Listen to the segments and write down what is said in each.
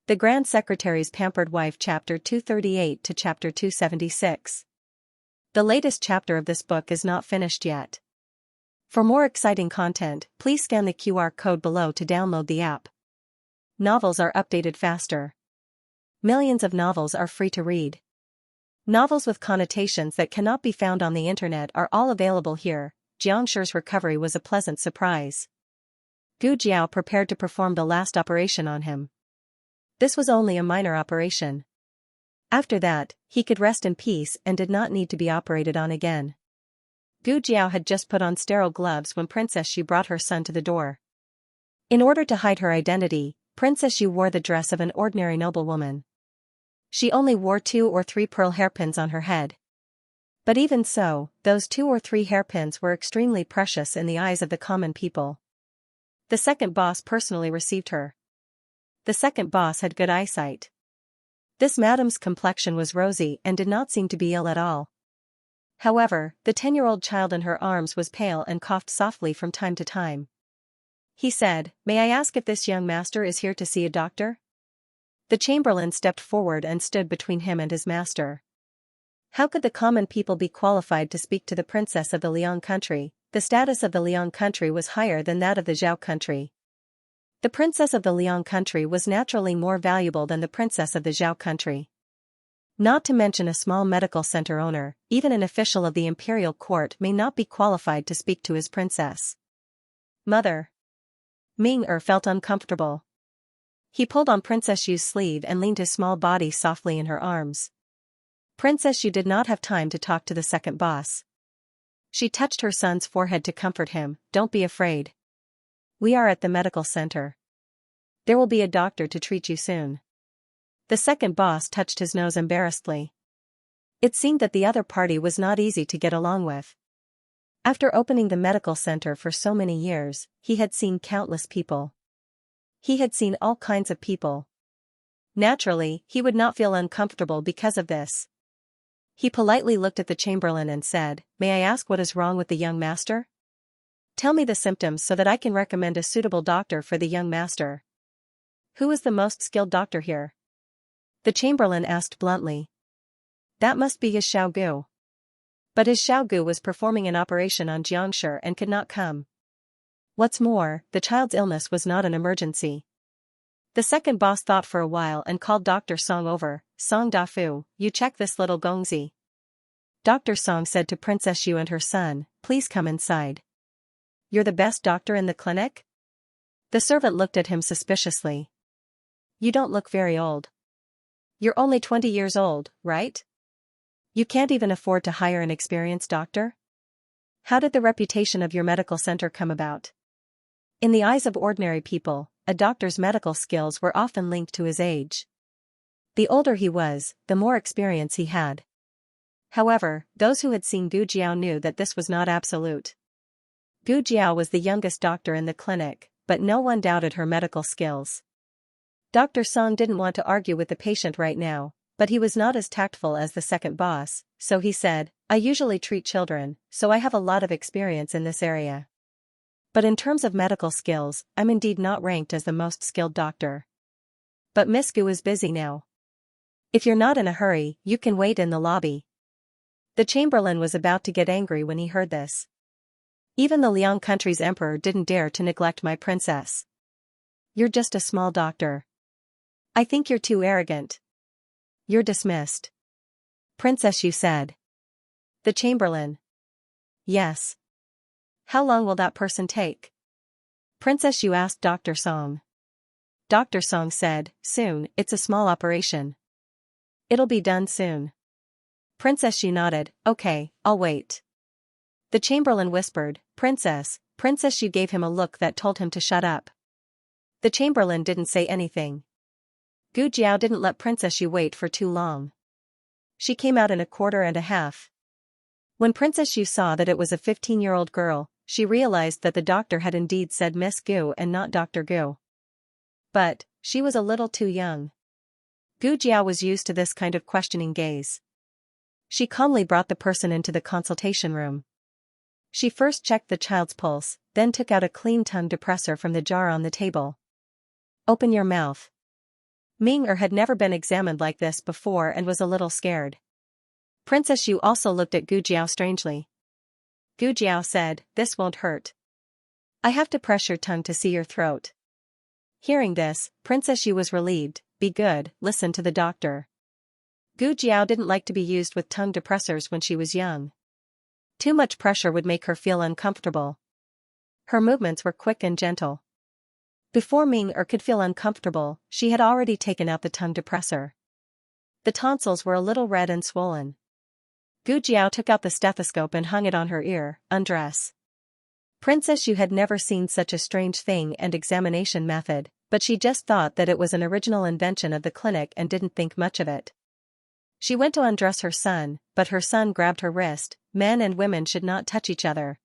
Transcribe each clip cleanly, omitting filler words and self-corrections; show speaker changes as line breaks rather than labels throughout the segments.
The Grand Secretary's Pampered Wife Chapter 238 to Chapter 276. The latest chapter of this book is not finished yet. For more exciting content, please scan the QR code below to download the app. Novels are updated faster. Millions of novels are free to read. Novels with connotations that cannot be found on the internet are all available here. Xianxia's recovery was a pleasant surprise. Gu Jiao prepared to perform the last operation on him. This was only a minor operation. After that, he could rest in peace and did not need to be operated on again. Gu Jiao had just put on sterile gloves when Princess Xu brought her son to the door. In order to hide her identity, Princess Xu wore the dress of an ordinary noblewoman. She only wore 2 or 3 pearl hairpins on her head. But even so, those 2 or 3 hairpins were extremely precious in the eyes of the common people. The second boss personally received her. The second boss had good eyesight. This madam's complexion was rosy and did not seem to be ill at all. However, the 10-year-old child in her arms was pale and coughed softly from time to time. He said, "May I ask if this young master is here to see a doctor?" The chamberlain stepped forward and stood between him and his master. How could the common people be qualified to speak to the princess of the Liang country? The status of the Liang country was higher than that of the Zhao country. The princess of the Liang country was naturally more valuable than the princess of the Zhao country. Not to mention a small medical center owner, even an official of the imperial court may not be qualified to speak to his princess. Mother. Ming-er felt uncomfortable. He pulled on Princess Xu's sleeve and leaned his small body softly in her arms. Princess Xu did not have time to talk to the second boss. She touched her son's forehead to comfort him. "Don't be afraid. We are at the medical center. There will be a doctor to treat you soon." The second boss touched his nose embarrassedly. It seemed that the other party was not easy to get along with. After opening the medical center for so many years, he had seen countless people. He had seen all kinds of people. Naturally, he would not feel uncomfortable because of this. He politely looked at the chamberlain and said, "May I ask what is wrong with the young master? Tell me the symptoms so that I can recommend a suitable doctor for the young master." "Who is the most skilled doctor here?" the chamberlain asked bluntly. "That must be his Xiaogu." But his Xiaogu was performing an operation on Xianxia and could not come. What's more, the child's illness was not an emergency. The second boss thought for a while and called Dr. Song over. "Song Dafu, you check this little gongzi." Dr. Song said to Princess Xu and her son, "Please come inside." "You're the best doctor in the clinic?" The servant looked at him suspiciously. "You don't look very old. You're only 20 years old, right? You can't even afford to hire an experienced doctor? How did the reputation of your medical center come about?" In the eyes of ordinary people, a doctor's medical skills were often linked to his age. The older he was, the more experience he had. However, those who had seen Gu Jiao knew that this was not absolute. Gu Jiao was the youngest doctor in the clinic, but no one doubted her medical skills. Dr. Song didn't want to argue with the patient right now, but he was not as tactful as the second boss, so he said, "I usually treat children, so I have a lot of experience in this area. But in terms of medical skills, I'm indeed not ranked as the most skilled doctor. But Miss Gu is busy now. If you're not in a hurry, you can wait in the lobby." The chamberlain was about to get angry when he heard this. "Even the Liang country's emperor didn't dare to neglect my princess. You're just a small doctor. I think you're too arrogant. You're dismissed." Princess Xu said. The chamberlain. "Yes. How long will that person take?" Princess Xu asked Dr. Song. Dr. Song said, "Soon, it's a small operation. It'll be done soon." Princess Xu nodded, "Okay, I'll wait." The chamberlain whispered, "Princess." Princess Xu gave him a look that told him to shut up. The chamberlain didn't say anything. Gu Jiao didn't let Princess Xu wait for too long. She came out in a quarter and a half. When Princess Xu saw that it was a 15-year-old girl, she realized that the doctor had indeed said Miss Gu and not Dr. Gu. But, she was a little too young. Gu Jiao was used to this kind of questioning gaze. She calmly brought the person into the consultation room. She first checked the child's pulse, then took out a clean tongue depressor from the jar on the table. "Open your mouth." Ming had never been examined like this before and was a little scared. Princess Yu also looked at Gu Jiao strangely. Gu Jiao said, "This won't hurt. I have to press your tongue to see your throat." Hearing this, Princess Yu was relieved. "Be good, listen to the doctor." Gu Jiao didn't like to be used with tongue depressors when she was young. Too much pressure would make her feel uncomfortable. Her movements were quick and gentle. Before Ming could feel uncomfortable, she had already taken out the tongue depressor. The tonsils were a little red and swollen. Gu Jiao took out the stethoscope and hung it on her ear. Undress. Princess Yu had never seen such a strange thing and examination method, but she just thought that it was an original invention of the clinic and didn't think much of it. She went to undress her son, but her son grabbed her wrist. Men and women should not touch each other.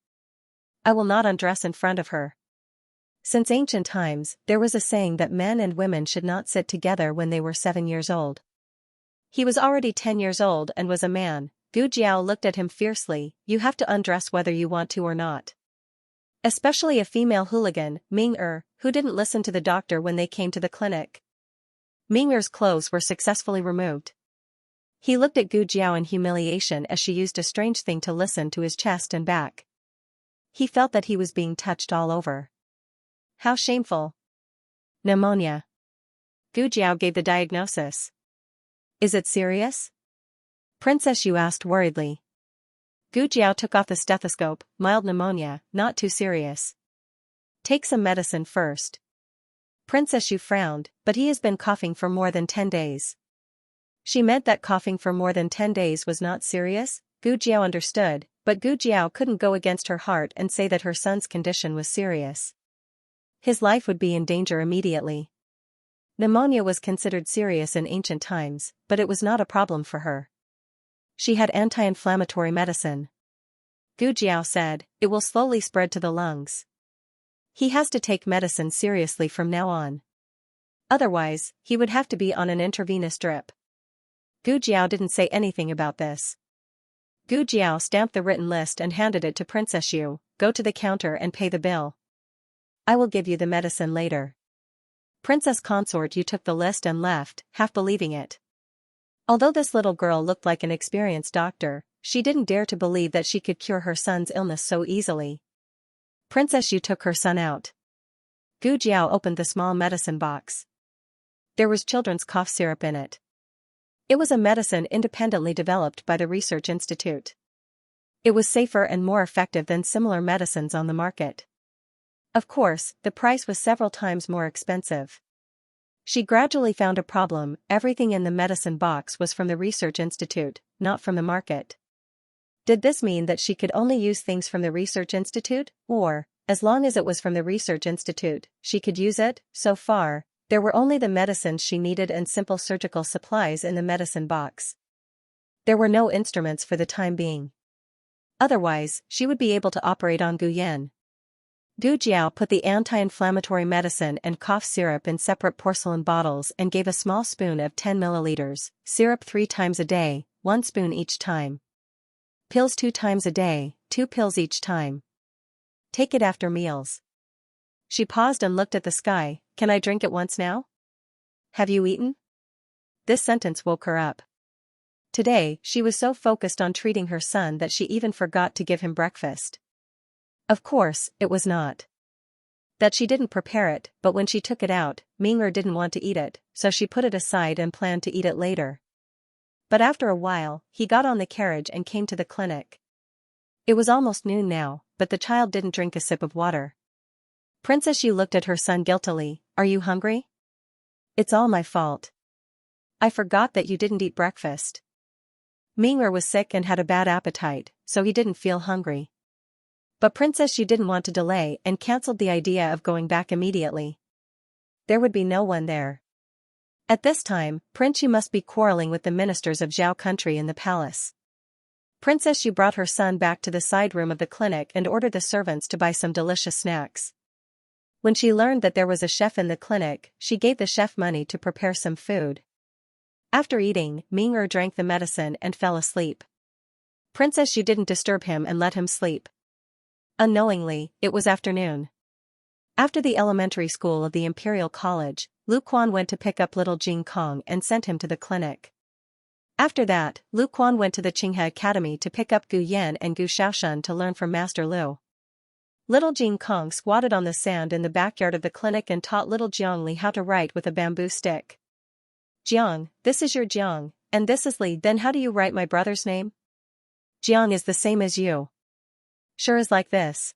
I will not undress in front of her. Since ancient times, there was a saying that men and women should not sit together when they were 7 years old. He was already 10 years old and was a man. Gu Jiao looked at him fiercely. "You have to undress whether you want to or not." Especially a female hooligan, Ming who didn't listen to the doctor when they came to the clinic. Ming clothes were successfully removed. He looked at Gu Jiao in humiliation as she used a strange thing to listen to his chest and back. He felt that he was being touched all over. How shameful. Pneumonia. Gu Jiao gave the diagnosis. "Is it serious?" Princess Yu asked worriedly. Gu Jiao took off the stethoscope. "Mild pneumonia, not too serious. Take some medicine first." Princess Yu frowned, "But he has been coughing for more than 10 days. She meant that coughing for more than 10 days was not serious. Gu Jiao understood, but Gu Jiao couldn't go against her heart and say that her son's condition was serious. His life would be in danger immediately. Pneumonia was considered serious in ancient times, but it was not a problem for her. She had anti-inflammatory medicine. Gu Jiao said, "It will slowly spread to the lungs. He has to take medicine seriously from now on. Otherwise, he would have to be on an intravenous drip." Gu Jiao didn't say anything about this. Gu Jiao stamped the written list and handed it to Princess Yu. "Go to the counter and pay the bill. I will give you the medicine later." Princess Consort Yu took the list and left, half believing it. Although this little girl looked like an experienced doctor, she didn't dare to believe that she could cure her son's illness so easily. Princess Yu took her son out. Gu Jiao opened the small medicine box. There was children's cough syrup in it. It was a medicine independently developed by the Research Institute. It was safer and more effective than similar medicines on the market. Of course, the price was several times more expensive. She gradually found a problem. Everything in the medicine box was from the Research Institute, not from the market. Did this mean that she could only use things from the Research Institute, or, as long as it was from the Research Institute, she could use it? So far, there were only the medicines she needed and simple surgical supplies in the medicine box. There were no instruments for the time being. Otherwise, she would be able to operate on Gu Yan. Gu Jiao put the anti-inflammatory medicine and cough syrup in separate porcelain bottles and gave a small spoon of 10 milliliters, syrup 3 times a day, 1 spoon each time. Pills 2 times a day, 2 pills each time. Take it after meals. She paused and looked at the sky. "Can I drink it once now? Have you eaten?" This sentence woke her up. Today, she was so focused on treating her son that she even forgot to give him breakfast. Of course, it was not that she didn't prepare it, but when she took it out, Ming didn't want to eat it, so she put it aside and planned to eat it later. But after a while, he got on the carriage and came to the clinic. It was almost noon now, but the child didn't drink a sip of water. Princess Yu looked at her son guiltily. "Are you hungry?" "It's all my fault. I forgot that you didn't eat breakfast." Ming was sick and had a bad appetite, so he didn't feel hungry. But Princess Yu didn't want to delay and cancelled the idea of going back immediately. There would be no one there. At this time, Prince Yu must be quarreling with the ministers of Zhao country in the palace. Princess Yu brought her son back to the side room of the clinic and ordered the servants to buy some delicious snacks. When she learned that there was a chef in the clinic, she gave the chef money to prepare some food. After eating, Ming drank the medicine and fell asleep. Princess Yu didn't disturb him and let him sleep. Unknowingly, it was afternoon. After the elementary school of the Imperial College, Lu Quan went to pick up little Jing Kong and sent him to the clinic. After that, Lu Quan went to the Qinghe Academy to pick up Gu Yan and Gu Shaoshun to learn from Master Lu. Little Jing Kong squatted on the sand in the backyard of the clinic and taught little Jiang Li how to write with a bamboo stick. Jiang, this is your Jiang, and this is Li, then how do you write my brother's name? Jiang is the same as you. Sure is like this.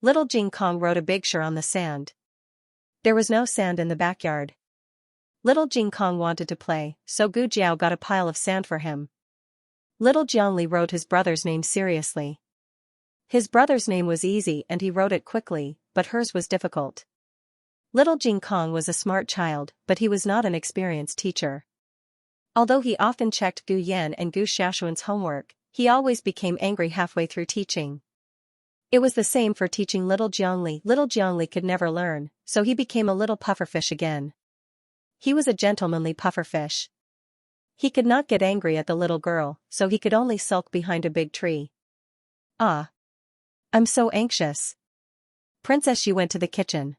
Little Jing Kong wrote a big sure on the sand. There was no sand in the backyard. Little Jing Kong wanted to play, so Gu Jiao got a pile of sand for him. Little Jiang Li wrote his brother's name seriously. His brother's name was easy and he wrote it quickly, but hers was difficult. Little Jing Kong was a smart child, but he was not an experienced teacher. Although he often checked Gu Yan and Gu Shaoshun's homework, he always became angry halfway through teaching. It was the same for teaching little Jiang Li. Little Jiang Li could never learn, so he became a little pufferfish again. He was a gentlemanly pufferfish. He could not get angry at the little girl, so he could only sulk behind a big tree. Ah! I'm so anxious. Princess Yu went to the kitchen.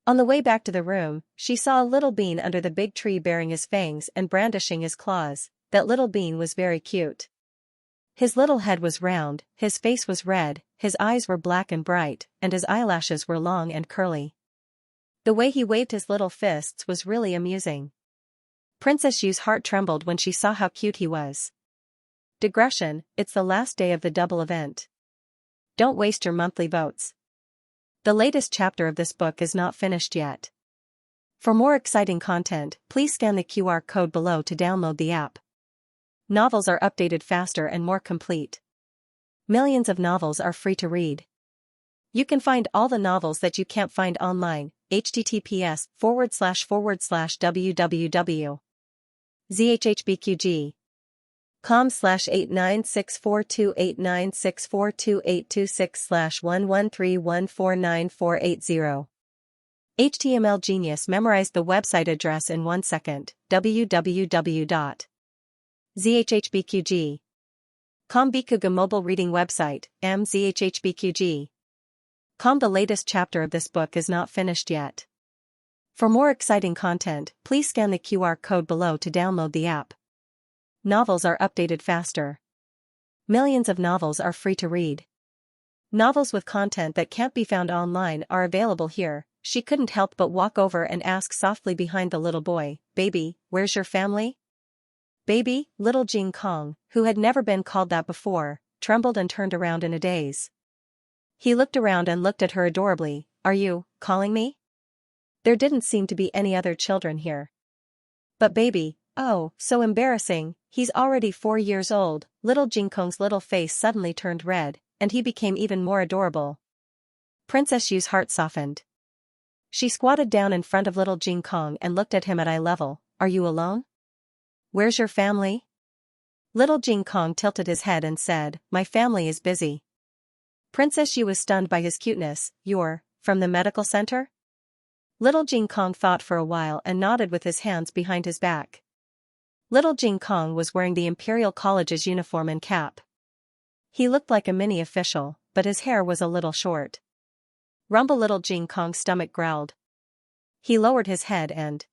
On the way back to the room, she saw a little bean under the big tree baring his fangs and brandishing his claws. That little bean was very cute. His little head was round, his face was red, his eyes were black and bright, and his eyelashes were long and curly. The way he waved his little fists was really amusing. Princess Yu's heart trembled when she saw how cute he was. Digression, it's the last day of the double event. Don't waste your monthly votes. The latest chapter of this book is not finished yet. For more exciting content, please scan the QR code below to download the app. Novels are updated faster and more complete. Millions of novels are free to read. You can find all the novels that you can't find online. https://www.zhhbqg com/89642896428226/1131494880. HTML Genius memorized the website address in 1 second. www.zhhbqg.com Bikuga mobile reading website, mzhhbqg.com. The latest chapter of this book is not finished yet. For more exciting content, please scan the QR code below to download the app. Novels are updated faster. Millions of novels are free to read. Novels with content that can't be found online are available here. She couldn't help but walk over and ask softly behind the little boy, "Baby, where's your family?" Baby, little Jing Kong, who had never been called that before, trembled and turned around in a daze. He looked around and looked at her adorably. "Are you calling me?" There didn't seem to be any other children here. But baby, oh, so embarrassing, he's already 4 years old. Little Jing Kong's little face suddenly turned red, and he became even more adorable. Princess Yu's heart softened. She squatted down in front of little Jing Kong and looked at him at eye level. "Are you alone? Where's your family?" Little Jing Kong tilted his head and said, "My family is busy." Princess Yu was stunned by his cuteness. "You're from the medical center?" Little Jing Kong thought for a while and nodded with his hands behind his back. Little Jing Kong was wearing the Imperial College's uniform and cap. He looked like a mini official, but his hair was a little short. Rumble! Little Jing Kong's stomach growled. He lowered his head and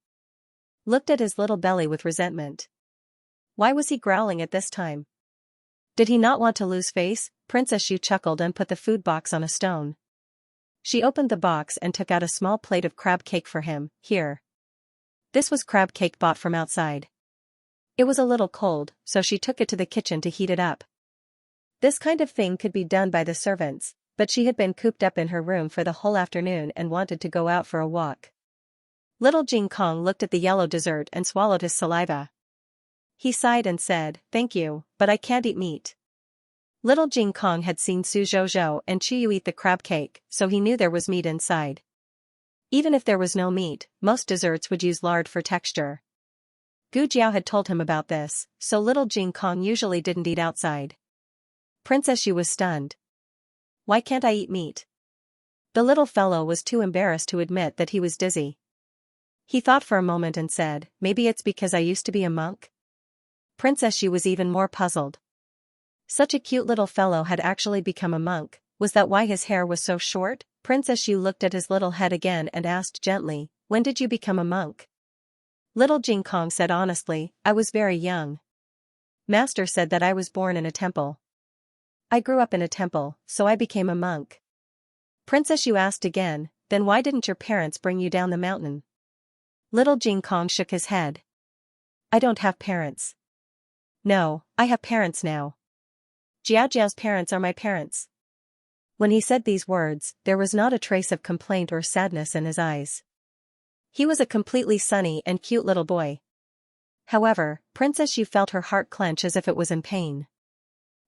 looked at his little belly with resentment. Why was he growling at this time? Did he not want to lose face? Princess Yu chuckled and put the food box on a stone. She opened the box and took out a small plate of crab cake for him. "Here." This was crab cake bought from outside. It was a little cold, so she took it to the kitchen to heat it up. This kind of thing could be done by the servants, but she had been cooped up in her room for the whole afternoon and wanted to go out for a walk. Little Jing Kong looked at the yellow dessert and swallowed his saliva. He sighed and said, "Thank you, but I can't eat meat." Little Jing Kong had seen Su Zhou and Chu Yu eat the crab cake, so he knew there was meat inside. Even if there was no meat, most desserts would use lard for texture. Gu Jiao had told him about this, so little Jing Kong usually didn't eat outside. Princess Yu was stunned. "Why can't I eat meat?" The little fellow was too embarrassed to admit that he was dizzy. He thought for a moment and said, "Maybe it's because I used to be a monk?" Princess Yu was even more puzzled. Such a cute little fellow had actually become a monk. Was that why his hair was so short? Princess Yu looked at his little head again and asked gently, when did you become a monk? Little Jing Kong said honestly, I was very young. Master said that I was born in a temple. I grew up in a temple, so I became a monk. Princess Yu asked again, then why didn't your parents bring you down the mountain? Little Jing Kong shook his head. I don't have parents. No, I have parents now. Jiao's parents are my parents. When he said these words, there was not a trace of complaint or sadness in his eyes. He was a completely sunny and cute little boy. However, Princess Yu felt her heart clench as if it was in pain.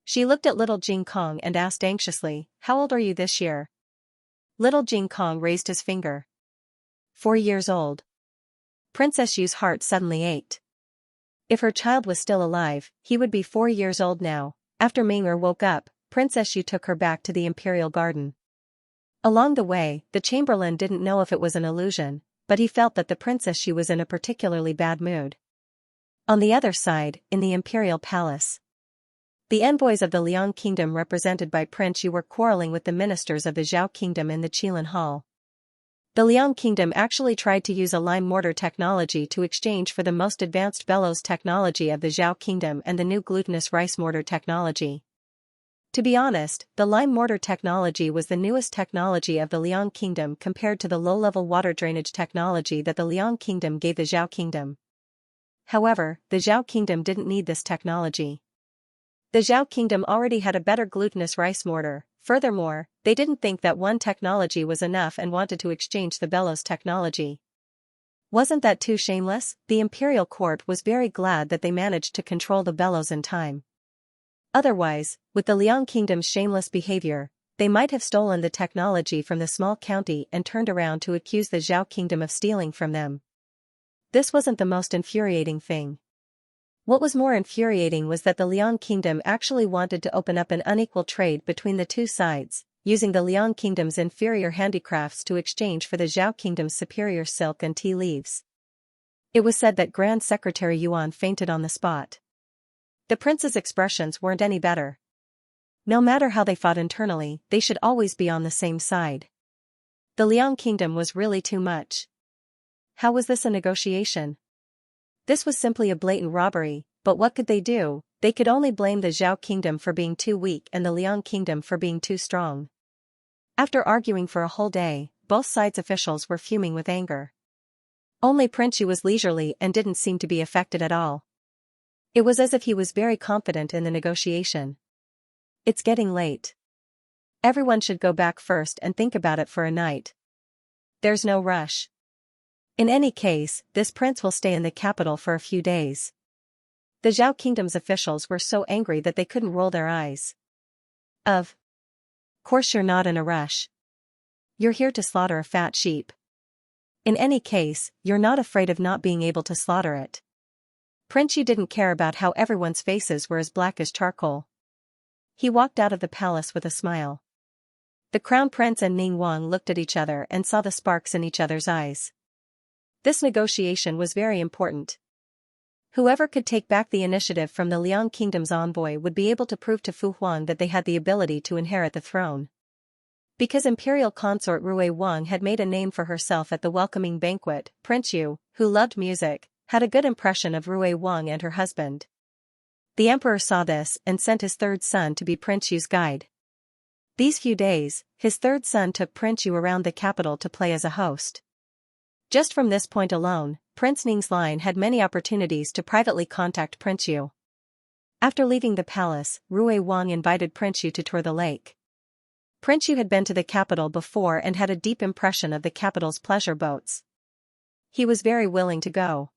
She looked at little Jing Kong and asked anxiously, how old are you this year? Little Jing Kong raised his finger. 4 years old. Princess Yu's heart suddenly ached. If her child was still alive, he would be 4 years old now. After Ming'er woke up, Princess Yu took her back to the imperial garden. Along the way, the chamberlain didn't know if it was an illusion, but he felt that the Princess Yu was in a particularly bad mood. On the other side, in the imperial palace, the envoys of the Liang kingdom represented by Prince Yu were quarreling with the ministers of the Zhao kingdom in the Qilin hall. The Liang kingdom actually tried to use a lime mortar technology to exchange for the most advanced bellows technology of the Zhao kingdom and the new glutinous rice mortar technology. To be honest, the lime mortar technology was the newest technology of the Liang kingdom compared to the low-level water drainage technology that the Liang kingdom gave the Zhao kingdom. However, the Zhao kingdom didn't need this technology. The Zhao kingdom already had a better glutinous rice mortar. Furthermore, they didn't think that one technology was enough and wanted to exchange the bellows technology. Wasn't that too shameless? The imperial court was very glad that they managed to control the bellows in time. Otherwise, with the Liang kingdom's shameless behavior, they might have stolen the technology from the small county and turned around to accuse the Zhao kingdom of stealing from them. This wasn't the most infuriating thing. What was more infuriating was that the Liang kingdom actually wanted to open up an unequal trade between the two sides, using the Liang kingdom's inferior handicrafts to exchange for the Zhao kingdom's superior silk and tea leaves. It was said that Grand Secretary Yuan fainted on the spot. The prince's expressions weren't any better. No matter how they fought internally, they should always be on the same side. The Liang kingdom was really too much. How was this a negotiation? This was simply a blatant robbery, but what could they do? They could only blame the Zhao kingdom for being too weak and the Liang kingdom for being too strong. After arguing for a whole day, both sides' officials were fuming with anger. Only Prince Yu was leisurely and didn't seem to be affected at all. It was as if he was very confident in the negotiation. It's getting late. Everyone should go back first and think about it for a night. There's no rush. In any case, this prince will stay in the capital for a few days. The Zhao kingdom's officials were so angry that they couldn't roll their eyes. Of course you're not in a rush. You're here to slaughter a fat sheep. In any case, you're not afraid of not being able to slaughter it. Prince Yu didn't care about how everyone's faces were as black as charcoal. He walked out of the palace with a smile. The crown prince and Ning Wang looked at each other and saw the sparks in each other's eyes. This negotiation was very important. Whoever could take back the initiative from the Liang kingdom's envoy would be able to prove to Fu Huang that they had the ability to inherit the throne. Because imperial consort Rui Wang had made a name for herself at the welcoming banquet, Prince Yu, who loved music, had a good impression of Rui Wang and her husband. The emperor saw this and sent his third son to be Prince Yu's guide. These few days, his third son took Prince Yu around the capital to play as a host. Just from this point alone, Prince Ning's line had many opportunities to privately contact Prince Yu. After leaving the palace, Rui Wang invited Prince Yu to tour the lake. Prince Yu had been to the capital before and had a deep impression of the capital's pleasure boats. He was very willing to go.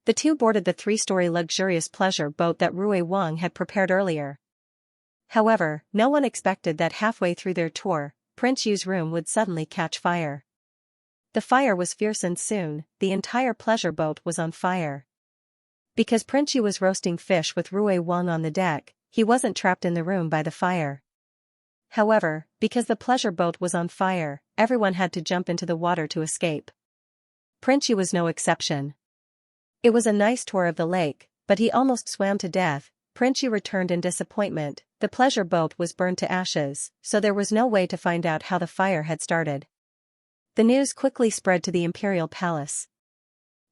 The two boarded the 3-story luxurious pleasure boat that Rui Wang had prepared earlier. However, no one expected that halfway through their tour, Prince Yu's room would suddenly catch fire. The fire was fierce and soon, the entire pleasure boat was on fire. Because Prince Yu was roasting fish with Rui Wang on the deck, he wasn't trapped in the room by the fire. However, because the pleasure boat was on fire, everyone had to jump into the water to escape. Prince Yu was no exception. It was a nice tour of the lake, but he almost swam to death. Prince Yu returned in disappointment. The pleasure boat was burned to ashes, so there was no way to find out how the fire had started. The news quickly spread to the imperial palace.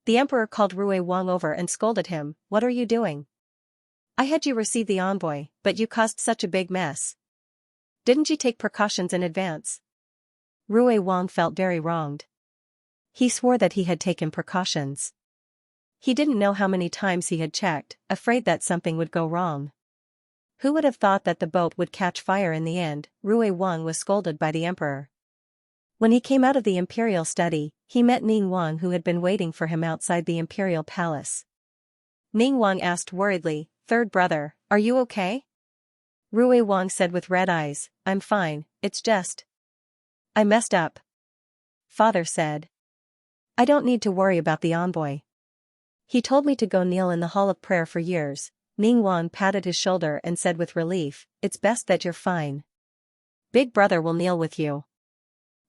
The emperor called Rui Wang over and scolded him. "What are you doing? I had you receive the envoy, but you caused such a big mess. Didn't you take precautions in advance?" Rui Wang felt very wronged. He swore that he had taken precautions. He didn't know how many times he had checked, afraid that something would go wrong. Who would have thought that the boat would catch fire in the end? Rui Wang was scolded by the emperor. When he came out of the imperial study, he met Ning Wang, who had been waiting for him outside the imperial palace. Ning Wang asked worriedly, "Third brother, are you okay?" Rui Wang said with red eyes, "I'm fine, it's just I messed up." Father said, "I don't need to worry about the envoy. He told me to go kneel in the hall of prayer for years." Ning Wang patted his shoulder and said with relief, "It's best that you're fine. Big brother will kneel with you."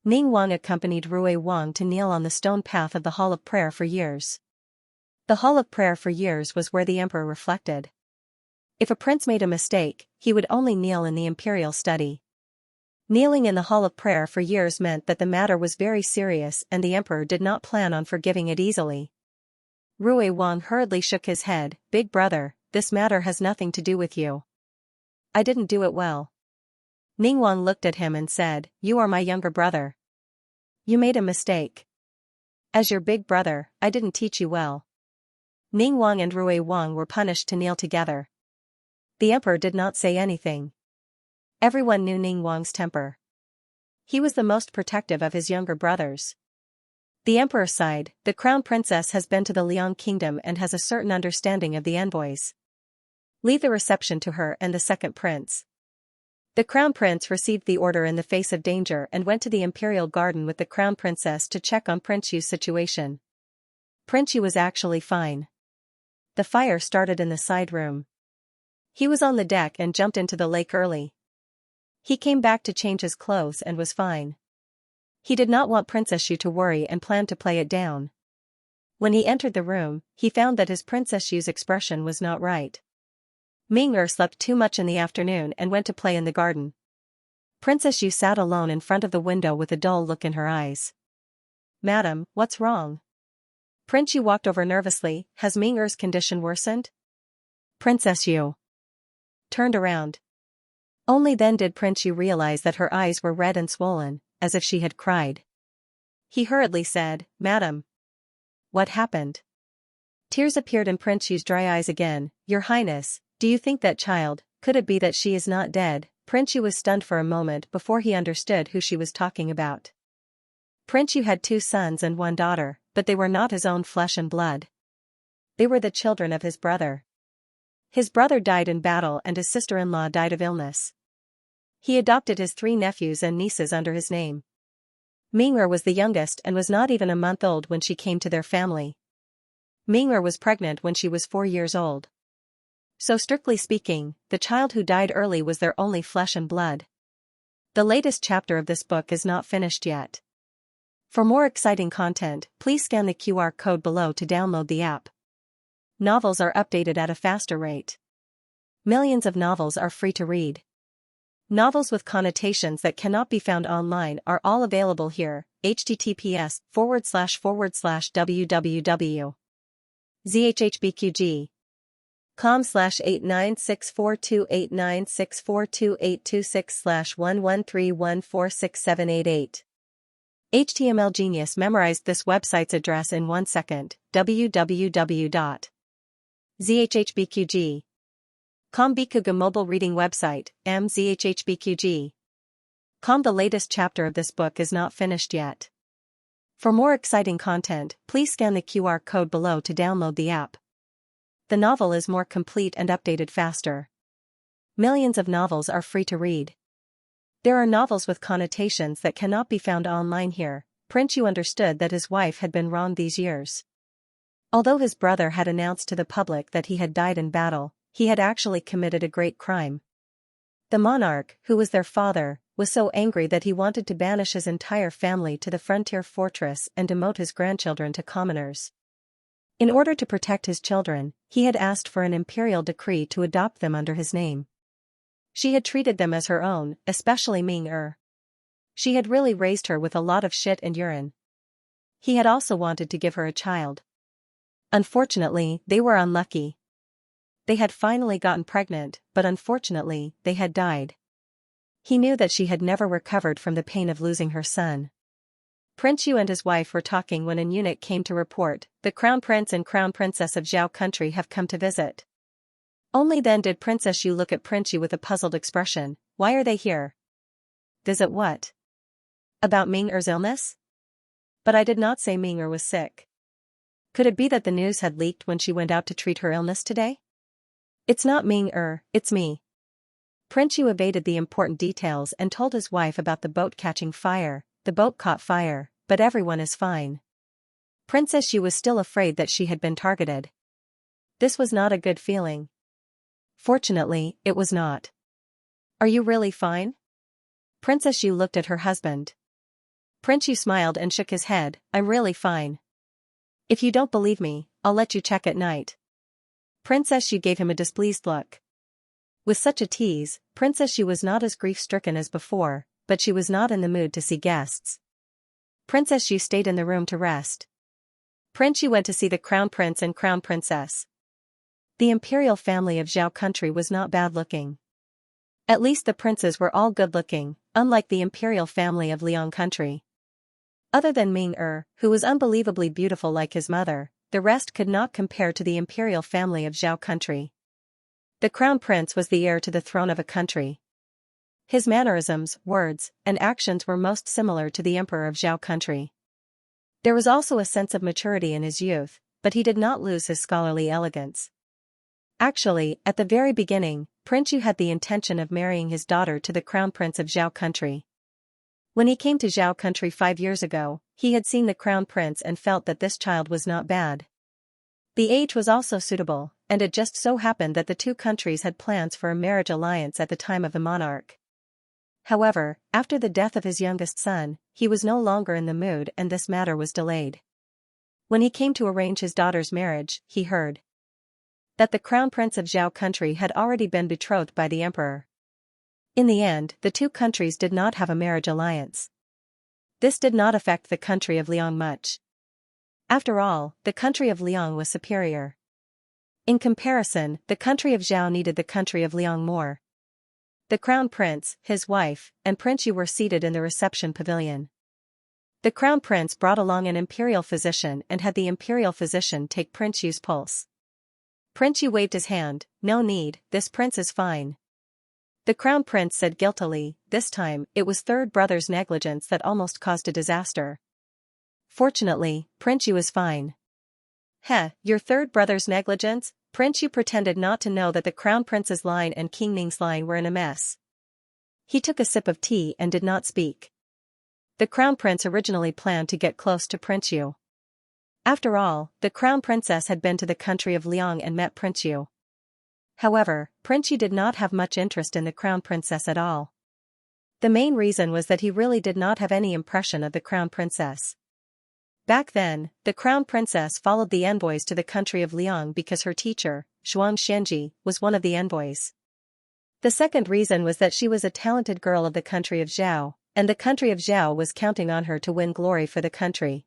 Ning Wang accompanied Rui Wang to kneel on the stone path of the hall of prayer for years. The hall of prayer for years was where the emperor reflected. If a prince made a mistake, he would only kneel in the imperial study. Kneeling in the hall of prayer for years meant that the matter was very serious and the emperor did not plan on forgiving it easily. Rui Wang hurriedly shook his head. "Big brother, this matter has nothing to do with you. I didn't do it well." Ning Wang looked at him and said, "You are my younger brother. You made a mistake. As your big brother, I didn't teach you well." Ning Wang and Rui Wang were punished to kneel together. The emperor did not say anything. Everyone knew Ning Wang's temper. He was the most protective of his younger brothers. The emperor sighed. "The crown princess has been to the Liang kingdom and has a certain understanding of the envoys. Leave the reception to her and the second prince." The crown prince received the order in the face of danger and went to the imperial garden with the crown princess to check on Prince Yu's situation. Prince Yu was actually fine. The fire started in the side room. He was on the deck and jumped into the lake early. He came back to change his clothes and was fine. He did not want Princess Yu to worry and planned to play it down. When he entered the room, he found that his Princess Yu's expression was not right. Ming slept too much in the afternoon and went to play in the garden. Princess Yu sat alone in front of the window with a dull look in her eyes. "Madam, what's wrong?" Prince Yu walked over nervously. "Has Ming condition worsened?" Princess Yu turned around. Only then did Prince Yu realize that her eyes were red and swollen, as if she had cried. He hurriedly said, "Madam, what happened?" Tears appeared in Prince Yu's dry eyes again. "Your Highness, do you think that child, could it be that she is not dead?" Prince Yu was stunned for a moment before he understood who she was talking about. Prince Yu had 2 sons and 1 daughter, but they were not his own flesh and blood. They were the children of his brother. His brother died in battle and his sister-in-law died of illness. He adopted his 3 nephews and nieces under his name. Ming was the youngest and was not even a month old when she came to their family. Ming was pregnant when she was 4 years old. So strictly speaking, the child who died early was their only flesh and blood. The latest chapter of this book is not finished yet. For more exciting content, please scan the QR code below to download the app. Novels are updated at a faster rate. Millions of novels are free to read. Novels with connotations that cannot be found online are all available here. https://www.zhhbqg com/8964289642826/1131467888. HTML Genius memorized this website's address in 1 second. www.zhhbqg.com Bikuga mobile reading website, mzhhbqg.com. The latest chapter of this book is not finished yet. For more exciting content, please scan the QR code below to download the app. The novel is more complete and updated faster. Millions of novels are free to read. There are novels with connotations that cannot be found online here. Prince Yu understood that his wife had been wronged these years. Although his brother had announced to the public that he had died in battle, he had actually committed a great crime. The monarch, who was their father, was so angry that he wanted to banish his entire family to the frontier fortress and demote his grandchildren to commoners. In order to protect his children, he had asked for an imperial decree to adopt them under his name. She had treated them as her own, especially Ming. She had really raised her with a lot of shit and urine. He had also wanted to give her a child. Unfortunately, they were unlucky. They had finally gotten pregnant, but unfortunately, they had died. He knew that she had never recovered from the pain of losing her son. Prince Yu and his wife were talking when an eunuch came to report, "The Crown Prince and Crown Princess of Zhao country have come to visit." Only then did Princess Yu look at Prince Yu with a puzzled expression. "Why are they here?" "Visit what? About Ming-er's illness?" "But I did not say Ming-er was sick." Could it be that the news had leaked when she went out to treat her illness today? "It's not Ming-er, it's me." Prince Yu evaded the important details and told his wife about the boat catching fire. "The boat caught fire, but everyone is fine." Princess Yu was still afraid that she had been targeted. This was not a good feeling. Fortunately, it was not. "Are you really fine?" Princess Yu looked at her husband. Prince Yu smiled and shook his head. "I'm really fine. If you don't believe me, I'll let you check at night." Princess Yu gave him a displeased look. With such a tease, Princess Yu was not as grief-stricken as before, but she was not in the mood to see guests. Princess Yu stayed in the room to rest. Prince Yu went to see the Crown Prince and Crown Princess. The imperial family of Zhao country was not bad-looking. At least the princes were all good-looking, unlike the imperial family of Liang country. Other than Ming-er, who was unbelievably beautiful like his mother, the rest could not compare to the imperial family of Zhao country. The crown prince was the heir to the throne of a country. His mannerisms, words, and actions were most similar to the emperor of Zhao country. There was also a sense of maturity in his youth, but he did not lose his scholarly elegance. Actually, at the very beginning, Prince Yu had the intention of marrying his daughter to the crown prince of Zhao country. When he came to Zhao country 5 years ago, he had seen the crown prince and felt that this child was not bad. The age was also suitable, and it just so happened that the two countries had plans for a marriage alliance at the time of the monarch. However, after the death of his youngest son, he was no longer in the mood and this matter was delayed. When he came to arrange his daughter's marriage, he heard that the crown prince of Zhao country had already been betrothed by the emperor. In the end, the two countries did not have a marriage alliance. This did not affect the country of Liang much. After all, the country of Liang was superior. In comparison, the country of Zhao needed the country of Liang more. The crown prince, his wife, and Prince Yu were seated in the reception pavilion. The crown prince brought along an imperial physician and had the imperial physician take Prince Yu's pulse. Prince Yu waved his hand. "No need, this prince is fine." The crown prince said guiltily, "This time, it was third brother's negligence that almost caused a disaster. Fortunately, Prince Yu is fine." "Heh, your third brother's negligence?" Prince Yu pretended not to know that the crown prince's line and King Ning's line were in a mess. He took a sip of tea and did not speak. The crown prince originally planned to get close to Prince Yu. After all, the crown princess had been to the country of Liang and met Prince Yu. However, Prince Yu did not have much interest in the crown princess at all. The main reason was that he really did not have any impression of the crown princess. Back then, the crown princess followed the envoys to the country of Liang because her teacher, Xianxia, was one of the envoys. The second reason was that she was a talented girl of the country of Zhao, and the country of Zhao was counting on her to win glory for the country.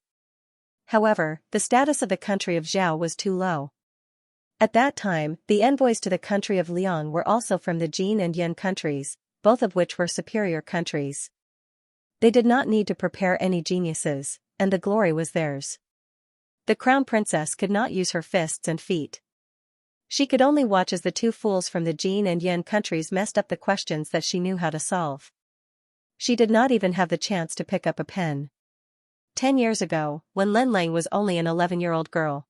However, the status of the country of Zhao was too low. At that time, the envoys to the country of Liang were also from the Jin and Yan countries, both of which were superior countries. They did not need to prepare any geniuses, and the glory was theirs. The crown princess could not use her fists and feet. She could only watch as the two fools from the Jin and Yan countries messed up the questions that she knew how to solve. She did not even have the chance to pick up a pen. 10 years ago, when Lin Lang was only an 11-year-old girl,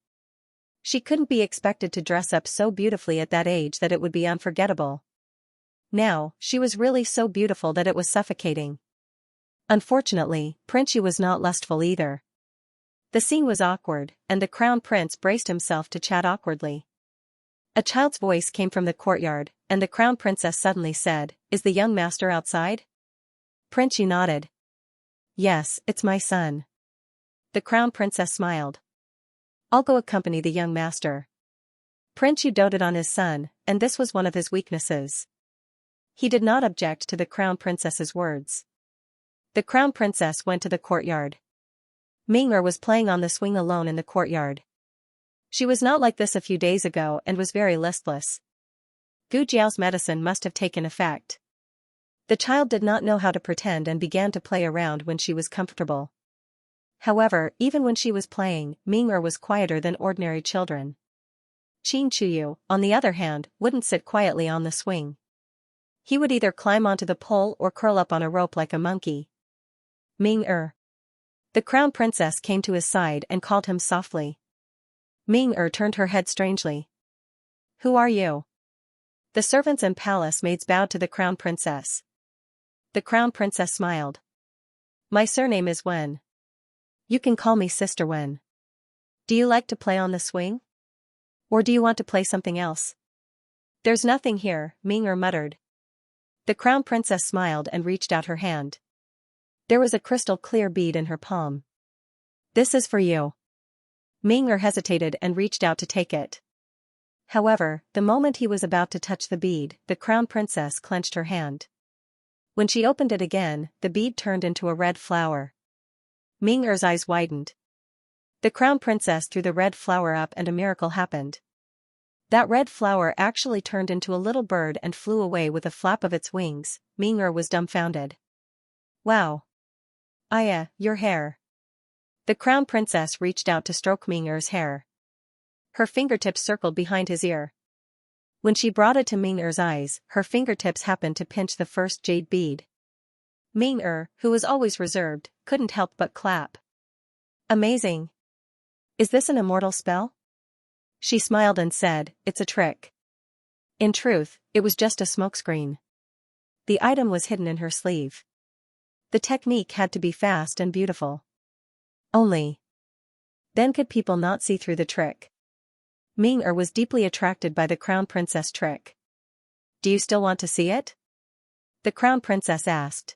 she couldn't be expected to dress up so beautifully at that age that it would be unforgettable. Now, she was really so beautiful that it was suffocating. Unfortunately, Prince Yu was not lustful either. The scene was awkward, and the crown prince braced himself to chat awkwardly. A child's voice came from the courtyard, and the crown princess suddenly said, "Is the young master outside?" Prince Yu nodded. "Yes, it's my son." The crown princess smiled. "I'll go accompany the young master." Prince Yu doted on his son, and this was one of his weaknesses. He did not object to the crown princess's words. The crown princess went to the courtyard. Ming-er was playing on the swing alone in the courtyard. She was not like this a few days ago and was very listless. Gu Jiao's medicine must have taken effect. The child did not know how to pretend and began to play around when she was comfortable. However, even when she was playing, Ming-er was quieter than ordinary children. Qin Chuyu, on the other hand, wouldn't sit quietly on the swing. He would either climb onto the pole or curl up on a rope like a monkey. Ming-er. The crown princess came to his side and called him softly. Ming-er turned her head strangely. Who are you? The servants and palace maids bowed to the crown princess. The crown princess smiled. My surname is Wen. You can call me Sister Wen. Do you like to play on the swing? Or do you want to play something else? There's nothing here, Ming-er muttered. The crown princess smiled and reached out her hand. There was a crystal clear bead in her palm. This is for you. Ming-er hesitated and reached out to take it. However, the moment he was about to touch the bead, the crown princess clenched her hand. When she opened it again, the bead turned into a red flower. Ming-er's eyes widened. The crown princess threw the red flower up and a miracle happened. That red flower actually turned into a little bird and flew away with a flap of its wings. Ming-er was dumbfounded. Wow. Aya, your hair. The crown princess reached out to stroke Ming-er's hair. Her fingertips circled behind his ear. When she brought it to Ming-er's eyes, her fingertips happened to pinch the first jade bead. Ming-er, who was always reserved, couldn't help but clap. Amazing. Is this an immortal spell? She smiled and said, it's a trick. In truth, it was just a smokescreen. The item was hidden in her sleeve. The technique had to be fast and beautiful. Only then could people not see through the trick. Ming-er was deeply attracted by the crown princess trick. Do you still want to see it? The crown princess asked.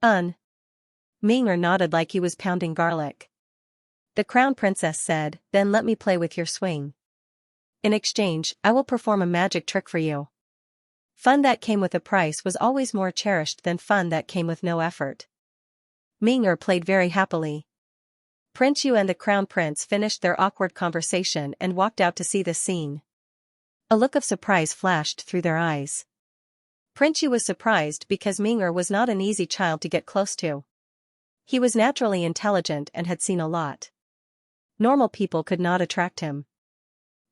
Ming-er nodded like he was pounding garlic. The crown princess said, then let me play with your swing. In exchange, I will perform a magic trick for you. Fun that came with a price was always more cherished than fun that came with no effort. Ming-er played very happily. Prince Yu and the crown prince finished their awkward conversation and walked out to see the scene. A look of surprise flashed through their eyes. Prince Yu was surprised because Ming-er was not an easy child to get close to. He was naturally intelligent and had seen a lot. Normal people could not attract him.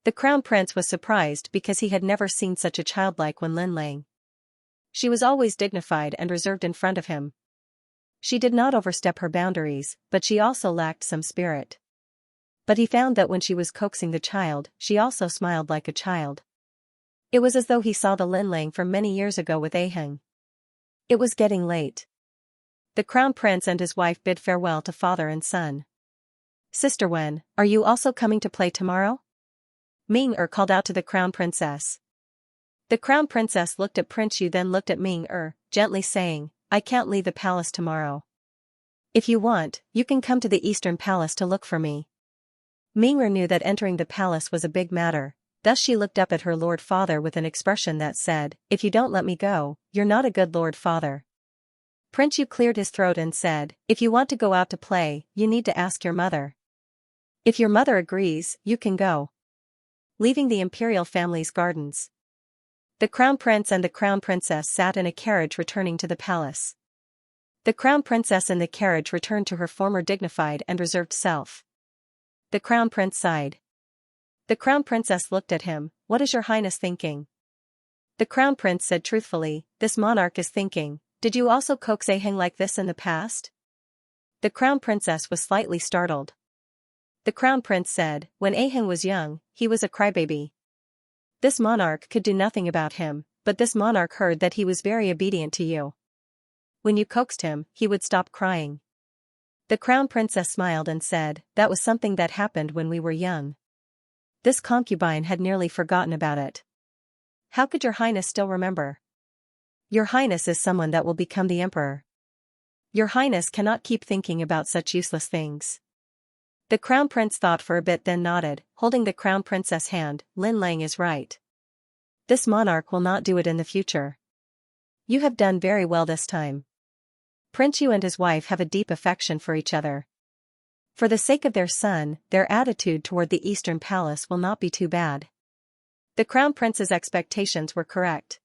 The crown prince was surprised because he had never seen such a childlike Wen Linlang. She was always dignified and reserved in front of him. She did not overstep her boundaries, but she also lacked some spirit. But he found that when she was coaxing the child, she also smiled like a child. It was as though he saw the Linlang from many years ago with Aheng. It was getting late. The crown prince and his wife bid farewell to father and son. Sister Wen, are you also coming to play tomorrow? Ming-er called out to the crown princess. The crown princess looked at Prince Yu, then looked at Ming-er, gently saying, I can't leave the palace tomorrow. If you want, you can come to the Eastern Palace to look for me. Ming-er knew that entering the palace was a big matter, thus she looked up at her lord father with an expression that said, if you don't let me go, you're not a good lord father. Prince Yu cleared his throat and said, if you want to go out to play, you need to ask your mother. If your mother agrees, you can go. Leaving the imperial family's gardens. The crown prince and the crown princess sat in a carriage returning to the palace. The crown princess in the carriage returned to her former dignified and reserved self. The crown prince sighed. The crown princess looked at him, what is your highness thinking? The crown prince said truthfully, this monarch is thinking, did you also coax Aheng like this in the past? The crown princess was slightly startled. The crown prince said, when Aheng was young, he was a crybaby. This monarch could do nothing about him, but this monarch heard that he was very obedient to you. When you coaxed him, he would stop crying. The crown princess smiled and said, that was something that happened when we were young. This concubine had nearly forgotten about it. How could your highness still remember? Your highness is someone that will become the emperor. Your highness cannot keep thinking about such useless things. The crown prince thought for a bit, then nodded, holding the crown princess' hand. Linlang is right. This monarch will not do it in the future. You have done very well this time. Prince Yu and his wife have a deep affection for each other. For the sake of their son, their attitude toward the Eastern Palace will not be too bad. The Crown Prince's expectations were correct.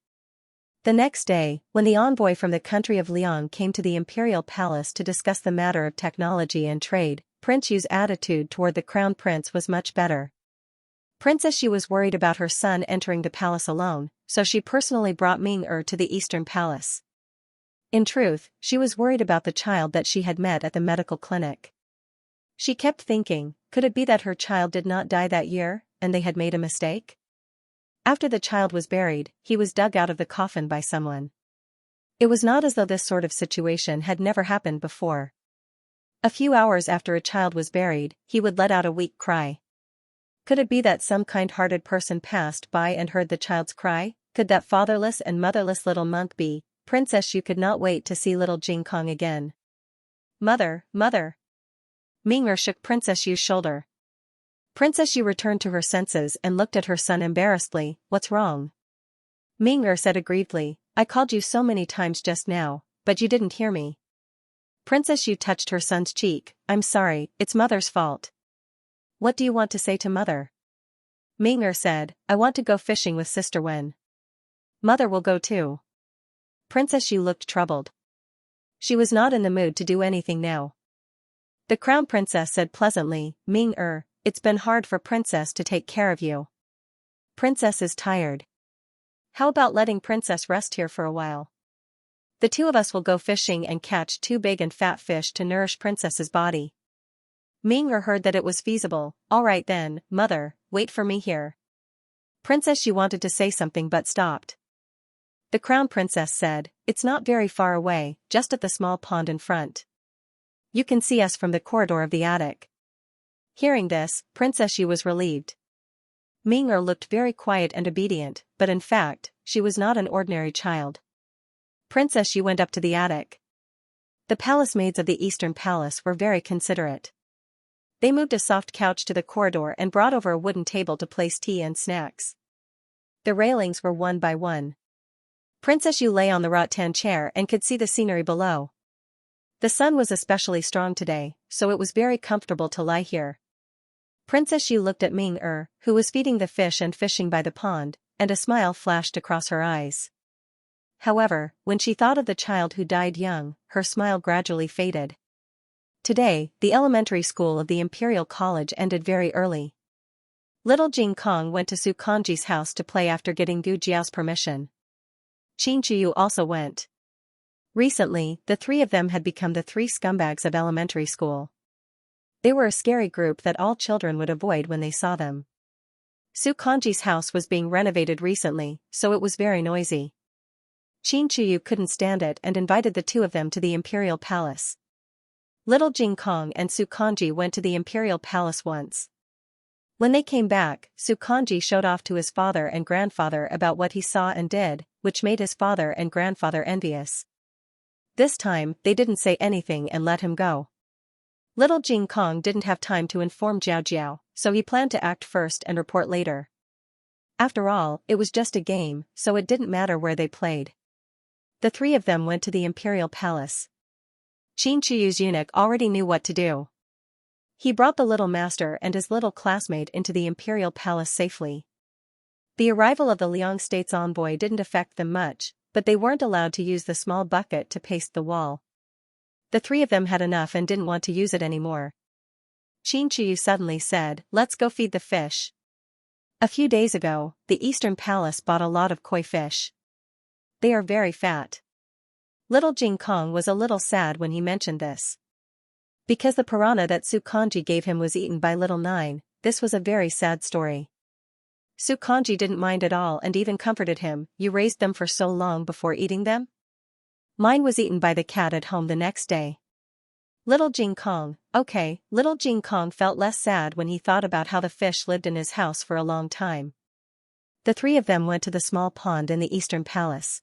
The next day, when the envoy from the country of Liang came to the Imperial Palace to discuss the matter of technology and trade, Prince Yu's attitude toward the Crown Prince was much better. Princess Yu was worried about her son entering the palace alone, so she personally brought Ming-er to the Eastern Palace. In truth, she was worried about the child that she had met at the medical clinic. She kept thinking, could it be that her child did not die that year, and they had made a mistake? After the child was buried, he was dug out of the coffin by someone. It was not as though this sort of situation had never happened before. A few hours after a child was buried, he would let out a weak cry. Could it be that some kind-hearted person passed by and heard the child's cry? Could that fatherless and motherless little monk be? Princess Yu could not wait to see little Jing Kong again. Mother, mother! Ming-er shook Princess Yu's shoulder. Princess Yu returned to her senses and looked at her son embarrassedly. What's wrong? Ming-er said aggrievedly, I called you so many times just now, but you didn't hear me. Princess Yu touched her son's cheek. I'm sorry, it's mother's fault. What do you want to say to mother? Ming-er said, I want to go fishing with Sister Wen. Mother will go too. Princess Yu looked troubled. She was not in the mood to do anything now. The Crown Princess said pleasantly, Ming-er, it's been hard for Princess to take care of you. Princess is tired. How about letting Princess rest here for a while? The two of us will go fishing and catch 2 big and fat fish to nourish Princess's body. Ming-er heard that it was feasible. All right then, mother, wait for me here. Princess Yu wanted to say something but stopped. The Crown Princess said, it's not very far away, just at the small pond in front. You can see us from the corridor of the attic. Hearing this, Princess Yu was relieved. Ming-er looked very quiet and obedient, but in fact, she was not an ordinary child. Princess Yu went up to the attic. The palace maids of the Eastern Palace were very considerate. They moved a soft couch to the corridor and brought over a wooden table to place tea and snacks. The railings were one by one. Princess Yu lay on the rattan chair and could see the scenery below. The sun was especially strong today, so it was very comfortable to lie here. Princess Yu looked at Ming-er, who was feeding the fish and fishing by the pond, and a smile flashed across her eyes. However, when she thought of the child who died young, her smile gradually faded. Today, the elementary school of the Imperial College ended very early. Little Jing Kong went to Su Kangji's house to play after getting Gu Jiao's permission. Xianxia also went. Recently, the 3 of them had become the 3 scumbags of elementary school. They were a scary group that all children would avoid when they saw them. Su Kangji's house was being renovated recently, so it was very noisy. Xianxia couldn't stand it and invited the 2 of them to the Imperial Palace. Little Jing Kong and Su Kangji went to the Imperial Palace once. When they came back, Su Kangji showed off to his father and grandfather about what he saw and did, which made his father and grandfather envious. This time, they didn't say anything and let him go. Little Jing Kong didn't have time to inform Jiao Jiao, so he planned to act first and report later. After all, it was just a game, so it didn't matter where they played. The 3 of them went to the Imperial Palace. Xianxia's eunuch already knew what to do. He brought the little master and his little classmate into the Imperial Palace safely. The arrival of the Liang State's envoy didn't affect them much, but they weren't allowed to use the small bucket to paste the wall. The 3 of them had enough and didn't want to use it anymore. Xianxia suddenly said, let's go feed the fish. A few days ago, the Eastern Palace bought a lot of koi fish. They are very fat. Little Jing Kong was a little sad when he mentioned this. Because the piranha that Su Kangji gave him was eaten by little Nine, this was a very sad story. Su Kangji didn't mind at all and even comforted him, you raised them for so long before eating them? Mine was eaten by the cat at home the next day. Little Jing Kong, okay, little Jing Kong felt less sad when he thought about how the fish lived in his house for a long time. The 3 of them went to the small pond in the Eastern Palace.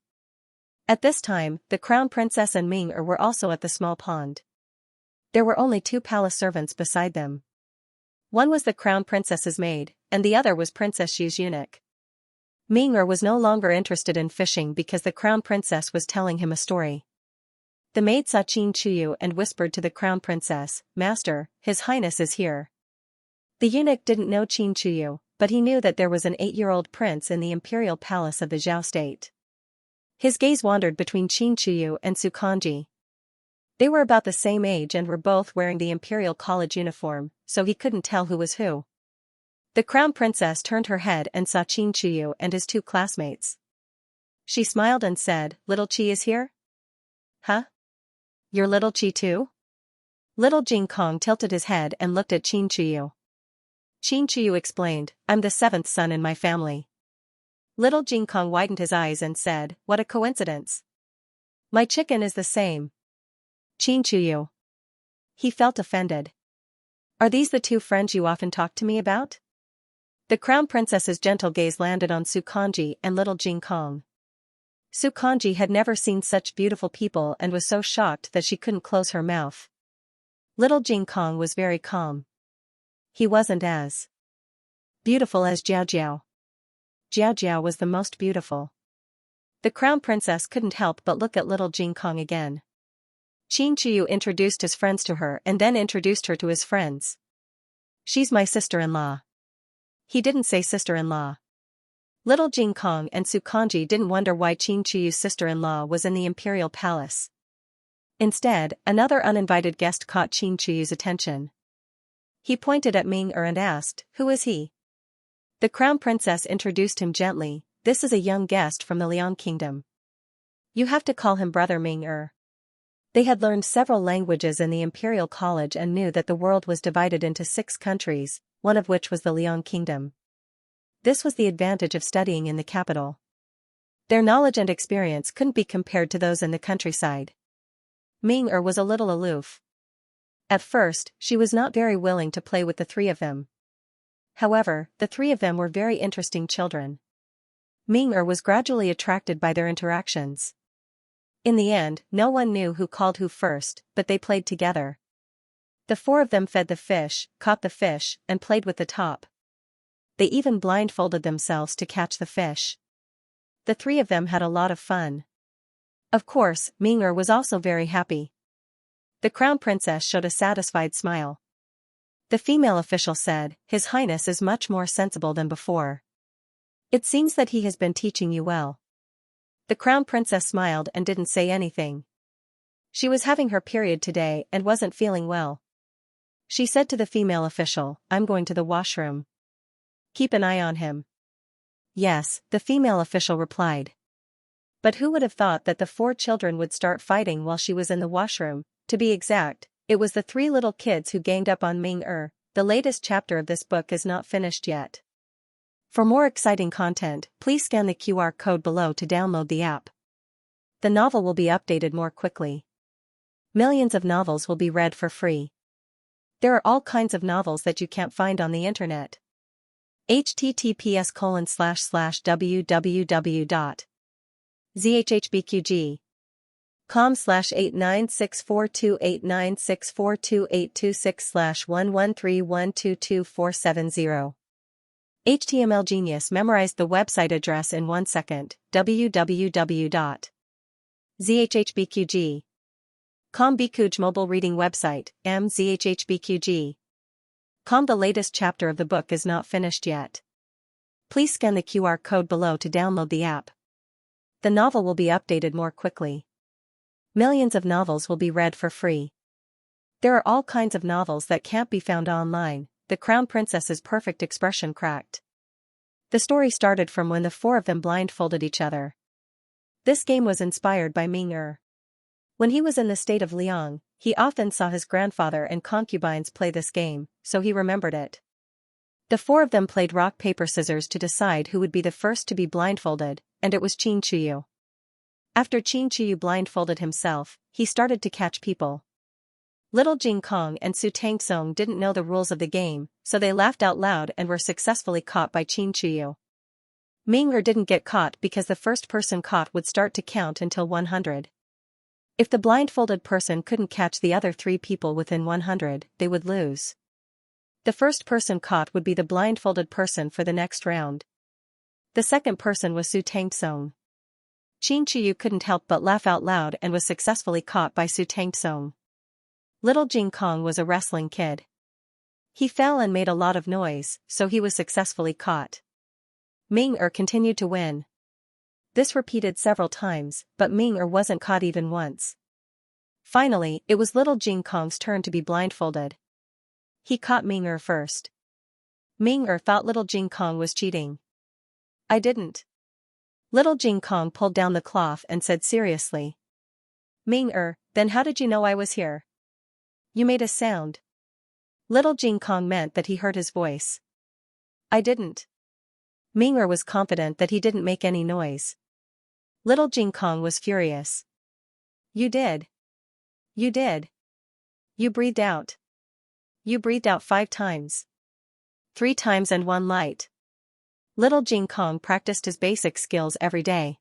At this time, the Crown Princess and Ming-er were also at the small pond. There were only 2 palace servants beside them. One was the Crown Princess's maid, and the other was Princess Yu's eunuch. Ming-er was no longer interested in fishing because the Crown Princess was telling him a story. The maid saw Qin Chuyu and whispered to the crown princess, "Master, His Highness is here." The eunuch didn't know Qin Chuyu, but he knew that there was an 8-year-old prince in the imperial palace of the Zhao state. His gaze wandered between Qin Chuyu and Sukanji. They were about the same age and were both wearing the imperial college uniform, so he couldn't tell who was who. The crown princess turned her head and saw Qin Chuyu and his 2 classmates. She smiled and said, "Little Qi is here?" "Huh? You're little Qi too?" Little Jing Kong tilted his head and looked at Qin Chuyu. Qin Chuyu explained, "I'm the 7th son in my family." Little Jing Kong widened his eyes and said, "What a coincidence. My chicken is the same." Qin Chuyu. He felt offended. "Are these the 2 friends you often talk to me about?" The crown princess's gentle gaze landed on Sukanji and little Jing Kong. Sukanji had never seen such beautiful people and was so shocked that she couldn't close her mouth. Little Jing Kong was very calm. He wasn't as beautiful as Jiao Jiao. Jiao Jiao was the most beautiful. The crown princess couldn't help but look at little Jing Kong again. Qin Chuyu introduced his friends to her and then introduced her to his friends. "She's my sister-in-law." He didn't say sister-in-law. Little Jing Kong and Sukanji didn't wonder why Qin Chuyu's sister-in-law was in the imperial palace. Instead, another uninvited guest caught Qin Chuyu's attention. He pointed at Ming and asked, "Who is he?" The crown princess introduced him gently, "This is a young guest from the Liang kingdom. You have to call him Brother Ming." They had learned several languages in the imperial college and knew that the world was divided into 6 countries, one of which was the Liang kingdom. This was the advantage of studying in the capital. Their knowledge and experience couldn't be compared to those in the countryside. Ming was a little aloof. At first, she was not very willing to play with the 3 of them. However, the 3 of them were very interesting children. Ming was gradually attracted by their interactions. In the end, no one knew who called who first, but they played together. The 4 of them fed the fish, caught the fish, and played with the top. They even blindfolded themselves to catch the fish. The 3 of them had a lot of fun. Of course, Ming was also very happy. The crown princess showed a satisfied smile. The female official said, "His Highness is much more sensible than before. It seems that he has been teaching you well." The crown princess smiled and didn't say anything. She was having her period today and wasn't feeling well. She said to the female official, "I'm going to the washroom. Keep an eye on him." "Yes," the female official replied. But who would have thought that the 4 children would start fighting while she was in the washroom? To be exact, it was the 3 little kids who ganged up on Ming. The latest chapter of this book is not finished yet. For more exciting content, please scan the QR code below to download the app. The novel will be updated more quickly. Millions of novels will be read for free. There are all kinds of novels that you can't find on the internet. https://www.zhhbqg.com/89642896428226/113122470. HTML Genius memorized the website address in 1 second. www.zhhbqg.com Bikuj mobile reading website, mzhhbqg. The latest chapter of the book is not finished yet. Please scan the QR code below to download the app. The novel will be updated more quickly. Millions of novels will be read for free. There are all kinds of novels that can't be found online. The crown princess's perfect expression cracked. The story started from when the 4 of them blindfolded each other. This game was inspired by Ming. When he was in the state of Liang, he often saw his grandfather and concubines play this game, so he remembered it. The 4 of them played rock paper scissors to decide who would be the first to be blindfolded, and it was Qin Chuyu. After Qin Chuyu blindfolded himself, he started to catch people. Little Jing Kong and Su Tangsong didn't know the rules of the game, so they laughed out loud and were successfully caught by Qin Chuyu. Ming didn't get caught because the first person caught would start to count until 100. If the blindfolded person couldn't catch the other 3 people within 100, they would lose. The first person caught would be the blindfolded person for the next round. The second person was Su Tangsong. Xianxia couldn't help but laugh out loud and was successfully caught by Su Tangsong. Little Jing Kong was a wrestling kid. He fell and made a lot of noise, so he was successfully caught. Ming-er continued to win. This repeated several times, but Ming-er wasn't caught even once. Finally, it was little Jing Kong's turn to be blindfolded. He caught Ming-er first. Ming-er thought little Jing Kong was cheating. I didn't. Little Jing Kong pulled down the cloth and said seriously. Ming-er, then how did you know I was here? You made a sound. Little Jing Kong meant that he heard his voice. I didn't. Ming-er was confident that he didn't make any noise. Little Jing Kong was furious. You did. You did. You breathed out. You breathed out 5 times. 3 times and 1 light. Little Jing Kong practiced his basic skills every day.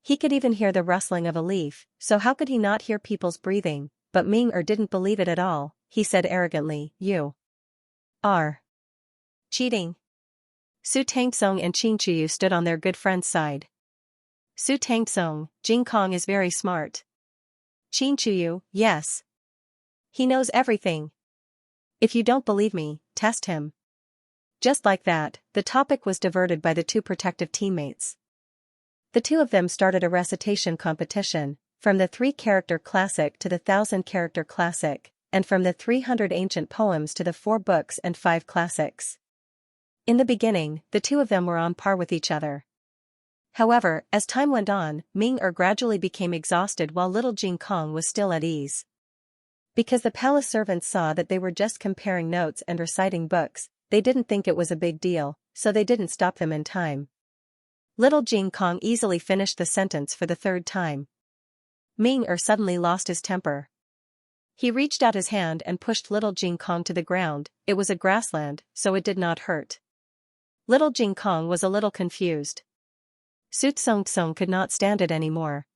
He could even hear the rustling of a leaf, so how could he not hear people's breathing? But Ming-er didn't believe it at all. He said arrogantly, You are cheating. Su Tangsong and Xianxia stood on their good friend's side. Su Tangsong, Jing Kong is very smart. Xianxia, yes. He knows everything. If you don't believe me, test him. Just like that, the topic was diverted by the 2 protective teammates. The 2 of them started a recitation competition, from the 3-character classic to the 1,000-character classic, and from the 300 ancient poems to the 4 books and 5 classics. In the beginning, the 2 of them were on par with each other. However, as time went on, Ming-er gradually became exhausted while little Jing Kong was still at ease. Because the palace servants saw that they were just comparing notes and reciting books, they didn't think it was a big deal, so they didn't stop them in time. Little Jing Kong easily finished the sentence for the 3rd time. Ming-er suddenly lost his temper. He reached out his hand and pushed little Jing Kong to the ground. It was a grassland, so it did not hurt. Little Jing Kong was a little confused. Su Tsong could not stand it anymore.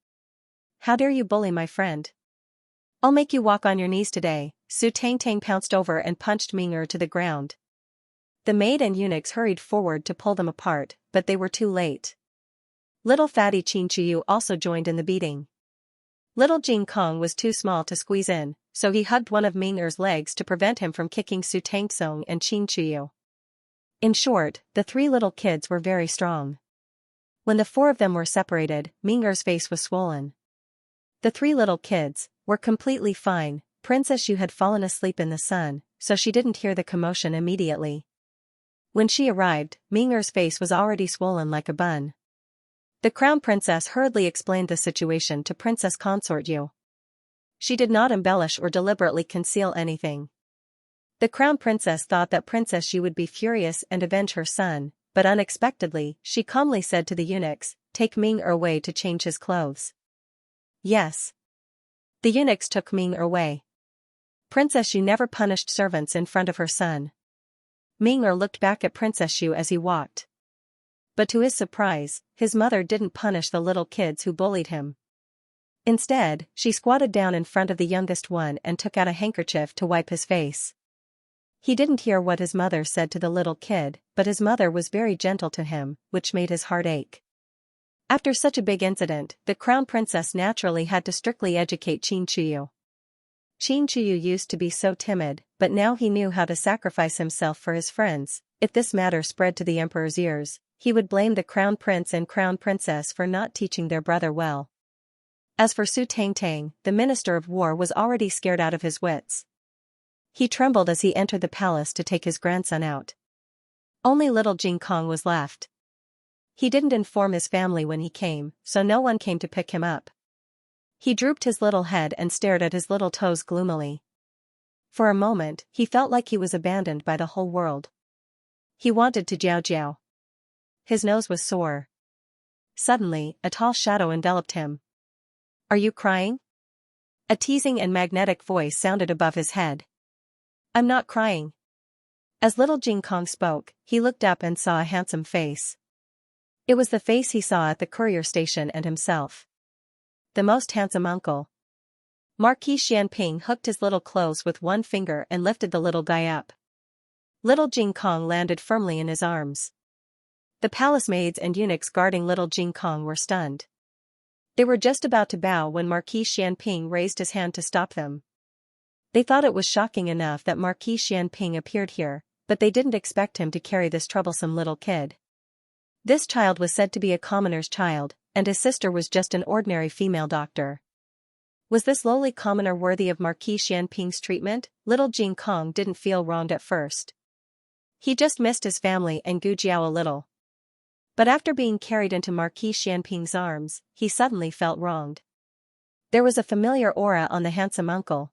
How dare you bully my friend? I'll make you walk on your knees today. Su Tang pounced over and punched Ming-er to the ground. The maid and eunuchs hurried forward to pull them apart, but they were too late. Little fatty Xianxia also joined in the beating. Little Jing Kong was too small to squeeze in, so he hugged one of Ming-er's legs to prevent him from kicking Su Tangsong and Xianxia. In short, the 3 little kids were very strong. When the 4 of them were separated, Ming-er's face was swollen. The 3 little kids were completely fine. Princess Yu had fallen asleep in the sun, so she didn't hear the commotion immediately. When she arrived, Ming-er's face was already swollen like a bun. The crown princess hurriedly explained the situation to Princess Consort Yu. She did not embellish or deliberately conceal anything. The crown princess thought that Princess Yu would be furious and avenge her son, but unexpectedly, she calmly said to the eunuchs, Take Ming-er away to change his clothes. Yes. The eunuchs took Ming-er away. Princess Yu never punished servants in front of her son. Ming-er looked back at Princess Yu as he walked. But to his surprise, his mother didn't punish the little kids who bullied him. Instead, she squatted down in front of the youngest one and took out a handkerchief to wipe his face. He didn't hear what his mother said to the little kid, but his mother was very gentle to him, which made his heart ache. After such a big incident, the crown princess naturally had to strictly educate Xianxia. Xianxia used to be so timid, but now he knew how to sacrifice himself for his friends. If this matter spread to the emperor's ears, he would blame the crown prince and crown princess for not teaching their brother well. As for Su Tang, the minister of war was already scared out of his wits. He trembled as he entered the palace to take his grandson out. Only little Jing Kong was left. He didn't inform his family when he came, so no one came to pick him up. He drooped his little head and stared at his little toes gloomily. For a moment, he felt like he was abandoned by the whole world. He wanted to jiao. His nose was sore. Suddenly, a tall shadow enveloped him. Are you crying? A teasing and magnetic voice sounded above his head. I'm not crying. As little Jing Kong spoke, he looked up and saw a handsome face. It was the face he saw at the courier station and himself. The most handsome uncle. Marquis Xianping hooked his little clothes with one finger and lifted the little guy up. Little Jing Kong landed firmly in his arms. The palace maids and eunuchs guarding little Jing Kong were stunned. They were just about to bow when Marquis Xianping raised his hand to stop them. They thought it was shocking enough that Marquis Xianping appeared here, but they didn't expect him to carry this troublesome little kid. This child was said to be a commoner's child, and his sister was just an ordinary female doctor. Was this lowly commoner worthy of Marquis Xianping's treatment? Little Jing Kong didn't feel wronged at first. He just missed his family and Gu Jiao a little. But after being carried into Marquis Xianping's arms, he suddenly felt wronged. There was a familiar aura on the handsome uncle.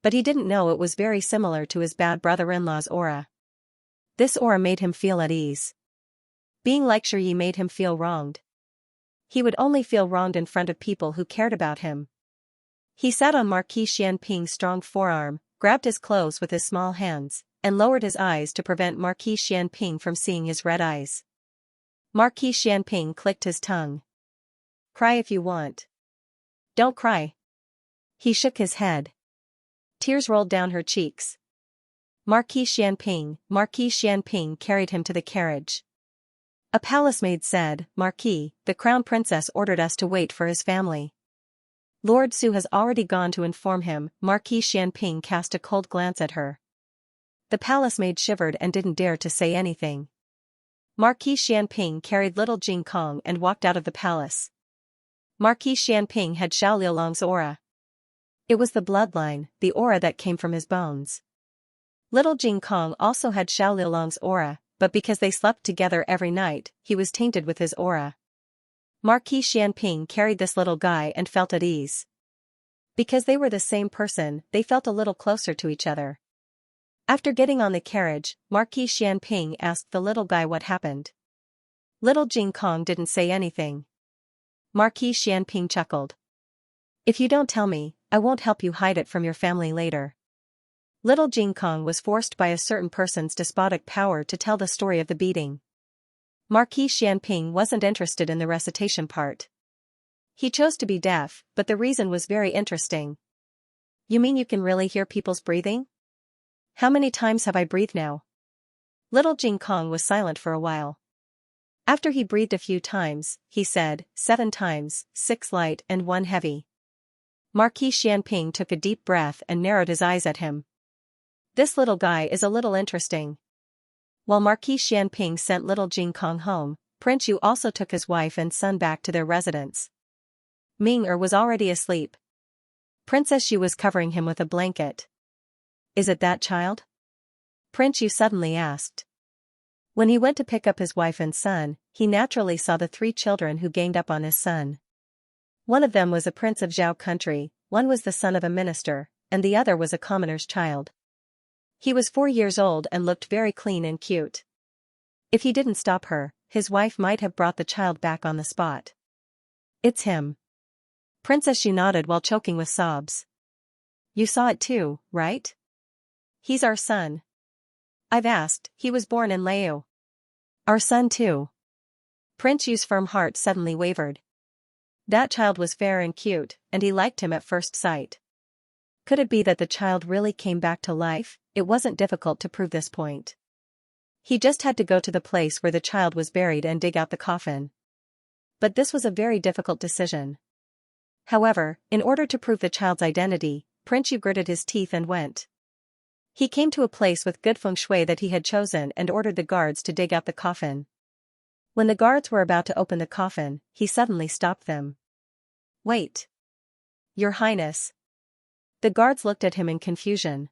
But he didn't know it was very similar to his bad brother-in-law's aura. This aura made him feel at ease. Being like Xiyi made him feel wronged. He would only feel wronged in front of people who cared about him. He sat on Marquis Xianping's strong forearm, grabbed his clothes with his small hands, and lowered his eyes to prevent Marquis Xianping from seeing his red eyes. Marquis Xianping clicked his tongue. Cry if you want. Don't cry. He shook his head. Tears rolled down her cheeks. Marquis Xianping carried him to the carriage. A palace maid said, Marquis, the crown princess ordered us to wait for his family. Lord Su has already gone to inform him. Marquis Xianping cast a cold glance at her. The palace maid shivered and didn't dare to say anything. Marquis Xianping carried little Jing Kong and walked out of the palace. Marquis Xianping had Xiao Liulong's aura. It was the bloodline, the aura that came from his bones. Little Jing Kong also had Xiao Liulong's aura, but because they slept together every night, he was tainted with his aura. Marquis Xianping carried this little guy and felt at ease. Because they were the same person, they felt a little closer to each other. After getting on the carriage, Marquis Xianping asked the little guy what happened. Little Jing Kong didn't say anything. Marquis Xianping chuckled. If you don't tell me, I won't help you hide it from your family later. Little Jing Kong was forced by a certain person's despotic power to tell the story of the beating. Marquis Xianping wasn't interested in the recitation part. He chose to be deaf, but the reason was very interesting. You mean you can really hear people's breathing? How many times have I breathed now? Little Jing Kong was silent for a while. After he breathed a few times, he said, 7 times, 6 light and 1 heavy. Marquis Xianping took a deep breath and narrowed his eyes at him. This little guy is a little interesting. While Marquis Xianping sent little Jing Kong home, Prince Yu also took his wife and son back to their residence. Ming-er was already asleep. Princess Yu was covering him with a blanket. Is it that child? Prince Yu suddenly asked. When he went to pick up his wife and son, he naturally saw the 3 children who ganged up on his son. One of them was a prince of Zhao country, one was the son of a minister, and the other was a commoner's child. He was 4 years old and looked very clean and cute. If he didn't stop her, his wife might have brought the child back on the spot. It's him. Princess Yu nodded while choking with sobs. You saw it too, right? He's our son. I've asked, he was born in Leu. Our son too. Prince Yu's firm heart suddenly wavered. That child was fair and cute, and he liked him at first sight. Could it be that the child really came back to life? It wasn't difficult to prove this point. He just had to go to the place where the child was buried and dig out the coffin. But this was a very difficult decision. However, in order to prove the child's identity, Prince Yu gritted his teeth and went. He came to a place with good feng shui that he had chosen and ordered the guards to dig out the coffin. When the guards were about to open the coffin, he suddenly stopped them. Wait. Your Highness. The guards looked at him in confusion.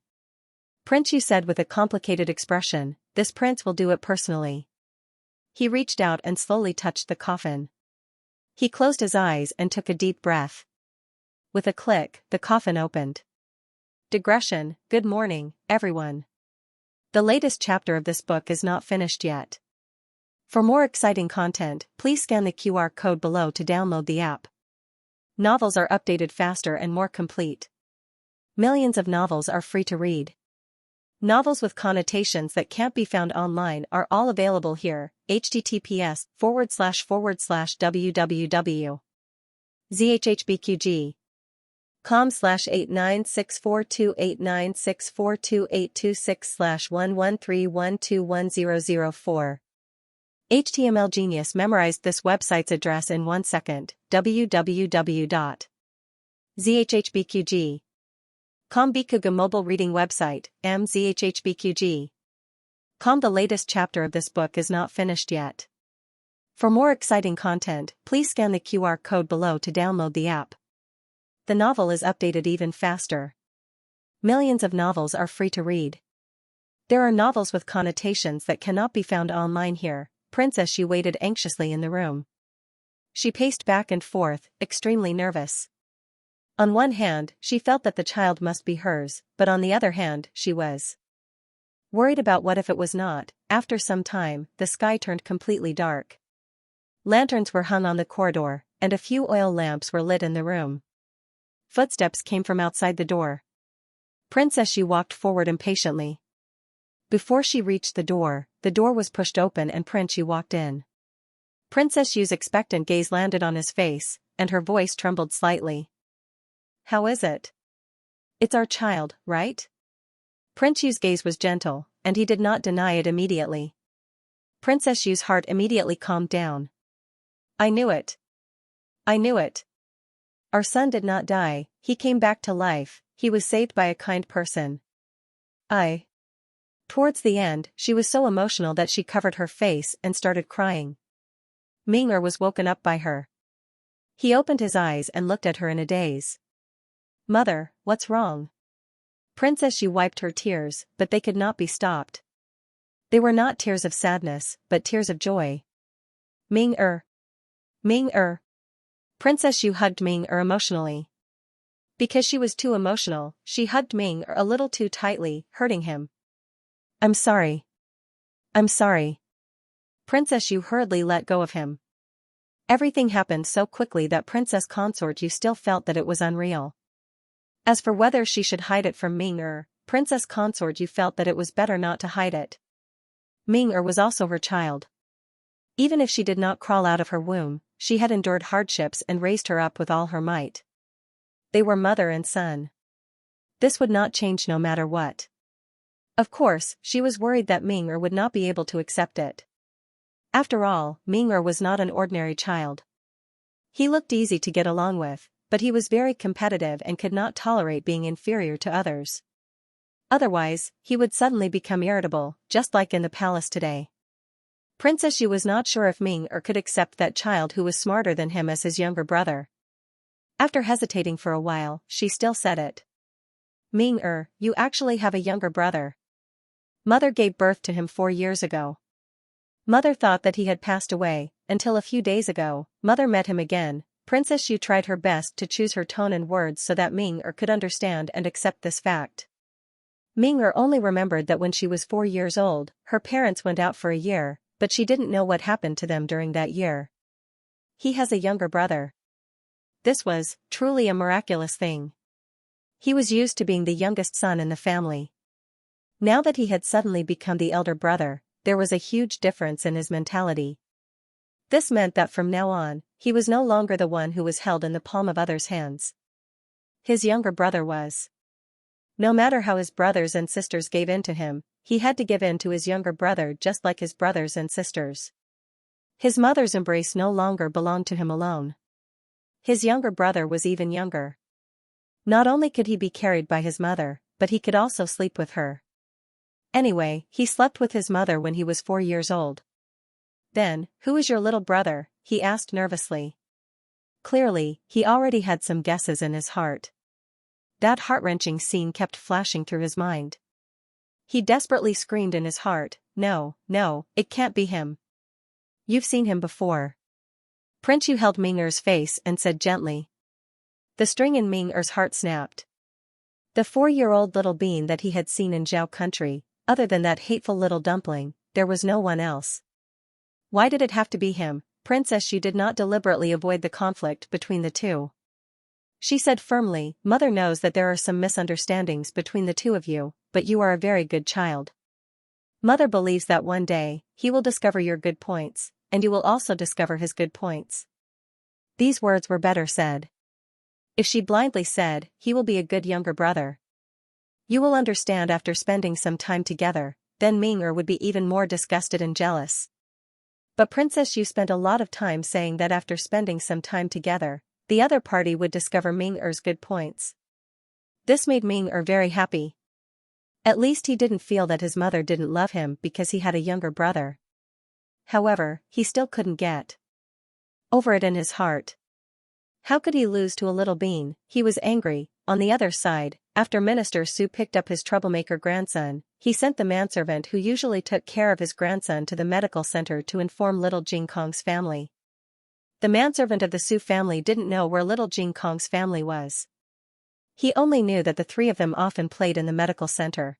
Prince Yu said with a complicated expression, this prince will do it personally. He reached out and slowly touched the coffin. He closed his eyes and took a deep breath. With a click, the coffin opened. Digression, good morning, everyone. The latest chapter of this book is not finished yet. For more exciting content, please scan the QR code below to download the app. Novels are updated faster and more complete. Millions of novels are free to read. Novels with connotations that can't be found online are all available here. https://www.zhhbqg.com/89642896428226/113121004 HTML genius memorized this website's address in 1 second. www.zhhbqg.com Bikuga mobile reading website, mzhhbqg.com. The latest chapter of this book is not finished yet. For more exciting content, please scan the QR code below to download the app. The novel is updated even faster. Millions of novels are free to read. There are novels with connotations that cannot be found online here. Princess Xu waited anxiously in the room. She paced back and forth, extremely nervous. On one hand, she felt that the child must be hers, but on the other hand, she was worried about what if it was not. After some time, the sky turned completely dark. Lanterns were hung on the corridor, and a few oil lamps were lit in the room. Footsteps came from outside the door. Princess Xu walked forward impatiently. Before she reached the door was pushed open and Prince Xu walked in. Princess Xu's expectant gaze landed on his face, and her voice trembled slightly. "How is it? It's our child, right?" Prince Xu's gaze was gentle, and he did not deny it immediately. Princess Xu's heart immediately calmed down. "I knew it. I knew it. Our son did not die, he came back to life, he was saved by a kind person. Towards the end, she was so emotional that she covered her face and started crying. Ming-Er was woken up by her. He opened his eyes and looked at her in a daze. "Mother, what's wrong?" Princess Xu wiped her tears, but they could not be stopped. They were not tears of sadness, but tears of joy. Ming-Er. Ming-Er. Princess Xu hugged Ming-Er emotionally. Because she was too emotional, she hugged Ming-Er a little too tightly, hurting him. "I'm sorry. I'm sorry." Princess Xu hurriedly let go of him. Everything happened so quickly that Princess Consort Yu still felt that it was unreal. As for whether she should hide it from Ming-Er, Princess Consort Yu felt that it was better not to hide it. Ming-Er was also her child. Even if she did not crawl out of her womb, she had endured hardships and raised her up with all her might. They were mother and son. This would not change no matter what. Of course, she was worried that Ming-Er would not be able to accept it. After all, Ming-Er was not an ordinary child. He looked easy to get along with, but he was very competitive and could not tolerate being inferior to others. Otherwise, he would suddenly become irritable, just like in the palace today. Princess Xu was not sure if Ming-Er could accept that child who was smarter than him as his younger brother. After hesitating for a while, she still said it. "Ming-Er, you actually have a younger brother. Mother gave birth to him 4 years ago. Mother thought that he had passed away, until a few days ago, Mother met him again." Princess Xu tried her best to choose her tone and words so that Ming-Er could understand and accept this fact. Ming-Er only remembered that when she was 4 years old, her parents went out for a year, but she didn't know what happened to them during that year. He has a younger brother. This was, truly a miraculous thing. He was used to being the youngest son in the family. Now that he had suddenly become the elder brother, there was a huge difference in his mentality. This meant that from now on, he was no longer the one who was held in the palm of others' hands. His younger brother was. No matter how his brothers and sisters gave in to him, he had to give in to his younger brother just like his brothers and sisters. His mother's embrace no longer belonged to him alone. His younger brother was even younger. Not only could he be carried by his mother, but he could also sleep with her. Anyway, he slept with his mother when he was 4 years old. "Then, who is your little brother?" he asked nervously. Clearly, he already had some guesses in his heart. That heart-wrenching scene kept flashing through his mind. He desperately screamed in his heart, "No, no, it can't be him. You've seen him before." Prince Yu held Ming-Er's face and said gently. The string in Ming-Er's heart snapped. The 4-year-old little bean that he had seen in Zhao country, other than that hateful little dumpling, there was no one else. Why did it have to be him? Princess Xu did not deliberately avoid the conflict between the two. She said firmly, "Mother knows that there are some misunderstandings between the two of you, but you are a very good child. Mother believes that one day, he will discover your good points, and you will also discover his good points." These words were better said. If she blindly said, "He will be a good younger brother. You will understand after spending some time together," then Ming-Er would be even more disgusted and jealous. But Princess Yu spent a lot of time saying that after spending some time together, the other party would discover Ming-er's good points. This made Ming-er very happy. At least he didn't feel that his mother didn't love him because he had a younger brother. However, he still couldn't get over it in his heart. How could he lose to a little bean? He was angry. On the other side, after Minister Su picked up his troublemaker grandson, he sent the manservant who usually took care of his grandson to the medical center to inform little Jing Kong's family. The manservant of the Su family didn't know where little Jing Kong's family was. He only knew that the three of them often played in the medical center.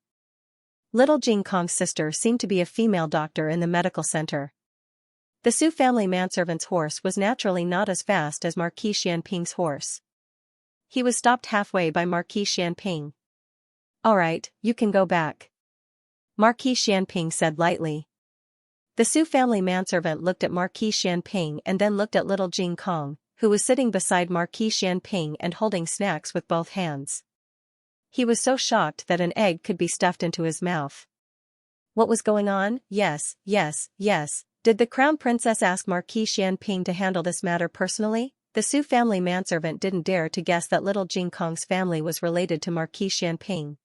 Little Jing Kong's sister seemed to be a female doctor in the medical center. The Su family manservant's horse was naturally not as fast as Marquis Xianping's horse. He was stopped halfway by Marquis Xianping. "Alright, you can go back," Marquis Xianping said lightly. The Su family manservant looked at Marquis Xianping and then looked at little Jing Kong, who was sitting beside Marquis Xianping and holding snacks with both hands. He was so shocked that an egg could be stuffed into his mouth. What was going on? Yes. Did the crown princess ask Marquis Xianping to handle this matter personally? The Su family manservant didn't dare to guess that little Jing Kong's family was related to Marquis Xianping.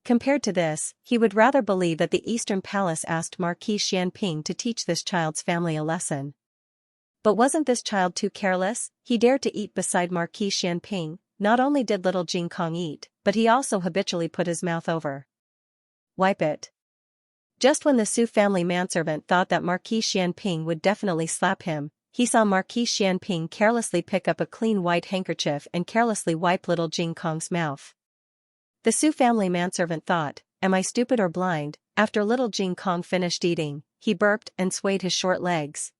Compared to this, he would rather believe that the Eastern Palace asked Marquis Xianping to teach this child's family a lesson. But wasn't this child too careless? He dared to eat beside Marquis Xianping. Not only did little Jing Kong eat, but he also habitually put his mouth over. Wipe it. Just when the Su family manservant thought that Marquis Xianping would definitely slap him, he saw Marquis Xianping carelessly pick up a clean white handkerchief and carelessly wipe little Jing Kong's mouth. The Su family manservant thought, "Am I stupid or blind?" After little Jing Kong finished eating, he burped and swayed his short legs.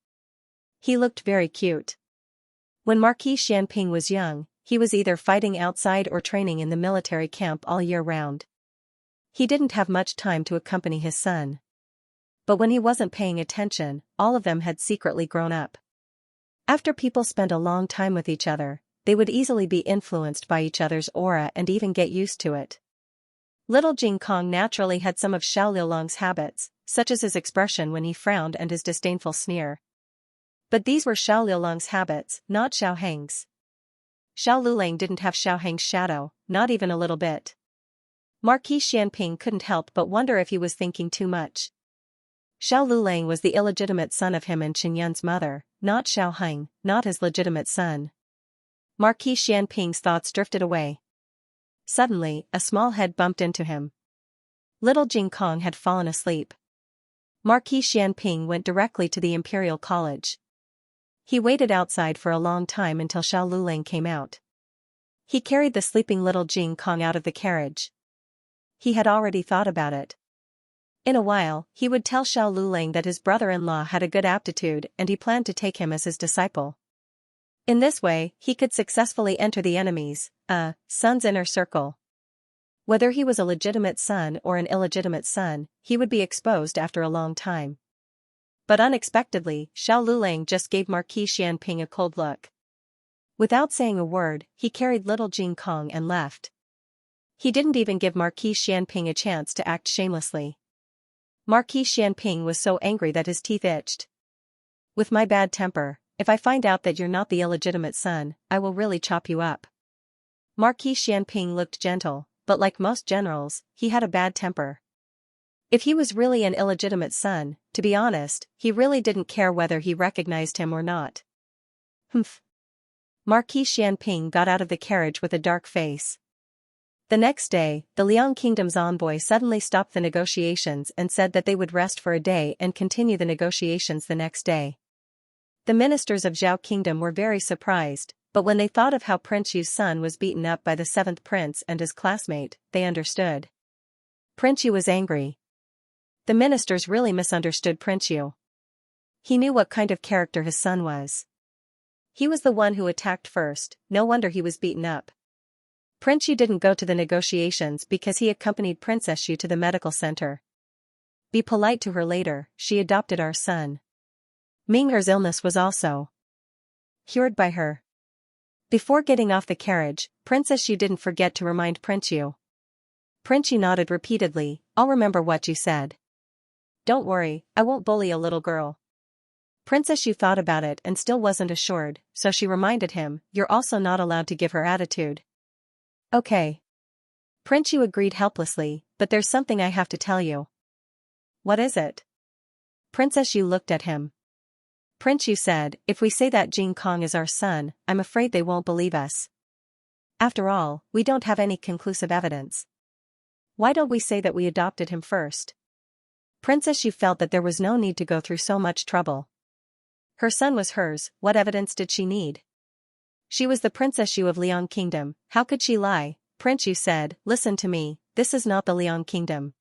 He looked very cute. When Marquis Xianping was young, he was either fighting outside or training in the military camp all year round. He didn't have much time to accompany his son. But when he wasn't paying attention, all of them had secretly grown up. After people spent a long time with each other, they would easily be influenced by each other's aura and even get used to it. Little Jing Kong naturally had some of Xiao Liulong's habits, such as his expression when he frowned and his disdainful sneer. But these were Xiao Liulong's habits, not Xiao Heng's. Xiao Lulang didn't have Xiao Heng's shadow, not even a little bit. Marquis Xianping couldn't help but wonder if he was thinking too much. Xiao Lulang was the illegitimate son of him and Qinyun's mother, not Xiao Heng, not his legitimate son. Marquis Xianping's thoughts drifted away. Suddenly, a small head bumped into him. Little Jing Kong had fallen asleep. Marquis Xianping went directly to the Imperial College. He waited outside for a long time until Xiao Lulang came out. He carried the sleeping little Jing Kong out of the carriage. He had already thought about it. In a while, he would tell Xiao Lulang that his brother-in-law had a good aptitude and he planned to take him as his disciple. In this way, he could successfully enter the enemy's, son's inner circle. Whether he was a legitimate son or an illegitimate son, he would be exposed after a long time. But unexpectedly, Xiao Lulang just gave Marquis Xianping a cold look. Without saying a word, he carried little Jing Kong and left. He didn't even give Marquis Xianping a chance to act shamelessly. Marquis Xianping was so angry that his teeth itched. "With my bad temper, if I find out that you're not the illegitimate son, I will really chop you up." Marquis Xianping looked gentle, but like most generals, he had a bad temper. If he was really an illegitimate son, to be honest, he really didn't care whether he recognized him or not. Humph. Marquis Xianping got out of the carriage with a dark face. The next day, the Liang Kingdom's envoy suddenly stopped the negotiations and said that they would rest for a day and continue the negotiations the next day. The ministers of Zhao Kingdom were very surprised, but when they thought of how Prince Yu's son was beaten up by the seventh prince and his classmate, they understood. Prince Yu was angry. The ministers really misunderstood Prince Yu. He knew what kind of character his son was. He was the one who attacked first, no wonder he was beaten up. Prince Yu didn't go to the negotiations because he accompanied Princess Yu to the medical center. Be polite to her later, she adopted our son. Ming-er's illness was also cured by her. Before getting off the carriage, Princess Yu didn't forget to remind Prince Yu. Prince Yu nodded repeatedly, "I'll remember what you said. Don't worry, I won't bully a little girl." Princess Yu thought about it and still wasn't assured, so she reminded him, "You're also not allowed to give her attitude." "Okay." Prince Yu agreed helplessly, "But there's something I have to tell you." "What is it?" Princess Yu looked at him. Prince Yu said, "If we say that Jing Kong is our son, I'm afraid they won't believe us. After all, we don't have any conclusive evidence. Why don't we say that we adopted him first?" Princess Yu felt that there was no need to go through so much trouble. Her son was hers, what evidence did she need? She was the Princess Yu of Liang Kingdom, how could she lie? Prince Yu said, "Listen to me, this is not the Liang Kingdom.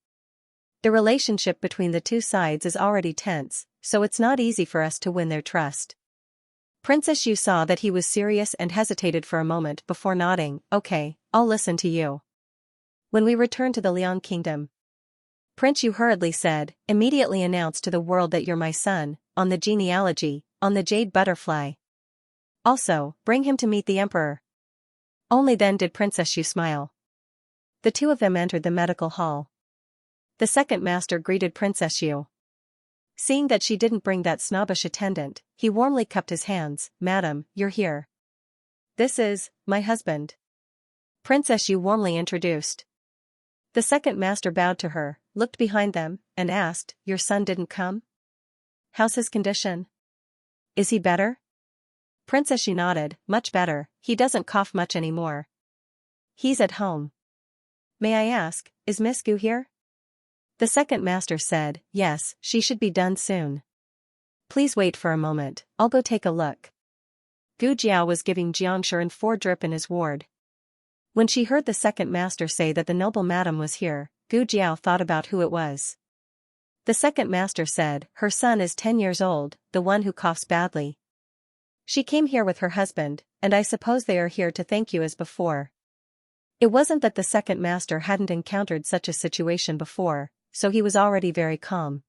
The relationship between the two sides is already tense, so it's not easy for us to win their trust." Princess Yu saw that he was serious and hesitated for a moment before nodding, "Okay, I'll listen to you. When we return to the Liang Kingdom," Prince Yu hurriedly said, "immediately announce to the world that you're my son, on the genealogy, on the jade butterfly. Also, bring him to meet the emperor." Only then did Princess Yu smile. The two of them entered the medical hall. The second master greeted Princess Yu. Seeing that she didn't bring that snobbish attendant, he warmly cupped his hands, "Madam, you're here. This is my husband." Princess Yu warmly introduced. The second master bowed to her, looked behind them, and asked, "Your son didn't come? How's his condition? Is he better?" Princess Yu nodded, "Much better, he doesn't cough much anymore. He's at home." "May I ask, is Miss Gu here?" The second master said, "Yes, she should be done soon. Please wait for a moment, I'll go take a look." Gu Jiao was giving Xianxia 4 drip in his ward. When she heard the second master say that the noble madam was here, Gu Jiao thought about who it was. The second master said, "Her son is 10 years old, the one who coughs badly. She came here with her husband, and I suppose they are here to thank you as before." It wasn't that the second master hadn't encountered such a situation before, so he was already very calm.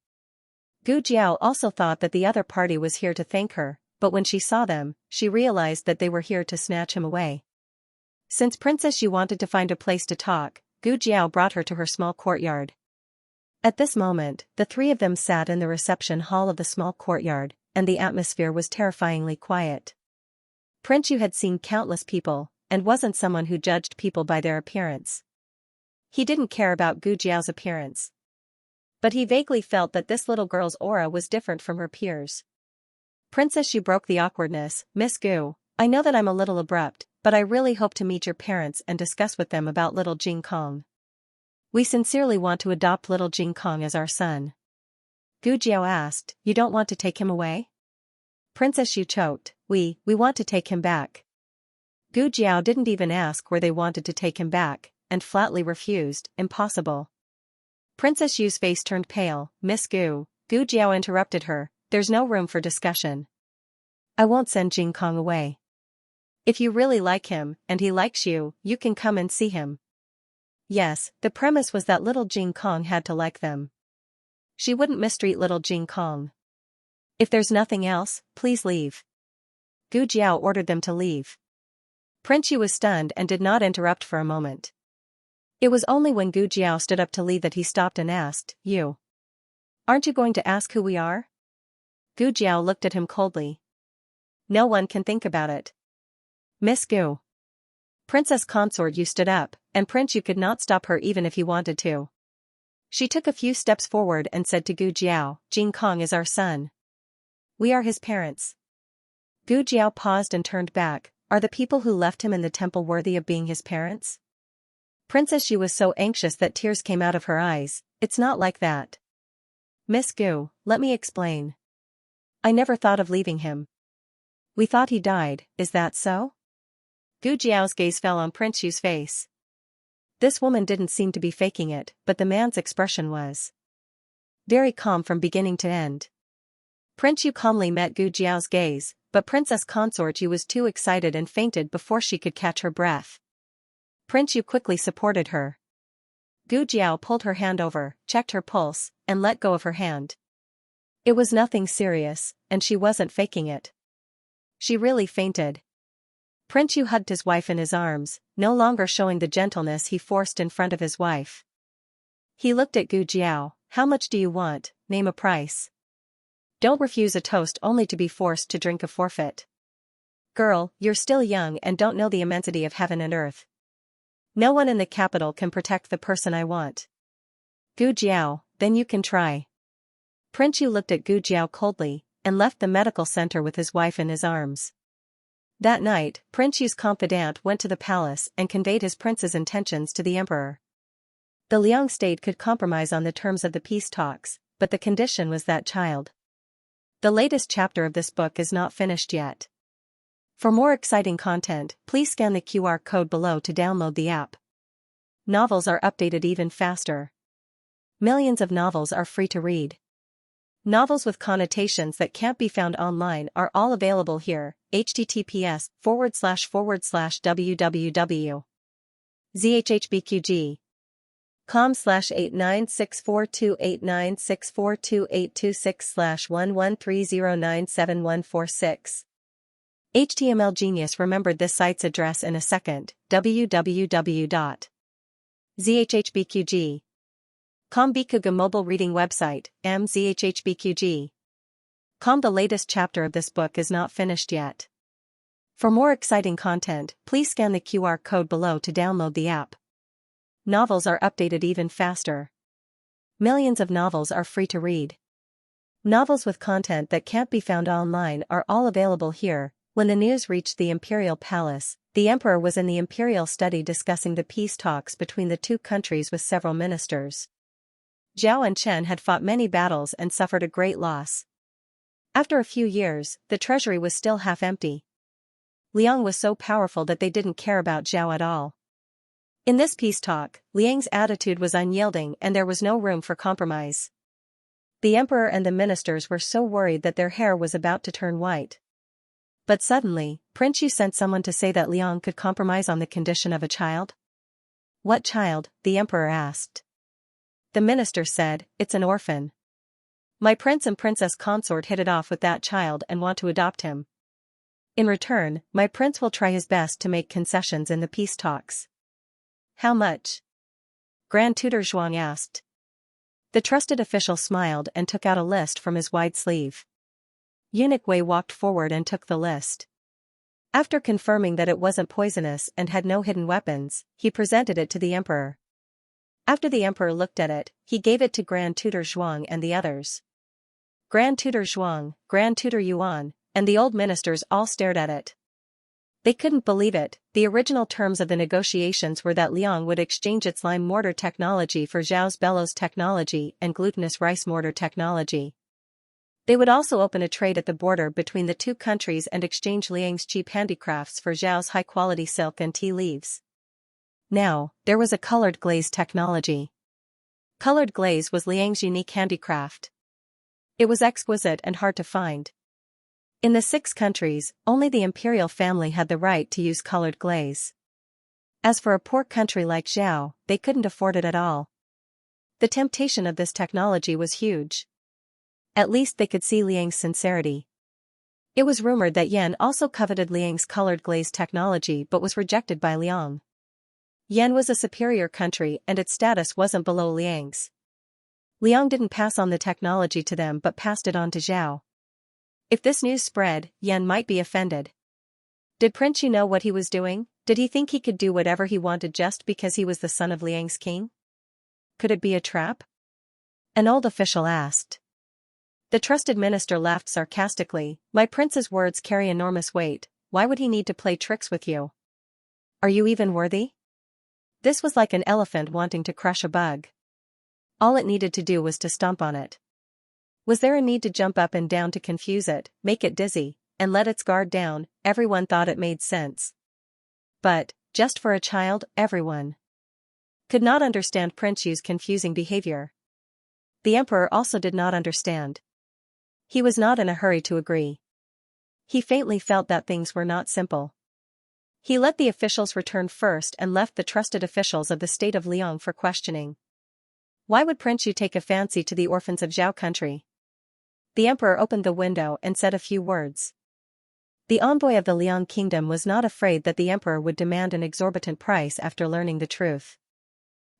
Gu Jiao also thought that the other party was here to thank her, but when she saw them, she realized that they were here to snatch him away. Since Princess Yu wanted to find a place to talk, Gu Jiao brought her to her small courtyard. At this moment, the three of them sat in the reception hall of the small courtyard, and the atmosphere was terrifyingly quiet. Prince Yu had seen countless people, and wasn't someone who judged people by their appearance. He didn't care about Gu Jiao's appearance. But he vaguely felt that this little girl's aura was different from her peers. Princess Yu broke the awkwardness, "Miss Gu, I know that I'm a little abrupt, but I really hope to meet your parents and discuss with them about little Jing Kong. We sincerely want to adopt little Jing Kong as our son." Gu Jiao asked, "You don't want to take him away?" Princess Yu choked, We want to take him back." Gu Jiao didn't even ask where they wanted to take him back, and flatly refused, "Impossible." Princess Yu's face turned pale, "Miss Gu," Gu Jiao interrupted her, "there's no room for discussion. I won't send Jing Kong away. If you really like him, and he likes you, you can come and see him." Yes, the premise was that little Jing Kong had to like them. She wouldn't mistreat little Jing Kong. "If there's nothing else, please leave." Gu Jiao ordered them to leave. Prince Yu was stunned and did not interrupt for a moment. It was only when Gu Jiao stood up to leave that he stopped and asked, "You? Aren't you going to ask who we are?" Gu Jiao looked at him coldly. "No one can think about it." "Miss Gu." Princess Consort Yu stood up, and Prince Yu could not stop her even if he wanted to. She took a few steps forward and said to Gu Jiao, "Jing Kong is our son. We are his parents." Gu Jiao paused and turned back. Are the people who left him in the temple worthy of being his parents? Princess Yu was so anxious that tears came out of her eyes. "It's not like that. Miss Gu, let me explain. I never thought of leaving him. We thought he died, is that so?" Gu Jiao's gaze fell on Prince Yu's face. This woman didn't seem to be faking it, but the man's expression was very calm from beginning to end. Prince Yu calmly met Gu Jiao's gaze, but Princess Consort Yu was too excited and fainted before she could catch her breath. Prince Yu quickly supported her. Gu Jiao pulled her hand over, checked her pulse, and let go of her hand. It was nothing serious, and she wasn't faking it. She really fainted. Prince Yu hugged his wife in his arms, no longer showing the gentleness he forced in front of his wife. He looked at Gu Jiao, "How much do you want? Name a price." Don't refuse a toast only to be forced to drink a forfeit. Girl, you're still young and don't know the immensity of heaven and earth. No one in the capital can protect the person I want. Gu Jiao, then you can try. Prince Yu looked at Gu Jiao coldly, and left the medical center with his wife in his arms. That night, Prince Yu's confidant went to the palace and conveyed his prince's intentions to the emperor. The Liang state could compromise on the terms of the peace talks, but the condition was that child. The latest chapter of this book is not finished yet. For more exciting content, please scan the QR code below to download the app. Novels are updated even faster. Millions of novels are free to read. Novels with connotations that can't be found online are all available here. https://www.zhhbqg.com/89642896428226/113097146. HTML genius remembered this site's address in a second. www.zhhbqg.com Bikuga mobile reading website, mzhhbqg.com. The latest chapter of this book is not finished yet. For more exciting content, please scan the QR code below to download the app. Novels are updated even faster. Millions of novels are free to read. Novels with content that can't be found online are all available here. When the news reached the imperial palace, the emperor was in the imperial study discussing the peace talks between the two countries with several ministers. Zhao and Chen had fought many battles and suffered a great loss. After a few years, the treasury was still half empty. Liang was so powerful that they didn't care about Zhao at all. In this peace talk, Liang's attitude was unyielding and there was no room for compromise. The emperor and the ministers were so worried that their hair was about to turn white. But suddenly, Prince Yu sent someone to say that Liang could compromise on the condition of a child. What child? The emperor asked. The minister said, it's an orphan. My prince and princess consort hit it off with that child and want to adopt him. In return, my prince will try his best to make concessions in the peace talks. How much? Grand Tutor Zhuang asked. The trusted official smiled and took out a list from his wide sleeve. Eunuch Wei walked forward and took the list. After confirming that it wasn't poisonous and had no hidden weapons, he presented it to the emperor. After the emperor looked at it, he gave it to Grand Tutor Zhuang and the others. Grand Tutor Zhuang, Grand Tutor Yuan, and the old ministers all stared at it. They couldn't believe it. The original terms of the negotiations were that Liang would exchange its lime mortar technology for Zhao's bellows technology and glutinous rice mortar technology. They would also open a trade at the border between the two countries and exchange Liang's cheap handicrafts for Zhao's high-quality silk and tea leaves. Now, there was a colored glaze technology. Colored glaze was Liang's unique handicraft. It was exquisite and hard to find. In the 6 countries, only the imperial family had the right to use colored glaze. As for a poor country like Zhao, they couldn't afford it at all. The temptation of this technology was huge. At least they could see Liang's sincerity. It was rumored that Yan also coveted Liang's colored glaze technology but was rejected by Liang. Yan was a superior country and its status wasn't below Liang's. Liang didn't pass on the technology to them but passed it on to Zhao. If this news spread, Yan might be offended. Did Prince Yu know what he was doing? Did he think he could do whatever he wanted just because he was the son of Liang's king? Could it be a trap? An old official asked. The trusted minister laughed sarcastically. My prince's words carry enormous weight. Why would he need to play tricks with you? Are you even worthy? This was like an elephant wanting to crush a bug. All it needed to do was to stomp on it. Was there a need to jump up and down to confuse it, make it dizzy, and let its guard down? Everyone thought it made sense. But, just for a child, everyone could not understand Prince Yu's confusing behavior. The emperor also did not understand. He was not in a hurry to agree. He faintly felt that things were not simple. He let the officials return first and left the trusted officials of the state of Liang for questioning. Why would Prince Yu take a fancy to the orphans of Zhao country? The emperor opened the window and said a few words. The envoy of the Liang kingdom was not afraid that the emperor would demand an exorbitant price after learning the truth.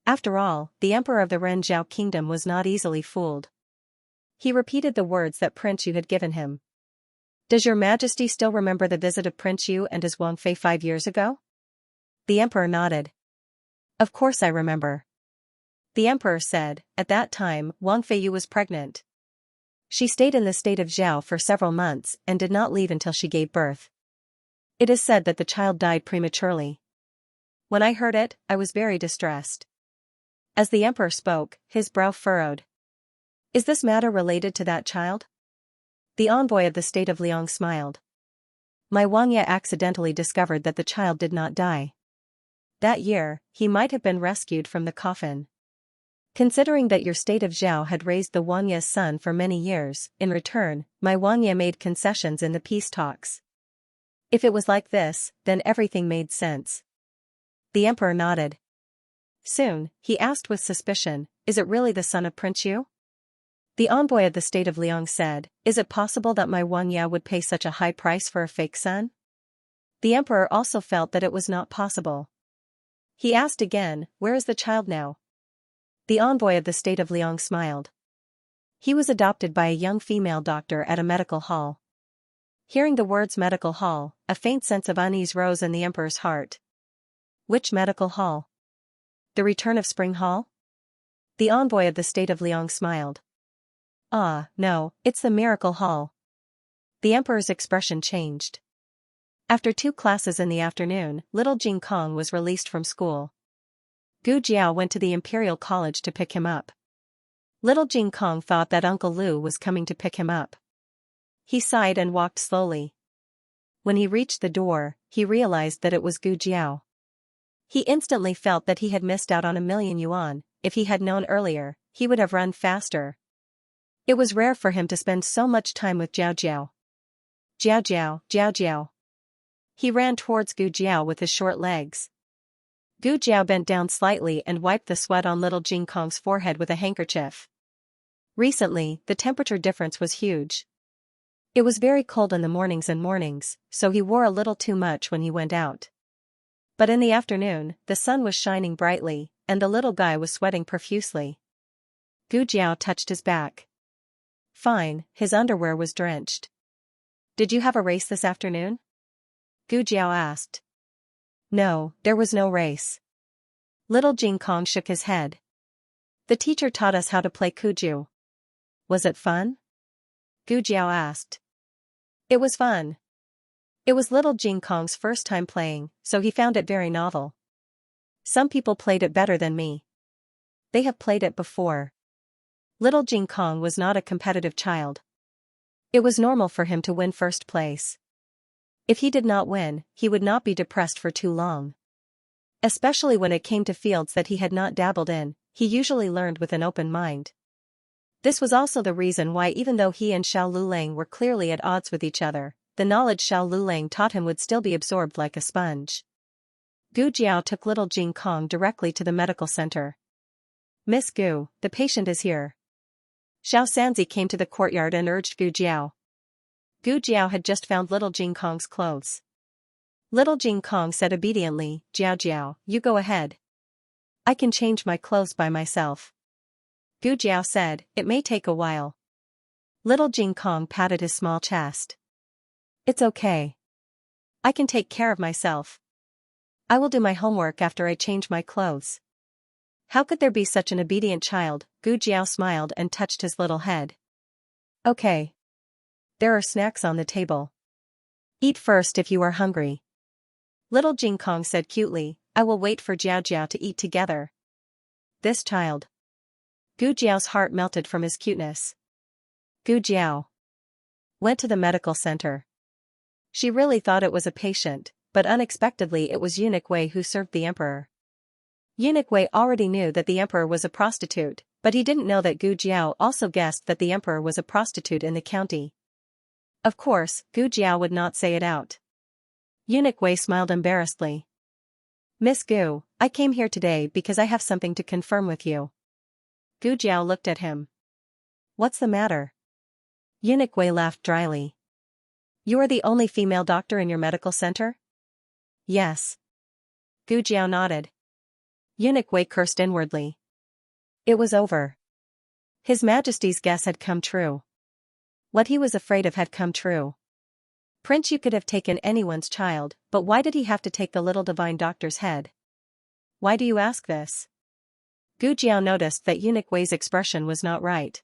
After all, the emperor of the Ren Zhao kingdom was not easily fooled. He repeated the words that Prince Yu had given him. Does your majesty still remember the visit of Prince Yu and his Wang Fei 5 years ago? The emperor nodded. Of course I remember. The emperor said, at that time, Wang Fei Yu was pregnant. She stayed in the state of Zhao for several months and did not leave until she gave birth. It is said that the child died prematurely. When I heard it, I was very distressed. As the emperor spoke, his brow furrowed. Is this matter related to that child? The envoy of the state of Liang smiled. My Wang Ye accidentally discovered that the child did not die. That year, he might have been rescued from the coffin. Considering that your state of Zhao had raised the Wang Ye's son for many years, in return, my Wang Ye made concessions in the peace talks. If it was like this, then everything made sense. The emperor nodded. Soon, he asked with suspicion, is it really the son of Prince Yu? The envoy of the state of Liang said, is it possible that my Wang Ye would pay such a high price for a fake son? The emperor also felt that it was not possible. He asked again, where is the child now? The envoy of the state of Liang smiled. He was adopted by a young female doctor at a medical hall. Hearing the words medical hall, a faint sense of unease rose in the emperor's heart. Which medical hall? The return of Spring Hall? The envoy of the state of Liang smiled. Ah, no, it's the Miracle Hall. The emperor's expression changed. After 2 classes in the afternoon, little Jing Kong was released from school. Gu Jiao went to the Imperial College to pick him up. Little Jing Kong thought that Uncle Lu was coming to pick him up. He sighed and walked slowly. When he reached the door, he realized that it was Gu Jiao. He instantly felt that he had missed out on 1,000,000 yuan. If he had known earlier, he would have run faster. It was rare for him to spend so much time with Jiao Jiao. Jiao Jiao, Jiao Jiao. He ran towards Gu Jiao with his short legs. Gu Jiao bent down slightly and wiped the sweat on little Jing Kong's forehead with a handkerchief. Recently, the temperature difference was huge. It was very cold in the mornings, so he wore a little too much when he went out. But in the afternoon, the sun was shining brightly, and the little guy was sweating profusely. Gu Jiao touched his back. Fine, his underwear was drenched. Did you have a race this afternoon? Gu Jiao asked. No, there was no race. Little Jing Kong shook his head. The teacher taught us how to play kuju. Was it fun? Gu Jiao asked. It was fun. It was little Jing Kong's first time playing, so he found it very novel. Some people played it better than me. They have played it before. Little Jing Kong was not a competitive child. It was normal for him to win first place. If he did not win, he would not be depressed for too long. Especially when it came to fields that he had not dabbled in, he usually learned with an open mind. This was also the reason why even though he and Xiao Lulang were clearly at odds with each other, the knowledge Xiao Lulang taught him would still be absorbed like a sponge. Gu Jiao took little Jing Kong directly to the medical center. Miss Gu, the patient is here. Xiao Sanzi came to the courtyard and urged Gu Jiao. Gu Jiao had just found little Jing Kong's clothes. Little Jing Kong said obediently, Jiao Jiao, you go ahead. I can change my clothes by myself. Gu Jiao said, it may take a while. Little Jing Kong patted his small chest. It's okay. I can take care of myself. I will do my homework after I change my clothes. How could there be such an obedient child? Gu Jiao smiled and touched his little head. Okay. There are snacks on the table. Eat first if you are hungry. Little Jing Kong said cutely, I will wait for Jiao Jiao to eat together. This child. Gu Jiao's heart melted from his cuteness. Gu Jiao went to the medical center. She really thought it was a patient, but unexpectedly it was Eunuch Wei who served the emperor. Eunuch Wei already knew that the emperor was a prostitute, but he didn't know that Gu Jiao also guessed that the emperor was a prostitute in the county. Of course, Gu Jiao would not say it out. Eunuch Wei smiled embarrassedly. Miss Gu, I came here today because I have something to confirm with you. Gu Jiao looked at him. What's the matter? Eunuch Wei laughed dryly. You are the only female doctor in your medical center? Yes. Gu Jiao nodded. Eunuch Wei cursed inwardly. It was over. His Majesty's guess had come true. What he was afraid of had come true. Prince, you could have taken anyone's child, but why did he have to take the little divine doctor's head? Why do you ask this? Gu Jiao noticed that Eunuch Wei's expression was not right.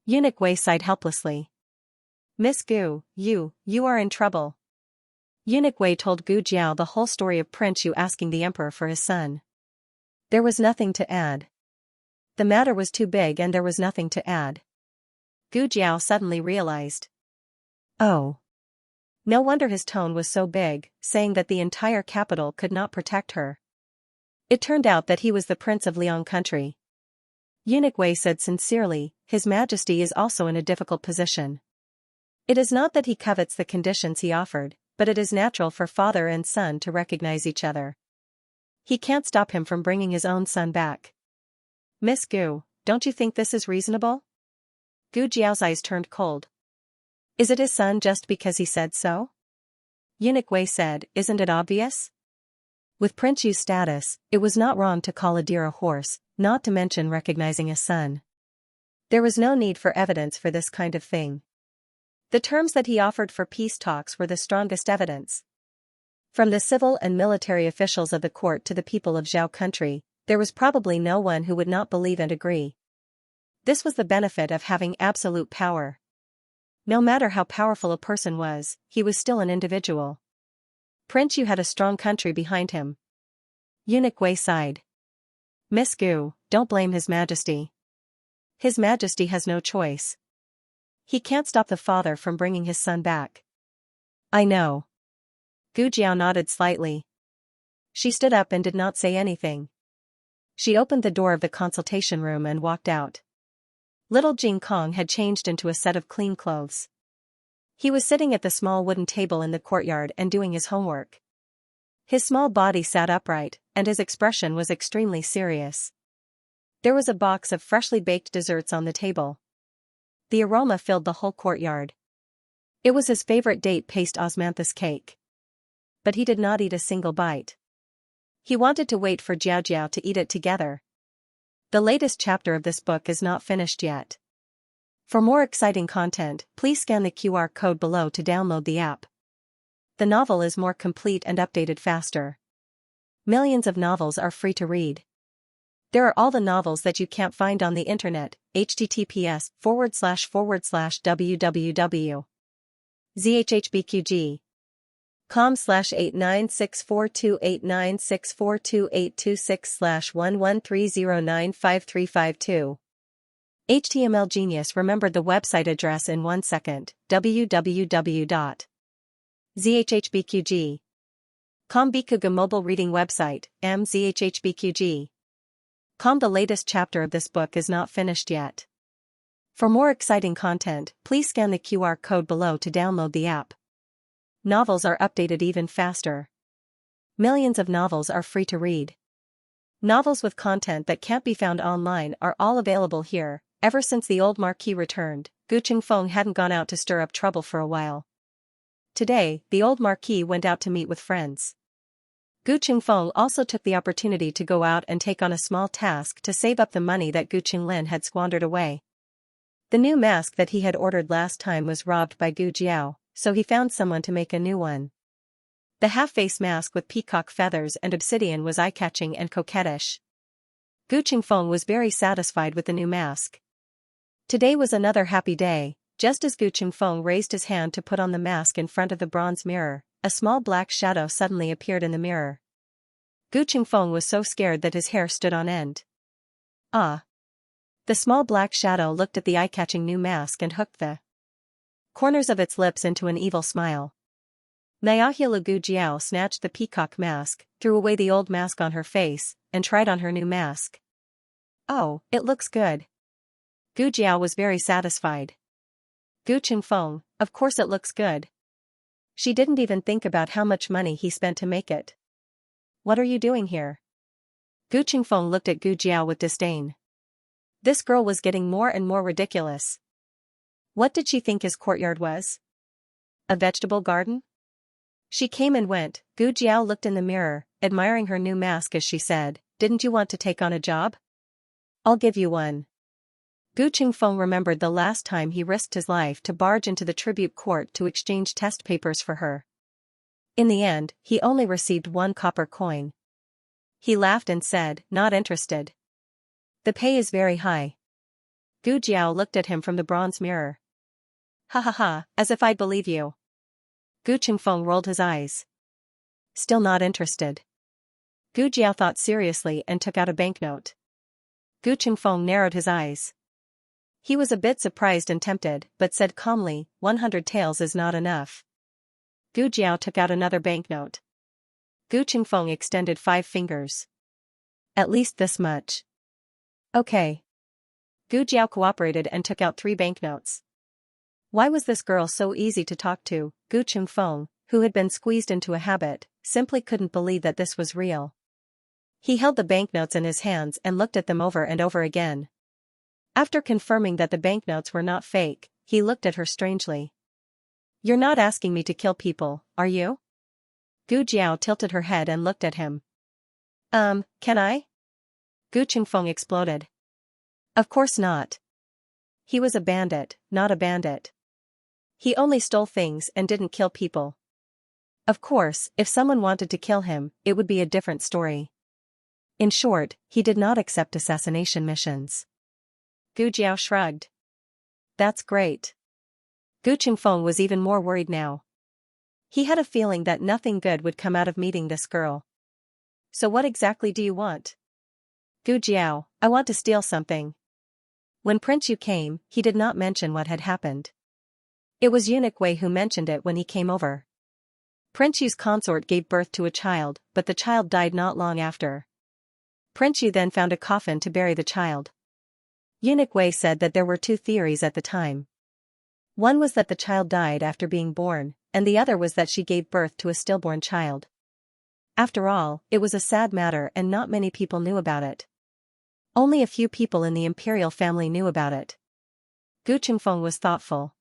Eunuch Wei sighed helplessly. Miss Gu, you are in trouble. Eunuch Wei told Gu Jiao the whole story of Prince Yu asking the emperor for his son. There was nothing to add. The matter was too big and there was nothing to add. Gu Jiao suddenly realized. Oh. No wonder his tone was so big, saying that the entire capital could not protect her. It turned out that he was the Prince of Liang country. Eunuch Wei said sincerely, His Majesty is also in a difficult position. It is not that he covets the conditions he offered, but it is natural for father and son to recognize each other. He can't stop him from bringing his own son back. Miss Gu, don't you think this is reasonable? Gu Jiao's eyes turned cold. Is it his son just because he said so? Eunuch Wei said, isn't it obvious? With Prince Yu's status, it was not wrong to call a deer a horse, not to mention recognizing a son. There was no need for evidence for this kind of thing. The terms that he offered for peace talks were the strongest evidence. From the civil and military officials of the court to the people of Zhao country, there was probably no one who would not believe and agree. This was the benefit of having absolute power. No matter how powerful a person was, he was still an individual. Prince Yu had a strong country behind him. Eunuch Wei sighed. Miss Gu, don't blame His Majesty. His Majesty has no choice. He can't stop the father from bringing his son back. I know. Gu Jiao nodded slightly. She stood up and did not say anything. She opened the door of the consultation room and walked out. Little Jing Kong had changed into a set of clean clothes. He was sitting at the small wooden table in the courtyard and doing his homework. His small body sat upright, and his expression was extremely serious. There was a box of freshly baked desserts on the table. The aroma filled the whole courtyard. It was his favorite date paste osmanthus cake. But he did not eat a single bite. He wanted to wait for Jiao Jiao to eat it together. The latest chapter of this book is not finished yet. For more exciting content, please scan the QR code below to download the app. The novel is more complete and updated faster. Millions of novels are free to read. There are all the novels that you can't find on the internet, https://www.zhhbqg. com/89642896428226/1130953552. HTML Genius remembered the website address in 1 second, www.zhhbqg.com. Bikuga mobile reading website, mzhhbqg.com. The latest chapter of this book is not finished yet. For more exciting content, please scan the QR code below to download the app. Novels are updated even faster. Millions of novels are free to read. Novels with content that can't be found online are all available here. Ever since the old Marquis returned, Gu Qingfeng hadn't gone out to stir up trouble for a while. Today, the old Marquis went out to meet with friends. Gu Qingfeng also took the opportunity to go out and take on a small task to save up the money that Gu Qinglin had squandered away. The new mask that he had ordered last time was robbed by Gu Jiao, so he found someone to make a new one. The half-face mask with peacock feathers and obsidian was eye-catching and coquettish. Gu Qingfeng was very satisfied with the new mask. Today was another happy day. Just as Gu Qingfeng raised his hand to put on the mask in front of the bronze mirror, a small black shadow suddenly appeared in the mirror. Gu Qingfeng was so scared that his hair stood on end. Ah! The small black shadow looked at the eye-catching new mask and hooked the corners of its lips into an evil smile. Nyahilu Gu Jiao snatched the peacock mask, threw away the old mask on her face, and tried on her new mask. Oh, it looks good. Gu Jiao was very satisfied. Gu Qingfeng, of course it looks good. She didn't even think about how much money he spent to make it. What are you doing here? Gu Qingfeng looked at Gu Jiao with disdain. This girl was getting more and more ridiculous. What did she think his courtyard was? A vegetable garden? She came and went. Gu Jiao looked in the mirror, admiring her new mask as she said, "Didn't you want to take on a job? I'll give you one." Gu Qingfeng remembered the last time he risked his life to barge into the tribute court to exchange test papers for her. In the end, he only received 1 copper coin. He laughed and said, "Not interested. The pay is very high." Gu Jiao looked at him from the bronze mirror. "Ha ha ha, as if I'd believe you." Gu Qingfeng rolled his eyes. "Still not interested." Gu Jiao thought seriously and took out a banknote. Gu Qingfeng narrowed his eyes. He was a bit surprised and tempted, but said calmly, 100 taels is not enough. Gu Jiao took out another banknote. Gu Qingfeng extended 5 fingers. "At least this much." "Okay." Gu Jiao cooperated and took out 3 banknotes. Why was this girl so easy to talk to? Gu Qingfeng, who had been squeezed into a habit, simply couldn't believe that this was real. He held the banknotes in his hands and looked at them over and over again. After confirming that the banknotes were not fake, he looked at her strangely. "You're not asking me to kill people, are you?" Gu Jiao tilted her head and looked at him. Can I?" Gu Qingfeng exploded. "Of course not. He was a bandit, not a bandit. He only stole things and didn't kill people. Of course, if someone wanted to kill him, it would be a different story. In short, he did not accept assassination missions." Gu Jiao shrugged. "That's great." Gu Qingfeng was even more worried now. He had a feeling that nothing good would come out of meeting this girl. "So what exactly do you want?" "Gu Jiao, I want to steal something." When Prince Yu came, he did not mention what had happened. It was Eunuch Wei who mentioned it when he came over. Prince Yu's consort gave birth to a child, but the child died not long after. Prince Yu then found a coffin to bury the child. Eunuch Wei said that there were 2 theories at the time. One was that the child died after being born, and the other was that she gave birth to a stillborn child. After all, it was a sad matter and not many people knew about it. Only a few people in the imperial family knew about it. Gu Qingfeng was thoughtful.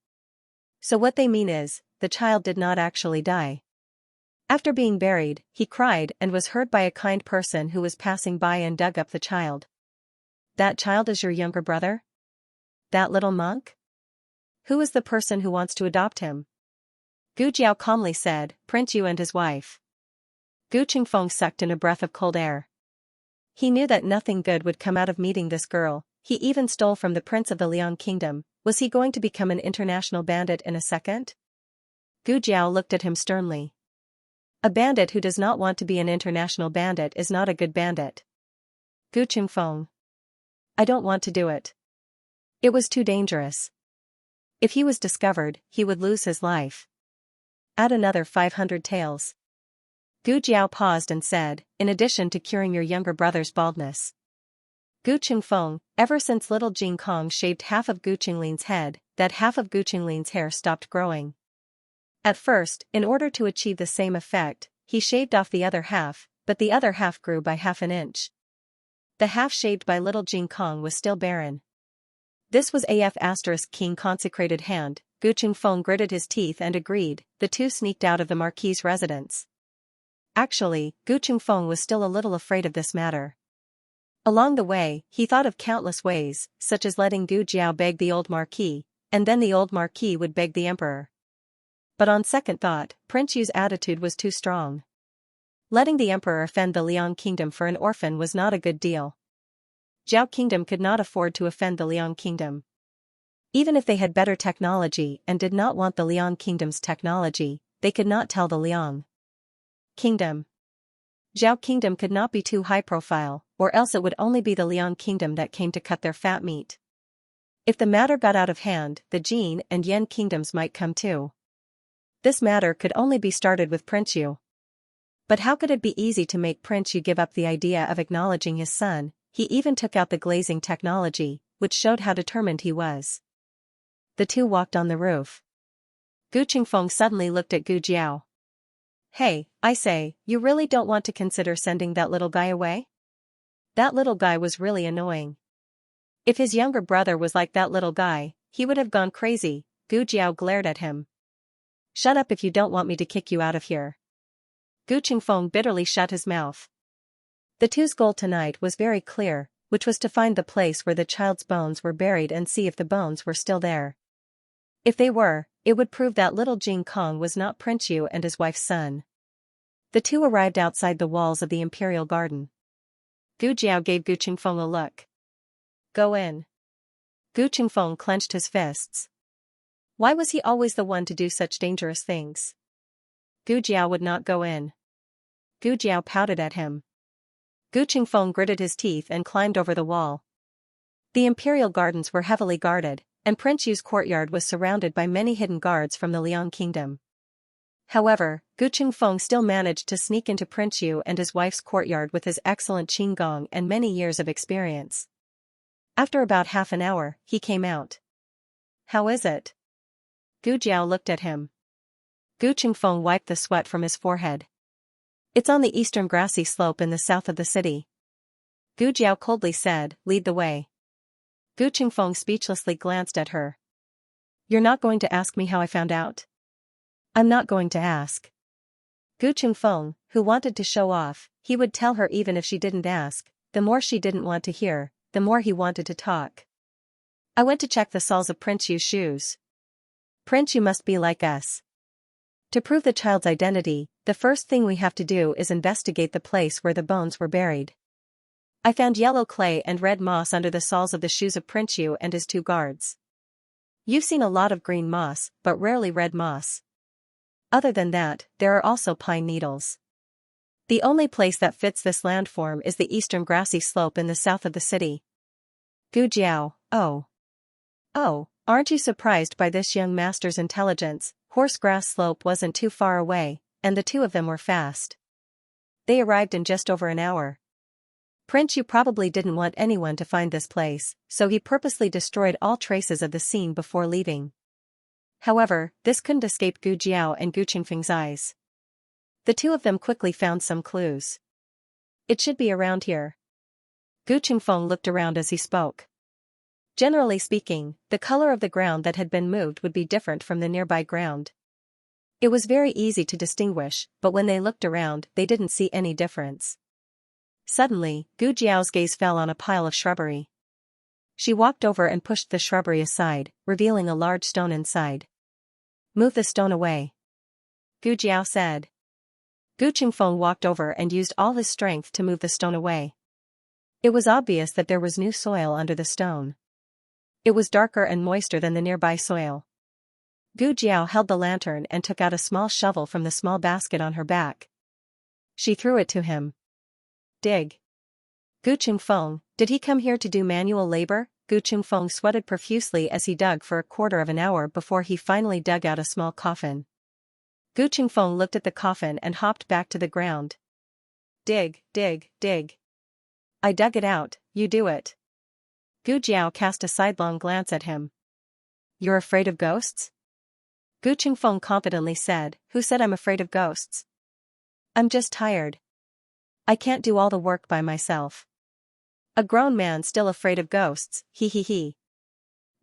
"So what they mean is, the child did not actually die. After being buried, he cried and was heard by a kind person who was passing by and dug up the child." "That child is your younger brother? That little monk? Who is the person who wants to adopt him?" Gu Jiao calmly said, "Prince Yu and his wife." Gu Qingfeng sucked in a breath of cold air. He knew that nothing good would come out of meeting this girl. He even stole from the prince of the Liang kingdom. Was he going to become an international bandit in a second? Gu Jiao looked at him sternly. "A bandit who does not want to be an international bandit is not a good bandit." Gu Qingfeng. "I don't want to do it. It was too dangerous. If he was discovered, he would lose his life." "Add another 500 taels." Gu Jiao paused and said, "In addition to curing your younger brother's baldness." Gu Qingfeng, ever since little Jing Kong shaved half of Gu Qinglin's head, that half of Gu Qinglin's hair stopped growing. At first, in order to achieve the same effect, he shaved off the other half, but the other half grew by half an inch. The half shaved by little Jing Kong was still barren. This was king consecrated hand. Gu Qingfeng gritted his teeth and agreed. The 2 sneaked out of the marquis's residence. Actually, Gu Qingfeng was still a little afraid of this matter. Along the way, he thought of countless ways, such as letting Gu Jiao beg the old marquis, and then the old marquis would beg the emperor. But on second thought, Prince Yu's attitude was too strong. Letting the emperor offend the Liang kingdom for an orphan was not a good deal. Zhao kingdom could not afford to offend the Liang kingdom. Even if they had better technology and did not want the Liang kingdom's technology, they could not tell the Liang kingdom. Zhao kingdom could not be too high profile, or else it would only be the Liang kingdom that came to cut their fat meat. If the matter got out of hand, the Jin and Yan kingdoms might come too. This matter could only be started with Prince Yu. But how could it be easy to make Prince Yu give up the idea of acknowledging his son? He even took out the glazing technology, which showed how determined he was. The 2 walked on the roof. Gu Qingfeng suddenly looked at Gu Jiao. "Hey, I say, you really don't want to consider sending that little guy away? That little guy was really annoying. If his younger brother was like that little guy, he would have gone crazy." Gu Jiao glared at him. "Shut up if you don't want me to kick you out of here." Gu Qingfeng bitterly shut his mouth. The 2's goal tonight was very clear. which was to find the place where the child's bones were buried and see if the bones were still there. If they were, it would prove that little Jing Kong was not Prince Yu and his wife's son. The two arrived outside the walls of the imperial garden. Gu Jiao gave Gu Qingfeng a look. "Go in." Gu Qingfeng clenched his fists. Why was he always the one to do such dangerous things? Gu Jiao would not go in. Gu Jiao pouted at him. Gu Qingfeng gritted his teeth and climbed over the wall. The imperial gardens were heavily guarded, and Prince Yu's courtyard was surrounded by many hidden guards from the Liang kingdom. However, Gu Qingfeng still managed to sneak into Prince Yu and his wife's courtyard with his excellent qinggong and many years of experience. After about half an hour, he came out. "How is it?" Gu Jiao looked at him. Gu Qingfeng wiped the sweat from his forehead. "It's on the eastern grassy slope in the south of the city." Gu Jiao coldly said, "Lead the way." Gu Qingfeng speechlessly glanced at her. "You're not going to ask me how I found out?" "I'm not going to ask." Gu Qingfeng, who wanted to show off, he would tell her even if she didn't ask. The more she didn't want to hear, the more he wanted to talk. "I went to check the soles of Prince Yu's shoes. Prince Yu must be like us. To prove the child's identity, the first thing we have to do is investigate the place where the bones were buried. I found yellow clay and red moss under the soles of the shoes of Prince Yu and his two guards. You've seen a lot of green moss, but rarely red moss. Other than that, there are also pine needles. The only place that fits this landform is the eastern grassy slope in the south of the city." Gu Jiao, Oh, aren't you surprised by this young master's intelligence? Horse grass slope wasn't too far away, and the two of them were fast. They arrived in just over an hour. Prince Yu probably didn't want anyone to find this place, so he purposely destroyed all traces of the scene before leaving. However, this couldn't escape Gu Jiao and Gu Qingfeng's eyes. The two of them quickly found some clues. "It should be around here." Gu Qingfeng looked around as he spoke. Generally speaking, the color of the ground that had been moved would be different from the nearby ground. It was very easy to distinguish, but when they looked around, they didn't see any difference. Suddenly, Gu Jiao's gaze fell on a pile of shrubbery. She walked over and pushed the shrubbery aside, revealing a large stone inside. "Move the stone away," Gu Jiao said. Gu Qingfeng walked over and used all his strength to move the stone away. It was obvious that there was new soil under the stone. It was darker and moister than the nearby soil. Gu Jiao held the lantern and took out a small shovel from the small basket on her back. She threw it to him. "Dig." Gu Qingfeng, did he come here to do manual labor? Gu Qingfeng sweated profusely as he dug for a quarter of an hour before he finally dug out a small coffin. Gu Qingfeng looked at the coffin and hopped back to the ground. "Dig, dig, dig. I dug it out, you do it." Gu Jiao cast a sidelong glance at him. "You're afraid of ghosts?" Gu Qingfeng confidently said, "Who said I'm afraid of ghosts? I'm just tired. I can't do all the work by myself." "A grown man still afraid of ghosts, he he he."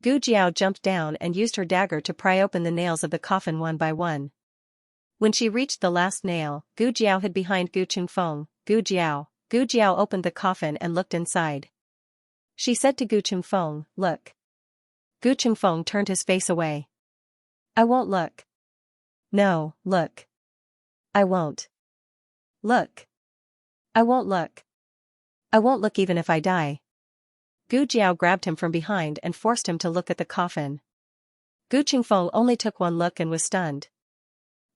Gu Jiao jumped down and used her dagger to pry open the nails of the coffin one by one. When she reached the last nail, Gu Jiao hid behind Gu Qingfeng. Gu Jiao opened the coffin and looked inside. She said to Gu Qingfeng, "Look." Gu Qingfeng turned his face away. "I won't look." "No, look." "I won't." "Look." "I won't look." "I won't look even if I die." Gu Jiao grabbed him from behind and forced him to look at the coffin. Gu Qingfeng only took one look and was stunned.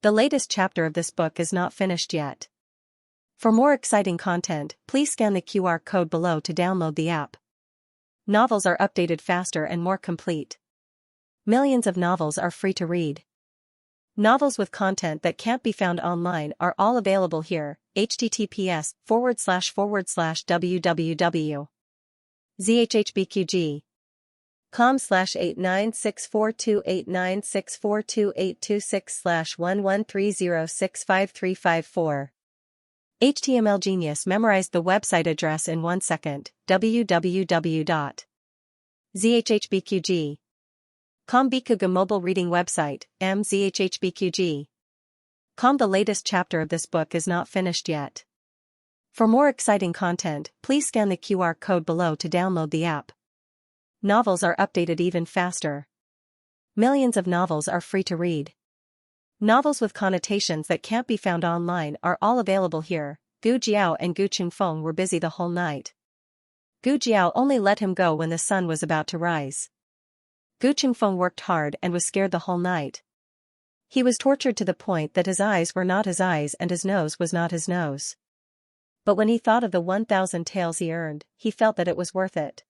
The latest chapter of this book is not finished yet. For more exciting content, please scan the QR code below to download the app. Novels are updated faster and more complete. Millions of novels are free to read. Novels with content that can't be found online are all available here. https://www.zhhbqg.com/89642896428226/1130653554. HTML Genius memorized the website address in 1 second. www.zhhbqg.com Bikuga mobile reading website, mzhhbqg.com. The latest chapter of this book is not finished yet. For more exciting content, please scan the QR code below to download the app. Novels are updated even faster. Millions of novels are free to read. Novels with connotations that can't be found online are all available here. Gu Jiao and Gu Qingfeng were busy the whole night. Gu Jiao only let him go when the sun was about to rise. Gu Qingfeng worked hard and was scared the whole night. He was tortured to the point that his eyes were not his eyes and his nose was not his nose. But when he thought of the 1,000 taels he earned, he felt that it was worth it.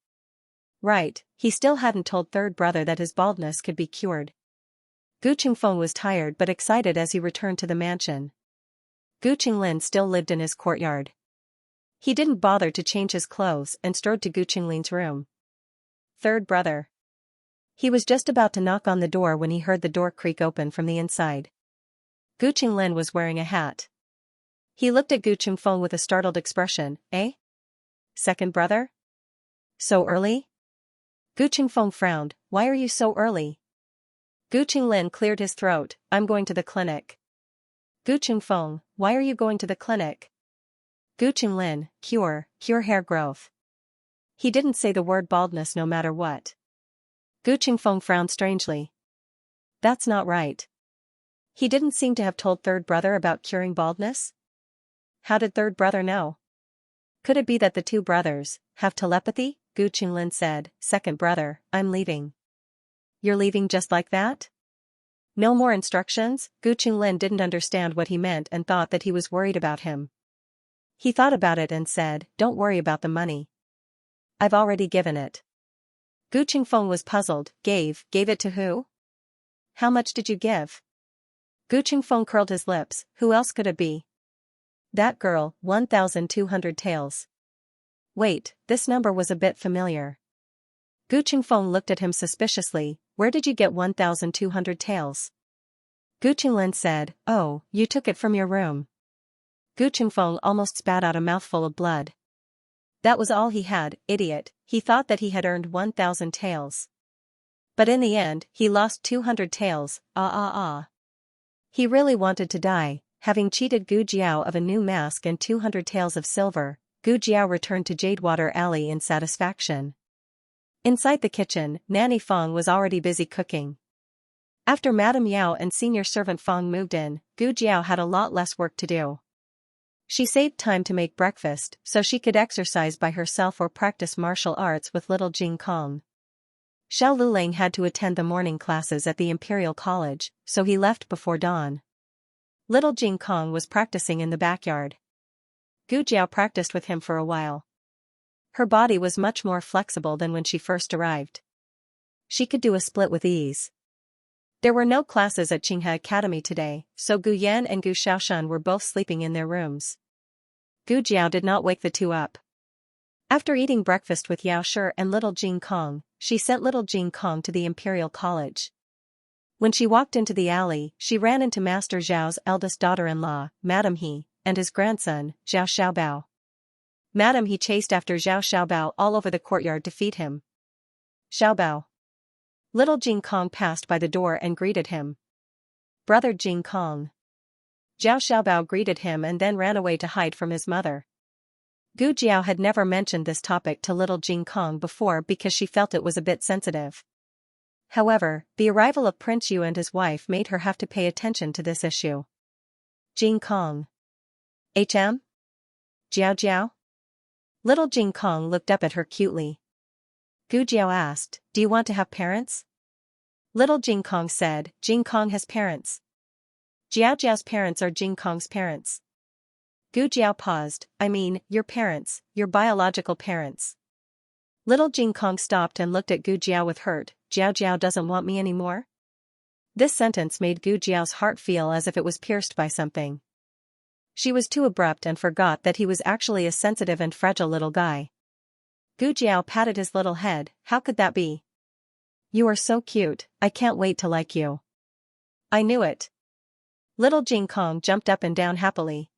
Right, he still hadn't told third brother that his baldness could be cured. Gu Qingfeng was tired but excited as he returned to the mansion. Gu Qinglin still lived in his courtyard. He didn't bother to change his clothes and strode to Gu Qinglin's room. Third brother. He was just about to knock on the door when he heard the door creak open from the inside. Gu Qinglin was wearing a hat. He looked at Gu Qingfeng with a startled expression. Eh? Second brother? So early? Gu Qingfeng frowned. Why are you so early? Gu Qinglin cleared his throat. I'm going to the clinic. Gu Qingfeng, why are you going to the clinic? Gu Qinglin, cure hair growth. He didn't say the word baldness no matter what. Gu Qingfeng frowned strangely. That's not right. He didn't seem to have told third brother about curing baldness? How did third brother know? Could it be that the two brothers have telepathy? Gu Qinglin said. Second brother, I'm leaving. You're leaving just like that? No more instructions? Gu Qinglin didn't understand what he meant and thought that he was worried about him. He thought about it and said, don't worry about the money. I've already given it. Gu Qingfeng was puzzled. Gave it to who? How much did you give? Gu Qingfeng curled his lips. Who else could it be? That girl, 1,200 taels. Wait, this number was a bit familiar. Gu Qingfeng looked at him suspiciously. Where did you get 1,200 taels? Gu Qinglin said, oh, you took it from your room. Gu Qingfeng almost spat out a mouthful of blood. That was all he had, idiot. He thought that he had earned 1,000 taels. But in the end, he lost 200 taels. He really wanted to die. Having cheated Gu Jiao of a new mask and 200 taels of silver, Gu Jiao returned to Jadewater Alley in satisfaction. Inside the kitchen, Nanny Fong was already busy cooking. After Madame Yao and senior servant Fong moved in, Gu Jiao had a lot less work to do. She saved time to make breakfast so she could exercise by herself or practice martial arts with little Jing Kong. Xiao Lulang had to attend the morning classes at the Imperial College, so he left before dawn. Little Jing Kong was practicing in the backyard. Gu Jiao practiced with him for a while. Her body was much more flexible than when she first arrived. She could do a split with ease. There were no classes at Qinghe Academy today, so Gu Yan and Gu Shaoshan were both sleeping in their rooms. Gu Jiao did not wake the two up. After eating breakfast with Yao Shi and little Jing Kong, she sent little Jing Kong to the Imperial College. When she walked into the alley, she ran into Master Zhao's eldest daughter-in-law, Madame He, and his grandson, Zhao Xiaobao. Madame He chased after Zhao Xiaobao all over the courtyard to feed him. Xiaobao. Little Jing Kong passed by the door and greeted him. Brother Jing Kong. Zhao Xiaobao greeted him and then ran away to hide from his mother. Gu Jiao had never mentioned this topic to little Jing Kong before because she felt it was a bit sensitive. However, the arrival of Prince Yu and his wife made her have to pay attention to this issue. Jing Kong. HM? Jiao Jiao? Little Jing Kong looked up at her cutely. Gu Jiao asked, do you want to have parents? Little Jing Kong said, Jing Kong has parents. Jiao Jiao's parents are Jing Kong's parents. Gu Jiao paused, I mean, your parents, your biological parents. Little Jing Kong stopped and looked at Gu Jiao with hurt. Jiao Jiao doesn't want me anymore? This sentence made Gu Jiao's heart feel as if it was pierced by something. She was too abrupt and forgot that he was actually a sensitive and fragile little guy. Gu Jiao patted his little head. How could that be? You are so cute, I can't wait to like you. I knew it. Little Jing Kong jumped up and down happily.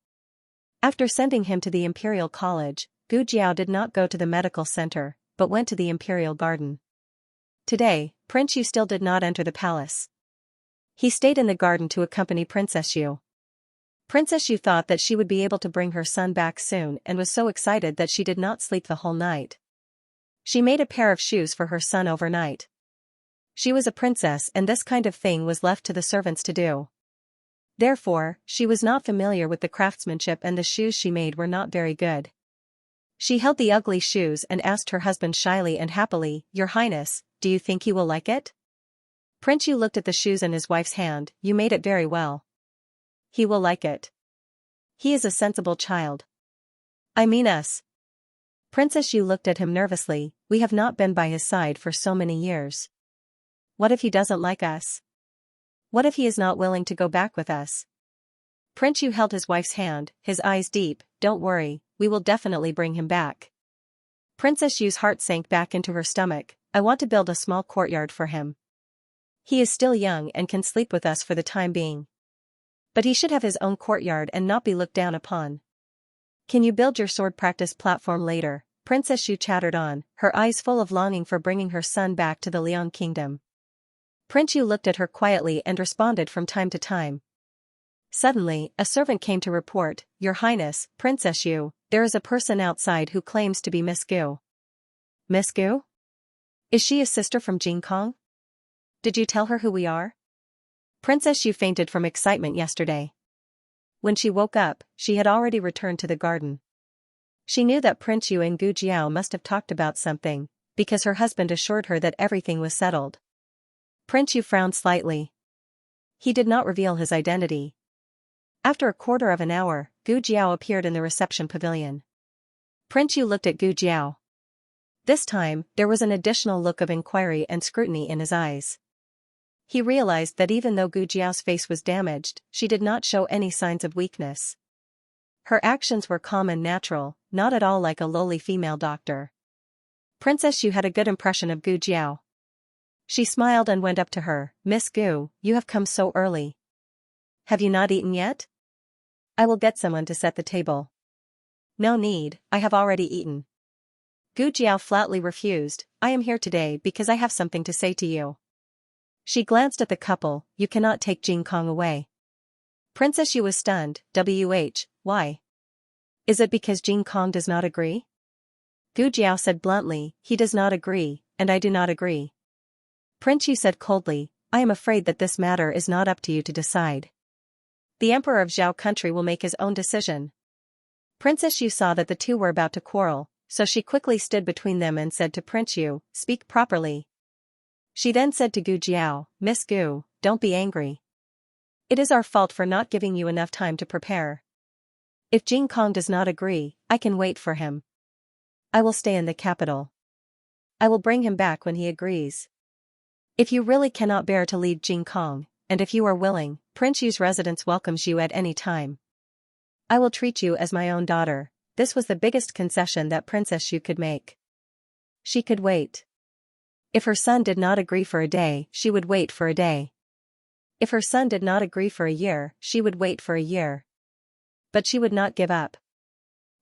After sending him to the Imperial College, Gu Jiao did not go to the medical center, but went to the Imperial Garden. Today, Prince Yu still did not enter the palace. He stayed in the garden to accompany Princess Yu. Princess Yu thought that she would be able to bring her son back soon and was so excited that she did not sleep the whole night. She made a pair of shoes for her son overnight. She was a princess and this kind of thing was left to the servants to do. Therefore, she was not familiar with the craftsmanship and the shoes she made were not very good. She held the ugly shoes and asked her husband shyly and happily, "Your Highness, do you think he will like it?" Prince Yu looked at the shoes in his wife's hand. "You made it very well. He will like it. He is a sensible child. I mean us." Princess Yu looked at him nervously. "We have not been by his side for so many years. What if he doesn't like us? What if he is not willing to go back with us?" Prince Yu held his wife's hand, his eyes deep. "Don't worry, we will definitely bring him back." Princess Yu's heart sank back into her stomach. "I want to build a small courtyard for him. He is still young and can sleep with us for the time being. But he should have his own courtyard and not be looked down upon. Can you build your sword practice platform later?" Princess Yu chattered on, her eyes full of longing for bringing her son back to the Liang kingdom. Prince Yu looked at her quietly and responded from time to time. Suddenly, a servant came to report, "Your Highness, Princess Yu, there is a person outside who claims to be Miss Gu." "Miss Gu? Is she a sister from Jing Kong? Did you tell her who we are?" Princess Yu fainted from excitement yesterday. When she woke up, she had already returned to the garden. She knew that Prince Yu and Gu Jiao must have talked about something, because her husband assured her that everything was settled. Prince Yu frowned slightly. He did not reveal his identity. After a quarter of an hour, Gu Jiao appeared in the reception pavilion. Prince Yu looked at Gu Jiao. This time, there was an additional look of inquiry and scrutiny in his eyes. He realized that even though Gu Jiao's face was damaged, she did not show any signs of weakness. Her actions were calm and natural, not at all like a lowly female doctor. Princess Yu had a good impression of Gu Jiao. She smiled and went up to her. "Miss Gu, you have come so early. Have you not eaten yet? I will get someone to set the table." "No need, I have already eaten." Gu Jiao flatly refused. "I am here today because I have something to say to you." She glanced at the couple. "You cannot take Jing Kong away." Princess Yu was stunned. Why? Is it because Jing Kong does not agree?" Gu Jiao said bluntly, "He does not agree, and I do not agree." Prince Yu said coldly, "I am afraid that this matter is not up to you to decide. The Emperor of Zhao country will make his own decision." Princess Yu saw that the two were about to quarrel, so she quickly stood between them and said to Prince Yu, "Speak properly." She then said to Gu Jiao, "Miss Gu, don't be angry. It is our fault for not giving you enough time to prepare. If Jing Kong does not agree, I can wait for him. I will stay in the capital. I will bring him back when he agrees. If you really cannot bear to leave Jing Kong, and if you are willing, Prince Yu's residence welcomes you at any time. I will treat you as my own daughter." This was the biggest concession that Princess Yu could make. She could wait. If her son did not agree for a day, she would wait for a day. If her son did not agree for a year, she would wait for a year. But she would not give up.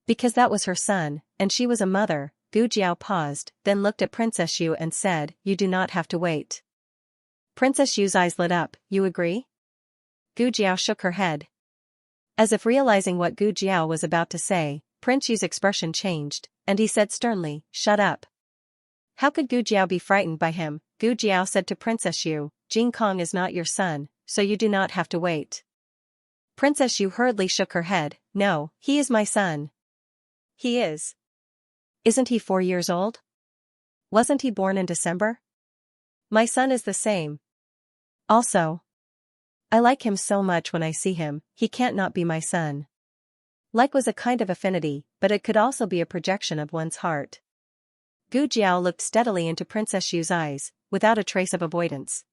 Because that was her son, and she was a mother. Gu Jiao paused, then looked at Princess Yu and said, "You do not have to wait." Princess Yu's eyes lit up. "You agree?" Gu Jiao shook her head. As if realizing what Gu Jiao was about to say, Prince Yu's expression changed, and he said sternly, "Shut up." How could Gu Jiao be frightened by him? Gu Jiao said to Princess Yu, "Jing Kong is not your son, so you do not have to wait." Princess Yu hurriedly shook her head. "No, he is my son." "He is. Isn't he 4 years old? Wasn't he born in December? My son is the same. Also, I like him so much when I see him, he can't not be my son." Like was a kind of affinity, but it could also be a projection of one's heart. Gu Jiao looked steadily into Princess Yu's eyes, without a trace of avoidance.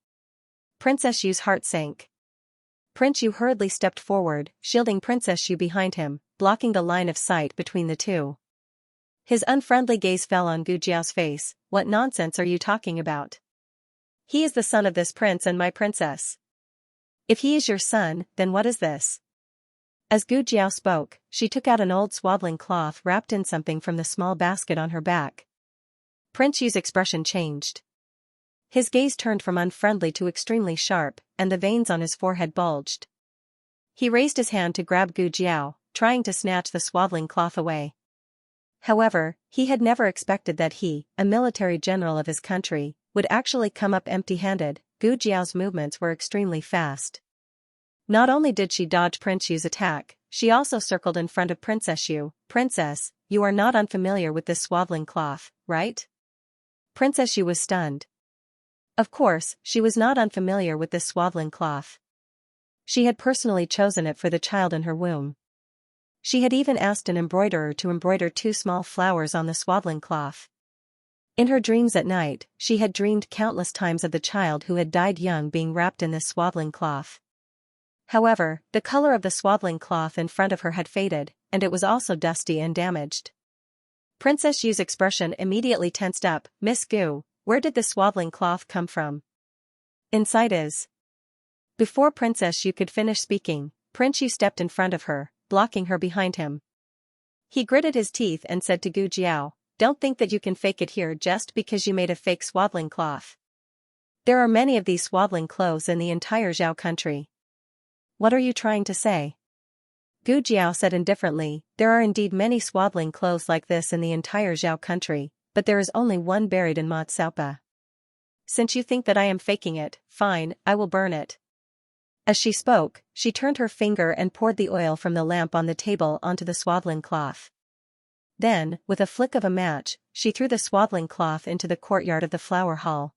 Princess Yu's heart sank. Prince Yu hurriedly stepped forward, shielding Princess Yu behind him, blocking the line of sight between the two. His unfriendly gaze fell on Gu Jiao's face. "What nonsense are you talking about? He is the son of this prince and my princess. If he is your son, then what is this?" As Gu Jiao spoke, she took out an old swaddling cloth wrapped in something from the small basket on her back. Prince Yu's expression changed. His gaze turned from unfriendly to extremely sharp, and the veins on his forehead bulged. He raised his hand to grab Gu Jiao, trying to snatch the swaddling cloth away. However, he had never expected that he, a military general of his country, would actually come up empty-handed. Gu Jiao's movements were extremely fast. Not only did she dodge Prince Yu's attack, she also circled in front of Princess Yu. Princess, you are not unfamiliar with this swaddling cloth, right? Princess Yu was stunned. Of course, she was not unfamiliar with this swaddling cloth. She had personally chosen it for the child in her womb. She had even asked an embroiderer to embroider 2 small flowers on the swaddling cloth. In her dreams at night, she had dreamed countless times of the child who had died young being wrapped in this swaddling cloth. However, the color of the swaddling cloth in front of her had faded, and it was also dusty and damaged. Princess Yu's expression immediately tensed up. Miss Gu, where did the swaddling cloth come from? Inside is. Before Princess Yu could finish speaking, Prince Yu stepped in front of her, blocking her behind him. He gritted his teeth and said to Gu Jiao, don't think that you can fake it here just because you made a fake swaddling cloth. There are many of these swaddling clothes in the entire Zhao country. What are you trying to say? Gu Jiao said indifferently, there are indeed many swaddling clothes like this in the entire Zhao country, but there is only one buried in Ma Xiaopa. Since you think that I am faking it, fine, I will burn it. As she spoke, she turned her finger and poured the oil from the lamp on the table onto the swaddling cloth. Then, with a flick of a match, she threw the swaddling cloth into the courtyard of the flower hall.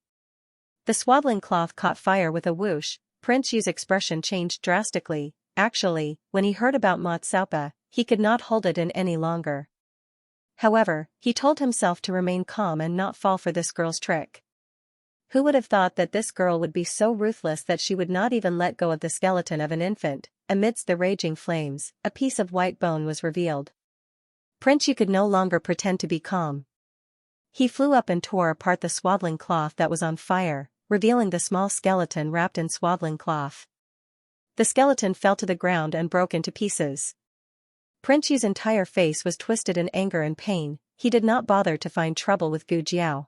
The swaddling cloth caught fire with a whoosh. Prince Yu's expression changed drastically. Actually, when he heard about Ma Xiaopa, he could not hold it in any longer. However, he told himself to remain calm and not fall for this girl's trick. Who would have thought that this girl would be so ruthless that she would not even let go of the skeleton of an infant? Amidst the raging flames, a piece of white bone was revealed. Prince Yu could no longer pretend to be calm. He flew up and tore apart the swaddling cloth that was on fire, revealing the small skeleton wrapped in swaddling cloth. The skeleton fell to the ground and broke into pieces. Prince Yu's entire face was twisted in anger and pain. He did not bother to find trouble with Gu Jiao.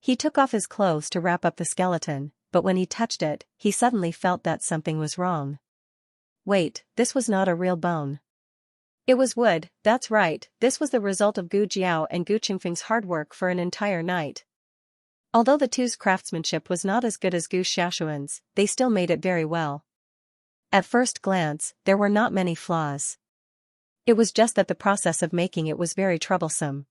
He took off his clothes to wrap up the skeleton, but when he touched it, he suddenly felt that something was wrong. Wait, this was not a real bone. It was wood, that's right, this was the result of Gu Jiao and Gu Qingfeng's hard work for an entire night. Although the two's craftsmanship was not as good as Gu Xiaoshuan's, they still made it very well. At first glance, there were not many flaws. It was just that the process of making it was very troublesome.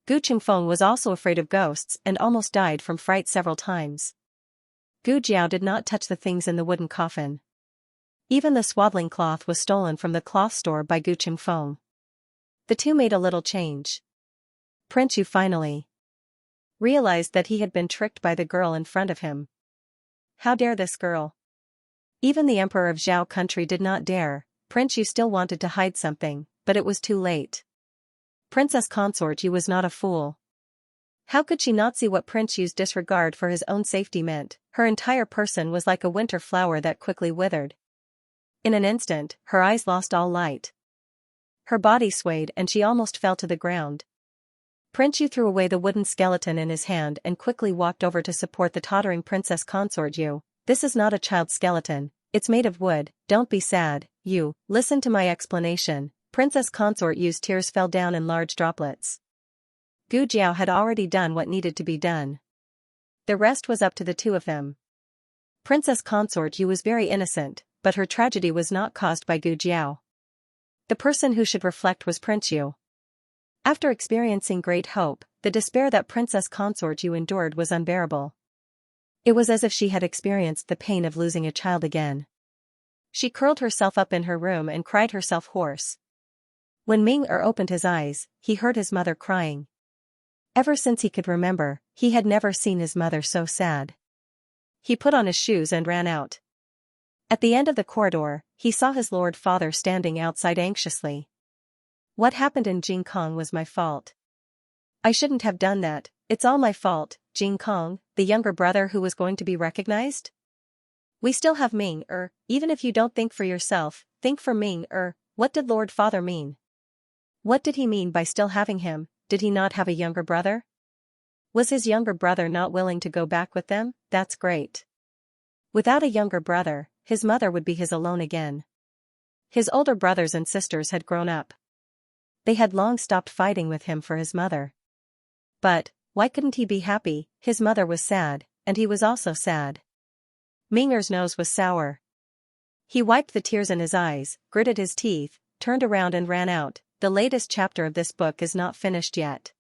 Gu Qingfeng was also afraid of ghosts and almost died from fright several times. Gu Jiao did not touch the things in the wooden coffin. Even the swaddling cloth was stolen from the cloth store by Gu Qingfeng. The two made a little change. Prince Yu finally realized that he had been tricked by the girl in front of him. How dare this girl? Even the emperor of Zhao country did not dare. Prince Yu still wanted to hide something, but it was too late. Princess Consort Yu was not a fool. How could she not see what Prince Yu's disregard for his own safety meant? Her entire person was like a winter flower that quickly withered. In an instant, her eyes lost all light. Her body swayed and she almost fell to the ground. Prince Yu threw away the wooden skeleton in his hand and quickly walked over to support the tottering Princess Consort Yu. This is not a child's skeleton, it's made of wood, don't be sad, Yu, listen to my explanation. Princess Consort Yu's tears fell down in large droplets. Gu Jiao had already done what needed to be done. The rest was up to the two of them. Princess Consort Yu was very innocent, but her tragedy was not caused by Gu Jiao. The person who should reflect was Prince Yu. After experiencing great hope, the despair that Princess Consort Yu endured was unbearable. It was as if she had experienced the pain of losing a child again. She curled herself up in her room and cried herself hoarse. When Ming-Er opened his eyes, he heard his mother crying. Ever since he could remember, he had never seen his mother so sad. He put on his shoes and ran out. At the end of the corridor, he saw his lord father standing outside anxiously. What happened in Jing Kong was my fault. I shouldn't have done that, it's all my fault. Jing Kong, the younger brother who was going to be recognized? We still have Ming-Er, even if you don't think for yourself, think for Ming-Er. What did Lord Father mean? What did he mean by still having him? Did he not have a younger brother? Was his younger brother not willing to go back with them? That's great. Without a younger brother, his mother would be his alone again. His older brothers and sisters had grown up. They had long stopped fighting with him for his mother. But, why couldn't he be happy? His mother was sad, and he was also sad. Ming'er's nose was sour. He wiped the tears in his eyes, gritted his teeth, turned around and ran out. The latest chapter of this book is not finished yet.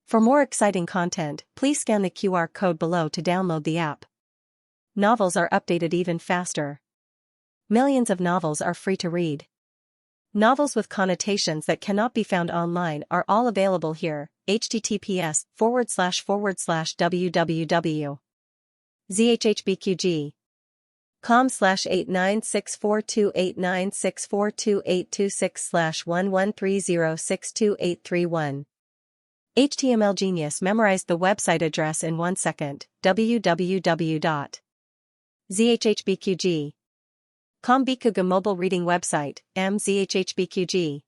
For more exciting content, please scan the QR code below to download the app. Novels are updated even faster. Millions of novels are free to read. Novels with connotations that cannot be found online are all available here. https://www.zhbqg.com/89642896428226/113062831. HTML Genius memorized the website address in 1 second. www.zhbqg.com. Bikuga mobile reading website, mzhbqg.com.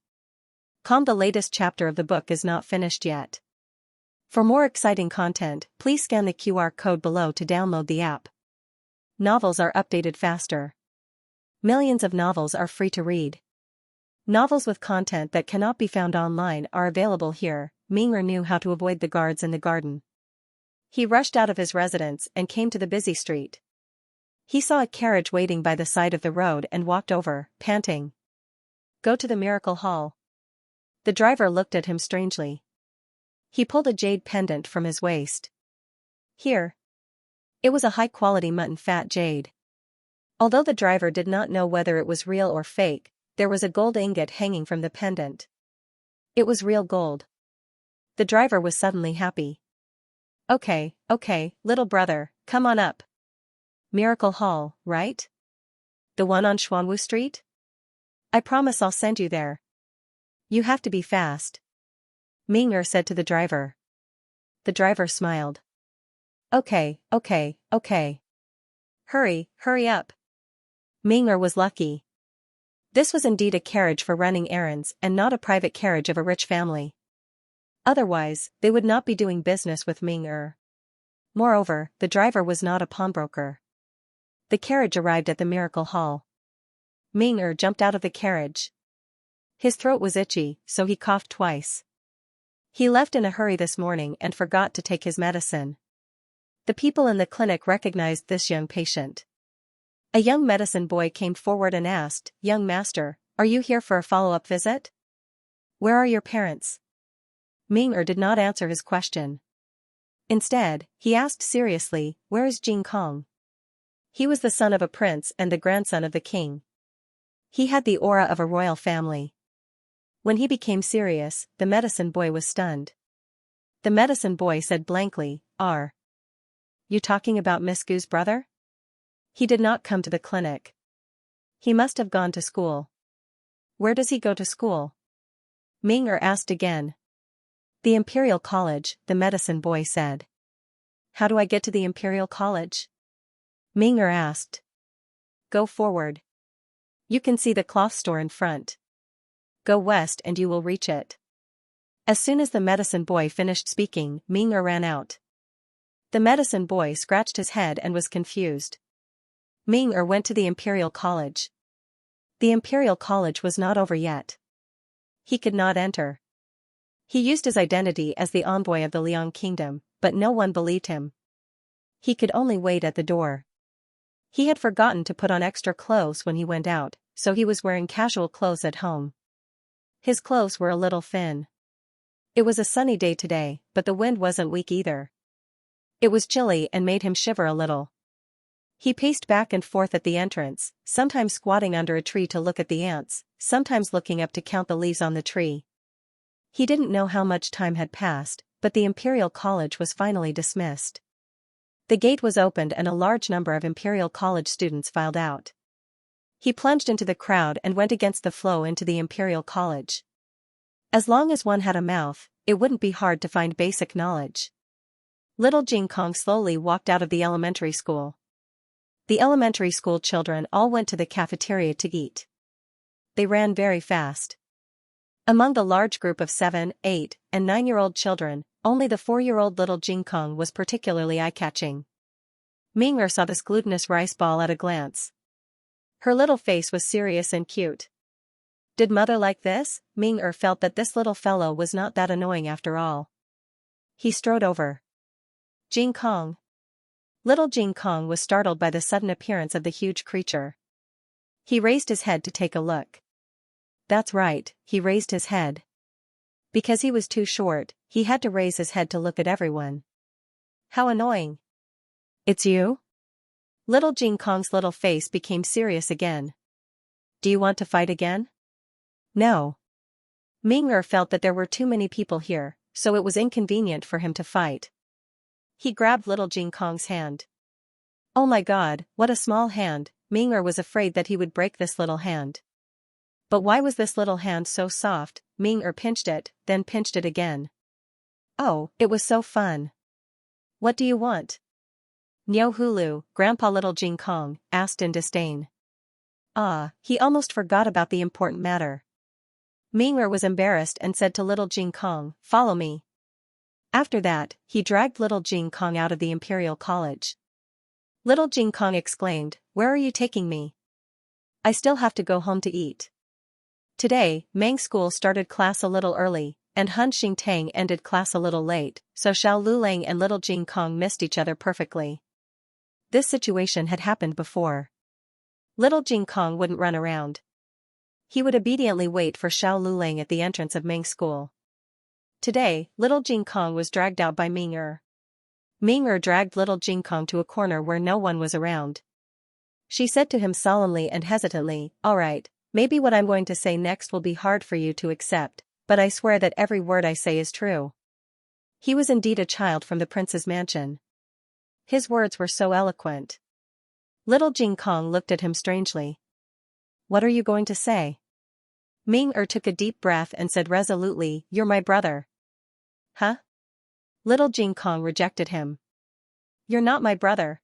The latest chapter of the book is not finished yet. For more exciting content, please scan the QR code below to download the app. Novels are updated faster. Millions of novels are free to read. Novels with content that cannot be found online are available here. Ming'er knew how to avoid the guards in the garden. He rushed out of his residence and came to the busy street. He saw a carriage waiting by the side of the road and walked over, panting. "Go to the Miracle Hall." The driver looked at him strangely. He pulled a jade pendant from his waist. "Here." It was a high-quality mutton fat jade. Although the driver did not know whether it was real or fake, there was a gold ingot hanging from the pendant. It was real gold. The driver was suddenly happy. Okay, little brother, come on up." "Miracle Hall, right? The one on Xuanwu Street? I promise I'll send you there. You have to be fast," Ming'er said to the driver. The driver smiled. Okay. Hurry up." Ming'er was lucky. This was indeed a carriage for running errands and not a private carriage of a rich family. Otherwise, they would not be doing business with Ming'er. Moreover, the driver was not a pawnbroker. The carriage arrived at the Miracle Hall. Ming'er jumped out of the carriage. His throat was itchy, so he coughed twice. He left in a hurry this morning and forgot to take his medicine. The people in the clinic recognized this young patient. A young medicine boy came forward and asked, "Young master, are you here for a follow-up visit? Where are your parents?" Ming'er did not answer his question. Instead, he asked seriously, "Where is Jing Kong?" He was the son of a prince and the grandson of the king. He had the aura of a royal family. When he became serious, the medicine boy was stunned. The medicine boy said blankly, "Are you talking about Miss Gu's brother? He did not come to the clinic. He must have gone to school." "Where does he go to school?" Ming'er asked again. "The Imperial College," the medicine boy said. "How do I get to the Imperial College?" Ming'er asked. "Go forward. You can see the cloth store in front. Go west and you will reach it." As soon as the medicine boy finished speaking, Ming'er ran out. The medicine boy scratched his head and was confused. Ming'er went to the Imperial College. The Imperial College was not over yet. He could not enter. He used his identity as the envoy of the Liang Kingdom, but no one believed him. He could only wait at the door. He had forgotten to put on extra clothes when he went out, so he was wearing casual clothes at home. His clothes were a little thin. It was a sunny day today, but the wind wasn't weak either. It was chilly and made him shiver a little. He paced back and forth at the entrance, sometimes squatting under a tree to look at the ants, sometimes looking up to count the leaves on the tree. He didn't know how much time had passed, but the Imperial College was finally dismissed. The gate was opened and a large number of Imperial College students filed out. He plunged into the crowd and went against the flow into the Imperial College. As long as one had a mouth, it wouldn't be hard to find basic knowledge. Little Jing Kong slowly walked out of the elementary school. The elementary school children all went to the cafeteria to eat. They ran very fast. Among the large group of 7, 8, and 9-year-old children, only the 4-year-old little Jing Kong was particularly eye-catching. Ming'er saw this glutinous rice ball at a glance. Her little face was serious and cute. Did mother like this? Ming-er felt that this little fellow was not that annoying after all. He strode over. Jing Kong. Little Jing Kong was startled by the sudden appearance of the huge creature. He raised his head to take a look. That's right, he raised his head. Because he was too short, he had to raise his head to look at everyone. How annoying. It's you? Little Jing Kong's little face became serious again. Do you want to fight again? No. Ming-er felt that there were too many people here, so it was inconvenient for him to fight. He grabbed little Jing Kong's hand. Oh my god, what a small hand. Ming-er was afraid that he would break this little hand. But why was this little hand so soft? Ming-er pinched it, then pinched it again. Oh, it was so fun. What do you want? Niao Hulu, Grandpa little Jing Kong, asked in disdain. Ah, he almost forgot about the important matter. Ming-er was embarrassed and said to little Jing Kong, follow me. After that, he dragged little Jing Kong out of the Imperial College. Little Jing Kong exclaimed, where are you taking me? I still have to go home to eat. Today, Mang School started class a little early, and Hun Xingtang ended class a little late, so Xiao Lulang and little Jing Kong missed each other perfectly. This situation had happened before. Little Jing Kong wouldn't run around. He would obediently wait for Xiao Lulang at the entrance of Mang School. Today, little Jing Kong was dragged out by Ming-er. Ming-er dragged little Jing Kong to a corner where no one was around. She said to him solemnly and hesitantly, all right, maybe what I'm going to say next will be hard for you to accept, but I swear that every word I say is true. He was indeed a child from the prince's mansion. His words were so eloquent. Little Jing Kong looked at him strangely. What are you going to say? Ming-er took a deep breath and said resolutely, you're my brother. Huh? Little Jing Kong rejected him. You're not my brother.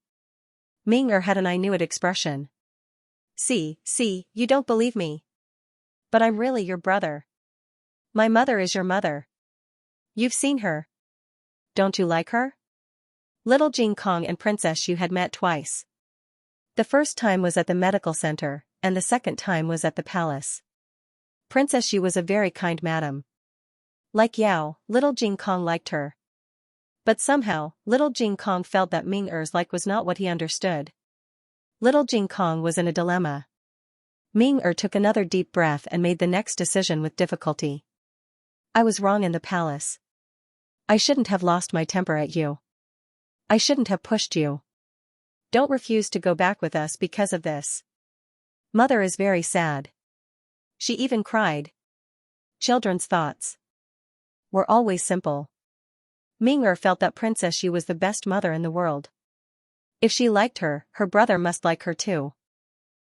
Ming-er had an I knew it expression. See, you don't believe me. But I'm really your brother. My mother is your mother. You've seen her. Don't you like her? Little Jing Kong and Princess Xu had met twice. The first time was at the medical center, and the second time was at the palace. Princess Xu was a very kind madam. Like Yao, little Jing Kong liked her. But somehow, little Jing Kong felt that Ming-er's like was not what he understood. Little Jing Kong was in a dilemma. Ming-er took another deep breath and made the next decision with difficulty. I was wrong in the palace. I shouldn't have lost my temper at you. I shouldn't have pushed you. Don't refuse to go back with us because of this. Mother is very sad. She even cried. Children's thoughts were always simple. Ming-er felt that Princess Xu was the best mother in the world. If she liked her, her brother must like her too.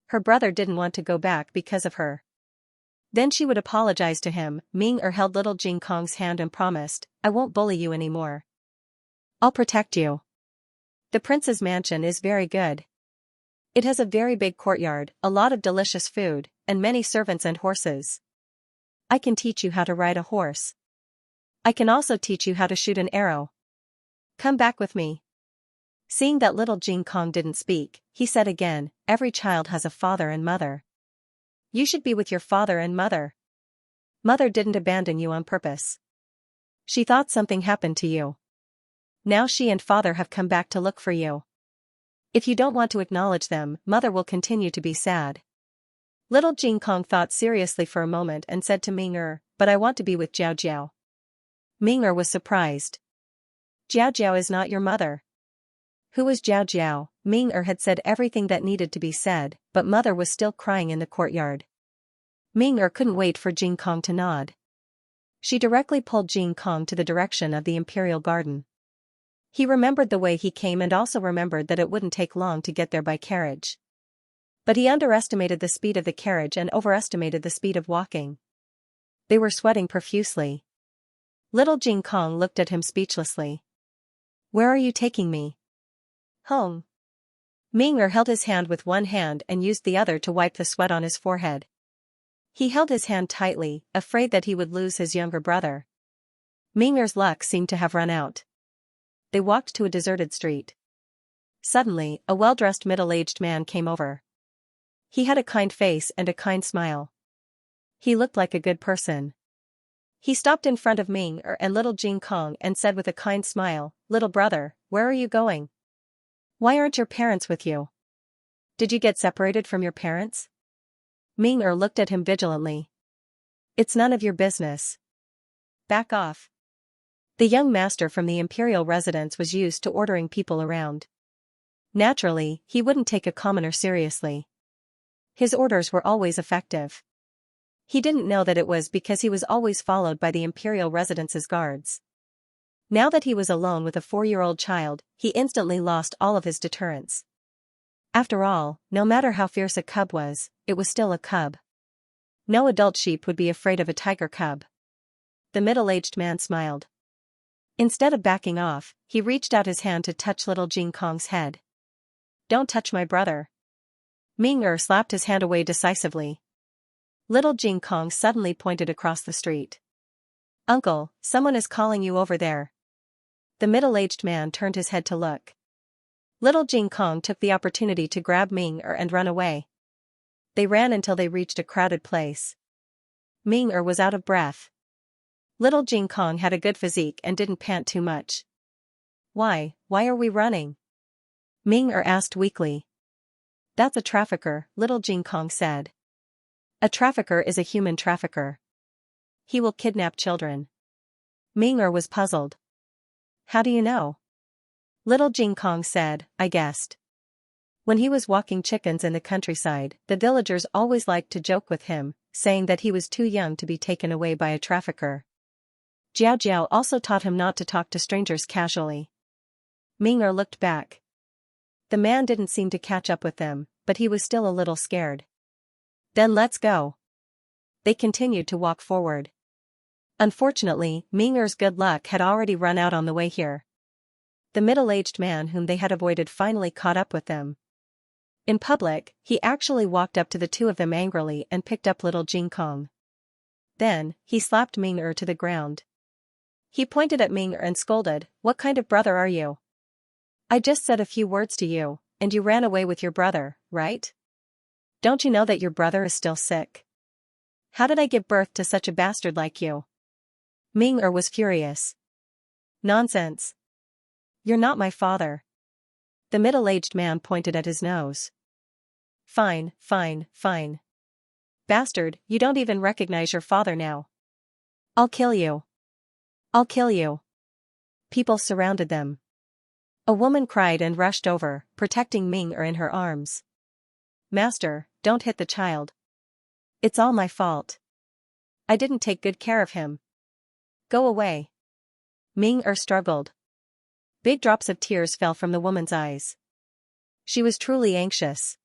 Her brother didn't want to go back because of her. Then she would apologize to him. Ming-er held little Jing Kong's hand and promised, I won't bully you anymore. I'll protect you. The prince's mansion is very good. It has a very big courtyard, a lot of delicious food, and many servants and horses. I can teach you how to ride a horse. I can also teach you how to shoot an arrow. Come back with me. Seeing that little Jing Kong didn't speak, he said again, every child has a father and mother. You should be with your father and mother. Mother didn't abandon you on purpose. She thought something happened to you. Now she and father have come back to look for you. If you don't want to acknowledge them, mother will continue to be sad. Little Jing Kong thought seriously for a moment and said to Ming-er, but I want to be with Jiao Jiao. Ming-er was surprised. Jiao Jiao is not your mother. Who is Jiao Jiao? Ming-er had said everything that needed to be said, but mother was still crying in the courtyard. Ming-er couldn't wait for Jing Kong to nod. She directly pulled Jing Kong to the direction of the Imperial Garden. He remembered the way he came and also remembered that it wouldn't take long to get there by carriage. But he underestimated the speed of the carriage and overestimated the speed of walking. They were sweating profusely. Little Jing Kong looked at him speechlessly. Where are you taking me? Home. Ming-er held his hand with one hand and used the other to wipe the sweat on his forehead. He held his hand tightly, afraid that he would lose his younger brother. Ming-er's luck seemed to have run out. They walked to a deserted street. Suddenly, a well-dressed middle-aged man came over. He had a kind face and a kind smile. He looked like a good person. He stopped in front of Ming-Er and little Jing Kong and said with a kind smile, "Little brother, where are you going? Why aren't your parents with you? Did you get separated from your parents?" Ming-Er looked at him vigilantly. "It's none of your business. Back off." The young master from the imperial residence was used to ordering people around. Naturally, he wouldn't take a commoner seriously. His orders were always effective. He didn't know that it was because he was always followed by the imperial residence's guards. Now that he was alone with a 4-year-old child, he instantly lost all of his deterrence. After all, no matter how fierce a cub was, it was still a cub. No adult sheep would be afraid of a tiger cub. The middle-aged man smiled. Instead of backing off, he reached out his hand to touch little Jing Kong's head. "Don't touch my brother." Ming-Er slapped his hand away decisively. Little Jing Kong suddenly pointed across the street. "Uncle, someone is calling you over there." The middle-aged man turned his head to look. Little Jing Kong took the opportunity to grab Ming-Er and run away. They ran until they reached a crowded place. Ming-Er was out of breath. Little Jing Kong had a good physique and didn't pant too much. Why are we running?" Ming-Er asked weakly. "That's a trafficker," little Jing Kong said. "A trafficker is a human trafficker. He will kidnap children." Ming-Er was puzzled. "How do you know?" Little Jing Kong said, "I guessed. When he was walking chickens in the countryside, the villagers always liked to joke with him, saying that he was too young to be taken away by a trafficker. Jiao Jiao also taught him not to talk to strangers casually." Ming-Er looked back. The man didn't seem to catch up with them, but he was still a little scared. "Then let's go." They continued to walk forward. Unfortunately, Ming-Er's good luck had already run out on the way here. The middle-aged man whom they had avoided finally caught up with them. In public, he actually walked up to the two of them angrily and picked up little Jing Kong. Then, he slapped Ming-Er to the ground. He pointed at Ming-Er and scolded, "What kind of brother are you? I just said a few words to you, and you ran away with your brother, right? Don't you know that your brother is still sick? How did I give birth to such a bastard like you?" Ming-Er was furious. "Nonsense. You're not my father." The middle-aged man pointed at his nose. Fine. Bastard, you don't even recognize your father now. I'll kill you. I'll kill you." People surrounded them. A woman cried and rushed over, protecting Ming-Er in her arms. "Master, don't hit the child. It's all my fault. I didn't take good care of him. Go away." Ming-Er struggled. Big drops of tears fell from the woman's eyes. She was truly anxious.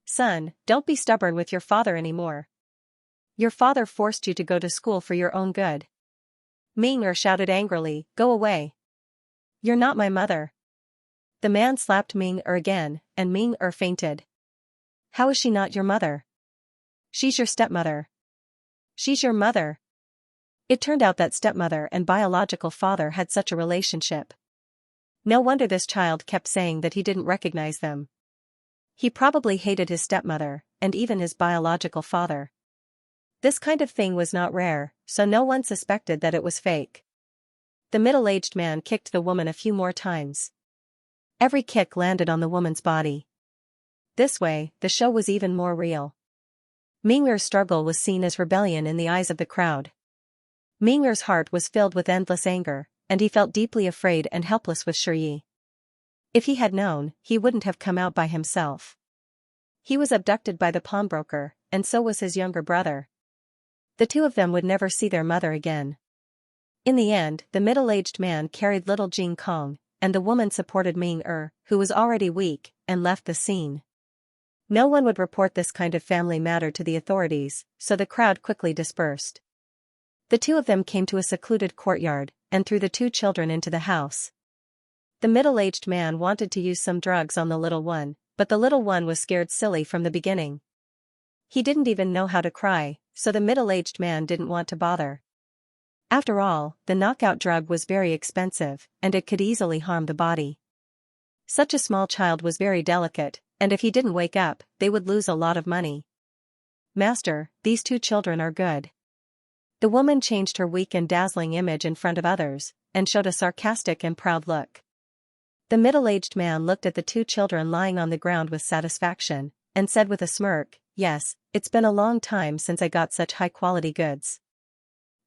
"Son, don't be stubborn with your father anymore. Your father forced you to go to school for your own good." Ming-Er shouted angrily, "Go away. You're not my mother." The man slapped Ming-Er again, and Ming-Er fainted. "How is she not your mother? She's your stepmother. She's your mother." It turned out that stepmother and biological father had such a relationship. No wonder this child kept saying that he didn't recognize them. He probably hated his stepmother, and even his biological father. This kind of thing was not rare, so no one suspected that it was fake. The middle-aged man kicked the woman a few more times. Every kick landed on the woman's body. This way, the show was even more real. Ming-Er's struggle was seen as rebellion in the eyes of the crowd. Ming-Er's heart was filled with endless anger, and he felt deeply afraid and helpless with Shiyi. If he had known, he wouldn't have come out by himself. He was abducted by the pawnbroker, and so was his younger brother. The two of them would never see their mother again. In the end, the middle-aged man carried little Jing Kong, and the woman supported Ming-Er, who was already weak, and left the scene. No one would report this kind of family matter to the authorities, so the crowd quickly dispersed. The two of them came to a secluded courtyard, and threw the two children into the house. The middle-aged man wanted to use some drugs on the little one, but the little one was scared silly from the beginning. He didn't even know how to cry, so the middle-aged man didn't want to bother. After all, the knockout drug was very expensive, and it could easily harm the body. Such a small child was very delicate, and if he didn't wake up, they would lose a lot of money. "Master, these two children are good." The woman changed her weak and dazzling image in front of others, and showed a sarcastic and proud look. The middle-aged man looked at the two children lying on the ground with satisfaction, and said with a smirk, "Yes, it's been a long time since I got such high-quality goods.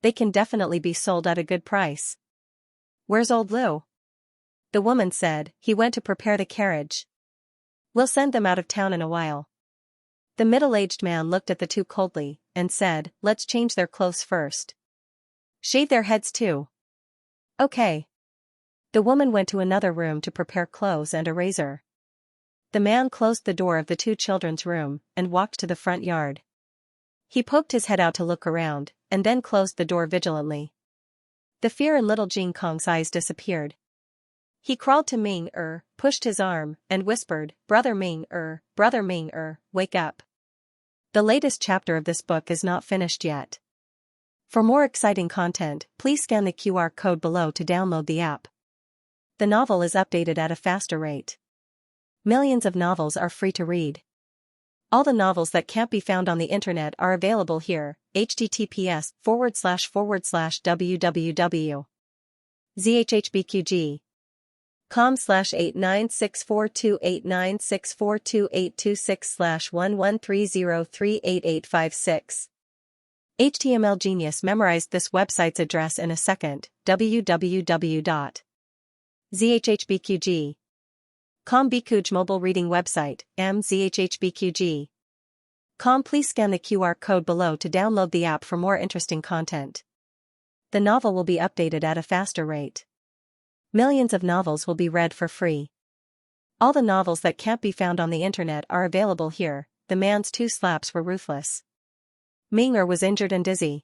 They can definitely be sold at a good price." "Where's old Lou?" The woman said. "He went to prepare the carriage. We'll send them out of town in a while." The middle-aged man looked at the two coldly, and said, "Let's change their clothes first. Shave their heads too." "Okay." The woman went to another room to prepare clothes and a razor. The man closed the door of the two children's room, and walked to the front yard. He poked his head out to look around, and then closed the door vigilantly. The fear in little Jing Kong's eyes disappeared. He crawled to Ming-er, pushed his arm, and whispered, Brother Ming-er, wake up." The latest chapter of this book is not finished yet. For more exciting content, please scan the QR code below to download the app. The novel is updated at a faster rate. Millions of novels are free to read. All the novels that can't be found on the internet are available here. https://www.zhhbqg.com/8964289642826/1130388856. HTML Genius memorized this website's address in a second. www.zhhbqg.com Bikuj mobile reading website, mzhhbqg.com. Please scan the QR code below to download the app for more interesting content. The novel will be updated at a faster rate. Millions of novels will be read for free. All the novels that can't be found on the internet are available here. The man's two slaps were ruthless. Ming-er was injured and dizzy.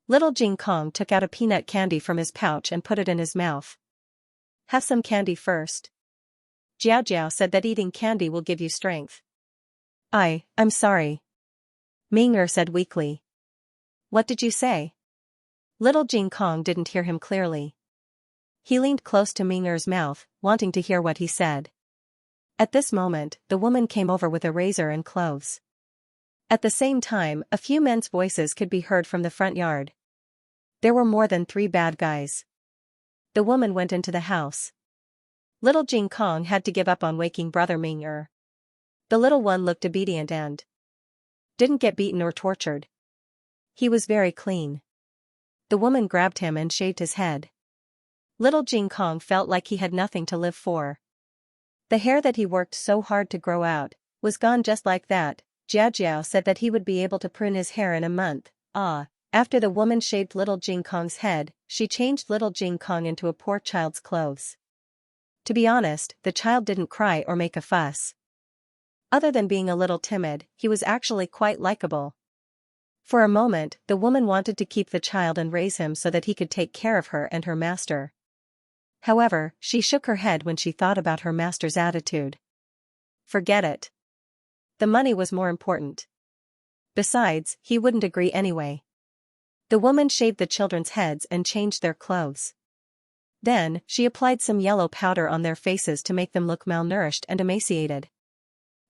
Little Jing Kong took out a peanut candy from his pouch and put it in his mouth. "Have some candy first." Jiao Jiao said that eating candy will give you strength. I'm sorry." Ming-er said weakly. "What did you say?" Little Jing Kong didn't hear him clearly. He leaned close to Ming-er's mouth, wanting to hear what he said. At this moment, the woman came over with a razor and cloves. At the same time, a few men's voices could be heard from the front yard. There were more than 3 bad guys. The woman went into the house. Little Jing Kong had to give up on waking Brother Ming-er. The little one looked obedient and didn't get beaten or tortured. He was very clean. The woman grabbed him and shaved his head. Little Jing Kong felt like he had nothing to live for. The hair that he worked so hard to grow out was gone just like that. Jiao Jiao said that he would be able to prune his hair in a month. After the woman shaved little Jing Kong's head, she changed little Jing Kong into a poor child's clothes. To be honest, the child didn't cry or make a fuss. Other than being a little timid, he was actually quite likable. For a moment, the woman wanted to keep the child and raise him so that he could take care of her and her master. However, she shook her head when she thought about her master's attitude. Forget it. The money was more important. Besides, he wouldn't agree anyway. The woman shaved the children's heads and changed their clothes. Then, she applied some yellow powder on their faces to make them look malnourished and emaciated.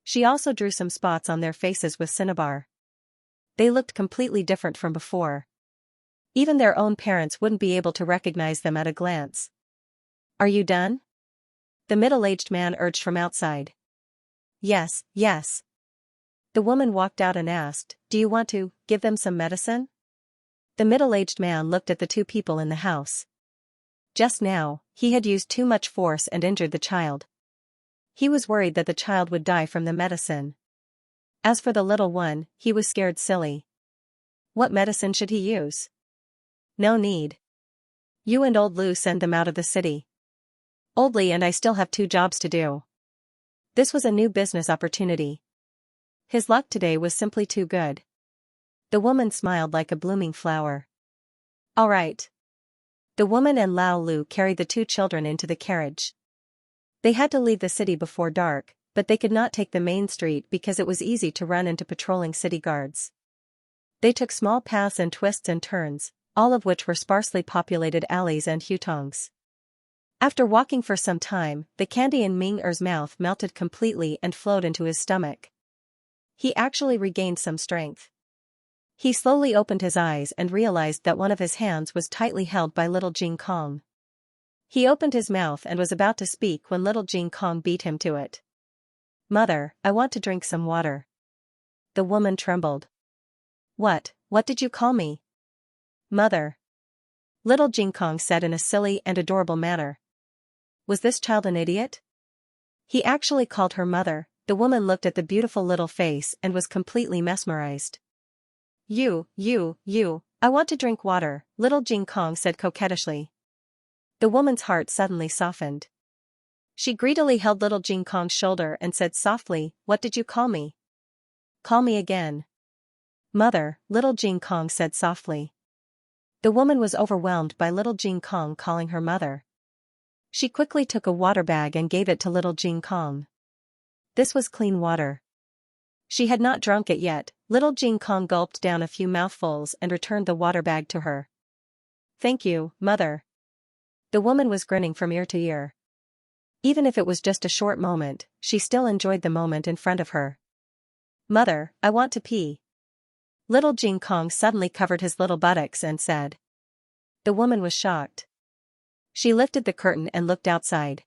She also drew some spots on their faces with cinnabar. They looked completely different from before. Even their own parents wouldn't be able to recognize them at a glance. "Are you done?" the middle-aged man urged from outside. Yes. The woman walked out and asked, "Do you want to give them some medicine?" The middle-aged man looked at the 2 people in the house. Just now, he had used too much force and injured the child. He was worried that the child would die from the medicine. As for the little one, he was scared silly. What medicine should he use? No need. You and old Lou send them out of the city. Old Lee and I still have 2 jobs to do. This was a new business opportunity. His luck today was simply too good. The woman smiled like a blooming flower. All right. The woman and Lao Lu carried the 2 children into the carriage. They had to leave the city before dark, but they could not take the main street because it was easy to run into patrolling city guards. They took small paths and twists and turns, all of which were sparsely populated alleys and hutongs. After walking for some time, the candy in Ming-er's mouth melted completely and flowed into his stomach. He actually regained some strength. He slowly opened his eyes and realized that one of his hands was tightly held by little Jing Kong. He opened his mouth and was about to speak when little Jing Kong beat him to it. "Mother, I want to drink some water." The woman trembled. What did you call me?" "Mother," little Jing Kong said in a silly and adorable manner. Was this child an idiot? He actually called her mother. The woman looked at the beautiful little face and was completely mesmerized. You, I want to drink water," little Jing Kong said coquettishly. The woman's heart suddenly softened. She greedily held little Jing Kong's shoulder and said softly, "What did you call me?" "Call me again." "Mother," little Jing Kong said softly. The woman was overwhelmed by little Jing Kong calling her mother. She quickly took a water bag and gave it to little Jing Kong. This was clean water. She had not drunk it yet. Little Jing Kong gulped down a few mouthfuls and returned the water bag to her. "Thank you, Mother." The woman was grinning from ear to ear. Even if it was just a short moment, she still enjoyed the moment in front of her. "Mother, I want to pee." Little Jing Kong suddenly covered his little buttocks and said. The woman was shocked. She lifted the curtain and looked outside.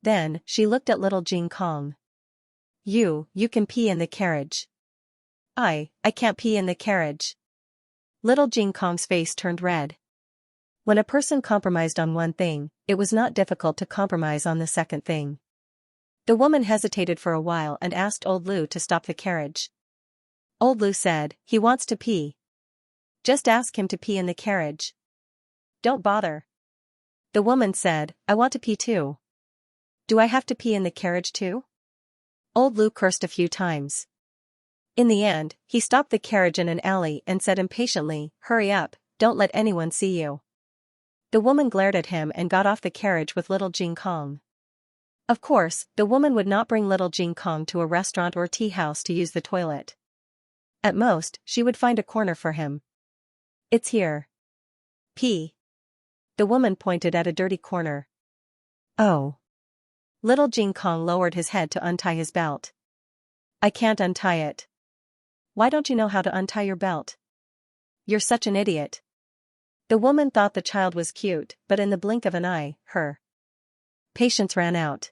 Then, she looked at little Jing Kong. You can pee in the carriage." I can't pee in the carriage." Little Jing Kong's face turned red. When a person compromised on one thing, it was not difficult to compromise on the second thing. The woman hesitated for a while and asked Old Lu to stop the carriage. Old Lu said, "He wants to pee. Just ask him to pee in the carriage. Don't bother." The woman said, "I want to pee too." "Do I have to pee in the carriage too?" Old Lu cursed a few times. In the end, he stopped the carriage in an alley and said impatiently, "Hurry up, don't let anyone see you." The woman glared at him and got off the carriage with little Jing Kong. Of course, the woman would not bring little Jing Kong to a restaurant or tea house to use the toilet. At most, she would find a corner for him. "It's here. Pee." The woman pointed at a dirty corner. "Oh." Little Jing Kong lowered his head to untie his belt. "I can't untie it." "Why don't you know how to untie your belt? You're such an idiot." The woman thought the child was cute, but in the blink of an eye, her patience ran out.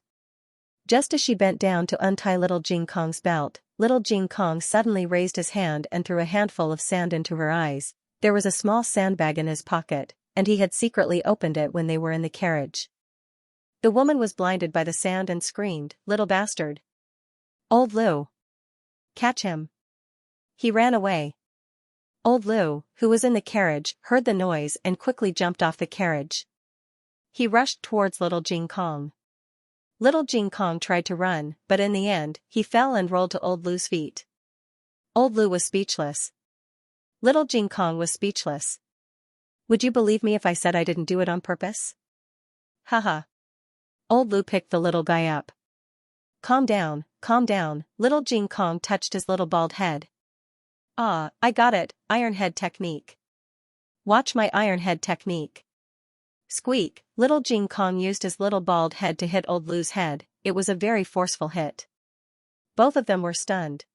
Just as she bent down to untie little Jing Kong's belt, little Jing Kong suddenly raised his hand and threw a handful of sand into her eyes. There was a small sandbag in his pocket, and he had secretly opened it when they were in the carriage. The woman was blinded by the sand and screamed, "Little bastard! Old Lu! Catch him!" He ran away. Old Lu, who was in the carriage, heard the noise and quickly jumped off the carriage. He rushed towards little Jing Kong. Little Jing Kong tried to run, but in the end, he fell and rolled to Old Lu's feet. Old Lu was speechless. Little Jing Kong was speechless. "Would you believe me if I said I didn't do it on purpose?" "Haha." Old Lu picked the little guy up. Calm down, little Jing Kong touched his little bald head. "Ah, I got it, iron head technique. Watch my iron head technique." Squeak, little Jing Kong used his little bald head to hit Old Lu's head. It was a very forceful hit. Both of them were stunned.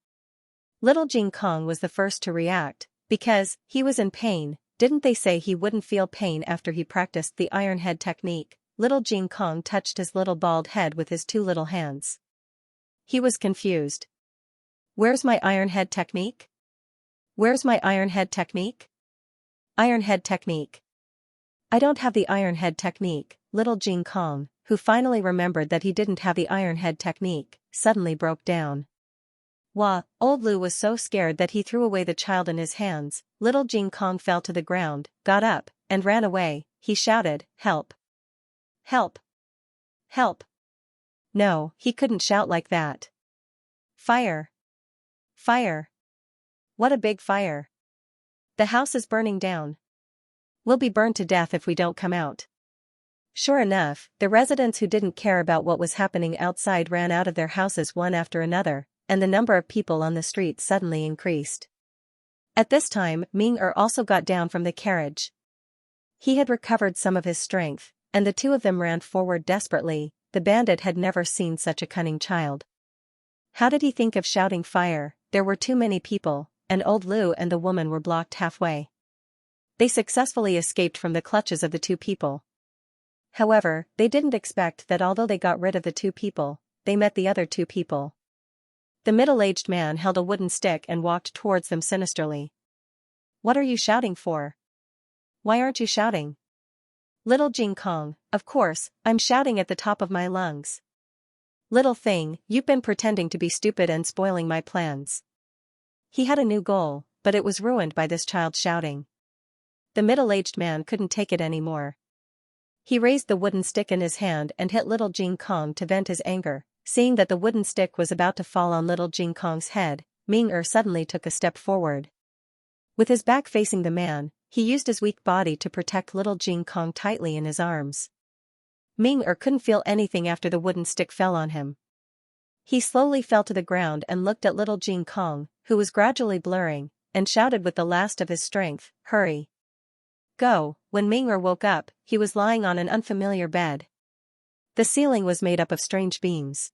Little Jing Kong was the first to react, because he was in pain. Didn't they say he wouldn't feel pain after he practiced the iron head technique? Little Jing Kong touched his little bald head with his two little hands. He was confused. "Where's my iron head technique? Where's my iron head technique? Iron head technique. I don't have the iron head technique." Little Jing Kong, who finally remembered that he didn't have the iron head technique, suddenly broke down. Wah! Old Lu was so scared that he threw away the child in his hands. Little Jing Kong fell to the ground, got up, and ran away. He shouted, "Help! Help! Help!" No, he couldn't shout like that. "Fire! Fire! What a big fire! The house is burning down. We'll be burned to death if we don't come out." Sure enough, the residents who didn't care about what was happening outside ran out of their houses one after another, and the number of people on the street suddenly increased. At this time, Ming-er also got down from the carriage. He had recovered some of his strength, and the two of them ran forward desperately. The bandit had never seen such a cunning child. How did he think of shouting fire? there were too many people, and old Lu and the woman were blocked halfway. They successfully escaped from the clutches of the two people. However, they didn't expect that although they got rid of the two people, they met the other two people. The middle-aged man held a wooden stick and walked towards them sinisterly. "What are you shouting for? Why aren't you shouting?" "Little Jing Kong, of course, I'm shouting at the top of my lungs. Little thing, you've been pretending to be stupid and spoiling my plans." He had a new goal, but it was ruined by this child shouting. The middle-aged man couldn't take it anymore. He raised the wooden stick in his hand and hit little Jing Kong to vent his anger. Seeing that the wooden stick was about to fall on little Jing Kong's head, Ming-Er suddenly took a step forward. With his back facing the man, he used his weak body to protect little Jing Kong tightly in his arms. Ming-Er couldn't feel anything after the wooden stick fell on him. He slowly fell to the ground and looked at little Jing Kong, who was gradually blurring, and shouted with the last of his strength, "Hurry! Go!" When Ming-Er woke up, he was lying on an unfamiliar bed. The ceiling was made up of strange beams.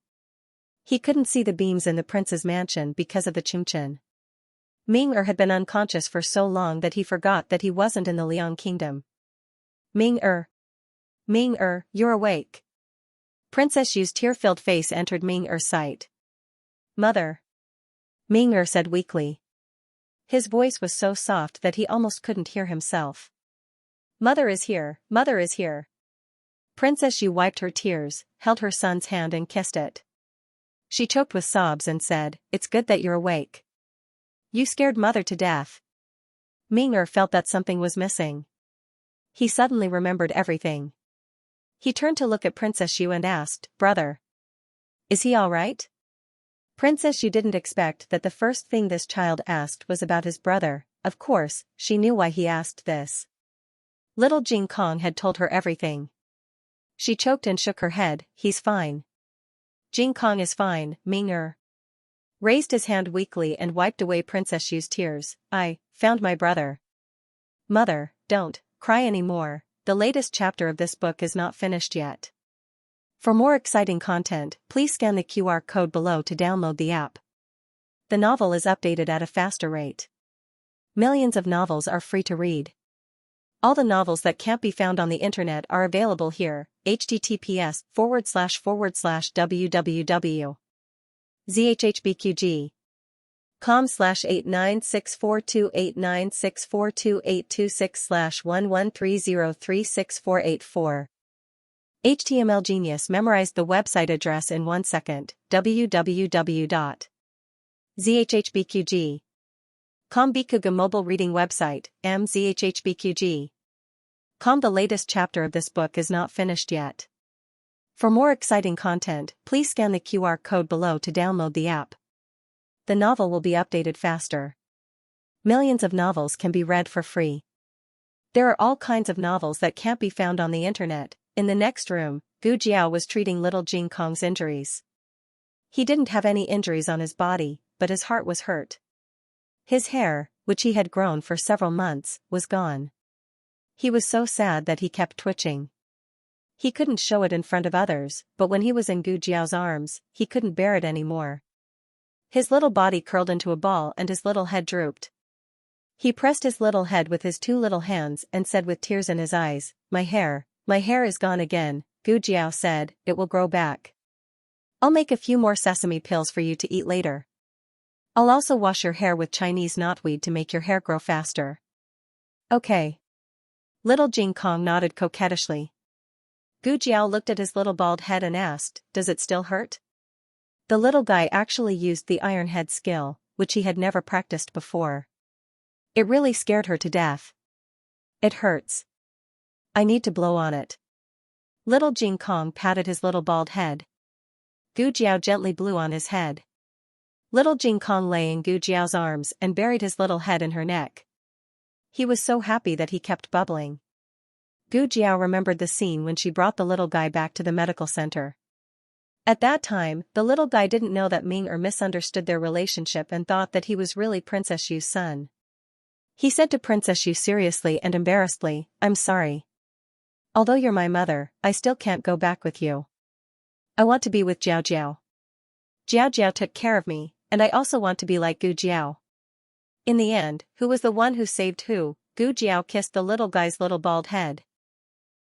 He couldn't see the beams in the prince's mansion because of the Chingchen. Ming-Er had been unconscious for so long that he forgot that he wasn't in the Liang kingdom. "Ming-Er! Ming-Er, you're awake." Princess Yu's tear-filled face entered Ming-Er's sight. "Mother," Ming-Er said weakly. His voice was so soft that he almost couldn't hear himself. "Mother is here, mother is here." Princess Yu wiped her tears, held her son's hand and kissed it. She choked with sobs and said, "It's good that you're awake. You scared mother to death." Ming-Er felt that something was missing. He suddenly remembered everything. He turned to look at Princess Yu and asked, "Brother, is he all right?" Princess Yu didn't expect that the first thing this child asked was about his brother. Of course, she knew why he asked this. Little Jing Kong had told her everything. She choked and shook her head. "He's fine. Jing Kong is fine." Ming-Er raised his hand weakly and wiped away Princess Yu's tears. "I found my brother." "Mother, don't cry anymore. The latest chapter of this book is not finished yet." For more exciting content, please scan the QR code below to download the app. The novel is updated at a faster rate. Millions of novels are free to read. All the novels that can't be found on the internet are available here. https://www.zhhbqg.com/896428964286/113036484. HTML Genius memorized the website address in 1 second. www.zhhbqg.com Bikuga mobile reading website, mzhhbqg.com. The latest chapter of this book is not finished yet. For more exciting content, please scan the QR code below to download the app. The novel will be updated faster. Millions of novels can be read for free. There are all kinds of novels that can't be found on the internet. In the next room, Gu Jiao was treating little Jing Kong's injuries. He didn't have any injuries on his body, but his heart was hurt. His hair, which he had grown for several months, was gone. He was so sad that he kept twitching. He couldn't show it in front of others, but when he was in Gu Jiao's arms, he couldn't bear it anymore. His little body curled into a ball and his little head drooped. He pressed his little head with his two little hands and said with tears in his eyes, My hair is gone again." Gu Jiao said, "It will grow back. I'll make a few more sesame pills for you to eat later. I'll also wash your hair with Chinese knotweed to make your hair grow faster." "Okay." Little Jing Kong nodded coquettishly. Gu Jiao looked at his little bald head and asked, "Does it still hurt?" The little guy actually used the iron head skill, which he had never practiced before. It really scared her to death. "It hurts. I need to blow on it." Little Jing Kong patted his little bald head. Gu Jiao gently blew on his head. Little Jing Kong lay in Gu Jiao's arms and buried his little head in her neck. He was so happy that he kept bubbling. Gu Jiao remembered the scene when she brought the little guy back to the medical center. At that time, the little guy didn't know that Ming-Er misunderstood their relationship and thought that he was really Princess Yu's son. He said to Princess Yu seriously and embarrassedly, "I'm sorry. Although you're my mother, I still can't go back with you. I want to be with Jiao Jiao. Jiao Jiao took care of me, And I also want to be like Gu Jiao. In the end, who was the one who saved who? Gu Jiao kissed the little guy's little bald head.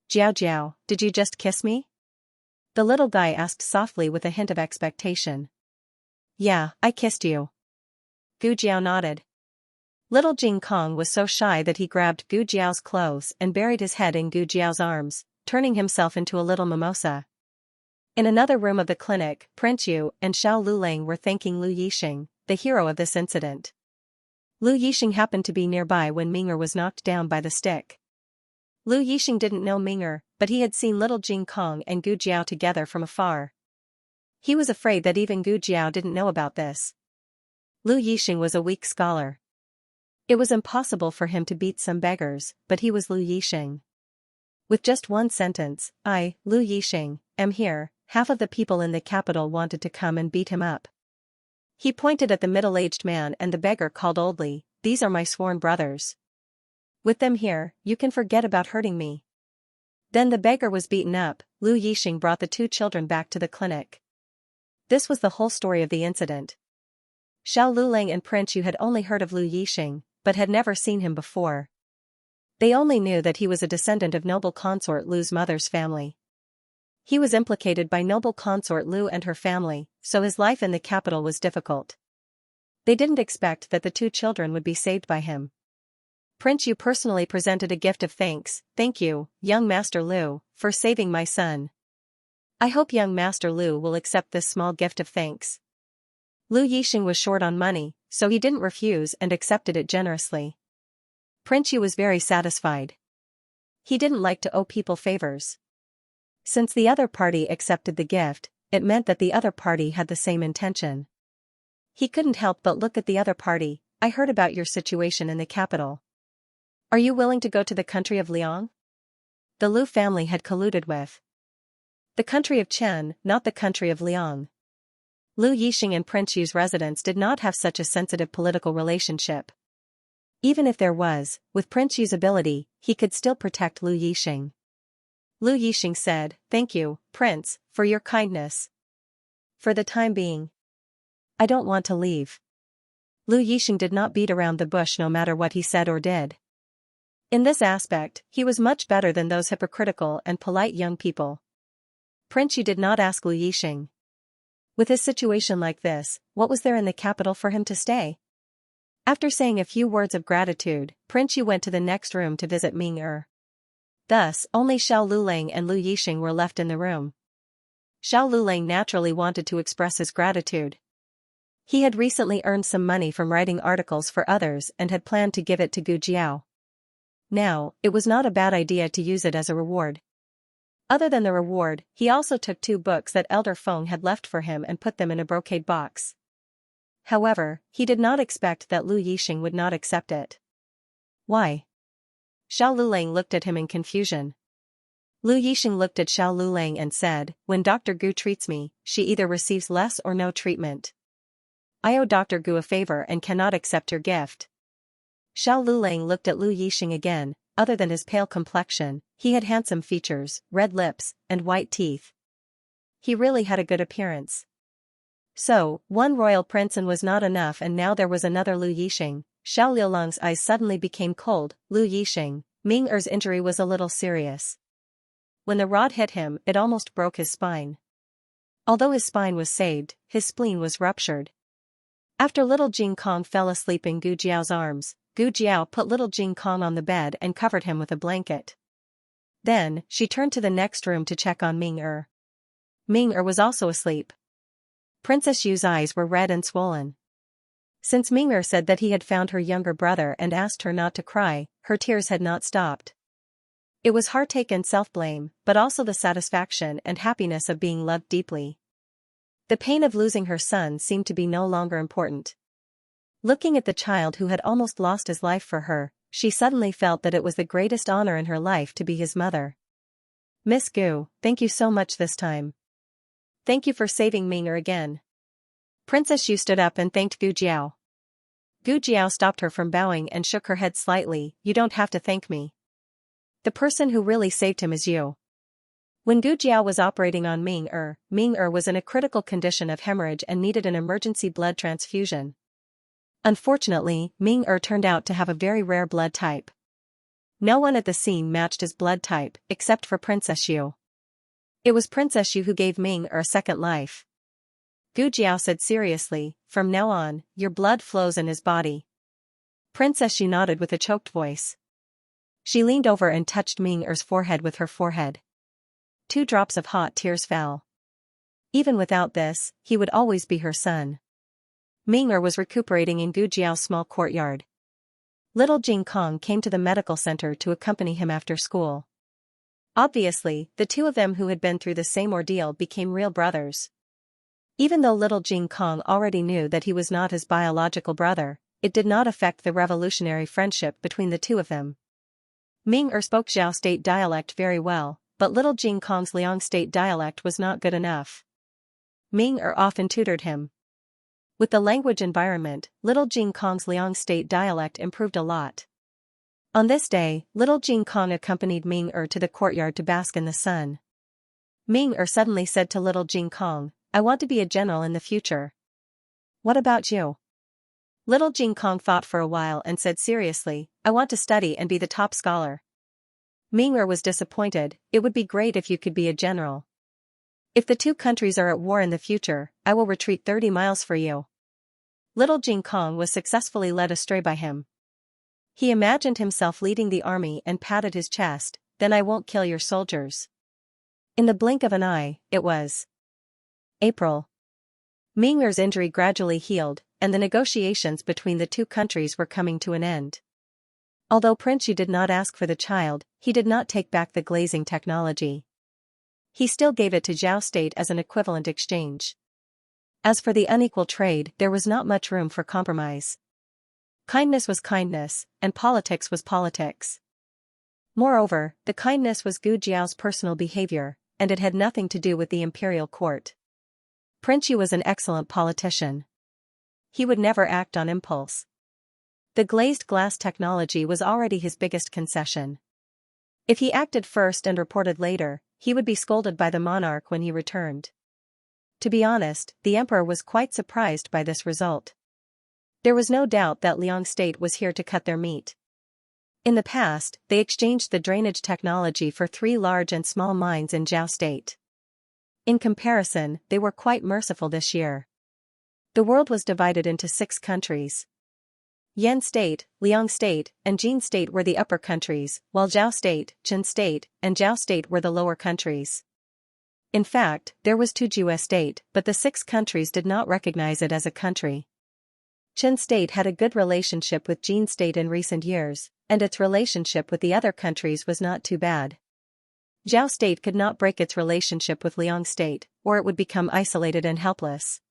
Jiao Jiao, did you just kiss me? The little guy asked softly with a hint of expectation. Yeah, I kissed you. Gu Jiao nodded. Little Jing Kong was so shy that he grabbed Gu Jiao's clothes and buried his head in Gu Jiao's arms, turning himself into a little mimosa. In another room of the clinic, Prince Yu and Xiao Lulang were thanking Lu Yixing, the hero of this incident. Lu Yixing happened to be nearby when Ming'er was knocked down by the stick. Lu Yixing didn't know Ming'er, but he had seen little Jing Kong and Gu Jiao together from afar. He was afraid that even Gu Jiao didn't know about this. Lu Yixing was a weak scholar. It was impossible for him to beat some beggars, but he was Lu Yixing. With just one sentence, I, Lu Yixing, am here, half of the people in the capital wanted to come and beat him up. He pointed at the middle-aged man and the beggar called oldly, these are my sworn brothers. With them here, you can forget about hurting me. Then the beggar was beaten up. Lu Yixing brought the two children back to the clinic. This was the whole story of the incident. Xiao Lulang and Prince Yu had only heard of Lu Yixing, but had never seen him before. They only knew that he was a descendant of noble consort Lu's mother's family. He was implicated by noble consort Lu and her family, so his life in the capital was difficult. They didn't expect that the two children would be saved by him. Prince Yu personally presented a gift of thanks. Thank you, young Master Lu, for saving my son. I hope young Master Lu will accept this small gift of thanks. Lu Yixing was short on money, so he didn't refuse and accepted it generously. Prince Yu was very satisfied. He didn't like to owe people favors. Since the other party accepted the gift, it meant that the other party had the same intention. He couldn't help but look at the other party. I heard about your situation in the capital. Are you willing to go to the country of Liang? The Lu family had colluded with the country of Chen, not the country of Liang. Lu Yixing and Prince Yu's residence did not have such a sensitive political relationship. Even if there was, with Prince Yu's ability, he could still protect Lu Yixing. Lu Yixing said, thank you, Prince, for your kindness. For the time being. I don't want to leave. Lu Yixing did not beat around the bush no matter what he said or did. In this aspect, he was much better than those hypocritical and polite young people. Prince Yu did not ask Lu Yixing. With his situation like this, what was there in the capital for him to stay? After saying a few words of gratitude, Prince Yu went to the next room to visit Ming'er. Thus, only Xiao Lulang and Lu Yixing were left in the room. Xiao Lulang naturally wanted to express his gratitude. He had recently earned some money from writing articles for others and had planned to give it to Gu Jiao. Now, it was not a bad idea to use it as a reward. Other than the reward, he also took 2 books that Elder Feng had left for him and put them in a brocade box. However, he did not expect that Lu Yixing would not accept it. Why? Xiao Lulang looked at him in confusion. Lu Yixing looked at Xiao Lulang and said, when Dr. Gu treats me, she either receives less or no treatment. I owe Dr. Gu a favor and cannot accept your gift. Xiao Lulang looked at Lu Yixing again. Other than his pale complexion, he had handsome features, red lips, and white teeth. He really had a good appearance. So, one royal prince and was not enough, and now there was another Lu Yixing. Xiao Liulang's eyes suddenly became cold. Lu Yixing, Ming'er's injury was a little serious. When the rod hit him, it almost broke his spine. Although his spine was saved, his spleen was ruptured. After little Jing Kong fell asleep in Gu Jiao's arms, Gu Jiao put little Jing Kong on the bed and covered him with a blanket. Then, she turned to the next room to check on Ming'er. Ming'er was also asleep. Princess Yu's eyes were red and swollen. Since Ming'er said that he had found her younger brother and asked her not to cry, her tears had not stopped. It was heartache and self-blame, but also the satisfaction and happiness of being loved deeply. The pain of losing her son seemed to be no longer important. Looking at the child who had almost lost his life for her, she suddenly felt that it was the greatest honor in her life to be his mother. Miss Gu, thank you so much this time. Thank you for saving Ming'er again. Princess Yu stood up and thanked Gu Jiao. Gu Jiao stopped her from bowing and shook her head slightly. You don't have to thank me. The person who really saved him is you. When Gu Jiao was operating on Ming Er was in a critical condition of hemorrhage and needed an emergency blood transfusion. Unfortunately, Ming Er turned out to have a very rare blood type. No one at the scene matched his blood type, except for Princess Yu. It was Princess Yu who gave Ming Er a second life. Gu Jiao said seriously, "From now on, your blood flows in his body." Princess Yu nodded with a choked voice. She leaned over and touched Ming Er's forehead with her forehead. 2 drops of hot tears fell. Even without this, he would always be her son. Ming Er was recuperating in Gu Jiao's small courtyard. Little Jing Kong came to the medical center to accompany him after school. Obviously, the two of them who had been through the same ordeal became real brothers. Even though little Jing Kong already knew that he was not his biological brother, it did not affect the revolutionary friendship between the two of them. Ming Er spoke Zhao State dialect very well, but little Jing Kong's Liang State dialect was not good enough. Ming Er often tutored him. With the language environment, little Jing Kong's Liang State dialect improved a lot. On this day, little Jing Kong accompanied Ming Er to the courtyard to bask in the sun. Ming Er suddenly said to little Jing Kong, "I want to be a general in the future." "What about you?" Little Jing Kong thought for a while and said seriously, "I want to study and be the top scholar." Ming Er was disappointed. "It would be great if you could be a general. If the two countries are at war in the future, I will retreat 30 miles for you." Little Jing Kong was successfully led astray by him. He imagined himself leading the army and patted his chest, "Then I won't kill your soldiers." In the blink of an eye, it was April. Ming Er's injury gradually healed, and the negotiations between the two countries were coming to an end. Although Prince Yu did not ask for the child, he did not take back the glazing technology. He still gave it to Zhao State as an equivalent exchange. As for the unequal trade, there was not much room for compromise. Kindness was kindness, and politics was politics. Moreover, the kindness was Gu Jiao's personal behavior, and it had nothing to do with the imperial court. Prince Yu was an excellent politician. He would never act on impulse. The glazed glass technology was already his biggest concession. If he acted first and reported later, he would be scolded by the monarch when he returned. To be honest, the emperor was quite surprised by this result. There was no doubt that Liang State was here to cut their meat. In the past, they exchanged the drainage technology for 3 large and small mines in Zhao State. In comparison, they were quite merciful this year. The world was divided into 6 countries. Yan State, Liang State, and Jin State were the upper countries, while Zhao State, Qin State, and Zhao State were the lower countries. In fact, there was Tujue State, but the 6 countries did not recognize it as a country. Qin State had a good relationship with Jin State in recent years, and its relationship with the other countries was not too bad. Zhao State could not break its relationship with Liang State, or it would become isolated and helpless.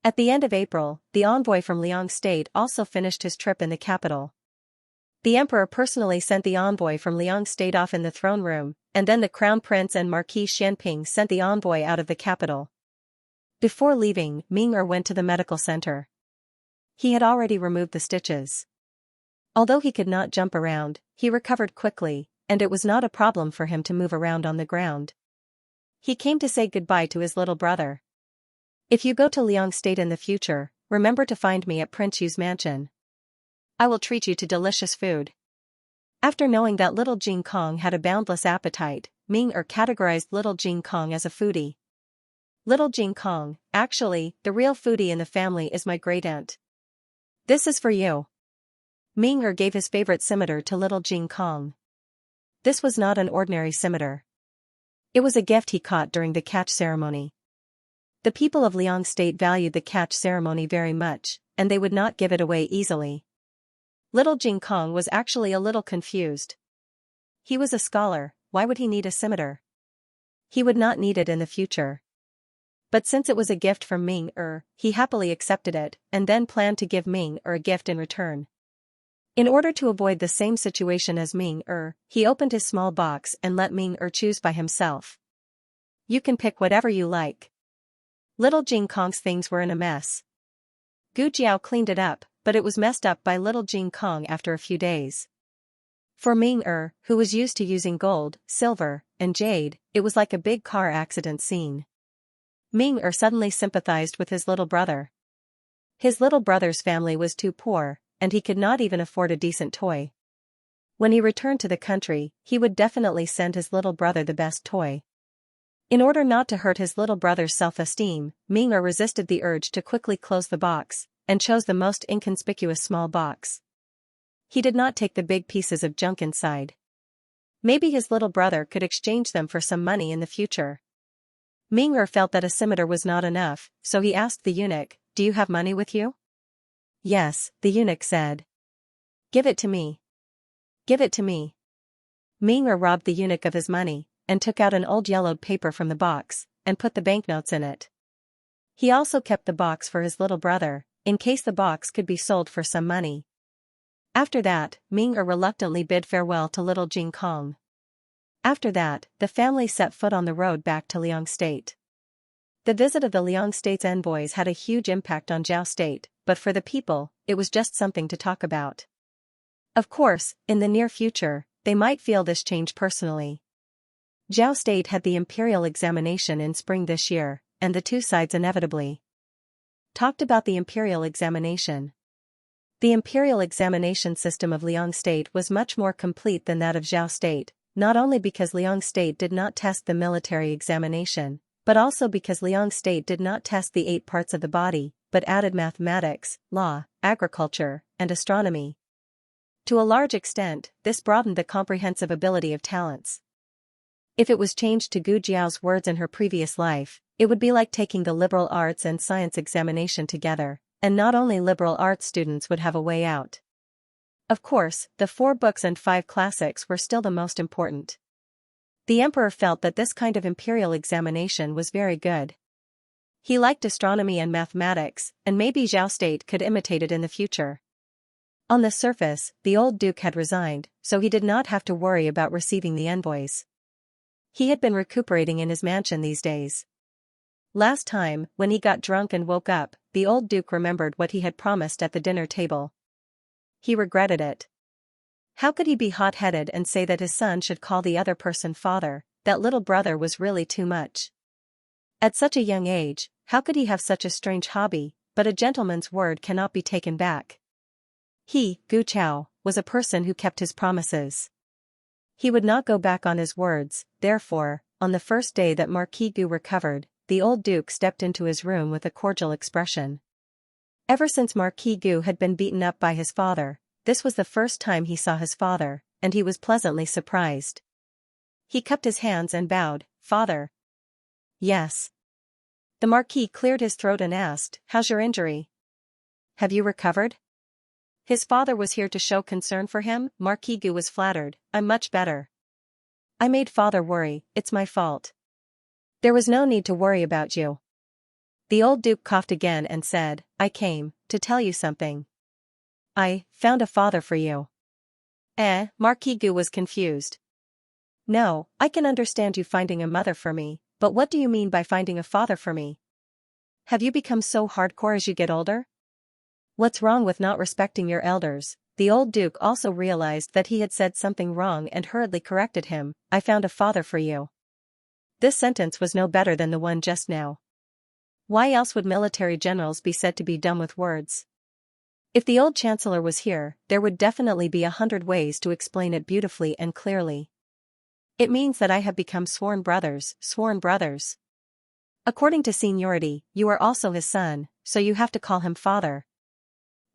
At the end of April, the envoy from Liang State also finished his trip in the capital. The emperor personally sent the envoy from Liang State off in the throne room, and then the crown prince and Marquis Xianping sent the envoy out of the capital. Before leaving, Ming Er went to the medical center. He had already removed the stitches. Although he could not jump around, he recovered quickly, and it was not a problem for him to move around on the ground. He came to say goodbye to his little brother. "If you go to Liang State in the future, remember to find me at Prince Yu's mansion. I will treat you to delicious food." After knowing that little Jing Kong had a boundless appetite, Ming Er categorized little Jing Kong as a foodie. "Little Jing Kong, actually, the real foodie in the family is my great-aunt. This is for you." Ming Er gave his favorite scimitar to little Jing Kong. This was not an ordinary scimitar. It was a gift he caught during the catch ceremony. The people of Liang State valued the catch ceremony very much, and they would not give it away easily. Little Jing Kong was actually a little confused. He was a scholar, why would he need a scimitar? He would not need it in the future. But since it was a gift from Ming Er, he happily accepted it, and then planned to give Ming Er a gift in return. In order to avoid the same situation as Ming Er, he opened his small box and let Ming Er choose by himself. "You can pick whatever you like." Little Jing Kong's things were in a mess. Gu Jiao cleaned it up, but it was messed up by little Jing Kong after a few days. For Ming who was used to using gold, silver, and jade, it was like a big car accident scene. Ming suddenly sympathized with his little brother. His little brother's family was too poor, and he could not even afford a decent toy. When he returned to the country, he would definitely send his little brother the best toy. In order not to hurt his little brother's self-esteem, Ming resisted the urge to quickly close the box, and chose the most inconspicuous small box. He did not take the big pieces of junk inside. Maybe his little brother could exchange them for some money in the future. Ming felt that a scimitar was not enough, so he asked the eunuch, "Do you have money with you?" "Yes," the eunuch said. "Give it to me. Give it to me." Ming robbed the eunuch of his money, and took out an old yellowed paper from the box, and put the banknotes in it. He also kept the box for his little brother, in case the box could be sold for some money. After that, Ming reluctantly bid farewell to little Jing Kong. After that, the family set foot on the road back to Liang State. The visit of the Liang State's envoys had a huge impact on Zhao State, but for the people, it was just something to talk about. Of course, in the near future, they might feel this change personally. Zhao State had the imperial examination in spring this year, and the two sides inevitably talked about the imperial examination. The imperial examination system of Liang State was much more complete than that of Zhao State, not only because Liang State did not test the military examination, but also because Liang State did not test the 8 parts of the body, but added mathematics, law, agriculture, and astronomy. To a large extent, this broadened the comprehensive ability of talents. If it was changed to Gu Jiao's words in her previous life, it would be like taking the liberal arts and science examination together, and not only liberal arts students would have a way out. Of course, the 4 books and 5 classics were still the most important. The emperor felt that this kind of imperial examination was very good. He liked astronomy and mathematics, and maybe Zhao State could imitate it in the future. On the surface, the old duke had resigned, so he did not have to worry about receiving the envoys. He had been recuperating in his mansion these days. Last time, when he got drunk and woke up, the old duke remembered what he had promised at the dinner table. He regretted it. How could he be hot-headed and say that his son should call the other person father? That little brother was really too much. At such a young age, how could he have such a strange hobby? But a gentleman's word cannot be taken back. He, Gu Chao, was a person who kept his promises. He would not go back on his words, therefore, on the first day that Marquis Gu recovered, the old duke stepped into his room with a cordial expression. Ever since Marquis Gu had been beaten up by his father, this was the first time he saw his father, and he was pleasantly surprised. He cupped his hands and bowed, "Father." "Yes." The Marquis cleared his throat and asked, "How's your injury? Have you recovered?" His father was here to show concern for him. Marquis Gu was flattered, "I'm much better." "I made father worry, it's my fault." "There was no need to worry about you." The old duke coughed again and said, "I came to tell you something. I found a father for you." Marquis Gu was confused. "No, I can understand you finding a mother for me, but what do you mean by finding a father for me? Have you become so hardcore as you get older? What's wrong with not respecting your elders?" The old duke also realized that he had said something wrong and hurriedly corrected him, "I found a father for you." This sentence was no better than the one just now. Why else would military generals be said to be dumb with words? If the old chancellor was here, there would definitely be 100 ways to explain it beautifully and clearly. "It means that I have become sworn brothers, sworn brothers. According to seniority, you are also his son, so you have to call him father."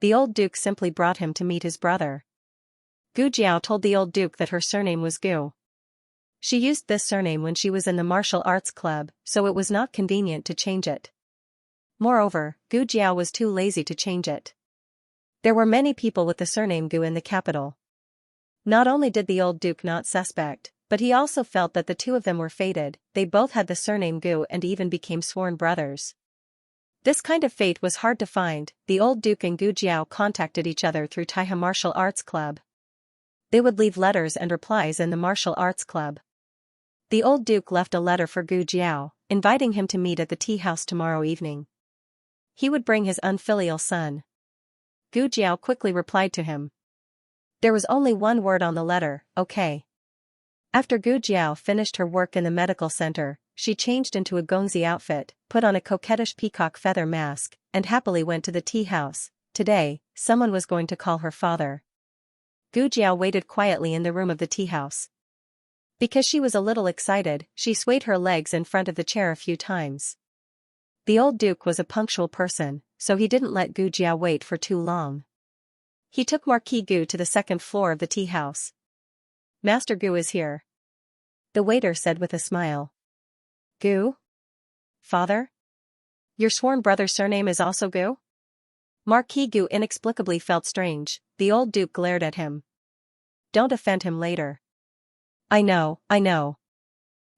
The old duke simply brought him to meet his brother. Gu Jiao told the old duke that her surname was Gu. She used this surname when she was in the martial arts club, so it was not convenient to change it. Moreover, Gu Jiao was too lazy to change it. There were many people with the surname Gu in the capital. Not only did the old duke not suspect, but he also felt that the two of them were fated. They both had the surname Gu and even became sworn brothers. This kind of fate was hard to find. The old duke and Gu Jiao contacted each other through Taiha Martial Arts Club. They would leave letters and replies in the martial arts club. The old duke left a letter for Gu Jiao, inviting him to meet at the tea house tomorrow evening. He would bring his unfilial son. Gu Jiao quickly replied to him. There was only one word on the letter, okay. After Gu Jiao finished her work in the medical center, she changed into a gongzi outfit, put on a coquettish peacock feather mask, and happily went to the tea house. Today, someone was going to call her father. Gu Jiao waited quietly in the room of the tea house. Because she was a little excited, she swayed her legs in front of the chair a few times. The old duke was a punctual person, so he didn't let Gu Jiao wait for too long. He took Marquis Gu to the second floor of the tea house. Master Gu is here. The waiter said with a smile. Gu? Father? Your sworn brother's surname is also Gu? Marquis Gu inexplicably felt strange. The old duke glared at him. Don't offend him later. I know.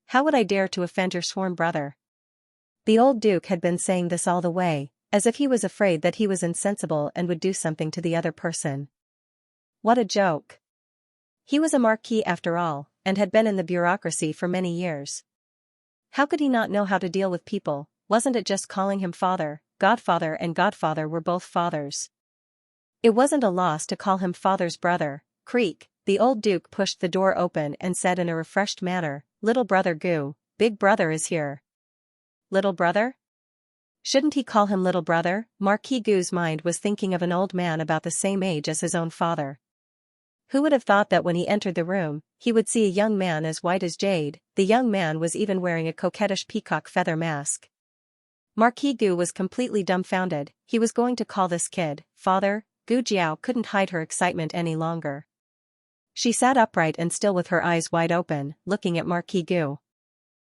How would I dare to offend your sworn brother? The old duke had been saying this all the way, as if he was afraid that he was insensible and would do something to the other person. What a joke. He was a marquis after all, and had been in the bureaucracy for many years. How could he not know how to deal with people? Wasn't it just calling him father? Godfather and godfather were both fathers. It wasn't a loss to call him father's brother. Creak, the old duke pushed the door open and said in a refreshed manner, Little brother Gu, big brother is here. Little brother? Shouldn't he call him little brother? Marquis Gu's mind was thinking of an old man about the same age as his own father. Who would have thought that when he entered the room, he would see a young man as white as jade? The young man was even wearing a coquettish peacock feather mask. Marquis Gu was completely dumbfounded. He was going to call this kid father. Gu Jiao couldn't hide her excitement any longer. She sat upright and still with her eyes wide open, looking at Marquis Gu.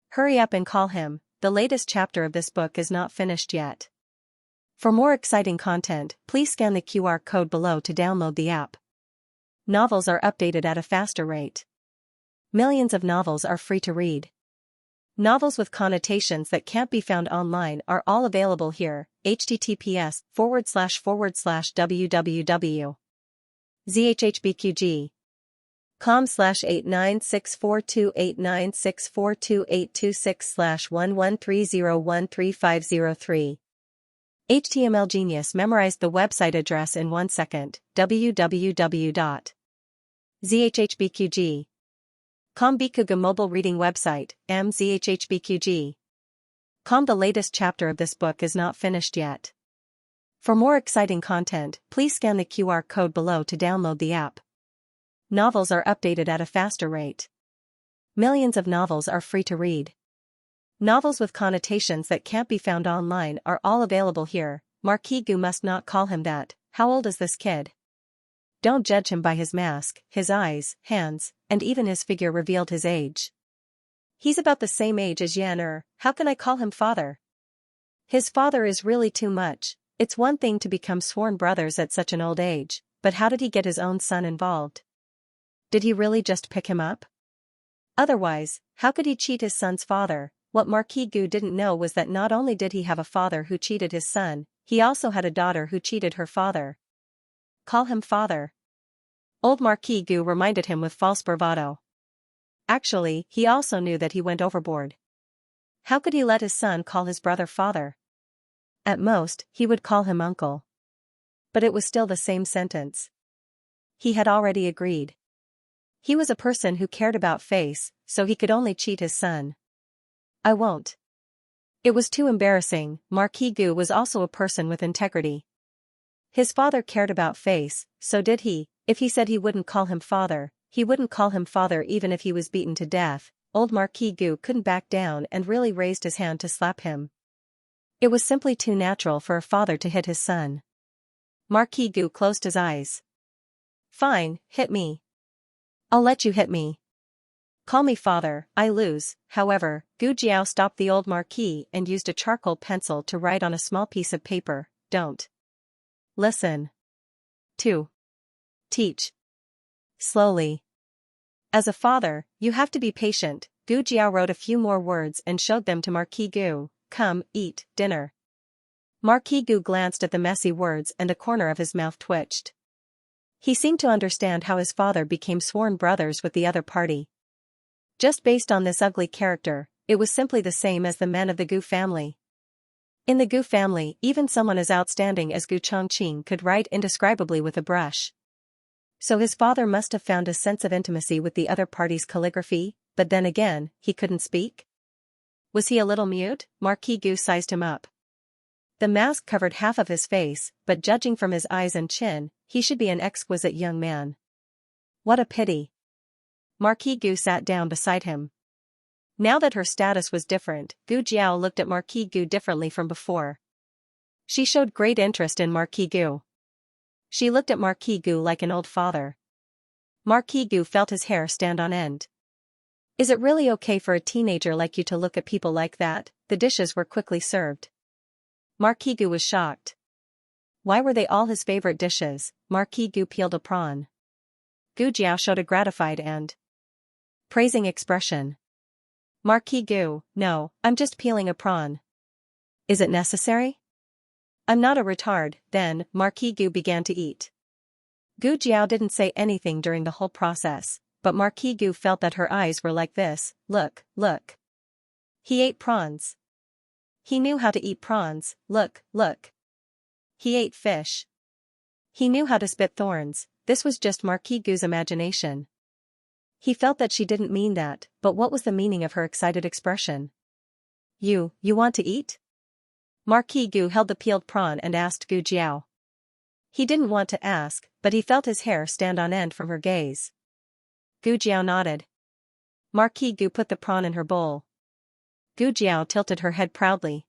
Hurry up and call him. The latest chapter of this book is not finished yet. For more exciting content, please scan the QR code below to download the app. Novels are updated at a faster rate. Millions of novels are free to read. Novels with connotations that can't be found online are all available here. https://www.zhhbqg.com/896428964286/113013503. HTML Genius memorized the website address in 1 second. www.zhhbqg.com Bikuga mobile reading website, mzhhbqg. The latest chapter of this book is not finished yet. For more exciting content, please scan the QR code below to download the app. Novels are updated at a faster rate. Millions of novels are free to read. Novels with connotations that can't be found online are all available here. Marquis Gu must not call him that. How old is this kid? Don't judge him by his mask. His eyes, hands, and even his figure revealed his age. He's about the same age as Yan. How can I call him father? His father is really too much. It's one thing to become sworn brothers at such an old age, but how did he get his own son involved? Did he really just pick him up? Otherwise, how could he cheat his son's father? What Marquis Gu didn't know was that not only did he have a father who cheated his son, he also had a daughter who cheated her father. Call him father. Old Marquis Gu reminded him with false bravado. Actually, he also knew that he went overboard. How could he let his son call his brother father? At most, he would call him uncle. But it was still the same sentence. He had already agreed. He was a person who cared about face, so he could only cheat his son. I won't. It was too embarrassing. Marquis Gu was also a person with integrity. His father cared about face, so did he. If he said he wouldn't call him father, he wouldn't call him father even if he was beaten to death. Old Marquis Gu couldn't back down and really raised his hand to slap him. It was simply too natural for a father to hit his son. Marquis Gu closed his eyes. Fine, hit me. I'll let you hit me. Call me father, I lose. However, Gu Jiao stopped the old marquis and used a charcoal pencil to write on a small piece of paper, Don't listen to teach slowly. As a father, you have to be patient. Gu Jiao wrote a few more words and showed them to Marquis Gu. Come, eat dinner. Marquis Gu glanced at the messy words and the corner of his mouth twitched. He seemed to understand how his father became sworn brothers with the other party. Just based on this ugly character, it was simply the same as the men of the Gu family. In the Gu family, even someone as outstanding as Gu Chongqing could write indescribably with a brush. So his father must have found a sense of intimacy with the other party's calligraphy, but then again, he couldn't speak? Was he a little mute? Marquis Gu sized him up. The mask covered half of his face, but judging from his eyes and chin, he should be an exquisite young man. What a pity. Marquis Gu sat down beside him. Now that her status was different, Gu Jiao looked at Marquis Gu differently from before. She showed great interest in Marquis Gu. She looked at Marquis Gu like an old father. Marquis Gu felt his hair stand on end. Is it really okay for a teenager like you to look at people like that? The dishes were quickly served. Marquis Gu was shocked. Why were they all his favorite dishes? Marquis Gu peeled a prawn. Gu Jiao showed a gratified and praising expression. Marquis Gu, no, I'm just peeling a prawn. Is it necessary? I'm not a retard. Then, Marquis Gu began to eat. Gu Jiao didn't say anything during the whole process, but Marquis Gu felt that her eyes were like this, look, look. He ate prawns. He knew how to eat prawns, look, look. He ate fish. He knew how to spit thorns. This was just Marquis Gu's imagination. He felt that she didn't mean that, but what was the meaning of her excited expression? You want to eat? Marquis Gu held the peeled prawn and asked Gu Jiao. He didn't want to ask, but he felt his hair stand on end from her gaze. Gu Jiao nodded. Marquis Gu put the prawn in her bowl. Gu Jiao tilted her head proudly.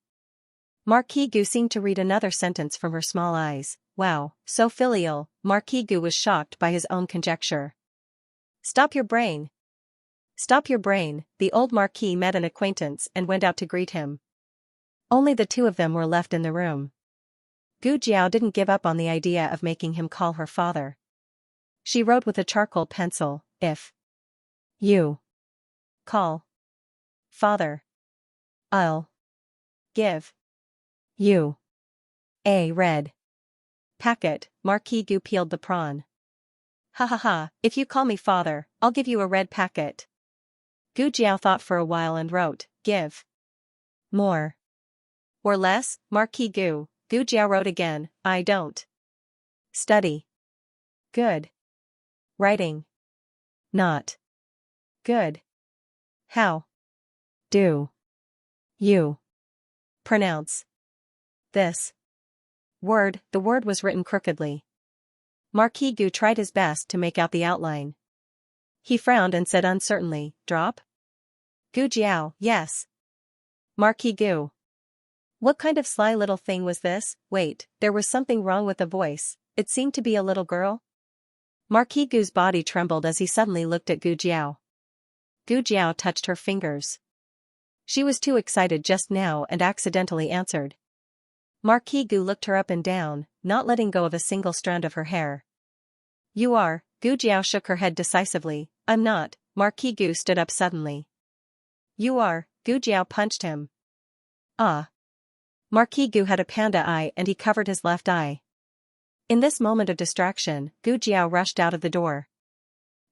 Marquis Gu seemed to read another sentence from her small eyes. Wow, so filial. Marquis Gu was shocked by his own conjecture. Stop your brain. Stop your brain. The old Marquis met an acquaintance and went out to greet him. Only the two of them were left in the room. Gu Jiao didn't give up on the idea of making him call her father. She wrote with a charcoal pencil, if you call father, I'll give you a red packet. Marquis Gu peeled the prawn. Ha ha ha, if you call me father, I'll give you a red packet. Gu Jiao thought for a while and wrote, give more or less. Marquis Gu. Gu Jiao wrote again, I don't study good writing. Not good. How do you pronounce this word? The word was written crookedly. Marquis Gu tried his best to make out the outline. He frowned and said uncertainly, drop? Gu Jiao, yes. Marquis Gu. What kind of sly little thing was this? Wait, there was something wrong with the voice. It seemed to be a little girl. Marquis Gu's body trembled as he suddenly looked at Gu Jiao. Gu Jiao touched her fingers. She was too excited just now and accidentally answered. Marquis Gu looked her up and down, not letting go of a single strand of her hair. You are. Gu Jiao shook her head decisively. I'm not. Marquis Gu stood up suddenly. You are. Gu Jiao punched him. Ah. Marquis Gu had a panda eye and he covered his left eye. In this moment of distraction, Gu Jiao rushed out of the door.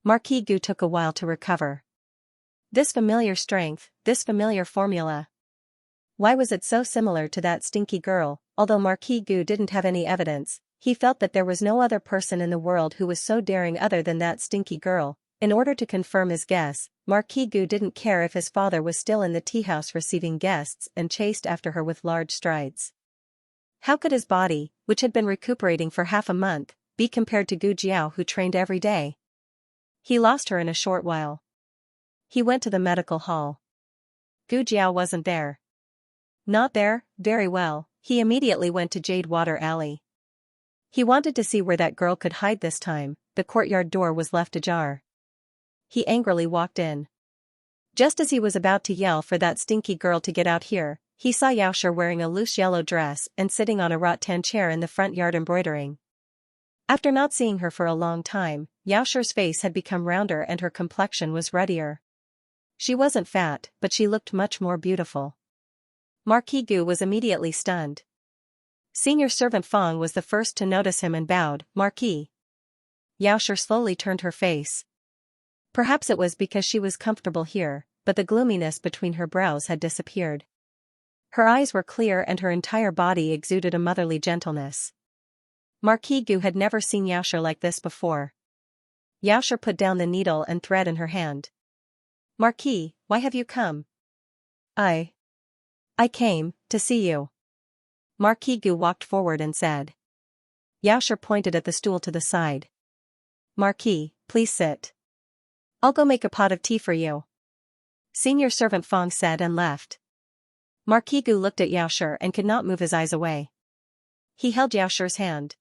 Marquis Gu took a while to recover. This familiar strength, this familiar formula. Why was it so similar to that stinky girl? Although Marquis Gu didn't have any evidence, he felt that there was no other person in the world who was so daring other than that stinky girl. In order to confirm his guess, Marquis Gu didn't care if his father was still in the tea-house receiving guests and chased after her with large strides. How could his body, which had been recuperating for half a month, be compared to Gu Jiao who trained every day? He lost her in a short while. He went to the medical hall. Gu Jiao wasn't there. Not there? Very well. He immediately went to Jade Water Alley. He wanted to see where that girl could hide this time. The courtyard door was left ajar. He angrily walked in. Just as he was about to yell for that stinky girl to get out here, he saw Xianxia wearing a loose yellow dress and sitting on a rattan chair in the front yard embroidering. After not seeing her for a long time, Xiaoxia's face had become rounder and her complexion was ruddier. She wasn't fat, but she looked much more beautiful. Marquis Gu was immediately stunned. Senior servant Fang was the first to notice him and bowed. Marquis. Xiaoxia slowly turned her face. Perhaps it was because she was comfortable here, but the gloominess between her brows had disappeared. Her eyes were clear and her entire body exuded a motherly gentleness. Marquis Gu had never seen Xiaoxia like this before. Yaoshi put down the needle and thread in her hand. Marquis, why have you come? I came to see you. Marquis Gu walked forward and said. Yaoshi pointed at the stool to the side. Marquis, please sit. I'll go make a pot of tea for you. Senior servant Fong said and left. Marquis Gu looked at Yaoshi and could not move his eyes away. He held Yaoshi's hand.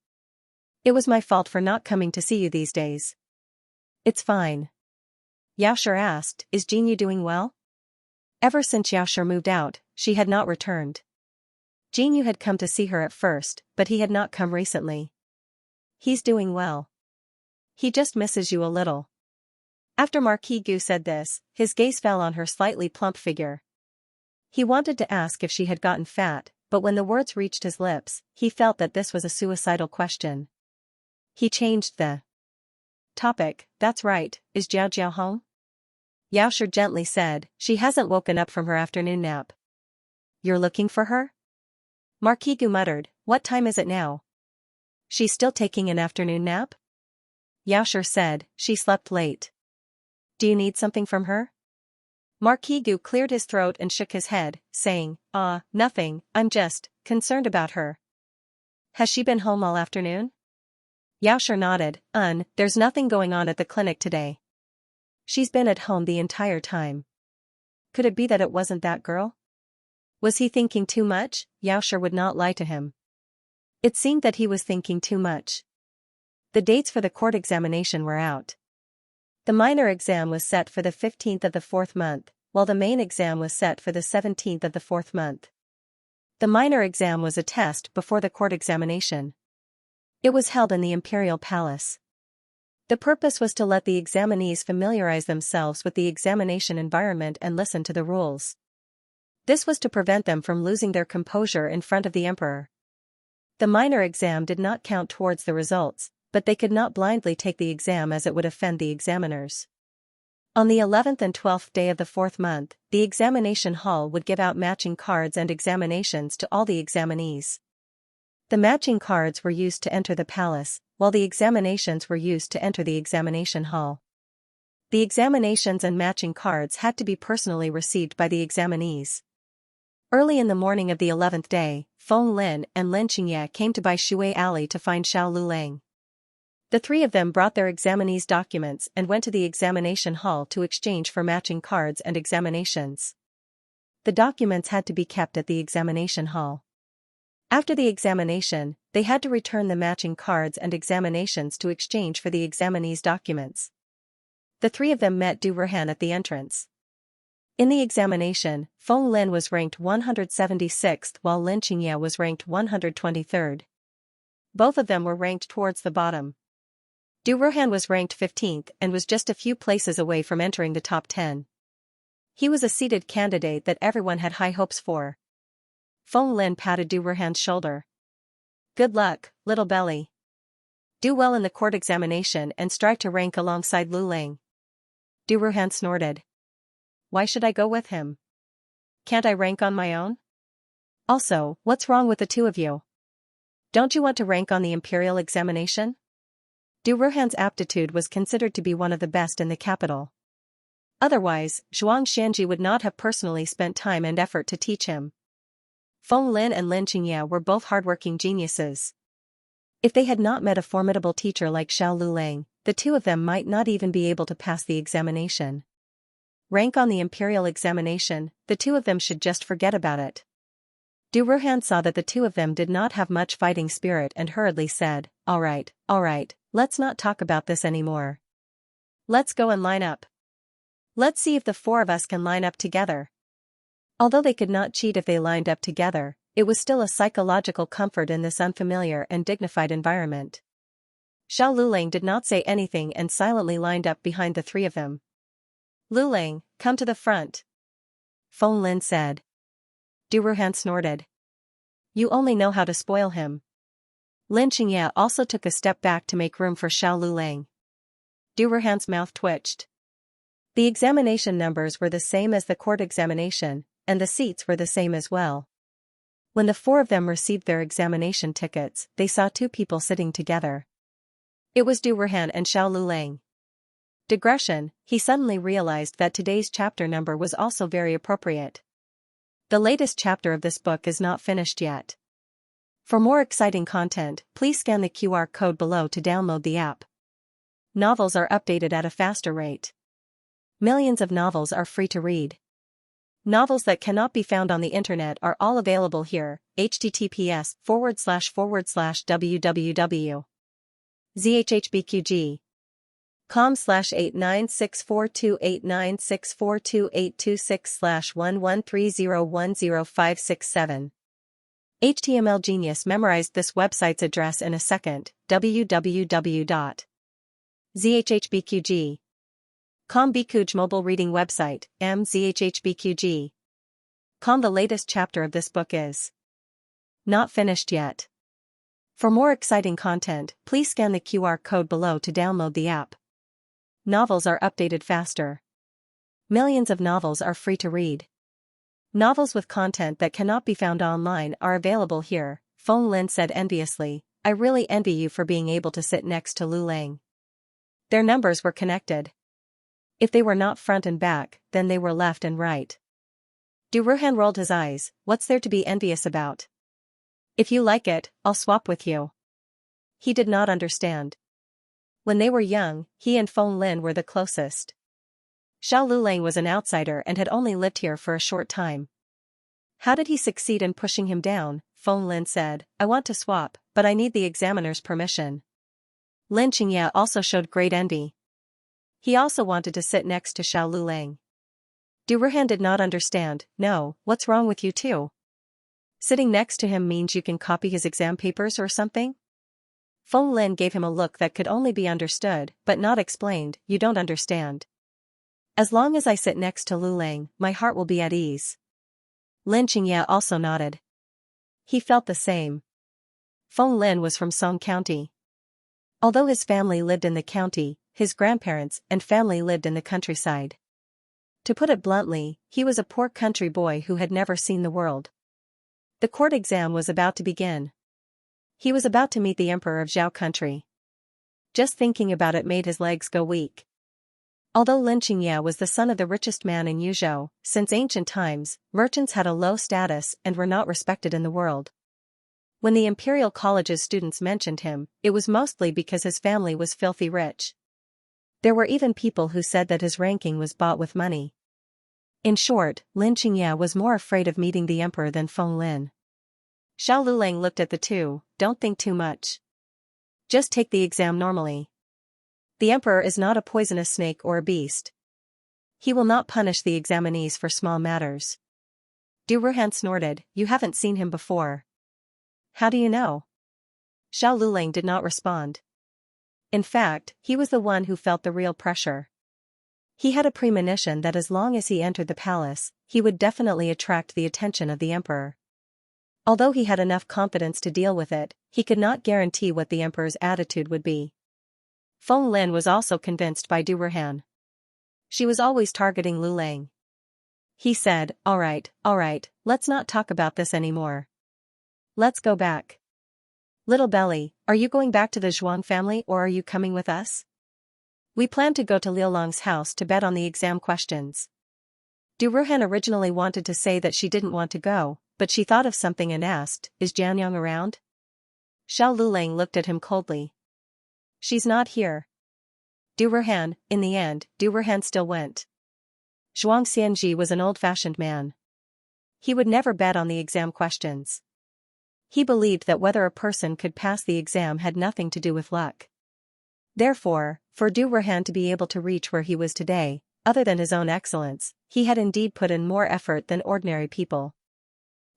It was my fault for not coming to see you these days. It's fine. Yaoshi asked, is Jinyu doing well? Ever since Yaoshi moved out, she had not returned. Jinyu had come to see her at first, but he had not come recently. He's doing well. He just misses you a little. After Marquis Gu said this, his gaze fell on her slightly plump figure. He wanted to ask if she had gotten fat, but when the words reached his lips, he felt that this was a suicidal question. He changed the topic. That's right, is Jiao Jiao home? Yaoshi gently said, she hasn't woken up from her afternoon nap. You're looking for her? Marquis Gu muttered, what time is it now? She's still taking an afternoon nap? Yaoshi said, she slept late. Do you need something from her? Marquis Gu cleared his throat and shook his head, saying, nothing, I'm just concerned about her. Has she been home all afternoon? Yaoshi nodded, there's nothing going on at the clinic today. She's been at home the entire time. Could it be that it wasn't that girl? Was he thinking too much? Yaoshi would not lie to him. It seemed that he was thinking too much. The dates for the court examination were out. The minor exam was set for the 15th of the 4th month, while the main exam was set for the 17th of the 4th month. The minor exam was a test before the court examination. It was held in the Imperial Palace. The purpose was to let the examinees familiarize themselves with the examination environment and listen to the rules. This was to prevent them from losing their composure in front of the emperor. The minor exam did not count towards the results, but they could not blindly take the exam as it would offend the examiners. On the 11th and 12th day of the 4th month, the examination hall would give out matching cards and examinations to all the examinees. The matching cards were used to enter the palace, while the examinations were used to enter the examination hall. The examinations and matching cards had to be personally received by the examinees. Early in the morning of the 11th day, Feng Lin and Lin Xianxia came to Bai Shui Alley to find Xiao Lulang. The three of them brought their examinees' documents and went to the examination hall to exchange for matching cards and examinations. The documents had to be kept at the examination hall. After the examination, they had to return the matching cards and examinations to exchange for the examinees' documents. The three of them met Du Ruhan at the entrance. In the examination, Feng Lin was ranked 176th while Lin Xianxia was ranked 123rd. Both of them were ranked towards the bottom. Du Ruhan was ranked 15th and was just a few places away from entering the top 10. He was a seated candidate that everyone had high hopes for. Feng Lin patted Du Ruhan's shoulder. Good luck, little belly. Do well in the court examination and strive to rank alongside Lu Ling. Du Ruhan snorted. Why should I go with him? Can't I rank on my own? Also, what's wrong with the two of you? Don't you want to rank on the imperial examination? Du Ruhan's aptitude was considered to be one of the best in the capital. Otherwise, Xianxia would not have personally spent time and effort to teach him. Feng Lin and Lin Xianxia were both hardworking geniuses. If they had not met a formidable teacher like Xiao Lulang, the two of them might not even be able to pass the examination. Rank on the imperial examination, the two of them should just forget about it. Du Ruhan saw that the two of them did not have much fighting spirit and hurriedly said, all right, let's not talk about this anymore. Let's go and line up. Let's see if the four of us can line up together. Although they could not cheat if they lined up together, it was still a psychological comfort in this unfamiliar and dignified environment. Xiao Lulang did not say anything and silently lined up behind the three of them. Lulang, come to the front. Feng Lin said. Du Ruhan snorted. You only know how to spoil him. Lin Xianxia also took a step back to make room for Xiao Lulang. Du Ruhan's mouth twitched. The examination numbers were the same as the court examination, and the seats were the same as well. When the four of them received their examination tickets, they saw two people sitting together. It was Du Ruhan and Xiao Lulang. Digression, he suddenly realized that today's chapter number was also very appropriate. The latest chapter of this book is not finished yet. For more exciting content, please scan the QR code below to download the app. Novels are updated at a faster rate. Millions of novels are free to read. Novels that cannot be found on the internet are all available here. https://www.zhhbqg.com/89642896428626/113010567. HTML Genius memorized this website's address in a second. www.zhhbqg.com Bikuj mobile reading website, mzhhbqg.com. The latest chapter of this book is not finished yet. For more exciting content, please scan the QR code below to download the app. Novels are updated faster. Millions of novels are free to read. Novels with content that cannot be found online are available here. Feng Lin said enviously, I really envy you for being able to sit next to Lu Lang. Their numbers were connected. If they were not front and back, then they were left and right. Du Ruhan rolled his eyes. What's there to be envious about? If you like it, I'll swap with you. He did not understand. When they were young, he and Feng Lin were the closest. Xiao Lulang was an outsider and had only lived here for a short time. How did he succeed in pushing him down? Feng Lin said, I want to swap, but I need the examiner's permission. Lin Xianxia also showed great envy. He also wanted to sit next to Xiao Lulang. Du Ruhan did not understand. No, what's wrong with you too? Sitting next to him means you can copy his exam papers or something? Feng Lin gave him a look that could only be understood, but not explained. You don't understand. As long as I sit next to Lu Lang, my heart will be at ease. Lin Xianxia also nodded. He felt the same. Feng Lin was from Song County. Although his family lived in the county, his grandparents and family lived in the countryside. To put it bluntly, he was a poor country boy who had never seen the world. The court exam was about to begin. He was about to meet the emperor of Zhao country. Just thinking about it made his legs go weak. Although Lin Xianxia was the son of the richest man in Yuzhou, since ancient times, merchants had a low status and were not respected in the world. When the Imperial College's students mentioned him, it was mostly because his family was filthy rich. There were even people who said that his ranking was bought with money. In short, Lin Xianxia was more afraid of meeting the emperor than Feng Lin. Xiao Lulang looked at the two. Don't think too much. Just take the exam normally. The emperor is not a poisonous snake or a beast. He will not punish the examinees for small matters. Du Ruhan snorted, you haven't seen him before. How do you know? Xiao Lulang did not respond. In fact, he was the one who felt the real pressure. He had a premonition that as long as he entered the palace, he would definitely attract the attention of the emperor. Although he had enough confidence to deal with it, he could not guarantee what the emperor's attitude would be. Feng Lin was also convinced by Du Ruhan. She was always targeting Lu Lang. He said, all right, let's not talk about this anymore. Let's go back. Little Belly, are you going back to the Zhuang family or are you coming with us? We plan to go to Liu Long's house to bet on the exam questions. Du Ruhan originally wanted to say that she didn't want to go, but she thought of something and asked, is Jianyang around? Xiao Lulang looked at him coldly. She's not here. Du Ruhan, in the end, Du Ruhan still went. Zhuang Xianji was an old-fashioned man. He would never bet on the exam questions. He believed that whether a person could pass the exam had nothing to do with luck. Therefore, for Du Ruhan to be able to reach where he was today, other than his own excellence, he had indeed put in more effort than ordinary people.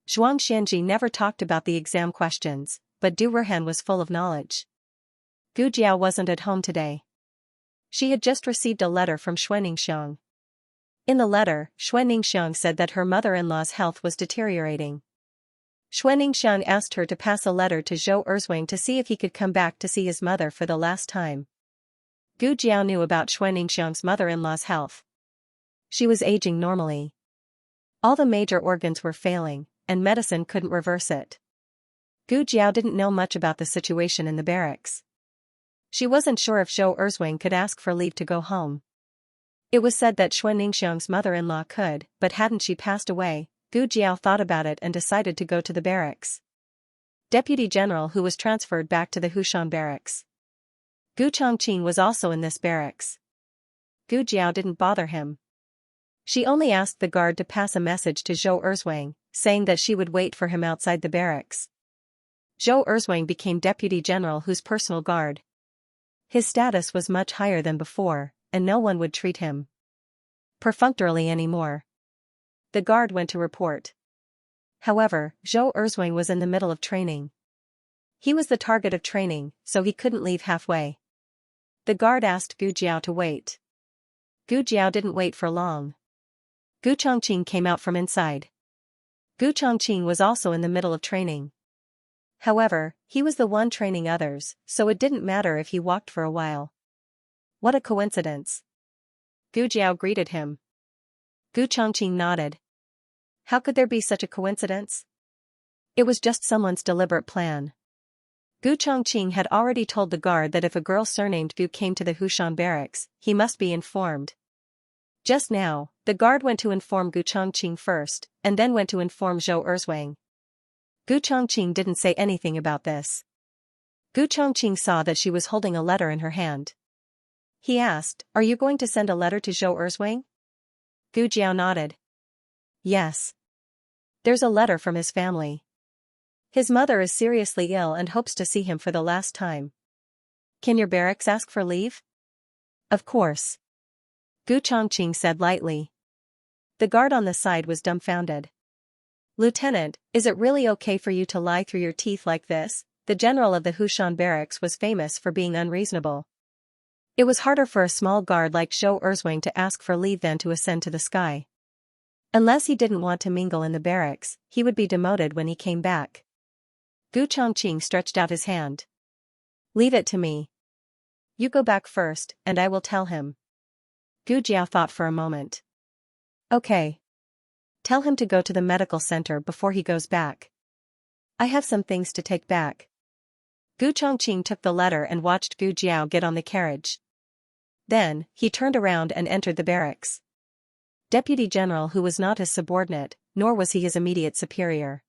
Zhuang Xianji never talked about the exam questions, but Du Ruhan was full of knowledge. Gu Jiao wasn't at home today. She had just received a letter from Xuanningsiang. In the letter, Xuanningsiang said that her mother-in-law's health was deteriorating. Xuanningsiang asked her to pass a letter to Zhou Erzwang to see if he could come back to see his mother for the last time. Gu Jiao knew about Xuanningsiang's mother-in-law's health. She was aging normally. All the major organs were failing, and medicine couldn't reverse it. Gu Jiao didn't know much about the situation in the barracks. She wasn't sure if Zhou Erzwing could ask for leave to go home. It was said that Xue Ningxiang's mother-in-law could, but hadn't she passed away? Gu Jiao thought about it and decided to go to the barracks. Deputy General who was transferred back to the Hushan barracks. Gu Chongqing was also in this barracks. Gu Jiao didn't bother him. She only asked the guard to pass a message to Zhou Erzwing, saying that she would wait for him outside the barracks. Zhou Erzwing became Deputy General Hu's personal guard. His status was much higher than before, and no one would treat him perfunctorily anymore. The guard went to report. However, Zhou Erzwing was in the middle of training. He was the target of training, so he couldn't leave halfway. The guard asked Gu Jiao to wait. Gu Jiao didn't wait for long. Gu Chongqing came out from inside. Gu Chongqing was also in the middle of training. However, he was the one training others, so it didn't matter if he walked for a while. What a coincidence. Gu Jiao greeted him. Gu Chongqing nodded. How could there be such a coincidence? It was just someone's deliberate plan. Gu Chongqing had already told the guard that if a girl surnamed Gu came to the Hushan barracks, he must be informed. Just now, the guard went to inform Gu Chongqing first, and then went to inform Zhou Erzwing. Gu Chongqing didn't say anything about this. Gu Chongqing saw that she was holding a letter in her hand. He asked, "Are you going to send a letter to Zhou Erzwing?" Gu Jiao nodded. Yes. There's a letter from his family. His mother is seriously ill and hopes to see him for the last time. Can your barracks ask for leave? Of course. Gu Chongqing said lightly. The guard on the side was dumbfounded. Lieutenant, is it really okay for you to lie through your teeth like this? The general of the Hushan barracks was famous for being unreasonable. It was harder for a small guard like Zhou Erzwing to ask for leave than to ascend to the sky. Unless he didn't want to mingle in the barracks, he would be demoted when he came back. Gu Chongqing stretched out his hand. Leave it to me. You go back first, and I will tell him. Gu Jiao thought for a moment. Okay. Tell him to go to the medical center before he goes back. I have some things to take back. Gu Chongqing took the letter and watched Gu Jiao get on the carriage. Then, he turned around and entered the barracks. Deputy General who was not his subordinate, nor was he his immediate superior.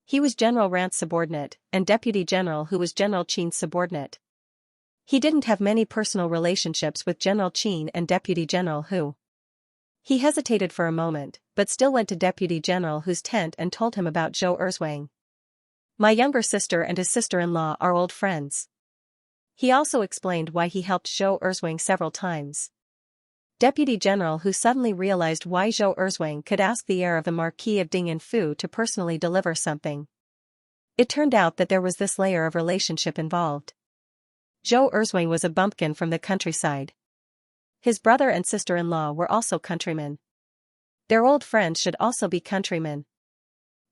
He was General Rant's subordinate, and Deputy General who was General Qin's subordinate. He didn't have many personal relationships with General Qin and Deputy General Hu. He hesitated for a moment, but still went to Deputy General Hu's tent and told him about Zhou Erzwing. My younger sister and his sister-in-law are old friends. He also explained why he helped Zhou Erzwing several times. Deputy General Hu suddenly realized why Zhou Erzwing could ask the heir of the Marquis of Dingyanfu to personally deliver something. It turned out that there was this layer of relationship involved. Zhou Erzwing was a bumpkin from the countryside. His brother and sister-in-law were also countrymen. Their old friends should also be countrymen.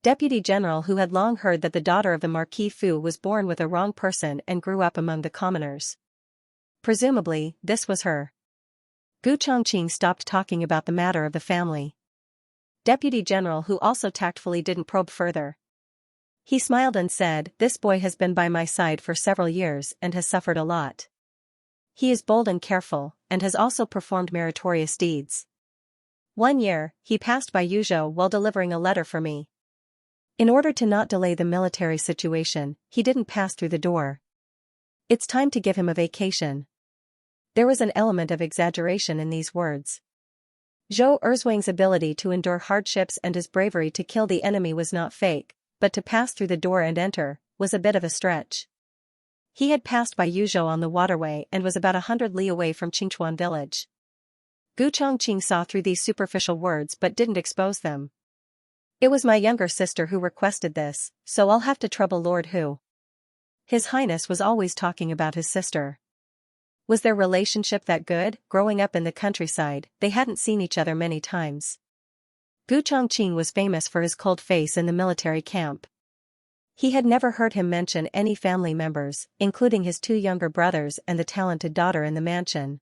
Deputy General Hu had long heard that the daughter of the Marquis Fu was born with a wrong person and grew up among the commoners. Presumably, this was her. Gu Chongqing stopped talking about the matter of the family. Deputy General Hu also tactfully didn't probe further. He smiled and said, "This boy has been by my side for several years and has suffered a lot. He is bold and careful, and has also performed meritorious deeds. 1 year, he passed by Yuzhou while delivering a letter for me. In order to not delay the military situation, he didn't pass through the door. It's time to give him a vacation." There was an element of exaggeration in these words. Zhou Erzwing's ability to endure hardships and his bravery to kill the enemy was not fake, but to pass through the door and enter was a bit of a stretch. He had passed by Yuzhou on the waterway and was about 100 li away from Qingchuan village. Gu Chongqing saw through these superficial words but didn't expose them. It was my younger sister who requested this, so I'll have to trouble Lord Hu. His Highness was always talking about his sister. Was their relationship that good? Growing up in the countryside, they hadn't seen each other many times. Gu Chongqing was famous for his cold face in the military camp. He had never heard him mention any family members, including his 2 younger brothers and the talented daughter in the mansion.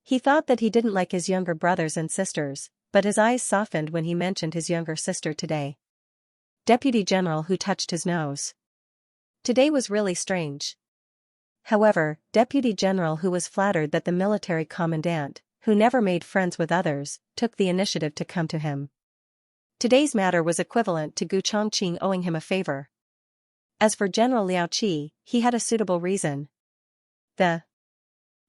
He thought that he didn't like his younger brothers and sisters, but his eyes softened when he mentioned his younger sister today. Deputy General Hu touched his nose. Today was really strange. However, Deputy General, who was flattered that the military commandant, who never made friends with others, took the initiative to come to him. Today's matter was equivalent to Gu Chongqing owing him a favor. As for General Liao Qi, he had a suitable reason. The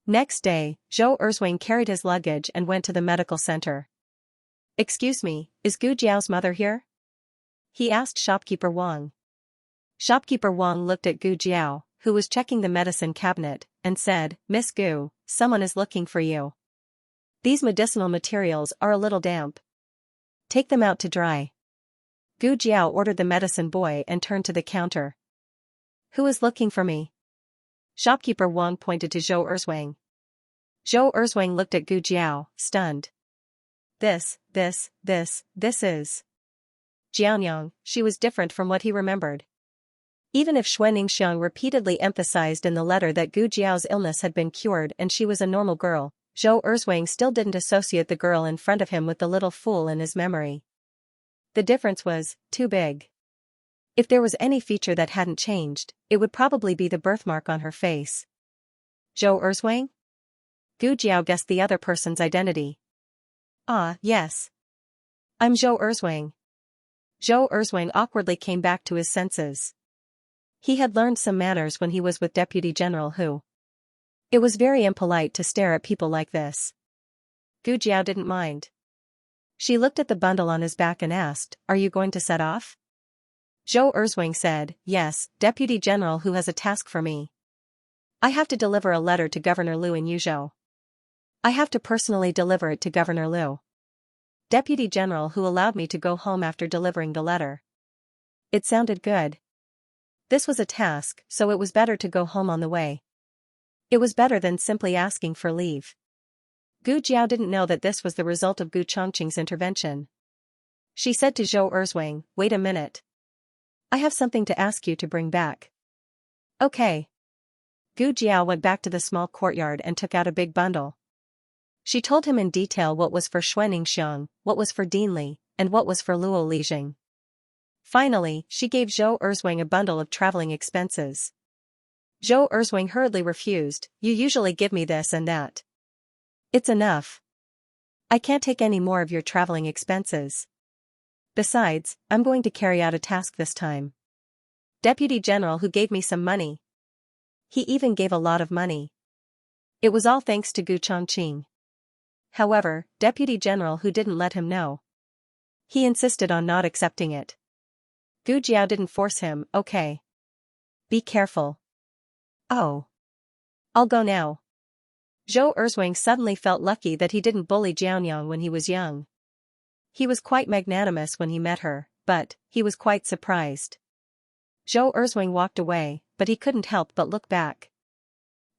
next day, Zhou Erzwing carried his luggage and went to the medical center. "Excuse me, is Gu Jiao's mother here?" he asked shopkeeper Wang. Shopkeeper Wang looked at Gu Jiao, who was checking the medicine cabinet, and said, "Miss Gu, someone is looking for you. These medicinal materials are a little damp. Take them out to dry." Gu Jiao ordered the medicine boy and turned to the counter. "Who is looking for me?" Shopkeeper Wang pointed to Zhou Erzwing. Zhou Erzwing looked at Gu Jiao, stunned. This is Jianyang. She was different from what he remembered. Even if Xianxia repeatedly emphasized in the letter that Gu Jiao's illness had been cured and she was a normal girl, Zhou Erzwing still didn't associate the girl in front of him with the little fool in his memory. The difference was too big. If there was any feature that hadn't changed, it would probably be the birthmark on her face. Zhou Erzwing? Gu Jiao guessed the other person's identity. "Ah, yes. I'm Zhou Erzwing." Zhou Erzwing awkwardly came back to his senses. He had learned some manners when he was with Deputy General Hu. It was very impolite to stare at people like this. Gu Jiao didn't mind. She looked at the bundle on his back and asked, "Are you going to set off?" Zhou Erzwing said, "Yes, Deputy General Hu has a task for me. I have to deliver a letter to Governor Liu in Yuzhou. I have to personally deliver it to Governor Liu. Deputy General Hu allowed me to go home after delivering the letter." It sounded good. This was a task, so it was better to go home on the way. It was better than simply asking for leave. Gu Jiao didn't know that this was the result of Gu Chongqing's intervention. She said to Zhou Erzwing, "Wait a minute. I have something to ask you to bring back." "Okay." Gu Jiao went back to the small courtyard and took out a big bundle. She told him in detail what was for Xianxia, what was for Dean Li, and what was for Luo Lijing. Finally, she gave Zhou Erzwing a bundle of traveling expenses. Zhou Erzwing hurriedly refused. "You usually give me this and that. It's enough. I can't take any more of your traveling expenses. Besides, I'm going to carry out a task this time. Deputy General Hu gave me some money. He even gave a lot of money. It was all thanks to Gu Chongqing." However, Deputy General Hu didn't let him know. He insisted on not accepting it. Gu Jiao didn't force him. "Okay. Be careful." "Oh. I'll go now." Zhou Erzwing suddenly felt lucky that he didn't bully Jianyang when he was young. He was quite magnanimous when he met her, but he was quite surprised. Zhou Erzwing walked away, but he couldn't help but look back.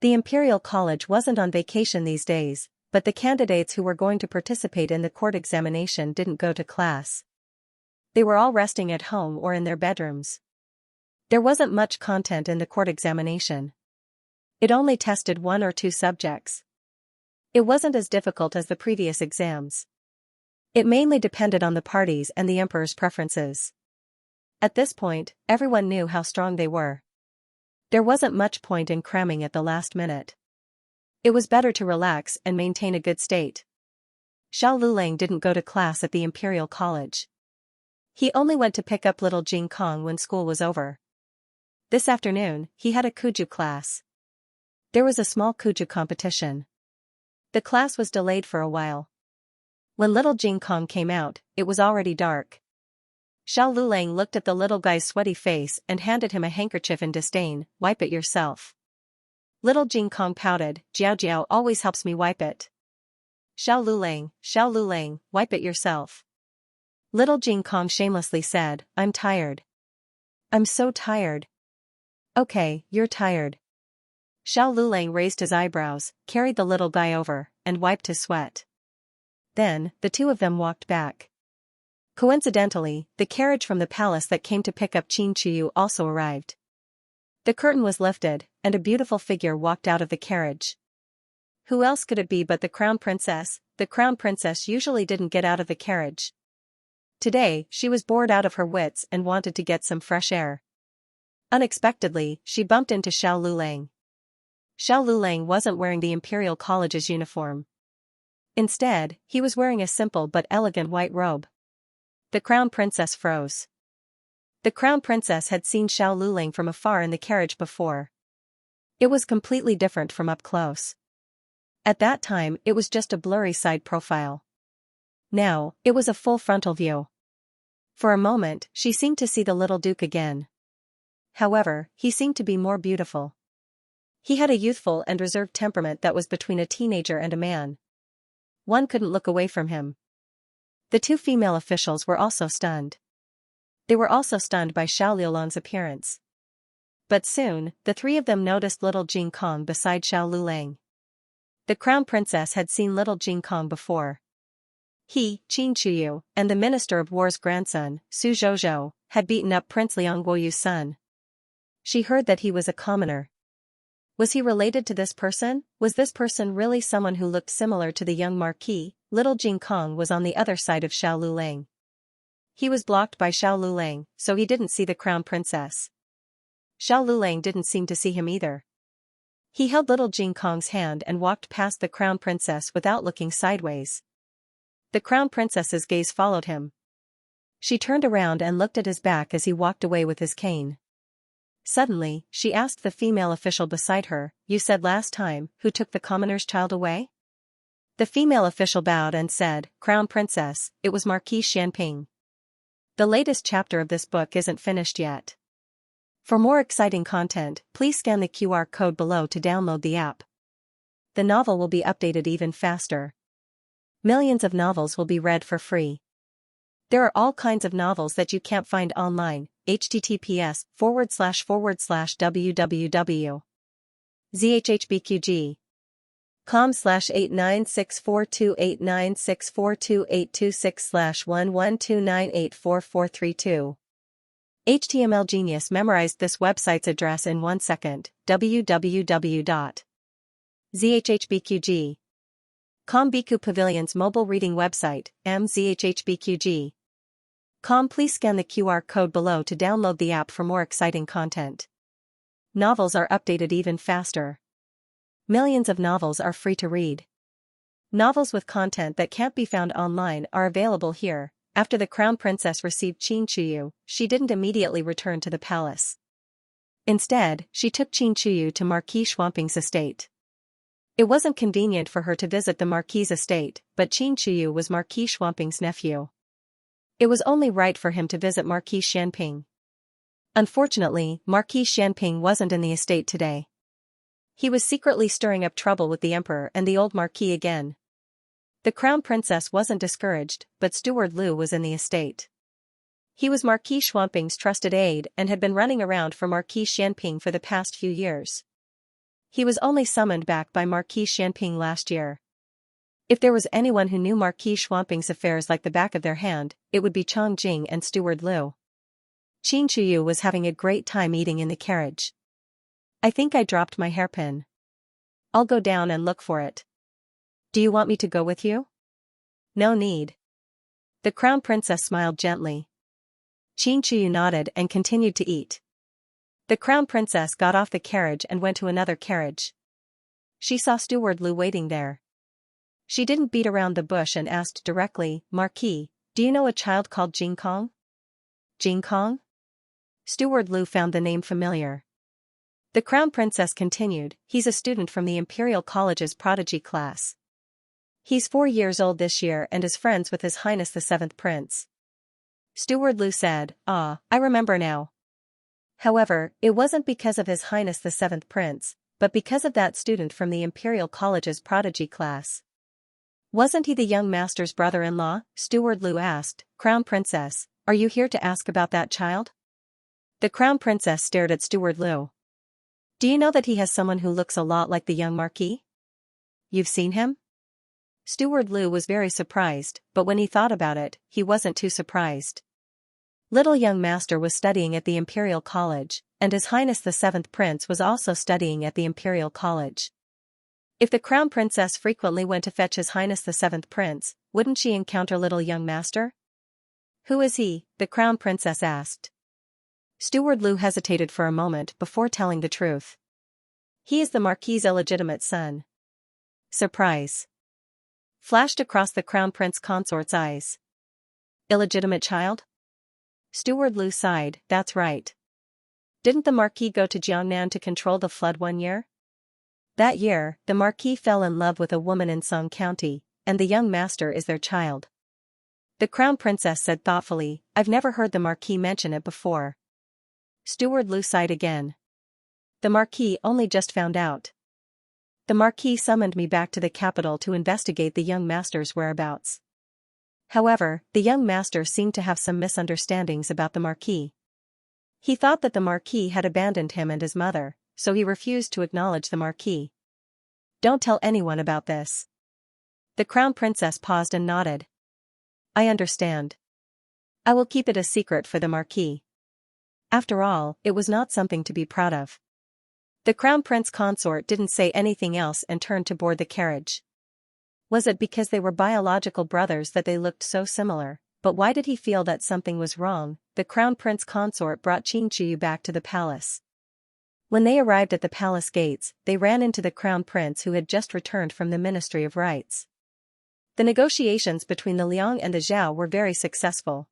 The Imperial College wasn't on vacation these days, but the candidates who were going to participate in the court examination didn't go to class. They were all resting at home or in their bedrooms. There wasn't much content in the court examination. It only tested 1 or 2 subjects. It wasn't as difficult as the previous exams. It mainly depended on the parties and the emperor's preferences. At this point, everyone knew how strong they were. There wasn't much point in cramming at the last minute. It was better to relax and maintain a good state. Xiao Lulang didn't go to class at the Imperial College. He only went to pick up little Jing Kong when school was over. This afternoon, he had a Kuju class. There was a small Kuju competition. The class was delayed for a while. When little Jing Kong came out, it was already dark. Xiao Lulang looked at the little guy's sweaty face and handed him a handkerchief in disdain. "Wipe it yourself." Little Jing Kong pouted. "Jiao Jiao always helps me wipe it." Xiao Lulang, wipe it yourself." Little Jing Kong shamelessly said, "I'm tired. I'm so tired." "Okay, you're tired." Xiao Lulang raised his eyebrows, carried the little guy over, and wiped his sweat. Then, the two of them walked back. Coincidentally, the carriage from the palace that came to pick up Qin Chuyu also arrived. The curtain was lifted, and a beautiful figure walked out of the carriage. Who else could it be but the Crown Princess? The Crown Princess usually didn't get out of the carriage. Today, she was bored out of her wits and wanted to get some fresh air. Unexpectedly, she bumped into Xiao Lulang. Xiao Lulang wasn't wearing the Imperial College's uniform. Instead, he was wearing a simple but elegant white robe. The Crown Princess froze. The Crown Princess had seen Xiao Lulang from afar in the carriage before. It was completely different from up close. At that time, it was just a blurry side profile. Now, it was a full frontal view. For a moment, she seemed to see the little Duke again. However, he seemed to be more beautiful. He had a youthful and reserved temperament that was between a teenager and a man. One couldn't look away from him. The two female officials were also stunned. They were also stunned by Xiao Liulang's appearance. But soon, the three of them noticed little Jing Kong beside Xiao Lulang. The Crown Princess had seen little Jing Kong before. He, Qin Chuyu, and the Minister of War's grandson, Su Zhozhou, had beaten up Prince Liang Guoyu's son. She heard that he was a commoner. Was he related to this person? Was this person really someone who looked similar to the young Marquis? Little Jing Kong was on the other side of Xiao Lulang. He was blocked by Xiao Lulang, so he didn't see the Crown Princess. Xiao Lulang didn't seem to see him either. He held little Jing Kong's hand and walked past the Crown Princess without looking sideways. The Crown Princess's gaze followed him. She turned around and looked at his back as he walked away with his cane. Suddenly, she asked the female official beside her, "You said last time, who took the commoner's child away?" The female official bowed and said, "Crown Princess, it was Marquis Xianping." The latest chapter of this book isn't finished yet. For more exciting content, please scan the QR code below to download the app. The novel will be updated even faster. Millions of novels will be read for free. There are all kinds of novels that you can't find online. https://www.zhhbqg.com/896428964286/1129844432. HTML Genius memorized this website's address in 1 second. www.zhhbqg.com. Biku Pavilion's mobile reading website, mzhhbqg.com. Please scan the QR code below to download the app for more exciting content. Novels are updated even faster. Millions of novels are free to read. Novels with content that can't be found online are available here. After the Crown Princess received Qin Chuyu, she didn't immediately return to the palace. Instead, she took Qin Chuyu to Marquis Xuanping's estate. It wasn't convenient for her to visit the Marquis's estate, but Qin Chuyu was Marquis Xuanping's nephew. It was only right for him to visit Marquis Xianping. Unfortunately, Marquis Xianping wasn't in the estate today. He was secretly stirring up trouble with the emperor and the old Marquis again. The Crown Princess wasn't discouraged, but Steward Liu was in the estate. He was Marquis Xuanping's trusted aide and had been running around for Marquis Xianping for the past few years. He was only summoned back by Marquis Xianping last year. If there was anyone who knew Marquis Xuanping's affairs like the back of their hand, it would be Chang Jing and Steward Liu. Qin Chuyu was having a great time eating in the carriage. "I think I dropped my hairpin. I'll go down and look for it. Do you want me to go with you?" "No need." The Crown Princess smiled gently. Qin Chuyu nodded and continued to eat. The Crown Princess got off the carriage and went to another carriage. She saw Steward Liu waiting there. She didn't beat around the bush and asked directly, "Marquis, do you know a child called Jing Kong?" "Jing Kong?" Steward Liu found the name familiar. The Crown Princess continued, "He's a student from the Imperial College's prodigy class. He's 4 years old this year and is friends with His Highness the 7th Prince." Steward Liu said, "Ah, I remember now." However, it wasn't because of His Highness the 7th Prince, but because of that student from the Imperial College's prodigy class. "Wasn't he the young master's brother-in-law?" Steward Liu asked. "Crown Princess, are you here to ask about that child?" The Crown Princess stared at Steward Liu. "Do you know that he has someone who looks a lot like the young Marquis?" "You've seen him?" Steward Liu was very surprised, but when he thought about it, he wasn't too surprised. Little young master was studying at the Imperial College, and His Highness the 7th Prince was also studying at the Imperial College. If the Crown Princess frequently went to fetch His Highness the 7th Prince, wouldn't she encounter little young master? "Who is he?" the Crown Princess asked. Steward Liu hesitated for a moment before telling the truth. He is the Marquis's illegitimate son. Surprise flashed across the Crown Prince consort's eyes. Illegitimate child? Steward Lu sighed, that's right. Didn't the Marquis go to Jiangnan to control the flood one year? That year, the Marquis fell in love with a woman in Song County, and the young master is their child. The Crown Princess said thoughtfully, I've never heard the Marquis mention it before. Steward Lu sighed again. The Marquis only just found out. The Marquis summoned me back to the capital to investigate the young master's whereabouts. However, the young master seemed to have some misunderstandings about the Marquis. He thought that the Marquis had abandoned him and his mother, so he refused to acknowledge the Marquis. Don't tell anyone about this. The Crown Princess paused and nodded. I understand. I will keep it a secret for the Marquis. After all, it was not something to be proud of. The Crown Prince consort didn't say anything else and turned to board the carriage. Was it because they were biological brothers that they looked so similar? But why did he feel that something was wrong? The Crown Prince consort brought Xianxia back to the palace. When they arrived at the palace gates, they ran into the Crown Prince who had just returned from the Ministry of Rites. The negotiations between the Liang and the Zhao were very successful.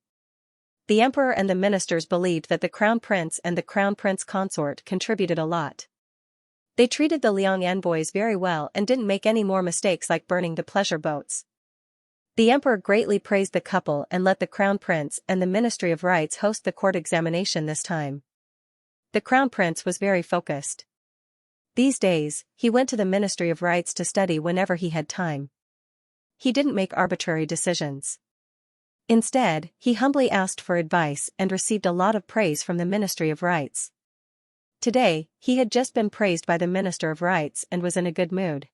The emperor and the ministers believed that the Crown Prince and the Crown Prince consort contributed a lot. They treated the Liang envoys very well and didn't make any more mistakes like burning the pleasure boats. The emperor greatly praised the couple and let the Crown Prince and the Ministry of Rites host the court examination this time. The Crown Prince was very focused. These days, he went to the Ministry of Rites to study whenever he had time. He didn't make arbitrary decisions. Instead, he humbly asked for advice and received a lot of praise from the Ministry of Rites. Today, he had just been praised by the Minister of Rites and was in a good mood.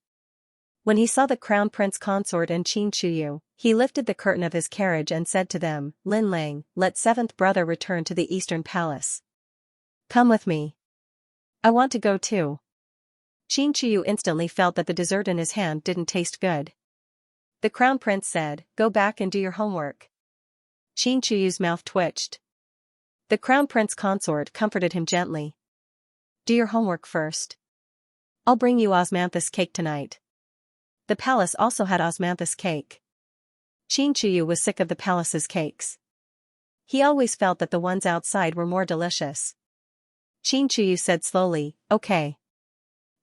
When he saw the Crown Prince consort and Xianxia, he lifted the curtain of his carriage and said to them, Lin Lang, let seventh brother return to the Eastern Palace. Come with me. I want to go too. Xianxia instantly felt that the dessert in his hand didn't taste good. The Crown Prince said, go back and do your homework. Xianxia's mouth twitched. The Crown Prince consort comforted him gently. Do your homework first. I'll bring you osmanthus cake tonight. The palace also had osmanthus cake. Xianxia was sick of the palace's cakes. He always felt that the ones outside were more delicious. Xianxia said slowly, okay.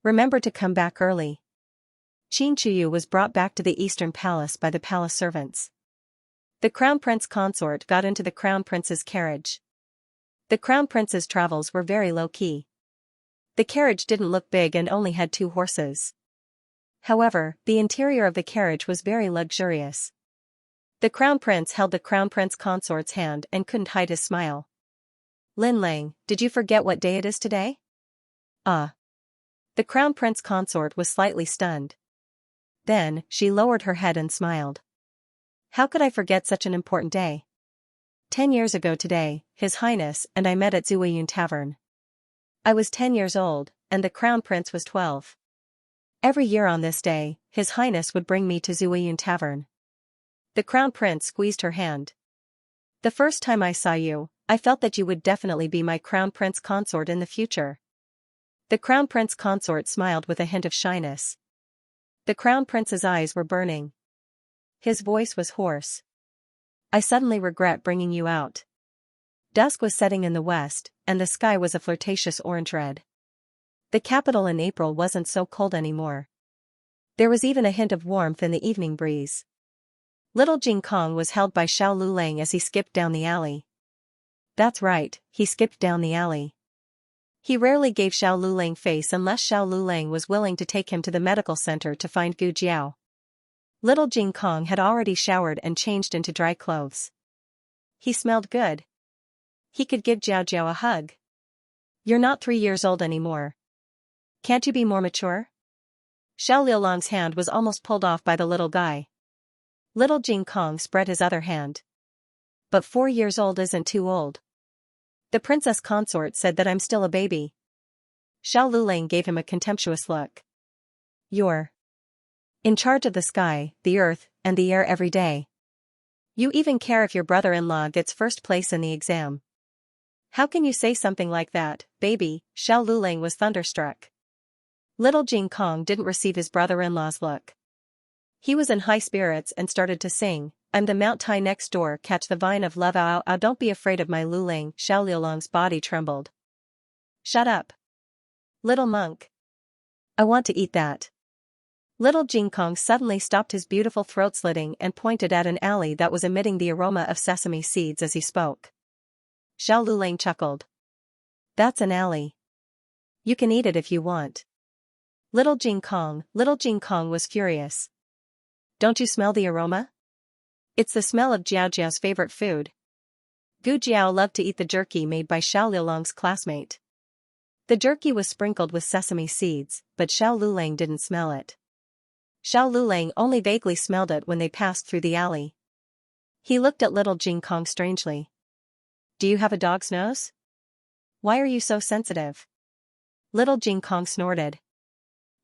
Remember to come back early. Xianxia was brought back to the Eastern Palace by the palace servants. The Crown Prince consort got into the Crown Prince's carriage. The Crown Prince's travels were very low-key. The carriage didn't look big and only had 2 horses. However, the interior of the carriage was very luxurious. The Crown Prince held the Crown Prince consort's hand and couldn't hide his smile. Lin Lang, did you forget what day it is today? The Crown Prince consort was slightly stunned. Then, she lowered her head and smiled. How could I forget such an important day? 10 years ago today, His Highness and I met at Zuiyun Tavern. I was 10 years old, and the Crown Prince was 12. Every year on this day, His Highness would bring me to Zuiyun Tavern. The Crown Prince squeezed her hand. The first time I saw you, I felt that you would definitely be my Crown Prince consort in the future. The Crown Prince consort smiled with a hint of shyness. The Crown Prince's eyes were burning. His voice was hoarse. I suddenly regret bringing you out. Dusk was setting in the west, and the sky was a flirtatious orange-red. The capital in April wasn't so cold anymore. There was even a hint of warmth in the evening breeze. Little Jing Kong was held by Xiao Lulang as he skipped down the alley. That's right, he skipped down the alley. He rarely gave Xiao Lulang face unless Xiao Lulang was willing to take him to the medical center to find Gu Jiao. Little Jing Kong had already showered and changed into dry clothes. He smelled good. He could give Jiao Jiao a hug. You're not 3 years old anymore. Can't you be more mature? Xiao Liulang's hand was almost pulled off by the little guy. Little Jing Kong spread his other hand. But 4 years old isn't too old. The princess consort said that I'm still a baby. Xiao Lulang gave him a contemptuous look. You're in charge of the sky, the earth, and the air every day. You even care if your brother-in-law gets first place in the exam. How can you say something like that, baby? Xiao Lulang was thunderstruck. Little Jing Kong didn't receive his brother-in-law's look. He was in high spirits and started to sing, "I'm the Mount Tai next door, catch the vine of love, ow, ow, don't be afraid of my Luling." Xiao Liulong's body trembled. "Shut up, little monk. I want to eat that." Little Jing Kong suddenly stopped his beautiful throat slitting and pointed at an alley that was emitting the aroma of sesame seeds as he spoke. Xiao Lulang chuckled. "That's an alley. You can eat it if you want." Little Jing Kong was furious. "Don't you smell the aroma? It's the smell of Jiao Jiao's favorite food." Gu Jiao loved to eat the jerky made by Xiao Liulong's classmate. The jerky was sprinkled with sesame seeds, but Xiao Lulang didn't smell it. Xiao Lulang only vaguely smelled it when they passed through the alley. He looked at Little Jing Kong strangely. "Do you have a dog's nose? Why are you so sensitive?" Little Jing Kong snorted.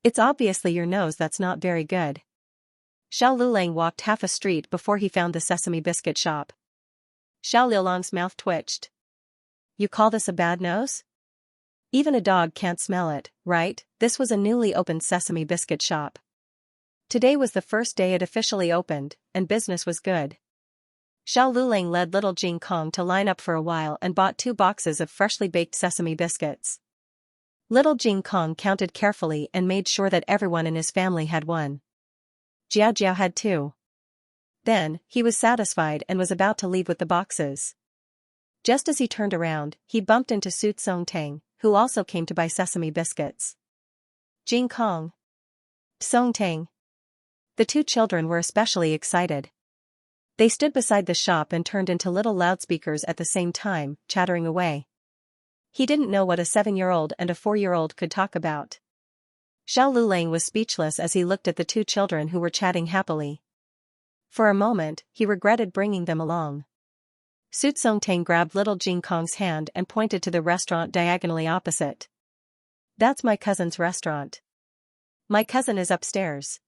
"It's obviously your nose that's not very good." Xiao Lulang walked half a street before he found the sesame biscuit shop. Xiao Liulong's mouth twitched. "You call this a bad nose? Even a dog can't smell it, right?" This was a newly opened sesame biscuit shop. Today was the first day it officially opened, and business was good. Xiao Lulang led Little Jing Kong to line up for a while and bought 2 boxes of freshly baked sesame biscuits. Little Jing Kong counted carefully and made sure that everyone in his family had one. Jiao Jiao had 2. Then, he was satisfied and was about to leave with the boxes. Just as he turned around, he bumped into Su Tsongtang, who also came to buy sesame biscuits. "Jing Kong." "Tsongtang." The 2 children were especially excited. They stood beside the shop and turned into little loudspeakers at the same time, chattering away. He didn't know what a 7-year-old and a 4-year-old could talk about. Xiao Lulang was speechless as he looked at the 2 children who were chatting happily. For a moment, he regretted bringing them along. Su Tsongtang grabbed Little Jing Kong's hand and pointed to the restaurant diagonally opposite. "That's my cousin's restaurant. My cousin is upstairs.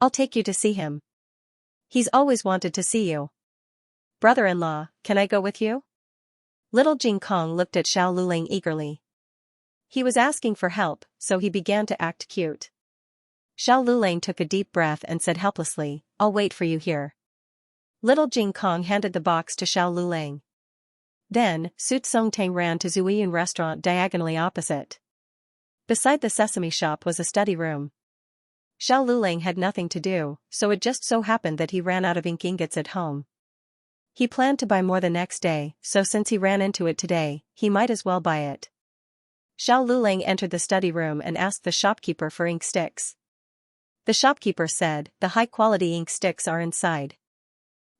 I'll take you to see him. He's always wanted to see you." "Brother-in-law, can I go with you?" Little Jing Kong looked at Xiao Lulang eagerly. He was asking for help, so he began to act cute. Xiao Lulang took a deep breath and said helplessly, "I'll wait for you here." Little Jing Kong handed the box to Xiao Lulang. Then, Su Tsongtang ran to Zuiyun restaurant diagonally opposite. Beside the sesame shop was a study room. Xiao Lulang had nothing to do, so it just so happened that he ran out of ink ingots at home. He planned to buy more the next day, so since he ran into it today, he might as well buy it. Xiao Lulang entered the study room and asked the shopkeeper for ink sticks. The shopkeeper said, "The high-quality ink sticks are inside.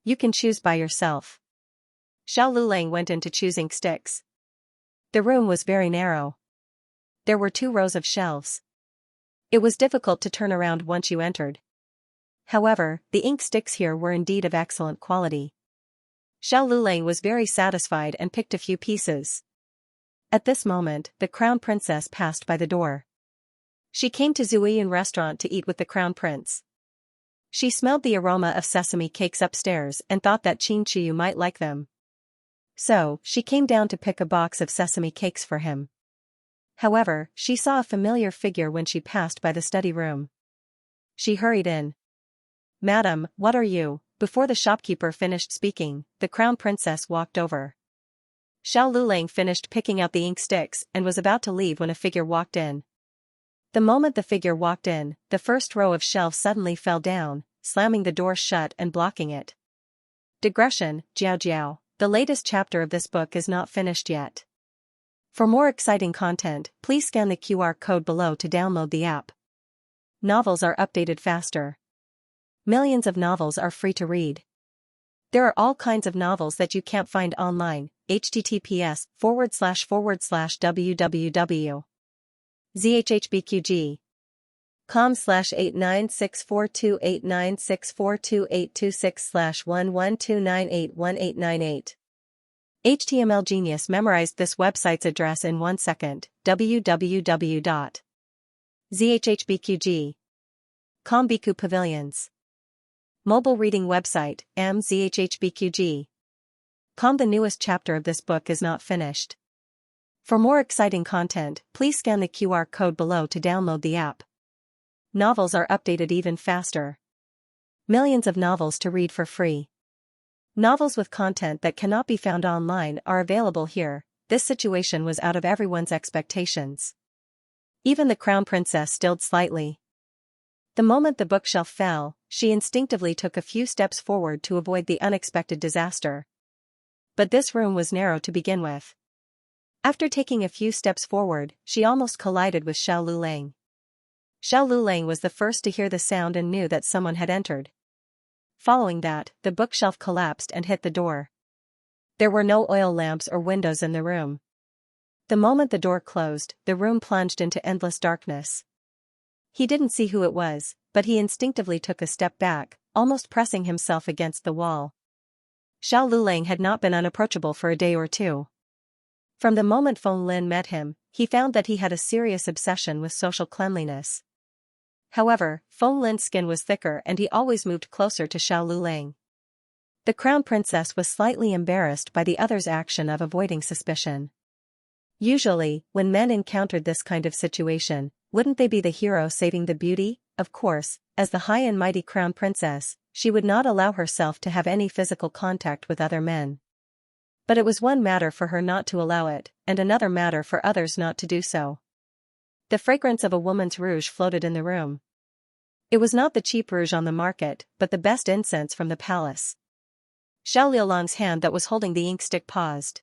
You can choose by yourself." Xiao Lulang went in to choose ink sticks. The room was very narrow. There were 2 rows of shelves. It was difficult to turn around once you entered. However, the ink sticks here were indeed of excellent quality. Xiao Lulang was very satisfied and picked a few pieces. At this moment, the crown princess passed by the door. She came to Zuiyun restaurant to eat with the crown prince. She smelled the aroma of sesame cakes upstairs and thought that Qin Chiyu might like them. So, she came down to pick a box of sesame cakes for him. However, she saw a familiar figure when she passed by the study room. She hurried in. "Madam, what are you?" Before the shopkeeper finished speaking, the crown princess walked over. Xiao Lulang finished picking out the ink sticks and was about to leave when a figure walked in. The moment the figure walked in, the first row of shelves suddenly fell down, slamming the door shut and blocking it. Digression, Jiao Jiao. The latest chapter of this book is not finished yet. For more exciting content, please scan the QR code below to download the app. Novels are updated faster. Millions of novels are free to read. There are all kinds of novels that you can't find online. https://www.zhbqg.com/89642896428226/1129818898. HTML Genius memorized this website's address in 1 second. www.zhhbqg.com Biku Pavilions. Mobile reading website, mzhhbqg.com. The newest chapter of this book is not finished. For more exciting content, please scan the QR code below to download the app. Novels are updated even faster. Millions of novels to read for free. Novels with content that cannot be found online are available here. This situation was out of everyone's expectations. Even the Crown Princess stilled slightly. The moment the bookshelf fell, she instinctively took a few steps forward to avoid the unexpected disaster. But this room was narrow to begin with. After taking a few steps forward, she almost collided with Xiao Lulang. Xiao Lulang was the first to hear the sound and knew that someone had entered. Following that, the bookshelf collapsed and hit the door. There were no oil lamps or windows in the room. The moment the door closed, the room plunged into endless darkness. He didn't see who it was, but he instinctively took a step back, almost pressing himself against the wall. Xiao Lulang had not been unapproachable for a day or two. From the moment Feng Lin met him, he found that he had a serious obsession with social cleanliness. However, Feng Lin's skin was thicker and he always moved closer to Xiao Lulang. The Crown Princess was slightly embarrassed by the other's action of avoiding suspicion. Usually, when men encountered this kind of situation, wouldn't they be the hero saving the beauty? Of course, as the high and mighty Crown Princess, she would not allow herself to have any physical contact with other men. But it was one matter for her not to allow it, and another matter for others not to do so. The fragrance of a woman's rouge floated in the room. It was not the cheap rouge on the market, but the best incense from the palace. Xiao Liulang's hand that was holding the ink stick paused.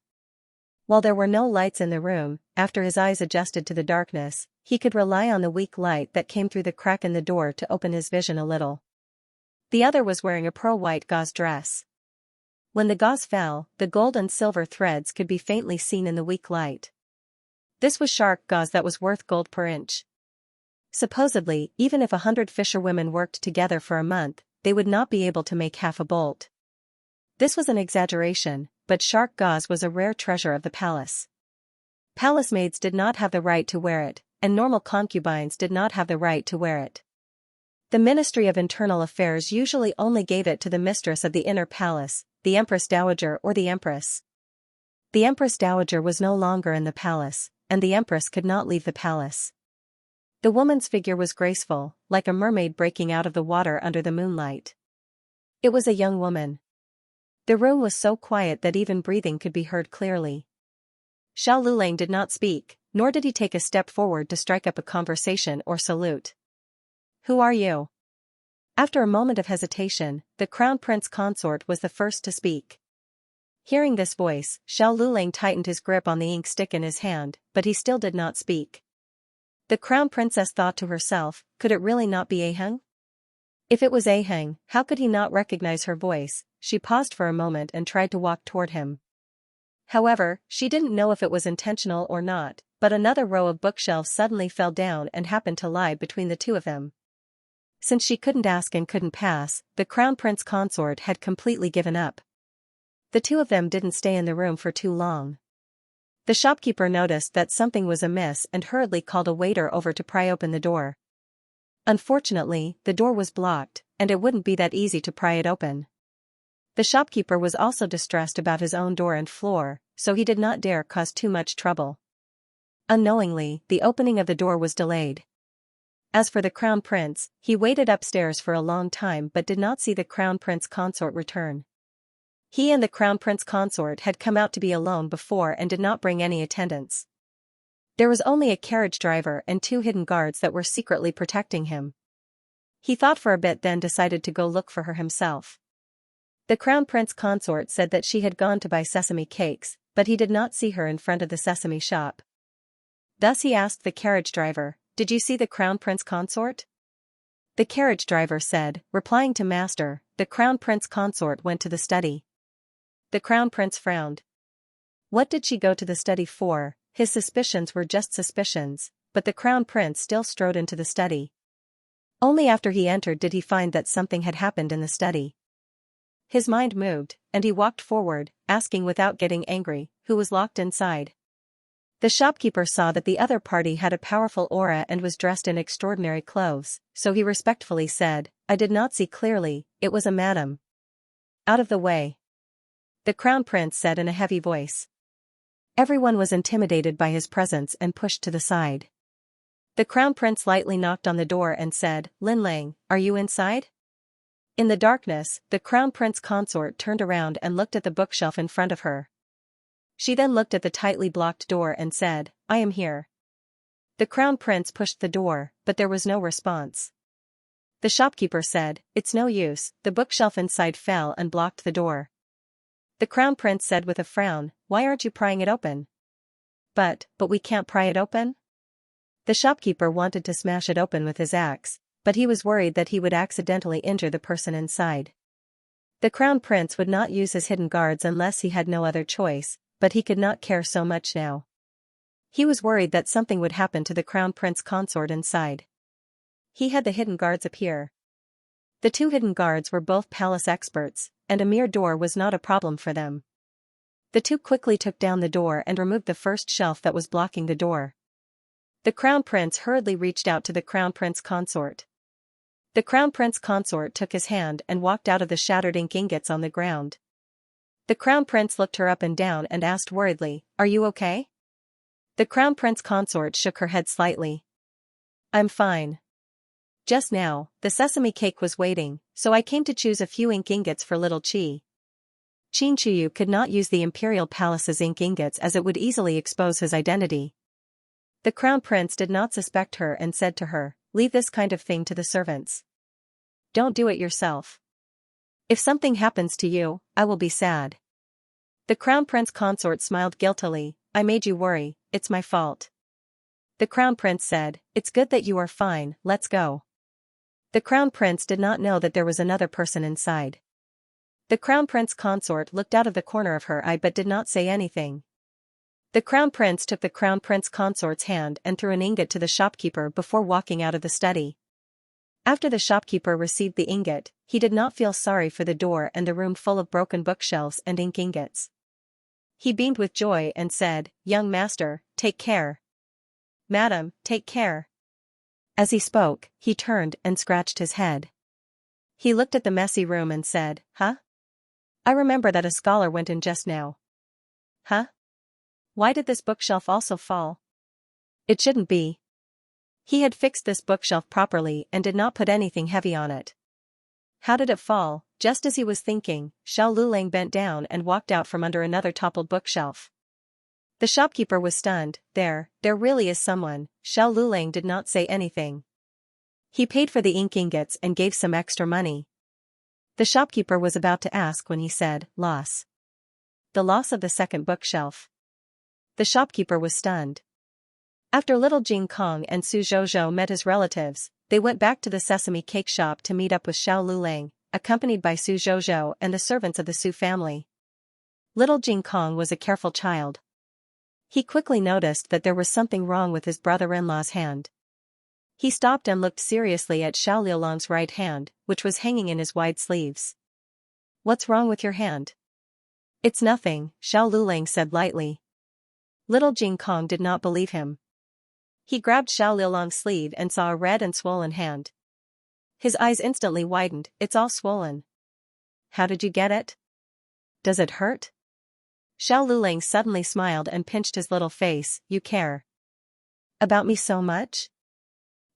While there were no lights in the room, after his eyes adjusted to the darkness, he could rely on the weak light that came through the crack in the door to open his vision a little. The other was wearing a pearl-white gauze dress. When the gauze fell, the gold and silver threads could be faintly seen in the weak light. This was shark gauze that was worth gold per inch. Supposedly, even if 100 fisherwomen worked together for a month, they would not be able to make half a bolt. This was an exaggeration, but shark gauze was a rare treasure of the palace. Palace maids did not have the right to wear it, and normal concubines did not have the right to wear it. The Ministry of Internal Affairs usually only gave it to the mistress of the inner palace, the Empress Dowager or the Empress. The Empress Dowager was no longer in the palace, and the Empress could not leave the palace. The woman's figure was graceful, like a mermaid breaking out of the water under the moonlight. It was a young woman. The room was so quiet that even breathing could be heard clearly. Xiao Lulang did not speak, nor did he take a step forward to strike up a conversation or salute. "Who are you?" After a moment of hesitation, the Crown Prince consort was the first to speak. Hearing this voice, Xiao Lulang tightened his grip on the ink stick in his hand, but he still did not speak. The Crown Princess thought to herself, could it really not be Aheng? If it was Aheng, how could he not recognize her voice? She paused for a moment and tried to walk toward him. However, she didn't know if it was intentional or not, but another row of bookshelves suddenly fell down and happened to lie between the two of them. Since she couldn't ask and couldn't pass, the Crown Prince consort had completely given up. The two of them didn't stay in the room for too long. The shopkeeper noticed that something was amiss and hurriedly called a waiter over to pry open the door. Unfortunately, the door was blocked, and it wouldn't be that easy to pry it open. The shopkeeper was also distressed about his own door and floor, so he did not dare cause too much trouble. Unknowingly, the opening of the door was delayed. As for the Crown Prince, he waited upstairs for a long time but did not see the Crown Prince consort return. He and the Crown Prince consort had come out to be alone before and did not bring any attendants. There was only a carriage driver and 2 hidden guards that were secretly protecting him. He thought for a bit then decided to go look for her himself. The Crown Prince consort said that she had gone to buy sesame cakes, but he did not see her in front of the sesame shop. Thus he asked the carriage driver, "Did you see the Crown Prince consort?" The carriage driver said, replying to Master, "The Crown Prince consort went to the study." The Crown Prince frowned. What did she go to the study for? His suspicions were just suspicions, but the Crown Prince still strode into the study. Only after he entered did he find that something had happened in the study. His mind moved, and he walked forward, asking without getting angry, who was locked inside. The shopkeeper saw that the other party had a powerful aura and was dressed in extraordinary clothes, so he respectfully said, "I did not see clearly, it was a madam." "Out of the way," the Crown Prince said in a heavy voice. Everyone was intimidated by his presence and pushed to the side. The crown prince lightly knocked on the door and said, "Lin Lang, are you inside?" In the darkness, the crown prince consort turned around and looked at the bookshelf in front of her. She then looked at the tightly blocked door and said, "I am here." The crown prince pushed the door, but there was no response. The shopkeeper said, "It's no use," the bookshelf inside fell and blocked the door. The crown prince said with a frown, "Why aren't you prying it open?" But we can't pry it open?" The shopkeeper wanted to smash it open with his axe, but he was worried that he would accidentally injure the person inside. The crown prince would not use his hidden guards unless he had no other choice, but he could not care so much now. He was worried that something would happen to the crown prince consort inside. He had the hidden guards appear. The two hidden guards were both palace experts, and a mere door was not a problem for them. The two quickly took down the door and removed the first shelf that was blocking the door. The crown prince hurriedly reached out to the crown prince consort. The crown prince consort took his hand and walked out of the shattered ink ingots on the ground. The crown prince looked her up and down and asked worriedly, "Are you okay?" The crown prince consort shook her head slightly. "I'm fine. Just now, the sesame cake was waiting, so I came to choose a few ink ingots for little Qin Chuyu could not use the imperial palace's ink ingots as it would easily expose his identity. The crown prince did not suspect her and said to her, "Leave this kind of thing to the servants. Don't do it yourself. If something happens to you, I will be sad." The crown prince consort smiled guiltily, "I made you worry, it's my fault." The crown prince said, "It's good that you are fine, let's go." The crown prince did not know that there was another person inside. The crown prince consort looked out of the corner of her eye but did not say anything. The crown prince took the crown prince consort's hand and threw an ingot to the shopkeeper before walking out of the study. After the shopkeeper received the ingot, he did not feel sorry for the door and the room full of broken bookshelves and ink ingots. He beamed with joy and said, "Young master, take care. Madam, take care." As he spoke, he turned and scratched his head. He looked at the messy room and said, "Huh? I remember that a scholar went in just now. Huh? Why did this bookshelf also fall? It shouldn't be." He had fixed this bookshelf properly and did not put anything heavy on it. How did it fall? Just as he was thinking, Xiao Lulang bent down and walked out from under another toppled bookshelf. The shopkeeper was stunned. There really is someone." Xiao Lulang did not say anything. He paid for the ink ingots and gave some extra money. The shopkeeper was about to ask when he said, "Loss." The loss of the second bookshelf. The shopkeeper was stunned. After little Jing Kong and Su Zhozhou met his relatives, they went back to the sesame cake shop to meet up with Xiao Lulang, accompanied by Su Zhozhou and the servants of the Su family. Little Jing Kong was a careful child. He quickly noticed that there was something wrong with his brother-in-law's hand. He stopped and looked seriously at Xiao Liulang's right hand, which was hanging in his wide sleeves. "What's wrong with your hand?" "It's nothing," Xiao Lulang said lightly. Little Jing Kong did not believe him. He grabbed Xiao Liulang's sleeve and saw a red and swollen hand. His eyes instantly widened. "It's all swollen. How did you get it? Does it hurt?" Xiao Lulang suddenly smiled and pinched his little face. "You care about me so much?"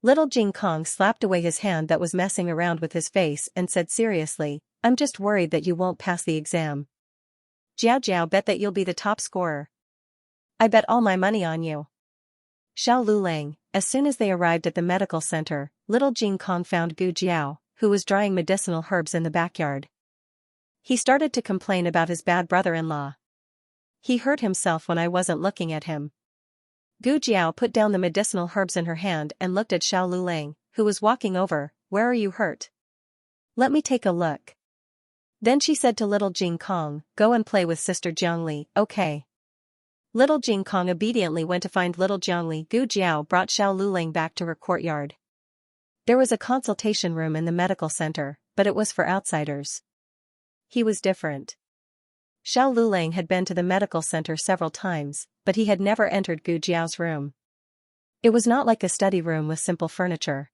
Little Jing Kong slapped away his hand that was messing around with his face and said seriously, "I'm just worried that you won't pass the exam. Jiao Jiao bet that you'll be the top scorer. I bet all my money on you." Xiao Lulang. As soon as they arrived at the medical center, little Jing Kong found Gu Jiao, who was drying medicinal herbs in the backyard. He started to complain about his bad brother-in-law. "He hurt himself when I wasn't looking at him." Gu Jiao put down the medicinal herbs in her hand and looked at Xiao Lulang, who was walking over. "Where are you hurt? Let me take a look." Then she said to little Jing Kong, "Go and play with Sister Jiangli, okay?" Little Jing Kong obediently went to find little Jiangli. Gu Jiao brought Xiao Lulang back to her courtyard. There was a consultation room in the medical center, but it was for outsiders. He was different. Xiao Lulang had been to the medical center several times, but he had never entered Gu Jiao's room. It was not like a study room with simple furniture.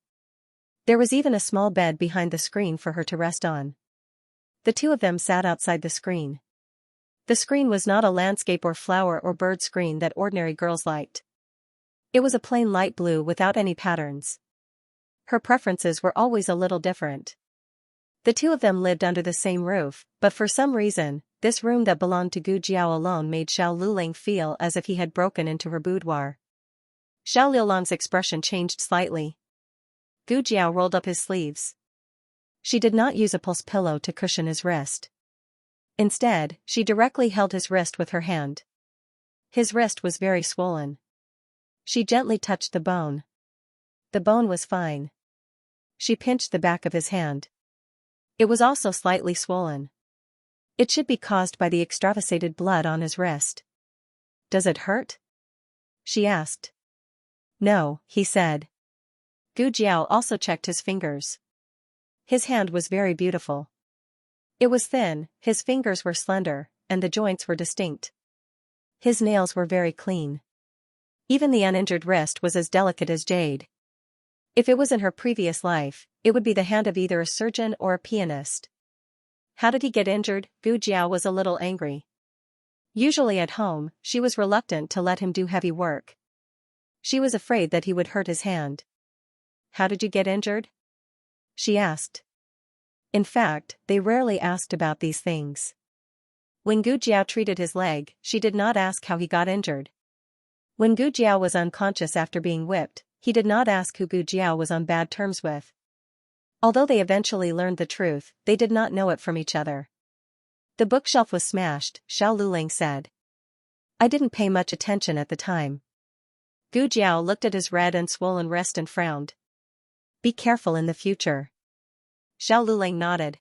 There was even a small bed behind the screen for her to rest on. The two of them sat outside the screen. The screen was not a landscape or flower or bird screen that ordinary girls liked. It was a plain light blue without any patterns. Her preferences were always a little different. The two of them lived under the same roof, but for some reason, this room that belonged to Gu Jiao alone made Xiao Luling feel as if he had broken into her boudoir. Xiao Liulong's expression changed slightly. Gu Jiao rolled up his sleeves. She did not use a pulse pillow to cushion his wrist. Instead, she directly held his wrist with her hand. His wrist was very swollen. She gently touched the bone. The bone was fine. She pinched the back of his hand. It was also slightly swollen. It should be caused by the extravasated blood on his wrist. Does it hurt? She asked. No, he said. Gu Jiao also checked his fingers. His hand was very beautiful. It was thin, his fingers were slender, and the joints were distinct. His nails were very clean. Even the uninjured wrist was as delicate as jade. If it was in her previous life, it would be the hand of either a surgeon or a pianist. How did he get injured? Gu Jiao was a little angry. Usually at home, she was reluctant to let him do heavy work. She was afraid that he would hurt his hand. How did you get injured? She asked. In fact, they rarely asked about these things. When Gu Jiao treated his leg, she did not ask how he got injured. When Gu Jiao was unconscious after being whipped, he did not ask who Gu Jiao was on bad terms with. Although they eventually learned the truth, they did not know it from each other. The bookshelf was smashed, Xiao Luling said. I didn't pay much attention at the time. Gu Jiao looked at his red and swollen wrist and frowned. Be careful in the future. Xiao Luling nodded.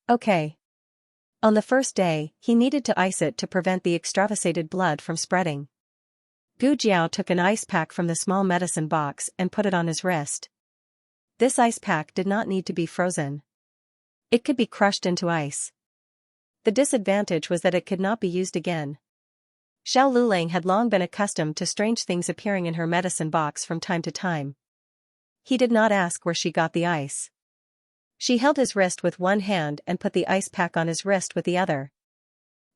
Okay. On the first day, he needed to ice it to prevent the extravasated blood from spreading. Gu Jiao took an ice pack from the small medicine box and put it on his wrist. This ice pack did not need to be frozen. It could be crushed into ice. The disadvantage was that it could not be used again. Xiao Luling had long been accustomed to strange things appearing in her medicine box from time to time. He did not ask where she got the ice. She held his wrist with one hand and put the ice pack on his wrist with the other.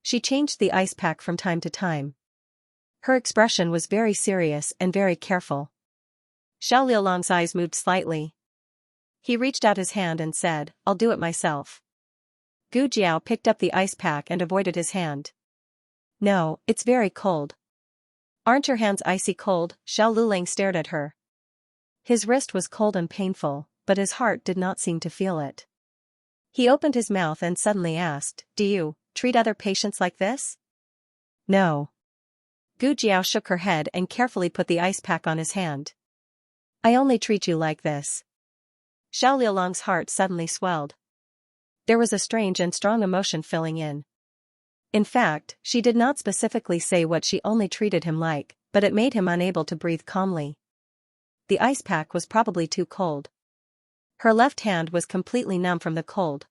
She changed the ice pack from time to time. Her expression was very serious and very careful. Xiao Liulong's eyes moved slightly. He reached out his hand and said, I'll do it myself. Gu Jiao picked up the ice pack and avoided his hand. No, it's very cold. Aren't your hands icy cold? Xiao Luling stared at her. His wrist was cold and painful, but his heart did not seem to feel it. He opened his mouth and suddenly asked, Do you treat other patients like this? No. Gu Jiao shook her head and carefully put the ice pack on his hand. I only treat you like this. Xiao Liulong's heart suddenly swelled. There was a strange and strong emotion filling in. In fact, she did not specifically say what she only treated him like, but it made him unable to breathe calmly. The ice pack was probably too cold. Her left hand was completely numb from the cold.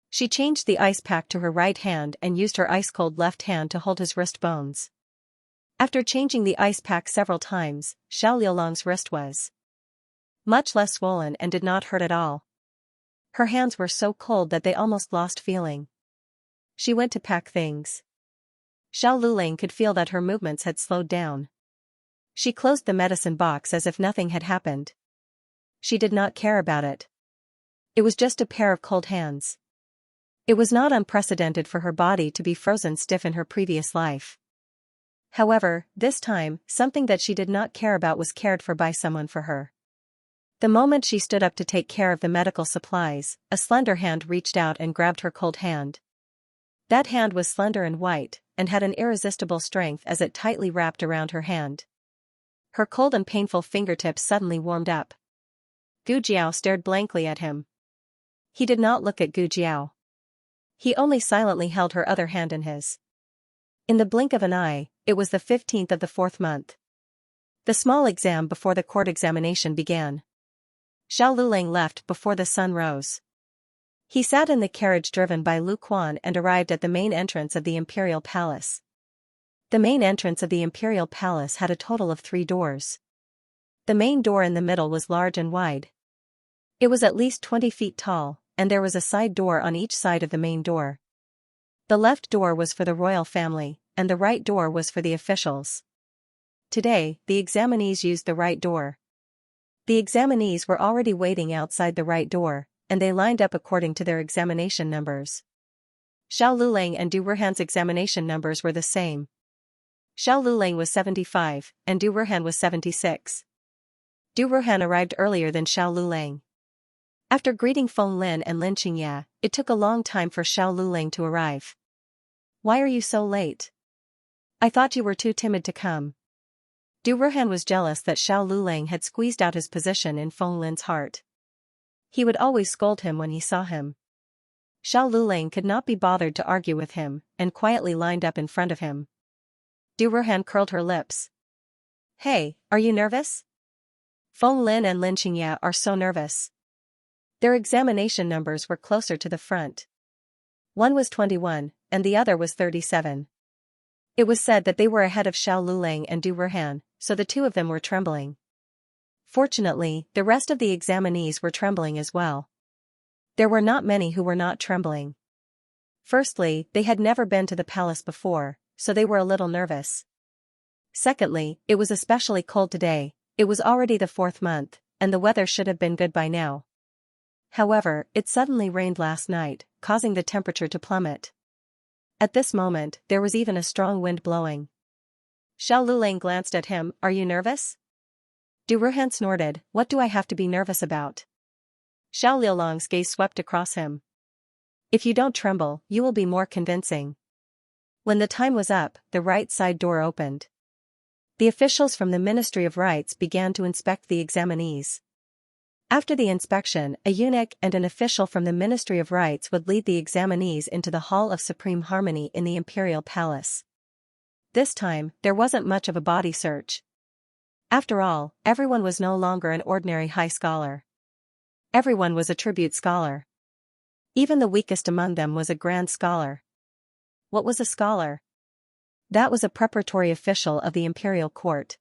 She changed the ice pack to her right hand and used her ice-cold left hand to hold his wrist bones. After changing the ice pack several times, Xiao Liulong's wrist was much less swollen and did not hurt at all. Her hands were so cold that they almost lost feeling. She went to pack things. Xiao Luling could feel that her movements had slowed down. She closed the medicine box as if nothing had happened. She did not care about it. It was just a pair of cold hands. It was not unprecedented for her body to be frozen stiff in her previous life. However, this time, something that she did not care about was cared for by someone for her. The moment she stood up to take care of the medical supplies, a slender hand reached out and grabbed her cold hand. That hand was slender and white, and had an irresistible strength as it tightly wrapped around her hand. Her cold and painful fingertips suddenly warmed up. Gu Jiao stared blankly at him. He did not look at Gu Jiao. He only silently held her other hand in his. In the blink of an eye, it was the 15th of the 4th month. The small exam before the court examination began. Xiao Luling left before the sun rose. He sat in the carriage driven by Lu Quan and arrived at the main entrance of the imperial palace. The main entrance of the imperial palace had a total of 3 doors. The main door in the middle was large and wide. It was at least 20 feet tall, and there was a side door on each side of the main door. The left door was for the royal family, and the right door was for the officials. Today, the examinees used the right door. The examinees were already waiting outside the right door, and they lined up according to their examination numbers. Xiao Lulang and Du Ruhan's examination numbers were the same. Xiao Lulang was 75, and Du Ruhan was 76. Du Ruhan arrived earlier than Xiao Lulang. After greeting Feng Lin and Lin Xianxia, it took a long time for Xiao Lulang to arrive. "Why are you so late? I thought you were too timid to come." Du Ruhan was jealous that Xiao Lulang had squeezed out his position in Feng Lin's heart. He would always scold him when he saw him. Xiao Lulang could not be bothered to argue with him, and quietly lined up in front of him. Du Ruhan curled her lips. "Hey, are you nervous? Feng Lin and Lin Xianxia are so nervous." Their examination numbers were closer to the front. One was 21, and the other was 37. It was said that they were ahead of Xiao Lulang and Du Ruhan, so the two of them were trembling. Fortunately, the rest of the examinees were trembling as well. There were not many who were not trembling. Firstly, they had never been to the palace before, so they were a little nervous. Secondly, it was especially cold today. It was already the 4th month, and the weather should have been good by now. However, it suddenly rained last night, causing the temperature to plummet. At this moment, there was even a strong wind blowing. Xiao Lulang glanced at him. "Are you nervous?" Du Ruhan snorted. "What do I have to be nervous about?" Xiao Lulang's gaze swept across him. "If you don't tremble, you will be more convincing." When the time was up, the right side door opened. The officials from the Ministry of Rites began to inspect the examinees. After the inspection, a eunuch and an official from the Ministry of Rites would lead the examinees into the Hall of Supreme Harmony in the Imperial Palace. This time, there wasn't much of a body search. After all, everyone was no longer an ordinary high scholar. Everyone was a tribute scholar. Even the weakest among them was a grand scholar. What was a scholar? That was a preparatory official of the imperial court.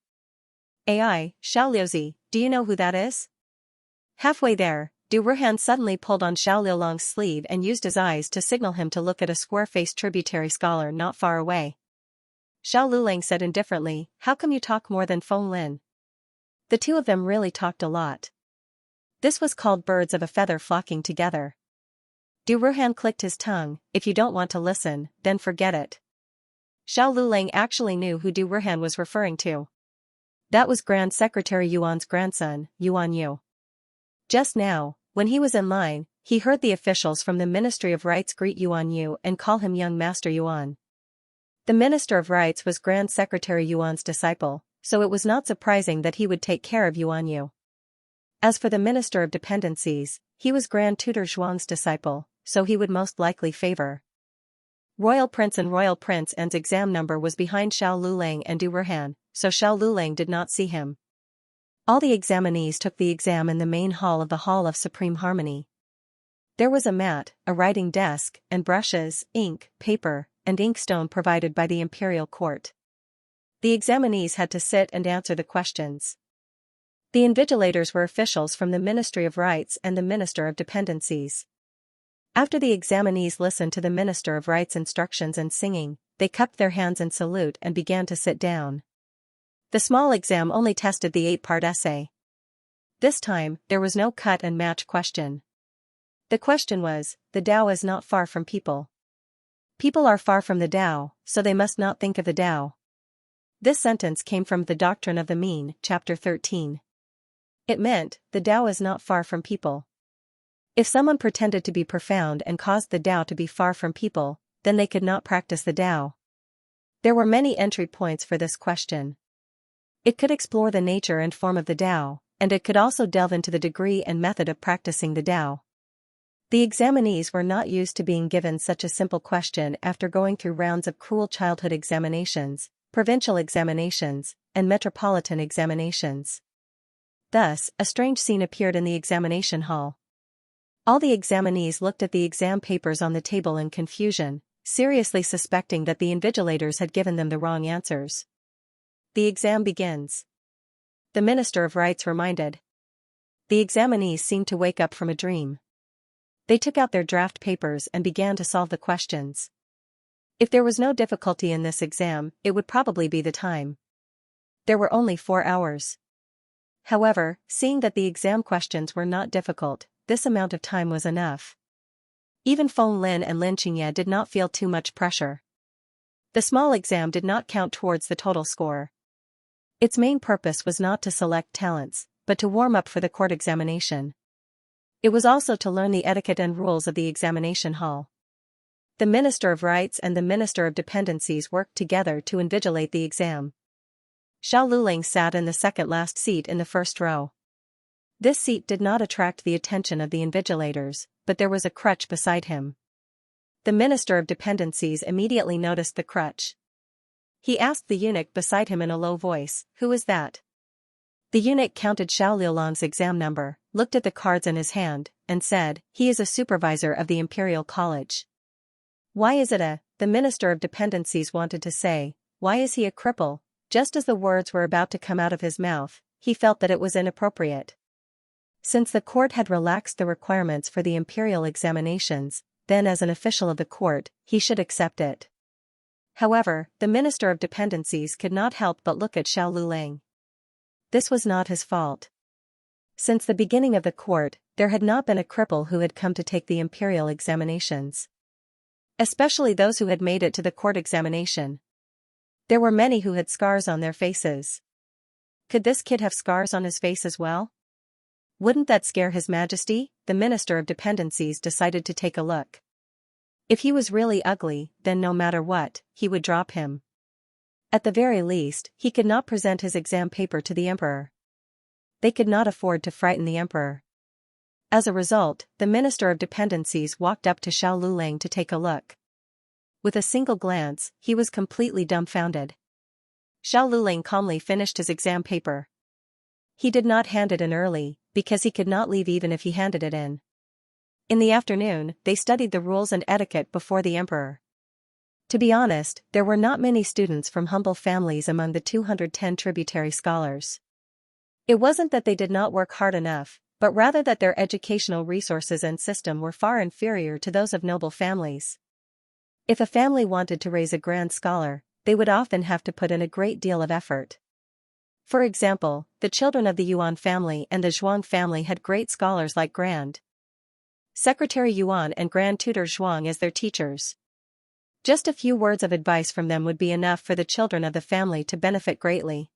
"Ai, Xiao Liuzi, do you know who that is?" Halfway there, Du Ruhan suddenly pulled on Xiao Liulang's sleeve and used his eyes to signal him to look at a square-faced tributary scholar not far away. Xiao Lulang said indifferently, "How come you talk more than Feng Lin?" The two of them really talked a lot. This was called birds of a feather flocking together. Du Ruhan clicked his tongue. "If you don't want to listen, then forget it." Xiao Lulang actually knew who Du Ruhan was referring to. That was Grand Secretary Yuan's grandson, Yuan Yu. Just now, when he was in line, he heard the officials from the Ministry of Rites greet Yuan Yu and call him Young Master Yuan. The Minister of Rites was Grand Secretary Yuan's disciple, so it was not surprising that he would take care of Yuan Yu. As for the Minister of Dependencies, he was Grand Tutor Zhuang's disciple, so he would most likely favor. Royal Prince N's exam number was behind Xiao Lulang and Du Ruhan, so Xiao Lulang did not see him. All the examinees took the exam in the main hall of the Hall of Supreme Harmony. There was a mat, a writing desk, and brushes, ink, paper, and inkstone provided by the imperial court. The examinees had to sit and answer the questions. The invigilators were officials from the Ministry of Rites and the Minister of Dependencies. After the examinees listened to the Minister of Rites' instructions and singing, they cupped their hands in salute and began to sit down. The small exam only tested the 8-part essay. This time, there was no cut and match question. The question was, the Tao is not far from people. People are far from the Tao, so they must not think of the Tao. This sentence came from The Doctrine of the Mean, Chapter 13. It meant, the Tao is not far from people. If someone pretended to be profound and caused the Tao to be far from people, then they could not practice the Tao. There were many entry points for this question. It could explore the nature and form of the Tao, and it could also delve into the degree and method of practicing the Tao. The examinees were not used to being given such a simple question after going through rounds of cruel childhood examinations, provincial examinations, and metropolitan examinations. Thus, a strange scene appeared in the examination hall. All the examinees looked at the exam papers on the table in confusion, seriously suspecting that the invigilators had given them the wrong answers. The exam begins. The Minister of Rites reminded. The examinees seemed to wake up from a dream. They took out their draft papers and began to solve the questions. If there was no difficulty in this exam, it would probably be the time. There were only 4 hours. However, seeing that the exam questions were not difficult, this amount of time was enough. Even Feng Lin and Lin Xianxia did not feel too much pressure. The small exam did not count towards the total score. Its main purpose was not to select talents, but to warm up for the court examination. It was also to learn the etiquette and rules of the examination hall. The Minister of Rights and the Minister of Dependencies worked together to invigilate the exam. Xiao Luling sat in the second-last seat in the first row. This seat did not attract the attention of the invigilators, but there was a crutch beside him. The Minister of Dependencies immediately noticed the crutch. He asked the eunuch beside him in a low voice, "Who is that?" The eunuch counted Xiao Liulang's exam number, looked at the cards in his hand, and said, "He is a supervisor of the Imperial College." "Why is it a?" the Minister of Dependencies wanted to say, "Why is he a cripple?" Just as the words were about to come out of his mouth, he felt that it was inappropriate. Since the court had relaxed the requirements for the imperial examinations, then as an official of the court, he should accept it. However, the Minister of Dependencies could not help but look at Xiao Luling. This was not his fault. Since the beginning of the court, there had not been a cripple who had come to take the imperial examinations. Especially those who had made it to the court examination. There were many who had scars on their faces. Could this kid have scars on his face as well? Wouldn't that scare His Majesty? The Minister of Dependencies decided to take a look. If he was really ugly, then no matter what, he would drop him. At the very least, he could not present his exam paper to the emperor. They could not afford to frighten the emperor. As a result, the Minister of Dependencies walked up to Xiao Luling to take a look. With a single glance, he was completely dumbfounded. Xiao Luling calmly finished his exam paper. He did not hand it in early, because he could not leave even if he handed it in. In the afternoon, they studied the rules and etiquette before the emperor. To be honest, there were not many students from humble families among the 210 tributary scholars. It wasn't that they did not work hard enough, but rather that their educational resources and system were far inferior to those of noble families. If a family wanted to raise a grand scholar, they would often have to put in a great deal of effort. For example, the children of the Yuan family and the Zhuang family had great scholars like Grand Secretary Yuan and Grand Tutor Zhuang as their teachers. Just a few words of advice from them would be enough for the children of the family to benefit greatly.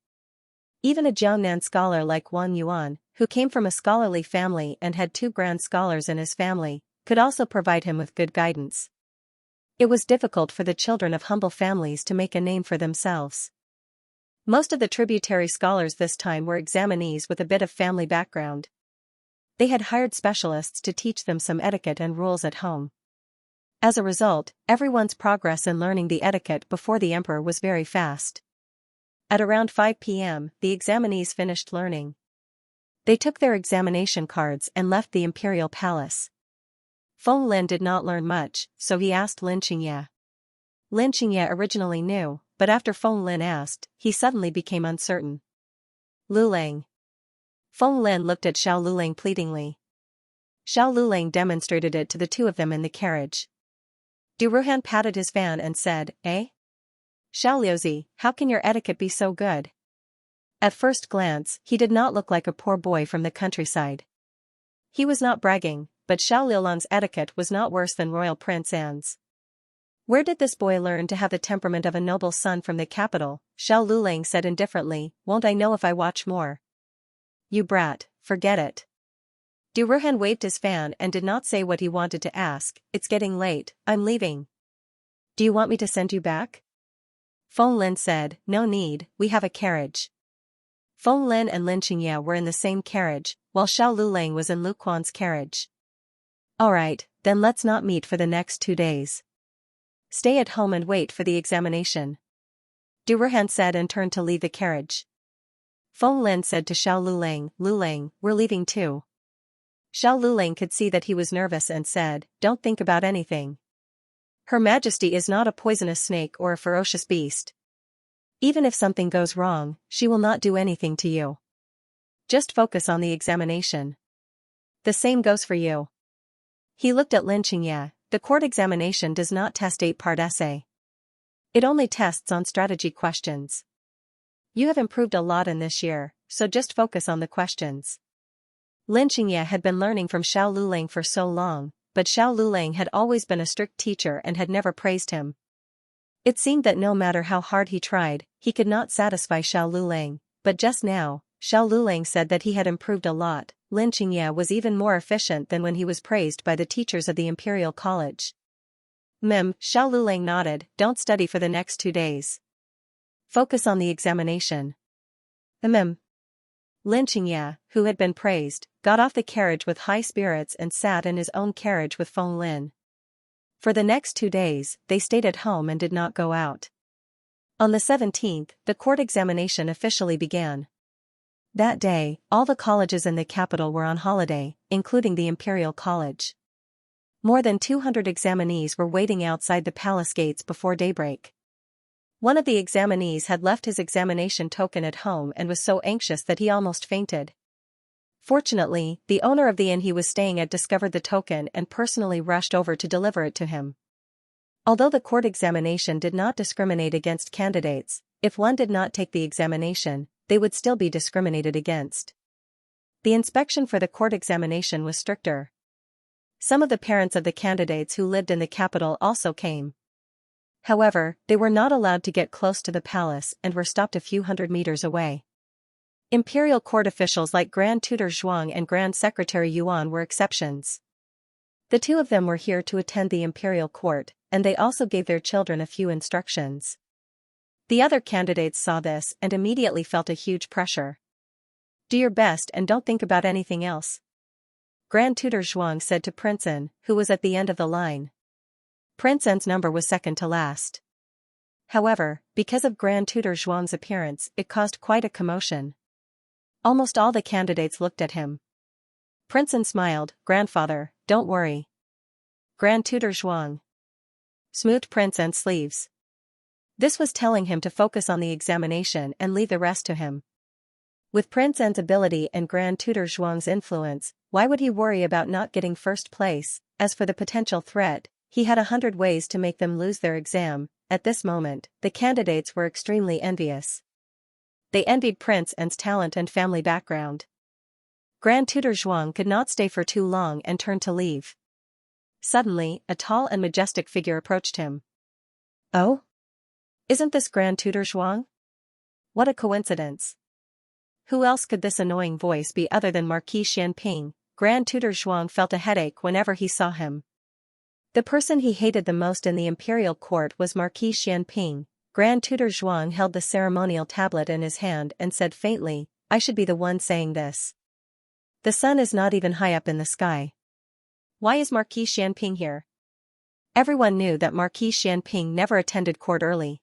Even a Jiangnan scholar like Wang Yuan, who came from a scholarly family and had 2 grand scholars in his family, could also provide him with good guidance. It was difficult for the children of humble families to make a name for themselves. Most of the tributary scholars this time were examinees with a bit of family background. They had hired specialists to teach them some etiquette and rules at home. As a result, everyone's progress in learning the etiquette before the emperor was very fast. At around 5 p.m., the examinees finished learning. They took their examination cards and left the imperial palace. Feng Lin did not learn much, so he asked Lin Xianxia. Lin Xianxia originally knew, but after Feng Lin asked, he suddenly became uncertain. Luling. Feng Lin looked at Xiao Luling pleadingly. Xiao Luling demonstrated it to the 2 of them in the carriage. Du Ruhan patted his fan and said, "Eh? Xiao Liuzi, how can your etiquette be so good?" At first glance, he did not look like a poor boy from the countryside. He was not bragging, but Xiao Liulang's etiquette was not worse than Royal Prince Anne's. Where did this boy learn to have the temperament of a noble son from the capital? Xiao Luling said indifferently, "Won't I know if I watch more?" "You brat, forget it." Du Ruhan waved his fan and did not say what he wanted to ask. "It's getting late, I'm leaving." "Do you want me to send you back?" Feng Lin said, "No need, we have a carriage." Feng Lin and Lin Xianxia were in the same carriage, while Xiao Luling was in Lu Quan's carriage. "Alright, then let's not meet for the next 2 days. Stay at home and wait for the examination." Du Ruhan said and turned to leave the carriage. Feng Lin said to Xiao Luling, "Luling, we're leaving too." Xiao Luling could see that he was nervous and said, "Don't think about anything. Her Majesty is not a poisonous snake or a ferocious beast. Even if something goes wrong, she will not do anything to you. Just focus on the examination. The same goes for you." He looked at Lin Xianxia. The court examination does not test 8-part essay. It only tests on strategy questions. You have improved a lot in this year, so just focus on the questions. Xianxia had been learning from Xiao Lulang for so long, but Xiao Lulang had always been a strict teacher and had never praised him. It seemed that no matter how hard he tried, he could not satisfy Xiao Lulang, but just now, Xiao Lulang said that he had improved a lot. Xianxia was even more efficient than when he was praised by the teachers of the Imperial College. Xiao Lulang nodded. Don't study for the next 2 days. Focus on the examination. Xianxia, who had been praised, got off the carriage with high spirits and sat in his own carriage with Feng Lin. For the next 2 days, they stayed at home and did not go out. On the 17th, the court examination officially began. That day, all the colleges in the capital were on holiday, including the Imperial College. More than 200 examinees were waiting outside the palace gates before daybreak. One of the examinees had left his examination token at home and was so anxious that he almost fainted. Fortunately, the owner of the inn he was staying at discovered the token and personally rushed over to deliver it to him. Although the court examination did not discriminate against candidates, if one did not take the examination, they would still be discriminated against. The inspection for the court examination was stricter. Some of the parents of the candidates who lived in the capital also came. However, they were not allowed to get close to the palace and were stopped a few hundred meters away. Imperial court officials like Grand Tutor Zhuang and Grand Secretary Yuan were exceptions. The two of them were here to attend the imperial court, and they also gave their children a few instructions. The other candidates saw this and immediately felt a huge pressure. Do your best and don't think about anything else. Grand Tutor Zhuang said to Prince N, who was at the end of the line. Prince N's number was second to last. However, because of Grand Tutor Zhuang's appearance, it caused quite a commotion. Almost all the candidates looked at him. Prince N smiled. Grandfather, don't worry. Grand Tutor Zhuang smoothed Prince N's sleeves. This was telling him to focus on the examination and leave the rest to him. With Prince N's ability and Grand Tutor Zhuang's influence, why would he worry about not getting first place? As for the potential threat, he had 100 ways to make them lose their exam. At this moment, the candidates were extremely envious. They envied Prince N's talent and family background. Grand Tutor Zhuang could not stay for too long and turned to leave. Suddenly, a tall and majestic figure approached him. Oh? Isn't this Grand Tutor Zhuang? What a coincidence. Who else could this annoying voice be other than Marquis Xianping? Grand Tutor Zhuang felt a headache whenever he saw him. The person he hated the most in the imperial court was Marquis Xianping. Grand Tutor Zhuang held the ceremonial tablet in his hand and said faintly, I should be the one saying this. The sun is not even high up in the sky. Why is Marquis Xianping here? Everyone knew that Marquis Xianping never attended court early.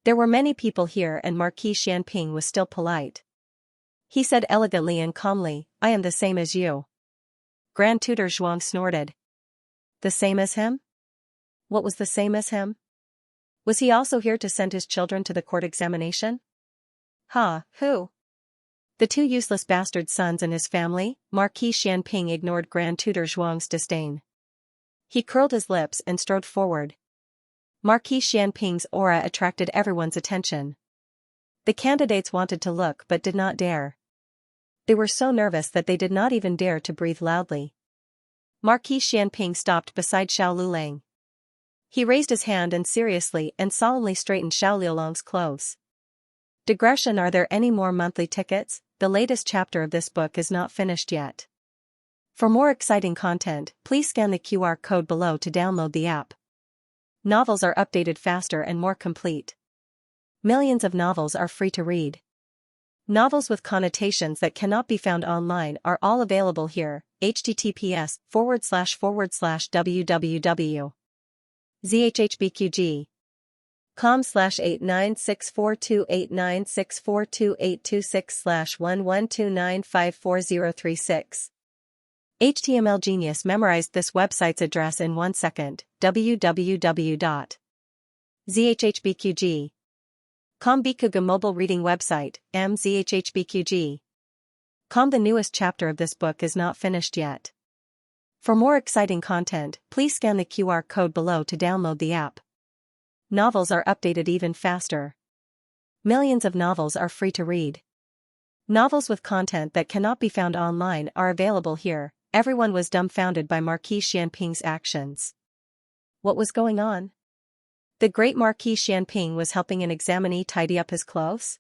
There were many people here and Marquis Xianping was still polite. He said elegantly and calmly, I am the same as you. Grand Tutor Zhuang snorted. The same as him? What was the same as him? Was he also here to send his children to the court examination? Who? The two useless bastard sons and his family? Marquis Xianping ignored Grand Tutor Zhuang's disdain. He curled his lips and strode forward. Marquis Xianping's aura attracted everyone's attention. The candidates wanted to look but did not dare. They were so nervous that they did not even dare to breathe loudly. Marquis Xianping stopped beside Xiao Lulang. He raised his hand and seriously and solemnly straightened Xiao Liulang's clothes. Digression. Are there any more monthly tickets? The latest chapter of this book is not finished yet. For more exciting content, please scan the QR code below to download the app. Novels are updated faster and more complete. Millions of novels are free to read. Novels with connotations that cannot be found online are all available here. https://www. zhhbqg.com/8964289642826/11295436. HTML Genius memorized this website's address in 1 second. www.zhhbqg.com Bikuga mobile reading website, mzhhbqg.com. The newest chapter of this book is not finished yet. For more exciting content, please scan the QR code below to download the app. Novels are updated even faster. Millions of novels are free to read. Novels with content that cannot be found online are available here. Everyone was dumbfounded by Marquis Xianping's actions. What was going on? The great Marquis Xianping was helping an examinee tidy up his clothes?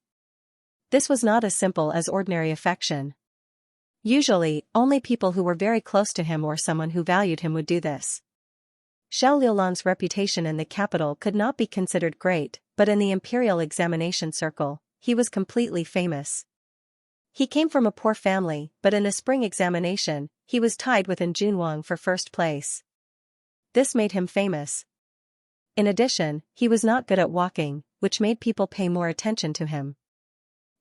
This was not as simple as ordinary affection. Usually, only people who were very close to him or someone who valued him would do this. Xiao Liulang's reputation in the capital could not be considered great, but in the imperial examination circle, he was completely famous. He came from a poor family, but in the spring examination, he was tied with An Junwang for first place. This made him famous. In addition, he was not good at walking, which made people pay more attention to him.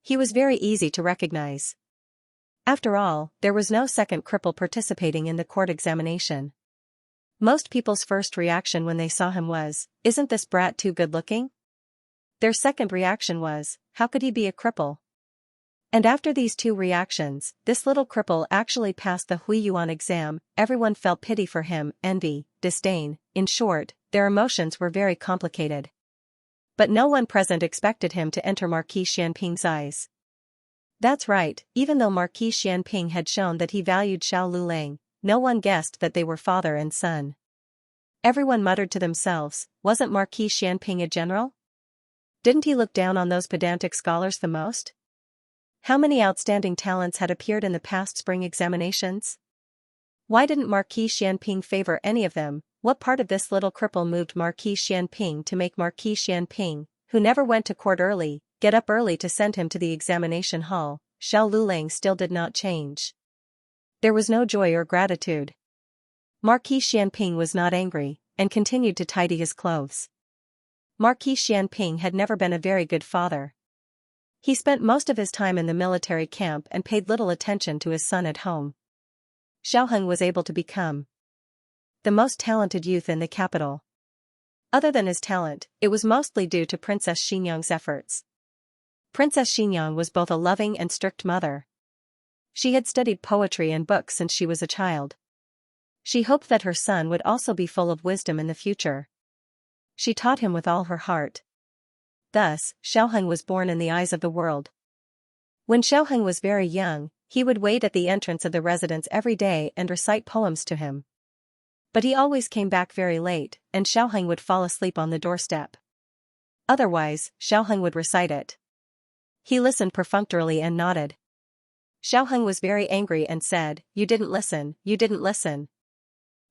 He was very easy to recognize. After all, there was no second cripple participating in the court examination. Most people's first reaction when they saw him was, "Isn't this brat too good-looking?" Their second reaction was, "How could he be a cripple?" And after these two reactions, this little cripple actually passed the Huiyuan exam. Everyone felt pity for him, envy, disdain. In short, their emotions were very complicated. But no one present expected him to enter Marquis Xianping's eyes. That's right, even though Marquis Xianping had shown that he valued Xiao Liulang, no one guessed that they were father and son. Everyone muttered to themselves, wasn't Marquis Xianping a general? Didn't he look down on those pedantic scholars the most? How many outstanding talents had appeared in the past spring examinations? Why didn't Marquis Xianping favor any of them? What part of this little cripple moved Marquis Xianping to make Marquis Xianping, who never went to court early, get up early to send him to the examination hall? Xiao Liulang still did not change. There was no joy or gratitude. Marquis Xianping was not angry, and continued to tidy his clothes. Marquis Xianping had never been a very good father. He spent most of his time in the military camp and paid little attention to his son at home. Xiaoheng was able to become the most talented youth in the capital. Other than his talent, it was mostly due to Princess Xinyang's efforts. Princess Xinyang was both a loving and strict mother. She had studied poetry and books since she was a child. She hoped that her son would also be full of wisdom in the future. She taught him with all her heart. Thus, Xiaoheng was born in the eyes of the world. When Xiaoheng was very young, he would wait at the entrance of the residence every day and recite poems to him. But he always came back very late, and Xiaoheng would fall asleep on the doorstep. Otherwise, Xiaoheng would recite it. He listened perfunctorily and nodded. Xiaoheng was very angry and said, "You didn't listen, you didn't listen.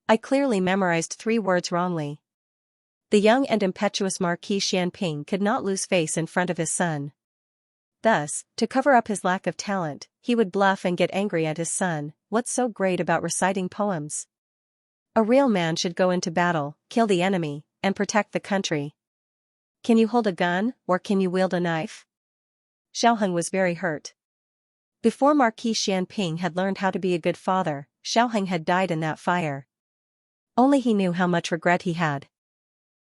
I clearly memorized 3 words wrongly." The young and impetuous Marquis Xianping could not lose face in front of his son. Thus, to cover up his lack of talent, he would bluff and get angry at his son. What's so great about reciting poems? A real man should go into battle, kill the enemy, and protect the country. Can you hold a gun, or can you wield a knife? Xiaoheng was very hurt. Before Marquis Xianping had learned how to be a good father, Xiaoheng had died in that fire. Only he knew how much regret he had.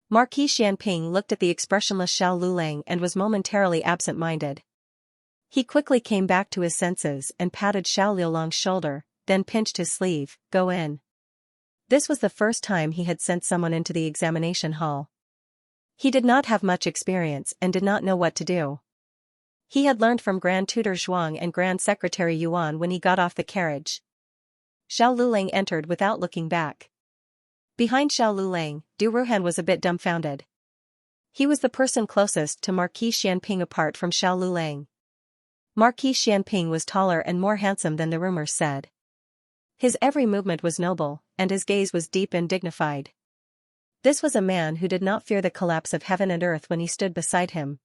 Marquis Xianping looked at the expressionless Xiao Liulang and was momentarily absent-minded. He quickly came back to his senses and patted Xiao Liulang's shoulder, then pinched his sleeve. "Go in." This was the first time he had sent someone into the examination hall. He did not have much experience and did not know what to do. He had learned from Grand Tutor Zhuang and Grand Secretary Yuan when he got off the carriage. Xiao Liulang entered without looking back. Behind Xiao Liulang, Du Ruhan was a bit dumbfounded. He was the person closest to Marquis Xianping apart from Xiao Liulang. Marquis Xianping was taller and more handsome than the rumors said. His every movement was noble, and his gaze was deep and dignified. This was a man who did not fear the collapse of heaven and earth when he stood beside him.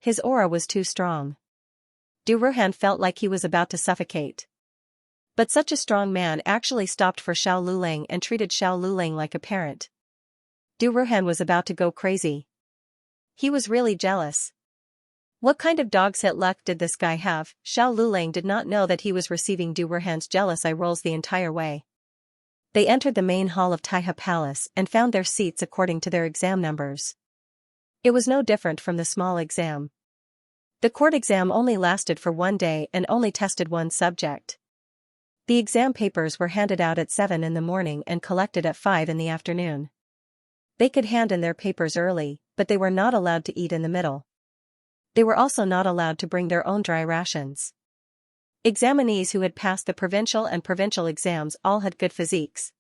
His aura was too strong. Du Ruhan felt like he was about to suffocate. But such a strong man actually stopped for Xiao Liulang and treated Xiao Liulang like a parent. Du Ruhan was about to go crazy. He was really jealous. What kind of dog's hit luck did this guy have? Xiao Liulang did not know that he was receiving Du Ruhan's jealous eye rolls the entire way. They entered the main hall of Taihe Palace and found their seats according to their exam numbers. It was no different from the small exam. The court exam only lasted for 1 day and only tested 1 subject. The exam papers were handed out at 7 in the morning and collected at 5 in the afternoon. They could hand in their papers early, but they were not allowed to eat in the middle. They were also not allowed to bring their own dry rations. Examinees who had passed the provincial and provincial exams all had good physiques.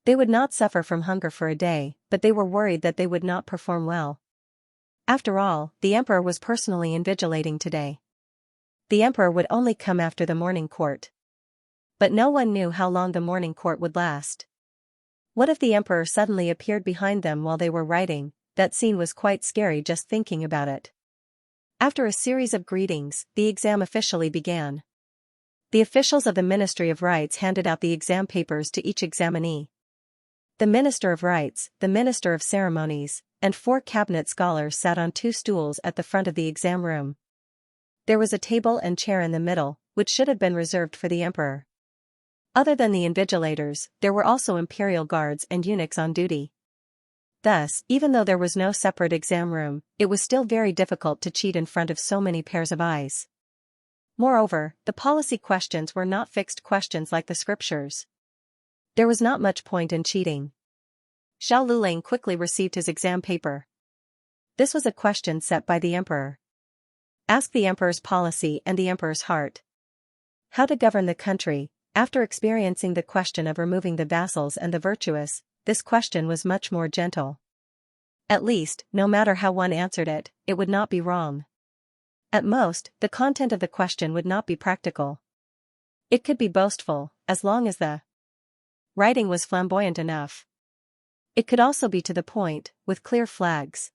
They would not suffer from hunger for a day, but they were worried that they would not perform well. After all, the emperor was personally invigilating today. The emperor would only come after the morning court. But no one knew how long the morning court would last. What if the emperor suddenly appeared behind them while they were writing? That scene was quite scary just thinking about it. After a series of greetings, the exam officially began. The officials of the Ministry of Rites handed out the exam papers to each examinee. The Minister of Rites, the Minister of Ceremonies, and 4 cabinet scholars sat on 2 stools at the front of the exam room. There was a table and chair in the middle, which should have been reserved for the emperor. Other than the invigilators, there were also imperial guards and eunuchs on duty. Thus, even though there was no separate exam room, it was still very difficult to cheat in front of so many pairs of eyes. Moreover, the policy questions were not fixed questions like the scriptures. There was not much point in cheating. Xiao Lulang quickly received his exam paper. This was a question set by the emperor. Ask the emperor's policy and the emperor's heart. How to govern the country. After experiencing the question of removing the vassals and the virtuous, this question was much more gentle. At least, no matter how one answered it, it would not be wrong. At most, the content of the question would not be practical. It could be boastful, as long as the writing was flamboyant enough. It could also be to the point, with clear flags.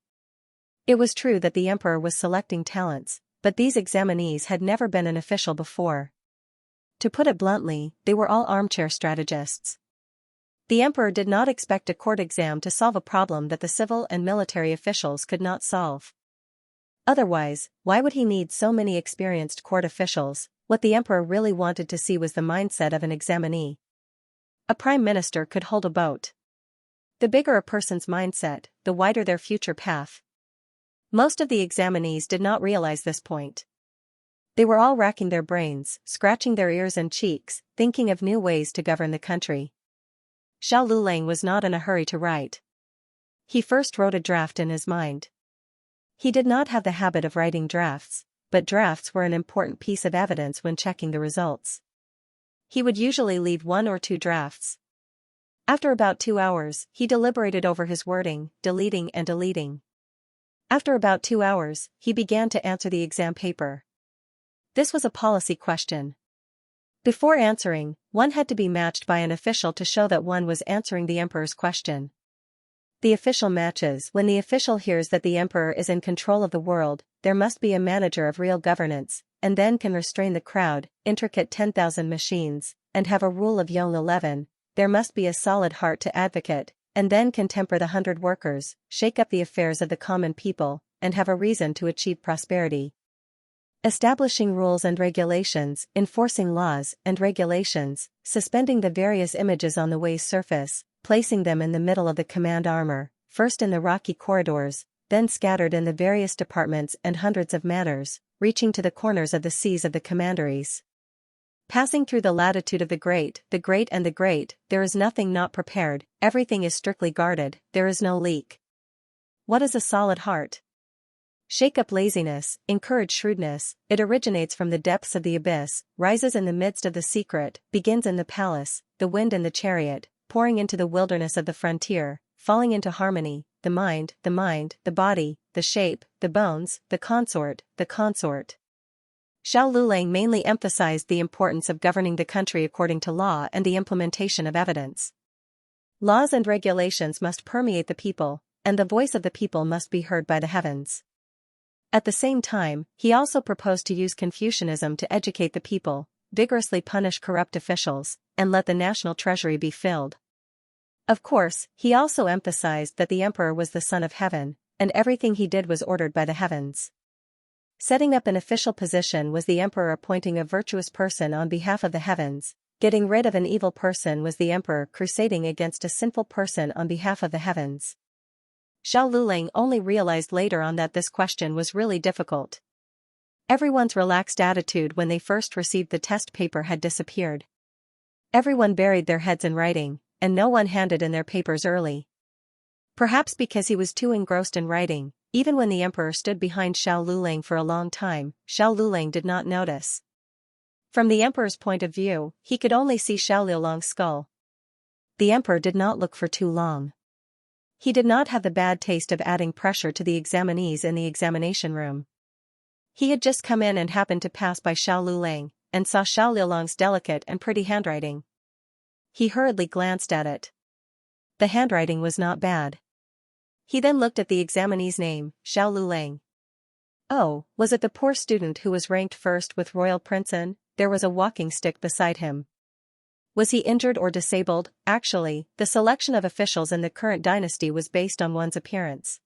It was true that the emperor was selecting talents, but these examinees had never been an official before. To put it bluntly, they were all armchair strategists. The emperor did not expect a court exam to solve a problem that the civil and military officials could not solve. Otherwise, why would he need so many experienced court officials? What the emperor really wanted to see was the mindset of an examinee. A prime minister could hold a boat. The bigger a person's mindset, the wider their future path. Most of the examinees did not realize this point. They were all racking their brains, scratching their ears and cheeks, thinking of new ways to govern the country. Xiao Lulang was not in a hurry to write. He first wrote a draft in his mind. He did not have the habit of writing drafts, but drafts were an important piece of evidence when checking the results. He would usually leave 1 or 2 drafts. After about 2 hours, he deliberated over his wording, deleting and deleting. After about 2 hours, he began to answer the exam paper. This was a policy question. Before answering, one had to be matched by an official to show that one was answering the emperor's question. The official matches. When the official hears that the emperor is in control of the world, there must be a manager of real governance, and then can restrain the crowd, intricate 10,000 machines, and have a rule of Yong 11, there must be a solid heart to advocate, and then can temper the 100 workers, shake up the affairs of the common people, and have a reason to achieve prosperity. Establishing rules and regulations, enforcing laws and regulations, suspending the various images on the way's surface, placing them in the middle of the command armor, first in the rocky corridors, then scattered in the various departments and hundreds of manors, reaching to the corners of the seas of the commanderies. Passing through the latitude of the great and the great, there is nothing not prepared, everything is strictly guarded, there is no leak. What is a solid heart? Shake up laziness, encourage shrewdness, it originates from the depths of the abyss, rises in the midst of the secret, begins in the palace, the wind in the chariot, pouring into the wilderness of the frontier, falling into harmony, the mind, the body, the shape, the bones, the consort. Xiao Lulang mainly emphasized the importance of governing the country according to law and the implementation of evidence. Laws and regulations must permeate the people, and the voice of the people must be heard by the heavens. At the same time, he also proposed to use Confucianism to educate the people, vigorously punish corrupt officials, and let the national treasury be filled. Of course, he also emphasized that the emperor was the son of heaven, and everything he did was ordered by the heavens. Setting up an official position was the emperor appointing a virtuous person on behalf of the heavens, getting rid of an evil person was the emperor crusading against a sinful person on behalf of the heavens. Xiao Lulang only realized later on that this question was really difficult. Everyone's relaxed attitude when they first received the test paper had disappeared. Everyone buried their heads in writing, and no one handed in their papers early. Perhaps because he was too engrossed in writing, even when the emperor stood behind Xiao Lulang for a long time, Xiao Lulang did not notice. From the emperor's point of view, he could only see Xiao Lulang's skull. The emperor did not look for too long. He did not have the bad taste of adding pressure to the examinees in the examination room. He had just come in and happened to pass by Xiao Lulang, and saw Xiao Lulang's delicate and pretty handwriting. He hurriedly glanced at it. The handwriting was not bad. He then looked at the examinee's name, Xiao Lulang. Oh, was it the poor student who was ranked first with Royal Princeton? There was a walking stick beside him. Was he injured or disabled? Actually, the selection of officials in the current dynasty was based on one's appearance.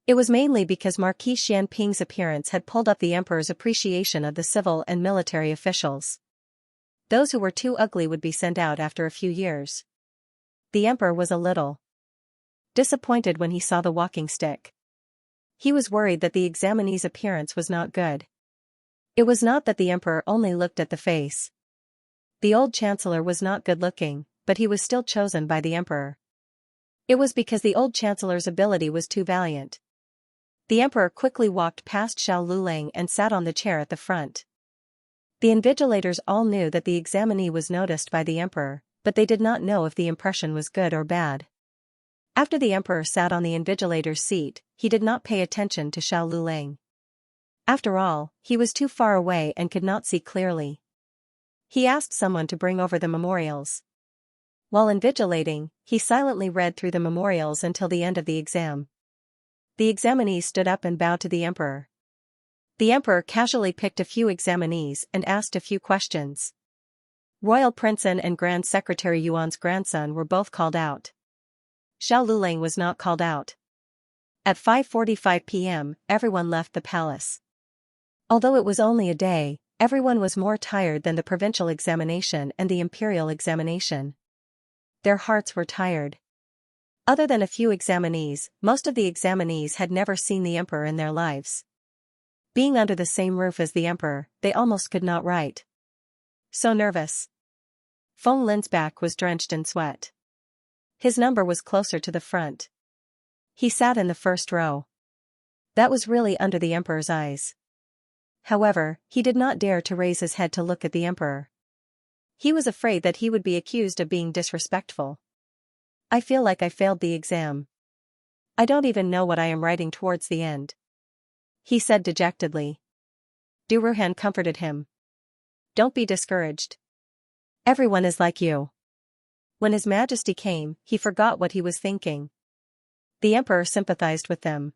It was mainly because Marquis Xianping's appearance had pulled up the emperor's appreciation of the civil and military officials. Those who were too ugly would be sent out after a few years. The emperor was a little disappointed when he saw the walking stick. He was worried that the examinee's appearance was not good. It was not that the emperor only looked at the face. The old chancellor was not good-looking, but he was still chosen by the emperor. It was because the old chancellor's ability was too valiant. The emperor quickly walked past Xiao Lulang and sat on the chair at the front. The invigilators all knew that the examinee was noticed by the emperor, but they did not know if the impression was good or bad. After the emperor sat on the invigilator's seat, he did not pay attention to Xiao Lulang. After all, he was too far away and could not see clearly. He asked someone to bring over the memorials. While invigilating, he silently read through the memorials until the end of the exam. The examinee stood up and bowed to the emperor. The emperor casually picked a few examinees and asked a few questions. Royal Princeton and Grand Secretary Yuan's grandson were both called out. Xiao Lulang was not called out. At 5:45 p.m., everyone left the palace. Although it was only a day, everyone was more tired than the provincial examination and the imperial examination. Their hearts were tired. Other than a few examinees, most of the examinees had never seen the emperor in their lives. Being under the same roof as the emperor, they almost could not write. So nervous. Feng Lin's back was drenched in sweat. His number was closer to the front. He sat in the first row. That was really under the emperor's eyes. However, he did not dare to raise his head to look at the emperor. He was afraid that he would be accused of being disrespectful. I feel like I failed the exam. I don't even know what I am writing towards the end, he said dejectedly. Du Ruhan comforted him. Don't be discouraged. Everyone is like you. When His Majesty came, he forgot what he was thinking. The emperor sympathized with them.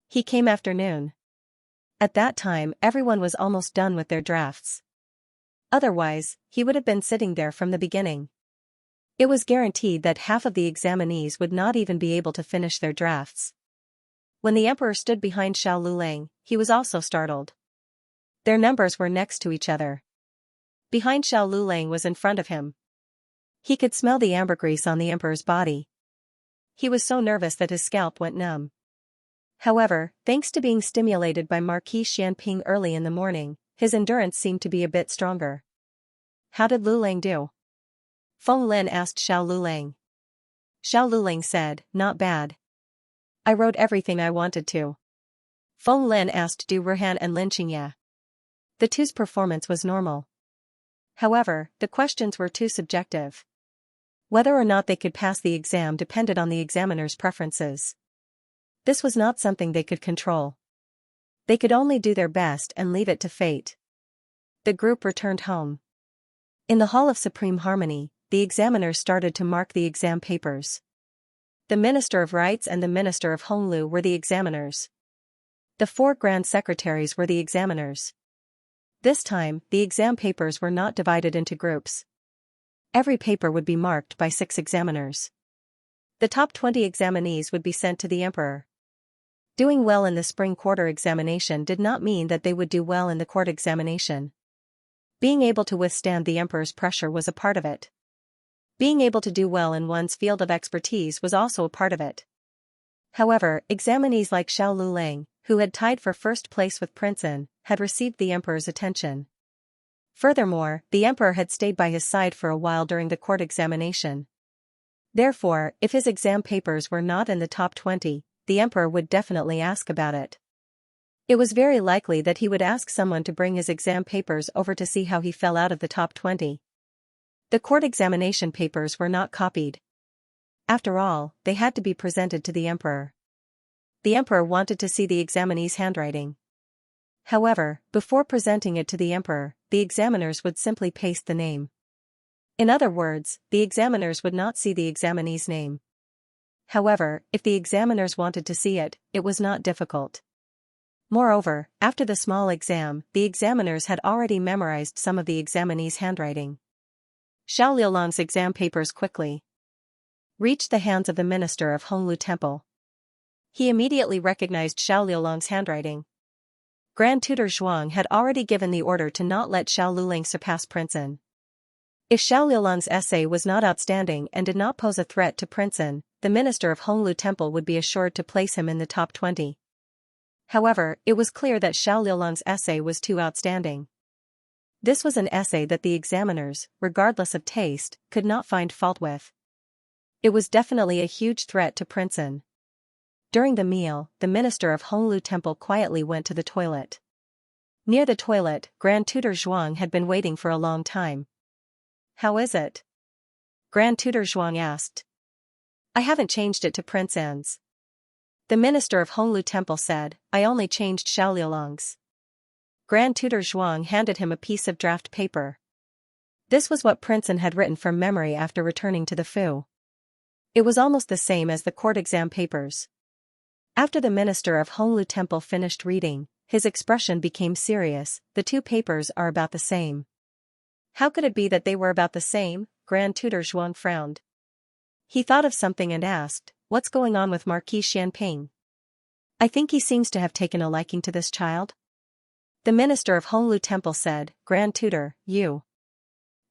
He came after noon. At that time, everyone was almost done with their drafts. Otherwise, he would have been sitting there from the beginning. It was guaranteed that half of the examinees would not even be able to finish their drafts. When the emperor stood behind Xiao Lulang, he was also startled. Their numbers were next to each other. Behind Xiao Lulang was in front of him. He could smell the ambergris on the emperor's body. He was so nervous that his scalp went numb. However, thanks to being stimulated by Marquis Xianping early in the morning, his endurance seemed to be a bit stronger. How did Lulang do? Feng Lin asked Xiao Lulang. Xiao Lulang said, not bad. I wrote everything I wanted to. Feng Lin asked Du Ruhan and Xianxia. The two's performance was normal. However, the questions were too subjective. Whether or not they could pass the exam depended on the examiner's preferences. This was not something they could control. They could only do their best and leave it to fate. The group returned home. In the Hall of Supreme Harmony, the examiners started to mark the exam papers. The Minister of Rights and the Minister of Honglu were the examiners. The 4 Grand Secretaries were the examiners. This time, the exam papers were not divided into groups. Every paper would be marked by 6 examiners. The top 20 examinees would be sent to the emperor. Doing well in the spring quarter examination did not mean that they would do well in the court examination. Being able to withstand the emperor's pressure was a part of it. Being able to do well in one's field of expertise was also a part of it. However, examinees like Xiao Lulang, who had tied for first place with Princeton, had received the emperor's attention. Furthermore, the emperor had stayed by his side for a while during the court examination. Therefore, if his exam papers were not in the top 20, the emperor would definitely ask about it. It was very likely that he would ask someone to bring his exam papers over to see how he fell out of the top 20. The court examination papers were not copied. After all, they had to be presented to the emperor. The emperor wanted to see the examinee's handwriting. However, before presenting it to the emperor, the examiners would simply paste the name. In other words, the examiners would not see the examinee's name. However, if the examiners wanted to see it, it was not difficult. Moreover, after the small exam, the examiners had already memorized some of the examinee's handwriting. Xiao Liulong's exam papers quickly reached the hands of the minister of Honglu Temple. He immediately recognized Xiao Liulong's handwriting. Grand Tutor Zhuang had already given the order to not let Xiao Luling surpass Prince An. If Xiao Liulong's essay was not outstanding and did not pose a threat to Prince An, the minister of Honglu Temple would be assured to place him in the top 20. However, it was clear that Xiao Liulong's essay was too outstanding. This was an essay that the examiners, regardless of taste, could not find fault with. It was definitely a huge threat to Prince An. During the meal, the minister of Honglu Temple quietly went to the toilet. Near the toilet, Grand Tutor Zhuang had been waiting for a long time. "How is it?" Grand Tutor Zhuang asked. "I haven't changed it to Prince An's." The minister of Honglu Temple said, "I only changed Xiao Liulong's." Grand Tutor Zhuang handed him a piece of draft paper. This was what Prince An had written from memory after returning to the Fu. It was almost the same as the court exam papers. After the minister of Honglu Temple finished reading, his expression became serious. "The two papers are about the same." How could it be that they were about the same? Grand Tutor Zhuang frowned. He thought of something and asked, "What's going on with Marquis Xianping? I think he seems to have taken a liking to this child." The minister of Honglu Temple said, "Grand Tutor,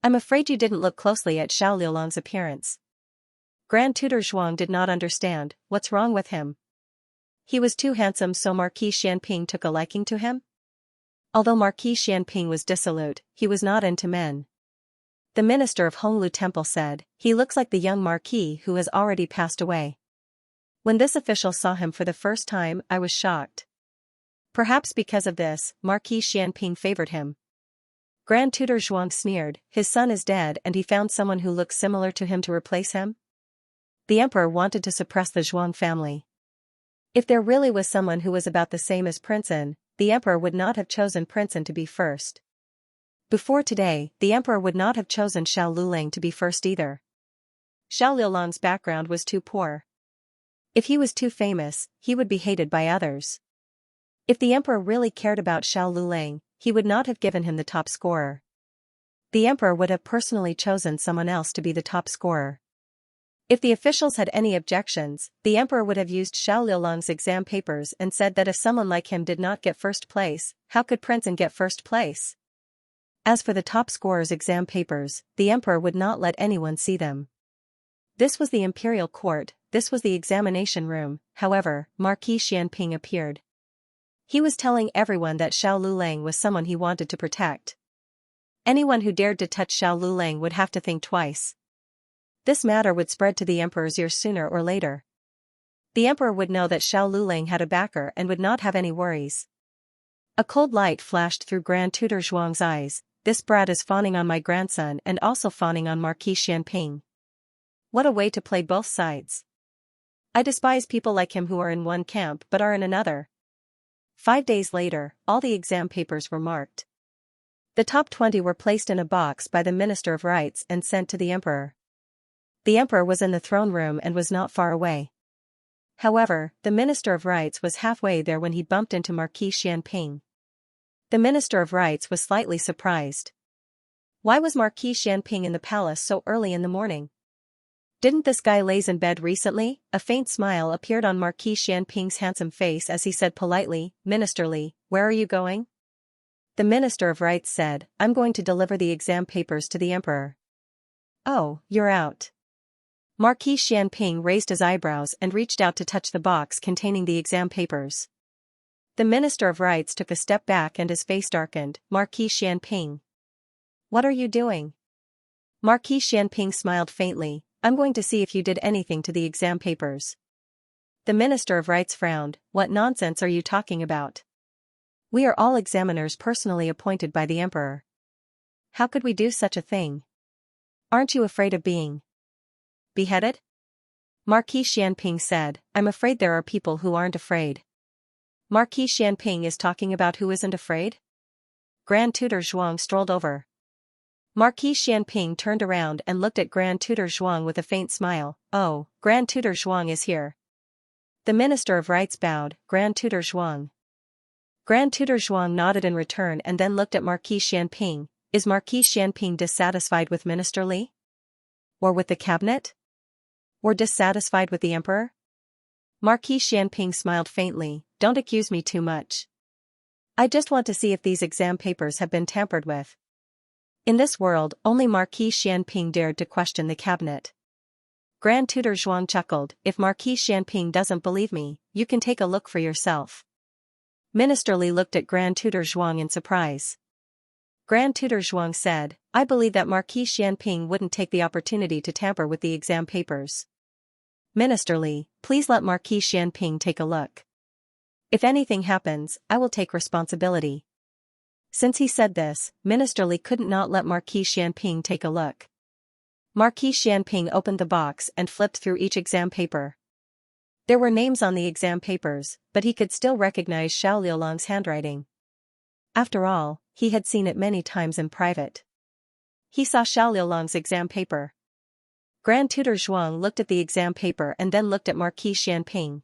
I'm afraid you didn't look closely at Xiao Liulong's appearance." Grand Tutor Zhuang did not understand. What's wrong with him? He was too handsome, so Marquis Xianping took a liking to him? Although Marquis Xianping was dissolute, he was not into men. The minister of Honglu Temple said, "He looks like the young marquis who has already passed away." When this official saw him for the first time, I was shocked. Perhaps because of this, Marquis Xianping favored him. Grand Tutor Zhuang sneered, "His son is dead and he found someone who looks similar to him to replace him?" The emperor wanted to suppress the Zhuang family. If there really was someone who was about the same as Prince An, the emperor would not have chosen Prince An to be first. Before today, the emperor would not have chosen Xiao Luling to be first either. Xiao Liulong's background was too poor. If he was too famous, he would be hated by others. If the emperor really cared about Xiao Luling, he would not have given him the top scorer. The emperor would have personally chosen someone else to be the top scorer. If the officials had any objections, the emperor would have used Xiao Liulong's exam papers and said that if someone like him did not get first place, how could Prince An get first place? As for the top scorer's exam papers, the emperor would not let anyone see them. This was the imperial court, this was the examination room. However, Marquis Xianping appeared. He was telling everyone that Xiao Luling was someone he wanted to protect. Anyone who dared to touch Xiao Luling would have to think twice. This matter would spread to the emperor's ears sooner or later. The emperor would know that Xiao Luling had a backer and would not have any worries. A cold light flashed through Grand Tutor Zhuang's eyes. This brat is fawning on my grandson and also fawning on Marquis Xianping. What a way to play both sides. I despise people like him who are in one camp but are in another. 5 days later, all the exam papers were marked. The top 20 were placed in a box by the Minister of Rites and sent to the emperor. The emperor was in the throne room and was not far away. However, the Minister of Rites was halfway there when he bumped into Marquis Xianping. The Minister of Rites was slightly surprised. Why was Marquis Xianping in the palace so early in the morning? Didn't this guy laze in bed recently? A faint smile appeared on Marquis Xianping's handsome face as he said politely, "Ministerly, where are you going?" The Minister of Rites said, "I'm going to deliver the exam papers to the emperor." "Oh, you're out." Marquis Xianping raised his eyebrows and reached out to touch the box containing the exam papers. The Minister of Rites took a step back and his face darkened. "Marquis Xianping. What are you doing?" Marquis Xianping smiled faintly. I'm going to see if you did anything to the exam papers. The Minister of Rights frowned. What nonsense are you talking about? We are all examiners personally appointed by the Emperor. How could we do such a thing? Aren't you afraid of being beheaded? Marquis Xianping said, I'm afraid there are people who aren't afraid. Marquis Xianping is talking about who isn't afraid? Grand Tutor Zhuang strolled over. Marquis Xianping turned around and looked at Grand Tutor Zhuang with a faint smile. Oh, Grand Tutor Zhuang is here. The Minister of Rights bowed. Grand Tutor Zhuang. Grand Tutor Zhuang nodded in return and then looked at Marquis Xianping. Is Marquis Xianping dissatisfied with Minister Li? Or with the cabinet? Or dissatisfied with the Emperor? Marquis Xianping smiled faintly. Don't accuse me too much. I just want to see if these exam papers have been tampered with. In this world, only Marquis Xianping dared to question the cabinet. Grand Tutor Zhuang chuckled. If Marquis Xianping doesn't believe me, you can take a look for yourself. Minister Li looked at Grand Tutor Zhuang in surprise. Grand Tutor Zhuang said, I believe that Marquis Xianping wouldn't take the opportunity to tamper with the exam papers. Minister Li, please let Marquis Xianping take a look. If anything happens, I will take responsibility. Since he said this, Minister Li couldn't not let Marquis Xianping take a look. Marquis Xianping opened the box and flipped through each exam paper. There were names on the exam papers, but he could still recognize Xiao Liulong's handwriting. After all, he had seen it many times in private. He saw Xiao Liulong's exam paper. Grand Tutor Zhuang looked at the exam paper and then looked at Marquis Xianping.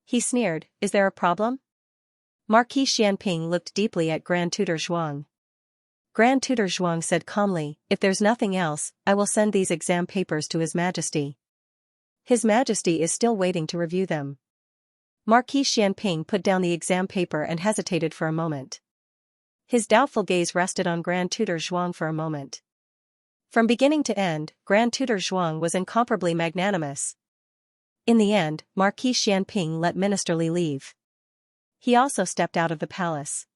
He sneered, is there a problem? Marquis Xianping looked deeply at Grand Tutor Zhuang. Grand Tutor Zhuang said calmly, if there's nothing else, I will send these exam papers to His Majesty. His Majesty is still waiting to review them. Marquis Xianping put down the exam paper and hesitated for a moment. His doubtful gaze rested on Grand Tutor Zhuang for a moment. From beginning to end, Grand Tutor Zhuang was incomparably magnanimous. In the end, Marquis Xianping let Minister Li leave. He also stepped out of the palace.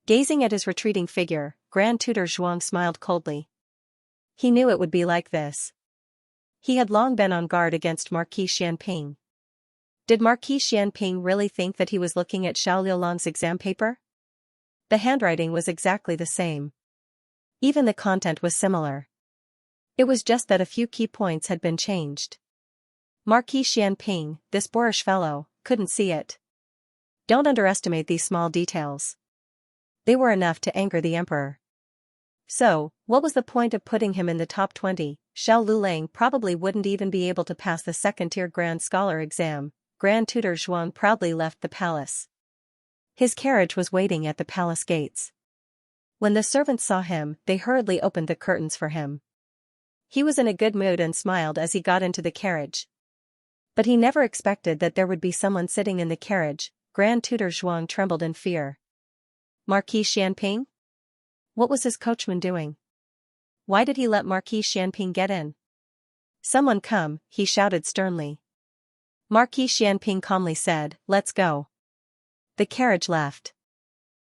Gazing at his retreating figure, Grand Tutor Zhuang smiled coldly. He knew it would be like this. He had long been on guard against Marquis Xianping. Did Marquis Xianping really think that he was looking at Xiao Liulong's exam paper? The handwriting was exactly the same. Even the content was similar. It was just that a few key points had been changed. Marquis Xianping, this boorish fellow, couldn't see it. Don't underestimate these small details. They were enough to anger the Emperor. So, what was the point of putting him in the top 20? Xiao Liulang probably wouldn't even be able to pass the second-tier Grand Scholar exam. Grand Tutor Zhuang proudly left the palace. His carriage was waiting at the palace gates. When the servants saw him, they hurriedly opened the curtains for him. He was in a good mood and smiled as he got into the carriage. But he never expected that there would be someone sitting in the carriage. Grand Tutor Zhuang trembled in fear. Marquis Xianping? What was his coachman doing? Why did he let Marquis Xianping get in? Someone come, he shouted sternly. Marquis Xianping calmly said, let's go. The carriage left.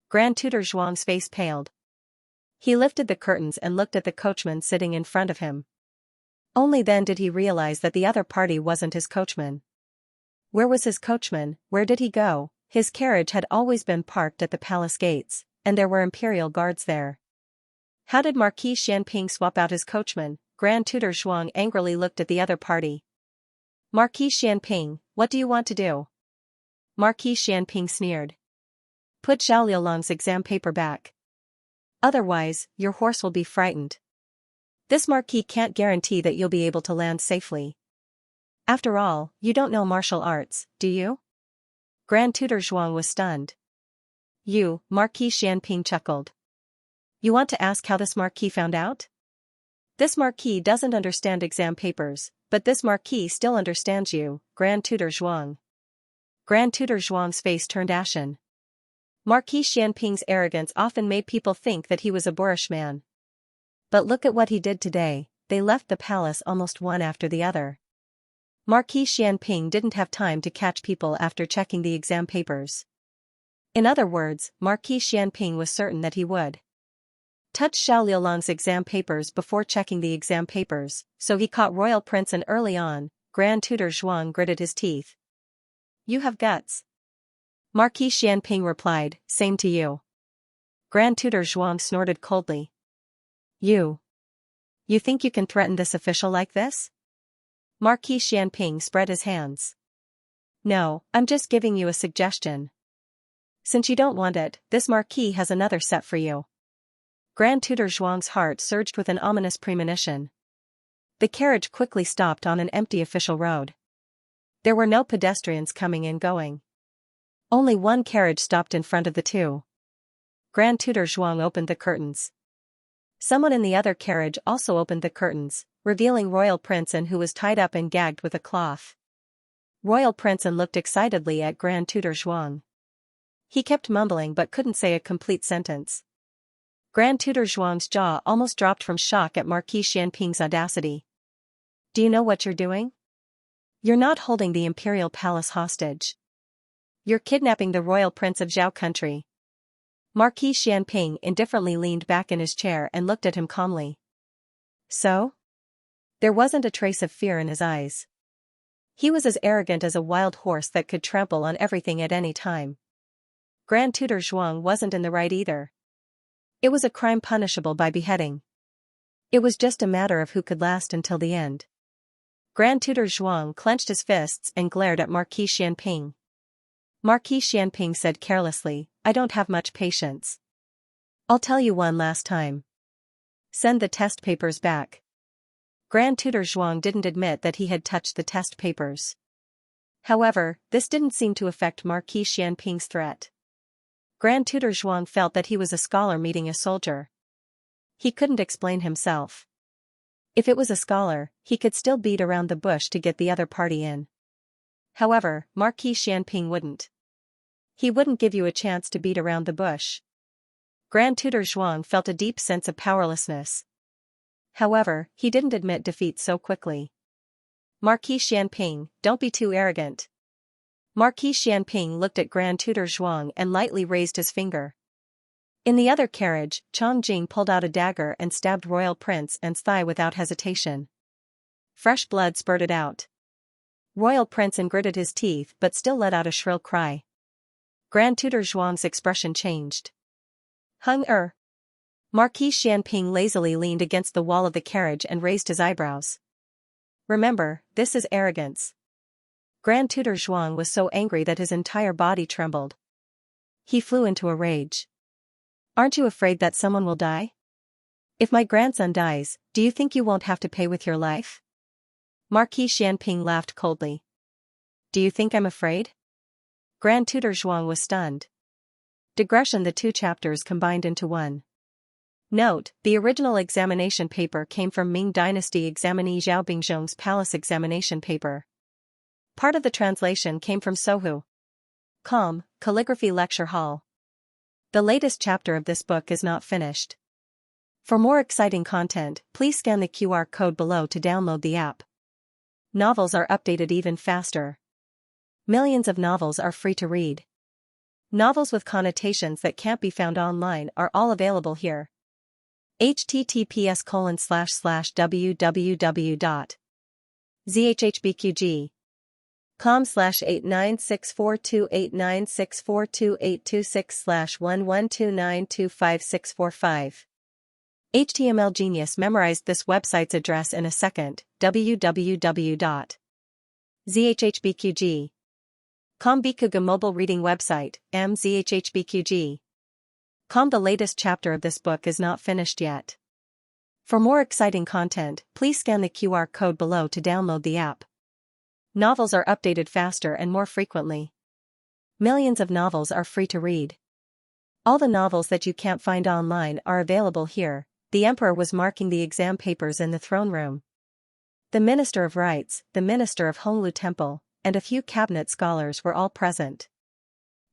Grand Tutor Zhuang's face paled. He lifted the curtains and looked at the coachman sitting in front of him. Only then did he realize that the other party wasn't his coachman. Where was his coachman? Where did he go? His carriage had always been parked at the palace gates, and there were imperial guards there. How did Marquis Xianping swap out his coachman? Grand Tutor Zhuang angrily looked at the other party. Marquis Xianping, what do you want to do? Marquis Xianping sneered. Put Xiao Liulong's exam paper back. Otherwise, your horse will be frightened. This marquis can't guarantee that you'll be able to land safely. After all, you don't know martial arts, do you? Grand Tutor Zhuang was stunned. You, Marquis Xianping chuckled. You want to ask how this marquis found out? This marquis doesn't understand exam papers, but this marquis still understands you, Grand Tutor Zhuang. Grand Tutor Zhuang's face turned ashen. Marquis Xianping's arrogance often made people think that he was a boorish man. But look at what he did today, they left the palace almost one after the other. Marquis Xianping didn't have time to catch people after checking the exam papers. In other words, Marquis Xianping was certain that he would touch Xiao Liulong's exam papers before checking the exam papers, so he caught Royal Prince and early on. Grand Tutor Zhuang gritted his teeth. You have guts. Marquis Xianping replied, same to you. Grand Tutor Zhuang snorted coldly. You think you can threaten this official like this? Marquis Xianping spread his hands. No, I'm just giving you a suggestion. Since you don't want it, this marquis has another set for you. Grand Tutor Zhuang's heart surged with an ominous premonition. The carriage quickly stopped on an empty official road. There were no pedestrians coming and going. Only one carriage stopped in front of the two. Grand Tutor Zhuang opened the curtains. Someone in the other carriage also opened the curtains, revealing Royal Prince An, who was tied up and gagged with a cloth. Royal Prince An looked excitedly at Grand Tutor Zhuang. He kept mumbling but couldn't say a complete sentence. Grand Tutor Zhuang's jaw almost dropped from shock at Marquis Xianping's audacity. Do you know what you're doing? You're not holding the imperial palace hostage. You're kidnapping the royal prince of Zhao country. Marquis Xianping indifferently leaned back in his chair and looked at him calmly. So? There wasn't a trace of fear in his eyes. He was as arrogant as a wild horse that could trample on everything at any time. Grand Tutor Zhuang wasn't in the right either. It was a crime punishable by beheading. It was just a matter of who could last until the end. Grand Tutor Zhuang clenched his fists and glared at Marquis Xianping. Marquis Xianping said carelessly, I don't have much patience. I'll tell you one last time. Send the test papers back. Grand Tutor Zhuang didn't admit that he had touched the test papers. However, this didn't seem to affect Marquis Xianping's threat. Grand Tutor Zhuang felt that he was a scholar meeting a soldier. He couldn't explain himself. If it was a scholar, he could still beat around the bush to get the other party in. However, Marquis Xianping wouldn't. He wouldn't give you a chance to beat around the bush. Grand Tutor Zhuang felt a deep sense of powerlessness. However, he didn't admit defeat so quickly. Marquis Xianping, don't be too arrogant. Marquis Xianping looked at Grand Tutor Zhuang and lightly raised his finger. In the other carriage, Chong Jing pulled out a dagger and stabbed Royal Prince An's thigh without hesitation. Fresh blood spurted out. Royal Prince An gritted his teeth but still let out a shrill cry. Grand Tutor Zhuang's expression changed. Hung-er. Marquis Xianping lazily leaned against the wall of the carriage and raised his eyebrows. Remember, this is arrogance. Grand Tutor Zhuang was so angry that his entire body trembled. He flew into a rage. Aren't you afraid that someone will die? If my grandson dies, do you think you won't have to pay with your life? Marquis Xianping laughed coldly. Do you think I'm afraid? Grand Tutor Zhuang was stunned. Digression: the two chapters combined into one. Note, the original examination paper came from Ming Dynasty examinee Zhao Bingzhong's palace examination paper. Part of the translation came from Sohu.com, Calligraphy Lecture Hall. The latest chapter of this book is not finished. For more exciting content, please scan the QR code below to download the app. Novels are updated even faster. Millions of novels are free to read. Novels with connotations that can't be found online are all available here. https://www.zhhbqg.com/8964289642826/11292565. HTML Genius memorized this website's address in a second. www.zhhbqg.com Bikuga mobile reading website, mzhhbqg.com. The latest chapter of this book is not finished yet. For more exciting content, please scan the QR code below to download the app. Novels are updated faster and more frequently. Millions of novels are free to read. All the novels that you can't find online are available here. The emperor was marking the exam papers in the throne room. The Minister of Rites, the Minister of Honglu Temple, and a few cabinet scholars were all present.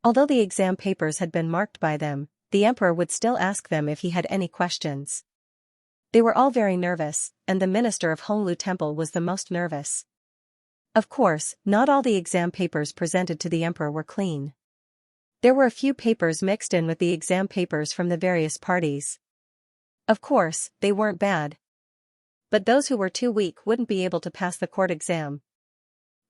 Although the exam papers had been marked by them, the emperor would still ask them if he had any questions. They were all very nervous, and the Minister of Honglu Temple was the most nervous. Of course, not all the exam papers presented to the emperor were clean. There were a few papers mixed in with the exam papers from the various parties. Of course, they weren't bad. But those who were too weak wouldn't be able to pass the court exam.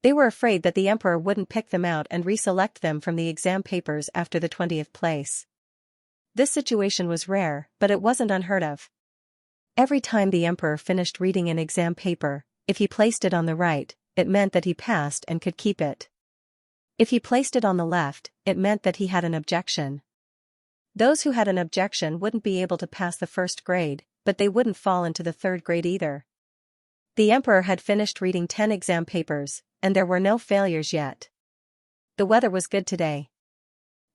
They were afraid that the emperor wouldn't pick them out and reselect them from the exam papers after the 20th place. This situation was rare, but it wasn't unheard of. Every time the emperor finished reading an exam paper, if he placed it on the right, it meant that he passed and could keep it. If he placed it on the left, it meant that he had an objection. Those who had an objection wouldn't be able to pass the first grade, but they wouldn't fall into the third grade either. The emperor had finished reading 10 exam papers, and there were no failures yet. The weather was good today.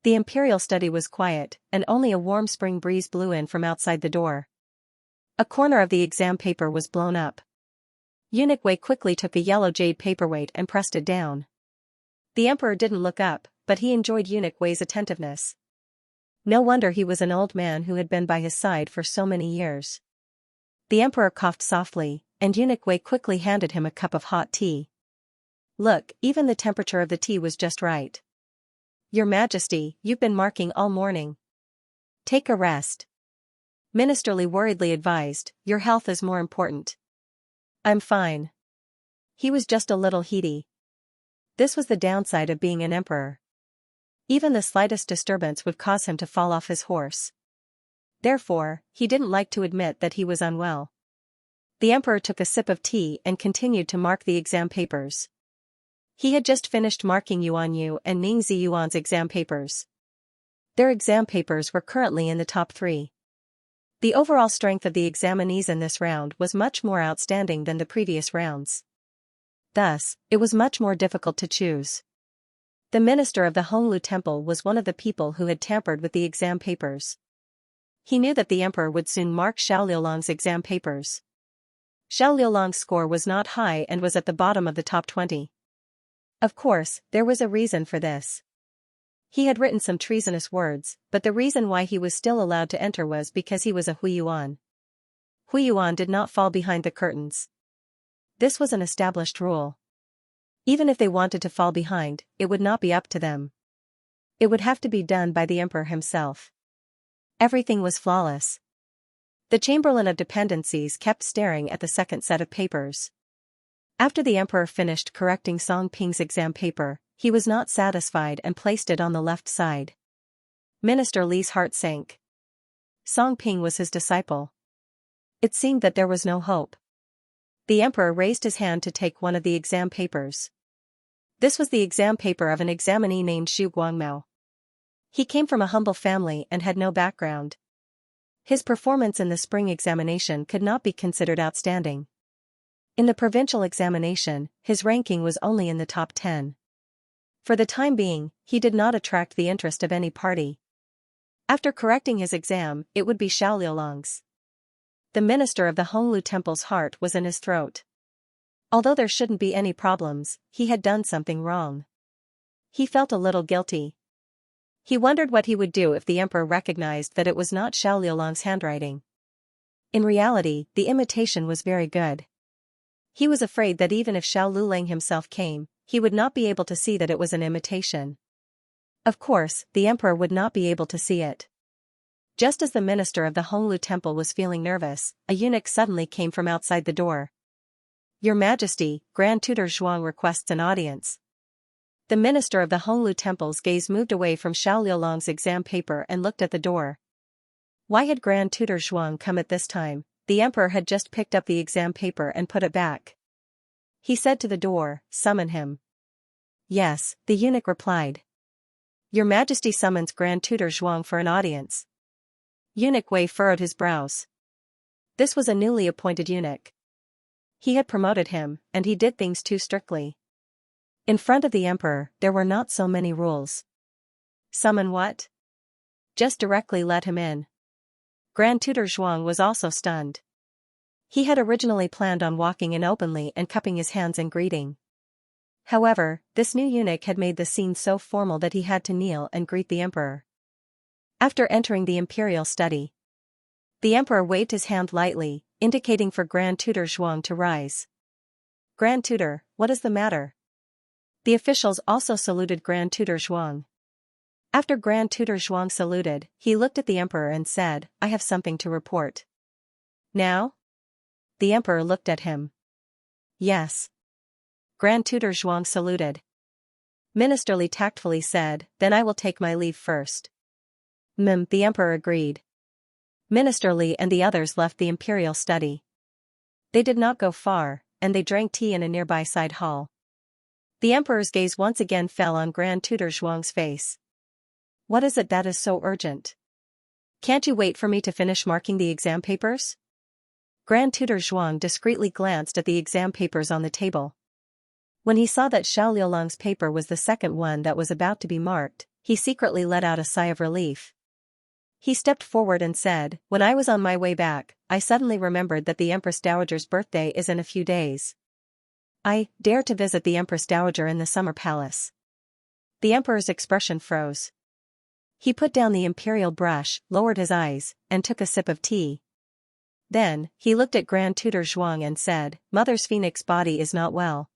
The imperial study was quiet, and only a warm spring breeze blew in from outside the door. A corner of the exam paper was blown up. Eunuch Wei quickly took a yellow jade paperweight and pressed it down. The emperor didn't look up, but he enjoyed Eunuch Wei's attentiveness. No wonder he was an old man who had been by his side for so many years. The emperor coughed softly, and Eunuch Wei quickly handed him a cup of hot tea. Look, even the temperature of the tea was just right. Your Majesty, you've been marking all morning. Take a rest. Minister Li worriedly advised, your health is more important. I'm fine. He was just a little heaty. This was the downside of being an emperor. Even the slightest disturbance would cause him to fall off his horse. Therefore, he didn't like to admit that he was unwell. The emperor took a sip of tea and continued to mark the exam papers. He had just finished marking Yuan Yu and Ning Ziyuan's exam papers. Their exam papers were currently in the top 3. The overall strength of the examinees in this round was much more outstanding than the previous rounds. Thus, it was much more difficult to choose. The minister of the Honglu Temple was one of the people who had tampered with the exam papers. He knew that the emperor would soon mark Xiao Liulong's exam papers. Xiao Liulong's score was not high and was at the bottom of the top 20. Of course, there was a reason for this. He had written some treasonous words, but the reason why he was still allowed to enter was because he was a Huiyuan. Huiyuan did not fall behind the curtains. This was an established rule. Even if they wanted to fall behind, it would not be up to them. It would have to be done by the emperor himself. Everything was flawless. The Chamberlain of Dependencies kept staring at the second set of papers. After the emperor finished correcting Song Ping's exam paper, he was not satisfied and placed it on the left side. Minister Li's heart sank. Song Ping was his disciple. It seemed that there was no hope. The emperor raised his hand to take one of the exam papers. This was the exam paper of an examinee named Xu Guangmao. He came from a humble family and had no background. His performance in the spring examination could not be considered outstanding. In the provincial examination, his ranking was only in the top 10. For the time being, he did not attract the interest of any party. After correcting his exam, it would be Xiao Liulong's. The minister of the Honglu Temple's heart was in his throat. Although there shouldn't be any problems, he had done something wrong. He felt a little guilty. He wondered what he would do if the emperor recognized that it was not Xiao Liulong's handwriting. In reality, the imitation was very good. He was afraid that even if Xiao Lulang himself came, he would not be able to see that it was an imitation. Of course, the emperor would not be able to see it. Just as the minister of the Honglu Temple was feeling nervous, a eunuch suddenly came from outside the door. Your Majesty, Grand Tutor Zhuang requests an audience. The minister of the Honglu Temple's gaze moved away from Xiao Liulong's exam paper and looked at the door. Why had Grand Tutor Zhuang come at this time? The emperor had just picked up the exam paper and put it back. He said to the door, summon him. Yes, the eunuch replied. Your Majesty summons Grand Tutor Zhuang for an audience. Eunuch Wei furrowed his brows. This was a newly appointed eunuch. He had promoted him, and he did things too strictly. In front of the emperor, there were not so many rules. Summon what? Just directly let him in. Grand Tutor Zhuang was also stunned. He had originally planned on walking in openly and cupping his hands in greeting. However, this new eunuch had made the scene so formal that he had to kneel and greet the emperor. After entering the imperial study, the emperor waved his hand lightly, indicating for Grand Tutor Zhuang to rise. Grand Tutor, what is the matter? The officials also saluted Grand Tutor Zhuang. After Grand Tutor Zhuang saluted, he looked at the emperor and said, I have something to report. Now? The emperor looked at him. Yes. Grand Tutor Zhuang saluted. Ministerly tactfully said, then I will take my leave first. The emperor agreed. Ministerly and the others left the imperial study. They did not go far, and they drank tea in a nearby side hall. The emperor's gaze once again fell on Grand Tutor Zhuang's face. What is it that is so urgent? Can't you wait for me to finish marking the exam papers? Grand Tutor Zhuang discreetly glanced at the exam papers on the table. When he saw that Xiao Liulong's paper was the second one that was about to be marked, he secretly let out a sigh of relief. He stepped forward and said, when I was on my way back, I suddenly remembered that the Empress Dowager's birthday is in a few days. I dare to visit the Empress Dowager in the summer palace. The emperor's expression froze. He put down the imperial brush, lowered his eyes, and took a sip of tea. Then, he looked at Grand Tutor Zhuang and said, Mother's phoenix body is not well.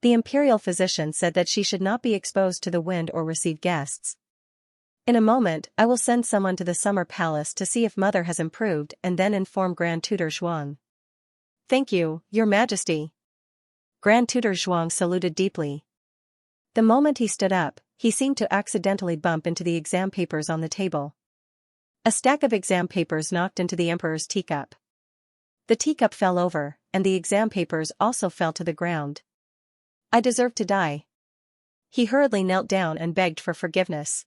The imperial physician said that she should not be exposed to the wind or receive guests. In a moment, I will send someone to the summer palace to see if Mother has improved and then inform Grand Tutor Zhuang. Thank you, Your Majesty. Grand Tutor Zhuang saluted deeply. The moment he stood up, he seemed to accidentally bump into the exam papers on the table. A stack of exam papers knocked into the emperor's teacup. The teacup fell over, and the exam papers also fell to the ground. I deserve to die. He hurriedly knelt down and begged for forgiveness.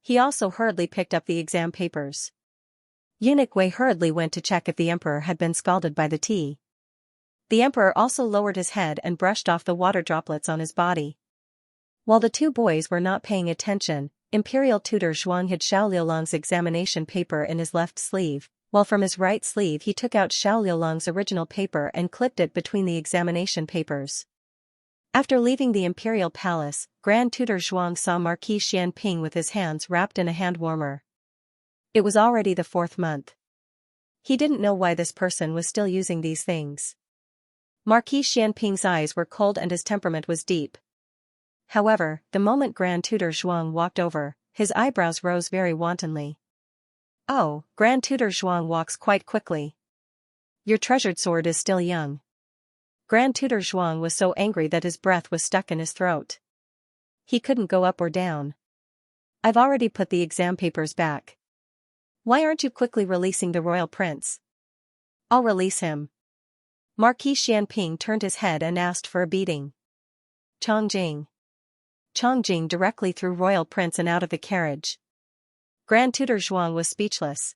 He also hurriedly picked up the exam papers. Eunuch Wei hurriedly went to check if the emperor had been scalded by the tea. The emperor also lowered his head and brushed off the water droplets on his body. While the two boys were not paying attention, Imperial Tutor Zhuang hid Xiao Liulong's examination paper in his left sleeve, while from his right sleeve he took out Xiao Liulong's original paper and clipped it between the examination papers. After leaving the imperial palace, Grand Tutor Zhuang saw Marquis Xianping with his hands wrapped in a hand warmer. It was already the 4th month. He didn't know why this person was still using these things. Marquis Xianping's eyes were cold and his temperament was deep. However, the moment Grand Tutor Zhuang walked over, his eyebrows rose very wantonly. Oh, Grand Tutor Zhuang walks quite quickly. Your treasured sword is still young. Grand Tutor Zhuang was so angry that his breath was stuck in his throat. He couldn't go up or down. I've already put the exam papers back. Why aren't you quickly releasing the royal prince? I'll release him. Marquis Xianping turned his head and asked for a beating. Chongjing. Chongjing directly threw royal prince and out of the carriage. Grand Tutor Zhuang was speechless.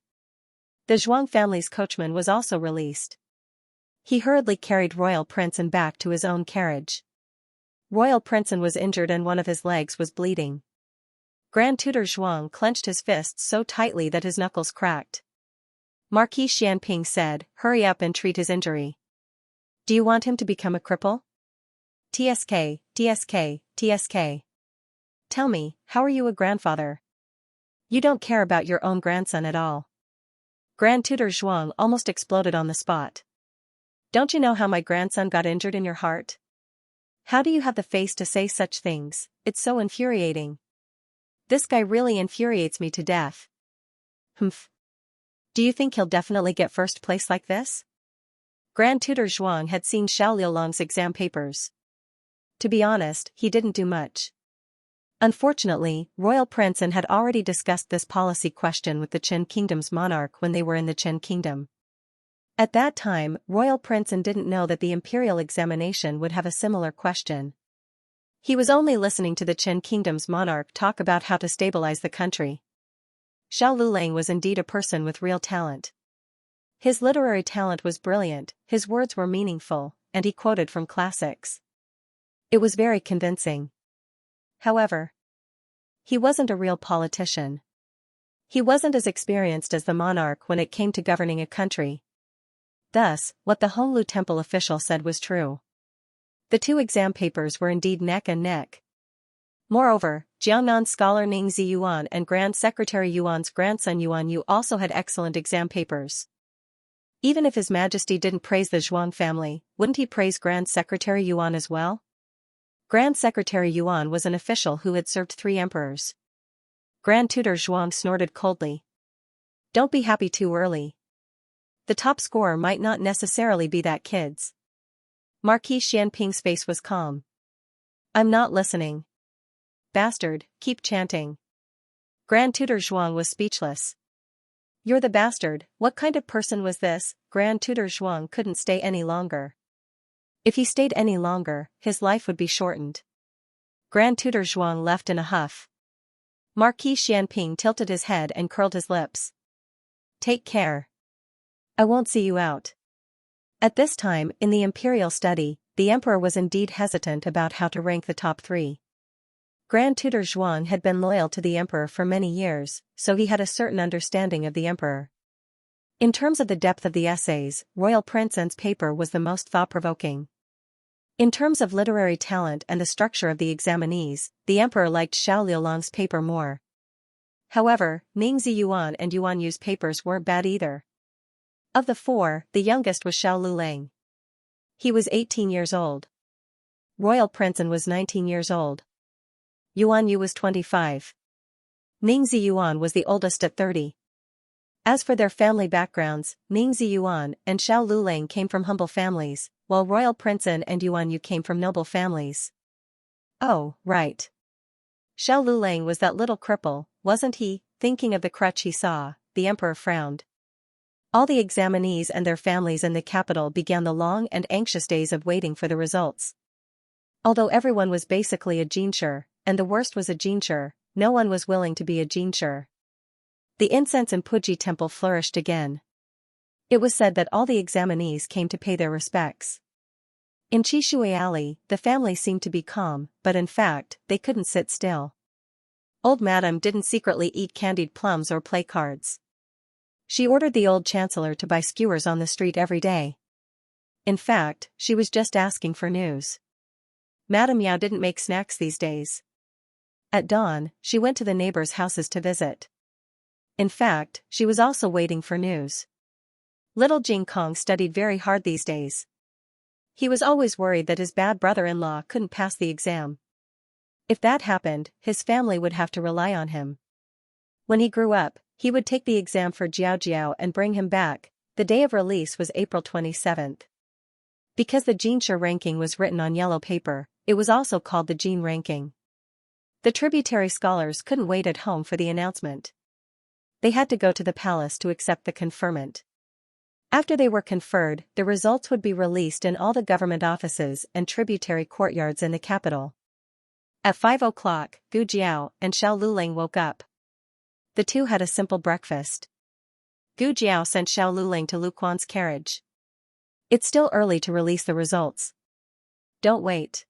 The Zhuang family's coachman was also released. He hurriedly carried Royal Princeton back to his own carriage. Royal Princeton was injured and one of his legs was bleeding. Grand Tutor Zhuang clenched his fists so tightly that his knuckles cracked. Marquis Xianping said, hurry up and treat his injury. Do you want him to become a cripple? TSK, TSK, TSK. Tell me, how are you a grandfather? You don't care about your own grandson at all. Grand Tutor Zhuang almost exploded on the spot. Don't you know how my grandson got injured in your heart? How do you have the face to say such things? It's so infuriating. This guy really infuriates me to death. Humph. Do you think he'll definitely get first place like this? Grand Tutor Zhuang had seen Xiao Liulong's exam papers. To be honest, he didn't do much. Unfortunately, Royal Princeton had already discussed this policy question with the Qin Kingdom's monarch when they were in the Qin Kingdom. At that time, Royal Princeton didn't know that the imperial examination would have a similar question. He was only listening to the Qin Kingdom's monarch talk about how to stabilize the country. Xiao Lulang was indeed a person with real talent. His literary talent was brilliant, his words were meaningful, and he quoted from classics. It was very convincing. However, he wasn't a real politician. He wasn't as experienced as the monarch when it came to governing a country. Thus, what the Honglu Temple official said was true. The two exam papers were indeed neck and neck. Moreover, Jiangnan scholar Ning Ziyuan and Grand Secretary Yuan's grandson Yuan Yu also had excellent exam papers. Even if His Majesty didn't praise the Zhuang family, wouldn't he praise Grand Secretary Yuan as well? Grand Secretary Yuan was an official who had served 3 emperors. Grand Tutor Zhuang snorted coldly. Don't be happy too early. the top scorer might not necessarily be that kid's. Marquis Xianping's face was calm. I'm not listening. Bastard, keep chanting. Grand Tutor Zhuang was speechless. You're the bastard, what kind of person was this? Grand Tutor Zhuang couldn't stay any longer. If he stayed any longer, his life would be shortened. Grand Tutor Zhuang left in a huff. Marquis Xianping tilted his head and curled his lips. Take care. I won't see you out. At this time, in the imperial study, the emperor was indeed hesitant about how to rank the top 3. Grand Tutor Zhuang had been loyal to the emperor for many years, so he had a certain understanding of the emperor. In terms of the depth of the essays, Royal Prince's paper was the most thought-provoking. In terms of literary talent and the structure of the examinees, the emperor liked Xiao Liulang's paper more. However, Ning Ziyuan and Yuan Yu's papers weren't bad either. Of the 4, the youngest was Xiao Lulang. He was 18 years old. Royal Princeton was 19 years old. Yuan Yu was 25. Ning Ziyuan was the oldest at 30. As for their family backgrounds, Ning Ziyuan and Xiao Lulang came from humble families, while Royal Princeton and Yuan Yu came from noble families. Oh, right. Xiao Lulang was that little cripple, wasn't he? Thinking of the crutch he saw, the emperor frowned. All the examinees and their families in the capital began the long and anxious days of waiting for the results. Although everyone was basically a Xianxia, and the worst was a Xianxia, no one was willing to be a Xianxia. The incense in Puji Temple flourished again. It was said that all the examinees came to pay their respects. In Qishui Alley, the family seemed to be calm, but in fact, they couldn't sit still. Old Madame didn't secretly eat candied plums or play cards. She ordered the old chancellor to buy skewers on the street every day. In fact, she was just asking for news. Madame Yao didn't make snacks these days. At dawn, she went to the neighbors' houses to visit. In fact, she was also waiting for news. Little Jing Kong studied very hard these days. He was always worried that his bad brother-in-law couldn't pass the exam. If that happened, his family would have to rely on him. When he grew up, he would take the exam for Jiao Jiao and bring him back. The day of release was April 27th. Because the Xianxia ranking was written on yellow paper, it was also called the Jin ranking. The tributary scholars couldn't wait at home for the announcement. They had to go to the palace to accept the conferment. After they were conferred, the results would be released in all the government offices and tributary courtyards in the capital. At 5 o'clock, Gu Jiao and Xiao Lulang woke up. The two had a simple breakfast. Gu Jiao sent Xiao Lulang to Lu Quan's carriage. It's still early to release the results. Don't wait.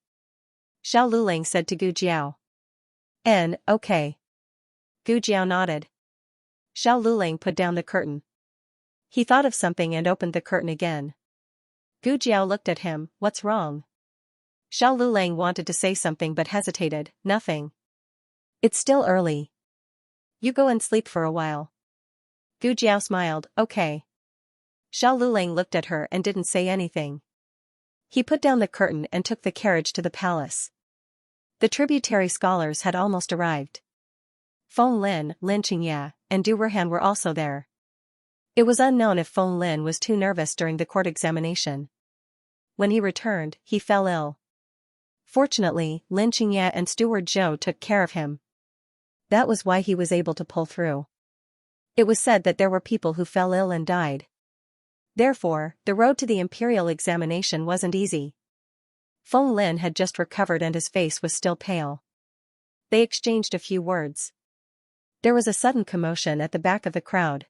Xiao Lulang said to Gu Jiao. Okay. Gu Jiao nodded. Xiao Lulang put down the curtain. He thought of something and opened the curtain again. Gu Jiao looked at him. What's wrong? Xiao Lulang wanted to say something but hesitated. Nothing. It's still early. You go and sleep for a while. Gu Jiao smiled. Okay. Xiao Lulang looked at her and didn't say anything. He put down the curtain and took the carriage to the palace. The tributary scholars had almost arrived. Feng Lin, Lin Xianxia, and Du Ruhan were also there. It was unknown if Feng Lin was too nervous during the court examination. When he returned, he fell ill. Fortunately, Lin Xianxia and Steward Zhou took care of him. That was why he was able to pull through. It was said that there were people who fell ill and died. Therefore, the road to the imperial examination wasn't easy. Feng Lin had just recovered and his face was still pale. They exchanged a few words. There was a sudden commotion at the back of the crowd.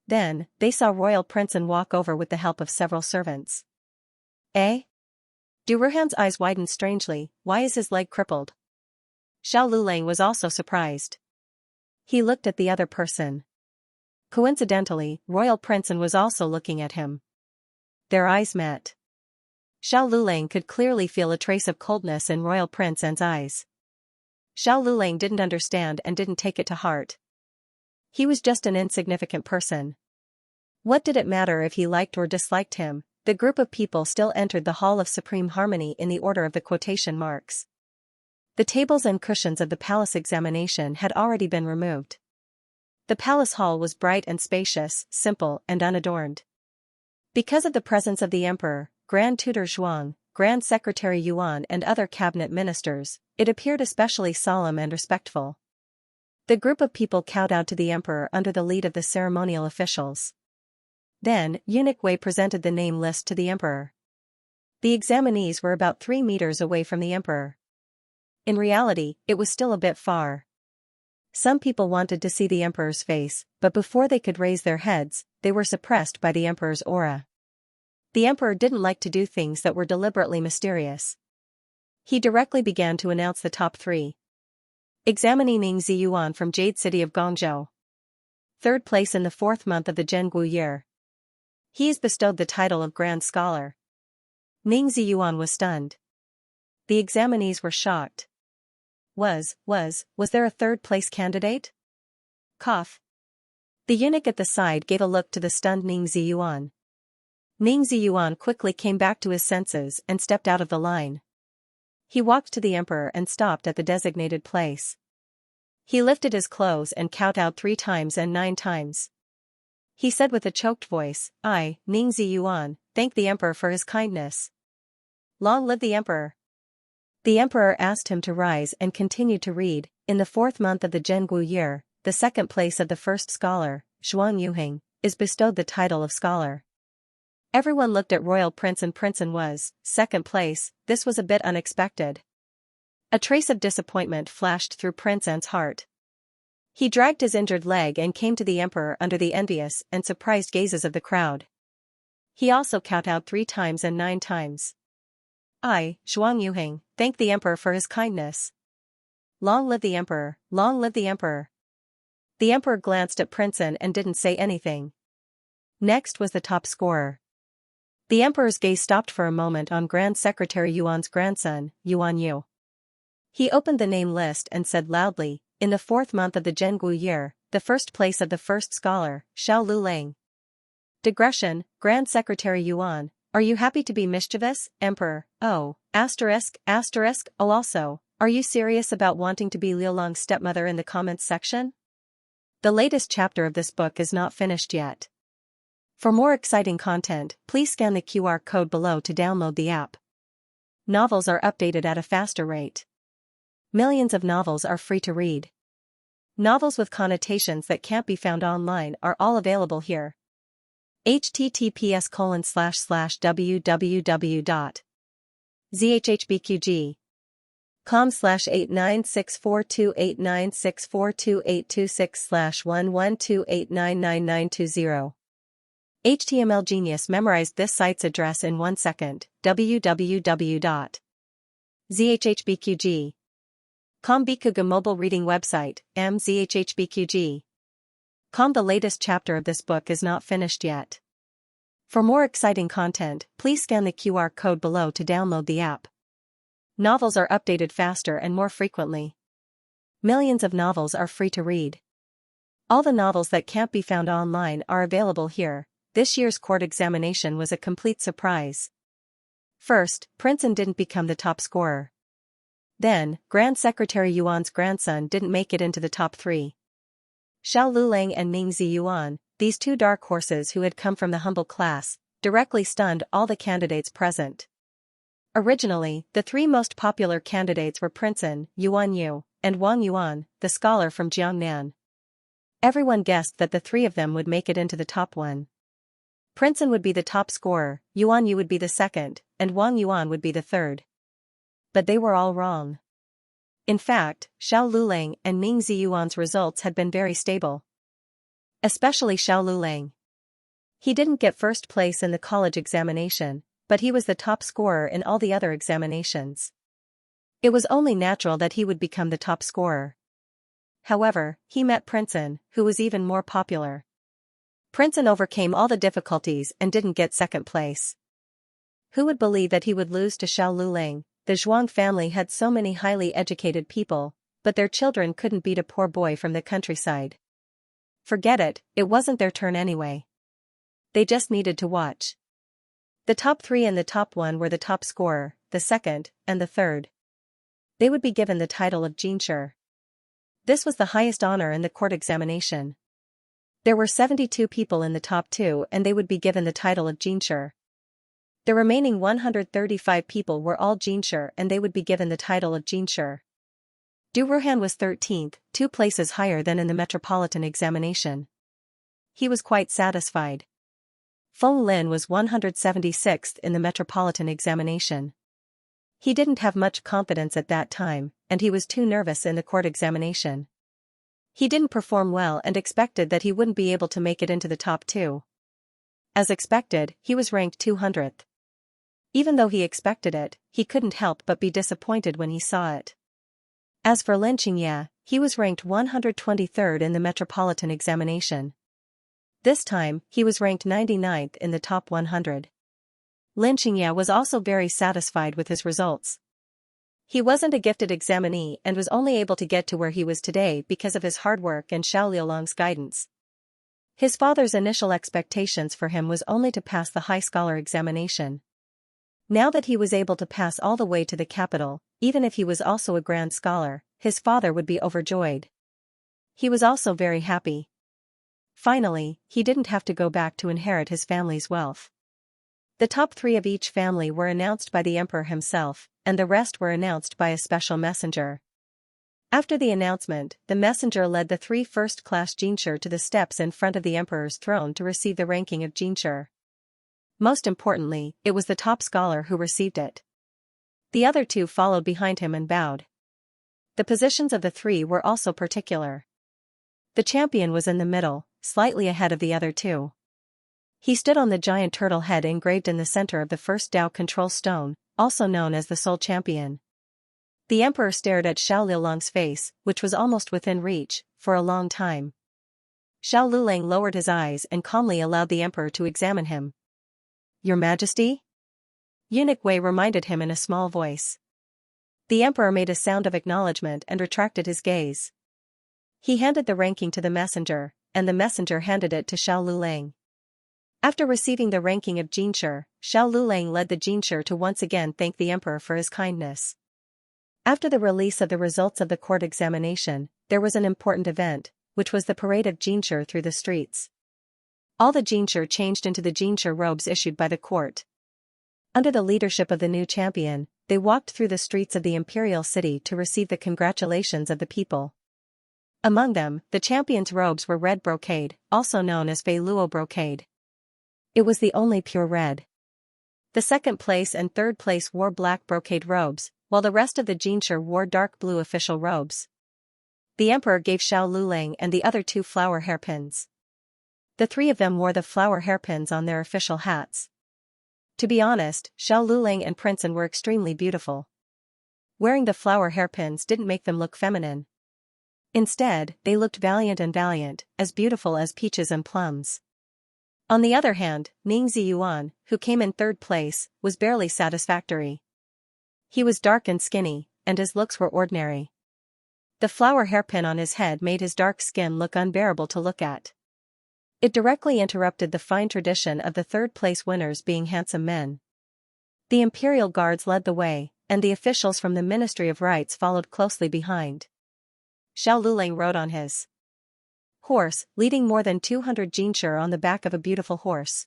Then, they saw Royal Princeton walk over with the help of several servants. Eh? Du Ruhan's eyes widened strangely. Why is his leg crippled? Xiao Lulang was also surprised. He looked at the other person. Coincidentally, Royal Princeton was also looking at him. Their eyes met. Xiao Lulang could clearly feel a trace of coldness in Royal Princeton's eyes. Xiao Lulang didn't understand and didn't take it to heart. He was just an insignificant person. What did it matter if he liked or disliked him? The group of people still entered the Hall of Supreme Harmony in the order of the quotation marks. The tables and cushions of the palace examination had already been removed. The palace hall was bright and spacious, simple and unadorned. Because of the presence of the emperor, Grand Tutor Zhuang, Grand Secretary Yuan and other cabinet ministers, it appeared especially solemn and respectful. The group of people kowtowed to the emperor under the lead of the ceremonial officials. Then, Eunuch Wei presented the name list to the emperor. The examinees were about 3 meters away from the emperor. In reality, it was still a bit far. Some people wanted to see the emperor's face, but before they could raise their heads, they were suppressed by the emperor's aura. The emperor didn't like to do things that were deliberately mysterious. He directly began to announce the top 3. Examinee Ning Ziyuan from Jade City of Guangzhou. 3rd place in the 4th month of the Zhengu year. He is bestowed the title of Grand Scholar. Ning Ziyuan was stunned. The examinees were shocked. Was there a 3rd place candidate? Cough. The eunuch at the side gave a look to the stunned Ning Ziyuan. Ning Ziyuan quickly came back to his senses and stepped out of the line. He walked to the emperor and stopped at the designated place. He lifted his clothes and kowtowed 3 times and 9 times. He said with a choked voice, "I, Ning Ziyuan, thank the emperor for his kindness. Long live the emperor." The emperor asked him to rise and continue to read. In the 4th month of the Zhengu year, the 2nd place of the 1st scholar, Zhuang Yuhing, is bestowed the title of scholar. Everyone looked at Royal Prince and Princeton was 2nd place. This was a bit unexpected. A trace of disappointment flashed through Prince An's heart. He dragged his injured leg and came to the emperor under the envious and surprised gazes of the crowd. He also kowtowed 3 times and 9 times. "I, Zhuang Yuhing, thank the emperor for his kindness. Long live the emperor, long live the emperor." The emperor glanced at Prince An and didn't say anything. Next was the top scorer. The emperor's gaze stopped for a moment on Grand Secretary Yuan's grandson, Yuan Yu. He opened the name list and said loudly, "In the 4th month of the Zhengu year, the 1st place of the 1st scholar, Xiao Lulang." Digression, Grand Secretary Yuan, are you happy to be mischievous, Emperor? Oh, oh also, are you serious about wanting to be Liulong's stepmother in the comments section? The latest chapter of this book is not finished yet. For more exciting content, please scan the QR code below to download the app. Novels are updated at a faster rate. Millions of novels are free to read. Novels with connotations that can't be found online are all available here. https://www.zhhbqg.com/89642896428226/112899920. HTML Genius memorized this site's address in 1 second. www.zhhbqg.com Bikuga mobile reading website, mzhhbqg.com. The latest chapter of this book is not finished yet. For more exciting content, please scan the QR code below to download the app. Novels are updated faster and more frequently. Millions of novels are free to read. All the novels that can't be found online are available here. This year's court examination was a complete surprise. First, Prince An didn't become the top scorer. Then, Grand Secretary Yuan's grandson didn't make it into the top 3. Xiao Lulang and Ning Ziyuan, these 2 dark horses who had come from the humble class, directly stunned all the candidates present. Originally, the 3 most popular candidates were Prince An, Yuan Yu, and Wang Yuan, the scholar from Jiangnan. Everyone guessed that the 3 of them would make it into the top 1. Prince An would be the top scorer, Yuan Yu would be the 2nd, and Wang Yuan would be the 3rd. But they were all wrong. In fact, Xiao Lulang and Ning Ziyuan's results had been very stable. Especially Xiao Lulang. He didn't get 1st place in the college examination, but he was the top scorer in all the other examinations. It was only natural that he would become the top scorer. However, he met Prince An, who was even more popular. Prince An overcame all the difficulties and didn't get 2nd place. Who would believe that he would lose to Xiao Lulang? The Zhuang family had so many highly educated people, but their children couldn't beat a poor boy from the countryside. Forget it, it wasn't their turn anyway. They just needed to watch. The top 3 and the top 1 were the top scorer, the 2nd, and the 3rd. They would be given the title of Jinsher. This was the highest honor in the court examination. There were 72 people in the top two and they would be given the title of Xianxia. The remaining 135 people were all Xianxia and they would be given the title of Xianxia. Du Ruhan was 13th, 2 places higher than in the metropolitan examination. He was quite satisfied. Feng Lin was 176th in the metropolitan examination. He didn't have much confidence at that time, and he was too nervous in the court examination. He didn't perform well and expected that he wouldn't be able to make it into the top two. As expected, he was ranked 200th. Even though he expected it, he couldn't help but be disappointed when he saw it. As for Lin Xianxia, he was ranked 123rd in the metropolitan examination. This time, he was ranked 99th in the top 100. Lin Xianxia was also very satisfied with his results. He wasn't a gifted examinee and was only able to get to where he was today because of his hard work and Xiao Liulong's guidance. His father's initial expectations for him was only to pass the high scholar examination. Now that he was able to pass all the way to the capital, even if he was also a grand scholar, his father would be overjoyed. He was also very happy. Finally, he didn't have to go back to inherit his family's wealth. The top 3 of each family were announced by the emperor himself, and the rest were announced by a special messenger. After the announcement, the messenger led the 3 first-class Xianxia to the steps in front of the emperor's throne to receive the ranking of Xianxia. Most importantly, it was the top scholar who received it. The other 2 followed behind him and bowed. The positions of the 3 were also particular. The champion was in the middle, slightly ahead of the other 2. He stood on the giant turtle head engraved in the center of the first Tao control stone, also known as the Soul Champion. The emperor stared at Xiao Liulong's face, which was almost within reach, for a long time. Xiao Liulang lowered his eyes and calmly allowed the emperor to examine him. "Your Majesty?" Eunuch Wei reminded him in a small voice. The emperor made a sound of acknowledgement and retracted his gaze. He handed the ranking to the messenger, and the messenger handed it to Xiao Liulang. After receiving the ranking of Xianxia, Xiao Liulang led the Xianxia to once again thank the emperor for his kindness. After the release of the results of the court examination, there was an important event, which was the parade of Xianxia through the streets. All the Xianxia changed into the Xianxia robes issued by the court. Under the leadership of the new champion, they walked through the streets of the imperial city to receive the congratulations of the people. Among them, the champion's robes were red brocade, also known as Fei Luo brocade. It was the only pure red. The second place and third place wore black brocade robes, while the rest of the Xianxia wore dark blue official robes. The emperor gave Xiao Liulang and the other 2 flower hairpins. The 3 of them wore the flower hairpins on their official hats. To be honest, Xiao Liulang and Princeton were extremely beautiful. Wearing the flower hairpins didn't make them look feminine. Instead, they looked valiant, as beautiful as peaches and plums. On the other hand, Ning Ziyuan, who came in 3rd place, was barely satisfactory. He was dark and skinny, and his looks were ordinary. The flower hairpin on his head made his dark skin look unbearable to look at. It directly interrupted the fine tradition of the 3rd place winners being handsome men. The imperial guards led the way, and the officials from the Ministry of Rights followed closely behind. Xiao Liulang rode on his horse, leading more than 200 Xianxia on the back of a beautiful horse.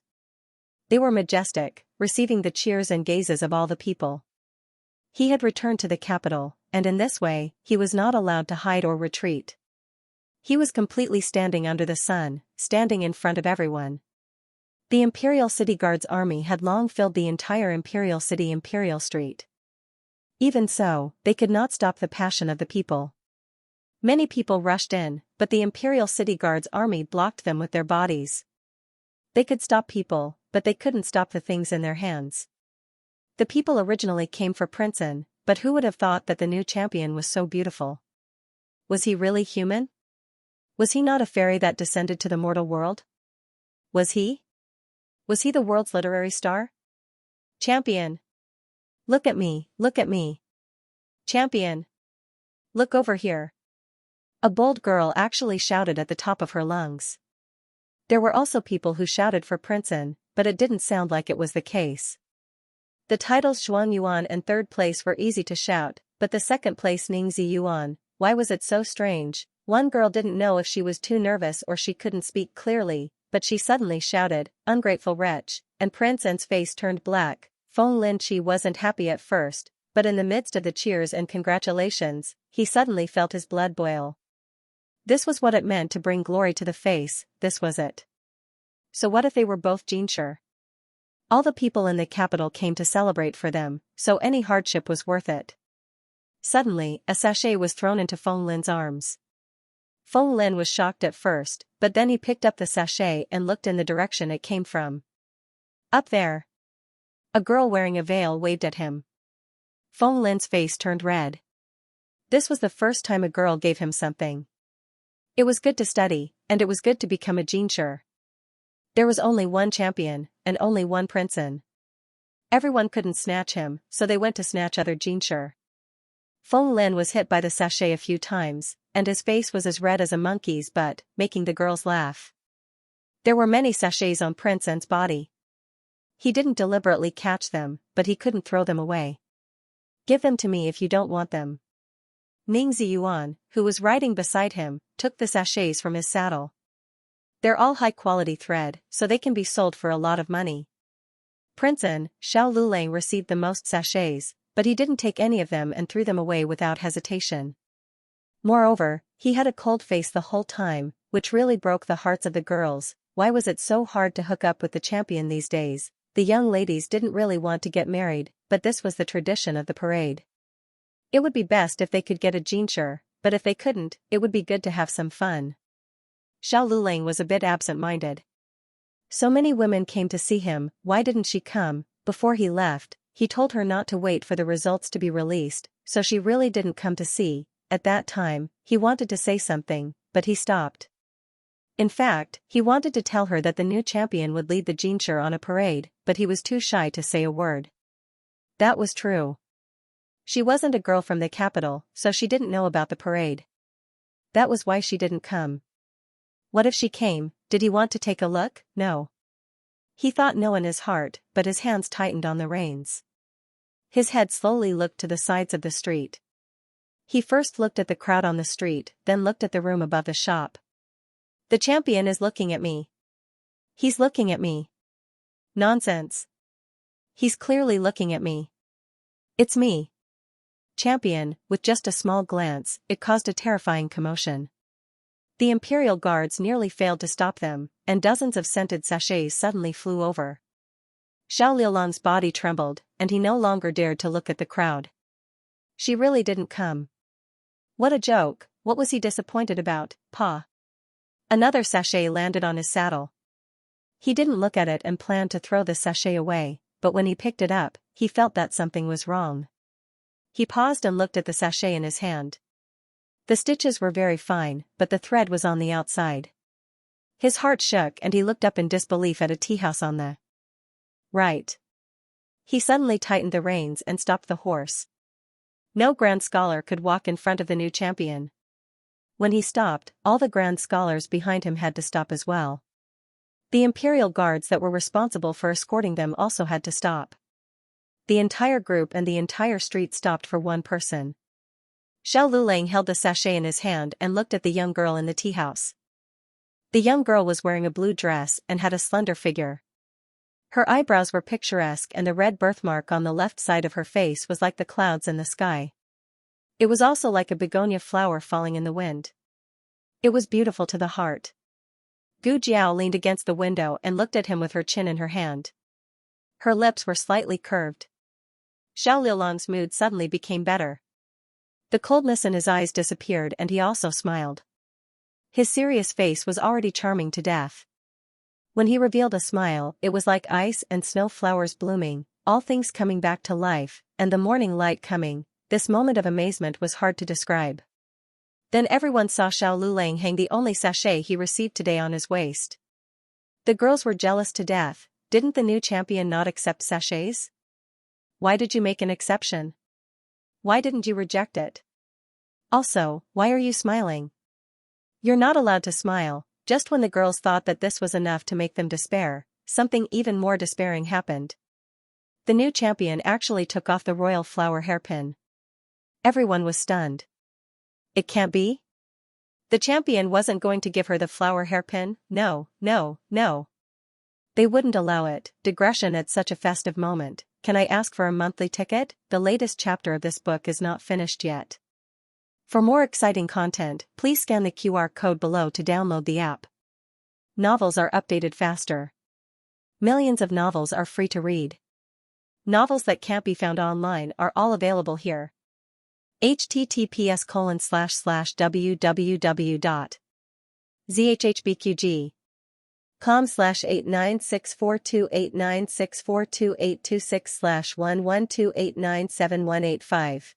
They were majestic, receiving the cheers and gazes of all the people. He had returned to the capital, and in this way, he was not allowed to hide or retreat. He was completely standing under the sun, standing in front of everyone. The Imperial City Guard's army had long filled the entire Imperial City Imperial Street. Even so, they could not stop the passion of the people. Many people rushed in, but the Imperial City Guard's army blocked them with their bodies. They could stop people, but they couldn't stop the things in their hands. The people originally came for Princeton, but who would have thought that the new champion was so beautiful? Was he really human? Was he not a fairy that descended to the mortal world? Was he? Was he the world's literary star? Champion! Look at me, look at me! Champion! Look over here! A bold girl actually shouted at the top of her lungs. There were also people who shouted for Princeton, but it didn't sound like it was the case. The titles Xuan Yuan and 3rd place were easy to shout, but the 2nd place Ning Ziyuan, why was it so strange? One girl didn't know if she was too nervous or she couldn't speak clearly, but she suddenly shouted, "Ungrateful wretch," and Prince N's face turned black. Feng Linqi wasn't happy at first, but in the midst of the cheers and congratulations, he suddenly felt his blood boil. This was what it meant to bring glory to the face, this was it. So what if they were both Xianxia? All the people in the capital came to celebrate for them, so any hardship was worth it. Suddenly, a sachet was thrown into Feng Lin's arms. Feng Lin was shocked at first, but then he picked up the sachet and looked in the direction it came from. Up there. A girl wearing a veil waved at him. Feng Lin's face turned red. This was the first time a girl gave him something. It was good to study, and it was good to become a Xianxia. There was only one champion, and only one princeton. Everyone couldn't snatch him, so they went to snatch other Xianxia. Feng Lin was hit by the sachet a few times, and his face was as red as a monkey's butt, making the girls laugh. There were many sachets on Prince N's body. He didn't deliberately catch them, but he couldn't throw them away. Give them to me if you don't want them. Ning Ziyuan, who was riding beside him, took the sachets from his saddle. They're all high-quality thread, so they can be sold for a lot of money. Prince N, Xiao Lulang received the most sachets, but he didn't take any of them and threw them away without hesitation. Moreover, he had a cold face the whole time, which really broke the hearts of the girls. Why was it so hard to hook up with the champion these days? The young ladies didn't really want to get married, but this was the tradition of the parade. It would be best if they could get a Xianxia, but if they couldn't, it would be good to have some fun. Xiao Lulang was a bit absent-minded. So many women came to see him, why didn't she come? Before he left, he told her not to wait for the results to be released, so she really didn't come to see. At that time, he wanted to say something, but he stopped. In fact, he wanted to tell her that the new champion would lead the Xianxia on a parade, but he was too shy to say a word. That was true. She wasn't a girl from the capital, so she didn't know about the parade. That was why she didn't come. What if she came? Did he want to take a look? No. He thought no in his heart, but his hands tightened on the reins. His head slowly looked to the sides of the street. He first looked at the crowd on the street, then looked at the room above the shop. The champion is looking at me. He's looking at me. Nonsense. He's clearly looking at me. It's me. Champion, with just a small glance, it caused a terrifying commotion. The imperial guards nearly failed to stop them, and dozens of scented sachets suddenly flew over. Xiao Liulan's body trembled, and he no longer dared to look at the crowd. She really didn't come. What a joke, what was he disappointed about, Pa? Another sachet landed on his saddle. He didn't look at it and planned to throw the sachet away, but when he picked it up, he felt that something was wrong. He paused and looked at the sachet in his hand. The stitches were very fine, but the thread was on the outside. His heart shook and he looked up in disbelief at a tea house on the right. He suddenly tightened the reins and stopped the horse. No grand scholar could walk in front of the new champion. When he stopped, all the grand scholars behind him had to stop as well. The imperial guards that were responsible for escorting them also had to stop. The entire group and the entire street stopped for one person. Xiao Lulang held the sachet in his hand and looked at the young girl in the tea house. The young girl was wearing a blue dress and had a slender figure. Her eyebrows were picturesque and the red birthmark on the left side of her face was like the clouds in the sky. It was also like a begonia flower falling in the wind. It was beautiful to the heart. Gu Jiao leaned against the window and looked at him with her chin in her hand. Her lips were slightly curved. Xiao Liulan's mood suddenly became better. The coldness in his eyes disappeared and he also smiled. His serious face was already charming to death. When he revealed a smile, it was like ice and snow flowers blooming, all things coming back to life, and the morning light coming. This moment of amazement was hard to describe. Then everyone saw Xiao Lulang hang the only sachet he received today on his waist. The girls were jealous to death. Didn't the new champion not accept sachets? Why did you make an exception? Why didn't you reject it? Also, why are you smiling? You're not allowed to smile. Just when the girls thought that this was enough to make them despair, something even more despairing happened. The new champion actually took off the royal flower hairpin. Everyone was stunned. It can't be? The champion wasn't going to give her the flower hairpin, no, no, no. They wouldn't allow it. Digression at such a festive moment. Can I ask for a monthly ticket? The latest chapter of this book is not finished yet. For more exciting content, please scan the QR code below to download the app. Novels are updated faster. Millions of novels are free to read. Novels that can't be found online are all available here. https://www.zhhbqg.com/8964289642826/112897185.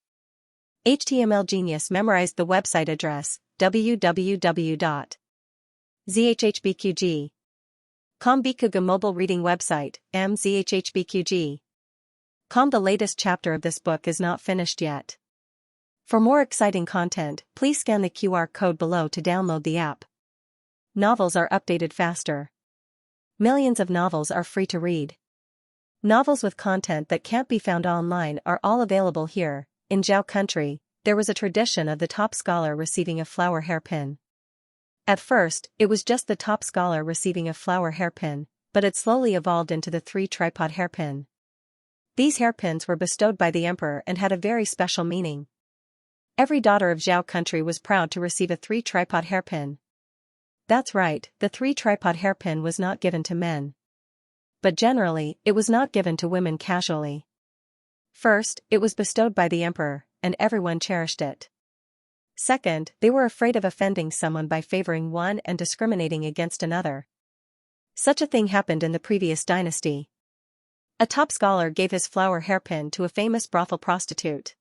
HTML Genius memorized the website address www.zhhbqg.com. Bikuga mobile reading website mzhhbqg.com. The latest chapter of this book is not finished yet. For more exciting content, please scan the QR code below to download the app. Novels are updated faster. Millions of novels are free to read. Novels with content that can't be found online are all available here. In Zhao country, there was a tradition of the top scholar receiving a flower hairpin. At first, it was just the top scholar receiving a flower hairpin, but it slowly evolved into the 3-tripod hairpin. These hairpins were bestowed by the emperor and had a very special meaning. Every daughter of Zhao country was proud to receive a 3-tripod hairpin. That's right, the 3-tripod hairpin was not given to men. But generally, it was not given to women casually. First, it was bestowed by the emperor, and everyone cherished it. Second, they were afraid of offending someone by favoring one and discriminating against another. Such a thing happened in the previous dynasty. A top scholar gave his flower hairpin to a famous brothel prostitute.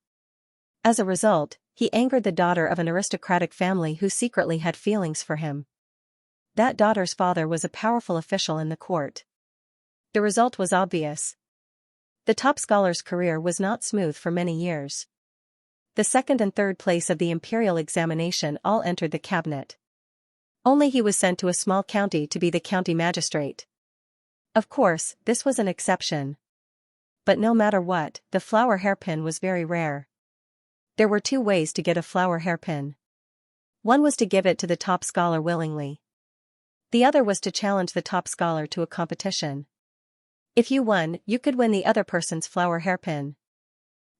As a result, he angered the daughter of an aristocratic family who secretly had feelings for him. That daughter's father was a powerful official in the court. The result was obvious. The top scholar's career was not smooth for many years. The second and third place of the imperial examination all entered the cabinet. Only he was sent to a small county to be the county magistrate. Of course, this was an exception. But no matter what, the flower hairpin was very rare. There were 2 ways to get a flower hairpin. One was to give it to the top scholar willingly. The other was to challenge the top scholar to a competition. If you won, you could win the other person's flower hairpin.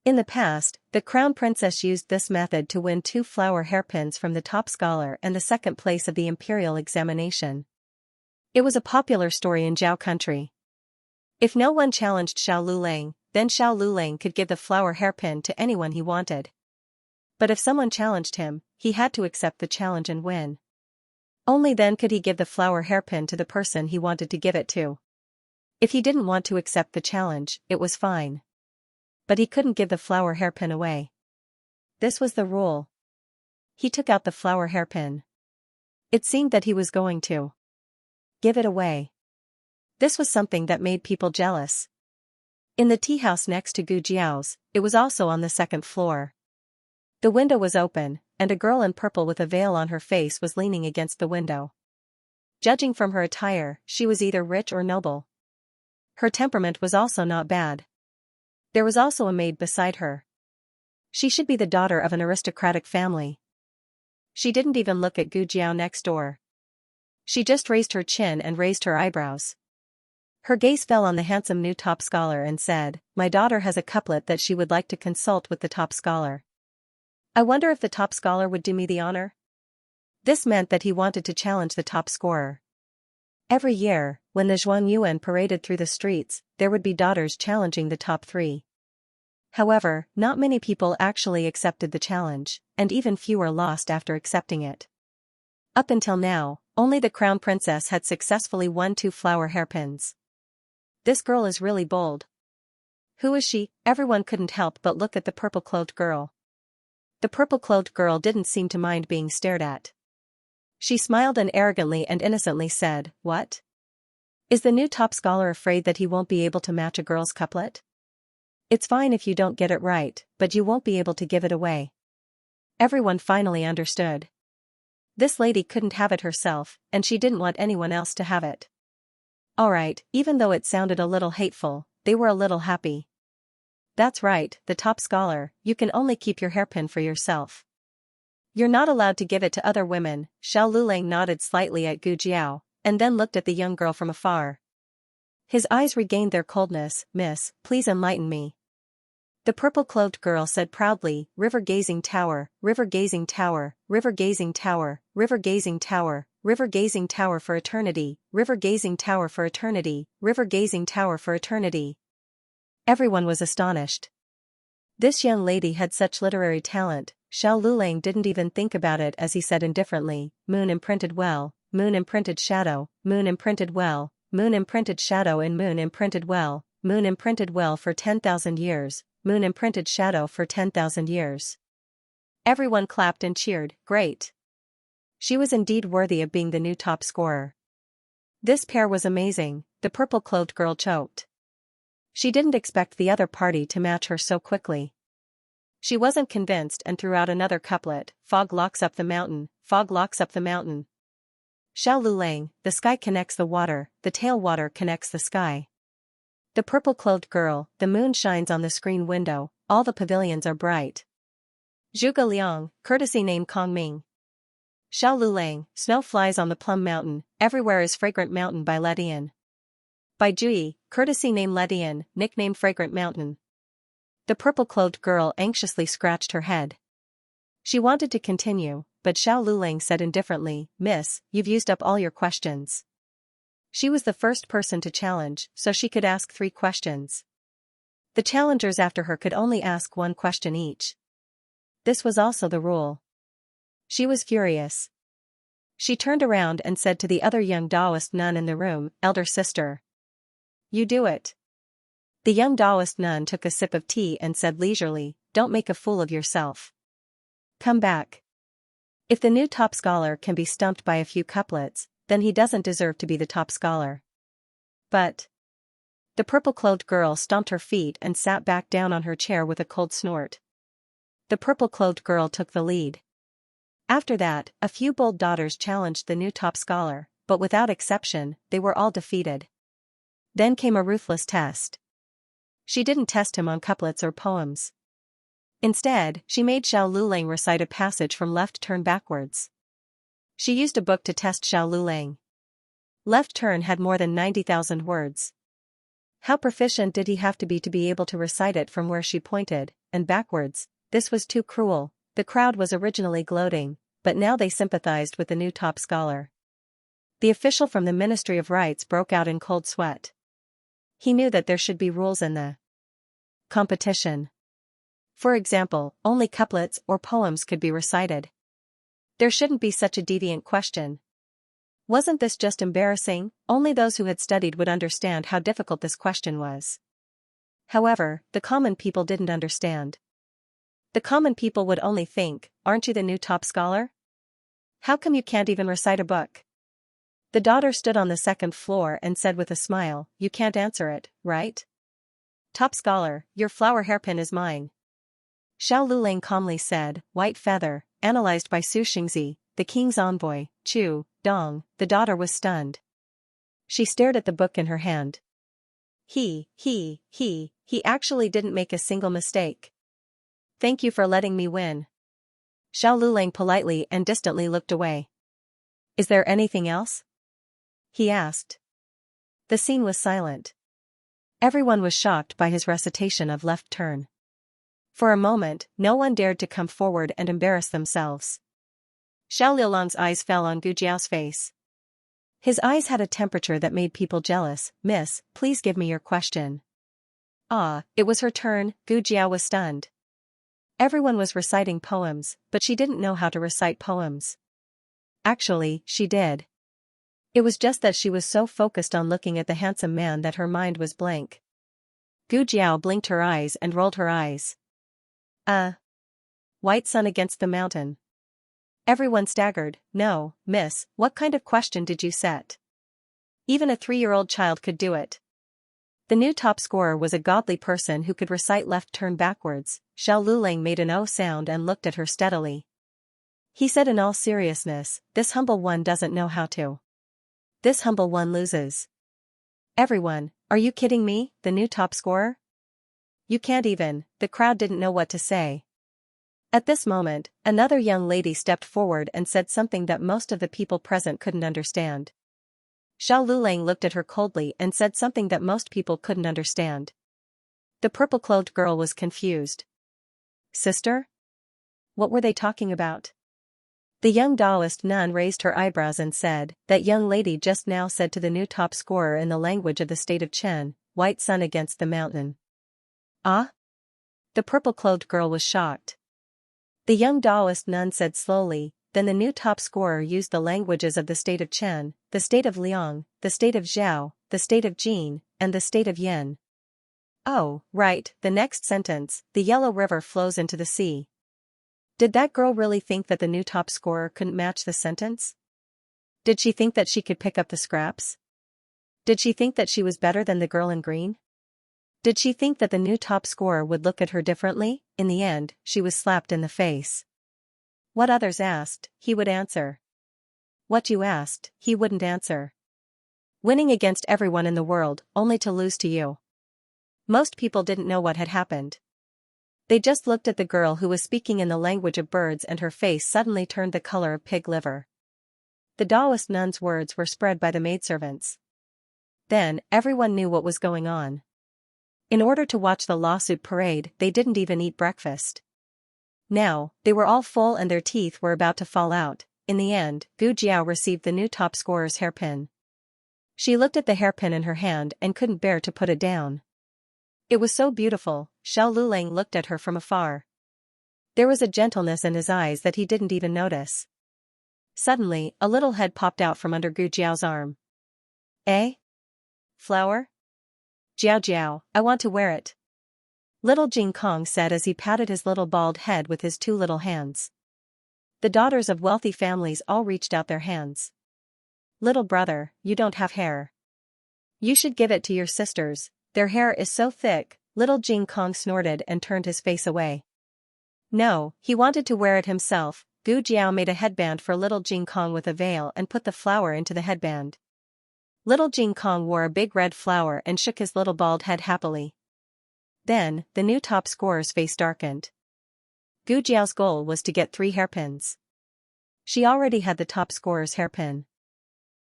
In the past, the crown princess used this method to win 2 flower hairpins from the top scholar and the second place of the imperial examination. It was a popular story in Zhao country. If no one challenged Xiao Lulang, then Xiao Lulang could give the flower hairpin to anyone he wanted. But if someone challenged him, he had to accept the challenge and win. Only then could he give the flower hairpin to the person he wanted to give it to. If he didn't want to accept the challenge, it was fine. But he couldn't give the flower hairpin away. This was the rule. He took out the flower hairpin. It seemed that he was going to give it away. This was something that made people jealous. In the tea house next to Gu Jiao's, it was also on the 2nd floor. The window was open, and a girl in purple with a veil on her face was leaning against the window. Judging from her attire, she was either rich or noble. Her temperament was also not bad. There was also a maid beside her. She should be the daughter of an aristocratic family. She didn't even look at Gu Jiao next door. She just raised her chin and raised her eyebrows. Her gaze fell on the handsome new top scholar and said, "My daughter has a couplet that she would like to consult with the top scholar. I wonder if the top scholar would do me the honor?" This meant that he wanted to challenge the top scorer. Every year, when the Zhuangyuan paraded through the streets, there would be daughters challenging the top 3. However, not many people actually accepted the challenge, and even fewer lost after accepting it. Up until now, only the crown princess had successfully won 2 flower hairpins. This girl is really bold. Who is she? Everyone couldn't help but look at the purple-clothed girl. The purple-clothed girl didn't seem to mind being stared at. She smiled and arrogantly and innocently said, "What? Is the new top scholar afraid that he won't be able to match a girl's couplet? It's fine if you don't get it right, but you won't be able to give it away." Everyone finally understood. This lady couldn't have it herself, and she didn't want anyone else to have it. Alright, even though it sounded a little hateful, they were a little happy. That's right, the top scholar, you can only keep your hairpin for yourself. You're not allowed to give it to other women. Xiao Lulang nodded slightly at Gu Jiao, and then looked at the young girl from afar. His eyes regained their coldness. Miss, please enlighten me. The purple-clothed girl said proudly, river-gazing tower, river-gazing tower, river-gazing tower, river-gazing tower, river-gazing tower for eternity, river-gazing tower for eternity, river-gazing tower for eternity. Everyone was astonished. This young lady had such literary talent. Xiao Lulang didn't even think about it as he said indifferently, moon imprinted well, moon imprinted shadow, moon imprinted well, moon imprinted shadow and moon imprinted well, moon imprinted well for 10,000 years, moon imprinted shadow for 10,000 years. Everyone clapped and cheered, great. She was indeed worthy of being the new top scorer. This pair was amazing, the purple-clothed girl choked. She didn't expect the other party to match her so quickly. She wasn't convinced and threw out another couplet, fog locks up the mountain, fog locks up the mountain. Xiao Lulang, the sky connects the water, the tail water connects the sky. The purple-clothed girl, the moon shines on the screen window, all the pavilions are bright. Zhuge Liang, courtesy name Kongming. Xiao Lulang, snow flies on the plum mountain, everywhere is fragrant mountain by Ledian. By Jui, courtesy name Ledian, nickname fragrant mountain. The purple-clothed girl anxiously scratched her head. She wanted to continue, but Xiao Lulang said indifferently, Miss, you've used up all your questions. She was the first person to challenge, so she could ask 3 questions. The challengers after her could only ask 1 question each. This was also the rule. She was furious. She turned around and said to the other young Taoist nun in the room, elder sister. You do it. The young Taoist nun took a sip of tea and said leisurely, don't make a fool of yourself. Come back. If the new top scholar can be stumped by a few couplets, then he doesn't deserve to be the top scholar. But the purple-clothed girl stomped her feet and sat back down on her chair with a cold snort. The purple-clothed girl took the lead. After that, a few bold daughters challenged the new top scholar, but without exception, they were all defeated. Then came a ruthless test. She didn't test him on couplets or poems. Instead, she made Xiao Lulang recite a passage from Left Turn backwards. She used a book to test Xiao Lulang. Left Turn had more than 90,000 words. How proficient did he have to be able to recite it from where she pointed, and backwards? This was too cruel. The crowd was originally gloating, but now they sympathized with the new top scholar. The official from the Ministry of Rights broke out in cold sweat. He knew that there should be rules in the competition. For example, only couplets or poems could be recited. There shouldn't be such a deviant question. Wasn't this just embarrassing? Only those who had studied would understand how difficult this question was. However, the common people didn't understand. The common people would only think, aren't you the new top scholar? How come you can't even recite a book? The daughter stood on the 2nd floor and said with a smile, you can't answer it, right? Top scholar, your flower hairpin is mine. Xiao Lulang calmly said, white feather, analyzed by Su Xingzi, the king's envoy, Chu Dong. The daughter was stunned. She stared at the book in her hand. He actually didn't make a single mistake. Thank you for letting me win. Xiao Lulang politely and distantly looked away. Is there anything else? He asked. The scene was silent. Everyone was shocked by his recitation of Left Turn. For a moment, no one dared to come forward and embarrass themselves. Xiao Liulang's eyes fell on Gu Jiao's face. His eyes had a temperature that made people jealous. Miss, please give me your question. Ah, it was her turn. Gu Jiao was stunned. Everyone was reciting poems, but she didn't know how to recite poems. Actually, she did. It was just that she was so focused on looking at the handsome man that her mind was blank. Gu Jiao blinked her eyes and rolled her eyes. White sun against the mountain. Everyone staggered. No, miss, what kind of question did you set? Even a 3-year-old child could do it. The new top scorer was a godly person who could recite Left Turn backwards. Xiao Lulang made an O sound and looked at her steadily. He said in all seriousness, this humble one doesn't know how to. This humble one loses. Everyone, are you kidding me, the new top scorer? You can't even. The crowd didn't know what to say. At this moment, another young lady stepped forward and said something that most of the people present couldn't understand. Xiao Lulang looked at her coldly and said something that most people couldn't understand. The purple-clothed girl was confused. Sister? What were they talking about? The young Taoist nun raised her eyebrows and said, that young lady just now said to the new top scorer in the language of the state of Chen, white sun against the mountain. Ah? The purple-clothed girl was shocked. The young Taoist nun said slowly, then the new top scorer used the languages of the state of Chen, the state of Liang, the state of Zhao, the state of Jin, and the state of Yin. Oh, right, the next sentence, the yellow river flows into the sea. Did that girl really think that the new top scorer couldn't match the sentence? Did she think that she could pick up the scraps? Did she think that she was better than the girl in green? Did she think that the new top scorer would look at her differently? In the end, she was slapped in the face. What others asked, he would answer. What you asked, he wouldn't answer. Winning against everyone in the world, only to lose to you. Most people didn't know what had happened. They just looked at the girl who was speaking in the language of birds and her face suddenly turned the color of pig liver. The Taoist nun's words were spread by the maidservants. Then, everyone knew what was going on. In order to watch the lawsuit parade, they didn't even eat breakfast. Now, they were all full and their teeth were about to fall out. In the end, Gu Jiao received the new top scorer's hairpin. She looked at the hairpin in her hand and couldn't bear to put it down. It was so beautiful, Xiao Lulang looked at her from afar. There was a gentleness in his eyes that he didn't even notice. Suddenly, a little head popped out from under Gu Jiao's arm. Eh? Flower? Jiao Jiao, I want to wear it. Little Jing Kong said as he patted his little bald head with his two little hands. The daughters of wealthy families all reached out their hands. Little brother, you don't have hair. You should give it to your sisters, their hair is so thick. Little Jing Kong snorted and turned his face away. No, he wanted to wear it himself. Gu Jiao made a headband for little Jing Kong with a veil and put the flower into the headband. Little Jing Kong wore a big red flower and shook his little bald head happily. Then, the new top scorer's face darkened. Gu Jiao's goal was to get 3 hairpins. She already had the top scorer's hairpin.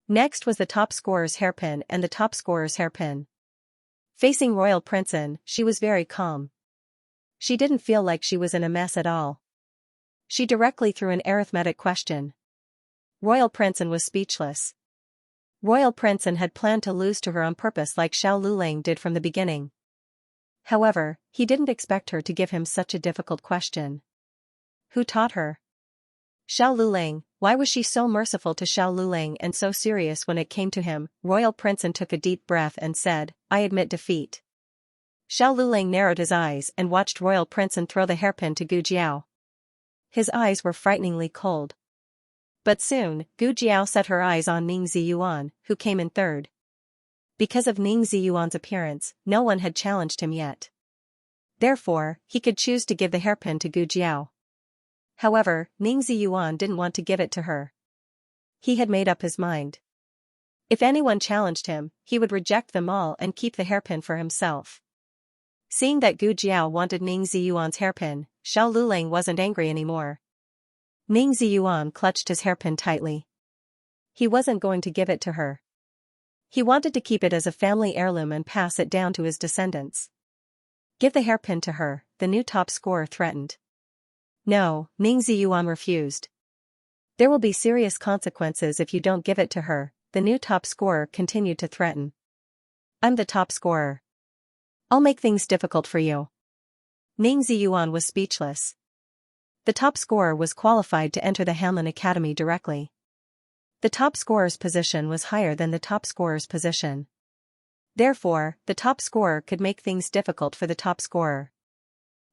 Next was the top scorer's hairpin and the top scorer's hairpin. Facing Royal Princeton, she was very calm. She didn't feel like she was in a mess at all. She directly threw an arithmetic question. Royal Princeton was speechless. Royal Princeton had planned to lose to her on purpose like Xiao Lulang did from the beginning. However, he didn't expect her to give him such a difficult question. Who taught her? Xiao Lulang. Why was she so merciful to Xiao Lulang and so serious when it came to him? Royal Princeton took a deep breath and said, I admit defeat. Xiao Lulang narrowed his eyes and watched Royal Princeton throw the hairpin to Gu Jiao. His eyes were frighteningly cold. But soon, Gu Jiao set her eyes on Ning Ziyuan, who came in third. Because of Ning Ziyuan's appearance, no one had challenged him yet. Therefore, he could choose to give the hairpin to Gu Jiao. However, Ning Ziyuan didn't want to give it to her. He had made up his mind. If anyone challenged him, he would reject them all and keep the hairpin for himself. Seeing that Gu Jiao wanted Ning Ziyuan's hairpin, Xiao Lulang wasn't angry anymore. Ning Ziyuan clutched his hairpin tightly. He wasn't going to give it to her. He wanted to keep it as a family heirloom and pass it down to his descendants. Give the hairpin to her, the new top scorer threatened. No, Ning Ziyuan refused. There will be serious consequences if you don't give it to her, the new top scorer continued to threaten. I'm the top scorer. I'll make things difficult for you. Ning Ziyuan was speechless. The top scorer was qualified to enter the Hanlin Academy directly. The top scorer's position was higher than the top scorer's position. Therefore, the top scorer could make things difficult for the top scorer.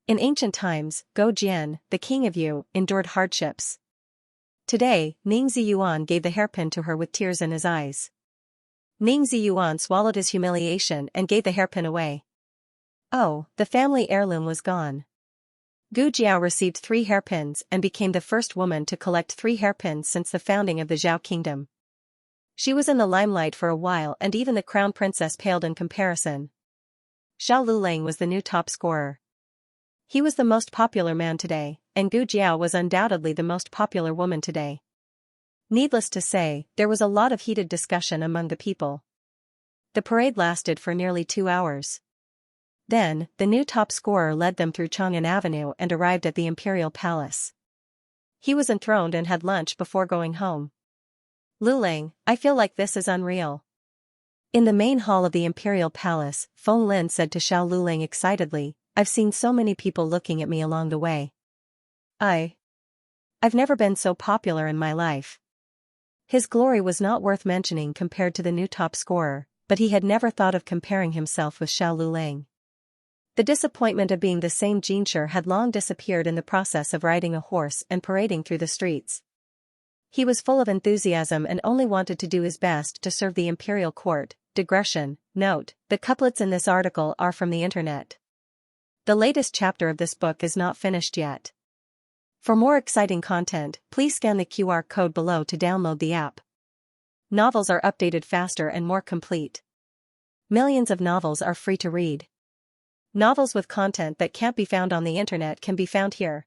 In ancient times, Go Jian, the king of Yu, endured hardships. Today, Ning Ziyuan gave the hairpin to her with tears in his eyes. Ning Ziyuan swallowed his humiliation and gave the hairpin away. Oh, the family heirloom was gone. Gu Jiao received 3 hairpins and became the first woman to collect 3 hairpins since the founding of the Zhao kingdom. She was in the limelight for a while and even the crown princess paled in comparison. Xiao Lulang was the new top scorer. He was the most popular man today, and Gu Jiao was undoubtedly the most popular woman today. Needless to say, there was a lot of heated discussion among the people. The parade lasted for nearly 2 hours. Then, the new top scorer led them through Chang'an Avenue and arrived at the Imperial Palace. He was enthroned and had lunch before going home. Luling, I feel like this is unreal. In the main hall of the Imperial Palace, Feng Lin said to Xiao Luling excitedly, I've seen so many people looking at me along the way. I've never been so popular in my life. His glory was not worth mentioning compared to the new top scorer, but he had never thought of comparing himself with Xiao Luling. The disappointment of being the same Xianxia had long disappeared in the process of riding a horse and parading through the streets. He was full of enthusiasm and only wanted to do his best to serve the imperial court. Digression, note, the couplets in this article are from the internet. The latest chapter of this book is not finished yet. For more exciting content, please scan the QR code below to download the app. Novels are updated faster and more complete. Millions of novels are free to read. Novels with content that can't be found on the internet can be found here.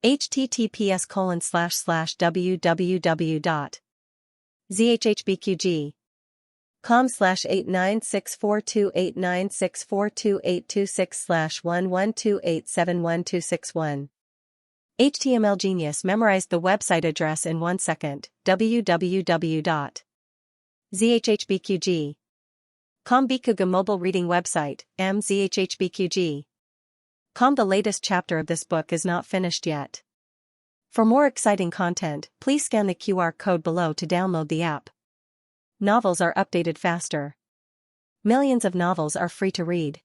https://www.zhhbqg.com/89642896428226/1128712161. HTML Genius memorized the website address in 1 second. www.zhhbqg.com. Bikuga mobile reading website, mzhhbqg.com. The latest chapter of this book is not finished yet. For more exciting content, please scan the QR code below to download the app. Novels are updated faster. Millions of novels are free to read.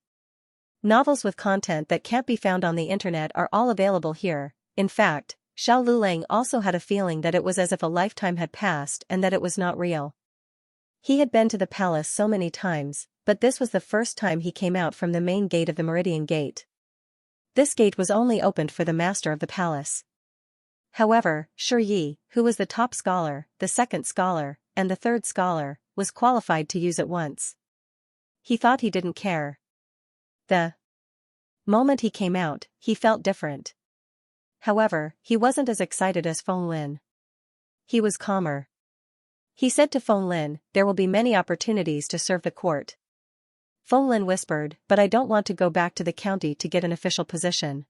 Novels with content that can't be found on the internet are all available here. In fact, Xiao Luling also had a feeling that it was as if a lifetime had passed and that it was not real. He had been to the palace so many times, but this was the first time he came out from the main gate of the Meridian Gate. This gate was only opened for the master of the palace. However, Shi Yi, who was the top scholar, the second scholar, and the third scholar, was qualified to use it once. He thought he didn't care. The moment he came out, he felt different. However, he wasn't as excited as Feng Lin. He was calmer. He said to Feng Lin, there will be many opportunities to serve the court. Feng Lin whispered, but I don't want to go back to the county to get an official position.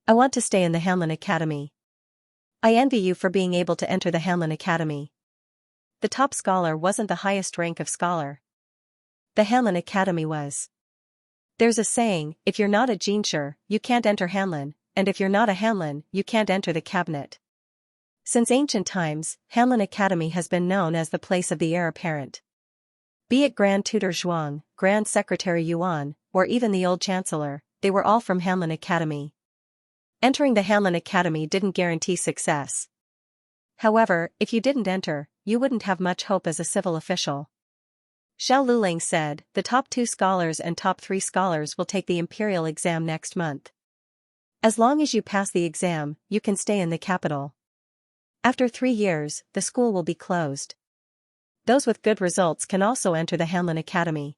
I want to stay in the Hanlin Academy. I envy you for being able to enter the Hanlin Academy. The top scholar wasn't the highest rank of scholar. The Hanlin Academy was. There's a saying, if you're not a Xianxia, you can't enter Hanlin, and if you're not a Hanlin, you can't enter the cabinet. Since ancient times, Hanlin Academy has been known as the place of the heir apparent. Be it Grand Tutor Zhuang, Grand Secretary Yuan, or even the old Chancellor, they were all from Hanlin Academy. Entering the Hanlin Academy didn't guarantee success. However, if you didn't enter, you wouldn't have much hope as a civil official. Xiao Luling said, the top 2 scholars and top 3 scholars will take the imperial exam next month. As long as you pass the exam, you can stay in the capital. After 3 years, the school will be closed. Those with good results can also enter the Hanlin Academy.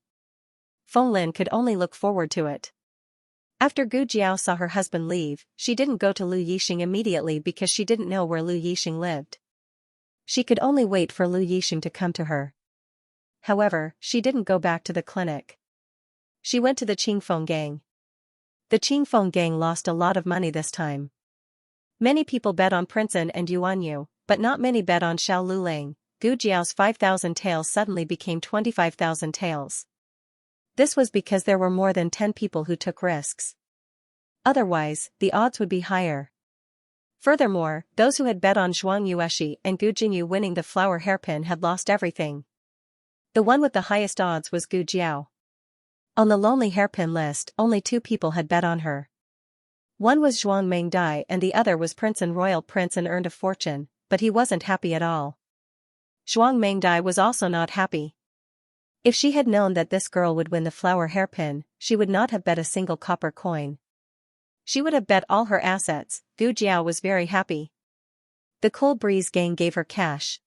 Feng Lin could only look forward to it. After Gu Jiao saw her husband leave, she didn't go to Lu Yixing immediately because she didn't know where Lu Yixing lived. She could only wait for Lu Yixing to come to her. However, she didn't go back to the clinic. She went to the Qingfeng gang. The Qingfeng gang lost a lot of money this time. Many people bet on Prince An and Yuan Yu, but not many bet on Xiao Luling. Gu Jiao's 5,000 taels suddenly became 25,000 taels. This was because there were more than 10 people who took risks. Otherwise, the odds would be higher. Furthermore, those who had bet on Zhuang Yueshi and Gu Jingyu winning the flower hairpin had lost everything. The one with the highest odds was Gu Jiao. On the lonely hairpin list, only 2 people had bet on her. One was Zhuang Mengdai and the other was Prince An. Royal Prince An earned a fortune, but he wasn't happy at all. Zhuang Mengdai was also not happy. If she had known that this girl would win the flower hairpin, she would not have bet a single copper coin. She would have bet all her assets. Gu Jiao was very happy. The Cool Breeze gang gave her cash.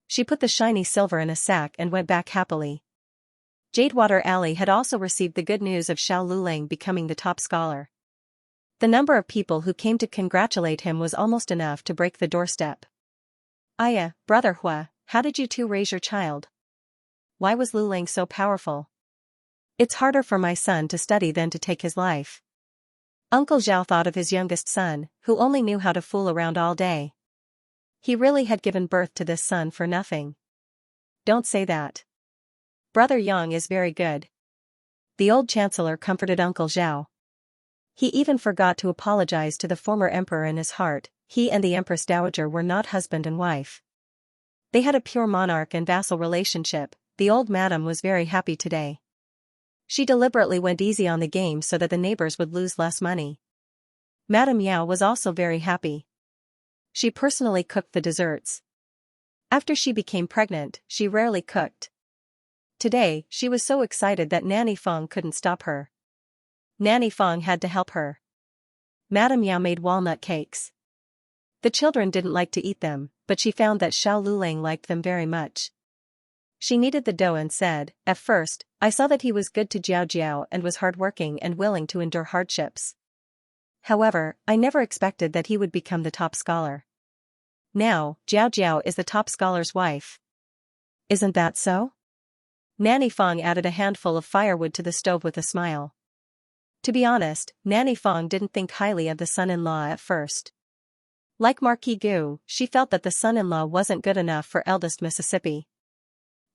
She put the shiny silver in a sack and went back happily. Jadewater Alley had also received the good news of Xiao Luling becoming the top scholar. The number of people who came to congratulate him was almost enough to break the doorstep. Aya, brother Hua, how did you two raise your child? Why was Lu Ling so powerful? It's harder for my son to study than to take his life. Uncle Zhao thought of his youngest son, who only knew how to fool around all day. He really had given birth to this son for nothing. Don't say that. Brother Yang is very good. The old chancellor comforted Uncle Zhao. He even forgot to apologize to the former emperor in his heart. He and the Empress Dowager were not husband and wife. They had a pure monarch and vassal relationship. The old madam was very happy today. She deliberately went easy on the game so that the neighbors would lose less money. Madame Yao was also very happy. She personally cooked the desserts. After she became pregnant, she rarely cooked. Today, she was so excited that Nanny Feng couldn't stop her. Nanny Feng had to help her. Madame Yao made walnut cakes. The children didn't like to eat them, but she found that Xiao Lulang liked them very much. She kneaded the dough and said, "At first, I saw that he was good to Jiao Jiao and was hardworking and willing to endure hardships. However, I never expected that he would become the top scholar. Now, Jiao Jiao is the top scholar's wife. Isn't that so?" Nanny Feng added a handful of firewood to the stove with a smile. To be honest, Nanny Feng didn't think highly of the son-in-law at first. Like Marquis Gu, she felt that the son-in-law wasn't good enough for eldest Mississippi.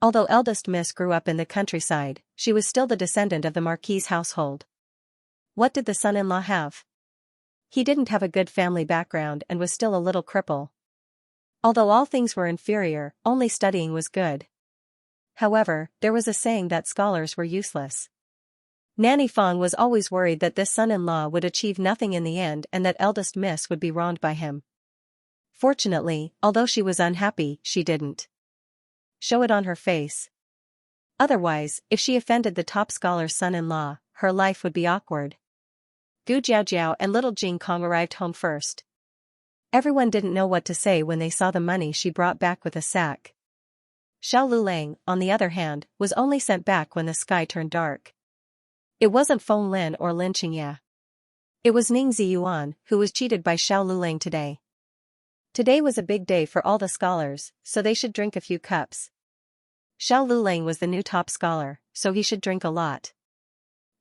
Although eldest Miss grew up in the countryside, she was still the descendant of the Marquis' household. What did the son-in-law have? He didn't have a good family background and was still a little cripple. Although all things were inferior, only studying was good. However, there was a saying that scholars were useless. Nanny Feng was always worried that this son-in-law would achieve nothing in the end and that eldest Miss would be wronged by him. Fortunately, although she was unhappy, she didn't show it on her face. Otherwise, if she offended the top scholar's son-in-law, her life would be awkward. Gu Jiaojiao and little Jing Kong arrived home first. Everyone didn't know what to say when they saw the money she brought back with a sack. Xiao Lulang, on the other hand, was only sent back when the sky turned dark. It wasn't Feng Lin or Lin Xianxia. It was Ning Ziyuan, who was cheated by Xiao Lulang today. Today was a big day for all the scholars, so they should drink a few cups. Xiao Lulang was the new top scholar, so he should drink a lot.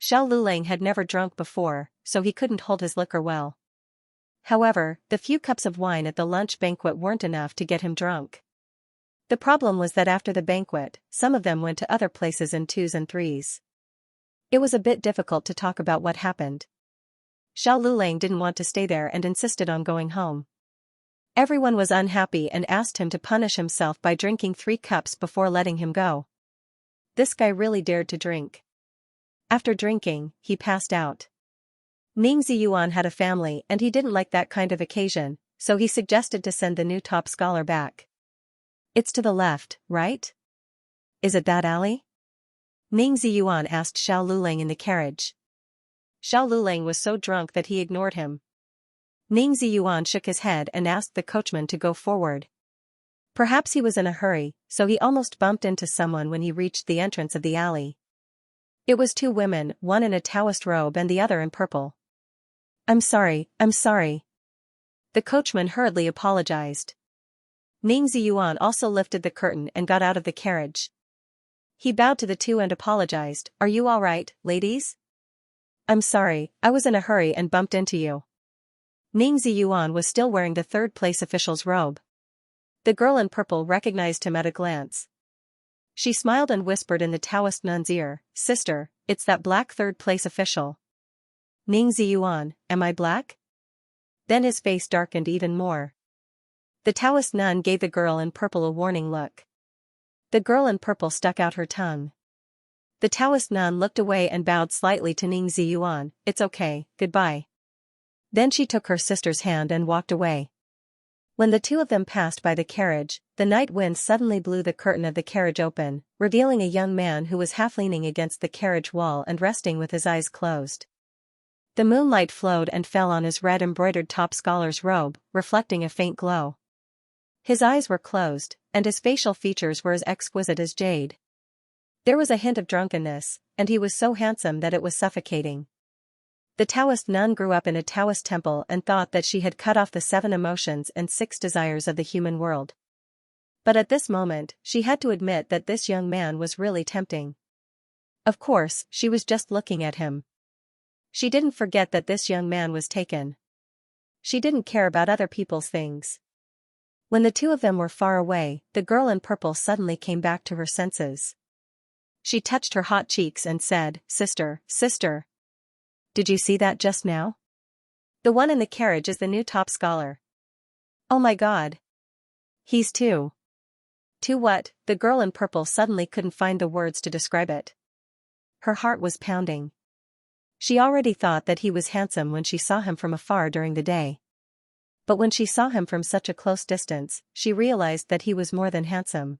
Xiao Lulang had never drunk before, so he couldn't hold his liquor well. However, the few cups of wine at the lunch banquet weren't enough to get him drunk. The problem was that after the banquet, some of them went to other places in twos and threes. It was a bit difficult to talk about what happened. Xiao Lulang didn't want to stay there and insisted on going home. Everyone was unhappy and asked him to punish himself by drinking 3 cups before letting him go. This guy really dared to drink. After drinking, he passed out. Ning Ziyuan had a family and he didn't like that kind of occasion, so he suggested to send the new top scholar back. "It's to the left, right? Is it that alley?" Ning Ziyuan asked Xiao Lulang in the carriage. Xiao Lulang was so drunk that he ignored him. Ning Ziyuan shook his head and asked the coachman to go forward. Perhaps he was in a hurry, so he almost bumped into someone when he reached the entrance of the alley. It was 2 women, one in a Taoist robe and the other in purple. I'm sorry. The coachman hurriedly apologized. Ning Ziyuan also lifted the curtain and got out of the carriage. He bowed to the 2 and apologized. "Are you all right, ladies?" "I'm sorry, I was in a hurry and bumped into you." Ning Ziyuan was still wearing the third-place official's robe. The girl in purple recognized him at a glance. She smiled and whispered in the Taoist nun's ear, "Sister, it's that black third-place official." Ning Ziyuan, "Am I black?" Then his face darkened even more. The Taoist nun gave the girl in purple a warning look. The girl in purple stuck out her tongue. The Taoist nun looked away and bowed slightly to Ning Ziyuan. "It's okay, goodbye." Then she took her sister's hand and walked away. When the 2 of them passed by the carriage, the night wind suddenly blew the curtain of the carriage open, revealing a young man who was half leaning against the carriage wall and resting with his eyes closed. The moonlight flowed and fell on his red embroidered top scholar's robe, reflecting a faint glow. His eyes were closed, and his facial features were as exquisite as jade. There was a hint of drunkenness, and he was so handsome that it was suffocating. The Taoist nun grew up in a Taoist temple and thought that she had cut off the 7 emotions and 6 desires of the human world. But at this moment, she had to admit that this young man was really tempting. Of course, she was just looking at him. She didn't forget that this young man was taken. She didn't care about other people's things. When the two of them were far away, the girl in purple suddenly came back to her senses. She touched her hot cheeks and said, "Sister, sister. Did you see that just now? The one in the carriage is the new top scholar." "Oh my God. He's too." "Too what?" The girl in purple suddenly couldn't find the words to describe it. Her heart was pounding. She already thought that he was handsome when she saw him from afar during the day. But when she saw him from such a close distance, she realized that he was more than handsome.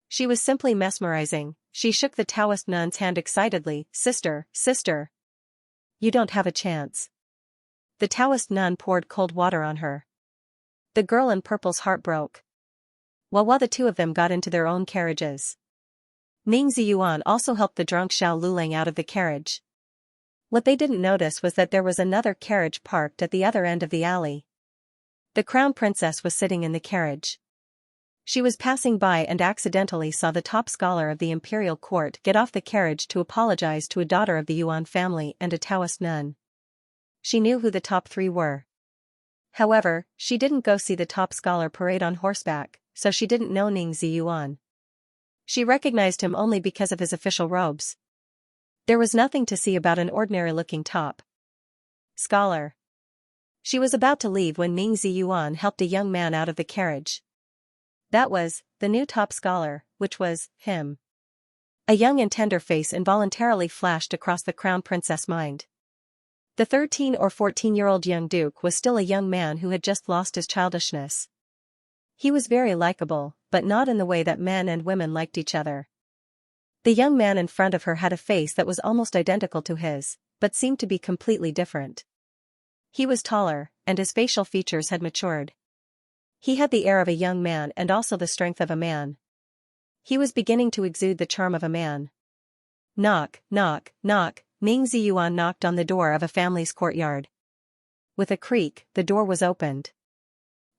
She was simply mesmerizing. She shook the Taoist nun's hand excitedly. "Sister, sister. You don't have a chance." The Taoist nun poured cold water on her. The girl in purple's heart broke. While the two of them got into their own carriages, Ning Ziyuan also helped the drunk Xiao Lulang out of the carriage. What they didn't notice was that there was another carriage parked at the other end of the alley. The crown princess was sitting in the carriage. She was passing by and accidentally saw the top scholar of the imperial court get off the carriage to apologize to a daughter of the Yuan family and a Taoist nun. She knew who the top 3 were. However, she didn't go see the top scholar parade on horseback, so she didn't know Ning Ziyuan. She recognized him only because of his official robes. There was nothing to see about an ordinary-looking top scholar. She was about to leave when Ning Ziyuan helped a young man out of the carriage. That was the new top scholar, which was him. A young and tender face involuntarily flashed across the crown princess' mind. The 13 or 14-year-old young duke was still a young man who had just lost his childishness. He was very likable, but not in the way that men and women liked each other. The young man in front of her had a face that was almost identical to his, but seemed to be completely different. He was taller, and his facial features had matured. He had the air of a young man and also the strength of a man. He was beginning to exude the charm of a man. Knock, knock, knock. Ning Ziyuan knocked on the door of a family's courtyard. With a creak, the door was opened.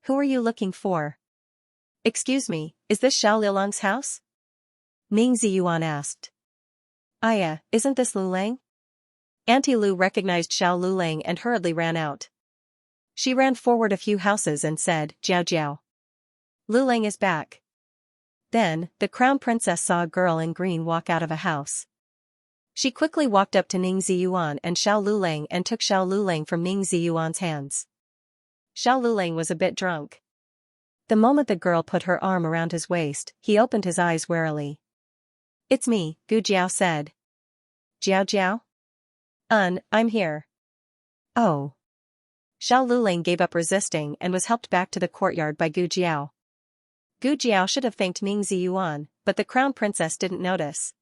"Who are you looking for?" "Excuse me, is this Xiao Lilang's house?" Ning Ziyuan asked. "Aya, isn't this Lu Lang?" Auntie Lu recognized Xiao Lulang and hurriedly ran out. She ran forward a few houses and said, "Jiao Jiao. Lu Lang is back." Then, the crown princess saw a girl in green walk out of a house. She quickly walked up to Ning Ziyuan and Xiao Lulang and took Xiao Lulang from Ning Ziyuan's hands. Xiao Lulang was a bit drunk. The moment the girl put her arm around his waist, he opened his eyes warily. "It's me," Gu Jiao said. "Jiao Jiao? I'm here." "Oh." Xiao Lulang gave up resisting and was helped back to the courtyard by Gu Jiao. Gu Jiao should have thanked Ning Ziyuan, but the crown princess didn't notice.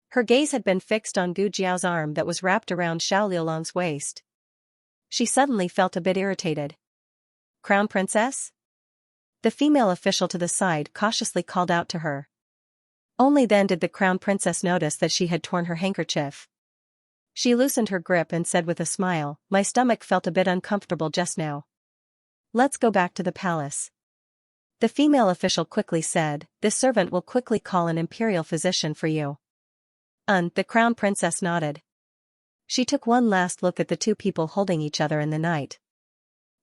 Her gaze had been fixed on Gu Jiao's arm that was wrapped around Xiao Lilang's waist. She suddenly felt a bit irritated. "Crown princess?" The female official to the side cautiously called out to her. Only then did the crown princess notice that she had torn her handkerchief. She loosened her grip and said with a smile, "My stomach felt a bit uncomfortable just now. Let's go back to the palace." The female official quickly said, "This servant will quickly call an imperial physician for you." The crown princess nodded. She took one last look at the two people holding each other in the night.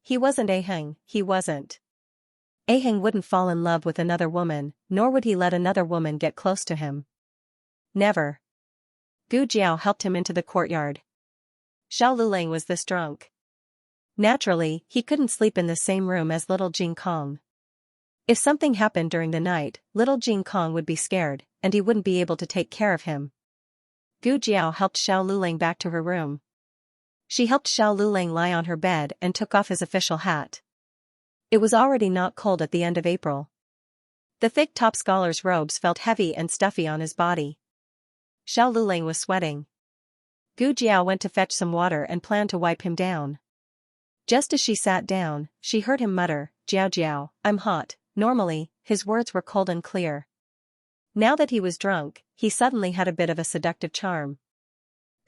He wasn't Aheng, he wasn't. Aheng wouldn't fall in love with another woman, nor would he let another woman get close to him. Never. Gu Jiao helped him into the courtyard. Xiao Lulang was this drunk. Naturally, he couldn't sleep in the same room as little Jing Kong. If something happened during the night, little Jing Kong would be scared, and he wouldn't be able to take care of him. Gu Jiao helped Xiao Lulang back to her room. She helped Xiao Lulang lie on her bed and took off his official hat. It was already not cold at the end of April. The thick top scholar's robes felt heavy and stuffy on his body. Xiao Lulang was sweating. Gu Jiao went to fetch some water and planned to wipe him down. Just as she sat down, she heard him mutter, "Jiao Jiao, I'm hot." Normally, his words were cold and clear. Now that he was drunk, he suddenly had a bit of a seductive charm.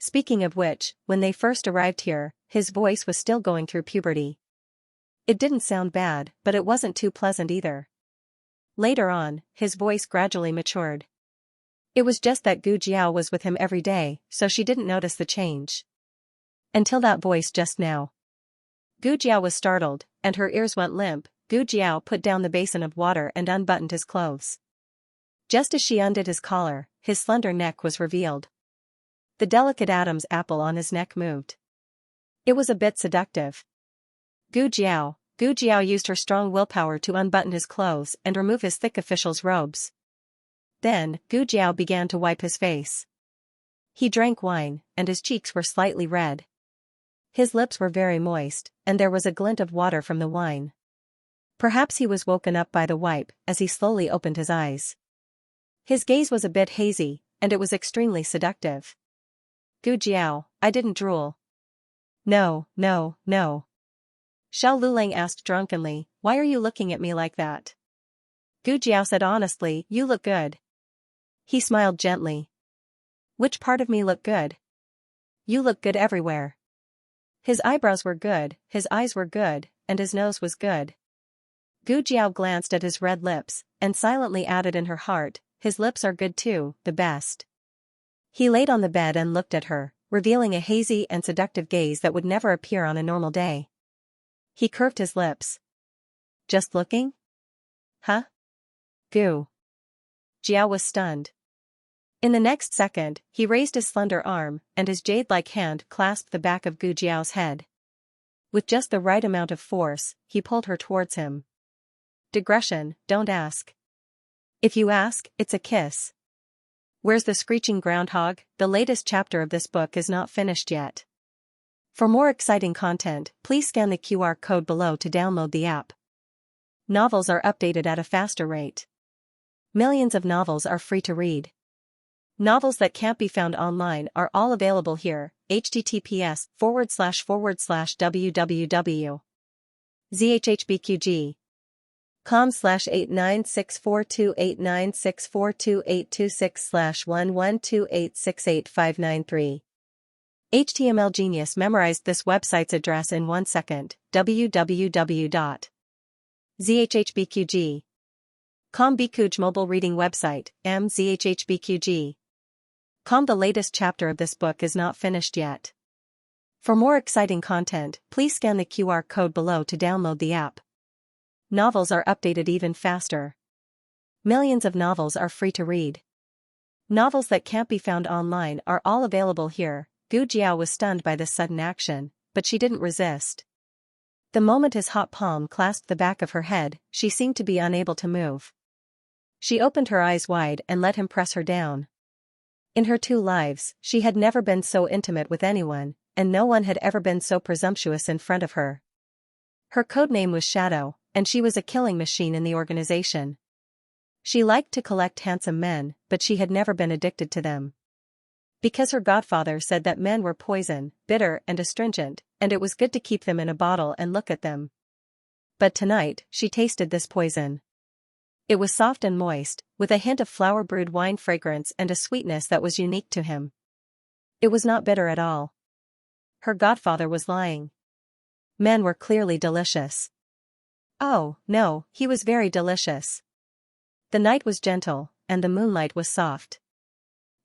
Speaking of which, when they first arrived here, his voice was still going through puberty. It didn't sound bad, but it wasn't too pleasant either. Later on, his voice gradually matured. It was just that Gu Jiao was with him every day, so she didn't notice the change. Until that voice just now. Gu Jiao was startled, and her ears went limp. Gu Jiao put down the basin of water and unbuttoned his clothes. Just as she undid his collar, his slender neck was revealed. The delicate Adam's apple on his neck moved. It was a bit seductive. Gu Jiao used her strong willpower to unbutton his clothes and remove his thick official's robes. Then, Gu Jiao began to wipe his face. He drank wine, and his cheeks were slightly red. His lips were very moist, and there was a glint of water from the wine. Perhaps he was woken up by the wipe, as he slowly opened his eyes. His gaze was a bit hazy, and it was extremely seductive. Gu Jiao, I didn't drool. No. Xiao Lulang asked drunkenly, why are you looking at me like that? Gu Jiao said honestly, you look good. He smiled gently. Which part of me looked good? You look good everywhere. His eyebrows were good, his eyes were good, and his nose was good. Gu Jiao glanced at his red lips, and silently added in her heart, his lips are good too, the best. He laid on the bed and looked at her, revealing a hazy and seductive gaze that would never appear on a normal day. He curved his lips. Just looking? Huh? Gu Jiao was stunned. In the next second, he raised his slender arm, and his jade-like hand clasped the back of Gu Jiao's head. With just the right amount of force, he pulled her towards him. Digression, don't ask. If you ask, it's a kiss. Where's the screeching groundhog? The latest chapter of this book is not finished yet. For more exciting content, please scan the QR code below to download the app. Novels are updated at a faster rate. Millions of novels are free to read. Novels that can't be found online are all available here. https://www.zhhbqg com/89642896428226/112868593. HTML Genius memorized this website's address in 1 second. www.zhhbqg.com Bikuj mobile reading website, mzhhbqg.com. The latest chapter of this book is not finished yet. For more exciting content, please scan the QR code below to download the app. Novels are updated even faster. Millions of novels are free to read. Novels that can't be found online are all available here. Gu Jiao was stunned by this sudden action, but she didn't resist. The moment his hot palm clasped the back of her head, she seemed to be unable to move. She opened her eyes wide and let him press her down. In her 2 lives, she had never been so intimate with anyone, and no one had ever been so presumptuous in front of her. Her code name was Shadow, and she was a killing machine in the organization. She liked to collect handsome men, but she had never been addicted to them. Because her godfather said that men were poison, bitter and astringent, and it was good to keep them in a bottle and look at them. But tonight, she tasted this poison. It was soft and moist, with a hint of flower-brewed wine fragrance and a sweetness that was unique to him. It was not bitter at all. Her godfather was lying. Men were clearly delicious. Oh, no, he was very delicious. The night was gentle, and the moonlight was soft.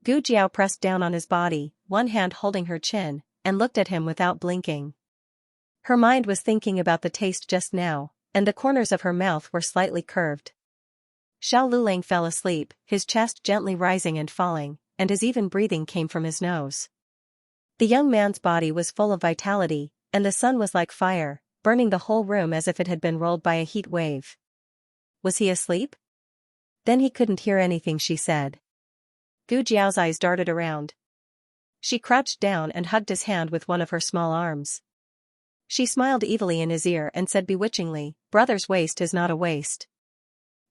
Gu Jiao pressed down on his body, one hand holding her chin, and looked at him without blinking. Her mind was thinking about the taste just now, and the corners of her mouth were slightly curved. Xiao Lulang fell asleep, his chest gently rising and falling, and his even breathing came from his nose. The young man's body was full of vitality, and the sun was like fire, burning the whole room as if it had been rolled by a heat wave. Was he asleep? Then he couldn't hear anything she said. Gu Jiao's eyes darted around. She crouched down and hugged his hand with one of her small arms. She smiled evilly in his ear and said bewitchingly, "Brother's waist is not a waist.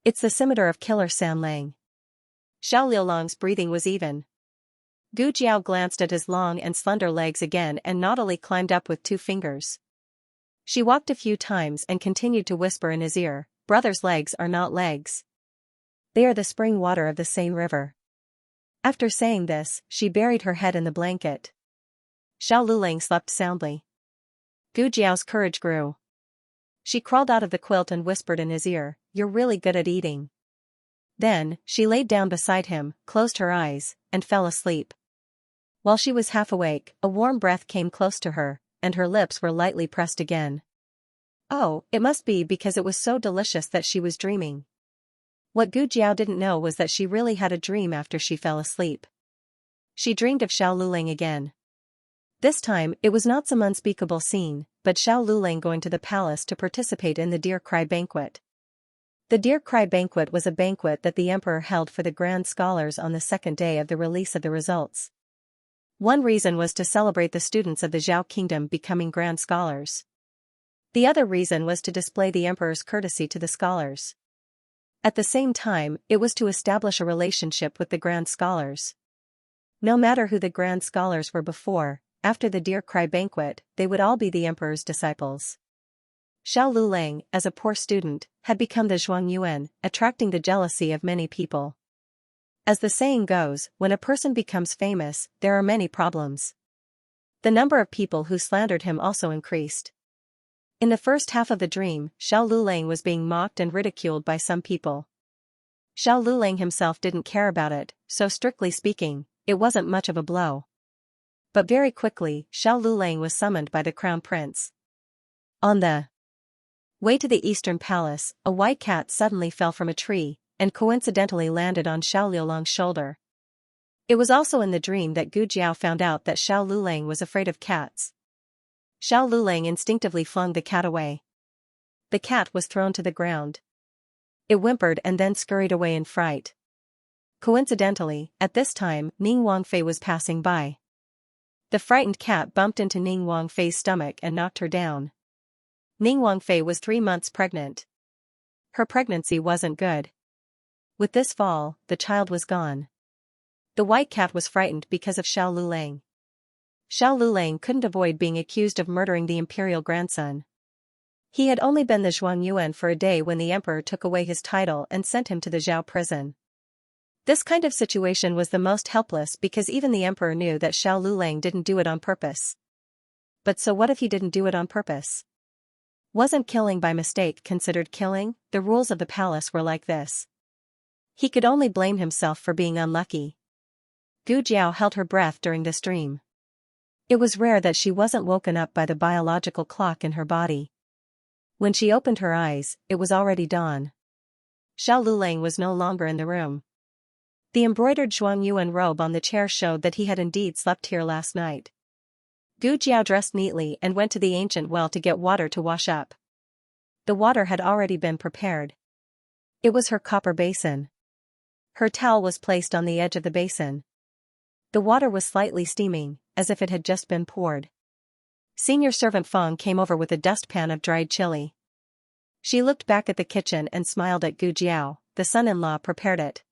It's the scimitar of Killer San Lang." Xiao Liulang's breathing was even. Gu Jiao glanced at his long and slender legs again and naughtily climbed up with 2 fingers. She walked a few times and continued to whisper in his ear, "Brother's legs are not legs. They are the spring water of the Seine River." After saying this, she buried her head in the blanket. Xiao Lulang slept soundly. Gu Jiao's courage grew. She crawled out of the quilt and whispered in his ear, "You're really good at eating." Then, she laid down beside him, closed her eyes, and fell asleep. While she was half awake, a warm breath came close to her, and her lips were lightly pressed again. Oh, it must be because it was so delicious that she was dreaming. What Gu Jiao didn't know was that she really had a dream after she fell asleep. She dreamed of Xiao Lulang again. This time, it was not some unspeakable scene, but Xiao Lulang going to the palace to participate in the Deer Cry banquet. The Deer Cry banquet was a banquet that the emperor held for the grand scholars on the second day of the release of the results. One reason was to celebrate the students of the Zhao kingdom becoming grand scholars. The other reason was to display the emperor's courtesy to the scholars. At the same time, it was to establish a relationship with the grand scholars. No matter who the grand scholars were before, after the Deer Cry banquet, they would all be the emperor's disciples. Xiao Lulang, as a poor student, had become the Zhuangyuan, attracting the jealousy of many people. As the saying goes, when a person becomes famous, there are many problems. The number of people who slandered him also increased. In the first half of the dream, Xiao Lulang was being mocked and ridiculed by some people. Xiao Lulang himself didn't care about it, so strictly speaking, it wasn't much of a blow. But very quickly, Xiao Lulang was summoned by the crown prince. On the way to the eastern palace, a white cat suddenly fell from a tree, and coincidentally landed on Xiao Lulang's shoulder. It was also in the dream that Gu Jiao found out that Xiao Lulang was afraid of cats. Xiao Lulang instinctively flung the cat away. The cat was thrown to the ground. It whimpered and then scurried away in fright. Coincidentally, at this time, Ning Wangfei was passing by. The frightened cat bumped into Ning Wangfei's stomach and knocked her down. Ning Wangfei was 3 months pregnant. Her pregnancy wasn't good. With this fall, the child was gone. The white cat was frightened because of Xiao Lulang. Xiao Lulang couldn't avoid being accused of murdering the imperial grandson. He had only been the Zhuangyuan for a day when the emperor took away his title and sent him to the Zhao prison. This kind of situation was the most helpless because even the emperor knew that Xiao Lulang didn't do it on purpose. But so what if he didn't do it on purpose? Wasn't killing by mistake considered killing? The rules of the palace were like this. He could only blame himself for being unlucky. Gu Jiao held her breath during this dream. It was rare that she wasn't woken up by the biological clock in her body. When she opened her eyes, it was already dawn. Xiao Lulang was no longer in the room. The embroidered Zhuangyuan robe on the chair showed that he had indeed slept here last night. Gu Jiao dressed neatly and went to the ancient well to get water to wash up. The water had already been prepared. It was her copper basin. Her towel was placed on the edge of the basin. The water was slightly steaming, as if it had just been poured. Senior servant Feng came over with a dustpan of dried chili. She looked back at the kitchen and smiled at Gu Jiao. The son-in-law prepared it.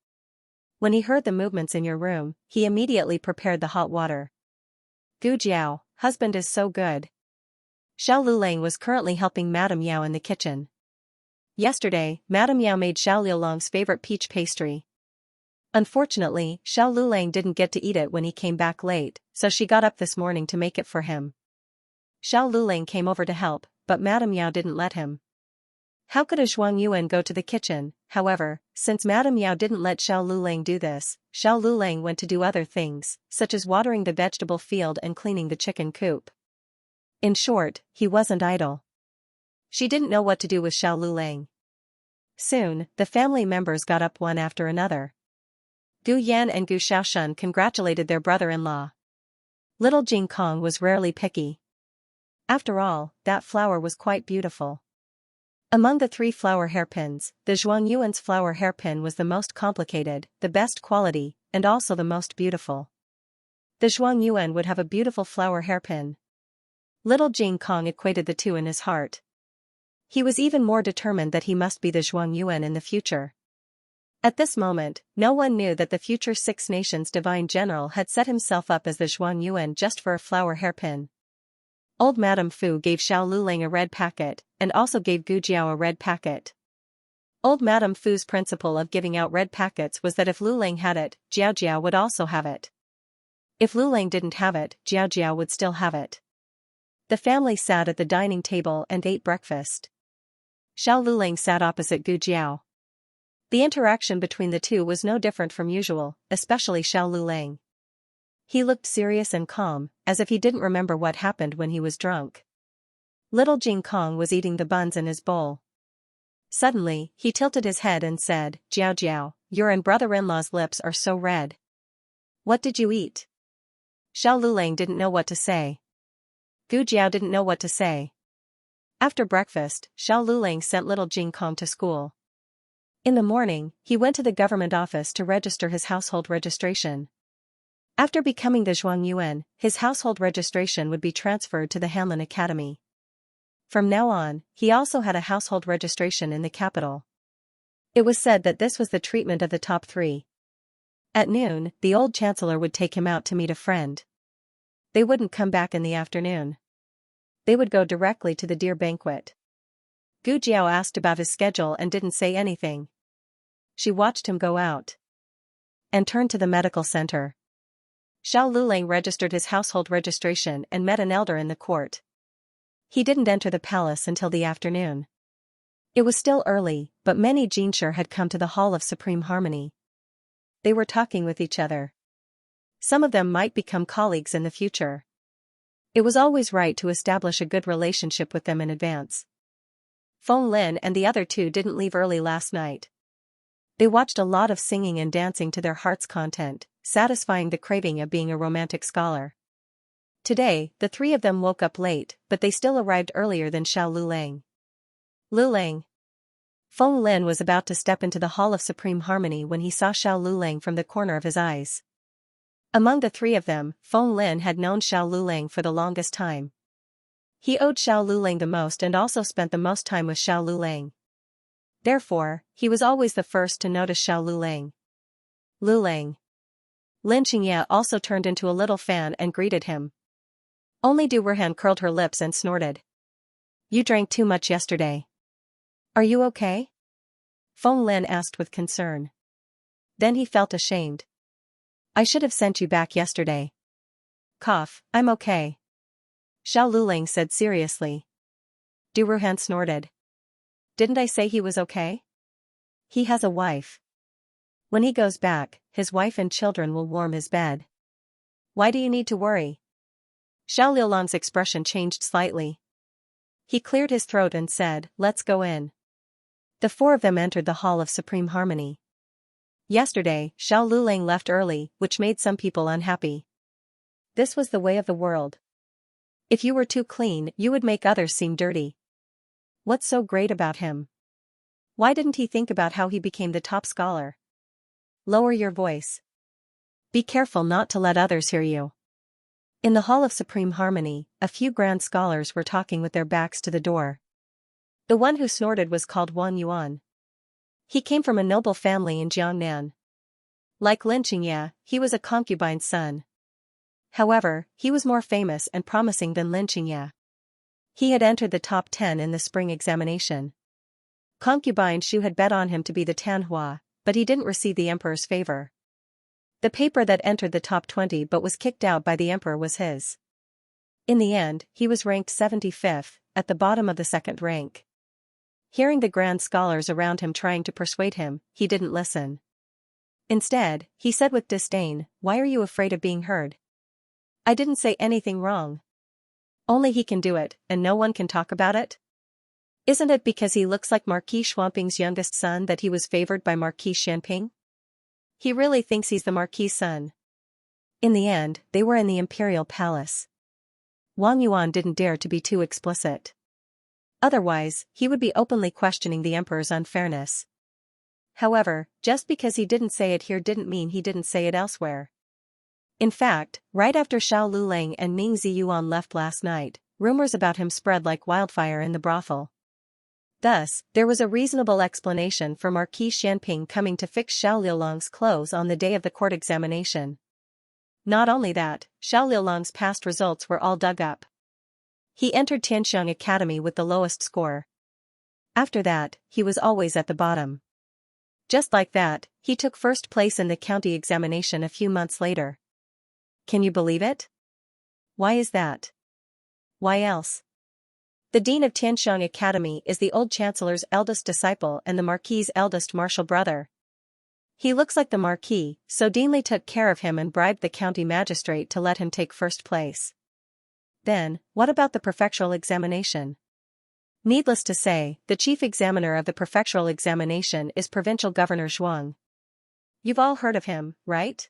When he heard the movements in your room, he immediately prepared the hot water. Gu Jiao, husband is so good. Xiao Lulang was currently helping Madame Yao in the kitchen. Yesterday, Madame Yao made Xiao Lulang's favorite peach pastry. Unfortunately, Xiao Lulang didn't get to eat it when he came back late, so she got up this morning to make it for him. Xiao Lulang came over to help, but Madame Yao didn't let him. How could a Zhuangyuan go to the kitchen? However, since Madame Yao didn't let Xiao Lulang do this, Xiao Lulang went to do other things, such as watering the vegetable field and cleaning the chicken coop. In short, he wasn't idle. She didn't know what to do with Xiao Lulang. Soon, the family members got up one after another. Gu Yan and Gu Shaoshun congratulated their brother-in-law. Little Jing Kong was rarely picky. After all, that flower was quite beautiful. Among the 3 flower hairpins, the Zhuangyuan's flower hairpin was the most complicated, the best quality, and also the most beautiful. The Zhuangyuan would have a beautiful flower hairpin. Little Jing Kong equated the two in his heart. He was even more determined that he must be the Zhuangyuan in the future. At this moment, no one knew that the future Six Nations Divine General had set himself up as the Zhuangyuan just for a flower hairpin. Old Madame Fu gave Xiao Lulang a red packet, and also gave Gu Jiao a red packet. Old Madame Fu's principle of giving out red packets was that if Lulang had it, Jiao Jiao would also have it. If Lu Lang didn't have it, Jiao Jiao would still have it. The family sat at the dining table and ate breakfast. Xiao Lulang sat opposite Gu Jiao. The interaction between the two was no different from usual, especially Xiao Lulang. He looked serious and calm, as if he didn't remember what happened when he was drunk. Little Jing Kong was eating the buns in his bowl. Suddenly, he tilted his head and said, "Jiao Jiao, your and brother-in-law's lips are so red. What did you eat?" Xiao Lulang didn't know what to say. Gu Jiao didn't know what to say. After breakfast, Xiao Lulang sent little Jing Kong to school. In the morning, he went to the government office to register his household registration. After becoming the Zhuangyuan, his household registration would be transferred to the Hanlin Academy. From now on, he also had a household registration in the capital. It was said that this was the treatment of the top 3. At noon, the old chancellor would take him out to meet a friend. They wouldn't come back in the afternoon. They would go directly to the deer banquet. Gu Jiao asked about his schedule and didn't say anything. She watched him go out and turned to the medical center. Xiao Lulang registered his household registration and met an elder in the court. He didn't enter the palace until the afternoon. It was still early, but many Xianxia had come to the Hall of Supreme Harmony. They were talking with each other. Some of them might become colleagues in the future. It was always right to establish a good relationship with them in advance. Feng Lin and the other 2 didn't leave early last night. They watched a lot of singing and dancing to their heart's content, satisfying the craving of being a romantic scholar. Today, the 3 of them woke up late, but they still arrived earlier than Xiao Lulang. Lulang. Feng Lin was about to step into the Hall of Supreme Harmony when he saw Xiao Lulang from the corner of his eyes. Among the 3 of them, Feng Lin had known Xiao Lulang for the longest time. He owed Xiao Lulang the most and also spent the most time with Xiao Lulang. Therefore, he was always the first to notice Xiao Lulang. Lulang. Lin Xianxia also turned into a little fan and greeted him. Only Du Ruhan curled her lips and snorted. "You drank too much yesterday. Are you okay?" Feng Lin asked with concern. Then he felt ashamed. "I should have sent you back yesterday." Cough, "I'm okay." Xiao Lulang said seriously. Du Ruhan snorted. "Didn't I say he was okay? He has a wife. When he goes back, his wife and children will warm his bed. Why do you need to worry?" Xiao Liulang's expression changed slightly. He cleared his throat and said, "Let's go in." The 4 of them entered the Hall of Supreme Harmony. Yesterday, Xiao Lulang left early, which made some people unhappy. This was the way of the world. If you were too clean, you would make others seem dirty. What's so great about him? Why didn't he think about how he became the top scholar? Lower your voice. Be careful not to let others hear you. In the Hall of Supreme Harmony, a few grand scholars were talking with their backs to the door. The one who snorted was called Wang Yuan. He came from a noble family in Jiangnan. Like Lin Xianxia, he was a concubine's son. However, he was more famous and promising than Lin Xianxia. He had entered the top 10 in the spring examination. Concubine Shu had bet on him to be the Tanhua, but he didn't receive the emperor's favor. The paper that entered the top 20 but was kicked out by the emperor was his. In the end, he was ranked 75th, at the bottom of the 2nd rank. Hearing the grand scholars around him trying to persuade him, he didn't listen. Instead, he said with disdain, "Why are you afraid of being heard? I didn't say anything wrong. Only he can do it, and no one can talk about it? Isn't it because he looks like Marquis Xuanping's youngest son that he was favored by Marquis Xianping? He really thinks he's the Marquis' son." In the end, they were in the imperial palace. Wang Yuan didn't dare to be too explicit. Otherwise, he would be openly questioning the emperor's unfairness. However, just because he didn't say it here didn't mean he didn't say it elsewhere. In fact, right after Xiao Lulang and Ming Ziyuan left last night, rumors about him spread like wildfire in the brothel. Thus, there was a reasonable explanation for Marquis Xianping coming to fix Xiao Liulang's clothes on the day of the court examination. Not only that, Xiao Liulang's past results were all dug up. He entered Tianxiang Academy with the lowest score. After that, he was always at the bottom. Just like that, he took first place in the county examination a few months later. Can you believe it? Why is that? Why else? The dean of Tianxiang Academy is the old chancellor's eldest disciple and the marquis's eldest martial brother. He looks like the marquis, so Deanley took care of him and bribed the county magistrate to let him take first place. Then, what about the prefectural examination? Needless to say, the chief examiner of the prefectural examination is Provincial Governor Zhuang. You've all heard of him, right?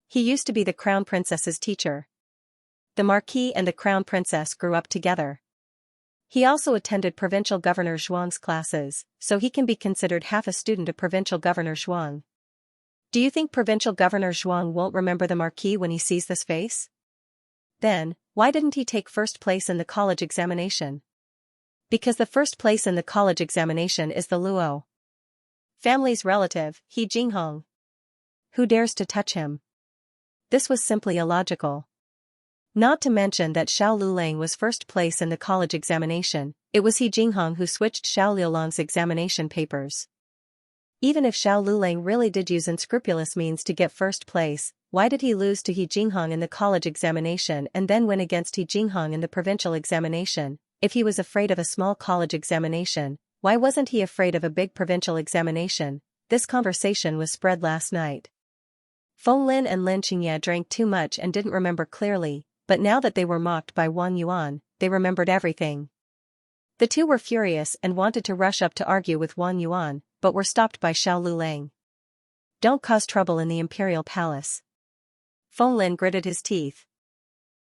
He used to be the crown princess's teacher. The marquis and the crown princess grew up together. He also attended Provincial Governor Zhuang's classes, so he can be considered half a student of Provincial Governor Zhuang. Do you think Provincial Governor Zhuang won't remember the marquis when he sees this face? Then, why didn't he take first place in the college examination? Because the first place in the college examination is the Luo family's relative, He Jinghong. Who dares to touch him? This was simply illogical. Not to mention that Xiao Lulang was first place in the college examination, it was He Jinghong who switched Xiao Liulang's examination papers. Even if Xiao Lulang really did use unscrupulous means to get first place, why did he lose to He Jinghong in the college examination and then win against He Jinghong in the provincial examination? If he was afraid of a small college examination, why wasn't he afraid of a big provincial examination? This conversation was spread last night. Feng Lin and Lin Xianxia drank too much and didn't remember clearly, but now that they were mocked by Wang Yuan, they remembered everything. The two were furious and wanted to rush up to argue with Wang Yuan, but were stopped by Xiao Lulang. Don't cause trouble in the imperial palace. Feng Lin gritted his teeth.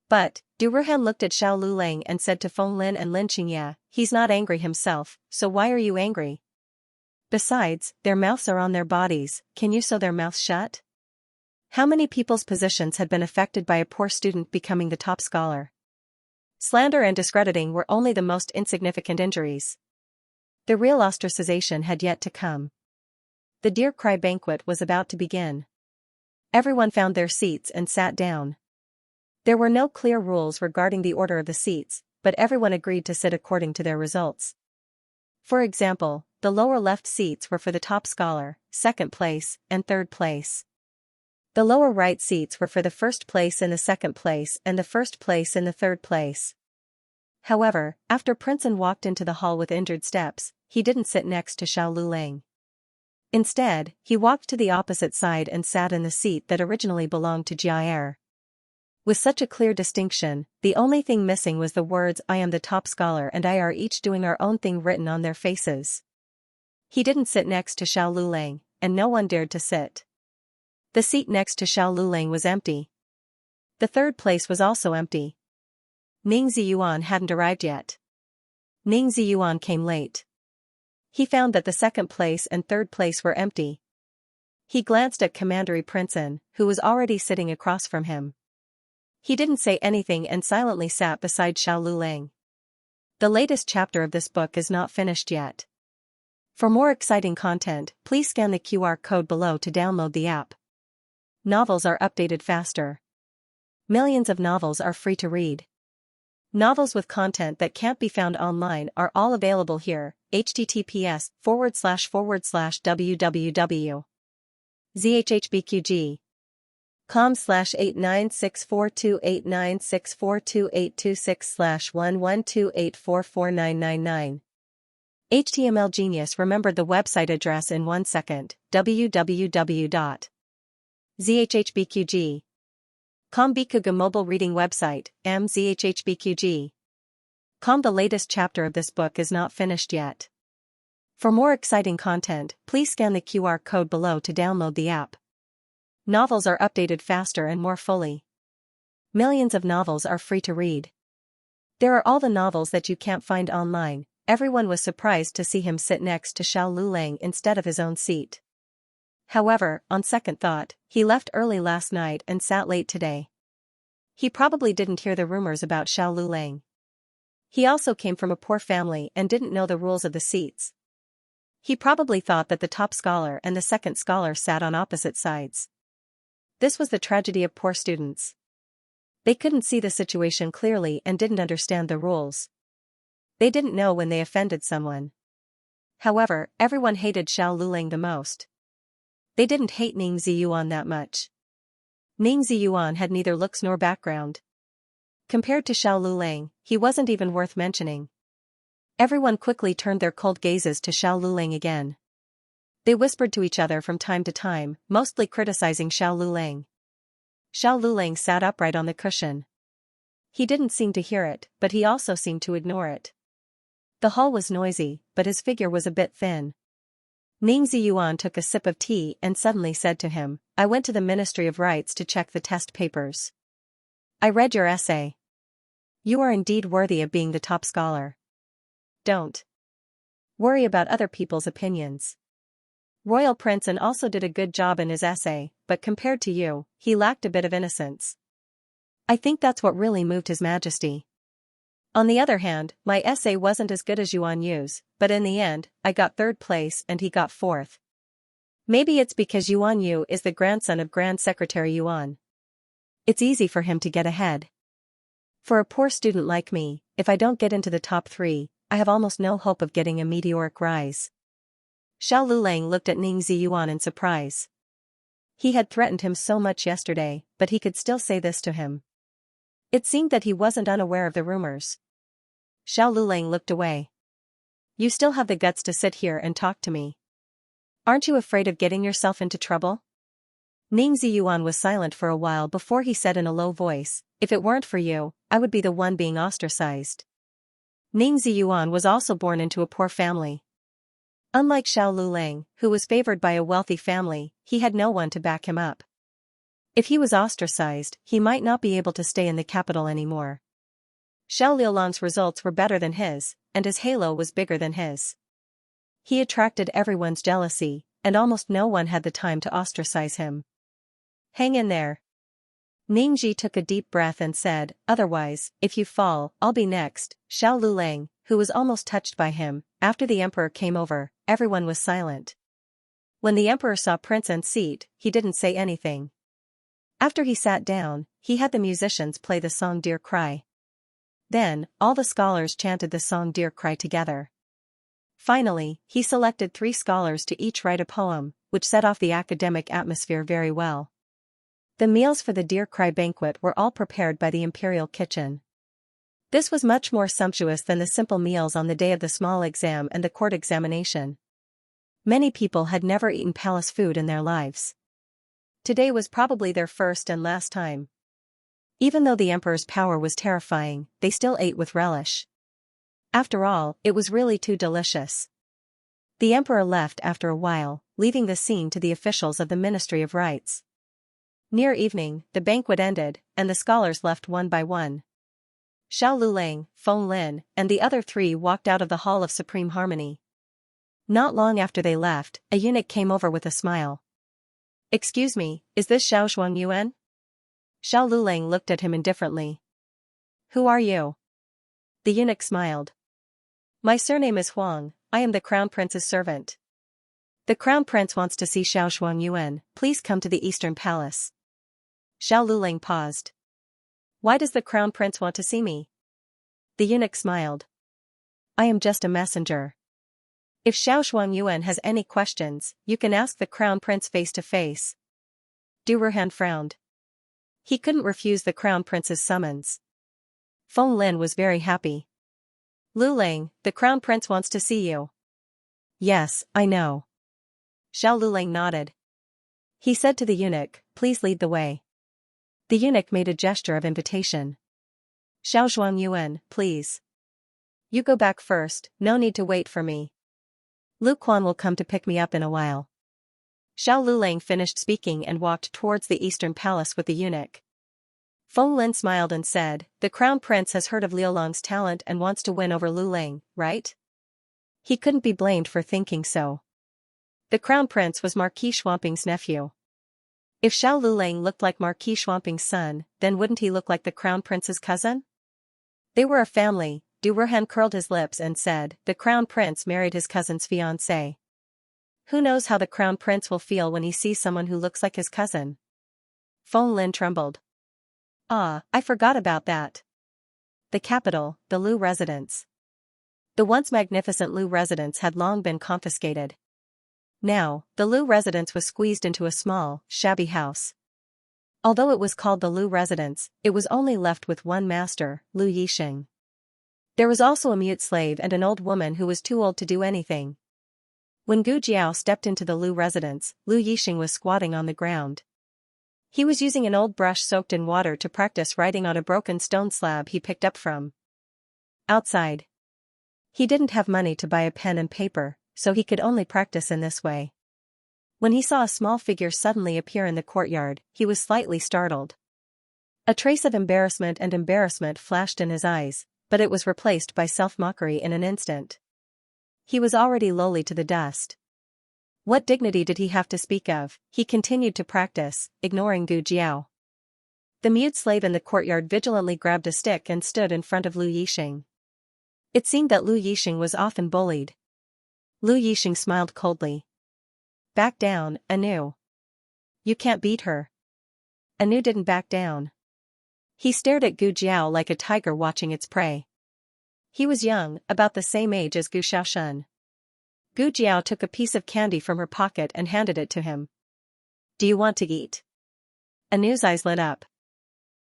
But, Du Ruhan looked at Xiao Lulang and said to Feng Lin and Lin Xianxia, he's not angry himself, so why are you angry? Besides, their mouths are on their bodies, can you sew their mouths shut? How many people's positions had been affected by a poor student becoming the top scholar? Slander and discrediting were only the most insignificant injuries. The real ostracization had yet to come. The Dear Cry banquet was about to begin. Everyone found their seats and sat down. There were no clear rules regarding the order of the seats, but everyone agreed to sit according to their results. For example, the lower left seats were for the top scholar, second place, and third place. The lower right seats were for the first place in the second place and the first place in the third place. However, after Princeton walked into the hall with injured steps, he didn't sit next to Xiao Lulang. Instead, he walked to the opposite side and sat in the seat that originally belonged to Jia. With such a clear distinction, the only thing missing was the words I am the top scholar and I are each doing our own thing written on their faces. He didn't sit next to Xiao Lulang, and no one dared to sit. The seat next to Xiao Lulang was empty. The third place was also empty. Ning Ziyuan hadn't arrived yet. Ning Ziyuan came late. He found that the second place and third place were empty. He glanced at Commandery Princeton, who was already sitting across from him. He didn't say anything and silently sat beside Xiao Lulang. The latest chapter of this book is not finished yet. For more exciting content, please scan the QR code below to download the app. Novels are updated faster. Millions of novels are free to read. Novels with content that can't be found online are all available here. https://www.zhhbqg com/8964289642826/112844999. HTML Genius remembered the website address in 1 second. www.zhhbqg.com Bikuga mobile reading website, mzhhbqg.com. The latest chapter of this book is not finished yet. For more exciting content, please scan the QR code below to download the app. Novels are updated faster and more fully. Millions of novels are free to read. There are all the novels that you can't find online. Everyone was surprised to see him sit next to Xiao Lulang instead of his own seat. However, on second thought, he left early last night and sat late today. He probably didn't hear the rumors about Xiao Lulang. He also came from a poor family and didn't know the rules of the seats. He probably thought that the top scholar and the second scholar sat on opposite sides. This was the tragedy of poor students. They couldn't see the situation clearly and didn't understand the rules. They didn't know when they offended someone. However, everyone hated Xiao Lulang the most. They didn't hate Ning Ziyuan that much. Ning Ziyuan had neither looks nor background. Compared to Xiao Lulang, he wasn't even worth mentioning. Everyone quickly turned their cold gazes to Xiao Lulang again. They whispered to each other from time to time, mostly criticizing Xiao Lulang. Xiao Lulang sat upright on the cushion. He didn't seem to hear it, but he also seemed to ignore it. The hall was noisy, but his figure was a bit thin. Ning Ziyuan took a sip of tea and suddenly said to him, "I went to the Ministry of Rights to check the test papers. I read your essay. You are indeed worthy of being the top scholar. Don't worry about other people's opinions. Royal Prince An also did a good job in his essay, but compared to you, he lacked a bit of innocence. I think that's what really moved His Majesty. On the other hand, my essay wasn't as good as Yuan Yu's, but in the end, I got third place and he got fourth. Maybe it's because Yuan Yu is the grandson of Grand Secretary Yuan. It's easy for him to get ahead. For a poor student like me, if I don't get into the top 3, I have almost no hope of getting a meteoric rise." Xiao Lulang looked at Ning Ziyuan in surprise. He had threatened him so much yesterday, but he could still say this to him. It seemed that he wasn't unaware of the rumors. Xiao Lulang looked away. "You still have the guts to sit here and talk to me. Aren't you afraid of getting yourself into trouble?" Ning Ziyuan was silent for a while before he said in a low voice, "If it weren't for you, I would be the one being ostracized." Ning Ziyuan was also born into a poor family. Unlike Xiao Lulang, who was favored by a wealthy family, he had no one to back him up. If he was ostracized, he might not be able to stay in the capital anymore. Xiao Liulang's results were better than his, and his halo was bigger than his. He attracted everyone's jealousy, and almost no one had the time to ostracize him. "Hang in there." Ningji took a deep breath and said, "Otherwise, if you fall, I'll be next." Xiao Lulang, who was almost touched by him, after the emperor came over, everyone was silent. When the emperor saw Prince An's seat, he didn't say anything. After he sat down, he had the musicians play the song Dear Cry. Then, all the scholars chanted the song Dear Cry together. Finally, he selected 3 scholars to each write a poem, which set off the academic atmosphere very well. The meals for the Dear Cry banquet were all prepared by the imperial kitchen. This was much more sumptuous than the simple meals on the day of the small exam and the court examination. Many people had never eaten palace food in their lives. Today was probably their first and last time. Even though the emperor's power was terrifying, they still ate with relish. After all, it was really too delicious. The emperor left after a while, leaving the scene to the officials of the Ministry of Rights. Near evening, the banquet ended, and the scholars left one by one. Xiao Lulang, Feng Lin, and the other 3 walked out of the Hall of Supreme Harmony. Not long after they left, a eunuch came over with a smile. "Excuse me, is this Xiao Zhuangyuan?" Xiao Lulang looked at him indifferently. "Who are you?" The eunuch smiled. "My surname is Huang, I am the Crown Prince's servant. The Crown Prince wants to see Xiao Zhuangyuan, please come to the Eastern Palace." Xiao Lulang paused. "Why does the Crown Prince want to see me?" The eunuch smiled. "I am just a messenger. If Xiao Zhuangyuan has any questions, you can ask the Crown Prince face to face." Du Ruhan frowned. He couldn't refuse the Crown Prince's summons. Feng Lin was very happy. "Lulang, the Crown Prince wants to see you." "Yes, I know." Xiao Lulang nodded. He said to the eunuch, "Please lead the way." The eunuch made a gesture of invitation. "Xiao Zhuangyuan, please. You go back first, no need to wait for me. Lu Quan will come to pick me up in a while." Xiao Lulang finished speaking and walked towards the Eastern Palace with the eunuch. Feng Lin smiled and said, "The Crown Prince has heard of Liulang's talent and wants to win over Lulang, right?" He couldn't be blamed for thinking so. The Crown Prince was Marquis Swamping's nephew. If Xiao Lulang looked like Marquis Swamping's son, then wouldn't he look like the Crown Prince's cousin? They were a family. Du Ruhan curled his lips and said, "The Crown Prince married his cousin's fiancée. Who knows how the Crown Prince will feel when he sees someone who looks like his cousin?" Feng Lin trembled. "Ah, I forgot about that. The capital, the Lu residence." The once magnificent Lu residence had long been confiscated. Now, the Lu residence was squeezed into a small, shabby house. Although it was called the Lu residence, it was only left with one master, Lu Yixing. There was also a mute slave and an old woman who was too old to do anything. When Gu Jiao stepped into the Lu residence, Lu Yixing was squatting on the ground. He was using an old brush soaked in water to practice writing on a broken stone slab he picked up from outside. He didn't have money to buy a pen and paper, so he could only practice in this way. When he saw a small figure suddenly appear in the courtyard, he was slightly startled. A trace of embarrassment flashed in his eyes, but it was replaced by self-mockery in an instant. He was already lowly to the dust. What dignity did he have to speak of? He continued to practice, ignoring Gu Jiao. The mute slave in the courtyard vigilantly grabbed a stick and stood in front of Lu Yixing. It seemed that Lu Yixing was often bullied. Lu Yixing smiled coldly. Back down, Anu. You can't beat her. Anu didn't back down. He stared at Gu Jiao like a tiger watching its prey. He was young, about the same age as Gu Xiaoshun. Gu Jiao took a piece of candy from her pocket and handed it to him. Do you want to eat? Anu's eyes lit up.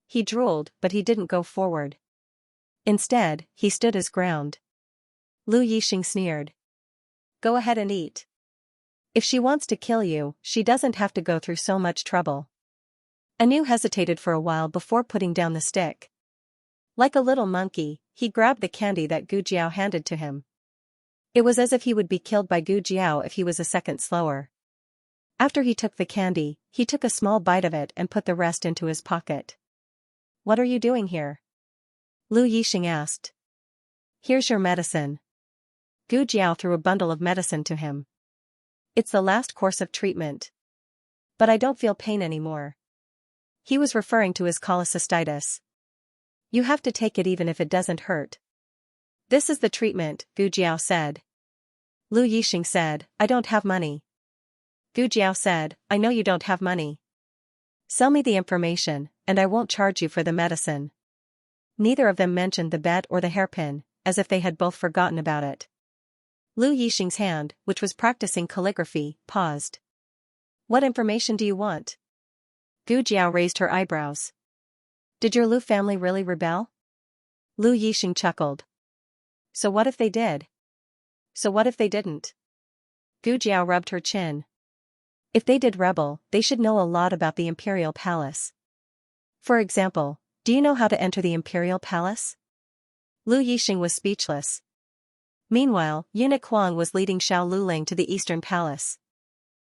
He drooled, but he didn't go forward. Instead, he stood his ground. Lu Yixing sneered. Go ahead and eat. If she wants to kill you, she doesn't have to go through so much trouble. Anu hesitated for a while before putting down the stick. Like a little monkey, he grabbed the candy that Gu Jiao handed to him. It was as if he would be killed by Gu Jiao if he was a second slower. After he took the candy, he took a small bite of it and put the rest into his pocket. What are you doing here? Lu Yixing asked. Here's your medicine. Gu Jiao threw a bundle of medicine to him. It's the last course of treatment. But I don't feel pain anymore. He was referring to his cholecystitis. You have to take it even if it doesn't hurt. This is the treatment, Gu Jiao said. Lu Yixing said, I don't have money. Gu Jiao said, I know you don't have money. Sell me the information, and I won't charge you for the medicine. Neither of them mentioned the bet or the hairpin, as if they had both forgotten about it. Lu Yixing's hand, which was practicing calligraphy, paused. What information do you want? Gu Jiao raised her eyebrows. Did your Lu family really rebel? Lu Yixing chuckled. So what if they did? So what if they didn't? Gu Jiao rubbed her chin. If they did rebel, they should know a lot about the imperial palace. For example, do you know how to enter the imperial palace? Lu Yixing was speechless. Meanwhile, Eunuch Huang was leading Xiao Luling to the eastern palace.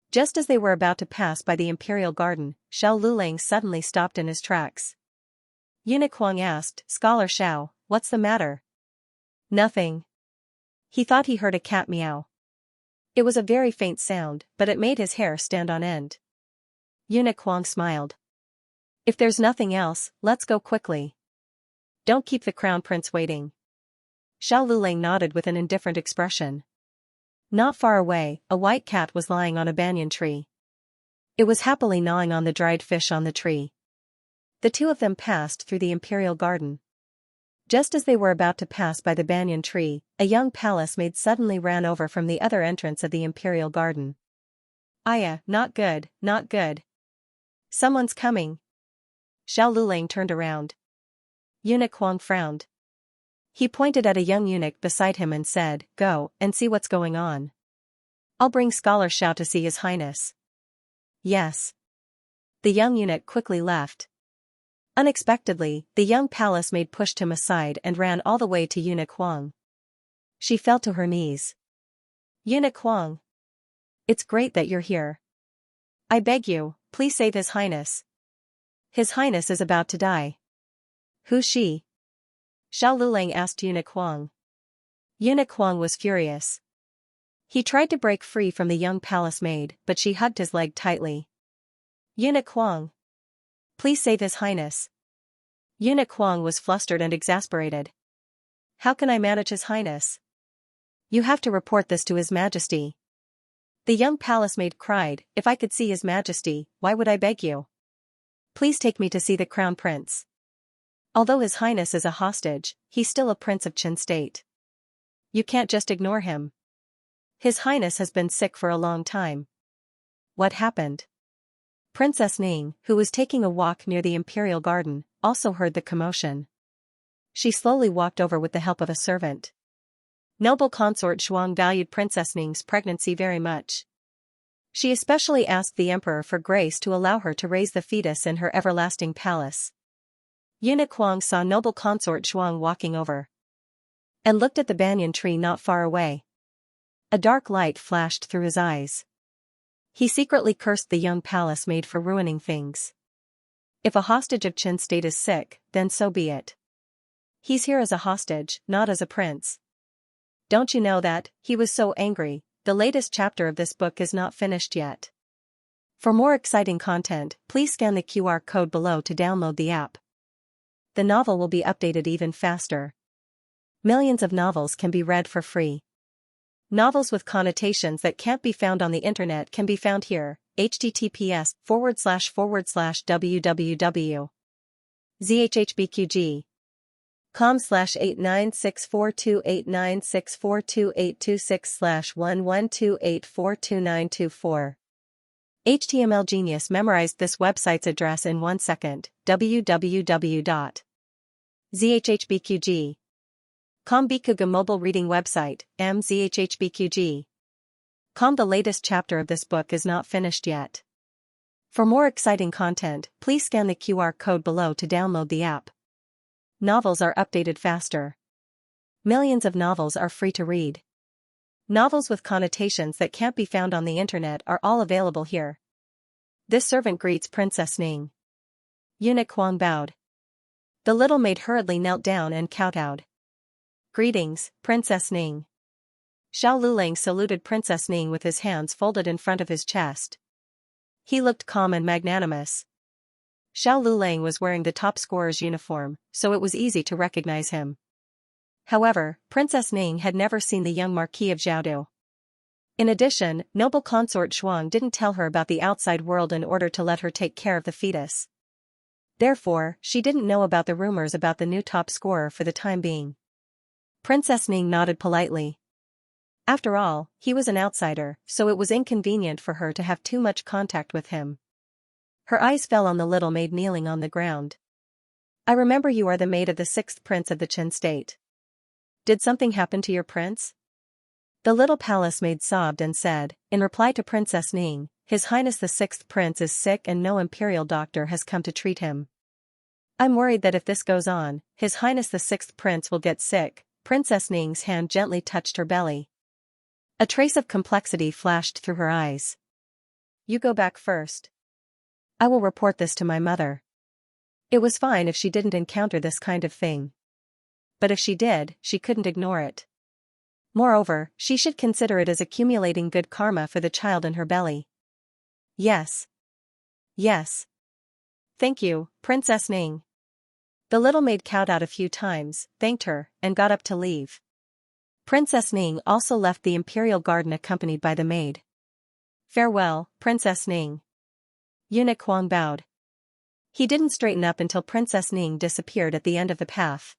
Just as they were about to pass by the imperial garden, Xiao Luling suddenly stopped in his tracks. Eunuch Huang asked, Scholar Xiao, what's the matter? Nothing. He thought he heard a cat meow. It was a very faint sound, but it made his hair stand on end. Eunuch Huang smiled. If there's nothing else, let's go quickly. Don't keep the crown prince waiting. Xiao Luling nodded with an indifferent expression. Not far away, a white cat was lying on a banyan tree. It was happily gnawing on the dried fish on the tree. The two of them passed through the imperial garden. Just as they were about to pass by the banyan tree, a young palace maid suddenly ran over from the other entrance of the imperial garden. Aya, not good, not good. Someone's coming. Xiao Luling turned around. Eunuch Huang frowned. He pointed at a young eunuch beside him and said, Go, and see what's going on. I'll bring Scholar Xiao to see His Highness. Yes. The young eunuch quickly left. Unexpectedly, the young palace maid pushed him aside and ran all the way to Eunuch Huang. She fell to her knees. Eunuch Huang. It's great that you're here. I beg you, please save His Highness. His Highness is about to die. Who's she? Xiao Luling asked Eunuch Huang. Eunuch Huang was furious. He tried to break free from the young palace maid, but she hugged his leg tightly. Eunuch Huang. Please save His Highness. Eunuch Huang was flustered and exasperated. How can I manage His Highness? You have to report this to His Majesty. The young palace maid cried, If I could see His Majesty, why would I beg you? Please take me to see the Crown Prince. Although His Highness is a hostage, he's still a prince of Qin state. You can't just ignore him. His Highness has been sick for a long time. What happened? Princess Ning, who was taking a walk near the imperial garden, also heard the commotion. She slowly walked over with the help of a servant. Noble consort Zhuang valued Princess Ning's pregnancy very much. She especially asked the emperor for grace to allow her to raise the fetus in her everlasting palace. Eunuch Huang saw noble consort Zhuang walking over and looked at the banyan tree not far away. A dark light flashed through his eyes. He secretly cursed the young palace maid for ruining things. If a hostage of Qin state is sick, then so be it. He's here as a hostage, not as a prince. Don't you know that? He was so angry. The latest chapter of this book is not finished yet. For more exciting content, please scan the QR code below to download the app. The novel will be updated even faster. Millions of novels can be read for free. Novels with connotations that can't be found on the internet can be found here. https://www.zhhbqg.com/89642896428226/1128422924. HTML Genius memorized this website's address in 1 second. www.zhhbqg.com Bikuga mobile reading website, mzhhbqg. The latest chapter of this book is not finished yet. For more exciting content, please scan the QR code below to download the app. Novels are updated faster. Millions of novels are free to read. Novels with connotations that can't be found on the internet are all available here. This servant greets Princess Ning. Eunuch Huang bowed. The little maid hurriedly knelt down and kowtowed. Greetings, Princess Ning. Xiao Lulang saluted Princess Ning with his hands folded in front of his chest. He looked calm and magnanimous. Xiao Lulang was wearing the top scorer's uniform, so it was easy to recognize him. However, Princess Ning had never seen the young Marquis of Zhaodu. In addition, noble consort Zhuang didn't tell her about the outside world in order to let her take care of the fetus. Therefore, she didn't know about the rumors about the new top scorer for the time being. Princess Ning nodded politely. After all, he was an outsider, so it was inconvenient for her to have too much contact with him. Her eyes fell on the little maid kneeling on the ground. I remember you are the maid of the 6th prince of the Qin state. Did something happen to your prince? The little palace maid sobbed and said, in reply to Princess Ning, His Highness the 6th prince is sick and no imperial doctor has come to treat him. I'm worried that if this goes on, His Highness the 6th prince will get sick. Princess Ning's hand gently touched her belly. A trace of complexity flashed through her eyes. You go back first. I will report this to my mother. It was fine if she didn't encounter this kind of thing. But if she did, she couldn't ignore it. Moreover, she should consider it as accumulating good karma for the child in her belly. Yes. Yes. Thank you, Princess Ning. The little maid kowtowed a few times, thanked her, and got up to leave. Princess Ning also left the imperial garden accompanied by the maid. Farewell, Princess Ning. Eunuch Huang bowed. He didn't straighten up until Princess Ning disappeared at the end of the path.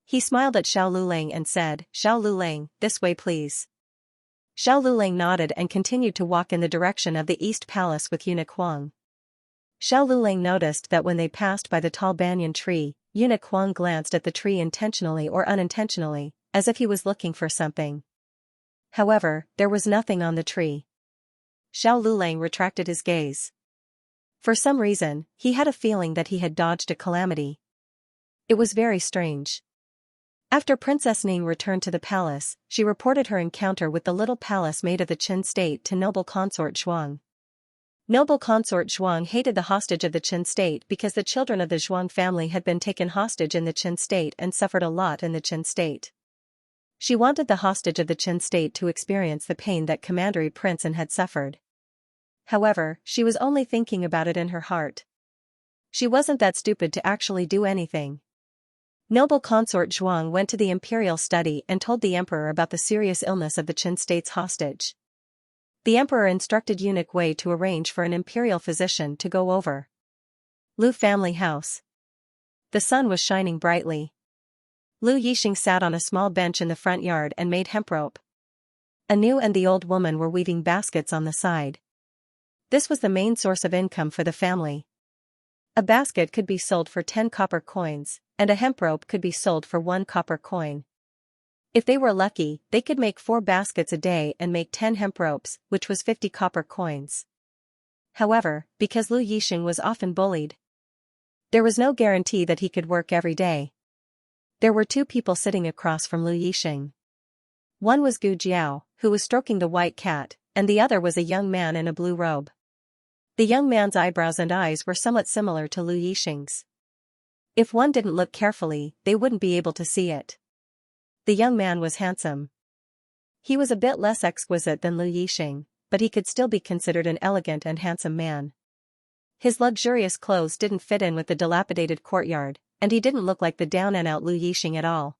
He smiled at Xiao Lulang and said, Xiao Lulang, this way please. Xiao Lulang nodded and continued to walk in the direction of the East Palace with Eunuch Huang. Xiao Lulang noticed that when they passed by the tall banyan tree, Eunuch Huang glanced at the tree intentionally or unintentionally, as if he was looking for something. However, there was nothing on the tree. Xiao Lulang retracted his gaze. For some reason, he had a feeling that he had dodged a calamity. It was very strange. After Princess Ning returned to the palace, she reported her encounter with the little palace maid of the Qin state to noble consort Zhuang. Noble consort Zhuang hated the hostage of the Qin state because the children of the Zhuang family had been taken hostage in the Qin state and suffered a lot in the Qin state. She wanted the hostage of the Qin state to experience the pain that Commandery Prince An had suffered. However, she was only thinking about it in her heart. She wasn't that stupid to actually do anything. Noble consort Zhuang went to the imperial study and told the emperor about the serious illness of the Qin state's hostage. The emperor instructed Eunuch Wei to arrange for an imperial physician to go over. Lu family house. The sun was shining brightly. Lu Yixing sat on a small bench in the front yard and made hemp rope. Anu and the old woman were weaving baskets on the side. This was the main source of income for the family. A basket could be sold for 10 copper coins, and a hemp rope could be sold for 1 copper coin. If they were lucky, they could make 4 baskets a day and make 10 hemp ropes, which was 50 copper coins. However, because Lu Yixing was often bullied, there was no guarantee that he could work every day. There were 2 people sitting across from Lu Yixing. One was Gu Jiao, who was stroking the white cat, and the other was a young man in a blue robe. The young man's eyebrows and eyes were somewhat similar to Lu Yixing's. If one didn't look carefully, they wouldn't be able to see it. The young man was handsome. He was a bit less exquisite than Lu Yixing, but he could still be considered an elegant and handsome man. His luxurious clothes didn't fit in with the dilapidated courtyard, and he didn't look like the down-and-out Lu Yixing at all.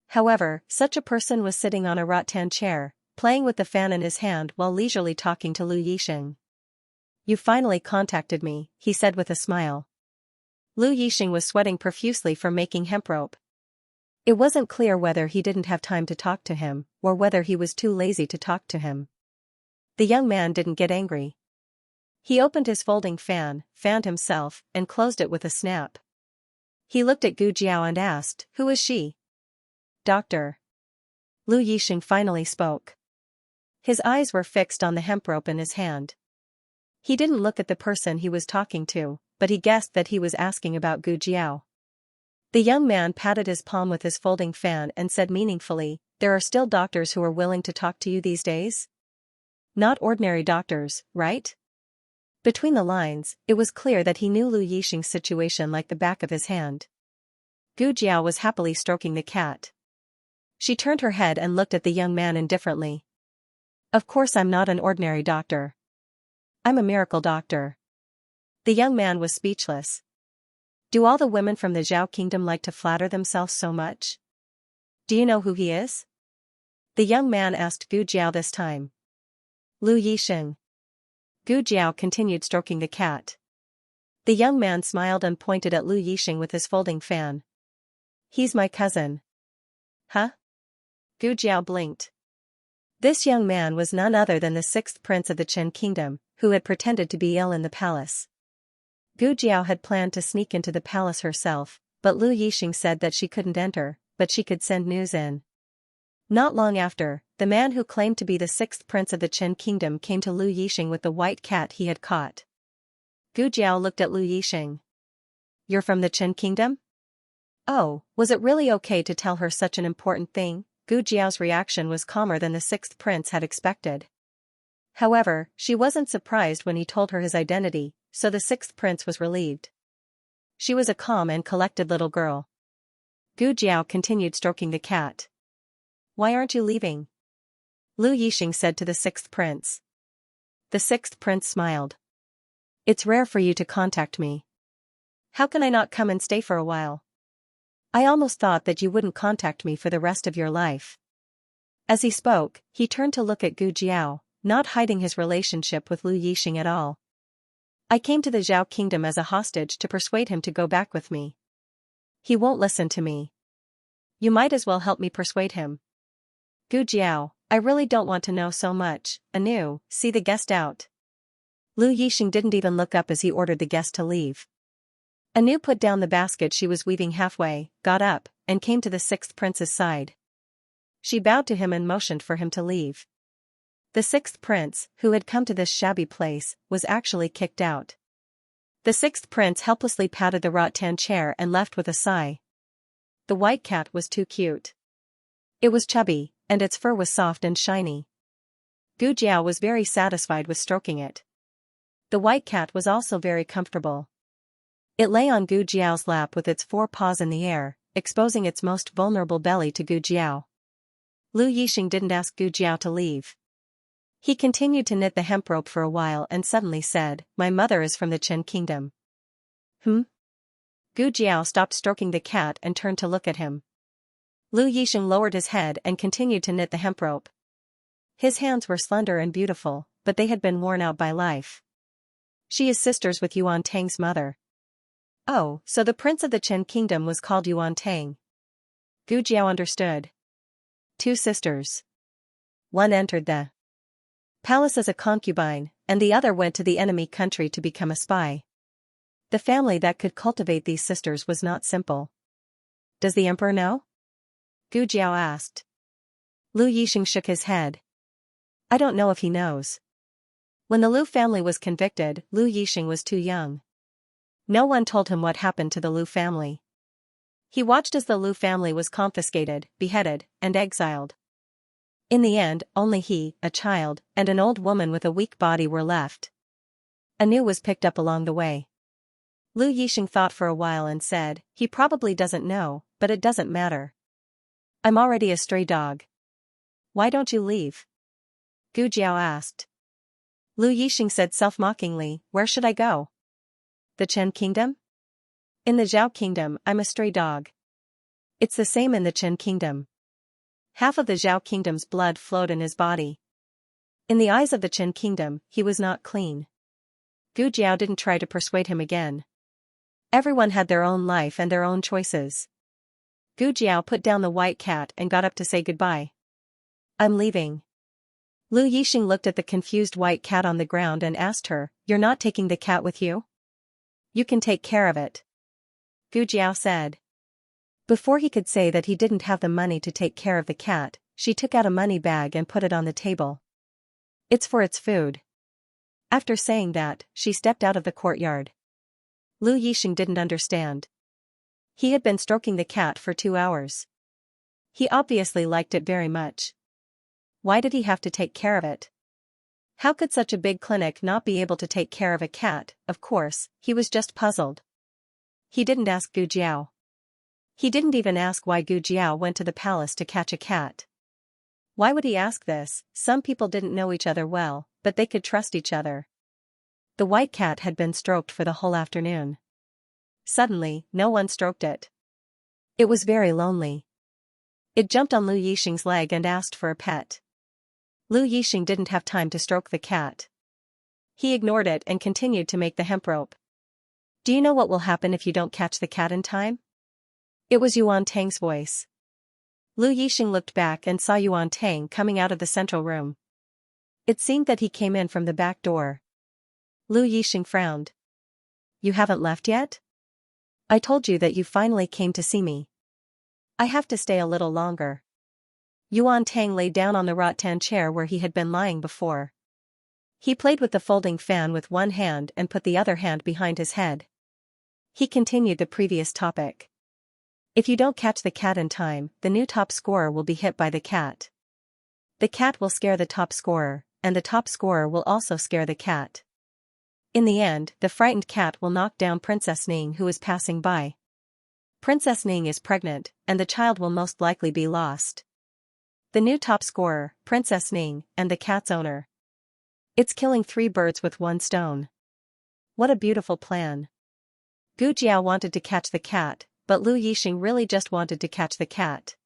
However, such a person was sitting on a rattan chair, playing with the fan in his hand while leisurely talking to Lu Yixing. "You finally contacted me," he said with a smile. Lu Yixing was sweating profusely from making hemp rope. It wasn't clear whether he didn't have time to talk to him, or whether he was too lazy to talk to him. The young man didn't get angry. He opened his folding fan, fanned himself, and closed it with a snap. He looked at Gu Jiao and asked, "Who is she?" "Doctor." Lu Yixing finally spoke. His eyes were fixed on the hemp rope in his hand. He didn't look at the person he was talking to, but he guessed that he was asking about Gu Jiao. The young man patted his palm with his folding fan and said meaningfully, "There are still doctors who are willing to talk to you these days? Not ordinary doctors, right?" Between the lines, it was clear that he knew Lu Yixing's situation like the back of his hand. Gu Jiao was happily stroking the cat. She turned her head and looked at the young man indifferently. "Of course I'm not an ordinary doctor. I'm a miracle doctor." The young man was speechless. Do all the women from the Zhao kingdom like to flatter themselves so much? Do you know who he is? The young man asked Gu Jiao this time. Lu Yixing. Gu Jiao continued stroking the cat. The young man smiled and pointed at Lu Yixing with his folding fan. "He's my cousin." "Huh?" Gu Jiao blinked. This young man was none other than the 6th prince of the Qin kingdom, who had pretended to be ill in the palace. Gu Jiao had planned to sneak into the palace herself, but Lu Yixing said that she couldn't enter, but she could send news in. Not long after, the man who claimed to be the 6th prince of the Qin kingdom came to Lu Yixing with the white cat he had caught. Gu Jiao looked at Lu Yixing. "You're from the Qin kingdom?" Oh, was it really okay to tell her such an important thing? Gu Jiao's reaction was calmer than the 6th prince had expected. However, she wasn't surprised when he told her his identity, so the 6th prince was relieved. She was a calm and collected little girl. Gu Jiao continued stroking the cat. "Why aren't you leaving?" Lu Yixing said to the 6th prince. The 6th prince smiled. "It's rare for you to contact me. How can I not come and stay for a while? I almost thought that you wouldn't contact me for the rest of your life." As he spoke, he turned to look at Gu Jiao, not hiding his relationship with Lu Yixing at all. "I came to the Zhao kingdom as a hostage to persuade him to go back with me. He won't listen to me. You might as well help me persuade him." "Gu Jiao, I really don't want to know so much. Anu, see the guest out." Lu Yixing didn't even look up as he ordered the guest to leave. Anu put down the basket she was weaving halfway, got up, and came to the 6th prince's side. She bowed to him and motioned for him to leave. The 6th prince, who had come to this shabby place, was actually kicked out. The 6th prince helplessly patted the rattan chair and left with a sigh. The white cat was too cute. It was chubby, and its fur was soft and shiny. Gu Jiao was very satisfied with stroking it. The white cat was also very comfortable. It lay on Gu Jiao's lap with its 4 paws in the air, exposing its most vulnerable belly to Gu Jiao. Lu Yixing didn't ask Gu Jiao to leave. He continued to knit the hemp rope for a while and suddenly said, "My mother is from the Qin kingdom." "Hmm?" Gu Jiao stopped stroking the cat and turned to look at him. Lu Yixing lowered his head and continued to knit the hemp rope. His hands were slender and beautiful, but they had been worn out by life. "She is sisters with Yuan Tang's mother." "Oh, so the prince of the Qin kingdom was called Yuan Tang." Gu Jiao understood. 2 sisters. One entered the palace as a concubine, and the other went to the enemy country to become a spy. The family that could cultivate these sisters was not simple. Does the emperor know? Gu Jiao asked. Lu Yixing shook his head. I don't know if he knows. When the Lu family was convicted, Lu Yixing was too young. No one told him what happened to the Lu family. He watched as the Lu family was confiscated, beheaded, and exiled. In the end, only he, a child, and an old woman with a weak body were left. Anu was picked up along the way. Lu Yixing thought for a while and said, he probably doesn't know, but it doesn't matter. I'm already a stray dog. Why don't you leave? Gu Jiao asked. Lu Yixing said self-mockingly, where should I go? The Chen Kingdom? In the Zhao Kingdom, I'm a stray dog. It's the same in the Chen Kingdom. Half of the Zhao Kingdom's blood flowed in his body. In the eyes of the Chen Kingdom, he was not clean. Gu Jiao didn't try to persuade him again. Everyone had their own life and their own choices. Gu Jiao put down the white cat and got up to say goodbye. I'm leaving. Lu Yixing looked at the confused white cat on the ground and asked her, you're not taking the cat with you? You can take care of it. Gu Jiao said. Before he could say that he didn't have the money to take care of the cat, she took out a money bag and put it on the table. It's for its food. After saying that, she stepped out of the courtyard. Lu Yixing didn't understand. He had been stroking the cat for 2 hours. He obviously liked it very much. Why did he have to take care of it? How could such a big clinic not be able to take care of a cat? Of course, he was just puzzled. He didn't ask Gu Jiao. He didn't even ask why Gu Jiao went to the palace to catch a cat. Why would he ask this? Some people didn't know each other well, but they could trust each other. The white cat had been stroked for the whole afternoon. Suddenly, no one stroked it. It was very lonely. It jumped on Lu Yixing's leg and asked for a pet. Lu Yixing didn't have time to stroke the cat. He ignored it and continued to make the hemp rope. Do you know what will happen if you don't catch the cat in time? It was Yuan Tang's voice. Lu Yixing looked back and saw Yuan Tang coming out of the central room. It seemed that he came in from the back door. Lu Yixing frowned. You haven't left yet? I told you that you finally came to see me. I have to stay a little longer. Yuan Tang lay down on the rattan chair where he had been lying before. He played with the folding fan with one hand and put the other hand behind his head. He continued the previous topic. If you don't catch the cat in time, the new top scorer will be hit by the cat. The cat will scare the top scorer, and the top scorer will also scare the cat. In the end, the frightened cat will knock down Princess Ning, who is passing by. Princess Ning is pregnant, and the child will most likely be lost. The new top scorer, Princess Ning, and the cat's owner. It's killing 3 birds with 1 stone. What a beautiful plan. Gu Jiao wanted to catch the cat, but Lu Yixing really just wanted to catch the cat.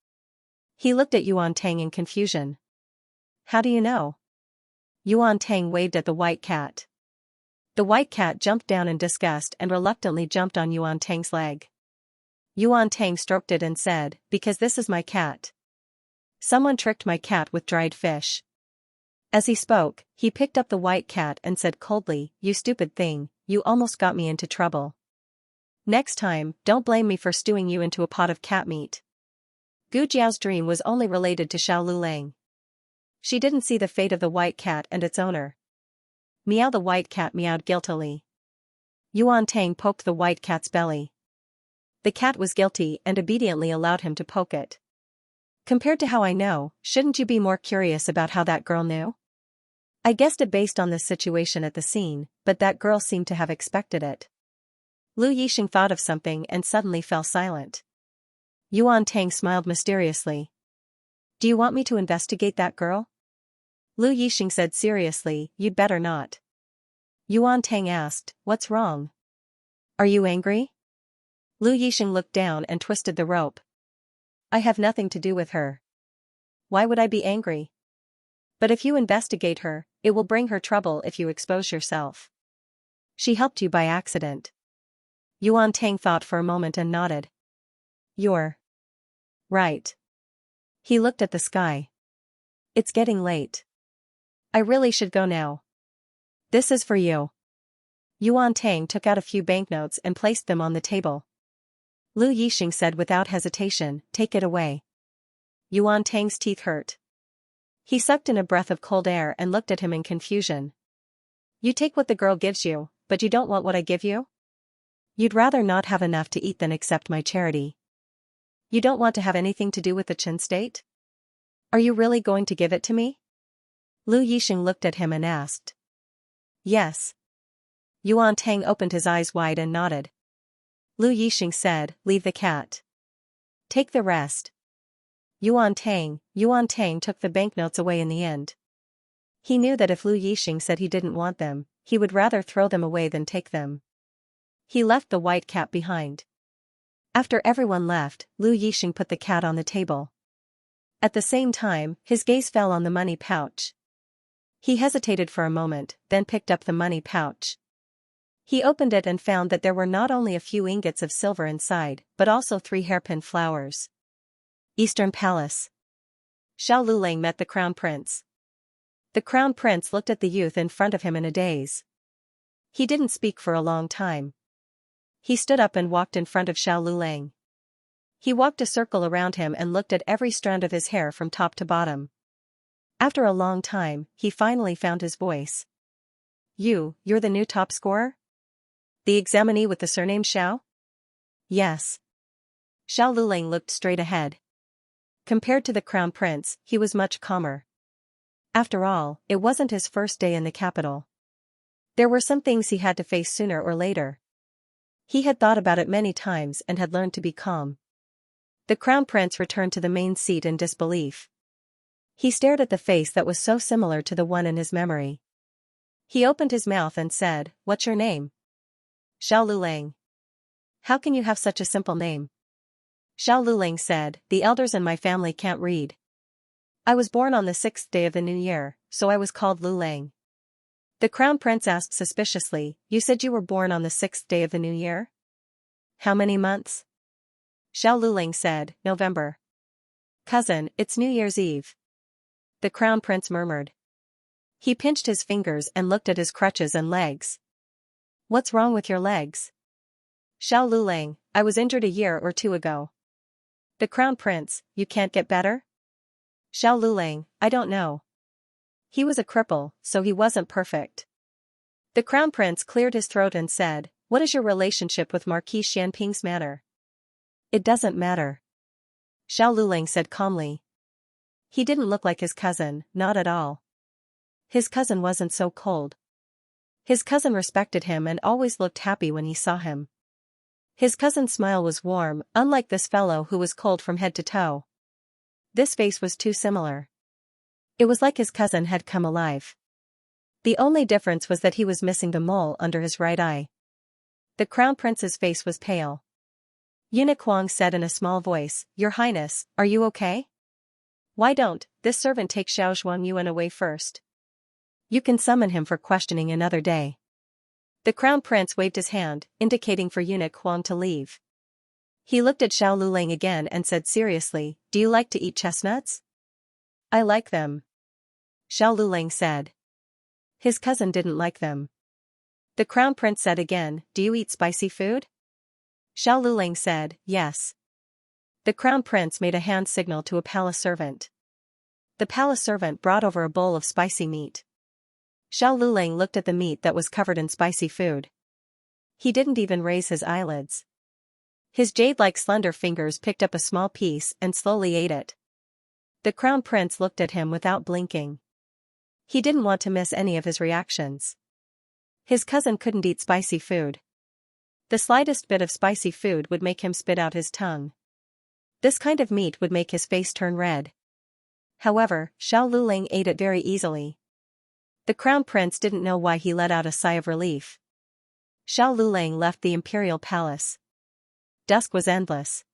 He looked at Yuan Tang in confusion. How do you know? Yuan Tang waved at the white cat. The white cat jumped down in disgust and reluctantly jumped on Yuan Tang's leg. Yuan Tang stroked it and said, because this is my cat. Someone tricked my cat with dried fish. As he spoke, he picked up the white cat and said coldly, you stupid thing, you almost got me into trouble. Next time, don't blame me for stewing you into a pot of cat meat. Gu Jiao's dream was only related to Xiao Lulang. She didn't see the fate of the white cat and its owner. Meow, the white cat meowed guiltily. Yuan Tang poked the white cat's belly. The cat was guilty and obediently allowed him to poke it. Compared to how I know, shouldn't you be more curious about how that girl knew? I guessed it based on this situation at the scene, but that girl seemed to have expected it. Lu Yixing thought of something and suddenly fell silent. Yuan Tang smiled mysteriously. Do you want me to investigate that girl? Lu Yixing said seriously, you'd better not. Yuan Tang asked, what's wrong? Are you angry? Lu Yixing looked down and twisted the rope. I have nothing to do with her. Why would I be angry? But if you investigate her, it will bring her trouble if you expose yourself. She helped you by accident. Yuan Tang thought for a moment and nodded. You're right. He looked at the sky. It's getting late. I really should go now. This is for you. Yuan Tang took out a few banknotes and placed them on the table. Lu Yixing said without hesitation, take it away. Yuan Tang's teeth hurt. He sucked in a breath of cold air and looked at him in confusion. You take what the girl gives you, but you don't want what I give you? You'd rather not have enough to eat than accept my charity. You don't want to have anything to do with the Qin state? Are you really going to give it to me? Lu Yixing looked at him and asked. Yes. Yuan Tang opened his eyes wide and nodded. Lu Yixing said, leave the cat. Take the rest. Yuan Tang took the banknotes away in the end. He knew that if Lu Yixing said he didn't want them, he would rather throw them away than take them. He left the white cat behind. After everyone left, Lu Yixing put the cat on the table. At the same time, his gaze fell on the money pouch. He hesitated for a moment, then picked up the money pouch. He opened it and found that there were not only a few ingots of silver inside, but also 3 hairpin flowers. Eastern Palace. Xiao Lulang met the Crown Prince. The Crown Prince looked at the youth in front of him in a daze. He didn't speak for a long time. He stood up and walked in front of Xiao Lulang. He walked a circle around him and looked at every strand of his hair from top to bottom. After a long time, he finally found his voice. You're the new top scorer? The examinee with the surname Xiao? Yes. Xiao Lulang looked straight ahead. Compared to the Crown Prince, he was much calmer. After all, it wasn't his first day in the capital. There were some things he had to face sooner or later. He had thought about it many times and had learned to be calm. The Crown Prince returned to the main seat in disbelief. He stared at the face that was so similar to the one in his memory. He opened his mouth and said, What's your name? Xiao Lulang. How can you have such a simple name? Xiao Lulang said, The elders in my family can't read. I was born on the 6th day of the new year, so I was called Lulang. The Crown Prince asked suspiciously, You said you were born on the 6th day of the new year? How many months? Xiao Lulang said, November. Cousin, it's New Year's Eve. The Crown Prince murmured. He pinched his fingers and looked at his crutches and legs. What's wrong with your legs? Xiao Lulang, I was injured a year or 2 ago. The Crown Prince, you can't get better? Xiao Lulang, I don't know. He was a cripple, so he wasn't perfect. The Crown Prince cleared his throat and said, What is your relationship with Marquis Xianping's manor? It doesn't matter. Xiao Lulang said calmly. He didn't look like his cousin, not at all. His cousin wasn't so cold. His cousin respected him and always looked happy when he saw him. His cousin's smile was warm, unlike this fellow who was cold from head to toe. This face was too similar. It was like his cousin had come alive. The only difference was that he was missing the mole under his right eye. The Crown Prince's face was pale. Eunuch Huang said in a small voice, Your Highness, are you okay? Why don't this servant take Xiao Zhuangyuan away first? You can summon him for questioning another day. The Crown Prince waved his hand, indicating for Eunuch Huang to leave. He looked at Xiao Lulang again and said seriously, Do you like to eat chestnuts? I like them. Xiao Lulang said. His cousin didn't like them. The Crown Prince said again, Do you eat spicy food? Xiao Lulang said, Yes. The Crown Prince made a hand signal to a palace servant. The palace servant brought over a bowl of spicy meat. Xiao Lulang looked at the meat that was covered in spicy food. He didn't even raise his eyelids. His jade-like slender fingers picked up a small piece and slowly ate it. The Crown Prince looked at him without blinking. He didn't want to miss any of his reactions. His cousin couldn't eat spicy food. The slightest bit of spicy food would make him spit out his tongue. This kind of meat would make his face turn red. However, Xiao Lulang ate it very easily. The Crown Prince didn't know why he let out a sigh of relief. Xiao Lulang left the imperial palace. Dusk was endless.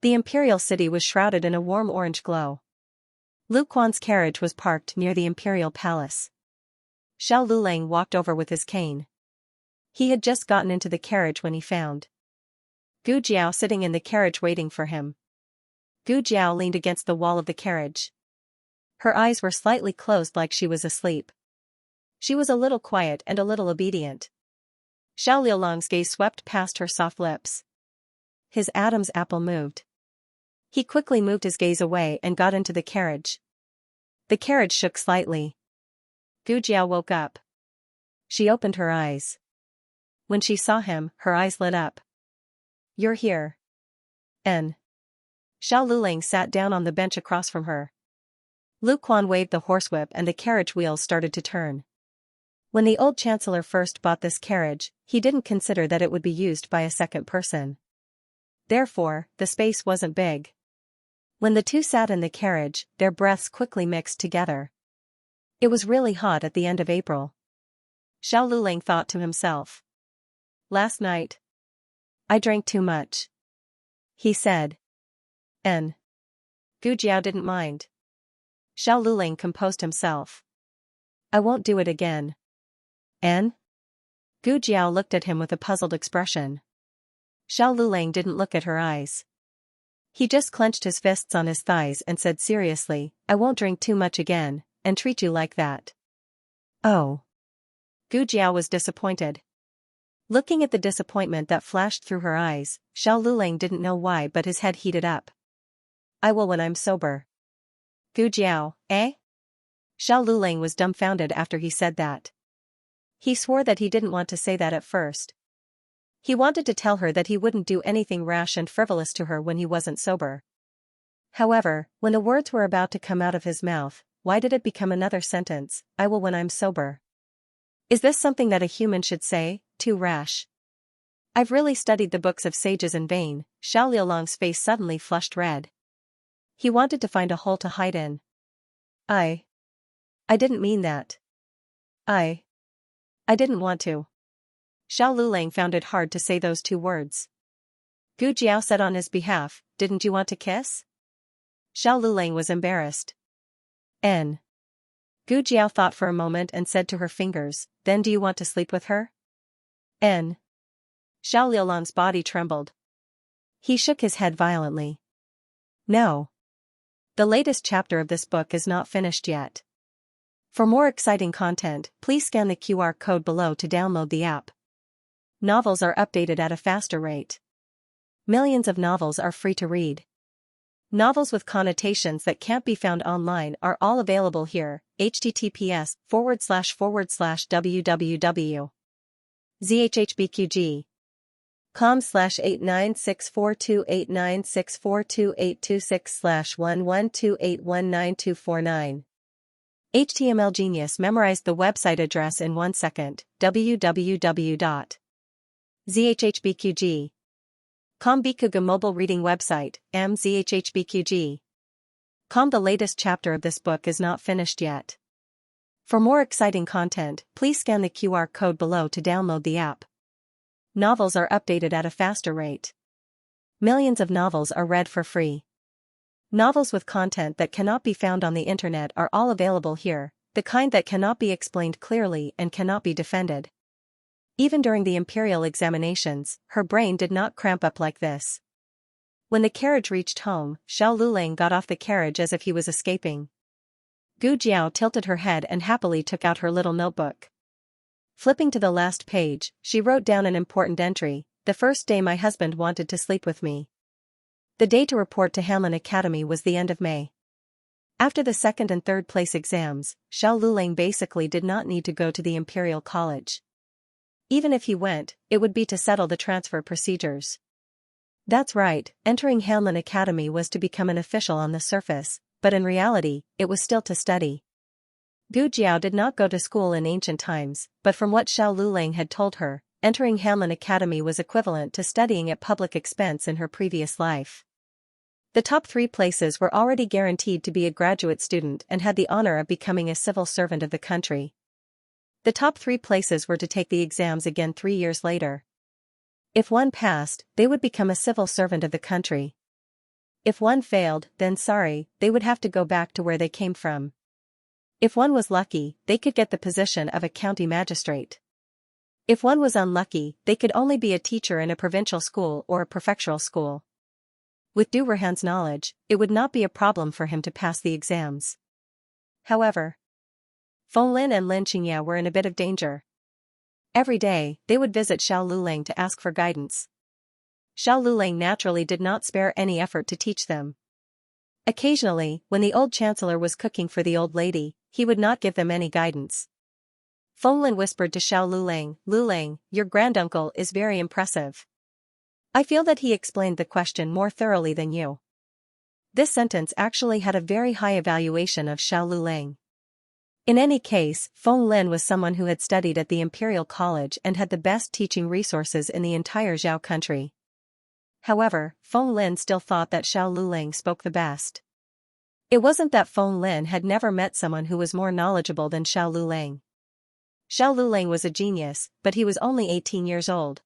The imperial city was shrouded in a warm orange glow. Lu Quan's carriage was parked near the imperial palace. Xiao Lulang walked over with his cane. He had just gotten into the carriage when he found Gu Jiao sitting in the carriage waiting for him. Gu Jiao leaned against the wall of the carriage. Her eyes were slightly closed like she was asleep. She was a little quiet and a little obedient. Xiao Liulong's gaze swept past her soft lips. His Adam's apple moved. He quickly moved his gaze away and got into the carriage. The carriage shook slightly. Gu Jiao woke up. She opened her eyes. When she saw him, her eyes lit up. "You're here." N. Xiao Luling sat down on the bench across from her. Lu Quan waved the horsewhip and the carriage wheels started to turn. When the old chancellor first bought this carriage, he didn't consider that it would be used by a second person. Therefore, the space wasn't big. When the two sat in the carriage, their breaths quickly mixed together. It was really hot at the end of April. Xiao Luling thought to himself. "Last night, I drank too much," he said. N. Gu Jiao didn't mind. Xiao Luling composed himself. "I won't do it again." N. Gu Jiao looked at him with a puzzled expression. Xiao Luling didn't look at her eyes. He just clenched his fists on his thighs and said seriously, "I won't drink too much again, and treat you like that." Oh. Gu Jiao was disappointed. Looking at the disappointment that flashed through her eyes, Xiao Luling didn't know why but his head heated up. "I will when I'm sober." Gu Jiao, eh? Xiao Luling was dumbfounded after he said that. He swore that he didn't want to say that at first. He wanted to tell her that he wouldn't do anything rash and frivolous to her when he wasn't sober. However, when the words were about to come out of his mouth, why did it become another sentence, "I will when I'm sober"? Is this something that a human should say, too rash? I've really studied the books of sages in vain. Xiao Liulong's face suddenly flushed red. He wanted to find a hole to hide in. I didn't mean that. I didn't want to. Xiao Luling found it hard to say those two words. Gu Jiao said on his behalf, "Didn't you want to kiss?" Xiao Luling was embarrassed. N. Gu Jiao thought for a moment and said to her fingers, "Then do you want to sleep with her?" N. Xiao Liulong's body trembled. He shook his head violently. No. The latest chapter of this book is not finished yet. For more exciting content, please scan the QR code below to download the app. Novels are updated at a faster rate. Millions of novels are free to read. Novels with connotations that can't be found online are all available here. https://www.zhhbqg.com/89642896428226/112819249. HTML Genius memorized the website address in 1 second. www.zhhbqg.com Bikuga mobile reading website, mzhhbqg.com. The latest chapter of this book is not finished yet. For more exciting content, please scan the QR code below to download the app. Novels are updated at a faster rate. Millions of novels are read for free. Novels with content that cannot be found on the internet are all available here, the kind that cannot be explained clearly and cannot be defended. Even during the imperial examinations, her brain did not cramp up like this. When the carriage reached home, Xiao Luling got off the carriage as if he was escaping. Gu Jiao tilted her head and happily took out her little notebook. Flipping to the last page, she wrote down an important entry: "The first day my husband wanted to sleep with me." The day to report to Hanlin Academy was the end of May. After the second and third place exams, Xiao Luling basically did not need to go to the Imperial College. Even if he went, it would be to settle the transfer procedures. That's right, entering Hanlin Academy was to become an official on the surface, but in reality, it was still to study. Gu Jiao did not go to school in ancient times, but from what Xiao Luling had told her, entering Hanlin Academy was equivalent to studying at public expense in her previous life. The top 3 places were already guaranteed to be a graduate student and had the honor of becoming a civil servant of the country. The top 3 places were to take the exams again 3 years later. If one passed, they would become a civil servant of the country. If one failed, then sorry, they would have to go back to where they came from. If one was lucky, they could get the position of a county magistrate. If one was unlucky, they could only be a teacher in a provincial school or a prefectural school. With Du Erhan's knowledge, it would not be a problem for him to pass the exams. However, Feng Lin and Lin Xianxia were in a bit of danger. Every day, they would visit Xiao Lulang to ask for guidance. Xiao Lulang naturally did not spare any effort to teach them. Occasionally, when the old chancellor was cooking for the old lady, he would not give them any guidance. Feng Lin whispered to Xiao Lulang, "Lulang, your granduncle is very impressive. I feel that he explained the question more thoroughly than you." This sentence actually had a very high evaluation of Xiao Lulang. In any case, Feng Lin was someone who had studied at the Imperial College and had the best teaching resources in the entire Zhao country. However, Feng Lin still thought that Xiao Lulang spoke the best. It wasn't that Feng Lin had never met someone who was more knowledgeable than Xiao Lulang. Xiao Lulang was a genius, but he was only 18 years old.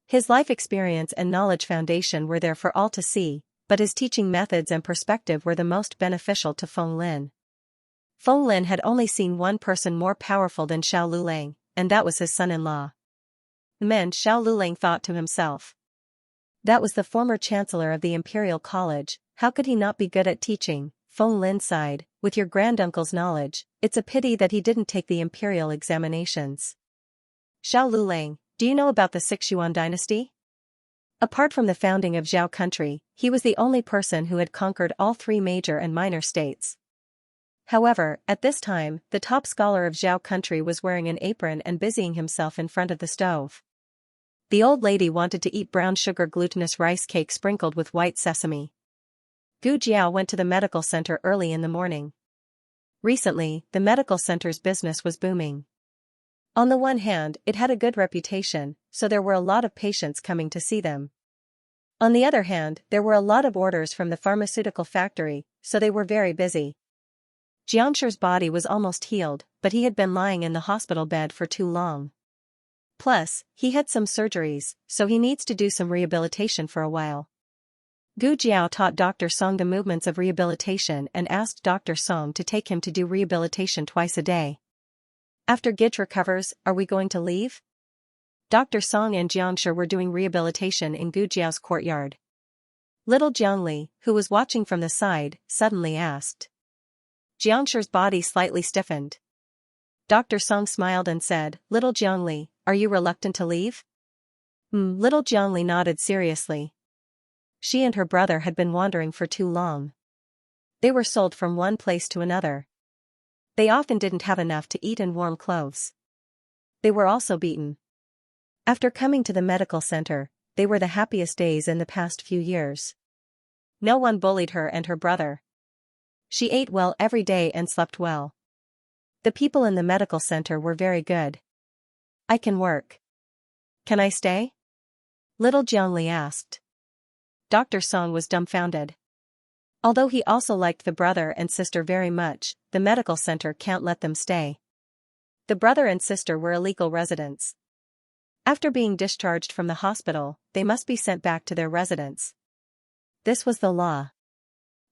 His life experience and knowledge foundation were there for all to see, but his teaching methods and perspective were the most beneficial to Feng Lin. Feng Lin had only seen one person more powerful than Xiao Lulang, and that was his son-in-law. "Man," Xiao Lulang thought to himself. That was the former chancellor of the Imperial College, how could he not be good at teaching? Feng Lin sighed, "With your granduncle's knowledge, it's a pity that he didn't take the imperial examinations." "Xiao Lulang, do you know about the Sixuan dynasty?" Apart from the founding of Zhao country, he was the only person who had conquered all three major and minor states. However, at this time, the top scholar of Zhao country was wearing an apron and busying himself in front of the stove. The old lady wanted to eat brown sugar glutinous rice cake sprinkled with white sesame. Gu Jiao went to the medical center early in the morning. Recently, the medical center's business was booming. On the one hand, it had a good reputation, so there were a lot of patients coming to see them. On the other hand, there were a lot of orders from the pharmaceutical factory, so they were very busy. Xianxia's body was almost healed, but he had been lying in the hospital bed for too long. Plus, he had some surgeries, so he needs to do some rehabilitation for a while. Gu Jiao taught Dr. Song the movements of rehabilitation and asked Dr. Song to take him to do rehabilitation twice a day. "After Gij recovers, are we going to leave?" Dr. Song and Xianxia were doing rehabilitation in Gu Jiao's courtyard. Little Jiangli, who was watching from the side, suddenly asked. Xianxia's body slightly stiffened. Dr. Song smiled and said, "Little Jiangli, are you reluctant to leave?" Little Jiangli nodded seriously. She and her brother had been wandering for too long. They were sold from one place to another. They often didn't have enough to eat and warm clothes. They were also beaten. After coming to the medical center, they were the happiest days in the past few years. No one bullied her and her brother. She ate well every day and slept well. The people in the medical center were very good. "I can work. Can I stay?" Little Jiangli asked. Dr. Song was dumbfounded. Although he also liked the brother and sister very much, the medical center can't let them stay. The brother and sister were illegal residents. After being discharged from the hospital, they must be sent back to their residence. This was the law.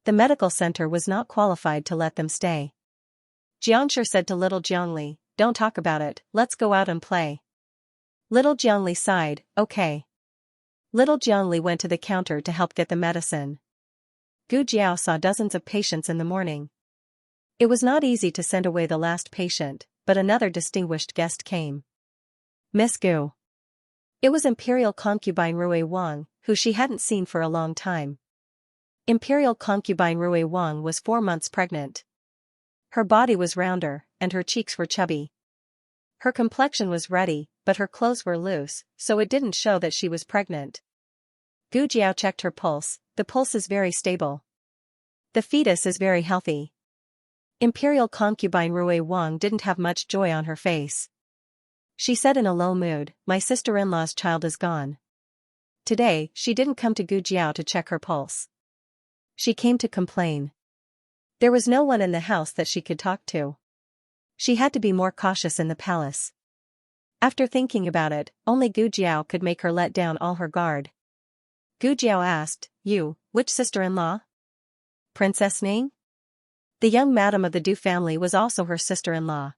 The medical center was not qualified to let them stay. Xianxia said to little Jiangli, "Don't talk about it, let's go out and play." Little Jiangli sighed, "Okay." Little Jiangli went to the counter to help get the medicine. Gu Jiao saw dozens of patients in the morning. It was not easy to send away the last patient, but another distinguished guest came. Miss Gu. It was Imperial concubine Rui Wang, who she hadn't seen for a long time. Imperial concubine Rui Wang was 4 months pregnant. Her body was rounder, and her cheeks were chubby. Her complexion was ruddy, but her clothes were loose, so it didn't show that she was pregnant. Gu Jiao checked her pulse. The pulse is very stable. The fetus is very healthy. Imperial concubine Rui Wang didn't have much joy on her face. She said in a low mood, "My sister-in-law's child is gone." Today, she didn't come to Gu Jiao to check her pulse. She came to complain. There was no one in the house that she could talk to. She had to be more cautious in the palace. After thinking about it, only Gu Jiao could make her let down all her guard. Gu Jiao asked, "You, which sister-in-law?" "Princess Ning?" The young madam of the Du family was also her sister-in-law.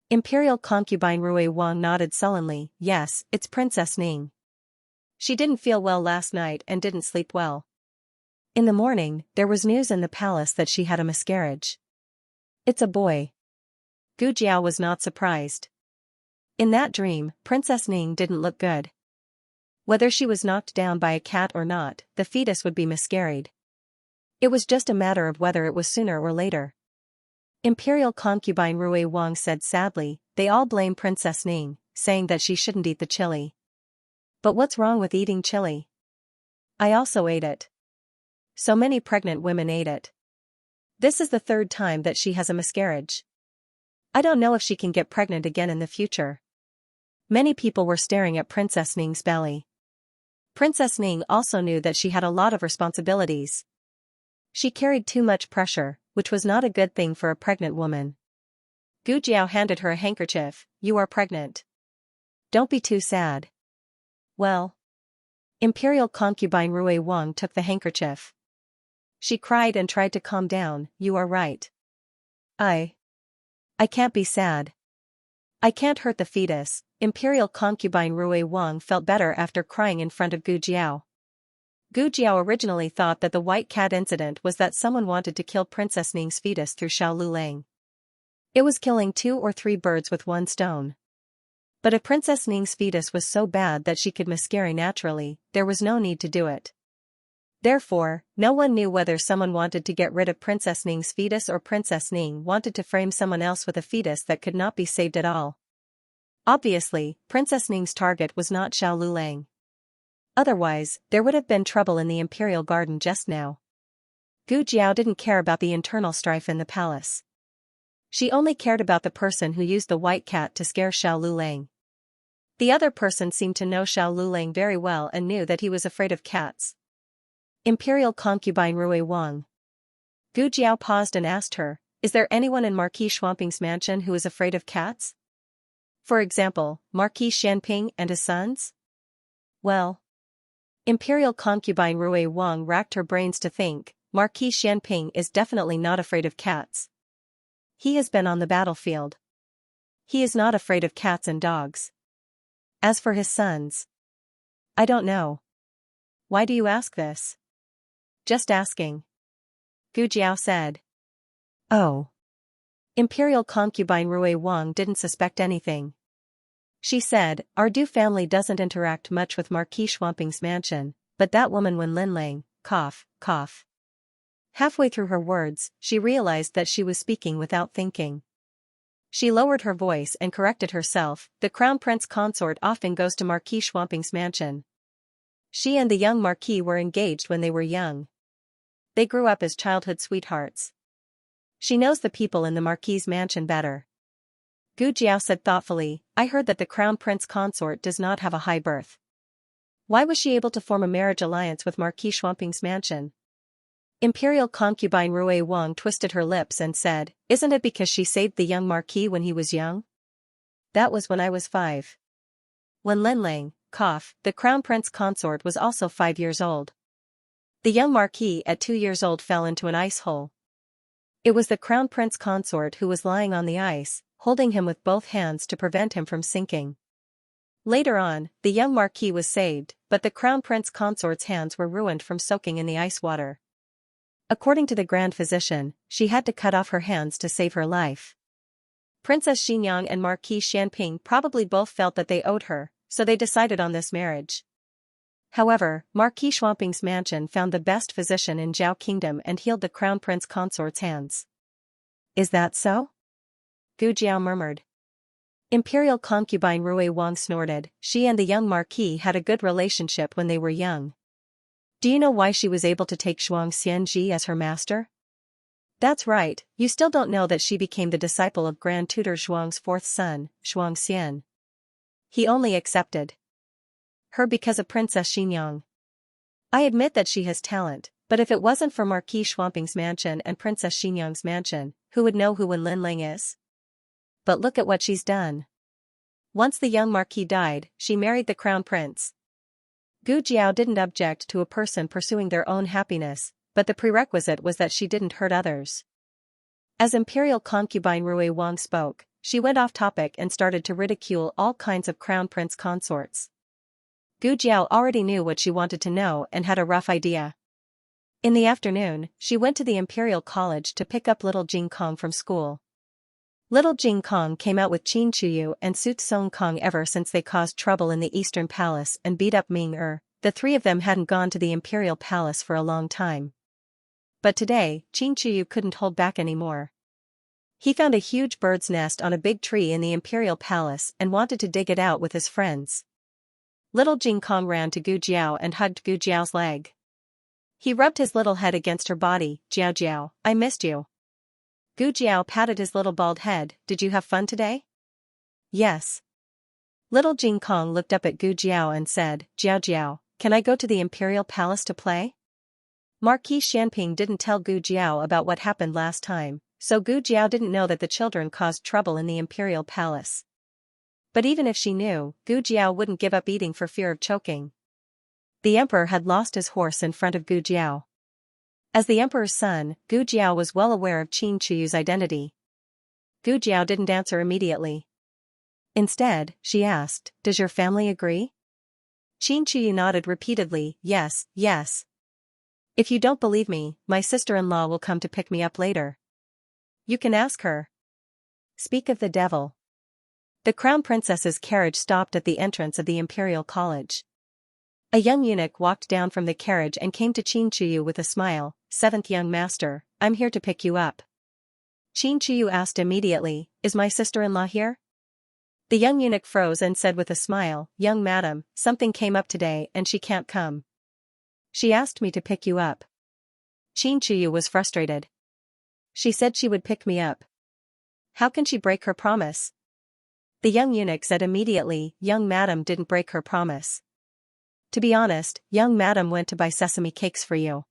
Imperial concubine Rui Wang nodded sullenly, "Yes, it's Princess Ning. She didn't feel well last night and didn't sleep well." In the morning, there was news in the palace that she had a miscarriage. "It's a boy." Gu Jiao was not surprised. In that dream, Princess Ning didn't look good. Whether she was knocked down by a cat or not, the fetus would be miscarried. It was just a matter of whether it was sooner or later. Imperial concubine Rui Wang said sadly, they all blame Princess Ning, saying that she shouldn't eat the chili. But what's wrong with eating chili? I also ate it. So many pregnant women ate it. This is the third time that she has a miscarriage. I don't know if she can get pregnant again in the future. Many people were staring at Princess Ning's belly. Princess Ning also knew that she had a lot of responsibilities. She carried too much pressure, which was not a good thing for a pregnant woman. Gu Jiao handed her a handkerchief. You are pregnant. Don't be too sad. Well. Imperial concubine Rui Wang took the handkerchief. She cried and tried to calm down. You are right. I can't be sad. I can't hurt the fetus. Imperial concubine Rui Wang felt better after crying in front of Gu Jiao. Gu Jiao originally thought that the white cat incident was that someone wanted to kill Princess Ning's fetus through Xiao Lulang. It was killing 2 or 3 birds with one stone. But if Princess Ning's fetus was so bad that she could miscarry naturally, there was no need to do it. Therefore, no one knew whether someone wanted to get rid of Princess Ning's fetus or Princess Ning wanted to frame someone else with a fetus that could not be saved at all. Obviously, Princess Ning's target was not Xiao Lulang. Otherwise, there would have been trouble in the imperial garden just now. Gu Jiao didn't care about the internal strife in the palace. She only cared about the person who used the white cat to scare Xiao Lulang. The other person seemed to know Xiao Lulang very well and knew that he was afraid of cats. Imperial concubine Rui Wang. Gu Jiao paused and asked her, is there anyone in Marquis Xuanping's mansion who is afraid of cats? For example, Marquis Xianping and his sons? Well. Imperial concubine Rui Wang racked her brains to think, Marquis Xianping is definitely not afraid of cats. He has been on the battlefield. He is not afraid of cats and dogs. As for his sons, I don't know. Why do you ask this? Just asking. Gu Jiao said. Oh. Imperial concubine Rui Wang didn't suspect anything. She said, our Du family doesn't interact much with Marquis Xuanping's mansion, but that woman Wen Linlang, cough, cough. Halfway through her words, she realized that she was speaking without thinking. She lowered her voice and corrected herself, the crown prince consort often goes to Marquis Xuanping's mansion. She and the young marquis were engaged when they were young. They grew up as childhood sweethearts. She knows the people in the marquis's mansion better. Gu Jiao said thoughtfully, I heard that the crown prince consort does not have a high birth. Why was she able to form a marriage alliance with Marquis Xuanping's mansion? Imperial concubine Rui Wang twisted her lips and said, isn't it because she saved the young marquis when he was young? That was when I was 5. When Linlang, cough, the crown prince consort was also 5 years old. The young marquis at 2 years old fell into an ice hole. It was the crown prince consort who was lying on the ice, holding him with both hands to prevent him from sinking. Later on, the young marquis was saved, but the crown prince consort's hands were ruined from soaking in the ice water. According to the grand physician, she had to cut off her hands to save her life. Princess Xinyang and Marquis Xianping probably both felt that they owed her, so they decided on this marriage. However, Marquis Xuanping's mansion found the best physician in Zhao Kingdom and healed the crown prince consort's hands. Is that so? Gu Jiao murmured. Imperial concubine Rui Wang snorted, she and the young marquis had a good relationship when they were young. Do you know why she was able to take Shuang Xianji as her master? That's right, you still don't know that she became the disciple of Grand Tutor Zhuang's 4th son, Shuang Xian. He only accepted her because of Princess Xinyang. I admit that she has talent, but if it wasn't for Marquis Xuanping's mansion and Princess Xinyang's mansion, who would know who Wen Linlang is? But look at what she's done. Once the young marquis died, she married the crown prince. Gu Jiao didn't object to a person pursuing their own happiness, but the prerequisite was that she didn't hurt others. As imperial concubine Rui Wang spoke, she went off topic and started to ridicule all kinds of crown prince consorts. Gu Jiao already knew what she wanted to know and had a rough idea. In the afternoon, she went to the imperial college to pick up little Jing Kong from school. Little Jing Kong came out with Qin Chuyu and Su Tsong Kong ever since they caused trouble in the Eastern Palace and beat up Ming Er. The three of them hadn't gone to the Imperial Palace for a long time. But today, Qin Chuyu couldn't hold back anymore. He found a huge bird's nest on a big tree in the Imperial Palace and wanted to dig it out with his friends. Little Jing Kong ran to Gu Jiao and hugged Gu Jiao's leg. He rubbed his little head against her body. Jiao Jiao, I missed you. Gu Jiao patted his little bald head. Did you have fun today? Yes. Little Jing Kong looked up at Gu Jiao and said, Jiao Jiao, can I go to the Imperial Palace to play? Marquis Xianping didn't tell Gu Jiao about what happened last time, so Gu Jiao didn't know that the children caused trouble in the Imperial Palace. But even if she knew, Gu Jiao wouldn't give up eating for fear of choking. The emperor had lost his horse in front of Gu Jiao. As the emperor's son, Gu Jiao was well aware of Qin Chuyu's identity. Gu Jiao didn't answer immediately. Instead, she asked, does your family agree? Qin Chuyu nodded repeatedly, yes, yes. If you don't believe me, my sister-in-law will come to pick me up later. You can ask her. Speak of the devil. The crown princess's carriage stopped at the entrance of the Imperial College. A young eunuch walked down from the carriage and came to Qin Chuyu with a smile. Seventh young master, I'm here to pick you up. Qin Chuyu asked immediately, is my sister-in-law here? The young eunuch froze and said with a smile, young madam, something came up today and she can't come. She asked me to pick you up. Qin Chuyu was frustrated. She said she would pick me up. How can she break her promise? The young eunuch said immediately, young madam didn't break her promise. To be honest, young madam went to buy sesame cakes for you.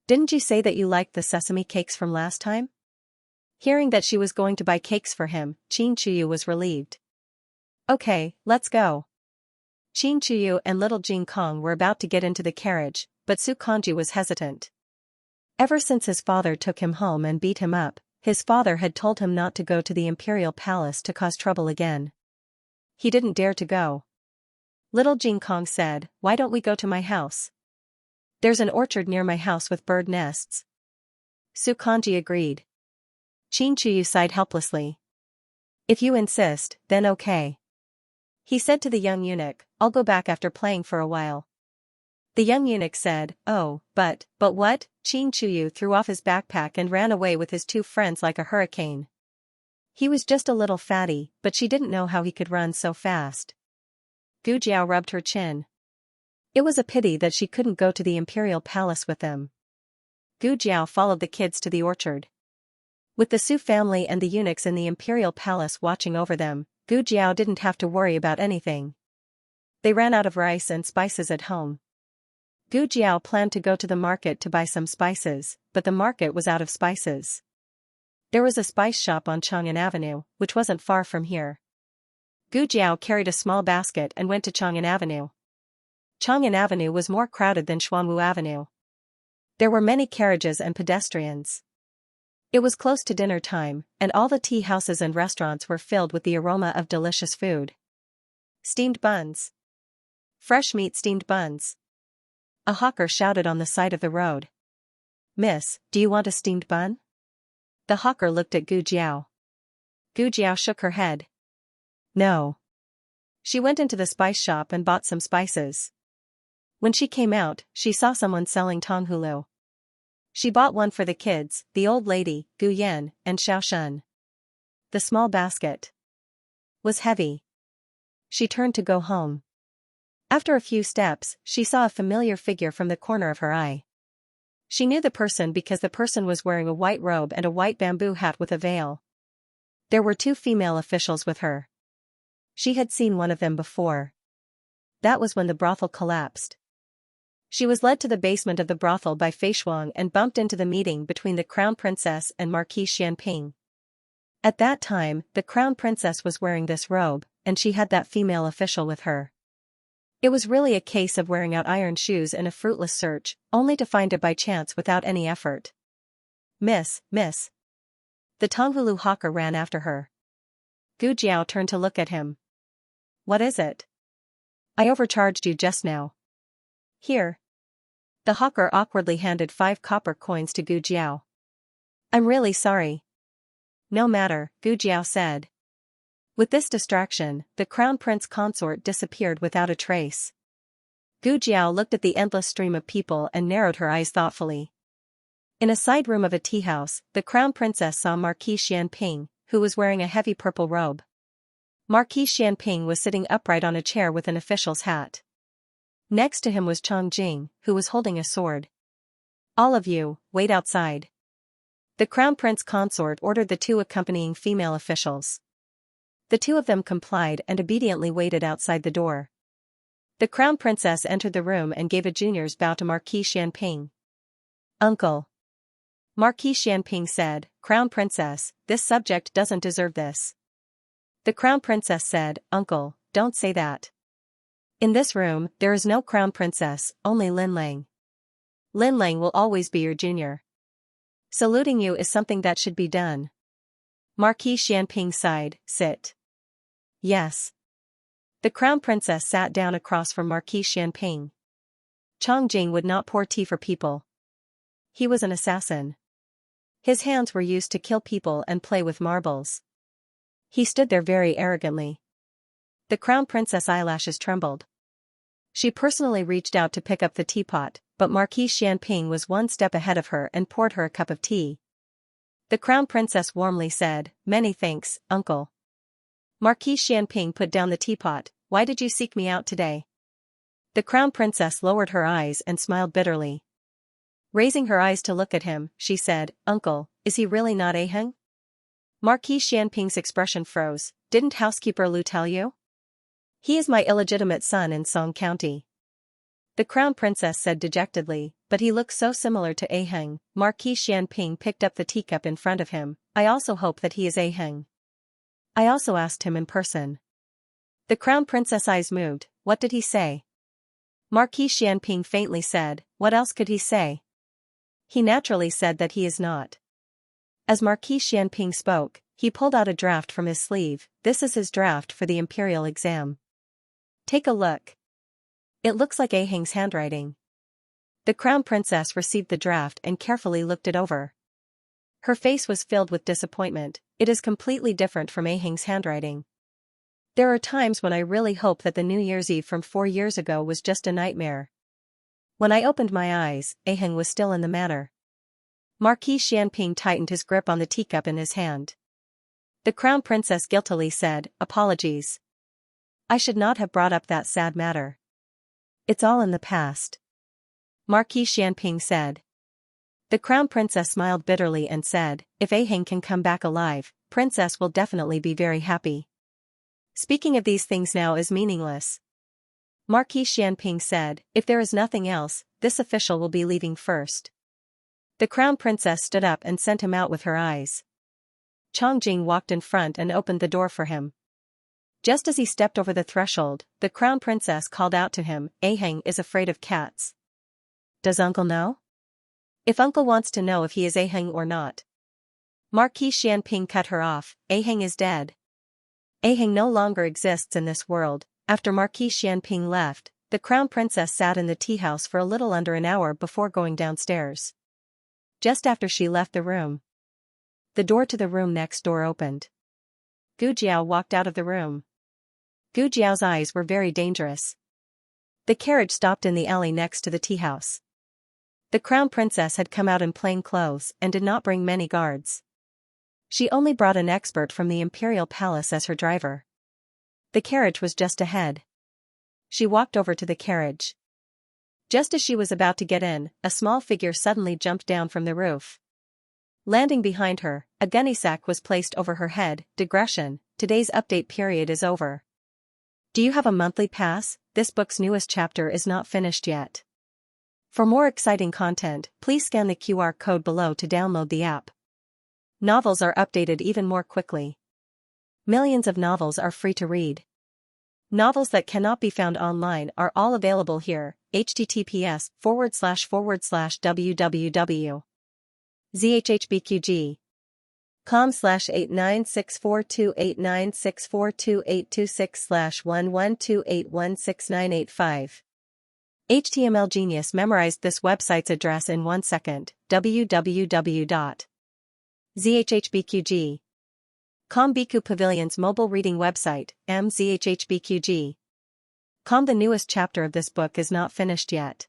Didn't you say that you liked the sesame cakes from last time? Hearing that she was going to buy cakes for him, Qin Chuyu was relieved. Okay, let's go. Qin Chuyu and little Jing Kong were about to get into the carriage, but Su Kongji was hesitant. Ever since his father took him home and beat him up, his father had told him not to go to the Imperial Palace to cause trouble again. He didn't dare to go. Little Jing Kong said, why don't we go to my house? There's an orchard near my house with bird nests. Su Kongji agreed. Qin Chuyu sighed helplessly. If you insist, then okay. He said to the young eunuch, I'll go back after playing for a while. The young eunuch said, oh, but what? Qin Chuyu threw off his backpack and ran away with his two friends like a hurricane. He was just a little fatty, but she didn't know how he could run so fast. Gu Jiao rubbed her chin. It was a pity that she couldn't go to the Imperial Palace with them. Gu Jiao followed the kids to the orchard. With the Su family and the eunuchs in the Imperial Palace watching over them, Gu Jiao didn't have to worry about anything. They ran out of rice and spices at home. Gu Jiao planned to go to the market to buy some spices, but the market was out of spices. There was a spice shop on Chang'an Avenue, which wasn't far from here. Gu Jiao carried a small basket and went to Chang'an Avenue. Chang'an Avenue was more crowded than Xuanwu Avenue. There were many carriages and pedestrians. It was close to dinner time, and all the tea houses and restaurants were filled with the aroma of delicious food. Steamed buns. Fresh meat steamed buns. A hawker shouted on the side of the road. Miss, do you want a steamed bun? The hawker looked at Gu Jiao. Gu Jiao shook her head. No. She went into the spice shop and bought some spices. When she came out, she saw someone selling tonghulu. She bought one for the kids, the old lady, Gu Yan, and Xiao Shun. The small basket was heavy. She turned to go home. After a few steps, she saw a familiar figure from the corner of her eye. She knew the person because the person was wearing a white robe and a white bamboo hat with a veil. There were two female officials with her. She had seen one of them before. That was when the brothel collapsed. She was led to the basement of the brothel by Fei Shuang and bumped into the meeting between the Crown Princess and Marquis Xianping. At that time, the Crown Princess was wearing this robe, and she had that female official with her. It was really a case of wearing out iron shoes in a fruitless search, only to find it by chance without any effort. Miss. The tonghulu hawker ran after her. Gu Jiao turned to look at him. What is it? I overcharged you just now. Here. The hawker awkwardly handed 5 copper coins to Gu Jiao. I'm really sorry. No matter, Gu Jiao said. With this distraction, the crown prince consort disappeared without a trace. Gu Jiao looked at the endless stream of people and narrowed her eyes thoughtfully. In a side room of a tea house, the crown princess saw Marquis Xianping, who was wearing a heavy purple robe. Marquis Xianping was sitting upright on a chair with an official's hat. Next to him was Chang Jing, who was holding a sword. All of you, wait outside. The crown prince consort ordered the two accompanying female officials. The two of them complied and obediently waited outside the door. The crown princess entered the room and gave a junior's bow to Marquis Xianping. Uncle. Marquis Xianping said, Crown princess, this subject doesn't deserve this. The crown princess said, Uncle, don't say that. In this room, there is no crown princess, only Lin Lang. Lin Lang will always be your junior. Saluting you is something that should be done. Marquis Xianping sighed, sit. Yes. The crown princess sat down across from Marquis Xianping. Chang Jing would not pour tea for people. He was an assassin. His hands were used to kill people and play with marbles. He stood there very arrogantly. The crown princess' eyelashes trembled. She personally reached out to pick up the teapot, but Marquis Xianping was one step ahead of her and poured her a cup of tea. The crown princess warmly said, Many thanks, uncle. Marquis Xianping put down the teapot. Why did you seek me out today? The crown princess lowered her eyes and smiled bitterly. Raising her eyes to look at him, she said, Uncle, is he really not Aheng? Marquis Xianping's expression froze. Didn't housekeeper Lu tell you? He is my illegitimate son in Song County. The crown princess said dejectedly, but he looks so similar to Aheng. Marquis Xianping picked up the teacup in front of him. I also hope that he is Aheng. I also asked him in person. The crown princess' eyes moved. What did he say? Marquis Xianping faintly said, What else could he say? He naturally said that he is not. As Marquis Xianping spoke, he pulled out a draft from his sleeve. This is his draft for the imperial exam. Take a look. It looks like Aheng's handwriting. The crown princess received the draft and carefully looked it over. Her face was filled with disappointment. It is completely different from Aheng's handwriting. There are times when I really hope that the New Year's Eve from 4 years ago was just a nightmare. When I opened my eyes, Aheng was still in the matter. Marquis Xianping tightened his grip on the teacup in his hand. The crown princess guiltily said, Apologies. I should not have brought up that sad matter. It's all in the past. Marquis Xianping said. The crown princess smiled bitterly and said, If Aheng can come back alive, princess will definitely be very happy. Speaking of these things now is meaningless. Marquis Xianping said, If there is nothing else, this official will be leaving first. The crown princess stood up and sent him out with her eyes. Chang Jing walked in front and opened the door for him. Just as he stepped over the threshold, the crown princess called out to him, Aheng is afraid of cats. Does uncle know? If uncle wants to know if he is Aheng or not. Marquis Xianping cut her off, Aheng is dead. Aheng no longer exists in this world. After Marquis Xianping left, the crown princess sat in the tea house for a little under an hour before going downstairs. Just after she left the room, the door to the room next door opened. Gu Jiao walked out of the room. Gu Jiao's eyes were very dangerous. The carriage stopped in the alley next to the tea house. The crown princess had come out in plain clothes and did not bring many guards. She only brought an expert from the imperial palace as her driver. The carriage was just ahead. She walked over to the carriage. Just as she was about to get in, a small figure suddenly jumped down from the roof. Landing behind her, a gunny sack was placed over her head. Digression, today's update period is over. Do you have a monthly pass? This book's newest chapter is not finished yet. For more exciting content, please scan the QR code below to download the app. Novels are updated even more quickly. Millions of novels are free to read. Novels that cannot be found online are all available here. https://www.zhhbqg.com/89642896428226/112816985. HTML Genius memorized this website's address in 1 second. www.zhhbqg Biku Pavilion's mobile reading website, mzhhbqg. The newest chapter of this book is not finished yet.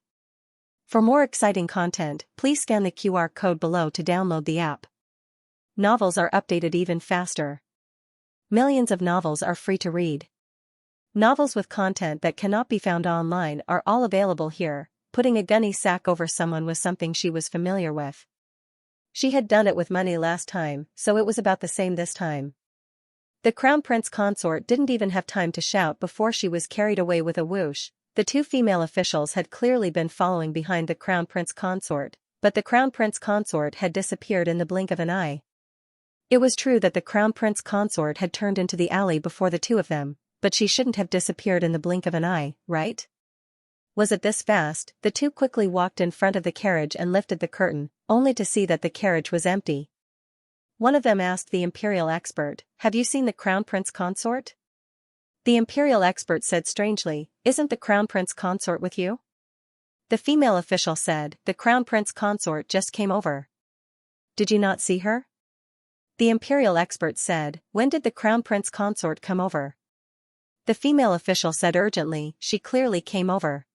For more exciting content, please scan the QR code below to download the app. Novels are updated even faster. Millions of novels are free to read. Novels with content that cannot be found online are all available here. Putting a gunny sack over someone was something she was familiar with. She had done it with money last time, so it was about the same this time. The Crown Prince consort didn't even have time to shout before she was carried away with a whoosh. The two female officials had clearly been following behind the Crown Prince consort, but the Crown Prince consort had disappeared in the blink of an eye. It was true that the Crown Prince consort had turned into the alley before the two of them, but she shouldn't have disappeared in the blink of an eye, right? Was it this fast? The two quickly walked in front of the carriage and lifted the curtain, only to see that the carriage was empty. One of them asked the imperial expert, "Have you seen the Crown Prince consort?" The imperial expert said strangely, "Isn't the Crown Prince consort with you?" The female official said, "The Crown Prince consort just came over." "Did you not see her?" The imperial expert said, "When did the Crown Prince consort come over?" The female official said urgently, "She clearly came over."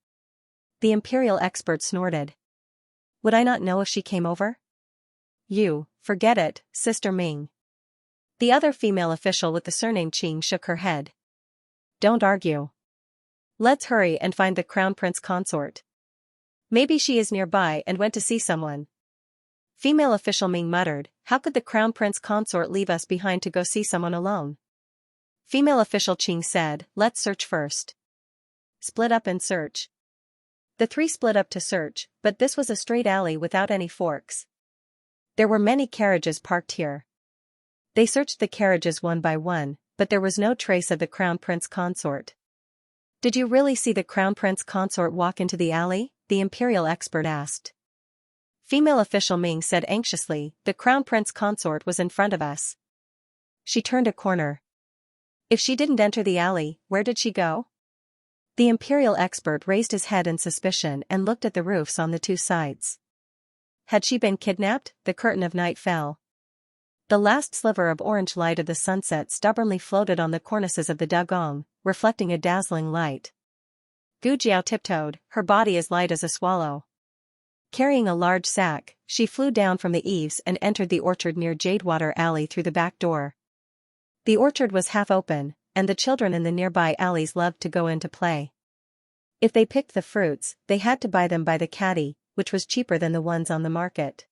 The imperial expert snorted. "Would I not know if she came over?" "You, forget it, Sister Ming." The other female official with the surname Qing shook her head. "Don't argue. Let's hurry and find the Crown Prince consort. Maybe she is nearby and went to see someone." Female official Ming muttered, "How could the Crown Prince consort leave us behind to go see someone alone?" Female official Qing said, "Let's search first." Split up and search. The three split up to search, but this was a straight alley without any forks. There were many carriages parked here. They searched the carriages one by one, but there was no trace of the Crown Prince consort. "Did you really see the Crown Prince consort walk into the alley?" the imperial expert asked. Female official Ming said anxiously, "The Crown Prince consort was in front of us. She turned a corner. If she didn't enter the alley, where did she go?" The imperial expert raised his head in suspicion and looked at the roofs on the two sides. Had she been kidnapped? The curtain of night fell. The last sliver of orange light of the sunset stubbornly floated on the cornices of the dugong, reflecting a dazzling light. Gu Jiao tiptoed, her body as light as a swallow. Carrying a large sack, she flew down from the eaves and entered the orchard near Jadewater Alley through the back door. The orchard was half open, and the children in the nearby alleys loved to go in to play. If they picked the fruits, they had to buy them by the caddy, which was cheaper than the ones on the market.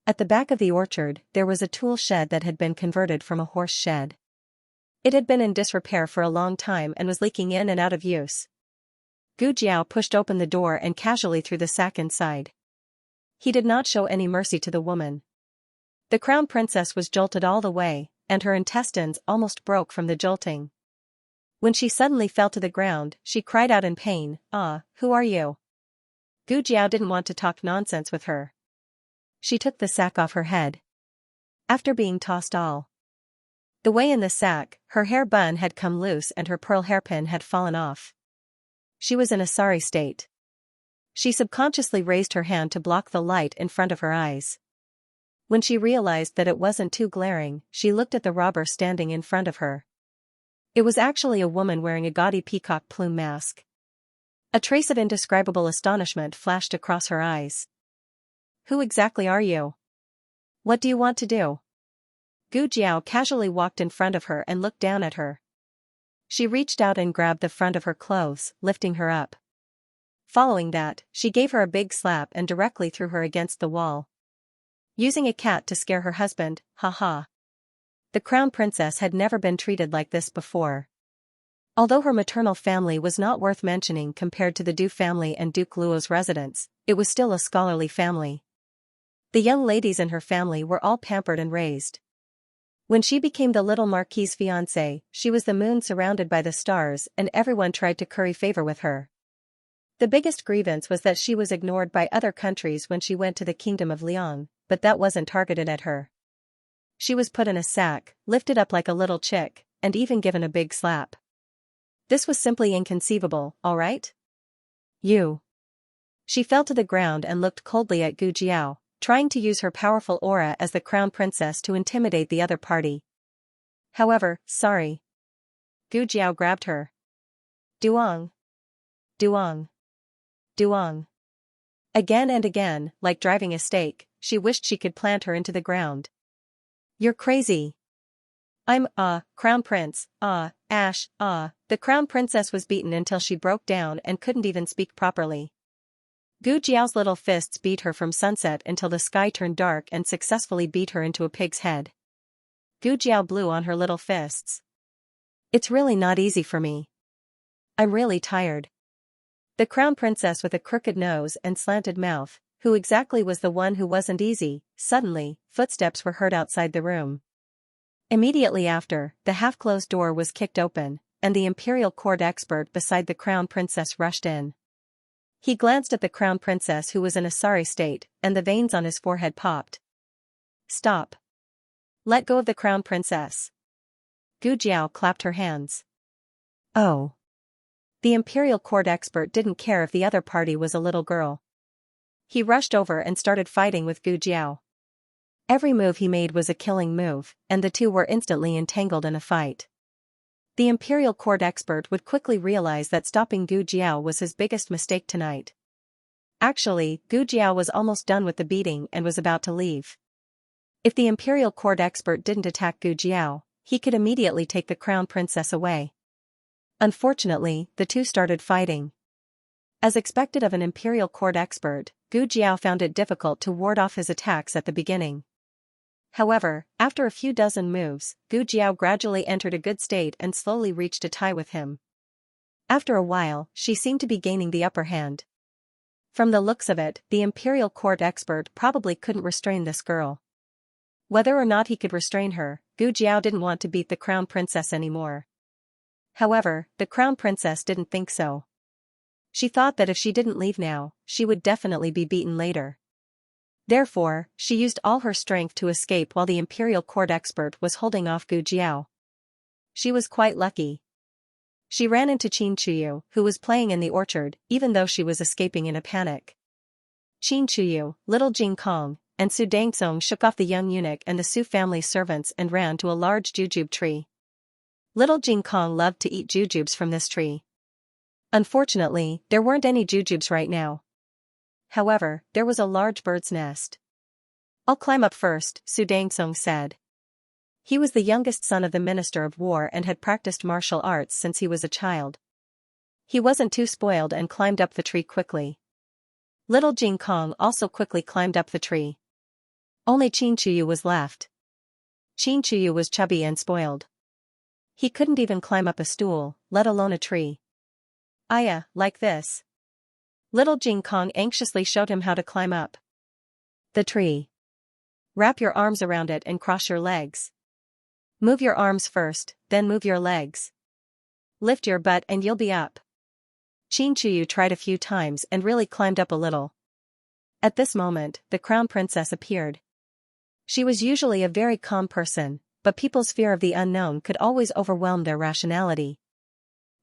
At the back of the orchard, there was a tool shed that had been converted from a horse shed. It had been in disrepair for a long time and was leaking in and out of use. Gu Jiao pushed open the door and casually threw the sack inside. He did not show any mercy to the woman. The Crown Princess was jolted all the way, and her intestines almost broke from the jolting. When she suddenly fell to the ground, she cried out in pain, "Ah, who are you?" Gu Jiao didn't want to talk nonsense with her. She took the sack off her head. After being tossed all the way in the sack, her hair bun had come loose and her pearl hairpin had fallen off. She was in a sorry state. She subconsciously raised her hand to block the light in front of her eyes. When she realized that it wasn't too glaring, she looked at the robber standing in front of her. It was actually a woman wearing a gaudy peacock plume mask. A trace of indescribable astonishment flashed across her eyes. "Who exactly are you? What do you want to do?" Gu Jiao casually walked in front of her and looked down at her. She reached out and grabbed the front of her clothes, lifting her up. Following that, she gave her a big slap and directly threw her against the wall. Using a cat to scare her husband, haha. The Crown Princess had never been treated like this before. Although her maternal family was not worth mentioning compared to the Du family and Duke Luo's residence, it was still a scholarly family. The young ladies in her family were all pampered and raised. When she became the little Marquis's fiancée, she was the moon surrounded by the stars and everyone tried to curry favor with her. The biggest grievance was that she was ignored by other countries when she went to the kingdom of Liang, but that wasn't targeted at her. She was put in a sack, lifted up like a little chick, and even given a big slap. This was simply inconceivable, all right? You. She fell to the ground and looked coldly at Gu Jiao, trying to use her powerful aura as the crown princess to intimidate the other party. However, sorry. Gu Jiao grabbed her. Duong. Duong. Duong. Again and again, like driving a stake, she wished she could plant her into the ground. You're crazy. I'm, Crown Prince, Ash, The Crown Princess was beaten until she broke down and couldn't even speak properly. Gu Jiao's little fists beat her from sunset until the sky turned dark and successfully beat her into a pig's head. Gu Jiao blew on her little fists. It's really not easy for me. I'm really tired. The Crown Princess with a crooked nose and slanted mouth, who exactly was the one who wasn't easy, suddenly, footsteps were heard outside the room. Immediately after, the half-closed door was kicked open, and the Imperial Court expert beside the Crown Princess rushed in. He glanced at the Crown Princess who was in a sorry state, and the veins on his forehead popped. Stop. Let go of the Crown Princess. Gu Jiao clapped her hands. Oh. The Imperial Court expert didn't care if the other party was a little girl. He rushed over and started fighting with Gu Jiao. Every move he made was a killing move, and the two were instantly entangled in a fight. The Imperial Court expert would quickly realize that stopping Gu Jiao was his biggest mistake tonight. Actually, Gu Jiao was almost done with the beating and was about to leave. If the Imperial Court expert didn't attack Gu Jiao, he could immediately take the Crown Princess away. Unfortunately, the two started fighting. As expected of an Imperial Court expert, Gu Jiao found it difficult to ward off his attacks at the beginning. However, after a few dozen moves, Gu Jiao gradually entered a good state and slowly reached a tie with him. After a while, she seemed to be gaining the upper hand. From the looks of it, the Imperial Court expert probably couldn't restrain this girl. Whether or not he could restrain her, Gu Jiao didn't want to beat the Crown Princess anymore. However, the Crown Princess didn't think so. She thought that if she didn't leave now, she would definitely be beaten later. Therefore, she used all her strength to escape while the Imperial Court expert was holding off Gu Jiao. She was quite lucky. She ran into Xianxia, who was playing in the orchard, even though she was escaping in a panic. Xianxia, little Jing Kong, and Su Dangzong shook off the young eunuch and the Su family servants and ran to a large jujube tree. Little Jing Kong loved to eat jujubes from this tree. Unfortunately, there weren't any jujubes right now. However, there was a large bird's nest. I'll climb up first, Su Dangzong said. He was the youngest son of the Minister of War and had practiced martial arts since he was a child. He wasn't too spoiled and climbed up the tree quickly. Little Jing Kong also quickly climbed up the tree. Only Xianxia was left. Xianxia was chubby and spoiled. He couldn't even climb up a stool, let alone a tree. Aya, like this. Little Jing Kong anxiously showed him how to climb up the tree. Wrap your arms around it and cross your legs. Move your arms first, then move your legs. Lift your butt and you'll be up. Xianxia tried a few times and really climbed up a little. At this moment, the Crown Princess appeared. She was usually a very calm person, but people's fear of the unknown could always overwhelm their rationality.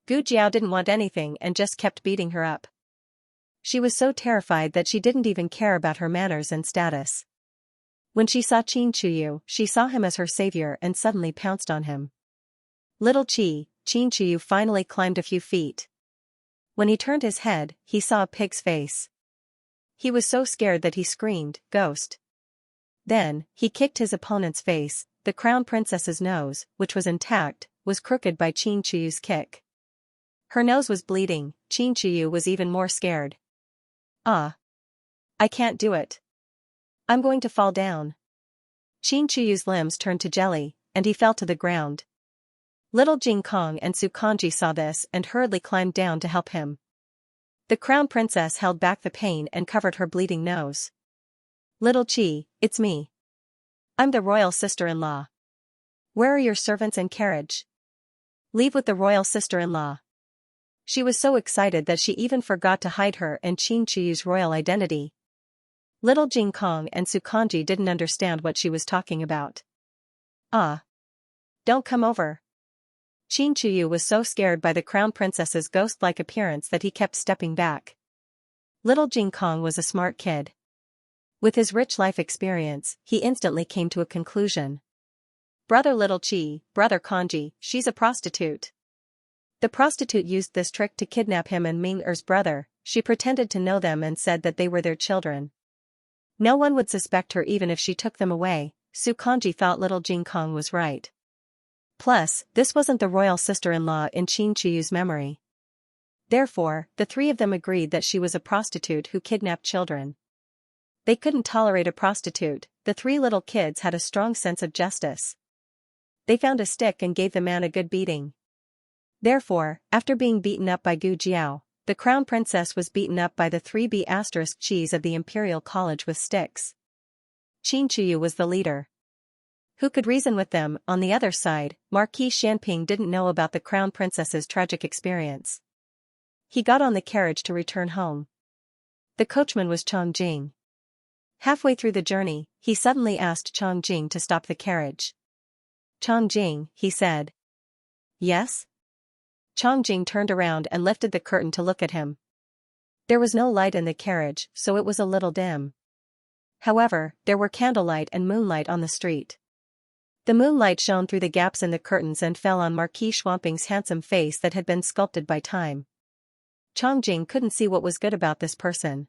Gu Jiao didn't want anything and just kept beating her up. She was so terrified that she didn't even care about her manners and status. When she saw Xianxia, she saw him as her savior and suddenly pounced on him. Little Xianxia finally climbed a few feet. When he turned his head, he saw a pig's face. He was so scared that he screamed, "Ghost!" Then, he kicked his opponent's face. The Crown Princess's nose, which was intact, was crooked by Xianxia's kick. Her nose was bleeding. Xianxia was even more scared. I can't do it. I'm going to fall down. Xianxia's limbs turned to jelly, and he fell to the ground. Little Jing Kong and Su Kongji saw this and hurriedly climbed down to help him. The Crown Princess held back the pain and covered her bleeding nose. Little Chi, it's me. I'm the royal sister-in-law. Where are your servants and carriage? Leave with the royal sister-in-law. She was so excited that she even forgot to hide her and Xianxia's royal identity. Little Jing Kong and Su Kongji didn't understand what she was talking about. Don't come over. Xianxia was so scared by the Crown Princess's ghost-like appearance that he kept stepping back. Little Jing Kong was a smart kid. With his rich life experience, he instantly came to a conclusion. Brother Little Chi, Brother Kanji, she's a prostitute. The prostitute used this trick to kidnap him and Ming-er's brother. She pretended to know them and said that they were their children. No one would suspect her even if she took them away. Su Kanji thought little Jing Kong was right. Plus, this wasn't the royal sister-in-law in Xianxia's memory. Therefore, the three of them agreed that she was a prostitute who kidnapped children. They couldn't tolerate a prostitute. The three little kids had a strong sense of justice. They found a stick and gave the man a good beating. Therefore, after being beaten up by Gu Jiao, the crown princess was beaten up by the 3B** Chis of the Imperial College with sticks. Xianxia was the leader. Who could reason with them? On the other side, Marquis Xianping didn't know about the crown princess's tragic experience. He got on the carriage to return home. The coachman was Chong Jing. Halfway through the journey, he suddenly asked Chong Jing to stop the carriage. Chong Jing, he said. Yes? Chong Jing turned around and lifted the curtain to look at him. There was no light in the carriage, so it was a little dim. However, there were candlelight and moonlight on the street. The moonlight shone through the gaps in the curtains and fell on Marquis Xianping's handsome face that had been sculpted by time. Chong Jing couldn't see what was good about this person.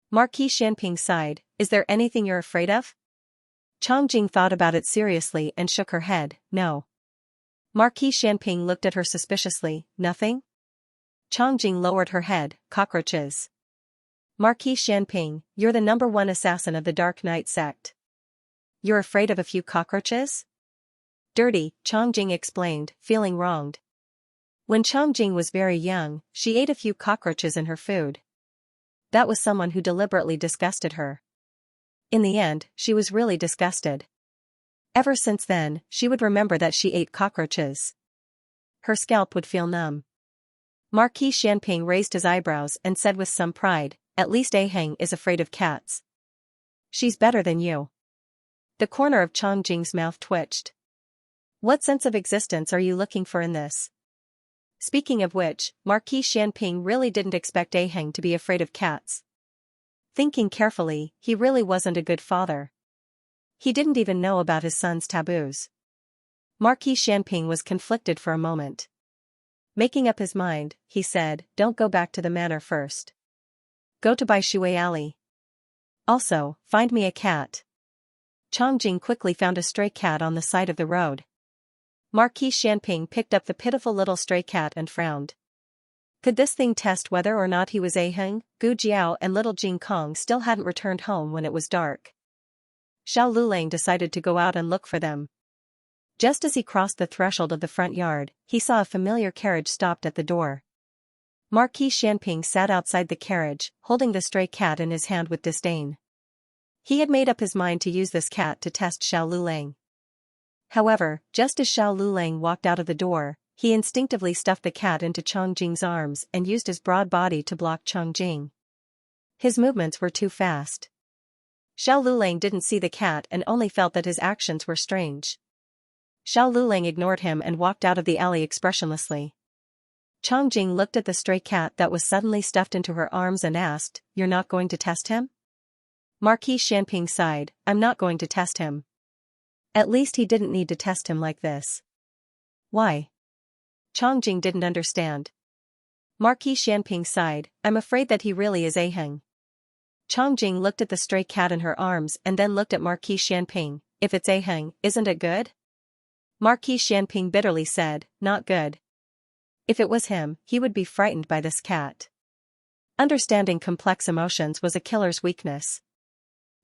Marquis Xianping sighed. Is there anything you're afraid of? Chong Jing thought about it seriously and shook her head. No. Marquis Xianping looked at her suspiciously. Nothing? Chong Jing lowered her head. Cockroaches. Marquis Xianping, you're the #1 assassin of the Dark Knight sect. You're afraid of a few cockroaches? Dirty, Chong Jing explained, feeling wronged. When Chong Jing was very young, she ate a few cockroaches in her food. That was someone who deliberately disgusted her. In the end, she was really disgusted. Ever since then, she would remember that she ate cockroaches. Her scalp would feel numb. Marquis Xianping raised his eyebrows and said with some pride, at least Aheng is afraid of cats. She's better than you. The corner of Chong Jing's mouth twitched. What sense of existence are you looking for in this? Speaking of which, Marquis Xianping really didn't expect Aheng to be afraid of cats. Thinking carefully, he really wasn't a good father. He didn't even know about his son's taboos. Marquis Xianping was conflicted for a moment. Making up his mind, he said, don't go back to the manor first. Go to Bai Shui Alley. Also, find me a cat. Chong Jing quickly found a stray cat on the side of the road. Marquis Xianping picked up the pitiful little stray cat and frowned. Could this thing test whether or not he was Aheng? Gu Jiao and little Jing Kong still hadn't returned home when it was dark. Xiao Lulang decided to go out and look for them. Just as he crossed the threshold of the front yard, he saw a familiar carriage stopped at the door. Marquis Xianping sat outside the carriage, holding the stray cat in his hand with disdain. He had made up his mind to use this cat to test Xiao Lulang. However, just as Xiao Lulang walked out of the door, he instinctively stuffed the cat into Chong Jing's arms and used his broad body to block Chong Jing. His movements were too fast. Xiao Lulang didn't see the cat and only felt that his actions were strange. Xiao Lulang ignored him and walked out of the alley expressionlessly. Chong Jing looked at the stray cat that was suddenly stuffed into her arms and asked, "You're not going to test him?" Marquis Xianping sighed, "I'm not going to test him." At least he didn't need to test him like this. Why? Chong Jing didn't understand. Marquis Xianping sighed, "I'm afraid that he really is Aheng." Chong Jing looked at the stray cat in her arms and then looked at Marquis Xianping. "If it's Aheng, isn't it good?" Marquis Xianping bitterly said, "Not good. If it was him, he would be frightened by this cat." Understanding complex emotions was a killer's weakness.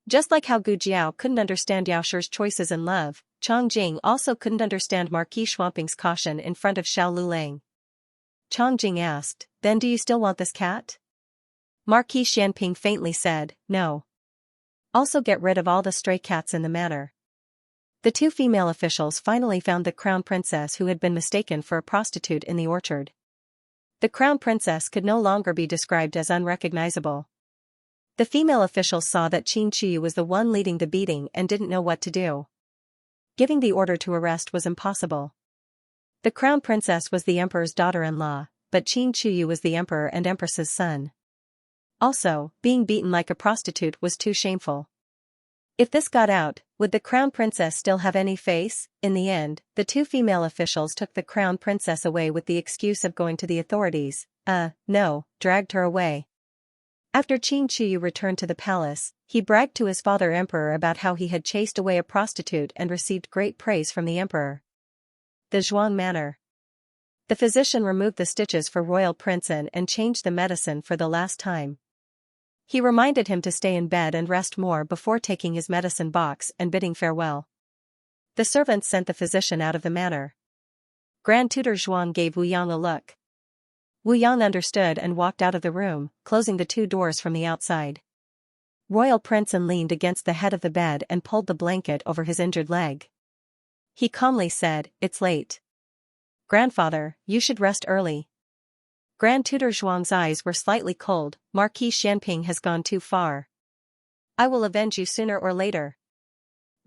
Just like how Gu Jiao couldn't understand Yao Shi's choices in love, Chong Jing also couldn't understand Marquis Xianping's caution in front of Xiao Lulang. Chong Jing asked, "Then do you still want this cat?" Marquis Xianping faintly said, "No. Also get rid of all the stray cats in the manor." The two female officials finally found the crown princess who had been mistaken for a prostitute in the orchard. The crown princess could no longer be described as unrecognizable. The female officials saw that Xianxia was the one leading the beating and didn't know what to do. Giving the order to arrest was impossible. The crown princess was the emperor's daughter-in-law, but Xianxia was the emperor and empress's son. Also, being beaten like a prostitute was too shameful. If this got out, would the crown princess still have any face? In the end, the two female officials took the crown princess away with the excuse of going to the authorities. No, dragged her away. After Qin Chuyu returned to the palace, he bragged to his father emperor about how he had chased away a prostitute and received great praise from the emperor. The Zhuang Manor. The physician removed the stitches for royal princeton and changed the medicine for the last time. He reminded him to stay in bed and rest more before taking his medicine box and bidding farewell. The servants sent the physician out of the manor. Grand Tutor Zhuang gave Wu Yang a look. Wu Yang understood and walked out of the room, closing the two doors from the outside. Royal Princeton leaned against the head of the bed and pulled the blanket over his injured leg. He calmly said, "It's late. Grandfather, you should rest early." Grand Tutor Zhuang's eyes were slightly cold. "Marquis Xianping has gone too far. I will avenge you sooner or later."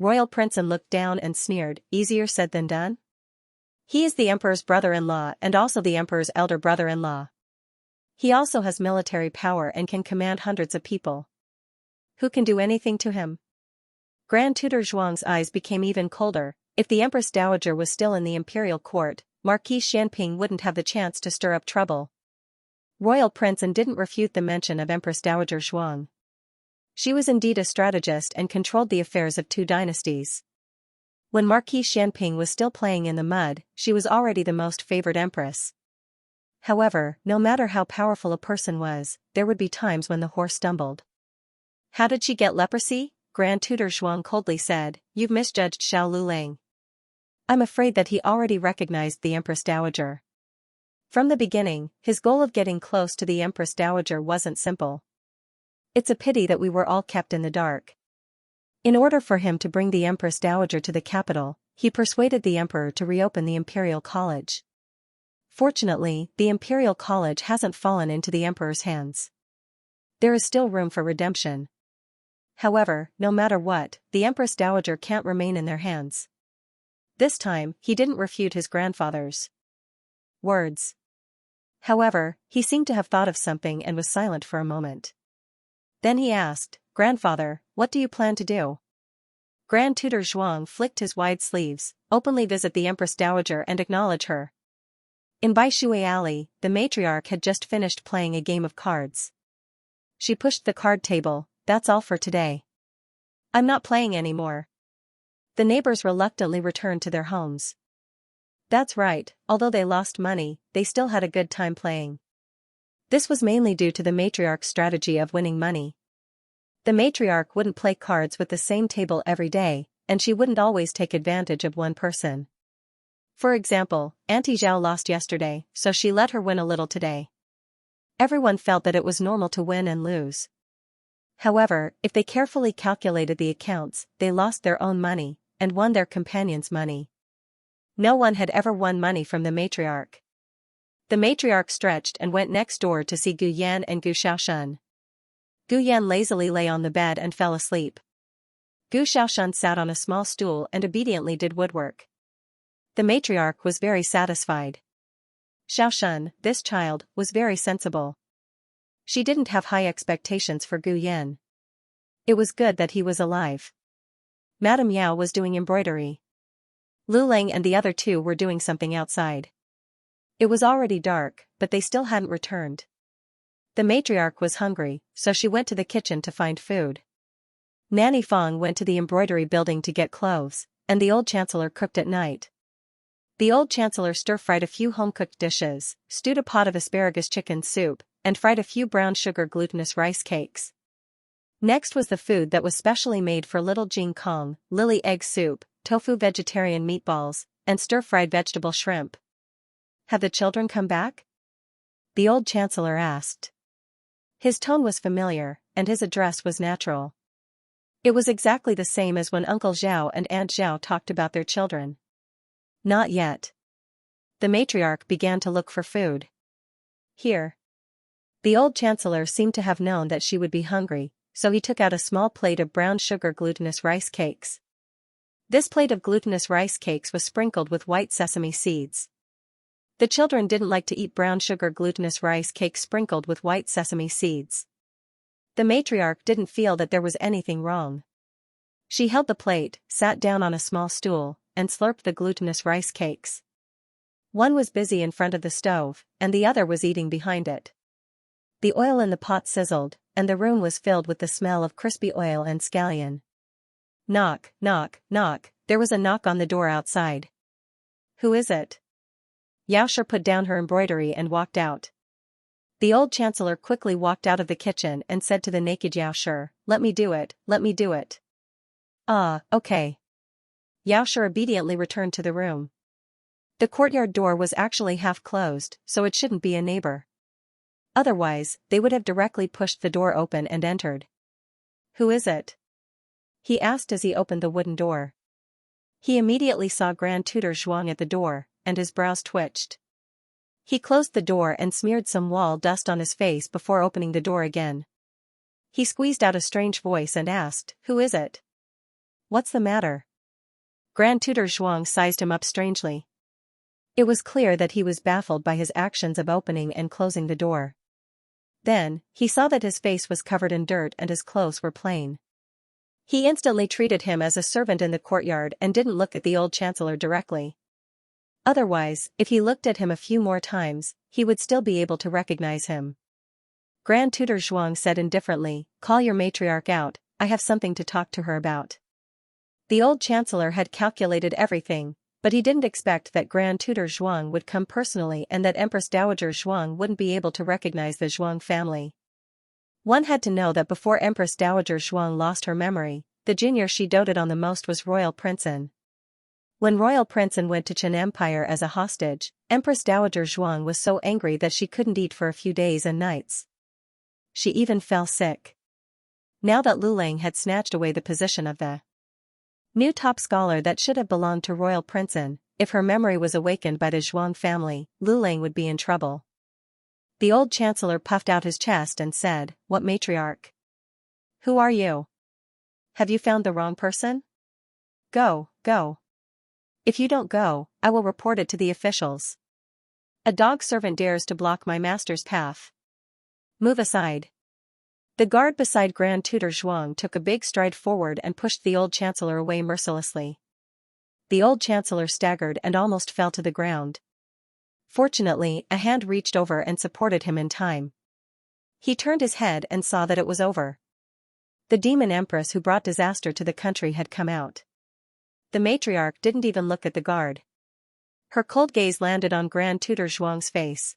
Royal Princeton looked down and sneered. "Easier said than done? He is the emperor's brother-in-law and also the emperor's elder brother-in-law. He also has military power and can command hundreds of people. Who can do anything to him?" Grand Tutor Zhuang's eyes became even colder. If the Empress Dowager was still in the imperial court, Marquis Xianping wouldn't have the chance to stir up trouble. Royal Princeton didn't refute the mention of Empress Dowager Zhuang. She was indeed a strategist and controlled the affairs of two dynasties. When Marquis Xianping was still playing in the mud, she was already the most favored empress. However, no matter how powerful a person was, there would be times when the horse stumbled. "How did she get leprosy?" Grand Tutor Zhuang coldly said. "You've misjudged Xiao Lulang." I'm afraid that he already recognized the Empress Dowager. From the beginning, his goal of getting close to the Empress Dowager wasn't simple. It's a pity that we were all kept in the dark. In order for him to bring the Empress Dowager to the capital, he persuaded the emperor to reopen the Imperial College. Fortunately, the Imperial College hasn't fallen into the emperor's hands. There is still room for redemption. However, no matter what, the Empress Dowager can't remain in their hands. This time, he didn't refute his grandfather's words. However, he seemed to have thought of something and was silent for a moment. Then he asked, "Grandfather, what do you plan to do?" Grand Tutor Zhuang flicked his wide sleeves, openly visit the Empress Dowager and acknowledge her. In Baishui Alley, the matriarch had just finished playing a game of cards. She pushed the card table. "That's all for today. I'm not playing anymore." The neighbors reluctantly returned to their homes. That's right, although they lost money, they still had a good time playing. This was mainly due to the matriarch's strategy of winning money. The matriarch wouldn't play cards with the same table every day, and she wouldn't always take advantage of one person. For example, Auntie Zhao lost yesterday, so she let her win a little today. Everyone felt that it was normal to win and lose. However, if they carefully calculated the accounts, they lost their own money, and won their companions' money. No one had ever won money from the matriarch. The matriarch stretched and went next door to see Gu Yan and Gu Xiaoshun. Gu Yan lazily lay on the bed and fell asleep. Gu Xiaoshun sat on a small stool and obediently did woodwork. The matriarch was very satisfied. Xiaoshun, this child, was very sensible. She didn't have high expectations for Gu Yan. It was good that he was alive. Madame Yao was doing embroidery. Lu Ling and the other two were doing something outside. It was already dark, but they still hadn't returned. The matriarch was hungry, so she went to the kitchen to find food. Nanny Fong went to the embroidery building to get clothes, and the old chancellor cooked at night. The old chancellor stir-fried a few home-cooked dishes, stewed a pot of asparagus chicken soup, and fried a few brown sugar glutinous rice cakes. Next was the food that was specially made for little Jing Kong, lily egg soup, tofu vegetarian meatballs, and stir-fried vegetable shrimp. "Have the children come back?" the old chancellor asked. His tone was familiar, and his address was natural. It was exactly the same as when Uncle Zhao and Aunt Zhao talked about their children. Not yet. The matriarch began to look for food. Here. The old chancellor seemed to have known that she would be hungry, so he took out a small plate of brown sugar glutinous rice cakes. This plate of glutinous rice cakes was sprinkled with white sesame seeds. The children didn't like to eat brown sugar glutinous rice cakes sprinkled with white sesame seeds. The matriarch didn't feel that there was anything wrong. She held the plate, sat down on a small stool, and slurped the glutinous rice cakes. One was busy in front of the stove, and the other was eating behind it. The oil in the pot sizzled, and the room was filled with the smell of crispy oil and scallion. Knock, knock, knock, there was a knock on the door outside. Who is it? Xianxia put down her embroidery and walked out. The old chancellor quickly walked out of the kitchen and said to the naked Xianxia, "Let me do it, let me do it." Okay. Xianxia obediently returned to the room. The courtyard door was actually half closed, so it shouldn't be a neighbor. Otherwise, they would have directly pushed the door open and entered. "Who is it?" he asked as he opened the wooden door. He immediately saw Grand Tutor Zhuang at the door, and his brows twitched. He closed the door and smeared some wall dust on his face before opening the door again. He squeezed out a strange voice and asked, "Who is it? What's the matter?" Grand Tutor Zhuang sized him up strangely. It was clear that he was baffled by his actions of opening and closing the door. Then, he saw that his face was covered in dirt and his clothes were plain. He instantly treated him as a servant in the courtyard and didn't look at the old chancellor directly. Otherwise, if he looked at him a few more times, he would still be able to recognize him. Grand Tutor Zhuang said indifferently, "Call your matriarch out, I have something to talk to her about." The old chancellor had calculated everything, but he didn't expect that Grand Tutor Zhuang would come personally and that Empress Dowager Zhuang wouldn't be able to recognize the Zhuang family. One had to know that before Empress Dowager Zhuang lost her memory, the junior she doted on the most was Royal Princein. When Royal Princein went to Qin Empire as a hostage, Empress Dowager Zhuang was so angry that she couldn't eat for a few days and nights. She even fell sick. Now that Lu Lang had snatched away the position of the new top scholar that should have belonged to Royal Princein, if her memory was awakened by the Zhuang family, Lu Lang would be in trouble. The old chancellor puffed out his chest and said, "What matriarch? Who are you? Have you found the wrong person? Go, go. If you don't go, I will report it to the officials. A dog servant dares to block my master's path. Move aside." The guard beside Grand Tutor Zhuang took a big stride forward and pushed the old chancellor away mercilessly. The old chancellor staggered and almost fell to the ground. Fortunately, a hand reached over and supported him in time. He turned his head and saw that it was over. The demon empress who brought disaster to the country had come out. The matriarch didn't even look at the guard. Her cold gaze landed on Grand Tutor Zhuang's face.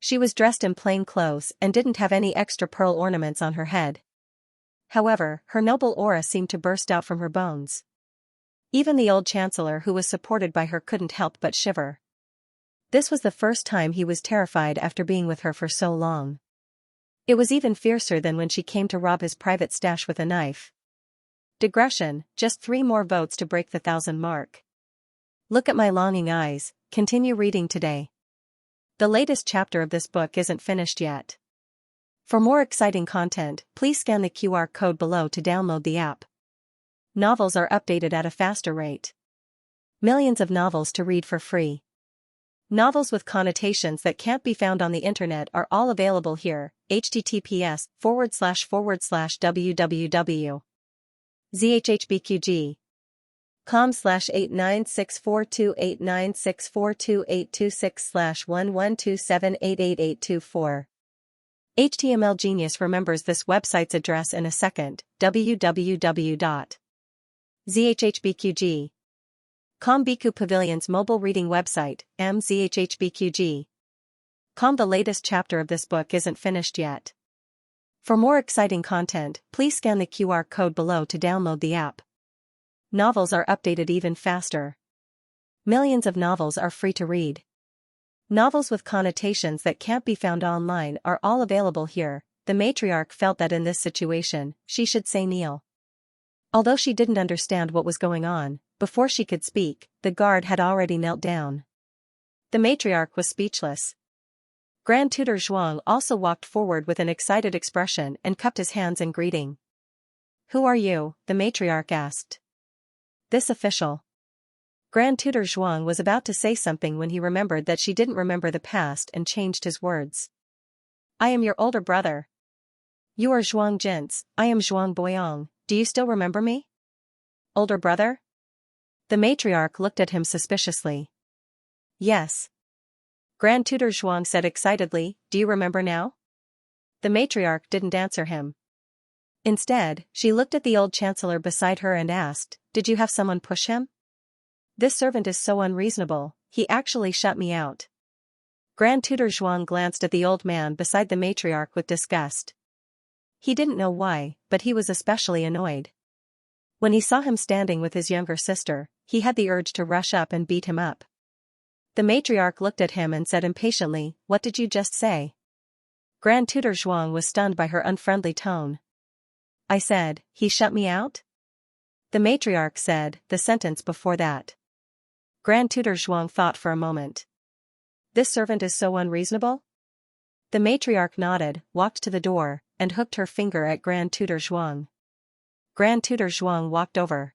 She was dressed in plain clothes and didn't have any extra pearl ornaments on her head. However, her noble aura seemed to burst out from her bones. Even the old chancellor who was supported by her couldn't help but shiver. This was the first time he was terrified after being with her for so long. It was even fiercer than when she came to rob his private stash with a knife. Digression, just 3 more votes to break the 1,000 mark. Look at my longing eyes, continue reading today. The latest chapter of this book isn't finished yet. For more exciting content, please scan the QR code below to download the app. Novels are updated at a faster rate. Millions of novels to read for free. Novels with connotations that can't be found on the internet are all available here. https://www. zhhbqg.com/89642896428226/112788824. HTML Genius remembers this website's address in a second. www.zhhbqg.com. Biku Pavilion's mobile reading website, mzhhbqg.com. The latest chapter of this book isn't finished yet. For more exciting content, please scan the QR code below to download the app. Novels are updated even faster. Millions of novels are free to read. Novels with connotations that can't be found online are all available here. The matriarch felt that in this situation, she should say kneel. Although she didn't understand what was going on, before she could speak, the guard had already knelt down. The matriarch was speechless. Grand Tutor Zhuang also walked forward with an excited expression and cupped his hands in greeting. "Who are you?" the matriarch asked. "This official." Grand Tutor Zhuang was about to say something when he remembered that she didn't remember the past and changed his words. "I am your older brother. You are Zhuang Jintz, I am Zhuang Boyong, do you still remember me?" older brother? The matriarch looked at him suspiciously. Yes. Grand Tutor Zhuang said excitedly, do you remember now? The matriarch didn't answer him. Instead, she looked at the old chancellor beside her and asked, did you have someone push him? This servant is so unreasonable, he actually shut me out. Grand Tutor Zhuang glanced at the old man beside the matriarch with disgust. He didn't know why, but he was especially annoyed. When he saw him standing with his younger sister, he had the urge to rush up and beat him up. The matriarch looked at him and said impatiently, what did you just say? Grand Tutor Zhuang was stunned by her unfriendly tone. I said, he shut me out? The matriarch said, the sentence before that. Grand Tutor Zhuang thought for a moment. This servant is so unreasonable? The matriarch nodded, walked to the door, and hooked her finger at Grand Tutor Zhuang. Grand Tutor Zhuang walked over.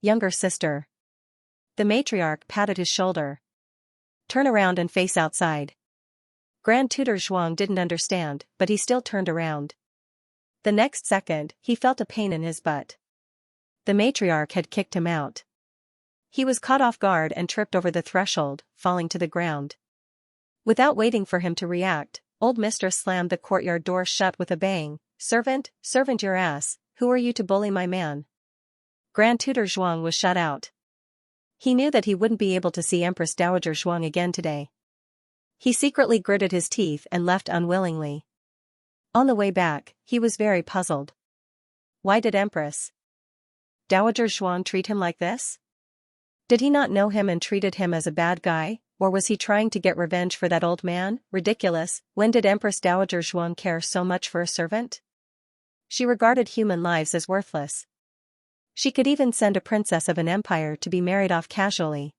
Younger sister. The matriarch patted his shoulder. Turn around and face outside. Grand Tutor Zhuang didn't understand, but he still turned around. The next second, he felt a pain in his butt. The matriarch had kicked him out. He was caught off guard and tripped over the threshold, falling to the ground. Without waiting for him to react, old mistress slammed the courtyard door shut with a bang. Servant, servant your ass, who are you to bully my man? Grand Tutor Zhuang was shut out. He knew that he wouldn't be able to see Empress Dowager Zhuang again today. He secretly gritted his teeth and left unwillingly. On the way back, he was very puzzled. Why did Empress Dowager Zhuang treat him like this? Did he not know him and treated him as a bad guy, or was he trying to get revenge for that old man? Ridiculous, when did Empress Dowager Zhuang care so much for a servant? She regarded human lives as worthless. She could even send a princess of an empire to be married off casually.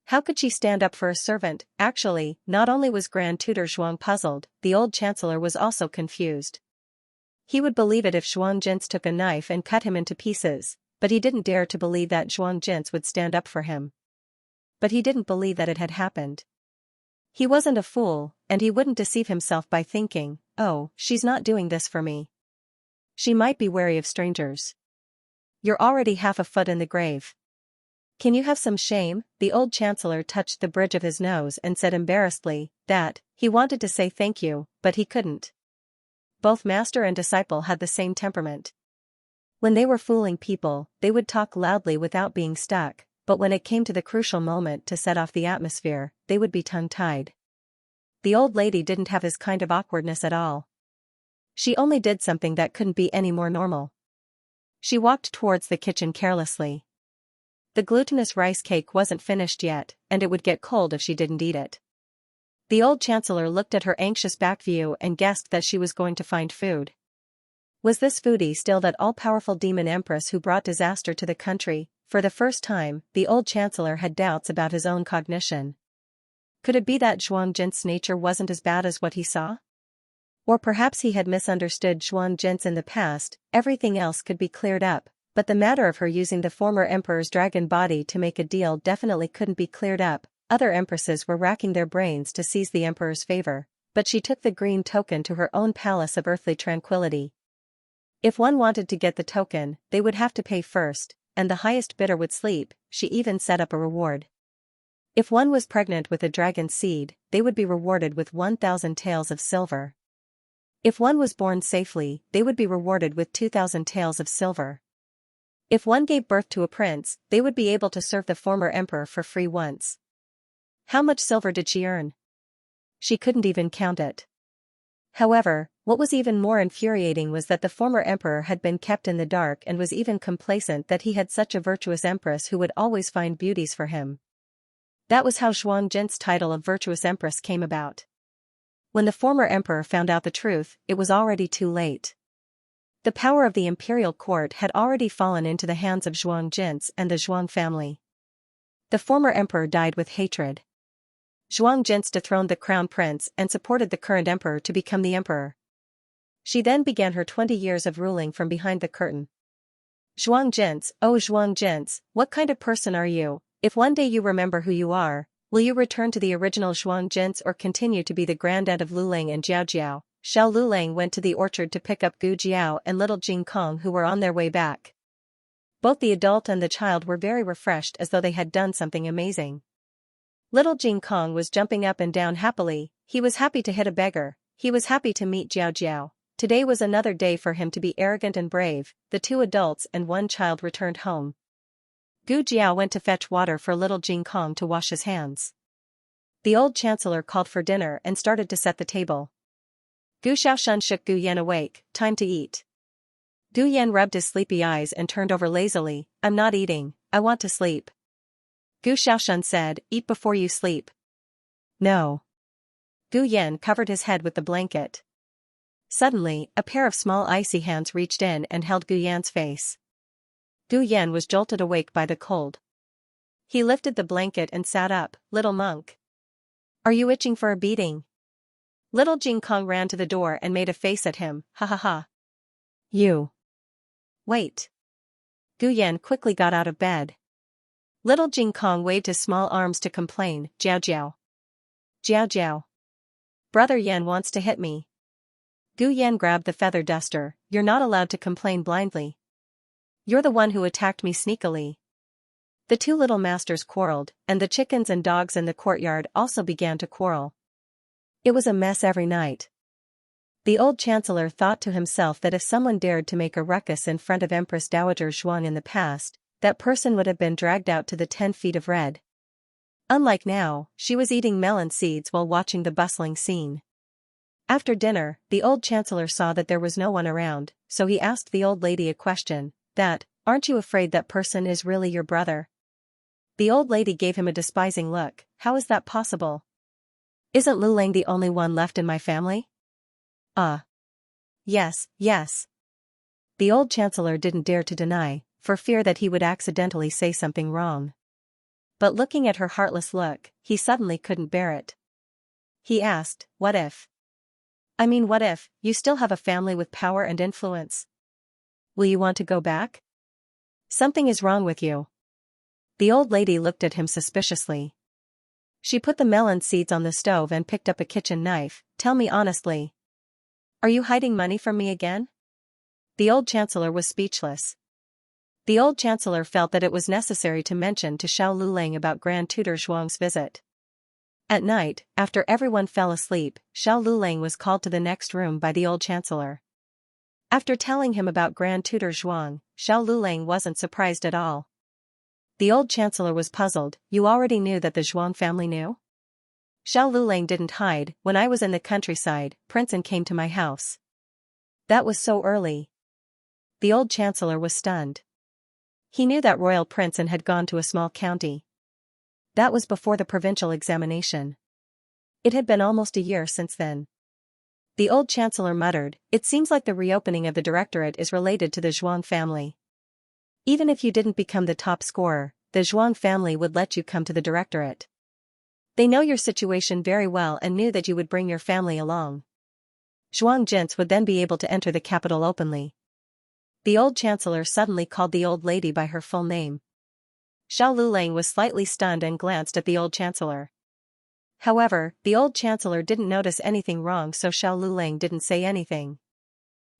How could she stand up for a servant? Actually, not only was Grand Tutor Zhuang puzzled, the old chancellor was also confused. He would believe it if Zhuang Jints took a knife and cut him into pieces, but he didn't dare to believe that Zhuang Jints would stand up for him. But he didn't believe that it had happened. He wasn't a fool, and he wouldn't deceive himself by thinking, oh, she's not doing this for me. She might be wary of strangers. You're already half a foot in the grave. Can you have some shame? The old chancellor touched the bridge of his nose and said embarrassedly that he wanted to say thank you, but he couldn't. Both master and disciple had the same temperament. When they were fooling people, they would talk loudly without being stuck, but when it came to the crucial moment to set off the atmosphere, they would be tongue-tied. The old lady didn't have his kind of awkwardness at all. She only did something that couldn't be any more normal. She walked towards the kitchen carelessly. The glutinous rice cake wasn't finished yet, and it would get cold if she didn't eat it. The old chancellor looked at her anxious back view and guessed that she was going to find food. Was this foodie still that all-powerful demon empress who brought disaster to the country? For the first time, the old chancellor had doubts about his own cognition. Could it be that Zhuang Jints' nature wasn't as bad as what he saw? Or perhaps he had misunderstood Zhuang Jints in the past. Everything else could be cleared up, but the matter of her using the former emperor's dragon body to make a deal definitely couldn't be cleared up. Other empresses were racking their brains to seize the emperor's favor, but she took the green token to her own palace of earthly tranquility. If one wanted to get the token, they would have to pay first, and the highest bidder would sleep. She even set up a reward. If one was pregnant with a dragon seed, they would be rewarded with 1,000 taels of silver. If one was born safely, they would be rewarded with 2,000 taels of silver. If one gave birth to a prince, they would be able to serve the former emperor for free once. How much silver did she earn? She couldn't even count it. However, what was even more infuriating was that the former emperor had been kept in the dark and was even complacent that he had such a virtuous empress who would always find beauties for him. That was how Zhuang Jints' title of virtuous empress came about. When the former emperor found out the truth, it was already too late. The power of the imperial court had already fallen into the hands of Zhuang Jints and the Zhuang family. The former emperor died with hatred. Zhuang Jints dethroned the crown prince and supported the current emperor to become the emperor. She then began her 20 years of ruling from behind the curtain. Zhuang Jints, oh Zhuang Jints, what kind of person are you? If one day you remember who you are, will you return to the original Zhuang Jints or continue to be the granddad of Lulang and Jiaojiao? Xiao Lulang went to the orchard to pick up Gu Jiao and little Jing Kong who were on their way back. Both the adult and the child were very refreshed as though they had done something amazing. Little Jing Kong was jumping up and down happily. He was happy to hit a beggar. He was happy to meet Jiao Jiao. Today was another day for him to be arrogant and brave. The 2 adults and 1 child returned home. Gu Jiao went to fetch water for little Jing Kong to wash his hands. The old chancellor called for dinner and started to set the table. Gu Xiaoshan shook Gu Yan awake. Time to eat. Gu Yan rubbed his sleepy eyes and turned over lazily. I'm not eating, I want to sleep. Gu Xiaoshan said, eat before you sleep. No. Gu Yan covered his head with the blanket. Suddenly, a pair of small icy hands reached in and held Gu Yan's face. Gu Yan was jolted awake by the cold. He lifted the blanket and sat up. Little monk. Are you itching for a beating? Little Jing Kong ran to the door and made a face at him. Ha ha ha. You. Wait. Gu Yan quickly got out of bed. Little Jing Kong waved his small arms to complain. Jiao Jiao. Jiao Jiao. Brother Yan wants to hit me. Gu Yan grabbed the feather duster. You're not allowed to complain blindly. You're the one who attacked me sneakily. The 2 little masters quarreled, and the chickens and dogs in the courtyard also began to quarrel. It was a mess every night. The old chancellor thought to himself that if someone dared to make a ruckus in front of Empress Dowager Zhuang in the past, that person would have been dragged out to the 10 feet of red. Unlike now, she was eating melon seeds while watching the bustling scene. After dinner, the old chancellor saw that there was no one around, so he asked the old lady a question. Aren't you afraid that person is really your brother? The old lady gave him a despising look. How is that possible? Isn't Lu Lang the only one left in my family? Yes, yes. The old chancellor didn't dare to deny, for fear that he would accidentally say something wrong. But looking at her heartless look, he suddenly couldn't bear it. He asked, what if? What if you still have a family with power and influence? Will you want to go back? Something is wrong with you. The old lady looked at him suspiciously. She put the melon seeds on the stove and picked up a kitchen knife. Tell me honestly. Are you hiding money from me again? The old chancellor was speechless. The old chancellor felt that it was necessary to mention to Xiao Lulang about Grand Tutor Zhuang's visit. At night, after everyone fell asleep, Xiao Lulang was called to the next room by the old chancellor. After telling him about Grand Tutor Zhuang, Xiao Lulang wasn't surprised at all. The old chancellor was puzzled. You already knew that the Zhuang family knew? Xiao Lulang didn't hide. When I was in the countryside, Prince An came to my house. That was so early. The old chancellor was stunned. He knew that Royal Prince An had gone to a small county. That was before the provincial examination. It had been almost a year since then. The old chancellor muttered, it seems like the reopening of the directorate is related to the Zhuang family. Even if you didn't become the top scorer, the Zhuang family would let you come to the directorate. They know your situation very well and knew that you would bring your family along. Zhuang Jins would then be able to enter the capital openly. The old chancellor suddenly called the old lady by her full name. Xiao Lulang was slightly stunned and glanced at the old chancellor. However, the old chancellor didn't notice anything wrong, so Xiao Lulang didn't say anything.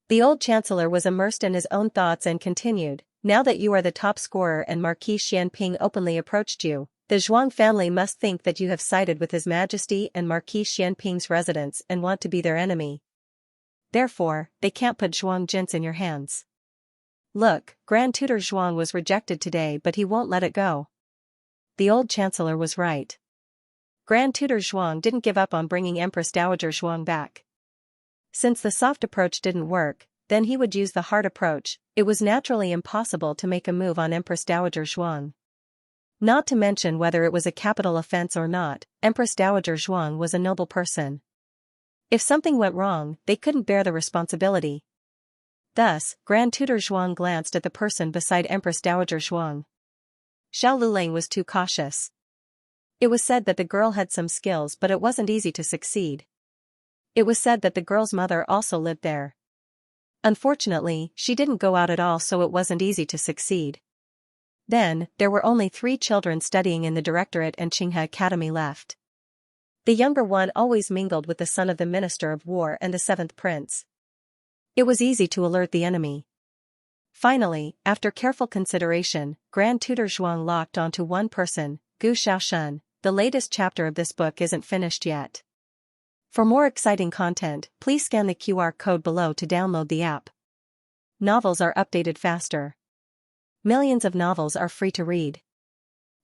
The old chancellor was immersed in his own thoughts and continued, now that you are the top scorer and Marquis Xianping openly approached you, the Zhuang family must think that you have sided with His Majesty and Marquis Xianping's residents and want to be their enemy. Therefore, they can't put Zhuang Jins in your hands. Look, Grand Tutor Zhuang was rejected today, but he won't let it go. The old chancellor was right. Grand Tutor Zhuang didn't give up on bringing Empress Dowager Zhuang back. Since the soft approach didn't work, then he would use the hard approach. It was naturally impossible to make a move on Empress Dowager Zhuang. Not to mention whether it was a capital offense or not, Empress Dowager Zhuang was a noble person. If something went wrong, they couldn't bear the responsibility. Thus, Grand Tutor Zhuang glanced at the person beside Empress Dowager Zhuang. Xiao Lulang was too cautious. It was said that the girl had some skills, but it wasn't easy to succeed. It was said that the girl's mother also lived there. Unfortunately, she didn't go out at all, so it wasn't easy to succeed. Then, there were only 3 children studying in the directorate and Qinghe Academy left. The younger one always mingled with the son of the Minister of War and the 7th Prince. It was easy to alert the enemy. Finally, after careful consideration, Grand Tutor Zhuang locked onto one person, Gu Xiaoshen. The latest chapter of this book isn't finished yet. For more exciting content, please scan the QR code below to download the app. Novels are updated faster. Millions of novels are free to read.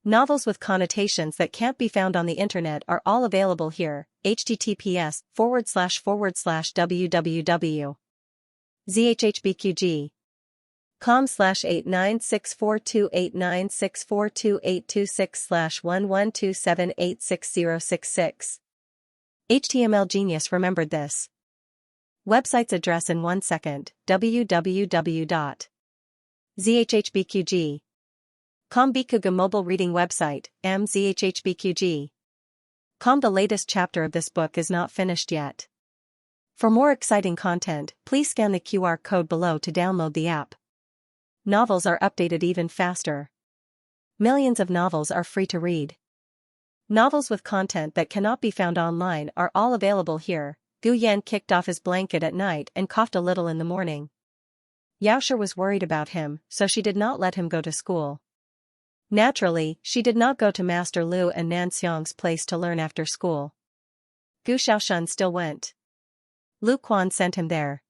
Novels with connotations that can't be found on the internet are all available here. https://www.zhbqg.com/896428964286/112786066. HTML Genius remembered this website's address in 1 second. www.zhbqg.com Bikuga mobile reading website, mzhbqg.com. The latest chapter of this book is not finished yet. For more exciting content, please scan the QR code below to download the app. Novels are updated even faster. Millions of novels are free to read. Novels with content that cannot be found online are all available here. Gu Yan kicked off his blanket at night and coughed a little in the morning. Yaoshi was worried about him, so she did not let him go to school. Naturally, she did not go to Master Lu and Nan Xiang's place to learn after school. Gu Xiaoshen still went. Lu Quan sent him there.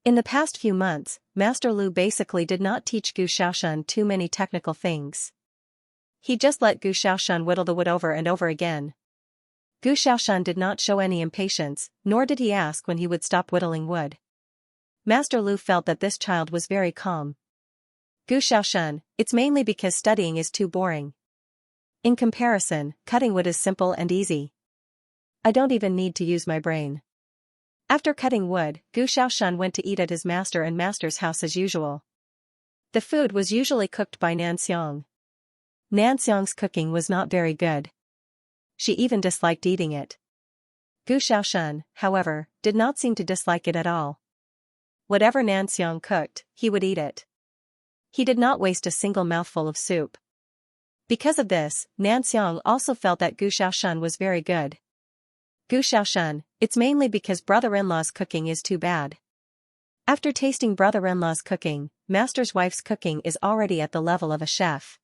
In the past few months, Master Lu basically did not teach Gu Xiaoshen too many technical things. He just let Gu Xiaoshen whittle the wood over and over again. Gu Xiaoshen did not show any impatience, nor did he ask when he would stop whittling wood. Master Lu felt that this child was very calm. Gu Xiaoshen, it's mainly because studying is too boring. In comparison, cutting wood is simple and easy. I don't even need to use my brain. After cutting wood, Gu Xiaoshen went to eat at his master and master's house as usual. The food was usually cooked by Nan Xiang. Nan Xiang's cooking was not very good. She even disliked eating it. Gu Xiaoshen, however, did not seem to dislike it at all. Whatever Nan Xiang cooked, he would eat it. He did not waste a single mouthful of soup. Because of this, Nan Xiang also felt that Gu Xiaoshen was very good. Gu Xiaoshen, it's mainly because brother-in-law's cooking is too bad. After tasting brother-in-law's cooking, master's wife's cooking is already at the level of a chef.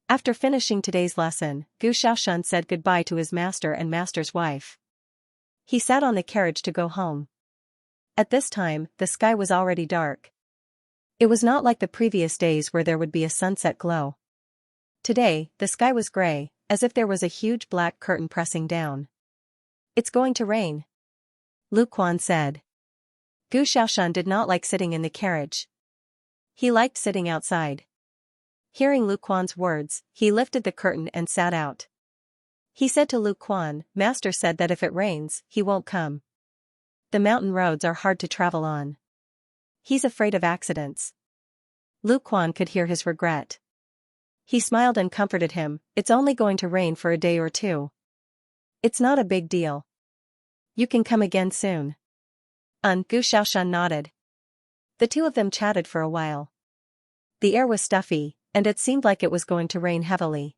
After finishing today's lesson, Gu Xiaoshen said goodbye to his master and master's wife. He sat on the carriage to go home. At this time, the sky was already dark. It was not like the previous days where there would be a sunset glow. Today, the sky was gray, as if there was a huge black curtain pressing down. It's going to rain, Lu Quan said. Gu Xiaoshen did not like sitting in the carriage. He liked sitting outside. Hearing Lu Quan's words, he lifted the curtain and sat out. He said to Lu Quan, Master said that if it rains, he won't come. The mountain roads are hard to travel on. He's afraid of accidents. Lu Quan could hear his regret. He smiled and comforted him, it's only going to rain for a day or two. It's not a big deal. You can come again soon. Gu Xiaoshen nodded. The two of them chatted for a while. The air was stuffy, and it seemed like it was going to rain heavily.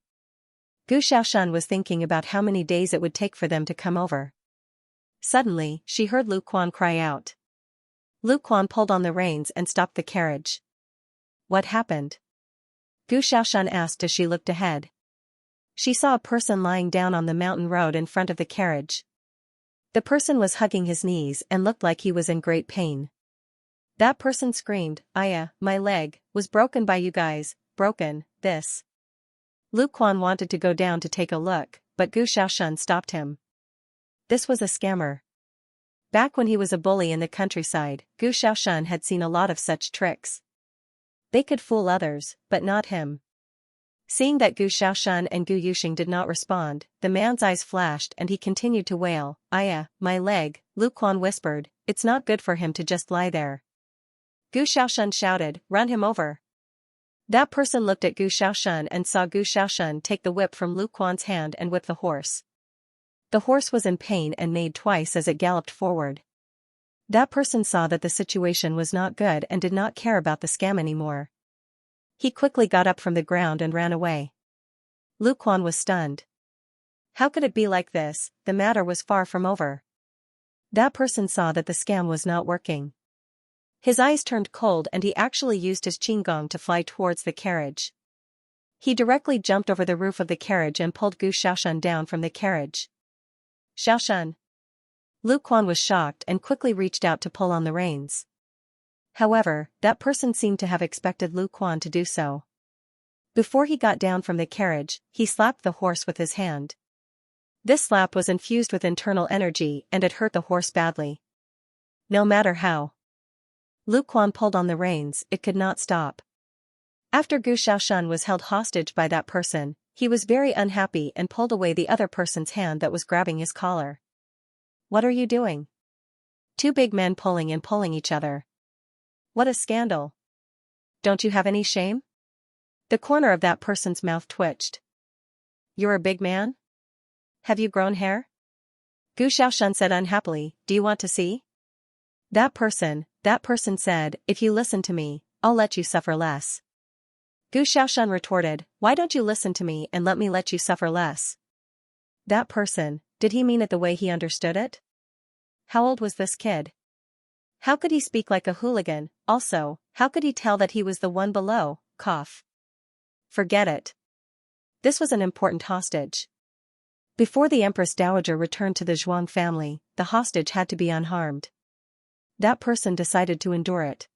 Gu Xiaoshen was thinking about how many days it would take for them to come over. Suddenly, she heard Lu Quan cry out. Lu Quan pulled on the reins and stopped the carriage. What happened? Gu Xiaoshen asked as she looked ahead. She saw a person lying down on the mountain road in front of the carriage. The person was hugging his knees and looked like he was in great pain. That person screamed, Aya, my leg, was broken by you guys, broken, this. Lu Quan wanted to go down to take a look, but Gu Xiaoshen stopped him. This was a scammer. Back when he was a bully in the countryside, Gu Xiaoshen had seen a lot of such tricks. They could fool others, but not him. Seeing that Gu Xiaoshen and Gu Yuxing did not respond, the man's eyes flashed and he continued to wail, Aya, my leg, Lu Quan whispered, it's not good for him to just lie there. Gu Xiaoshen shouted, run him over. That person looked at Gu Xiaoshen and saw Gu Xiaoshen take the whip from Lu Quan's hand and whip the horse. The horse was in pain and neighed twice as it galloped forward. That person saw that the situation was not good and did not care about the scam anymore. He quickly got up from the ground and ran away. Lu Quan was stunned. How could it be like this? The matter was far from over. That person saw that the scam was not working. His eyes turned cold and he actually used his qinggong to fly towards the carriage. He directly jumped over the roof of the carriage and pulled Gu Xiaoshan down from the carriage. Xiaoshan. Lu Quan was shocked and quickly reached out to pull on the reins. However, that person seemed to have expected Lu Quan to do so. Before he got down from the carriage, he slapped the horse with his hand. This slap was infused with internal energy and it hurt the horse badly. No matter how Lu Quan pulled on the reins, it could not stop. After Gu Xiaoshan was held hostage by that person, he was very unhappy and pulled away the other person's hand that was grabbing his collar. What are you doing? Two big men pulling each other. What a scandal. Don't you have any shame? The corner of that person's mouth twitched. You're a big man? Have you grown hair? Gu Xiaoshan said unhappily, do you want to see? That person said, if you listen to me, I'll let you suffer less. Gu Xiaoshan retorted, why don't you listen to me and let you suffer less? That person, did he mean it the way he understood it? How old was this kid? How could he speak like a hooligan? Also, how could he tell that he was the one below? Cough. Forget it. This was an important hostage. Before the Empress Dowager returned to the Zhuang family, the hostage had to be unharmed. That person decided to endure it.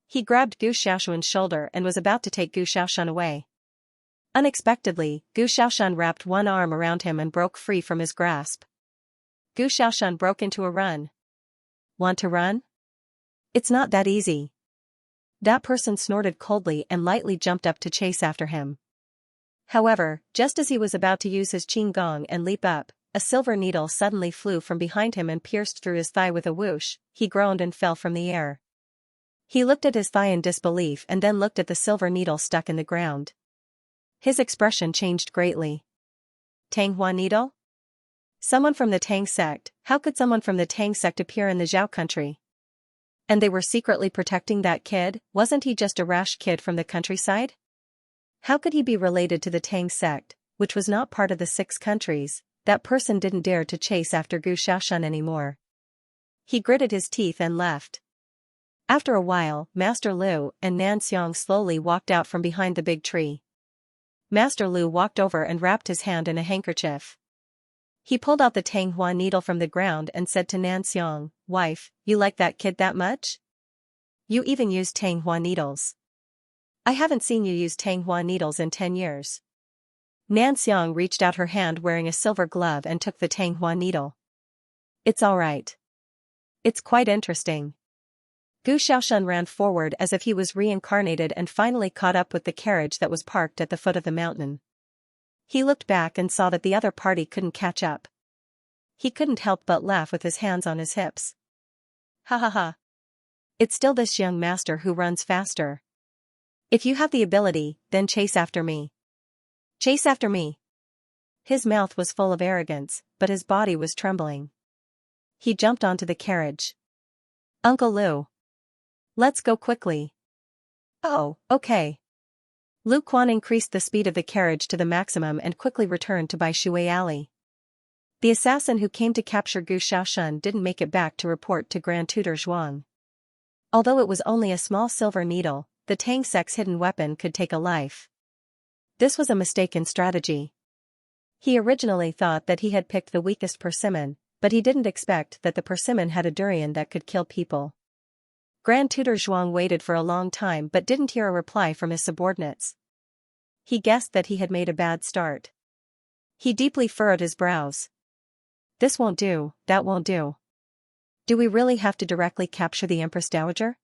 He grabbed Gu Xiaoshan's shoulder and was about to take Gu Xiaoshan away. Unexpectedly, Gu Xiaoshan wrapped one arm around him and broke free from his grasp. Gu Xiaoshan broke into a run. Want to run? It's not that easy. That person snorted coldly and lightly jumped up to chase after him. However, just as he was about to use his qinggong and leap up, a silver needle suddenly flew from behind him and pierced through his thigh with a whoosh. He groaned and fell from the air. He looked at his thigh in disbelief and then looked at the silver needle stuck in the ground. His expression changed greatly. Tanghua needle? Someone from the Tang sect? How could someone from the Tang sect appear in the Zhao country? And they were secretly protecting that kid? Wasn't he just a rash kid from the countryside? How could he be related to the Tang sect, which was not part of the 6 countries? That person didn't dare to chase after Gu Xiaoshan anymore. He gritted his teeth and left. After a while, Master Lu and Nanxiang slowly walked out from behind the big tree. Master Lu walked over and wrapped his hand in a handkerchief. He pulled out the Tanghua needle from the ground and said to Nanxiang, wife, you like that kid that much? You even use Tanghua needles. I haven't seen you use Tanghua needles in 10 years. Nanxiang reached out her hand wearing a silver glove and took the Tanghua needle. It's all right. It's quite interesting. Gu Xiaoshan ran forward as if he was reincarnated and finally caught up with the carriage that was parked at the foot of the mountain. He looked back and saw that the other party couldn't catch up. He couldn't help but laugh with his hands on his hips. Ha ha ha. It's still this young master who runs faster. If you have the ability, then chase after me. Chase after me. His mouth was full of arrogance, but his body was trembling. He jumped onto the carriage. Uncle Lu. Let's go quickly. Oh, okay. Lu Quan increased the speed of the carriage to the maximum and quickly returned to Bai Shui Alley. The assassin who came to capture Gu Xiaoshan didn't make it back to report to Grand Tutor Zhuang. Although it was only a small silver needle, the Tang sect's hidden weapon could take a life. This was a mistaken strategy. He originally thought that he had picked the weakest persimmon, but he didn't expect that the persimmon had a durian that could kill people. Grand Tutor Zhuang waited for a long time but didn't hear a reply from his subordinates. He guessed that he had made a bad start. He deeply furrowed his brows. This won't do, that won't do. Do we really have to directly capture the Empress Dowager?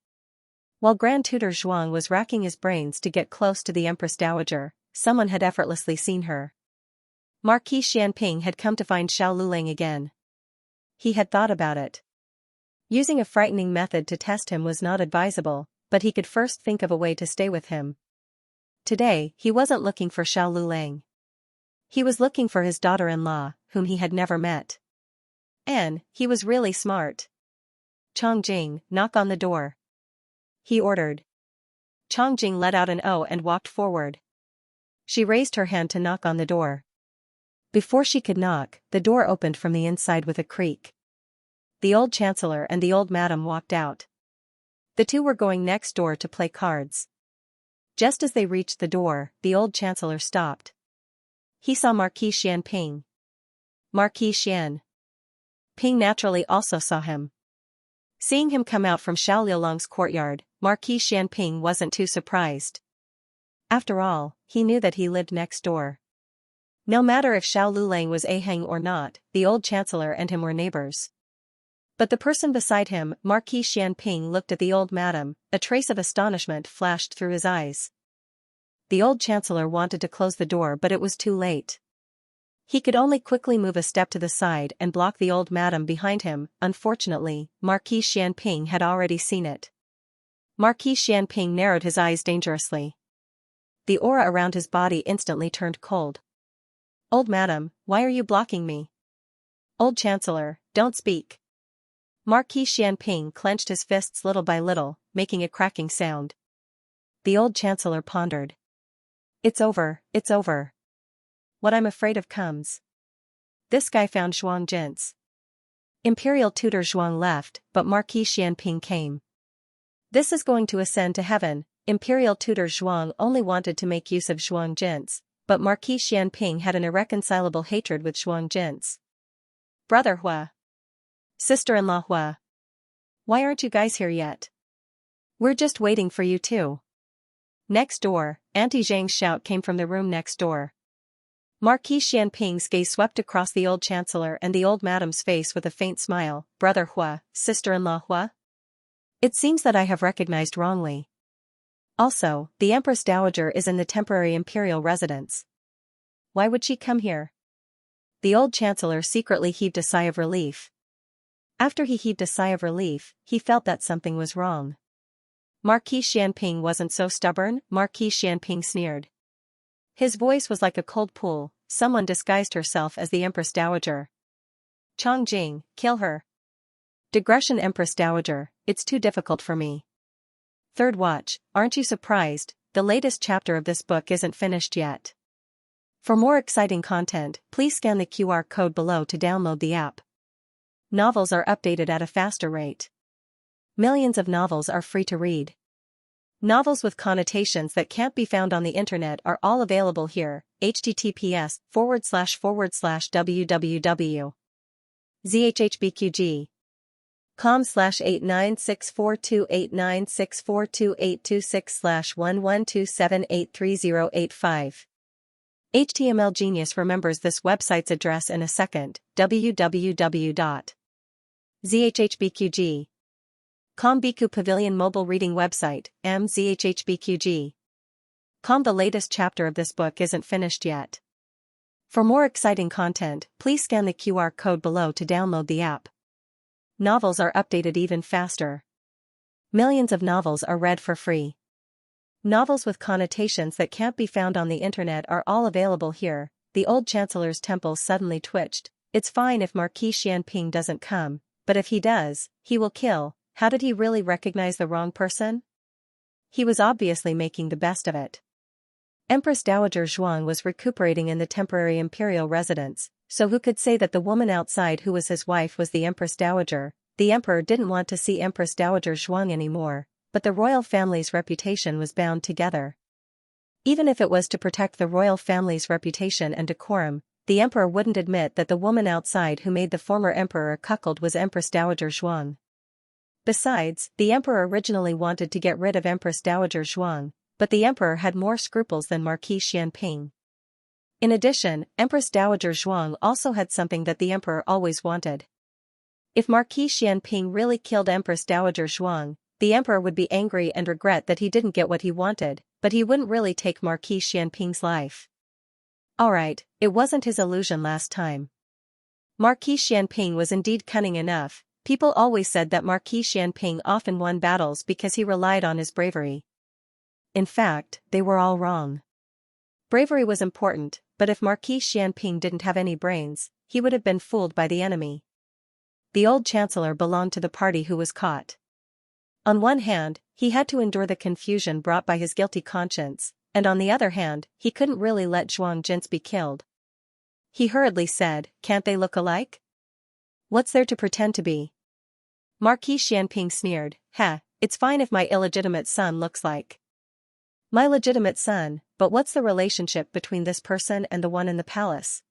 While Grand Tutor Zhuang was racking his brains to get close to the Empress Dowager, someone had effortlessly seen her. Marquis Xianping had come to find Xiao Lulang again. He had thought about it. Using a frightening method to test him was not advisable, but he could first think of a way to stay with him. Today, he wasn't looking for Xiao Lulang. He was looking for his daughter-in-law, whom he had never met. And he was really smart. Chongjing, knock on the door. He ordered. Chongjing let out an "oh" and walked forward. She raised her hand to knock on the door. Before she could knock, the door opened from the inside with a creak. The old chancellor and the old madam walked out. The two were going next door to play cards. Just as they reached the door, the old chancellor stopped. He saw Marquis Xianping. Marquis Xian Ping naturally also saw him. Seeing him come out from Xiao Liulong's courtyard, Marquis Xianping wasn't too surprised. After all, he knew that he lived next door. No matter if Xiao Liulang was Aheng or not, the old chancellor and him were neighbors. But the person beside him, Marquis Xianping, looked at the old madam. A trace of astonishment flashed through his eyes. The old chancellor wanted to close the door, but it was too late. He could only quickly move a step to the side and block the old madam behind him. Unfortunately, Marquis Xianping had already seen it. Marquis Xianping narrowed his eyes dangerously. The aura around his body instantly turned cold. "Old madam, why are you blocking me?" "Old chancellor, don't speak." Marquis Xianping clenched his fists little by little, making a cracking sound. The old chancellor pondered. It's over, it's over. What I'm afraid of comes. This guy found Zhuang Jin's. Imperial tutor Zhuang left, but Marquis Xianping came. This is going to ascend to heaven. Imperial tutor Zhuang only wanted to make use of Zhuang Jin's, but Marquis Xianping had an irreconcilable hatred with Zhuang Jin's. "Brother Hua. Sister-in-law Hua. Why aren't you guys here yet? We're just waiting for you too." Next door, Auntie Zhang's shout came from the room next door. Marquis Xianping's gaze swept across the old chancellor and the old madam's face with a faint smile. "Brother Hua, sister-in-law Hua? It seems that I have recognized wrongly. Also, the Empress Dowager is in the temporary imperial residence. Why would she come here?" The old chancellor secretly heaved a sigh of relief. After he heaved a sigh of relief, he felt that something was wrong. Marquis Xianping wasn't so stubborn. Marquis Xianping sneered. His voice was like a cold pool. "Someone disguised herself as the Empress Dowager. Chongjing, kill her. Digression Empress Dowager, it's too difficult for me." Third watch, aren't you surprised? The latest chapter of this book isn't finished yet. For more exciting content, please scan the QR code below to download the app. Novels are updated at a faster rate. Millions of novels are free to read. Novels with connotations that can't be found on the internet are all available here. https://www.zhhbqg.com/89642896428226/1127833085. HTML Genius remembers this website's address in a second. www.zhhbqg. Biku Pavilion Mobile Reading Website, MZHHBQG. The latest chapter of this book isn't finished yet. For more exciting content, please scan the QR code below to download the app. Novels are updated even faster. Millions of novels are read for free. Novels with connotations that can't be found on the internet are all available here. The old chancellor's temples suddenly twitched. It's fine if Marquis Xianping doesn't come, but if he does, he will kill. How did he really recognize the wrong person? He was obviously making the best of it. Empress Dowager Zhuang was recuperating in the temporary imperial residence, so who could say that the woman outside who was his wife was the Empress Dowager? The emperor didn't want to see Empress Dowager Zhuang anymore, but the royal family's reputation was bound together. Even if it was to protect the royal family's reputation and decorum, the emperor wouldn't admit that the woman outside who made the former emperor a cuckold was Empress Dowager Zhuang. Besides, the emperor originally wanted to get rid of Empress Dowager Zhuang, but the emperor had more scruples than Marquis Xianping. In addition, Empress Dowager Zhuang also had something that the emperor always wanted. If Marquis Xianping really killed Empress Dowager Zhuang, the emperor would be angry and regret that he didn't get what he wanted, but he wouldn't really take Marquis Xianping's life. Alright, it wasn't his illusion last time. Marquis Xianping was indeed cunning enough. People always said that Marquis Xianping often won battles because he relied on his bravery. In fact, they were all wrong. Bravery was important, but if Marquis Xianping didn't have any brains, he would have been fooled by the enemy. The old chancellor belonged to the party who was caught. On one hand, he had to endure the confusion brought by his guilty conscience, and on the other hand, he couldn't really let Zhuang Jin's be killed. He hurriedly said, "Can't they look alike? What's there to pretend to be?" Marquis Xianping sneered, "Ha, It's fine if my illegitimate son looks like my legitimate son, but what's the relationship between this person and the one in the palace?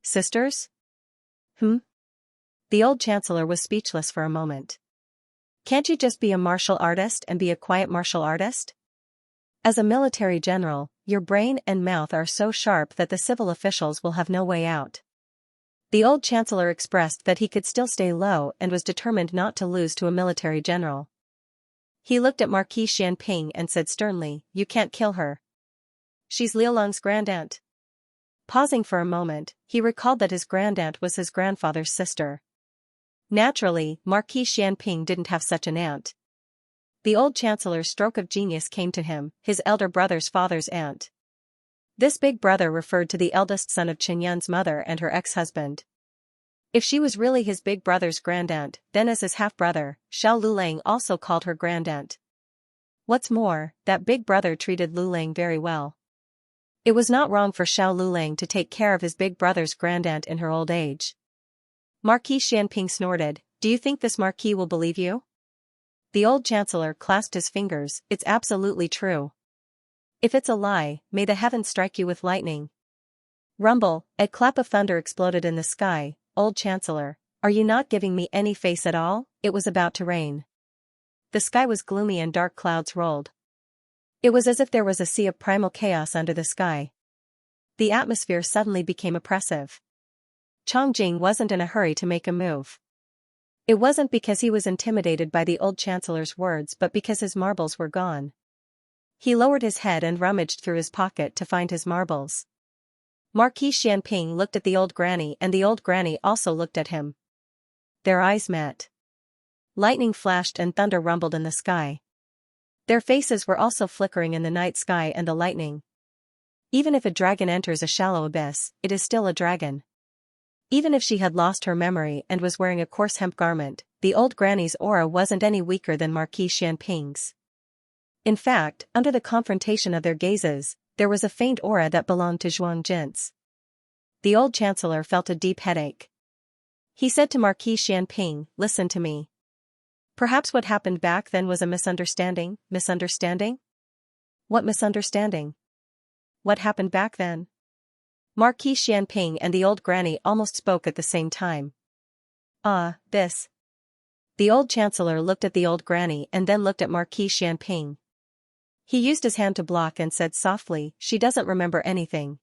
Sisters? The old chancellor was speechless for a moment. Can't you just be a martial artist and be a quiet martial artist? As a military general, your brain and mouth are so sharp that the civil officials will have no way out. The old chancellor expressed that he could still stay low and was determined not to lose to a military general. He looked at Marquis Xianping and said sternly, "You can't kill her. She's Liulong's grandaunt." Pausing for a moment, he recalled that his grandaunt was his grandfather's sister. Naturally, Marquis Xianping didn't have such an aunt. The old chancellor's stroke of genius came to him, his elder brother's father's aunt. This big brother referred to the eldest son of Qinyun's mother and her ex-husband. If she was really his big brother's grandaunt, then as his half-brother, Xiao Lulang also called her grandaunt. What's more, that big brother treated Lulang very well. It was not wrong for Xiao Lulang to take care of his big brother's grandaunt in her old age. Marquis Xianping snorted, "Do you think this marquis will believe you?" The old chancellor clasped his fingers, "It's absolutely true. If it's a lie, may the heavens strike you with lightning." Rumble, a clap of thunder exploded in the sky. "Old chancellor, are you not giving me any face at all?" It was about to rain. The sky was gloomy and dark clouds rolled. It was as if there was a sea of primal chaos under the sky. The atmosphere suddenly became oppressive. Chongjing wasn't in a hurry to make a move. It wasn't because he was intimidated by the old chancellor's words but because his marbles were gone. He lowered his head and rummaged through his pocket to find his marbles. Marquis Xianping looked at the old granny and the old granny also looked at him. Their eyes met. Lightning flashed and thunder rumbled in the sky. Their faces were also flickering in the night sky and the lightning. Even if a dragon enters a shallow abyss, it is still a dragon. Even if she had lost her memory and was wearing a coarse hemp garment, the old granny's aura wasn't any weaker than Marquis Xianping's. In fact, under the confrontation of their gazes, there was a faint aura that belonged to Zhuang Jin's. The old chancellor felt a deep headache. He said to Marquis Xianping, "Listen to me. Perhaps what happened back then was a misunderstanding." Misunderstanding? What misunderstanding? What happened back then? Marquis Xianping and the old granny almost spoke at the same time. This. The old chancellor looked at the old granny and then looked at Marquis Xianping. He used his hand to block and said softly, "She doesn't remember anything."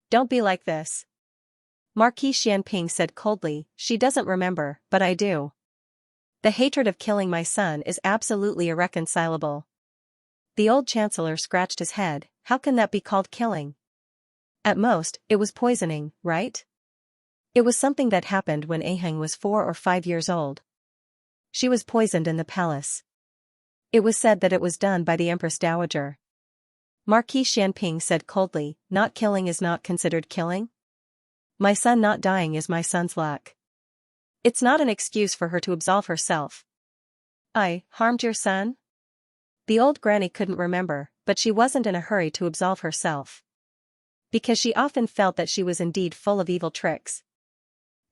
"Don't be like this." Marquis Xianping said coldly, "She doesn't remember, but I do. The hatred of killing my son is absolutely irreconcilable." The old chancellor scratched his head. "How can that be called killing? At most, it was poisoning, right? It was something that happened when Aheng was 4 or 5 years old. She was poisoned in the palace. It was said that it was done by the Empress Dowager." Marquis Xianping said coldly, "Not killing is not considered killing? My son not dying is my son's luck. It's not an excuse for her to absolve herself." "I harmed your son?" The old granny couldn't remember, but she wasn't in a hurry to absolve herself. Because she often felt that she was indeed full of evil tricks.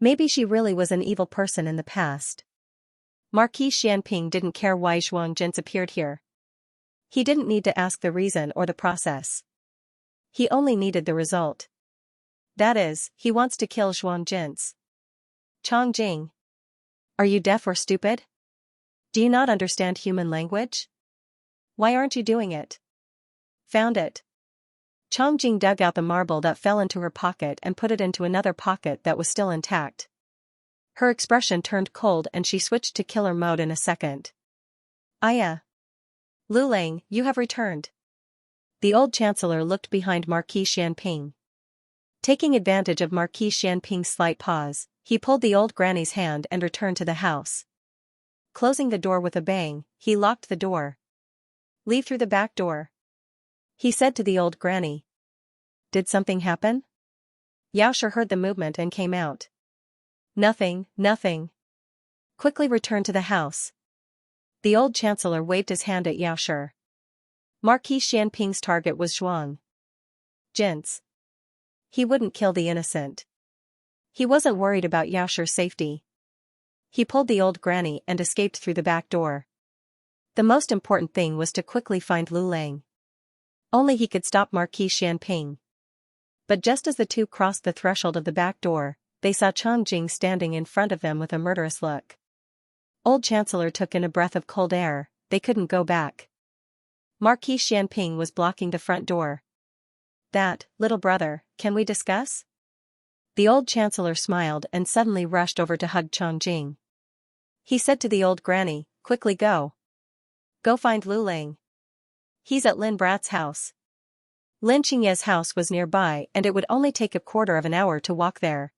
Maybe she really was an evil person in the past. Marquis Xianping didn't care why Zhuang Jin appeared here. He didn't need to ask the reason or the process. He only needed the result. That is, he wants to kill Zhuang Jin. Chongjing. Are you deaf or stupid? Do you not understand human language? Why aren't you doing it? Found it. Chongjing dug out the marble that fell into her pocket and put it into another pocket that was still intact. Her expression turned cold and she switched to killer mode in a second. "Aya. Lulang, you have returned." The old chancellor looked behind Marquis Xianping. Taking advantage of Marquis Xianping's slight pause, he pulled the old granny's hand and returned to the house. Closing the door with a bang, he locked the door. "Leave through the back door," he said to the old granny. "Did something happen?" Yaoshe heard the movement and came out. Nothing. Quickly return to the house." The old chancellor waved his hand at Yaoshe. Marquis Xianping's target was Zhuang Jin's. He wouldn't kill the innocent. He wasn't worried about Yaoshe's safety. He pulled the old granny and escaped through the back door. The most important thing was to quickly find Lu Lang. Only he could stop Marquis Xianping. But just as the two crossed the threshold of the back door, they saw Chang Jing standing in front of them with a murderous look. Old Chancellor took in a breath of cold air. They couldn't go back. Marquis Xianping was blocking the front door. "That, little brother, can we discuss?" The old Chancellor smiled and suddenly rushed over to hug Chang Jing. He said to the old granny, "Quickly go. Go find Lu Lang. He's at Lin Brat's house." Lin Qingye's house was nearby and it would only take a quarter of an hour to walk there.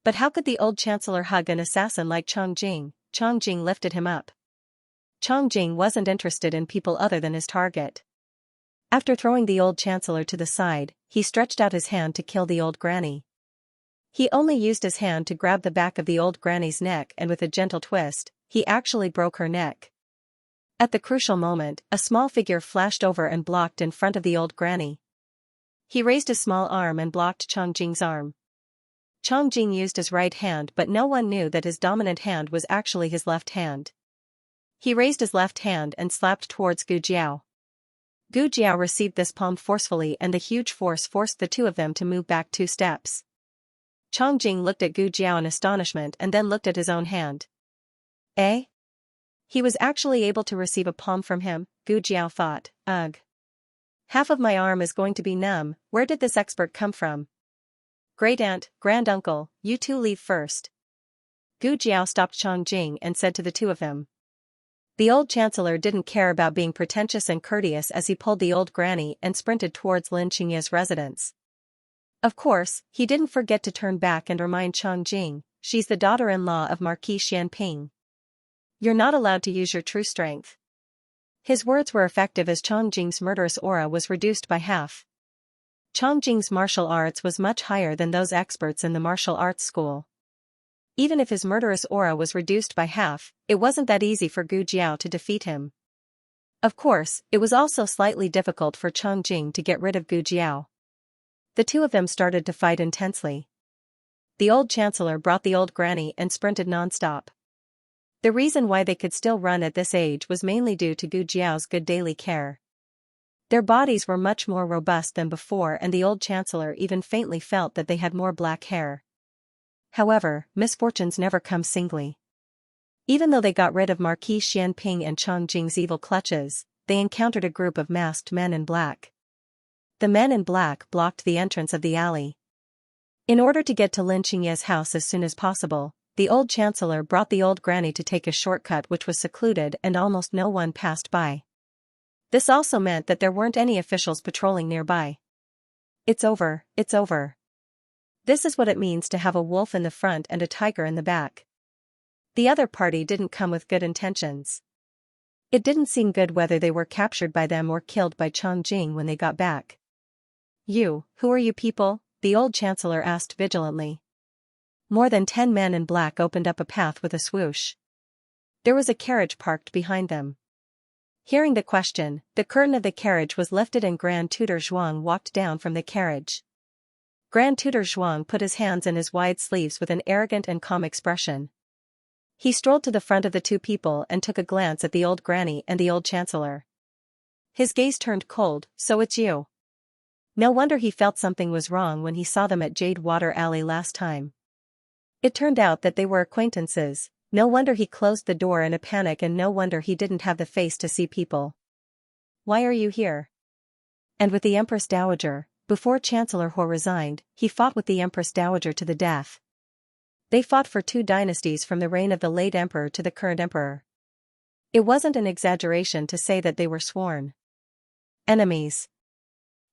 But how could the old Chancellor hug an assassin like Chang Jing? Chang Jing lifted him up. Chang Jing wasn't interested in people other than his target. After throwing the old Chancellor to the side, he stretched out his hand to kill the old granny. He only used his hand to grab the back of the old granny's neck, and with a gentle twist, he actually broke her neck. At the crucial moment, a small figure flashed over and blocked in front of the old granny. He raised his small arm and blocked Chang Jing's arm. Chang Jing used his right hand, but no one knew that his dominant hand was actually his left hand. He raised his left hand and slapped towards Gu Jiao. Gu Jiao received this palm forcefully, and the huge force forced the two of them to move back 2 steps. Chang Jing looked at Gu Jiao in astonishment and then looked at his own hand. Eh? He was actually able to receive a palm from him, Gu Jiao thought. Ugh. Half of my arm is going to be numb. Where did this expert come from? Great-aunt, grand-uncle, you two leave first. Gu Jiao stopped Chang Jing and said to the two of them. The old Chancellor didn't care about being pretentious and courteous as he pulled the old granny and sprinted towards Lin Qingye's residence. Of course, he didn't forget to turn back and remind Chang Jing, "She's the daughter-in-law of Marquis Xianping. You're not allowed to use your true strength." His words were effective as Chang Jing's murderous aura was reduced by half. Chang Jing's martial arts was much higher than those experts in the martial arts school. Even if his murderous aura was reduced by half, it wasn't that easy for Gu Jiao to defeat him. Of course, it was also slightly difficult for Chang Jing to get rid of Gu Jiao. The two of them started to fight intensely. The old Chancellor brought the old granny and sprinted non-stop. The reason why they could still run at this age was mainly due to Gu Jiao's good daily care. Their bodies were much more robust than before, and the old Chancellor even faintly felt that they had more black hair. However, misfortunes never come singly. Even though they got rid of Marquis Xianping and Chang Jing's evil clutches, they encountered a group of masked men in black. The men in black blocked the entrance of the alley. In order to get to Lin Qingye's house as soon as possible, the old Chancellor brought the old granny to take a shortcut which was secluded and almost no one passed by. This also meant that there weren't any officials patrolling nearby. It's over, it's over. This is what it means to have a wolf in the front and a tiger in the back. The other party didn't come with good intentions. It didn't seem good whether they were captured by them or killed by Chang Jing when they got back. "You, who are you people?" the old Chancellor asked vigilantly. More than 10 men in black opened up a path with a swoosh. There was a carriage parked behind them. Hearing the question, the curtain of the carriage was lifted and Grand Tutor Zhuang walked down from the carriage. Grand Tutor Zhuang put his hands in his wide sleeves with an arrogant and calm expression. He strolled to the front of the two people and took a glance at the old granny and the old Chancellor. His gaze turned cold. "So it's you." No wonder he felt something was wrong when he saw them at Jade Water Alley last time. It turned out that they were acquaintances. No wonder he closed the door in a panic, and no wonder he didn't have the face to see people. "Why are you here?" And with the Empress Dowager, before Chancellor Ho resigned, he fought with the Empress Dowager to the death. They fought for 2 dynasties from the reign of the late emperor to the current emperor. It wasn't an exaggeration to say that they were sworn enemies.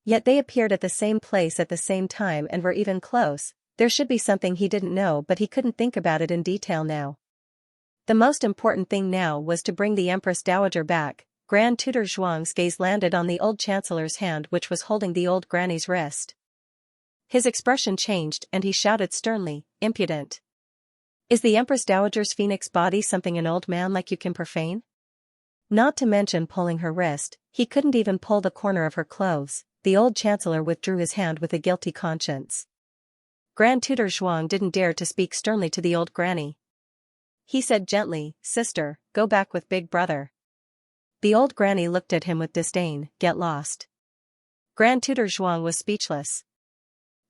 Yet they appeared at the same place at the same time and were even close. There should be something he didn't know, but he couldn't think about it in detail now. The most important thing now was to bring the Empress Dowager back. Grand Tutor Zhuang's gaze landed on the old Chancellor's hand, which was holding the old granny's wrist. His expression changed and he shouted sternly, "Impudent! Is the Empress Dowager's phoenix body something an old man like you can profane?" Not to mention pulling her wrist, he couldn't even pull the corner of her clothes. The old Chancellor withdrew his hand with a guilty conscience. Grand Tutor Zhuang didn't dare to speak sternly to the old granny. He said gently, "Sister, go back with big brother." The old granny looked at him with disdain. Get lost. Grand Tutor Zhuang was speechless.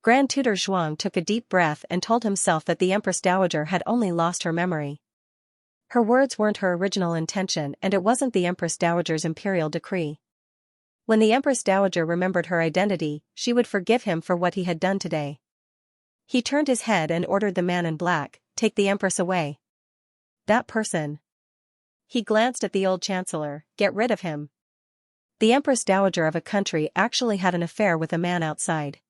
Grand Tutor Zhuang took a deep breath and told himself that the Empress Dowager had only lost her memory. Her words weren't her original intention, and it wasn't the Empress Dowager's imperial decree. When the Empress Dowager remembered her identity, she would forgive him for what he had done today. He turned his head and ordered the man in black, "Take the Empress away." That person. He glanced at the old chancellor, "Get rid of him." The Empress Dowager of a country actually had an affair with a man outside.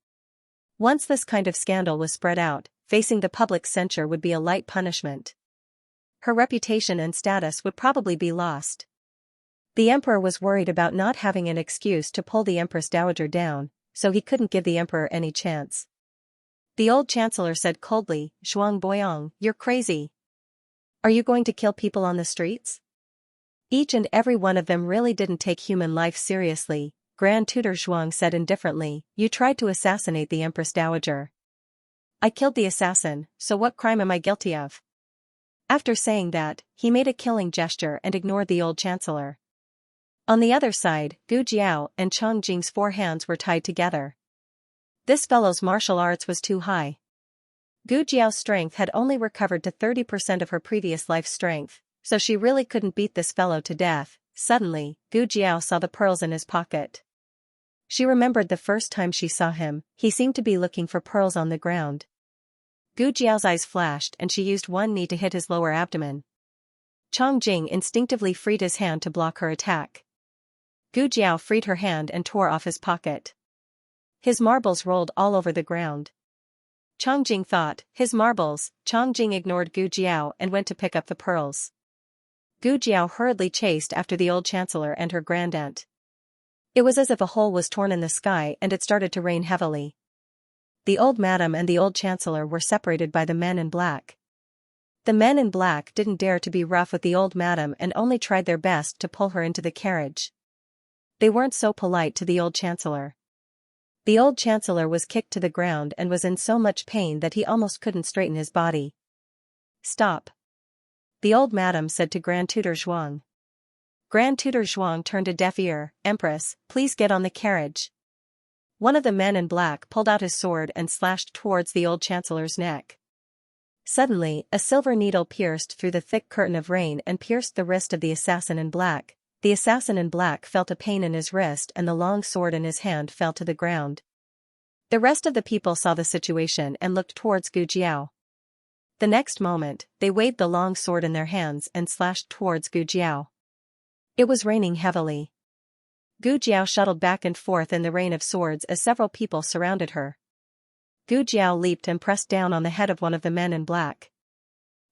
Once this kind of scandal was spread out, facing the public censure would be a light punishment. Her reputation and status would probably be lost. The emperor was worried about not having an excuse to pull the Empress Dowager down, so he couldn't give the emperor any chance. The old chancellor said coldly, "Zhuang Boyong, you're crazy. Are you going to kill people on the streets?" Each and every one of them really didn't take human life seriously. Grand Tutor Zhuang said indifferently, "You tried to assassinate the Empress Dowager. I killed the assassin, so what crime am I guilty of?" After saying that, he made a killing gesture and ignored the old chancellor. On the other side, Gu Jiao and Chang Jing's 4 hands were tied together. This fellow's martial arts was too high. Gu Jiao's strength had only recovered to 30% of her previous life's strength, so she really couldn't beat this fellow to death. Suddenly, Gu Jiao saw the pearls in his pocket. She remembered the first time she saw him, he seemed to be looking for pearls on the ground. Gu Jiao's eyes flashed and she used one knee to hit his lower abdomen. Chang Jing instinctively freed his hand to block her attack. Gu Jiao freed her hand and tore off his pocket. His marbles rolled all over the ground. Chang Jing thought, his marbles. Chang Jing ignored Gu Jiao and went to pick up the pearls. Gu Jiao hurriedly chased after the old chancellor and her grandaunt. It was as if a hole was torn in the sky and it started to rain heavily. The old madam and the old chancellor were separated by the men in black. The men in black didn't dare to be rough with the old madam and only tried their best to pull her into the carriage. They weren't so polite to the old chancellor. The old chancellor was kicked to the ground and was in so much pain that he almost couldn't straighten his body. "Stop," the old madam said to Grand Tutor Zhuang. Grand Tutor Zhuang turned a deaf ear. "Empress, please get on the carriage." One of the men in black pulled out his sword and slashed towards the old chancellor's neck. Suddenly, a silver needle pierced through the thick curtain of rain and pierced the wrist of the assassin in black. The assassin in black felt a pain in his wrist and the long sword in his hand fell to the ground. The rest of the people saw the situation and looked towards Gu Jiao. The next moment, they waved the long sword in their hands and slashed towards Gu Jiao. It was raining heavily. Gu Jiao shuttled back and forth in the rain of swords as several people surrounded her. Gu Jiao leaped and pressed down on the head of one of the men in black.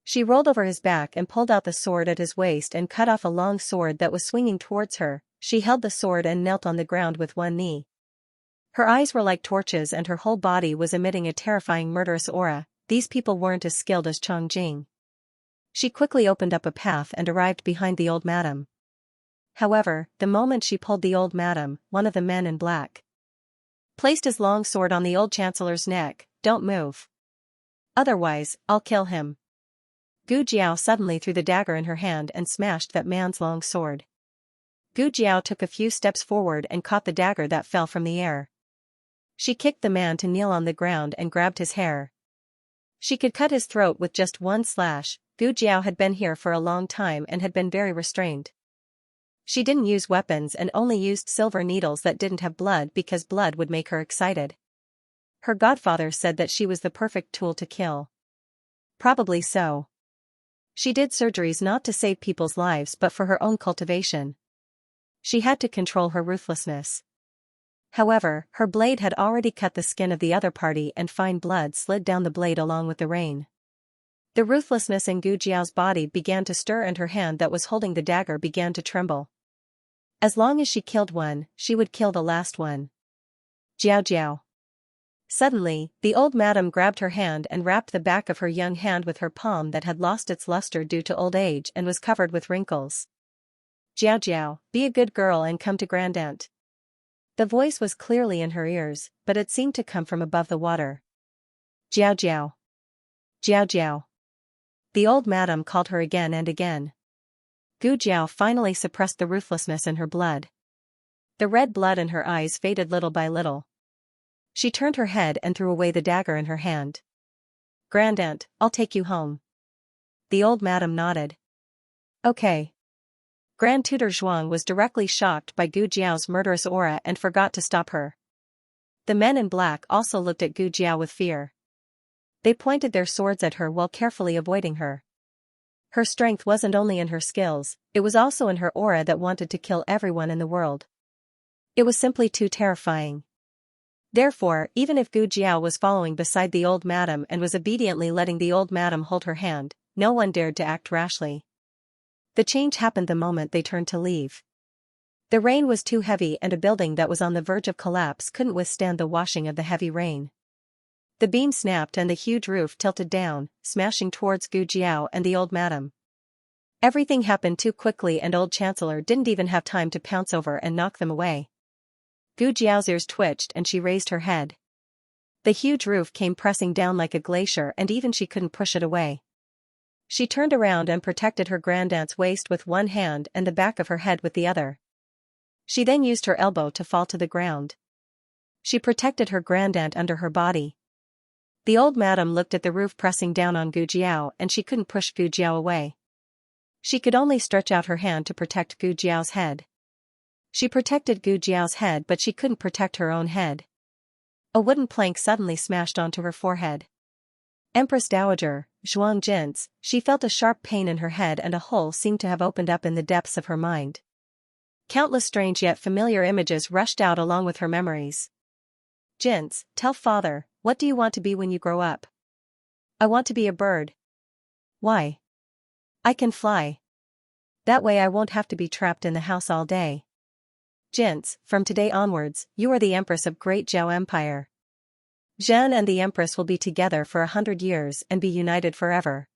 She rolled over his back and pulled out the sword at his waist and cut off a long sword that was swinging towards her. She held the sword and knelt on the ground with one knee. Her eyes were like torches and her whole body was emitting a terrifying murderous aura. These people weren't as skilled as Chang Jing. She quickly opened up a path and arrived behind the old madam. However, the moment she pulled the old madam, one of the men in black placed his long sword on the old chancellor's neck. "Don't move. Otherwise, I'll kill him." Gu Jiao suddenly threw the dagger in her hand and smashed that man's long sword. Gu Jiao took a few steps forward and caught the dagger that fell from the air. She kicked the man to kneel on the ground and grabbed his hair. She could cut his throat with just one slash. Gu Jiao had been here for a long time and had been very restrained. She didn't use weapons and only used silver needles that didn't have blood because blood would make her excited. Her godfather said that she was the perfect tool to kill. Probably so. She did surgeries not to save people's lives but for her own cultivation. She had to control her ruthlessness. However, her blade had already cut the skin of the other party and fine blood slid down the blade along with the rain. The ruthlessness in Gu Jiao's body began to stir and her hand that was holding the dagger began to tremble. As long as she killed one, she would kill the last one. Jiao Jiao. Suddenly, the old madam grabbed her hand and wrapped the back of her young hand with her palm that had lost its luster due to old age and was covered with wrinkles. "Jiao Jiao, be a good girl and come to grandaunt." The voice was clearly in her ears, but it seemed to come from above the water. "Jiao Jiao. Jiao Jiao." The old madam called her again and again. Gu Jiao finally suppressed the ruthlessness in her blood. The red blood in her eyes faded little by little. She turned her head and threw away the dagger in her hand. "Grandaunt, I'll take you home." The old madam nodded. "Okay." Grand Tutor Zhuang was directly shocked by Gu Jiao's murderous aura and forgot to stop her. The men in black also looked at Gu Jiao with fear. They pointed their swords at her while carefully avoiding her. Her strength wasn't only in her skills, it was also in her aura that wanted to kill everyone in the world. It was simply too terrifying. Therefore, even if Gu Jiao was following beside the old madam and was obediently letting the old madam hold her hand, no one dared to act rashly. The change happened the moment they turned to leave. The rain was too heavy and a building that was on the verge of collapse couldn't withstand the washing of the heavy rain. The beam snapped and the huge roof tilted down, smashing towards Gu Jiao and the old madam. Everything happened too quickly and old Chancellor didn't even have time to pounce over and knock them away. Gu Jiao's ears twitched and she raised her head. The huge roof came pressing down like a glacier and even she couldn't push it away. She turned around and protected her grandaunt's waist with one hand and the back of her head with the other. She then used her elbow to fall to the ground. She protected her grandaunt under her body. The old madam looked at the roof pressing down on Gu Jiao and she couldn't push Gu Jiao away. She could only stretch out her hand to protect Gu Jiao's head. She protected Gu Jiao's head but she couldn't protect her own head. A wooden plank suddenly smashed onto her forehead. Empress Dowager, Zhuang Jin's, she felt a sharp pain in her head and a hole seemed to have opened up in the depths of her mind. Countless strange yet familiar images rushed out along with her memories. "Jins, tell father, what do you want to be when you grow up?" "I want to be a bird." "Why?" "I can fly. That way I won't have to be trapped in the house all day." "Jins, from today onwards, you are the Empress of Great Zhao Empire. Zhen and the Empress will be together for 100 years and be united forever.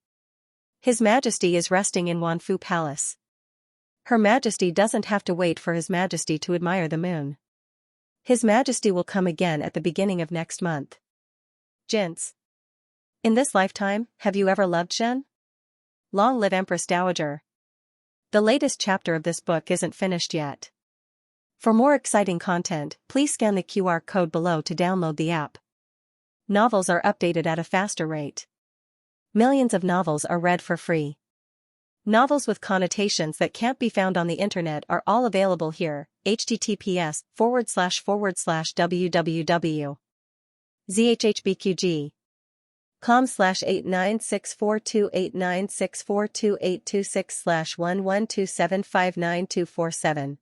His Majesty is resting in Wanfu Palace. Her Majesty doesn't have to wait for His Majesty to admire the moon. His Majesty will come again at the beginning of next month. Jins. In this lifetime, have you ever loved Zhen? Long live Empress Dowager." The latest chapter of this book isn't finished yet. For more exciting content, please scan the QR code below to download the app. Novels are updated at a faster rate. Millions of novels are read for free. Novels with connotations that can't be found on the internet are all available here. https://www.zhhbqg.com/896428964286/1127599247.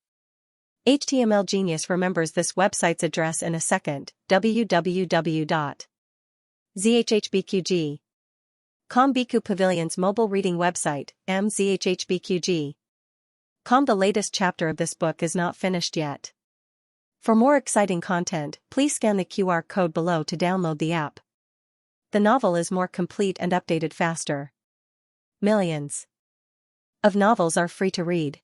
HTML Genius remembers this website's address in a second. www.zhhbqg.com Biku Pavilion's mobile reading website, mzhhbqg.com. The latest chapter of this book is not finished yet. For more exciting content, please scan the QR code below to download the app. The novel is more complete and updated faster. Millions of novels are free to read.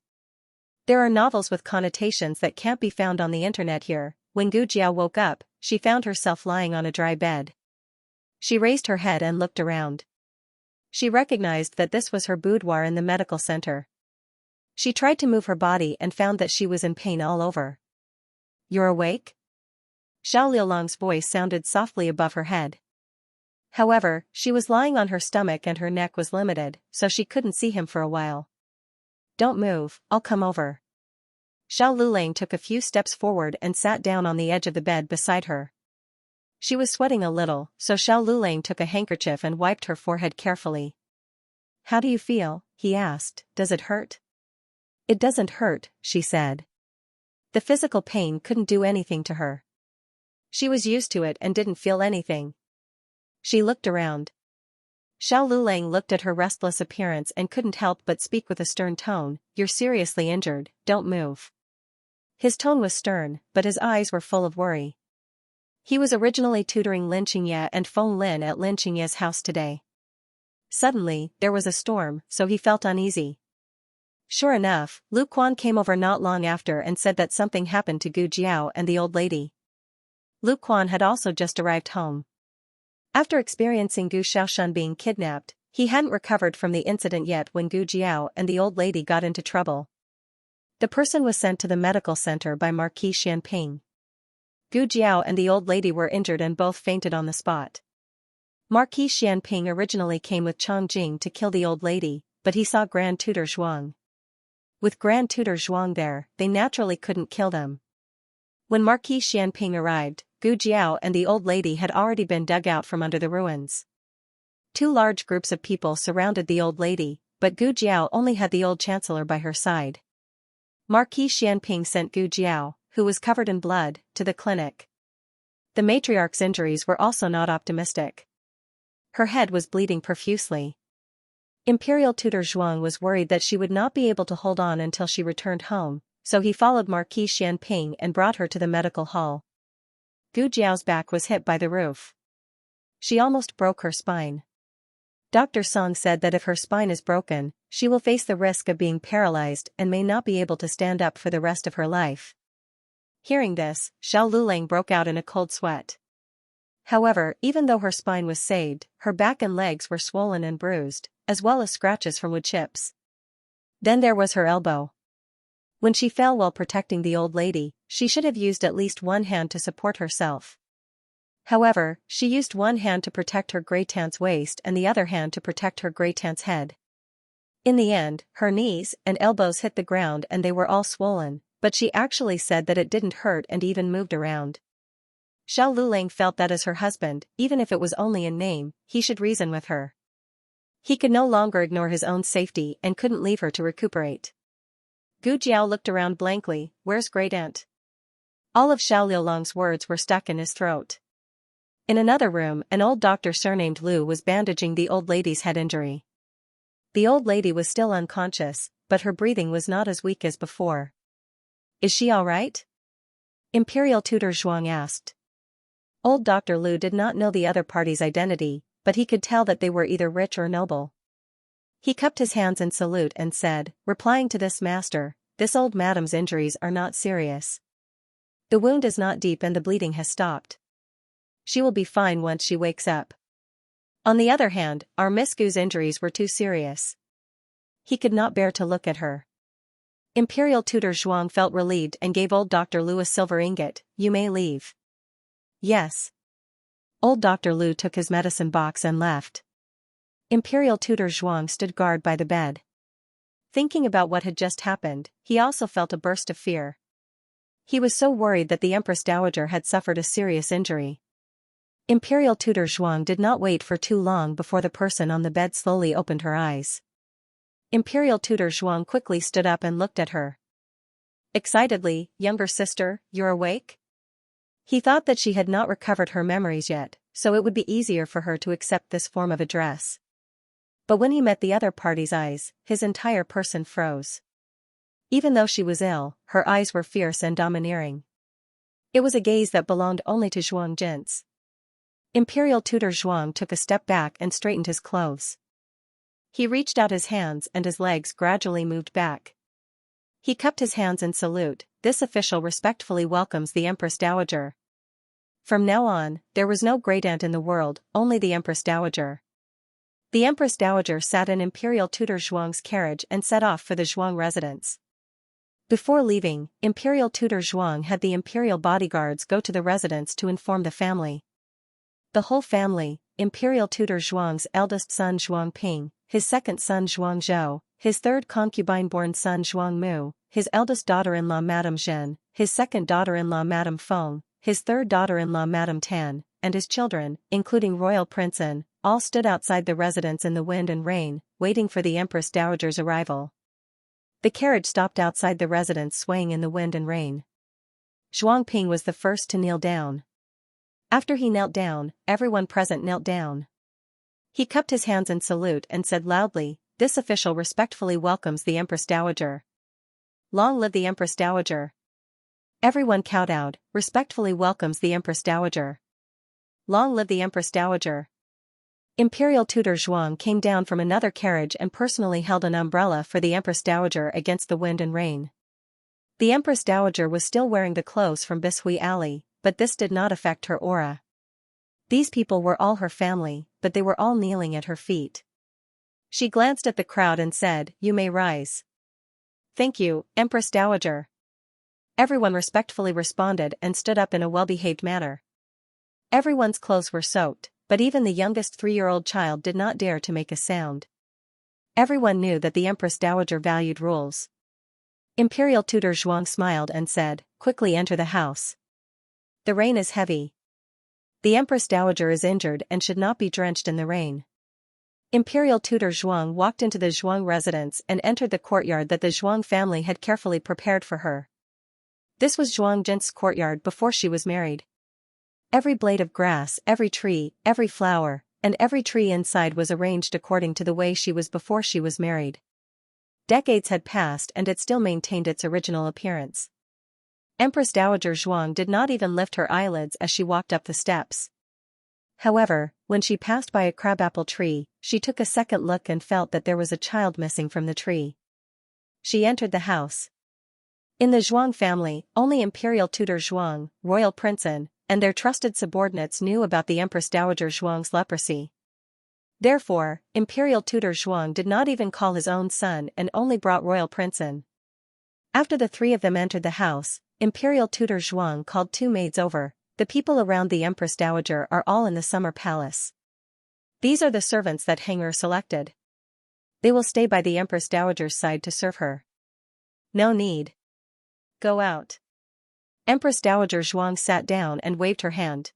There are novels with connotations that can't be found on the internet here. When Gu Jiao woke up, she found herself lying on a dry bed. She raised her head and looked around. She recognized that this was her boudoir in the medical center. She tried to move her body and found that she was in pain all over. "You're awake?" Xiao Liulong's voice sounded softly above her head. However, she was lying on her stomach and her neck was limited, so she couldn't see him for a while. "Don't move, I'll come over." Xiao Liulang took a few steps forward and sat down on the edge of the bed beside her. She was sweating a little, so Xiao Liulang took a handkerchief and wiped her forehead carefully. "How do you feel?" he asked. "Does it hurt?" "It doesn't hurt," she said. The physical pain couldn't do anything to her. She was used to it and didn't feel anything. She looked around. Xiao Liulang looked at her restless appearance and couldn't help but speak with a stern tone. "You're seriously injured, don't move." His tone was stern, but his eyes were full of worry. He was originally tutoring Lin Xianxia and Feng Lin at Lin Xianxia's house today. Suddenly, there was a storm, so he felt uneasy. Sure enough, Lu Quan came over not long after and said that something happened to Gu Jiao and the old lady. Lu Quan had also just arrived home. After experiencing Gu Shaoshun being kidnapped, He hadn't recovered from the incident yet when Gu Jiao and the old lady got into trouble. The person was sent to the medical center by Marquis Xianping. Gu Jiao and the old lady were injured and both fainted on the spot. Marquis Xianping originally came with Chang Jing to kill the old lady, but he saw Grand Tutor Zhuang. With Grand Tutor Zhuang there, they naturally couldn't kill them. When Marquis Xianping arrived, Gu Jiao and the old lady had already been dug out from under the ruins. Two large groups of people surrounded the old lady, but Gu Jiao only had the old chancellor by her side. Marquis Xianping sent Gu Jiao, who was covered in blood, to the clinic. The matriarch's injuries were also not optimistic. Her head was bleeding profusely. Imperial Tutor Zhuang was worried that she would not be able to hold on until she returned home, so he followed Marquis Xianping and brought her to the medical hall. Gu Jiao's back was hit by the roof. She almost broke her spine. Dr. Song said that if her spine is broken, she will face the risk of being paralyzed and may not be able to stand up for the rest of her life. Hearing this, Xiao Lulang broke out in a cold sweat. However, even though her spine was saved, her back and legs were swollen and bruised, as well as scratches from wood chips. Then there was her elbow. When she fell while protecting the old lady, she should have used at least one hand to support herself. However, she used one hand to protect her Grey-Tant's waist and the other hand to protect her Grey-Tant's head. In the end, her knees and elbows hit the ground and they were all swollen, but she actually said that it didn't hurt and even moved around. Xiao Lulang felt that as her husband, even if it was only in name, he should reason with her. He could no longer ignore his own safety and couldn't leave her to recuperate. Gu Jiao looked around blankly. Where's Great Aunt? All of Xiao Liulang's words were stuck in his throat. In another room, an old doctor surnamed Lu was bandaging the old lady's head injury. The old lady was still unconscious, but her breathing was not as weak as before. Is she all right? Imperial Tutor Zhuang asked. Old Dr. Lu did not know the other party's identity, but he could tell that they were either rich or noble. He cupped his hands in salute and said, replying to this master, this old madam's injuries are not serious. The wound is not deep and the bleeding has stopped. She will be fine once she wakes up. On the other hand, our Miss Gu's injuries were too serious. He could not bear to look at her. Imperial Tutor Zhuang felt relieved and gave old Dr. Lu a silver ingot. You may leave. Yes. Old Dr. Lu took his medicine box and left. Imperial Tutor Zhuang stood guard by the bed. Thinking about what had just happened, he also felt a burst of fear. He was so worried that the Empress Dowager had suffered a serious injury. Imperial Tutor Zhuang did not wait for too long before the person on the bed slowly opened her eyes. Imperial Tutor Zhuang quickly stood up and looked at her. Excitedly, younger sister, you're awake? He thought that she had not recovered her memories yet, so it would be easier for her to accept this form of address. But when he met the other party's eyes, his entire person froze. Even though she was ill, her eyes were fierce and domineering. It was a gaze that belonged only to Zhuang Jin's. Imperial Tutor Zhuang took a step back and straightened his clothes. He reached out his hands and his legs gradually moved back. He cupped his hands in salute. This official respectfully welcomes the Empress Dowager. From now on, there was no great aunt in the world, only the Empress Dowager. The Empress Dowager sat in Imperial Tutor Zhuang's carriage and set off for the Zhuang residence. Before leaving, Imperial Tutor Zhuang had the imperial bodyguards go to the residence to inform the family. The whole family, Imperial Tutor Zhuang's eldest son Zhuang Ping, his second son Zhuang Zhou, his third concubine-born son Zhuang Mu, his eldest daughter-in-law Madame Zhen, his second daughter-in-law Madame Feng, his third daughter-in-law Madame Tan, and his children, including Royal Prince An, all stood outside the residence in the wind and rain, waiting for the Empress Dowager's arrival. The carriage stopped outside the residence swaying in the wind and rain. Zhuang Ping was the first to kneel down. After he knelt down, everyone present knelt down. He cupped his hands in salute and said loudly, "This official respectfully welcomes the Empress Dowager. Long live the Empress Dowager." Everyone kowtowed, respectfully welcomes the Empress Dowager. Long live the Empress Dowager. Imperial Tutor Zhuang came down from another carriage and personally held an umbrella for the Empress Dowager against the wind and rain. The Empress Dowager was still wearing the clothes from Bishui Alley, but this did not affect her aura. These people were all her family, but they were all kneeling at her feet. She glanced at the crowd and said, "You may rise." "Thank you, Empress Dowager." Everyone respectfully responded and stood up in a well-behaved manner. Everyone's clothes were soaked, but even the youngest 3-year-old child did not dare to make a sound. Everyone knew that the Empress Dowager valued rules. Imperial Tutor Zhuang smiled and said, "Quickly enter the house. The rain is heavy. The Empress Dowager is injured and should not be drenched in the rain." Imperial Tutor Zhuang walked into the Zhuang residence and entered the courtyard that the Zhuang family had carefully prepared for her. This was Zhuang Jin's courtyard before she was married. Every blade of grass, every tree, every flower, and every tree inside was arranged according to the way she was before she was married. Decades had passed and it still maintained its original appearance. Empress Dowager Zhuang did not even lift her eyelids as she walked up the steps. However, when she passed by a crabapple tree, she took a second look and felt that there was a child missing from the tree. She entered the house. In the Zhuang family, only Imperial Tutor Zhuang, Royal Princein, and their trusted subordinates knew about the Empress Dowager Zhuang's leprosy. Therefore, Imperial Tutor Zhuang did not even call his own son and only brought Royal Princein. After the three of them entered the house, Imperial Tutor Zhuang called 2 maids over. "The people around the Empress Dowager are all in the summer palace. These are the servants that Hanger selected. They will stay by the Empress Dowager's side to serve her. No need. Go out." Empress Dowager Zhuang sat down and waved her hand.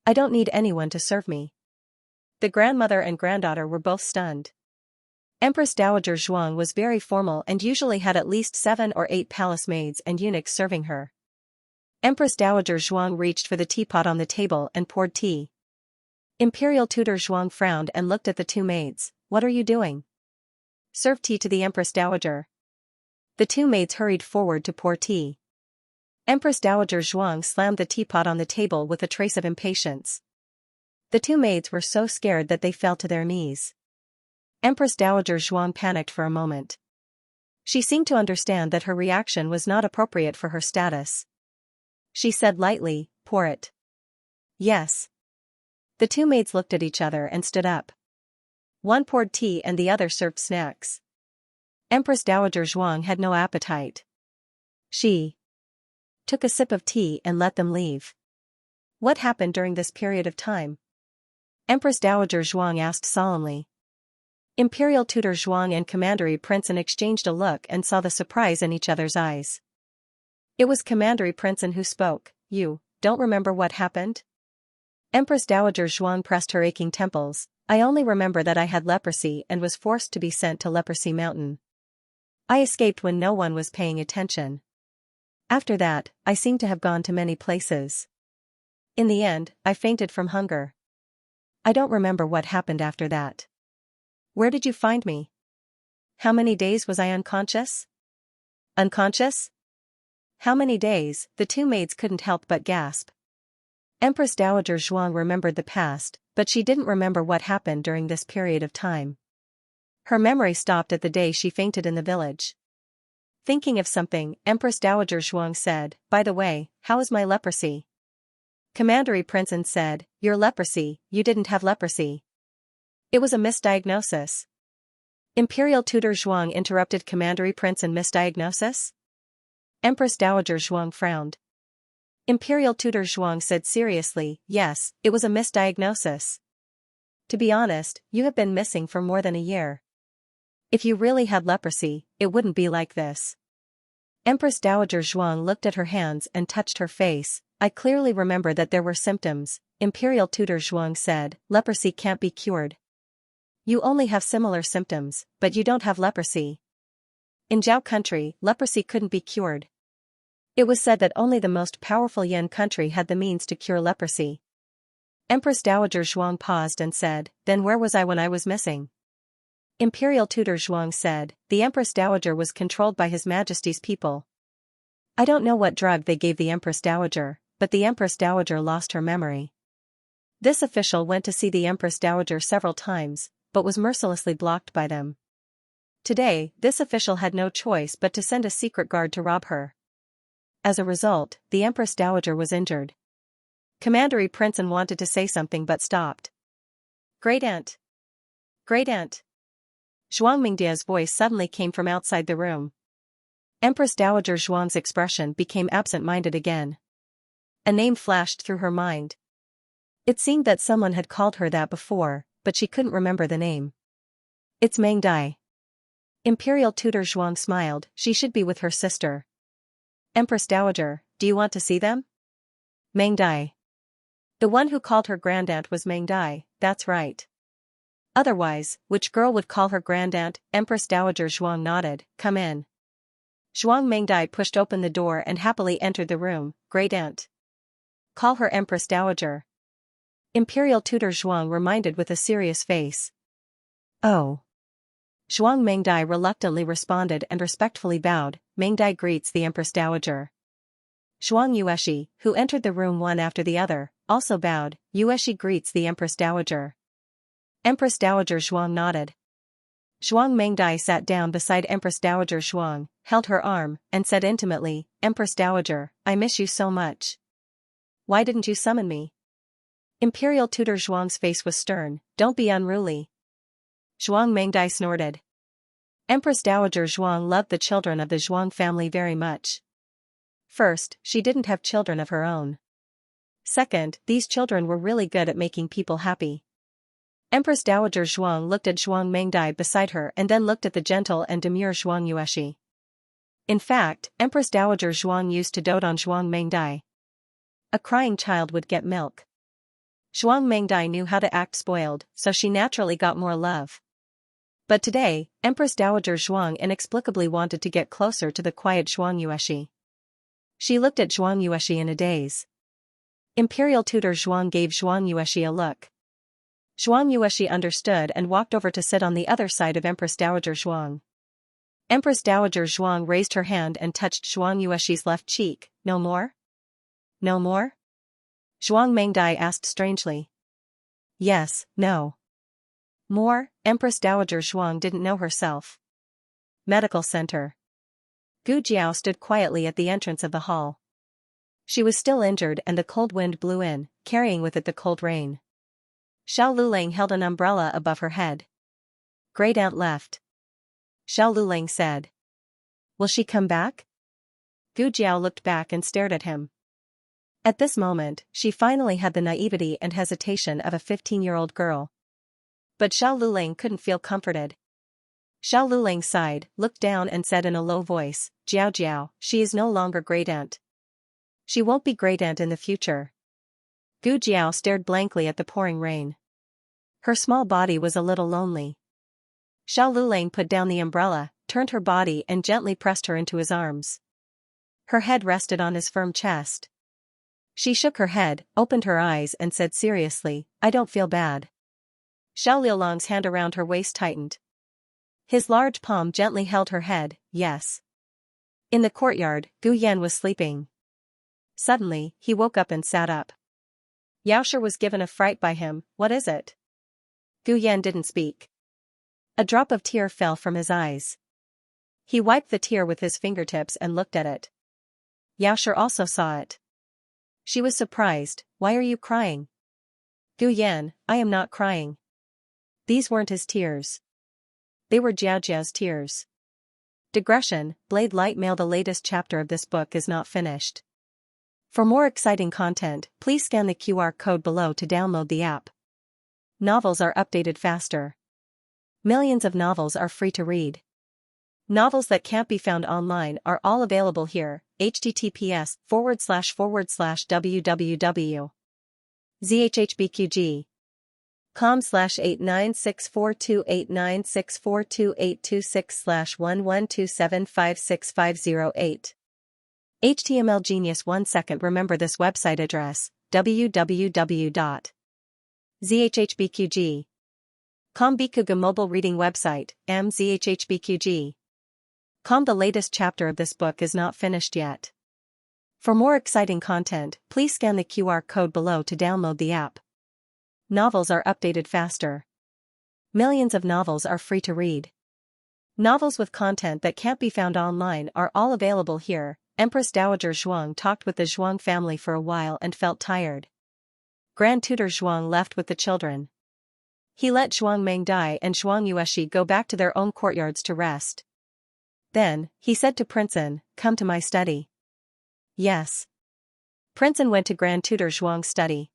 "I don't need anyone to serve me." The grandmother and granddaughter were both stunned. Empress Dowager Zhuang was very formal and usually had at least 7 or 8 palace maids and eunuchs serving her. Empress Dowager Zhuang reached for the teapot on the table and poured tea. Imperial Tutor Zhuang frowned and looked at the 2 maids. "What are you doing?" "Serve tea to the Empress Dowager." The 2 maids hurried forward to pour tea. Empress Dowager Zhuang slammed the teapot on the table with a trace of impatience. The 2 maids were so scared that they fell to their knees. Empress Dowager Zhuang panicked for a moment. She seemed to understand that her reaction was not appropriate for her status. She said lightly, "Pour it." "Yes." The 2 maids looked at each other and stood up. One poured tea and the other served snacks. Empress Dowager Zhuang had no appetite. She took a sip of tea and let them leave. "What happened during this period of time?" Empress Dowager Zhuang asked solemnly. Imperial Tutor Zhuang and Commandery Princein exchanged a look and saw the surprise in each other's eyes. It was Commandery Princein who spoke. "You don't remember what happened?" Empress Dowager Zhuang pressed her aching temples. "I only remember that I had leprosy and was forced to be sent to Leprosy Mountain. I escaped when no one was paying attention. After that, I seem to have gone to many places. In the end, I fainted from hunger. I don't remember what happened after that." "Where did you find me? How many days was I unconscious?" "Unconscious? How many days?" The 2 maids couldn't help but gasp. Empress Dowager Zhuang remembered the past, but she didn't remember what happened during this period of time. Her memory stopped at the day she fainted in the village. Thinking of something, Empress Dowager Zhuang said, "By the way, how is my leprosy?" Commandery Princein said, "Your leprosy, you didn't have leprosy. It was a misdiagnosis." Imperial Tutor Zhuang interrupted Commandery Princein. "Misdiagnosis?" Empress Dowager Zhuang frowned. Imperial Tutor Zhuang said seriously, "Yes, it was a misdiagnosis. To be honest, you have been missing for more than a year. If you really had leprosy, it wouldn't be like this." Empress Dowager Zhuang looked at her hands and touched her face. "I clearly remember that there were symptoms." Imperial Tutor Zhuang said, "Leprosy can't be cured. You only have similar symptoms, but you don't have leprosy. In Zhao country, leprosy couldn't be cured. It was said that only the most powerful Yan country had the means to cure leprosy." Empress Dowager Zhuang paused and said, "Then where was I when I was missing?" Imperial Tutor Zhuang said, "The Empress Dowager was controlled by His Majesty's people. I don't know what drug they gave the Empress Dowager, but the Empress Dowager lost her memory." This official went to see the Empress Dowager several times, but was mercilessly blocked by them. Today, this official had no choice but to send a secret guard to rob her. As a result, the Empress Dowager was injured. Commandery Princein wanted to say something but stopped. Great Aunt! Great Aunt! Zhuang Mingdia's voice suddenly came from outside the room. Empress Dowager Zhuang's expression became absent-minded again. A name flashed through her mind. It seemed that someone had called her that before, but she couldn't remember the name. It's Meng Dai. Imperial tutor Zhuang smiled, she should be with her sister. Empress Dowager, do you want to see them? Meng Dai. The one who called her grandaunt was Meng Dai, that's right. Otherwise, which girl would call her grandaunt? Empress Dowager Zhuang nodded, come in. Zhuang Mengdai pushed open the door and happily entered the room, great aunt. Call her Empress Dowager. Imperial tutor Zhuang reminded with a serious face. Oh. Zhuang Mengdai reluctantly responded and respectfully bowed, Mengdai greets the Empress Dowager. Zhuang Yueshi, who entered the room one after the other, also bowed, Yueshi greets the Empress Dowager. Empress Dowager Zhuang nodded. Zhuang Mengdai sat down beside Empress Dowager Zhuang, held her arm, and said intimately, Empress Dowager, I miss you so much. Why didn't you summon me? Imperial tutor Zhuang's face was stern, don't be unruly. Zhuang Mengdai snorted. Empress Dowager Zhuang loved the children of the Zhuang family very much. First, she didn't have children of her own. Second, these children were really good at making people happy. Empress Dowager Zhuang looked at Zhuang Mengdai beside her and then looked at the gentle and demure Zhuang Yueshi. In fact, Empress Dowager Zhuang used to dote on Zhuang Mengdai. A crying child would get milk. Zhuang Mengdai knew how to act spoiled, so she naturally got more love. But today, Empress Dowager Zhuang inexplicably wanted to get closer to the quiet Zhuang Yueshi. She looked at Zhuang Yueshi in a daze. Imperial tutor Zhuang gave Zhuang Yueshi a look. Zhuang Yueshi understood and walked over to sit on the other side of Empress Dowager Zhuang. Empress Dowager Zhuang raised her hand and touched Zhuang Yueshi's left cheek, no more? No more? Zhuang Mengdai asked strangely. Yes, no. More? Empress Dowager Zhuang didn't know herself. Medical Center. Gu Jiao stood quietly at the entrance of the hall. She was still injured and the cold wind blew in, carrying with it the cold rain. Xiao Lulang held an umbrella above her head. Great aunt left. Xiao Lulang said. Will she come back? Gu Jiao looked back and stared at him. At this moment, she finally had the naivety and hesitation of a 15-year-old girl. But Xiao Lulang couldn't feel comforted. Xiao Lulang sighed, looked down and said in a low voice, Jiao Jiao, she is no longer great aunt. She won't be great aunt in the future. Gu Jiao stared blankly at the pouring rain. Her small body was a little lonely. Xiao Lulang put down the umbrella, turned her body and gently pressed her into his arms. Her head rested on his firm chest. She shook her head, opened her eyes and said seriously, I don't feel bad. Xiao Liulang's hand around her waist tightened. His large palm gently held her head, yes. In the courtyard, Gu Yan was sleeping. Suddenly, he woke up and sat up. Yaosher was given a fright by him, what is it? Gu Yan didn't speak. A drop of tear fell from his eyes. He wiped the tear with his fingertips and looked at it. Yaosher also saw it. She was surprised, why are you crying? Gu Yan, I am not crying. These weren't his tears. They were Jiao Jiao's tears. Digression, Blade Light Mail. The latest chapter of this book is not finished. For more exciting content, please scan the QR code below to download the app. Novels are updated faster. Millions of novels are free to read. Novels that can't be found online are all available here, https://www.zhhbqg.com/89642896428226/112756508. HTML Genius. 1 second. Remember this website address, www.zhhbqg.com. Bikuga mobile reading website, mzhhbqg.com. The latest chapter of this book is not finished yet. For more exciting content, please scan the QR code below to download the app. Novels are updated faster. Millions of novels are free to read. Novels with content that can't be found online are all available here. Empress Dowager Zhuang talked with the Zhuang family for a while and felt tired. Grand Tutor Zhuang left with the children. He let Zhuangmeng die and Zhuang Yueshi go back to their own courtyards to rest. Then, he said to Princeton, "Come to my study." Yes. Princeton went to Grand Tutor Zhuang's study.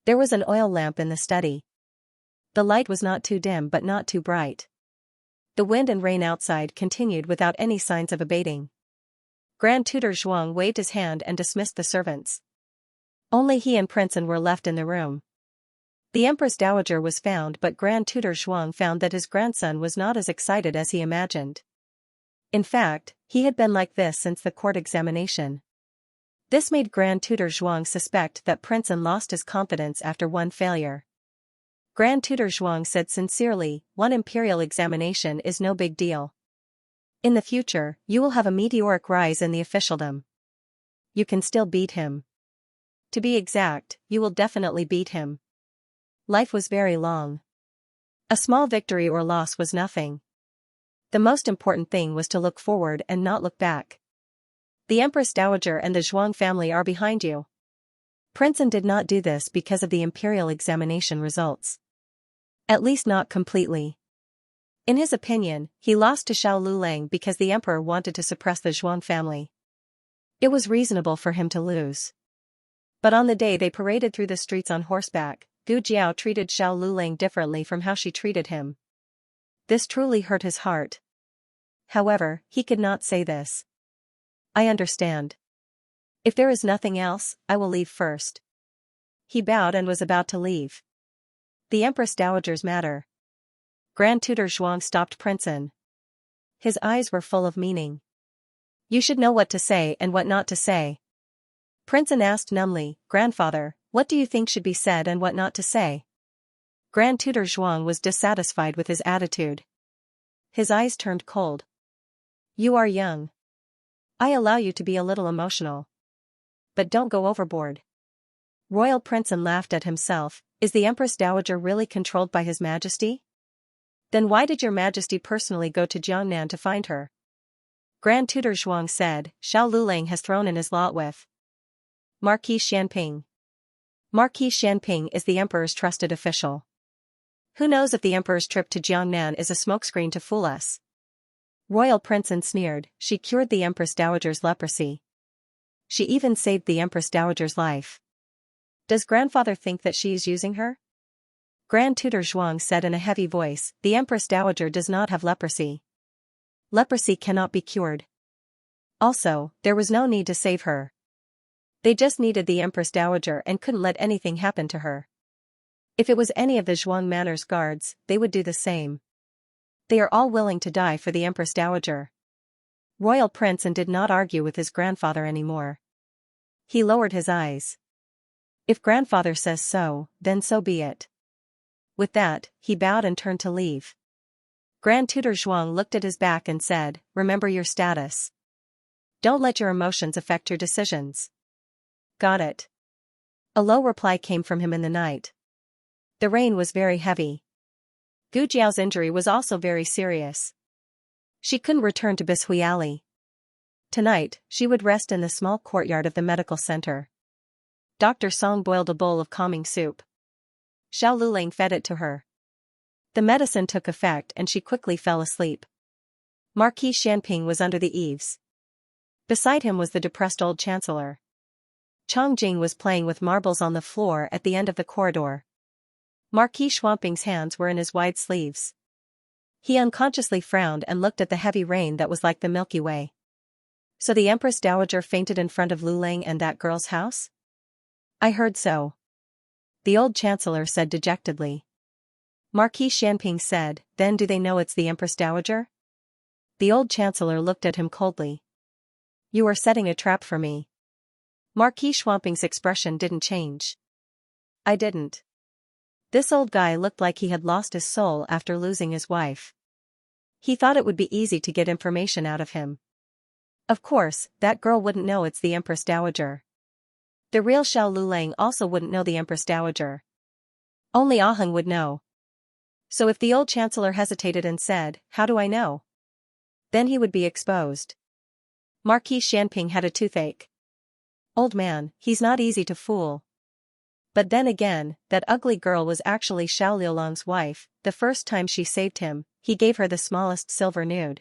There was an oil lamp in the study. The light was not too dim but not too bright. The wind and rain outside continued without any signs of abating. Grand Tutor Zhuang waved his hand and dismissed the servants. Only he and Princeton were left in the room. The Empress Dowager was found, but Grand Tutor Zhuang found that his grandson was not as excited as he imagined. In fact, he had been like this since the court examination. This made Grand Tutor Zhuang suspect that Princeton lost his confidence after one failure. Grand Tutor Zhuang said sincerely, "One imperial examination is no big deal. In the future, you will have a meteoric rise in the officialdom. You can still beat him. To be exact, you will definitely beat him." Life was very long. A small victory or loss was nothing. The most important thing was to look forward and not look back. The Empress Dowager and the Zhuang family are behind you. Princeton did not do this because of the imperial examination results. At least not completely. In his opinion, he lost to Xiao Lulang because the emperor wanted to suppress the Zhuang family. It was reasonable for him to lose. But on the day they paraded through the streets on horseback, Gu Jiao treated Xiao Lulang differently from how she treated him. This truly hurt his heart. However, he could not say this. "I understand. If there is nothing else, I will leave first." He bowed and was about to leave. The Empress Dowager's matter. Grand Tutor Zhuang stopped Princeton. His eyes were full of meaning. "You should know what to say and what not to say." Princeton asked numbly, "Grandfather, what do you think should be said and what not to say?" Grand Tutor Zhuang was dissatisfied with his attitude. His eyes turned cold. "You are young. I allow you to be a little emotional. But don't go overboard." Royal Princeton laughed at himself. "Is the Empress Dowager really controlled by His Majesty? Then why did your Majesty personally go to Jiangnan to find her?" Grand Tutor Zhuang said, "Xiao Lulang has thrown in his lot with Marquis Xianping. Marquis Xianping is the Emperor's trusted official. Who knows if the Emperor's trip to Jiangnan is a smokescreen to fool us?" Royal Princeton sneered. "She cured the Empress Dowager's leprosy. She even saved the Empress Dowager's life. Does grandfather think that she is using her?" Grand Tutor Zhuang said in a heavy voice, "The Empress Dowager does not have leprosy. Leprosy cannot be cured. Also, there was no need to save her. They just needed the Empress Dowager and couldn't let anything happen to her. If it was any of the Zhuang Manor's guards, they would do the same. They are all willing to die for the Empress Dowager." Royal Princeton did not argue with his grandfather anymore. He lowered his eyes. If grandfather says so, then so be it. With that, he bowed and turned to leave. Grand Tutor Zhuang looked at his back and said, "Remember your status. Don't let your emotions affect your decisions." "Got it." A low reply came from him in the night. The rain was very heavy. Gu Jiao's injury was also very serious. She couldn't return to Bishuiali. Tonight, she would rest in the small courtyard of the medical center. Dr. Song boiled a bowl of calming soup. Xiao Lulang fed it to her. The medicine took effect and she quickly fell asleep. Marquis Xianping was under the eaves. Beside him was the depressed old chancellor. Chongjing was playing with marbles on the floor at the end of the corridor. Marquis Xuanping's hands were in his wide sleeves. He unconsciously frowned and looked at the heavy rain that was like the Milky Way. So the Empress Dowager fainted in front of Lulang and that girl's house? "I heard so," the old chancellor said dejectedly. Marquis Xianping said, "Then do they know it's the Empress Dowager?" The old chancellor looked at him coldly. "You are setting a trap for me." Marquis Xuanping's expression didn't change. "I didn't." This old guy looked like he had lost his soul after losing his wife. He thought it would be easy to get information out of him. Of course, that girl wouldn't know it's the Empress Dowager. The real Xiao Lulang also wouldn't know the Empress Dowager. Only Aheng would know. So if the old chancellor hesitated and said, "How do I know?" then he would be exposed. Marquis Xianping had a toothache. "Old man, he's not easy to fool." But then again, that ugly girl was actually Xiao Liulong's wife. The first time she saved him, he gave her the smallest silver nude.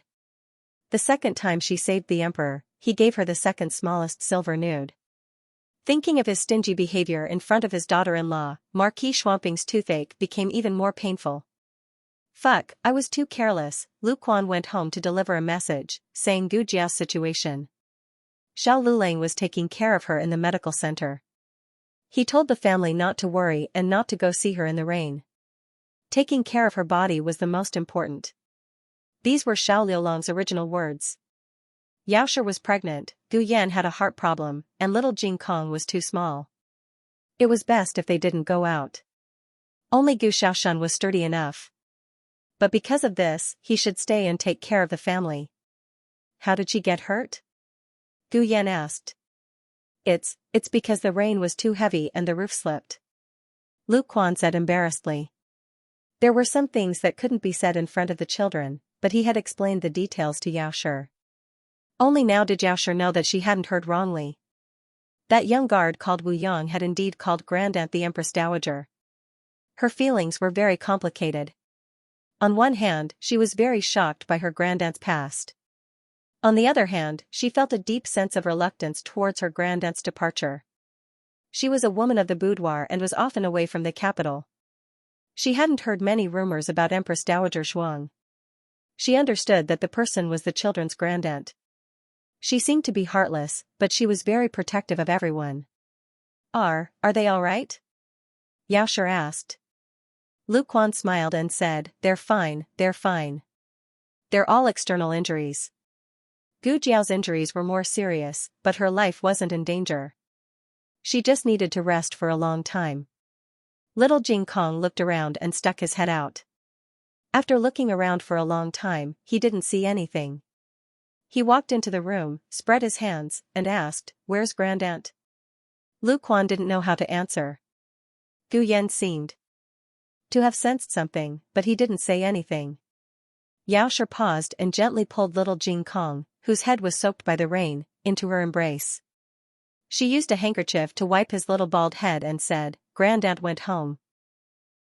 The second time she saved the emperor, he gave her the second smallest silver nude. Thinking of his stingy behavior in front of his daughter-in-law, Marquis Schwamping's toothache became even more painful. Fuck, I was too careless. Lu Quan went home to deliver a message, saying Gu Jiao's situation. Xiao Lulang was taking care of her in the medical center. He told the family not to worry and not to go see her in the rain. Taking care of her body was the most important. These were Xiao Liulong's original words. Yaoshi was pregnant, Gu Yan had a heart problem, and little Jing Kong was too small. It was best if they didn't go out. Only Gu Xiaoshan was sturdy enough. But because of this, he should stay and take care of the family. How did she get hurt? Gu Yan asked. It's because the rain was too heavy and the roof slipped. Lu Quan said embarrassedly. There were some things that couldn't be said in front of the children, but he had explained the details to Yao Shi. Only now did Yao Shi know that she hadn't heard wrongly. That young guard called Wu Yang had indeed called Grandaunt the Empress Dowager. Her feelings were very complicated. On one hand, she was very shocked by her grandaunt's past. On the other hand, she felt a deep sense of reluctance towards her grandaunt's departure. She was a woman of the boudoir and was often away from the capital. She hadn't heard many rumors about Empress Dowager Shuang. She understood that the person was the children's grandaunt. She seemed to be heartless, but she was very protective of everyone. Are they all right? Yao Shi asked. Lu Quan smiled and said, they're fine. They're all external injuries. Gu Jiao's injuries were more serious, but her life wasn't in danger. She just needed to rest for a long time. Little Jing Kong looked around and stuck his head out. After looking around for a long time, he didn't see anything. He walked into the room, spread his hands, and asked, where's Grandaunt? Lu Quan didn't know how to answer. Gu Yan seemed to have sensed something, but he didn't say anything. Yao Shi paused and gently pulled little Jing Kong, whose head was soaked by the rain, into her embrace. She used a handkerchief to wipe his little bald head and said, Grandaunt went home.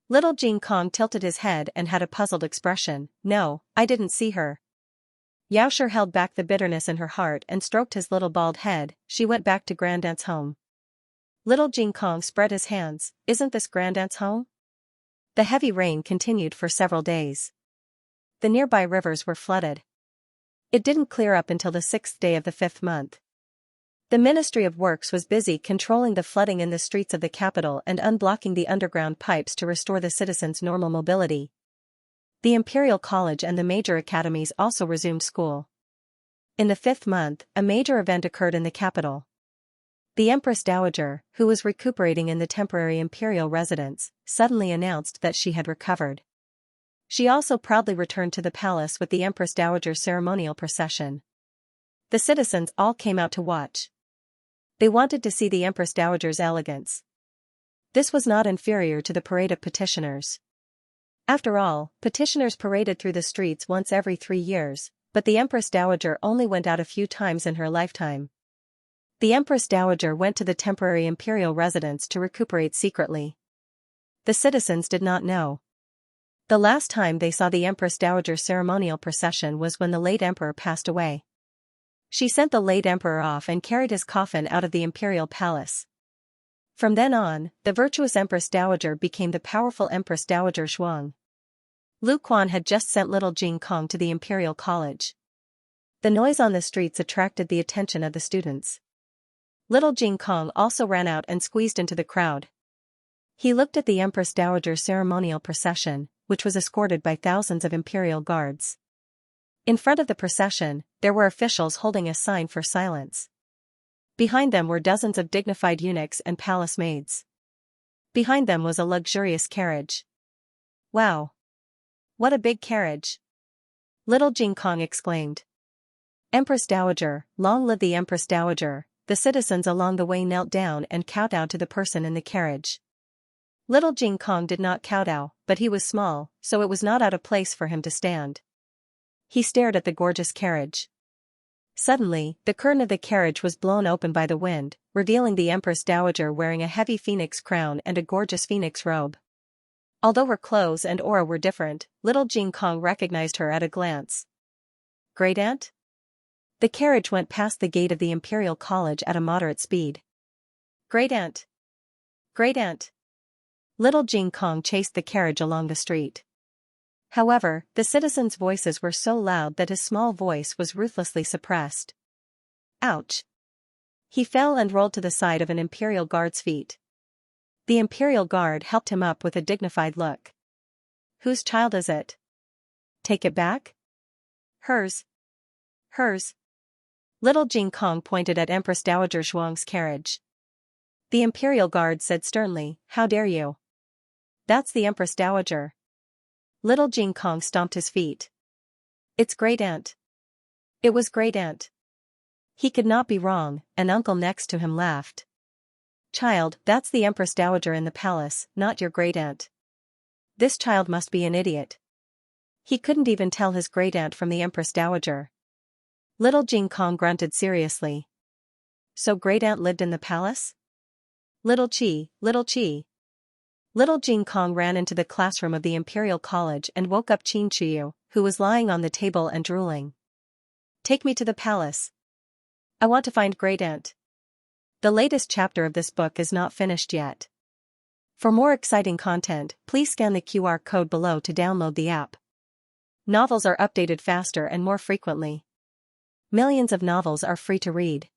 Little Jing Kong tilted his head and had a puzzled expression. No, I didn't see her. Yao Shi held back the bitterness in her heart and stroked his little bald head. She went back to Grandaunt's home. Little Jing Kong spread his hands. Isn't this Grandaunt's home? The heavy rain continued for several days. The nearby rivers were flooded. It didn't clear up until the 6th day of the 5th month. The Ministry of Works was busy controlling the flooding in the streets of the capital and unblocking the underground pipes to restore the citizens' normal mobility. The Imperial College and the major academies also resumed school. In the 5th month, a major event occurred in the capital. The Empress Dowager, who was recuperating in the temporary imperial residence, suddenly announced that she had recovered. She also proudly returned to the palace with the Empress Dowager ceremonial procession. The citizens all came out to watch. They wanted to see the Empress Dowager's elegance. This was not inferior to the parade of petitioners. After all, petitioners paraded through the streets once every 3 years, but the Empress Dowager only went out a few times in her lifetime. The Empress Dowager went to the temporary imperial residence to recuperate secretly. The citizens did not know. The last time they saw the Empress Dowager ceremonial procession was when the late emperor passed away. She sent the late emperor off and carried his coffin out of the imperial palace. From then on, the virtuous Empress Dowager became the powerful Empress Dowager Shuang. Lu Quan had just sent little Jing Kong to the imperial college. The noise on the streets attracted the attention of the students. Little Jing Kong also ran out and squeezed into the crowd. He looked at the Empress Dowager ceremonial procession, which was escorted by thousands of imperial guards. In front of the procession, there were officials holding a sign for silence. Behind them were dozens of dignified eunuchs and palace maids. Behind them was a luxurious carriage. Wow! What a big carriage! Little Jing Kong exclaimed. Empress Dowager, long live the Empress Dowager! The citizens along the way knelt down and kowtowed to the person in the carriage. Little Jing Kong did not kowtow, but he was small, so it was not out of place for him to stand. He stared at the gorgeous carriage. Suddenly, the curtain of the carriage was blown open by the wind, revealing the Empress Dowager wearing a heavy phoenix crown and a gorgeous phoenix robe. Although her clothes and aura were different, little Jing Kong recognized her at a glance. Great-aunt? The carriage went past the gate of the Imperial College at a moderate speed. Great-aunt! Great-aunt! Little Jing Kong chased the carriage along the street. However, the citizens' voices were so loud that his small voice was ruthlessly suppressed. Ouch! He fell and rolled to the side of an Imperial Guard's feet. The Imperial Guard helped him up with a dignified look. Whose child is it? Take it back? Hers. Hers. Little Jing Kong pointed at Empress Dowager Zhuang's carriage. The Imperial Guard said sternly, "How dare you? That's the Empress Dowager." Little Jing Kong stomped his feet. It's great-aunt. It was great-aunt. He could not be wrong, an uncle next to him laughed. Child, that's the Empress Dowager in the palace, not your great-aunt. This child must be an idiot. He couldn't even tell his great-aunt from the Empress Dowager. Little Jing Kong grunted seriously. So great-aunt lived in the palace? Little Chi, Little Chi. Little Jing Kong ran into the classroom of the Imperial College and woke up Xianxia, who was lying on the table and drooling. Take me to the palace. I want to find great-aunt. The latest chapter of this book is not finished yet. For more exciting content, please scan the QR code below to download the app. Novels are updated faster and more frequently. Millions of novels are free to read.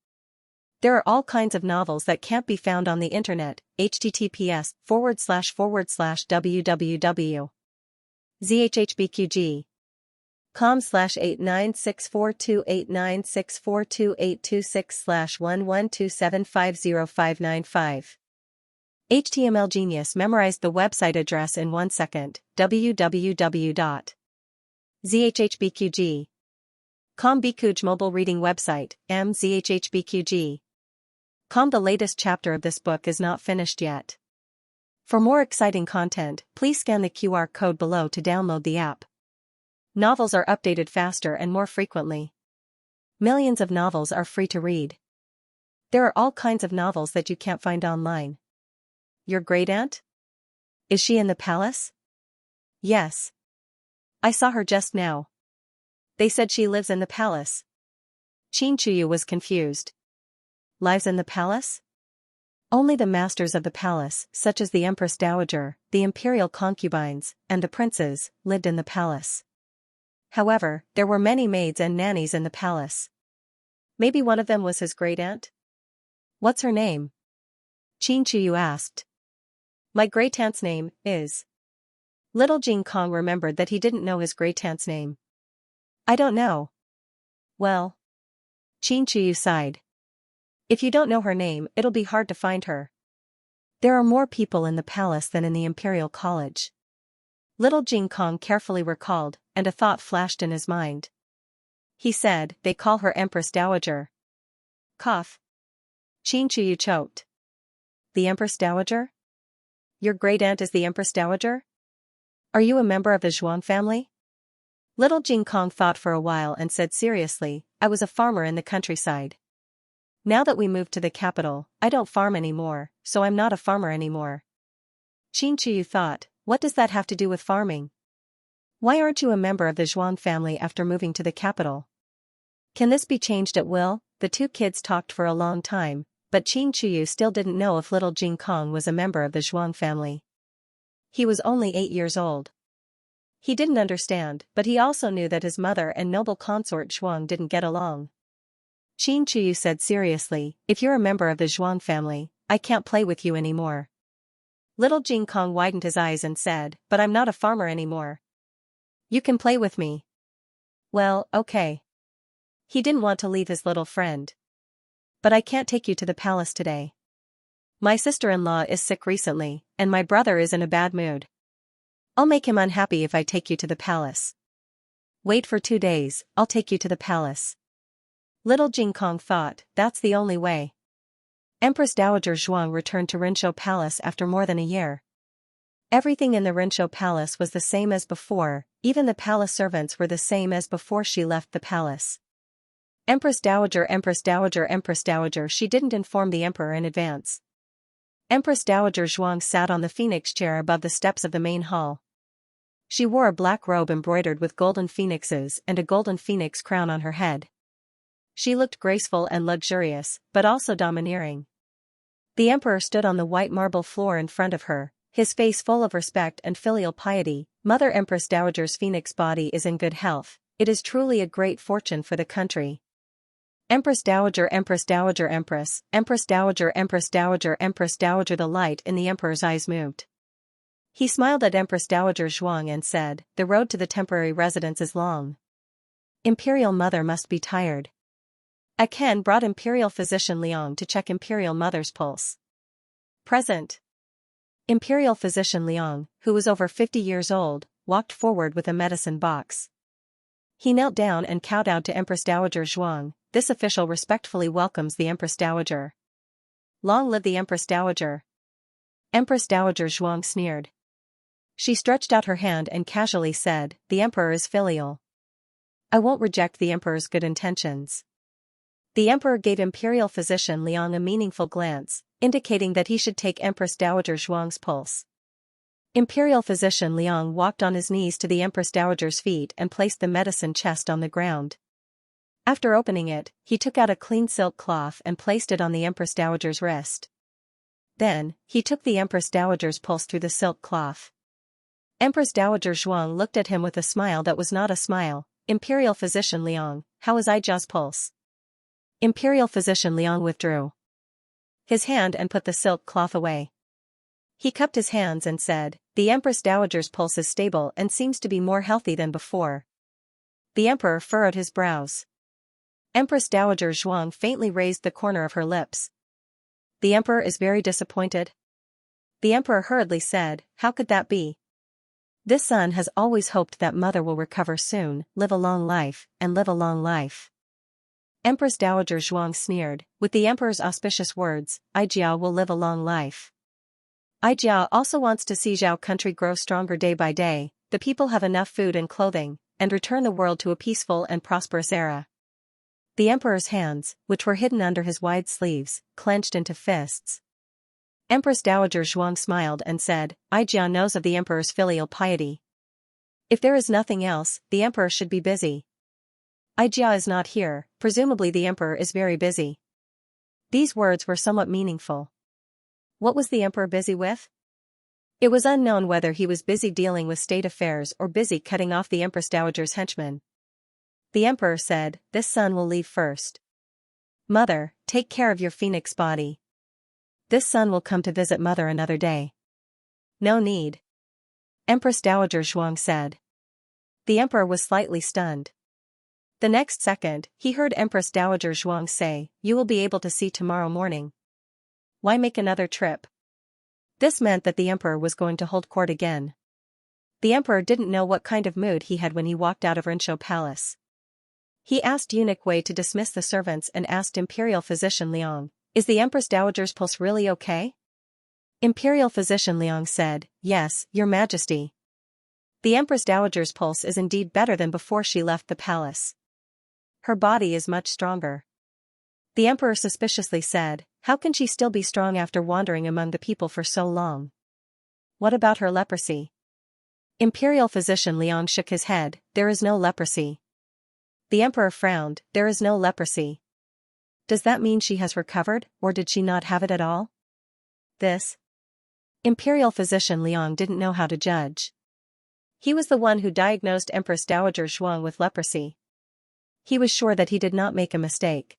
There are all kinds of novels that can't be found on the internet. https://www.zhbqg.com/89642896428226/112750595. HTML Genius memorized the website address in 1 second. www.zhbqg.com Bikuj mobile reading website, mzhbqg. The latest chapter of this book is not finished yet. For more exciting content, please scan the QR code below to download the app. Novels are updated faster and more frequently. Millions of novels are free to read. There are all kinds of novels that you can't find online. Your great-aunt? Is she in the palace? Yes. I saw her just now. They said she lives in the palace. Xianxia was confused. Lives in the palace? Only the masters of the palace, such as the Empress Dowager, the imperial concubines, and the princes, lived in the palace. However, there were many maids and nannies in the palace. Maybe one of them was his great-aunt? What's her name? Xianxia asked. My great-aunt's name is... Little Jing Kong remembered that he didn't know his great-aunt's name. I don't know. Well. Xianxia sighed. If you don't know her name, it'll be hard to find her. There are more people in the palace than in the Imperial College. Little Jing Kong carefully recalled, and a thought flashed in his mind. He said, they call her Empress Dowager. Cough. Xianxia choked. The Empress Dowager? Your great-aunt is the Empress Dowager? Are you a member of the Zhuang family? Little Jing Kong thought for a while and said seriously, I was a farmer in the countryside. Now that we moved to the capital, I don't farm anymore, so I'm not a farmer anymore. Xianxia thought, what does that have to do with farming? Why aren't you a member of the Zhuang family after moving to the capital? Can this be changed at will? The two kids talked for a long time, but Xianxia still didn't know if little Jing Kong was a member of the Zhuang family. He was only 8 years old. He didn't understand, but he also knew that his mother and noble consort Zhuang didn't get along. Xianxia said seriously, if you're a member of the Zhuang family, I can't play with you anymore. Little Jing Kong widened his eyes and said, but I'm not a farmer anymore. You can play with me. Well, okay. He didn't want to leave his little friend. But I can't take you to the palace today. My sister-in-law is sick recently, and my brother is in a bad mood. I'll make him unhappy if I take you to the palace. Wait for 2 days, I'll take you to the palace. Little Jing Kong thought, that's the only way. Empress Dowager Zhuang returned to Rinshou Palace after more than a year. Everything in the Rinshou Palace was the same as before, even the palace servants were the same as before she left the palace. Empress Dowager, Empress Dowager, Empress Dowager. She didn't inform the emperor in advance. Empress Dowager Zhuang sat on the phoenix chair above the steps of the main hall. She wore a black robe embroidered with golden phoenixes and a golden phoenix crown on her head. She looked graceful and luxurious, but also domineering. The emperor stood on the white marble floor in front of her, his face full of respect and filial piety. Mother Empress Dowager's phoenix body is in good health. It is truly a great fortune for the country. Empress Dowager, Empress Dowager, Empress, Empress Dowager, Empress Dowager, Empress Dowager. The light in the emperor's eyes moved. He smiled at Empress Dowager Zhuang and said, "The road to the temporary residence is long. Imperial Mother must be tired." A Ken brought Imperial Physician Liang to check Imperial Mother's pulse. Present. Imperial Physician Liang, who was over 50 years old, walked forward with a medicine box. He knelt down and kowtowed to Empress Dowager Zhuang. This official respectfully welcomes the Empress Dowager. Long live the Empress Dowager. Empress Dowager Zhuang sneered. She stretched out her hand and casually said, "The emperor is filial. I won't reject the emperor's good intentions." The emperor gave Imperial Physician Liang a meaningful glance, indicating that he should take Empress Dowager Zhuang's pulse. Imperial Physician Liang walked on his knees to the Empress Dowager's feet and placed the medicine chest on the ground. After opening it, he took out a clean silk cloth and placed it on the Empress Dowager's wrist. Then, he took the Empress Dowager's pulse through the silk cloth. Empress Dowager Zhuang looked at him with a smile that was not a smile. "Imperial Physician Liang, how is Aijia's pulse?" Imperial Physician Liang withdrew his hand and put the silk cloth away. He cupped his hands and said, "The Empress Dowager's pulse is stable and seems to be more healthy than before." The emperor furrowed his brows. Empress Dowager Zhuang faintly raised the corner of her lips. "The emperor is very disappointed?" The emperor hurriedly said, "How could that be? This son has always hoped that mother will recover soon, live a long life, and live a long life." Empress Dowager Zhuang sneered, with the emperor's auspicious words, "Aijia will live a long life. Aijia also wants to see Zhao country grow stronger day by day, the people have enough food and clothing, and return the world to a peaceful and prosperous era." The emperor's hands, which were hidden under his wide sleeves, clenched into fists. Empress Dowager Zhuang smiled and said, "Aijia knows of the emperor's filial piety. If there is nothing else, the emperor should be busy. Aijia is not here, presumably the emperor is very busy." These words were somewhat meaningful. What was the emperor busy with? It was unknown whether he was busy dealing with state affairs or busy cutting off the Empress Dowager's henchmen. The emperor said, "This son will leave first. Mother, take care of your phoenix body. This son will come to visit mother another day." "No need," Empress Dowager Zhuang said. The emperor was slightly stunned. The next second, he heard Empress Dowager Zhuang say, "You will be able to see tomorrow morning. Why make another trip?" This meant that the emperor was going to hold court again. The emperor didn't know what kind of mood he had when he walked out of Rinshou Palace. He asked Eunuch Wei to dismiss the servants and asked Imperial Physician Liang, "Is the Empress Dowager's pulse really okay?" Imperial Physician Liang said, "Yes, Your Majesty. The Empress Dowager's pulse is indeed better than before she left the palace. Her body is much stronger." The emperor suspiciously said, "How can she still be strong after wandering among the people for so long? What about her leprosy?" Imperial Physician Liang shook his head, "There is no leprosy." The emperor frowned, "There is no leprosy. Does that mean she has recovered, or did she not have it at all?" This Imperial Physician Liang didn't know how to judge. He was the one who diagnosed Empress Dowager Zhuang with leprosy. He was sure that he did not make a mistake.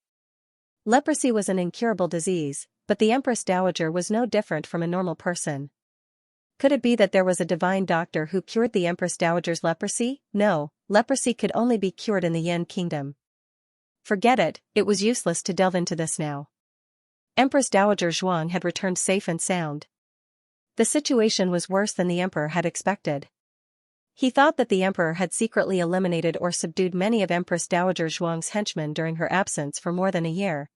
Leprosy was an incurable disease, but the Empress Dowager was no different from a normal person. Could it be that there was a divine doctor who cured the Empress Dowager's leprosy? No, leprosy could only be cured in the Yan Kingdom. Forget it, it was useless to delve into this now. Empress Dowager Zhuang had returned safe and sound. The situation was worse than the emperor had expected. He thought that the emperor had secretly eliminated or subdued many of Empress Dowager Zhuang's henchmen during her absence for more than a year.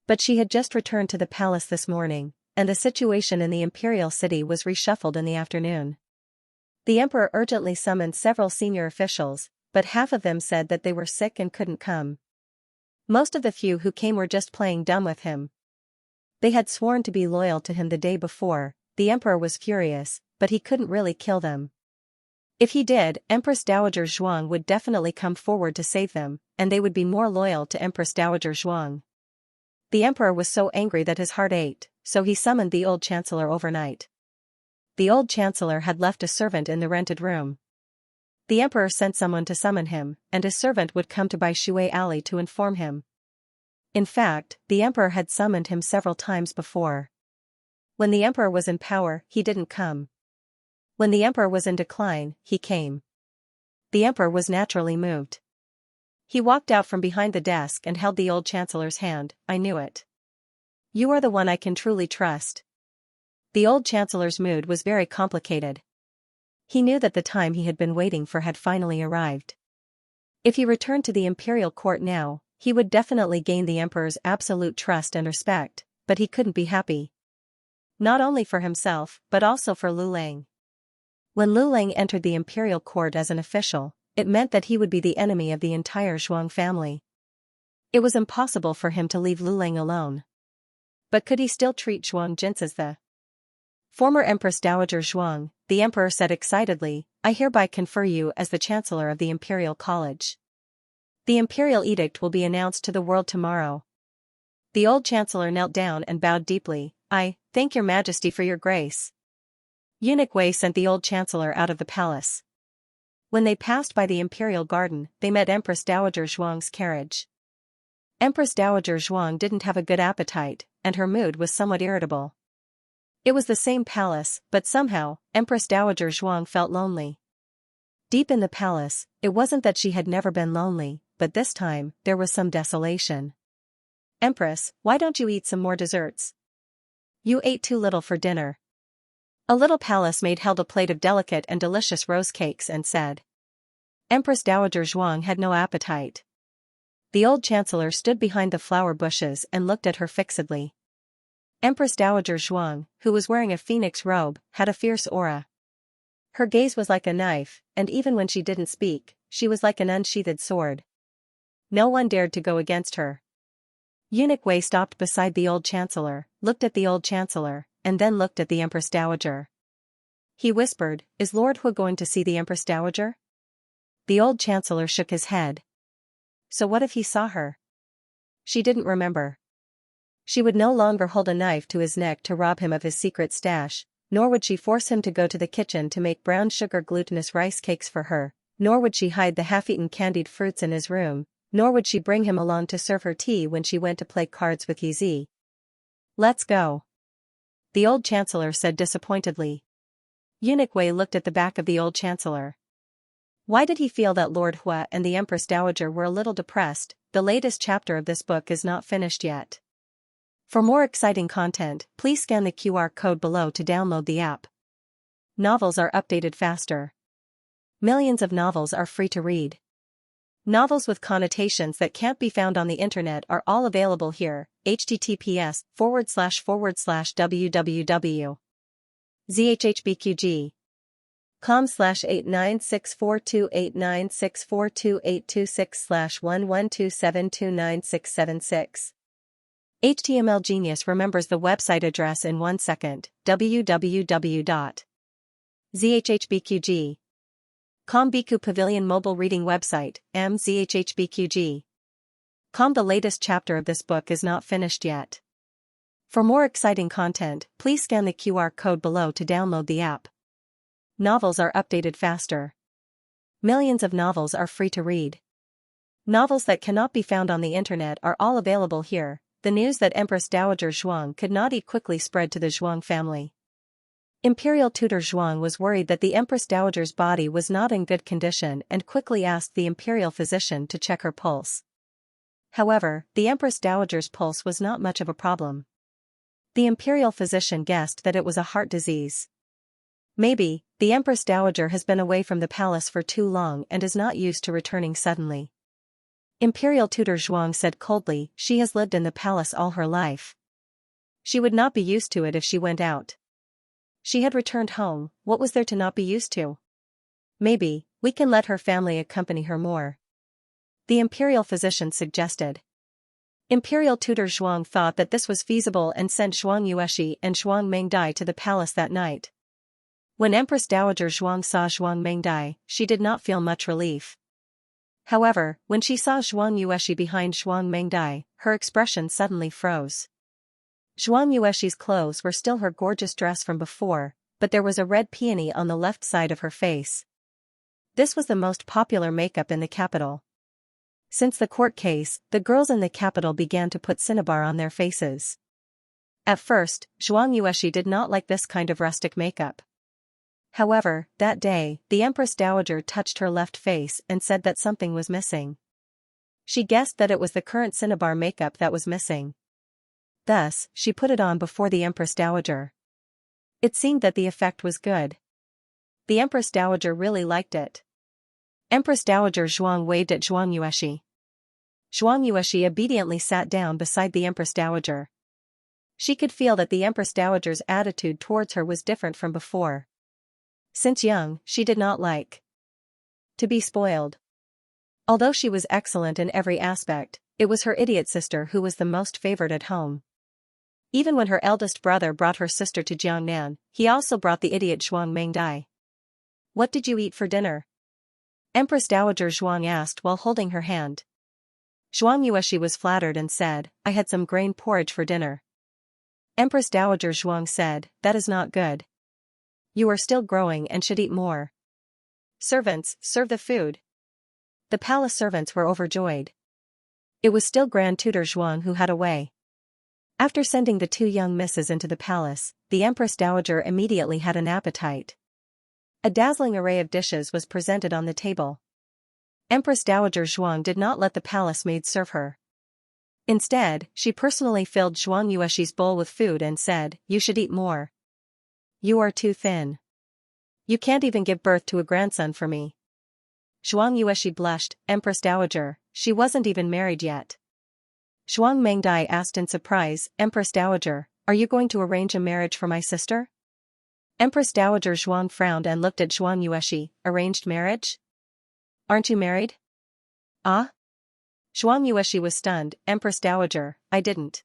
But she had just returned to the palace this morning, and the situation in the imperial city was reshuffled in the afternoon. The emperor urgently summoned several senior officials, but half of them said that they were sick and couldn't come. Most of the few who came were just playing dumb with him. They had sworn to be loyal to him the day before. The emperor was furious, but he couldn't really kill them. If he did, Empress Dowager Zhuang would definitely come forward to save them, and they would be more loyal to Empress Dowager Zhuang. The emperor was so angry that his heart ached, so he summoned the old chancellor overnight. The old chancellor had left a servant in the rented room. The emperor sent someone to summon him, and his servant would come to Bai Shui Alley to inform him. In fact, the emperor had summoned him several times before. When the emperor was in power, he didn't come. When the emperor was in decline, he came. The emperor was naturally moved. He walked out from behind the desk and held the old chancellor's hand. "I knew it. You are the one I can truly trust." The old chancellor's mood was very complicated. He knew that the time he had been waiting for had finally arrived. If he returned to the imperial court now, he would definitely gain the emperor's absolute trust and respect, but he couldn't be happy. Not only for himself, but also for Lu Lang. When Lu Lang entered the imperial court as an official, it meant that he would be the enemy of the entire Zhuang family. It was impossible for him to leave Lu Lang alone. But could he still treat Zhuang Jin as the former Empress Dowager Zhuang? The emperor said excitedly, "I hereby confer you as the chancellor of the Imperial College. The imperial edict will be announced to the world tomorrow." The old chancellor knelt down and bowed deeply. "I thank your majesty for your grace." Eunuch Wei sent the old chancellor out of the palace. When they passed by the imperial garden, they met Empress Dowager Zhuang's carriage. Empress Dowager Zhuang didn't have a good appetite, and her mood was somewhat irritable. It was the same palace, but somehow, Empress Dowager Zhuang felt lonely. Deep in the palace, it wasn't that she had never been lonely, but this time, there was some desolation. "Empress, why don't you eat some more desserts? You ate too little for dinner." A little palace maid held a plate of delicate and delicious rose cakes and said. Empress Dowager Zhuang had no appetite. The old chancellor stood behind the flower bushes and looked at her fixedly. Empress Dowager Zhuang, who was wearing a phoenix robe, had a fierce aura. Her gaze was like a knife, and even when she didn't speak, she was like an unsheathed sword. No one dared to go against her. Eunuch Wei stopped beside the old chancellor, looked at the old chancellor, and then looked at the Empress Dowager. He whispered, "Is Lord Hu going to see the Empress Dowager?" The old chancellor shook his head. So what if he saw her? She didn't remember. She would no longer hold a knife to his neck to rob him of his secret stash, nor would she force him to go to the kitchen to make brown sugar glutinous rice cakes for her, nor would she hide the half-eaten candied fruits in his room, nor would she bring him along to serve her tea when she went to play cards with Yizi. "Let's go," the old chancellor said disappointedly. Eunuch Wei looked at the back of the old chancellor. Why did he feel that Lord Hua and the Empress Dowager were a little depressed? The latest chapter of this book is not finished yet. For more exciting content, please scan the QR code below to download the app. Novels are updated faster. Millions of novels are free to read. Novels with connotations that can't be found on the internet are all available here. https://www.zhbqg.com/89642896428226/112729676. HTML Genius remembers the website address in 1 second. www.zhhbqg.com Biku Pavilion Mobile Reading Website, mzhhbqg.com. The latest chapter of this book is not finished yet. For more exciting content, please scan the QR code below to download the app. Novels are updated faster. Millions of novels are free to read. Novels that cannot be found on the internet are all available here. The news that Empress Dowager Zhuang could not eat quickly spread to the Zhuang family. Imperial tutor Zhuang was worried that the Empress Dowager's body was not in good condition and quickly asked the imperial physician to check her pulse. However, the Empress Dowager's pulse was not much of a problem. The imperial physician guessed that it was a heart disease. Maybe, the Empress Dowager has been away from the palace for too long and is not used to returning suddenly. Imperial tutor Zhuang said coldly, "She has lived in the palace all her life. She would not be used to it if she went out. She had returned home, what was there to not be used to? Maybe, we can let her family accompany her more." The imperial physician suggested. Imperial tutor Zhuang thought that this was feasible and sent Zhuang Yueshi and Zhuang Mengdai to the palace that night. When Empress Dowager Zhuang saw Zhuang Mengdai, she did not feel much relief. However, when she saw Zhuang Yueshi behind Zhuang Mengdai, her expression suddenly froze. Zhuang Yueshi's clothes were still her gorgeous dress from before, but there was a red peony on the left side of her face. This was the most popular makeup in the capital. Since the court case, the girls in the capital began to put cinnabar on their faces. At first, Zhuang Yueshi did not like this kind of rustic makeup. However, that day, the Empress Dowager touched her left face and said that something was missing. She guessed that it was the current cinnabar makeup that was missing. Thus, she put it on before the Empress Dowager. It seemed that the effect was good. The Empress Dowager really liked it. Empress Dowager Zhuang waved at Zhuang Yueshi. Zhuang Yueshi obediently sat down beside the Empress Dowager. She could feel that the Empress Dowager's attitude towards her was different from before. Since young, she did not like to be spoiled. Although she was excellent in every aspect, it was her idiot sister who was the most favored at home. Even when her eldest brother brought her sister to Jiangnan, he also brought the idiot Zhuang Mengdai. "What did you eat for dinner?" Empress Dowager Zhuang asked while holding her hand. Zhuang Yueshi was flattered and said, "I had some grain porridge for dinner." Empress Dowager Zhuang said, "That is not good. You are still growing and should eat more. Servants, serve the food." The palace servants were overjoyed. It was still Grand Tutor Zhuang who had a way. After sending the two young misses into the palace, the Empress Dowager immediately had an appetite. A dazzling array of dishes was presented on the table. Empress Dowager Zhuang did not let the palace maid serve her. Instead, she personally filled Zhuang Yueshi's bowl with food and said, "You should eat more. You are too thin. You can't even give birth to a grandson for me." Zhuang Yueshi blushed. Empress Dowager, she wasn't even married yet. Zhuang Mengdai asked in surprise, "Empress Dowager, are you going to arrange a marriage for my sister?" Empress Dowager Zhuang frowned and looked at Zhuang Yueshi. "Arranged marriage? Aren't you married?" "Ah?" Zhuang Yueshi was stunned. "Empress Dowager, I didn't."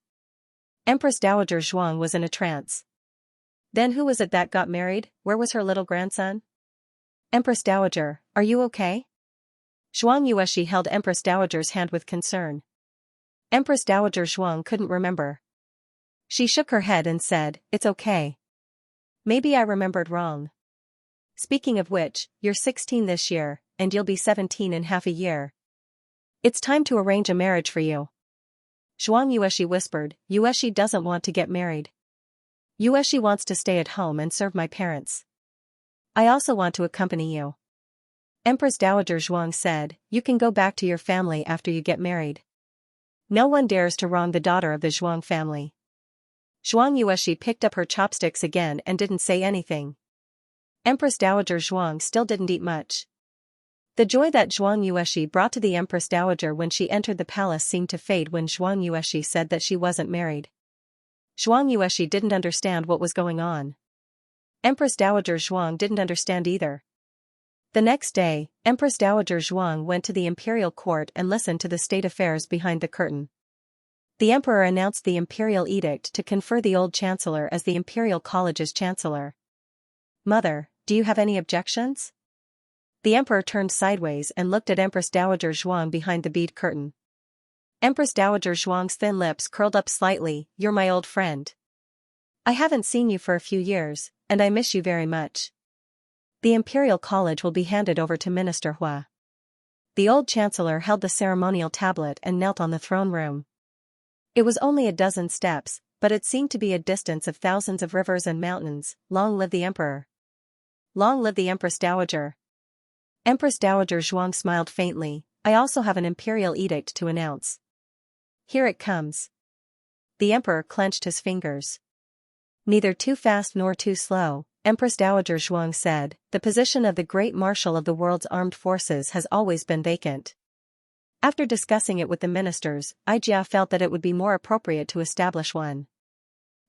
Empress Dowager Zhuang was in a trance. Then who was it that got married? Where was her little grandson? "Empress Dowager, are you okay?" Zhuang Yueshi held Empress Dowager's hand with concern. Empress Dowager Zhuang couldn't remember. She shook her head and said, "It's okay. Maybe I remembered wrong. Speaking of which, you're 16 this year, and you'll be 17 in half a year. It's time to arrange a marriage for you." Zhuang Yueshi whispered, "Yueshi doesn't want to get married. Yueshi wants to stay at home and serve my parents. I also want to accompany you." Empress Dowager Zhuang said, "You can go back to your family after you get married. No one dares to wrong the daughter of the Zhuang family." Zhuang Yueshi picked up her chopsticks again and didn't say anything. Empress Dowager Zhuang still didn't eat much. The joy that Zhuang Yueshi brought to the Empress Dowager when she entered the palace seemed to fade when Zhuang Yueshi said that she wasn't married. Zhuang Yueshi didn't understand what was going on. Empress Dowager Zhuang didn't understand either. The next day, Empress Dowager Zhuang went to the imperial court and listened to the state affairs behind the curtain. The emperor announced the imperial edict to confer the old chancellor as the imperial college's chancellor. "Mother, do you have any objections?" The emperor turned sideways and looked at Empress Dowager Zhuang behind the bead curtain. Empress Dowager Zhuang's thin lips curled up slightly. "You're my old friend. I haven't seen you for a few years, and I miss you very much. The imperial college will be handed over to Minister Hua." The old chancellor held the ceremonial tablet and knelt on the throne room. It was only a dozen steps, but it seemed to be a distance of thousands of rivers and mountains. Long live the emperor. Long live the Empress Dowager. Empress Dowager Zhuang smiled faintly. "I also have an imperial edict to announce. Here it comes." The emperor clenched his fingers. "Neither too fast nor too slow," Empress Dowager Zhuang said. "The position of the Great Marshal of the world's armed forces has always been vacant. After discussing it with the ministers, Xianxia felt that it would be more appropriate to establish one.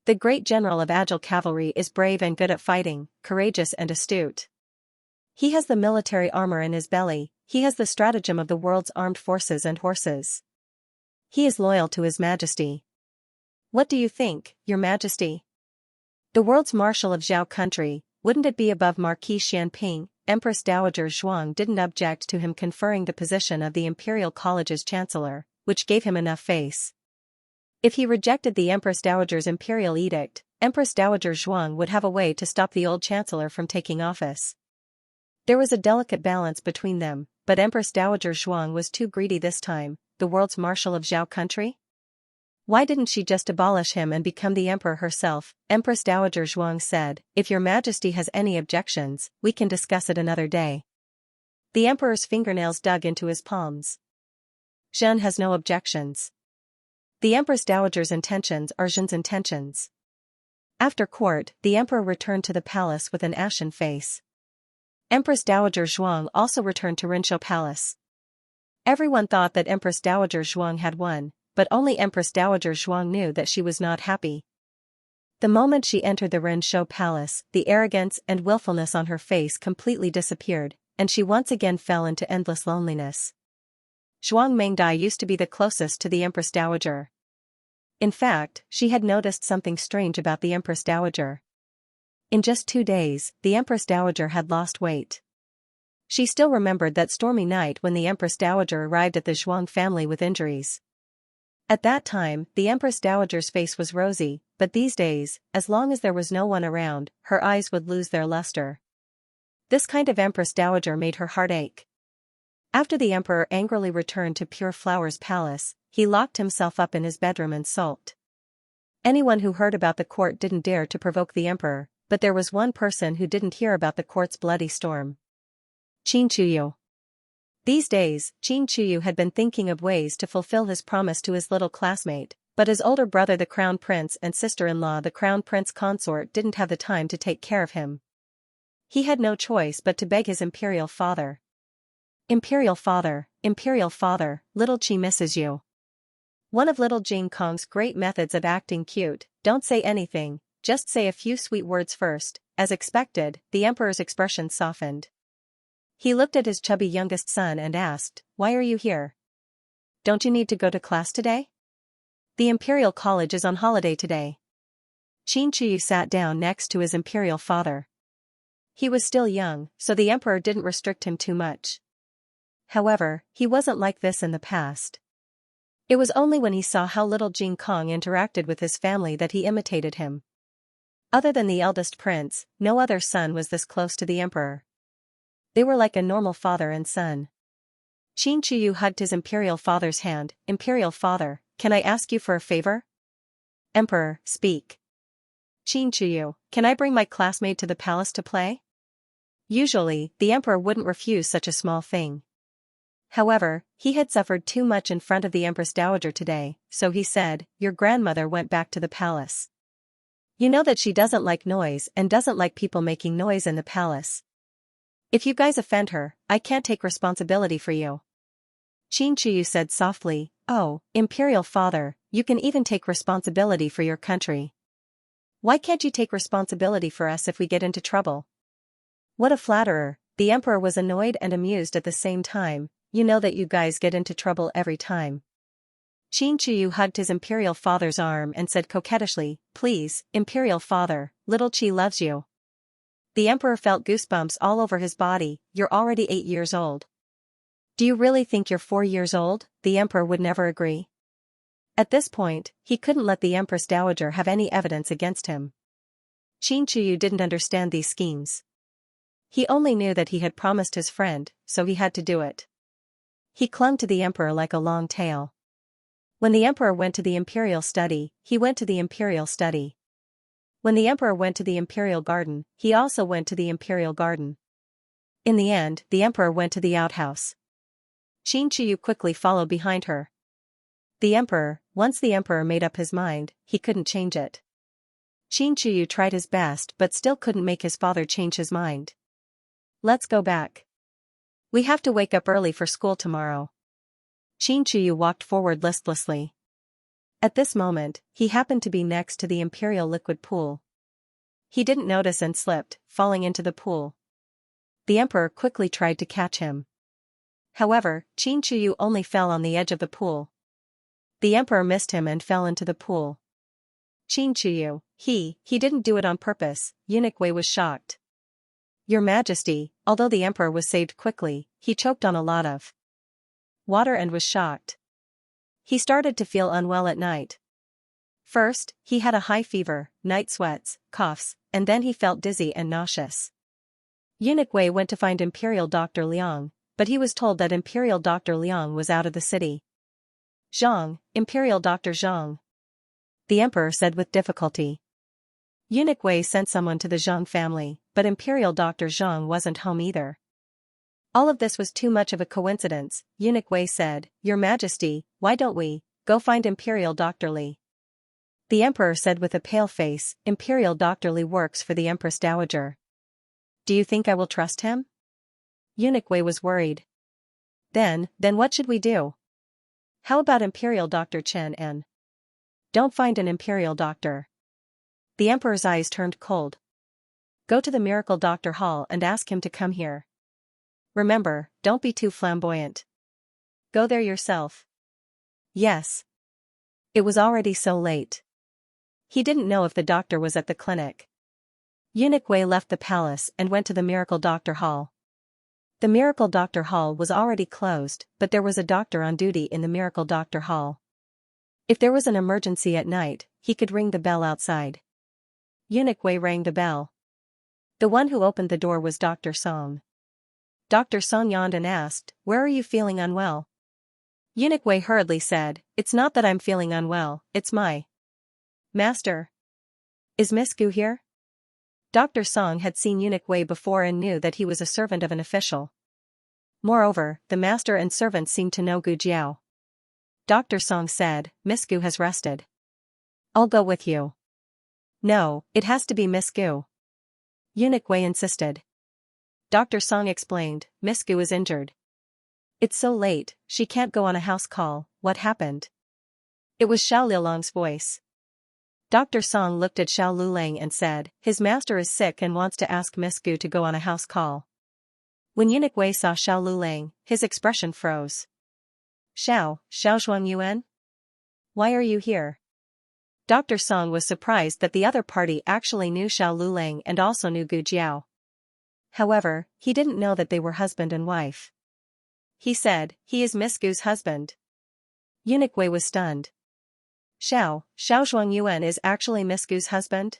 The great general of agile cavalry is brave and good at fighting, courageous and astute. He has the military armor in his belly, he has the stratagem of the world's armed forces and horses. He is loyal to His Majesty. What do you think, Your Majesty? The world's marshal of Zhao country, wouldn't it be above Marquis Xianping? Empress Dowager Zhuang didn't object to him conferring the position of the Imperial College's chancellor, which gave him enough face. If he rejected the Empress Dowager's imperial edict, Empress Dowager Zhuang would have a way to stop the old chancellor from taking office. There was a delicate balance between them, but Empress Dowager Zhuang was too greedy this time. The world's marshal of Zhao country? Why didn't she just abolish him and become the emperor herself? Empress Dowager Zhuang said, if Your Majesty has any objections, we can discuss it another day. The emperor's fingernails dug into his palms. Zhen has no objections. The Empress Dowager's intentions are Zhen's intentions. After court, the emperor returned to the palace with an ashen face. Empress Dowager Zhuang also returned to Rinshou Palace. Everyone thought that Empress Dowager Zhuang had won, but only Empress Dowager Zhuang knew that she was not happy. The moment she entered the Rinshou Palace, the arrogance and willfulness on her face completely disappeared, and she once again fell into endless loneliness. Zhuang Mengdai used to be the closest to the Empress Dowager. In fact, she had noticed something strange about the Empress Dowager. In just 2 days, the Empress Dowager had lost weight. She still remembered that stormy night when the Empress Dowager arrived at the Zhuang family with injuries. At that time, the Empress Dowager's face was rosy, but these days, as long as there was no one around, her eyes would lose their luster. This kind of Empress Dowager made her heart ache. After the emperor angrily returned to Pure Flower's palace, he locked himself up in his bedroom and sulked. Anyone who heard about the court didn't dare to provoke the emperor, but there was one person who didn't hear about the court's bloody storm. Qin Chuyu. These days, Qin Chuyu had been thinking of ways to fulfill his promise to his little classmate, but his older brother the crown prince and sister-in-law the crown prince consort didn't have the time to take care of him. He had no choice but to beg his imperial father. Imperial father, little Qi misses you. One of little Jing Kong's great methods of acting cute, don't say anything, just say a few sweet words first. As expected, the emperor's expression softened. He looked at his chubby youngest son and asked, why are you here? Don't you need to go to class today? The Imperial College is on holiday today. Qin Chuyu sat down next to his imperial father. He was still young, so the emperor didn't restrict him too much. However, he wasn't like this in the past. It was only when he saw how little Jing Kong interacted with his family that he imitated him. Other than the eldest prince, no other son was this close to the emperor. They were like a normal father and son. Qin Chuyu hugged his imperial father's hand. Imperial father, can I ask you for a favor? Emperor, speak. Qin Chuyu, can I bring my classmate to the palace to play? Usually, the emperor wouldn't refuse such a small thing. However, he had suffered too much in front of the Empress Dowager today, so he said, your grandmother went back to the palace. You know that she doesn't like noise and doesn't like people making noise in the palace. If you guys offend her, I can't take responsibility for you. Qin Chuyu said softly, oh, Imperial Father, you can even take responsibility for your country. Why can't you take responsibility for us if we get into trouble? What a flatterer. The emperor was annoyed and amused at the same time. You know that you guys get into trouble every time. Qin Chuyu hugged his imperial father's arm and said coquettishly, please, Imperial Father, little Qi loves you. The emperor felt goosebumps all over his body. You're already 8 years old. Do you really think you're 4 years old? The emperor would never agree. At this point, he couldn't let the Empress Dowager have any evidence against him. Qin Chuyu didn't understand these schemes. He only knew that he had promised his friend, so he had to do it. He clung to the emperor like a long tail. When the emperor went to the imperial study, he went to the imperial study. When the emperor went to the imperial garden, he also went to the imperial garden. In the end, the emperor went to the outhouse. Qin Chuyu quickly followed behind her. Once the emperor made up his mind, he couldn't change it. Qin Chuyu tried his best but still couldn't make his father change his mind. Let's go back. We have to wake up early for school tomorrow. Qin Chuyu walked forward listlessly. At this moment, he happened to be next to the imperial liquid pool. He didn't notice and slipped, falling into the pool. The emperor quickly tried to catch him. However, Qin Chuyu only fell on the edge of the pool. The emperor missed him and fell into the pool. Qin Chuyu, he didn't do it on purpose, Eunuch Wei was shocked. Your Majesty, although the emperor was saved quickly, he choked on a lot of water and was shocked. He started to feel unwell at night. First, he had a high fever, night sweats, coughs, and then he felt dizzy and nauseous. Eunuch Wei went to find Imperial Dr. Liang, but he was told that Imperial Dr. Liang was out of the city. Zhang, Imperial Dr. Zhang, the emperor said with difficulty. Eunuch Wei sent someone to the Zhang family, but Imperial Dr. Zhang wasn't home either. All of this was too much of a coincidence, Eunuch Wei said. Your Majesty, why don't we go find Imperial Dr. Li? The emperor said with a pale face. Imperial Dr. Li works for the Empress Dowager. Do you think I will trust him? Eunuch Wei was worried. Then what should we do? How about Imperial Dr. Chen and don't find an Imperial Doctor? The emperor's eyes turned cold. Go to the Miracle Doctor Hall and ask him to come here. Remember, don't be too flamboyant. Go there yourself. Yes. It was already so late. He didn't know if the doctor was at the clinic. Eunuch Wei left the palace and went to the Miracle Doctor Hall. The Miracle Doctor Hall was already closed, but there was a doctor on duty in the Miracle Doctor Hall. If there was an emergency at night, he could ring the bell outside. Eunuch Wei rang the bell. The one who opened the door was Dr. Song. Dr. Song yawned and asked, "Where are you feeling unwell?" Eunuch Wei hurriedly said, "It's not that I'm feeling unwell, it's my master. Is Miss Gu here?" Dr. Song had seen Eunuch Wei before and knew that he was a servant of an official. Moreover, the master and servants seemed to know Gu Jiao. Dr. Song said, "Miss Gu has rested. I'll go with you." "No, it has to be Miss Gu." Eunuch Wei insisted. Dr. Song explained, "Miss Gu is injured. It's so late, she can't go on a house call. What happened?" It was Xiao Liulang's voice. Dr. Song looked at Xiao Lulang and said, "His master is sick and wants to ask Miss Gu to go on a house call." When Eunuch Wei saw Xiao Lulang, his expression froze. Xiao Zhuangyuan? Why are you here?" Dr. Song was surprised that the other party actually knew Xiao Lulang and also knew Gu Jiao. However, he didn't know that they were husband and wife. He said, "He is Miss Gu's husband." Eunuch Wei was stunned. Xiao Zhuangyuan is actually Miss Gu's husband?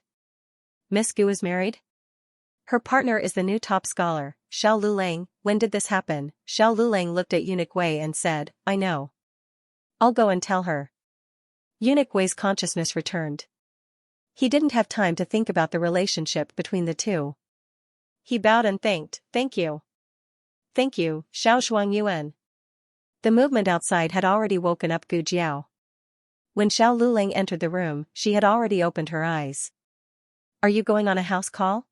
Miss Gu is married? Her partner is the new top scholar, Xiao Lulang. When did this happen? Xiao Lulang looked at Eunuch Wei and said, "I know. I'll go and tell her." Eunuch Wei's consciousness returned. He didn't have time to think about the relationship between the two. He bowed and thanked, "Thank you. Thank you, Xiao Zhuangyuan." The movement outside had already woken up Gu Jiao. When Xiao Lulang entered the room, she had already opened her eyes. "Are you going on a house call?"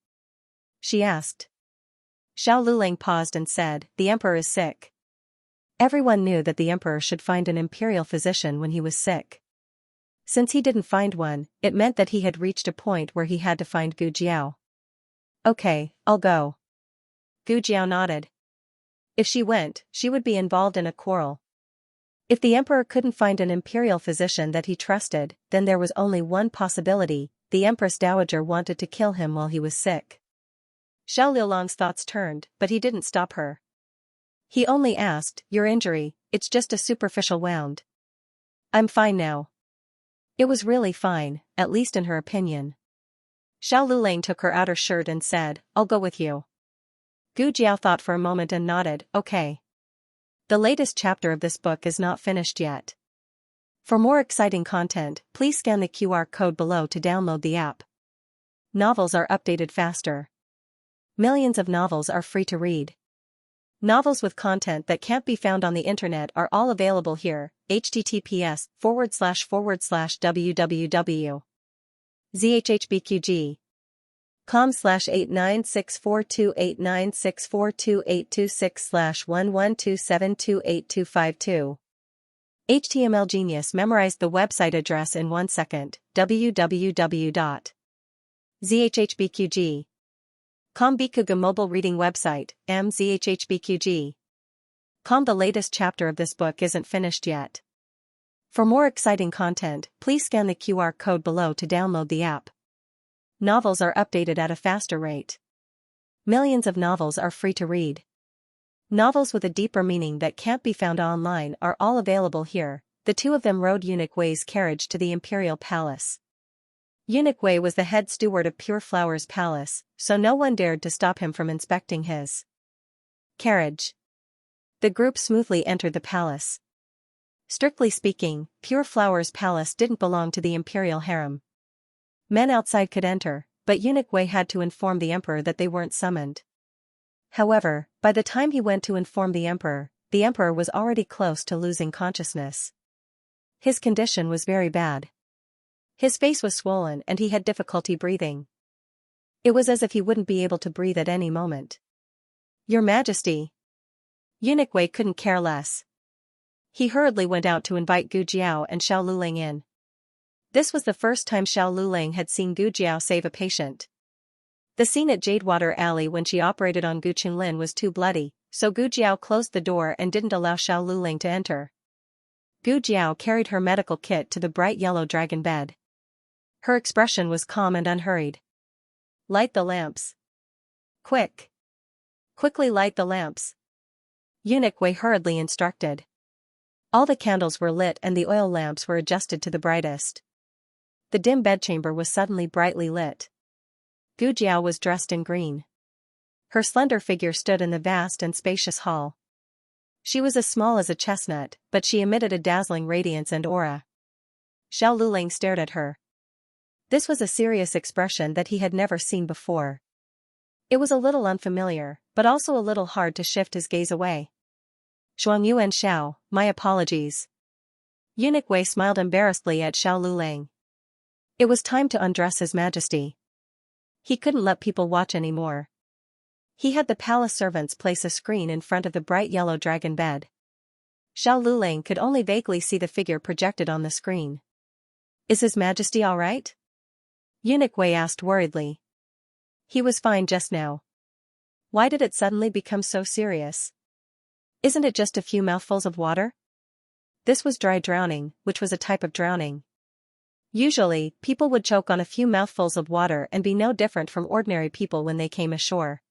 she asked. Xiao Lulang paused and said, "The emperor is sick." Everyone knew that the emperor should find an imperial physician when he was sick. Since he didn't find one, it meant that he had reached a point where he had to find Gu Jiao. "Okay, I'll go." Gu Jiao nodded. If she went, she would be involved in a quarrel. If the emperor couldn't find an imperial physician that he trusted, then there was only one possibility: the Empress Dowager wanted to kill him while he was sick. Xiao Liulang's thoughts turned, but he didn't stop her. He only asked, "Your injury, it's just a superficial wound." "I'm fine now." It was really fine, at least in her opinion. Xiao Lulang took her outer shirt and said, "I'll go with you." Gu Jiao thought for a moment and nodded, "Okay." The latest chapter of this book is not finished yet. For more exciting content, please scan the QR code below to download the app. Novels are updated faster. Millions of novels are free to read. Novels with content that can't be found on the internet are all available here. https://www.zhbqg.com/89642896428226/1127282252. HTML Genius memorized the website address in 1 second. www.zhhbqg.com Bikuga mobile reading website, mzhhbqg.com. The latest chapter of this book isn't finished yet. For more exciting content, please scan the QR code below to download the app. Novels are updated at a faster rate. Millions of novels are free to read. Novels with a deeper meaning that can't be found online are all available here. The two of them rode Eunuch Wei's carriage to the imperial palace. Eunuch Wei was the head steward of Pure Flower's palace, so no one dared to stop him from inspecting his carriage. The group smoothly entered the palace. Strictly speaking, Pure Flower's palace didn't belong to the imperial harem. Men outside could enter, but Eunuch Wei had to inform the emperor that they weren't summoned. However, by the time he went to inform the emperor was already close to losing consciousness. His condition was very bad. His face was swollen and he had difficulty breathing. It was as if he wouldn't be able to breathe at any moment. "Your Majesty." Eunuch Wei couldn't care less. He hurriedly went out to invite Gu Jiao and Xiao Lulang in. This was the first time Xiao Lulang had seen Gu Jiao save a patient. The scene at Jadewater Alley when she operated on Gu Qinlin was too bloody, so Gu Jiao closed the door and didn't allow Xiao Lulang to enter. Gu Jiao carried her medical kit to the bright yellow dragon bed. Her expression was calm and unhurried. "Light the lamps. Quick. Quickly light the lamps." Eunuch Wei hurriedly instructed. All the candles were lit and the oil lamps were adjusted to the brightest. The dim bedchamber was suddenly brightly lit. Gu Jiao was dressed in green. Her slender figure stood in the vast and spacious hall. She was as small as a chestnut, but she emitted a dazzling radiance and aura. Xiao Lulang stared at her. This was a serious expression that he had never seen before. It was a little unfamiliar, but also a little hard to shift his gaze away. "Zhuangyuan Xiao, my apologies." Eunuch Wei smiled embarrassedly at Xiao Lulang. It was time to undress His Majesty. He couldn't let people watch anymore. He had the palace servants place a screen in front of the bright yellow dragon bed. Xiao Lulang could only vaguely see the figure projected on the screen. "Is His Majesty all right?" Eunuch Wei asked worriedly. He was fine just now. Why did it suddenly become so serious? Isn't it just a few mouthfuls of water? This was dry drowning, which was a type of drowning. Usually, people would choke on a few mouthfuls of water and be no different from ordinary people when they came ashore.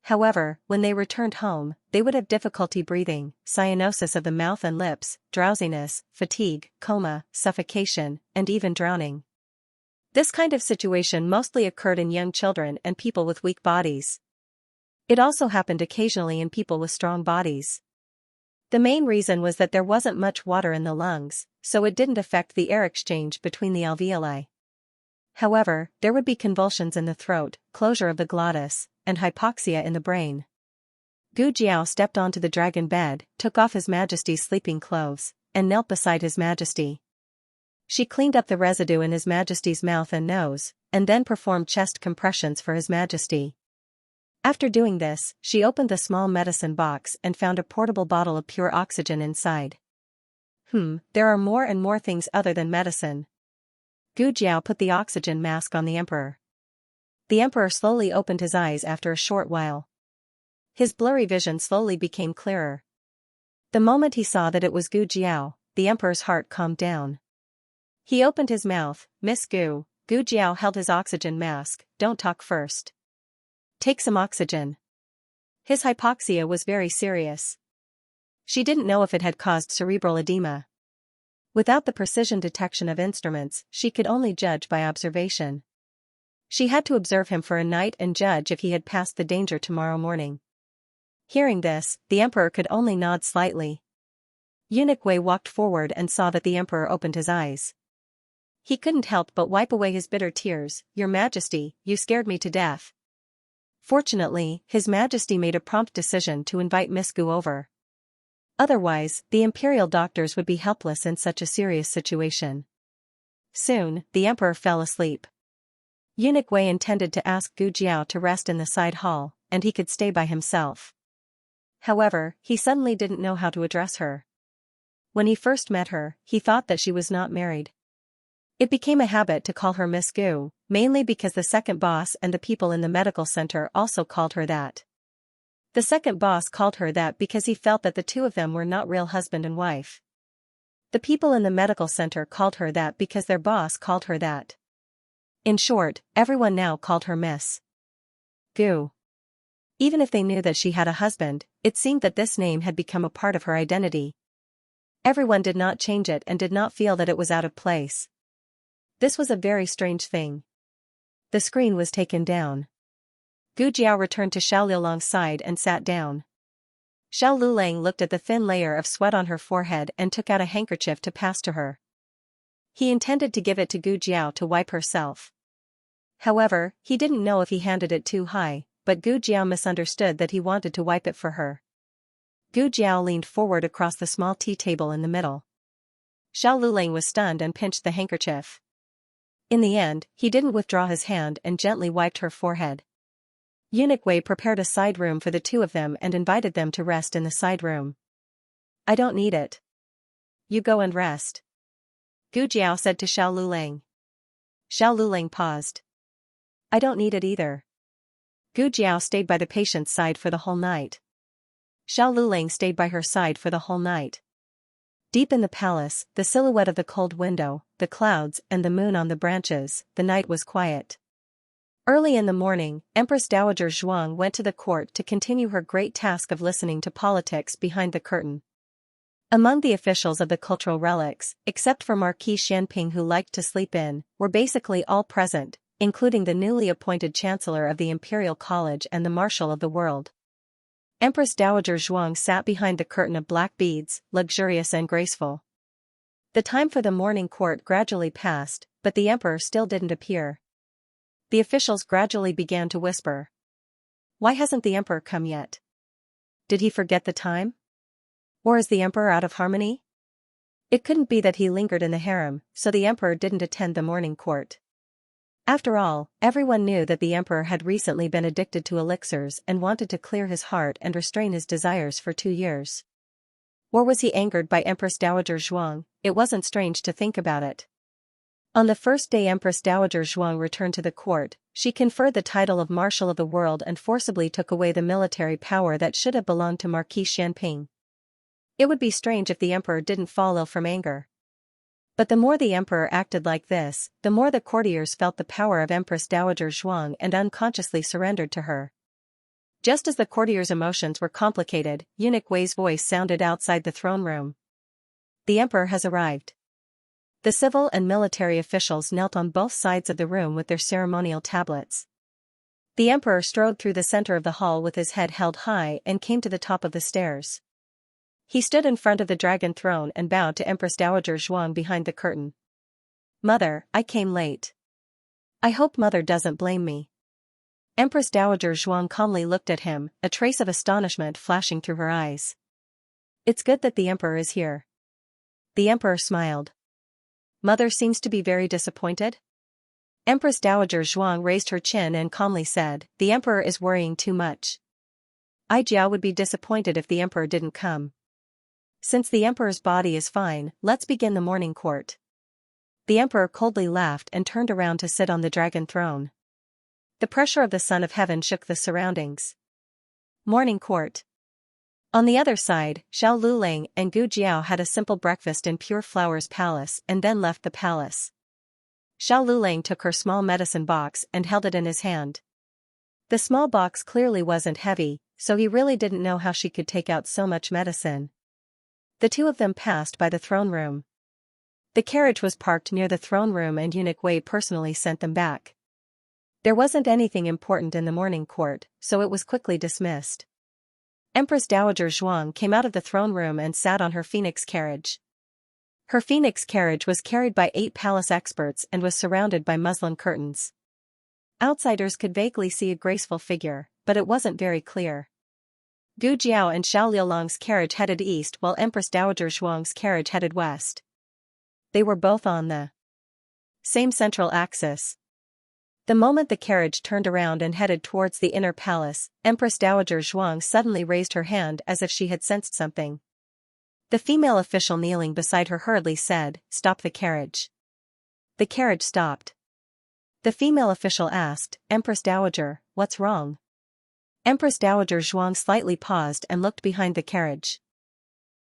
However, when they returned home, they would have difficulty breathing, cyanosis of the mouth and lips, drowsiness, fatigue, coma, suffocation, and even drowning. This kind of situation mostly occurred in young children and people with weak bodies. It also happened occasionally in people with strong bodies. The main reason was that there wasn't much water in the lungs, so it didn't affect the air exchange between the alveoli. However, there would be convulsions in the throat, closure of the glottis, and hypoxia in the brain. Gu Jiao stepped onto the dragon bed, took off His Majesty's sleeping clothes, and knelt beside His Majesty. She cleaned up the residue in His Majesty's mouth and nose, and then performed chest compressions for His Majesty. After doing this, she opened the small medicine box and found a portable bottle of pure oxygen inside. There are more and more things other than medicine. Gu Jiao put the oxygen mask on the emperor. The emperor slowly opened his eyes after a short while. His blurry vision slowly became clearer. The moment he saw that it was Gu Jiao, the emperor's heart calmed down. He opened his mouth. "Miss Gu." Gu Jiao held his oxygen mask. "Don't talk first. Take some oxygen." His hypoxia was very serious. She didn't know if it had caused cerebral edema. Without the precision detection of instruments, she could only judge by observation. She had to observe him for a night and judge if he had passed the danger tomorrow morning. Hearing this, the emperor could only nod slightly. Eunuch Wei walked forward and saw that the emperor opened his eyes. He couldn't help but wipe away his bitter tears. "Your Majesty, you scared me to death." Fortunately, His Majesty made a prompt decision to invite Miss Gu over. Otherwise, the imperial doctors would be helpless in such a serious situation. Soon, the emperor fell asleep. Eunuch Wei intended to ask Gu Jiao to rest in the side hall, and he could stay by himself. However, he suddenly didn't know how to address her. When he first met her, he thought that she was not married. It became a habit to call her Miss Gu, mainly because the second boss and the people in the medical center also called her that. The second boss called her that because he felt that the two of them were not real husband and wife. The people in the medical center called her that because their boss called her that. In short, everyone now called her Miss Gu. Even if they knew that she had a husband, it seemed that this name had become a part of her identity. Everyone did not change it and did not feel that it was out of place. This was a very strange thing. The screen was taken down. Gu Jiao returned to Xiao Liulang's side and sat down. Xiao Lulang looked at the thin layer of sweat on her forehead and took out a handkerchief to pass to her. He intended to give it to Gu Jiao to wipe herself. However, he didn't know if he handed it too high, but Gu Jiao misunderstood that he wanted to wipe it for her. Gu Jiao leaned forward across the small tea table in the middle. Xiao Lulang was stunned and pinched the handkerchief. In the end, he didn't withdraw his hand and gently wiped her forehead. Eunuch Wei prepared a side room for the two of them and invited them to rest in the side room. "I don't need it. You go and rest," Gu Jiao said to Xiao Lulang. Xiao Lulang paused. "I don't need it either." Gu Jiao stayed by the patient's side for the whole night. Xiao Lulang stayed by her side for the whole night. Deep in the palace, the silhouette of the cold window, the clouds and the moon on the branches, the night was quiet. Early in the morning, Empress Dowager Zhuang went to the court to continue her great task of listening to politics behind the curtain. Among the officials of the cultural relics, except for Marquis Xianping who liked to sleep in, were basically all present, including the newly appointed Chancellor of the Imperial College and the Marshal of the World. Empress Dowager Zhuang sat behind the curtain of black beads, luxurious and graceful. The time for the morning court gradually passed, but the emperor still didn't appear. The officials gradually began to whisper. "Why hasn't the emperor come yet? Did he forget the time? Or is the emperor out of harmony?" It couldn't be that he lingered in the harem, so the emperor didn't attend the morning court. After all, everyone knew that the emperor had recently been addicted to elixirs and wanted to clear his heart and restrain his desires for 2 years. Or was he angered by Empress Dowager Zhuang? It wasn't strange to think about it. On the first day Empress Dowager Zhuang returned to the court, she conferred the title of Marshal of the World and forcibly took away the military power that should have belonged to Marquis Xianping. It would be strange if the emperor didn't fall ill from anger. But the more the emperor acted like this, the more the courtiers felt the power of Empress Dowager Zhuang and unconsciously surrendered to her. Just as the courtiers' emotions were complicated, Eunuch Wei's voice sounded outside the throne room. "The emperor has arrived." The civil and military officials knelt on both sides of the room with their ceremonial tablets. The emperor strode through the center of the hall with his head held high and came to the top of the stairs. He stood in front of the dragon throne and bowed to Empress Dowager Zhuang behind the curtain. "Mother, I came late. I hope Mother doesn't blame me." Empress Dowager Zhuang calmly looked at him, a trace of astonishment flashing through her eyes. "It's good that the emperor is here." The emperor smiled. "Mother seems to be very disappointed?" Empress Dowager Zhuang raised her chin and calmly said, "The emperor is worrying too much. I Jiao would be disappointed if the emperor didn't come. Since the emperor's body is fine, let's begin the morning court." The emperor coldly laughed and turned around to sit on the dragon throne. The pressure of the sun of heaven shook the surroundings. Morning court. On the other side, Xiao Lulang and Gu Jiao had a simple breakfast in Pure Flowers Palace and then left the palace. Xiao Lulang took her small medicine box and held it in his hand. The small box clearly wasn't heavy, so he really didn't know how she could take out so much medicine. The two of them passed by the throne room. The carriage was parked near the throne room and Eunuch Wei personally sent them back. There wasn't anything important in the morning court, so it was quickly dismissed. Empress Dowager Zhuang came out of the throne room and sat on her phoenix carriage. Her phoenix carriage was carried by 8 palace experts and was surrounded by muslin curtains. Outsiders could vaguely see a graceful figure, but it wasn't very clear. Gu Jiao and Xiao Liulang's carriage headed east while Empress Dowager Zhuang's carriage headed west. They were both on the same central axis. The moment the carriage turned around and headed towards the inner palace, Empress Dowager Zhuang suddenly raised her hand as if she had sensed something. The female official kneeling beside her hurriedly said, "Stop the carriage." The carriage stopped. The female official asked, "Empress Dowager, what's wrong?" Empress Dowager Zhuang slightly paused and looked behind the carriage.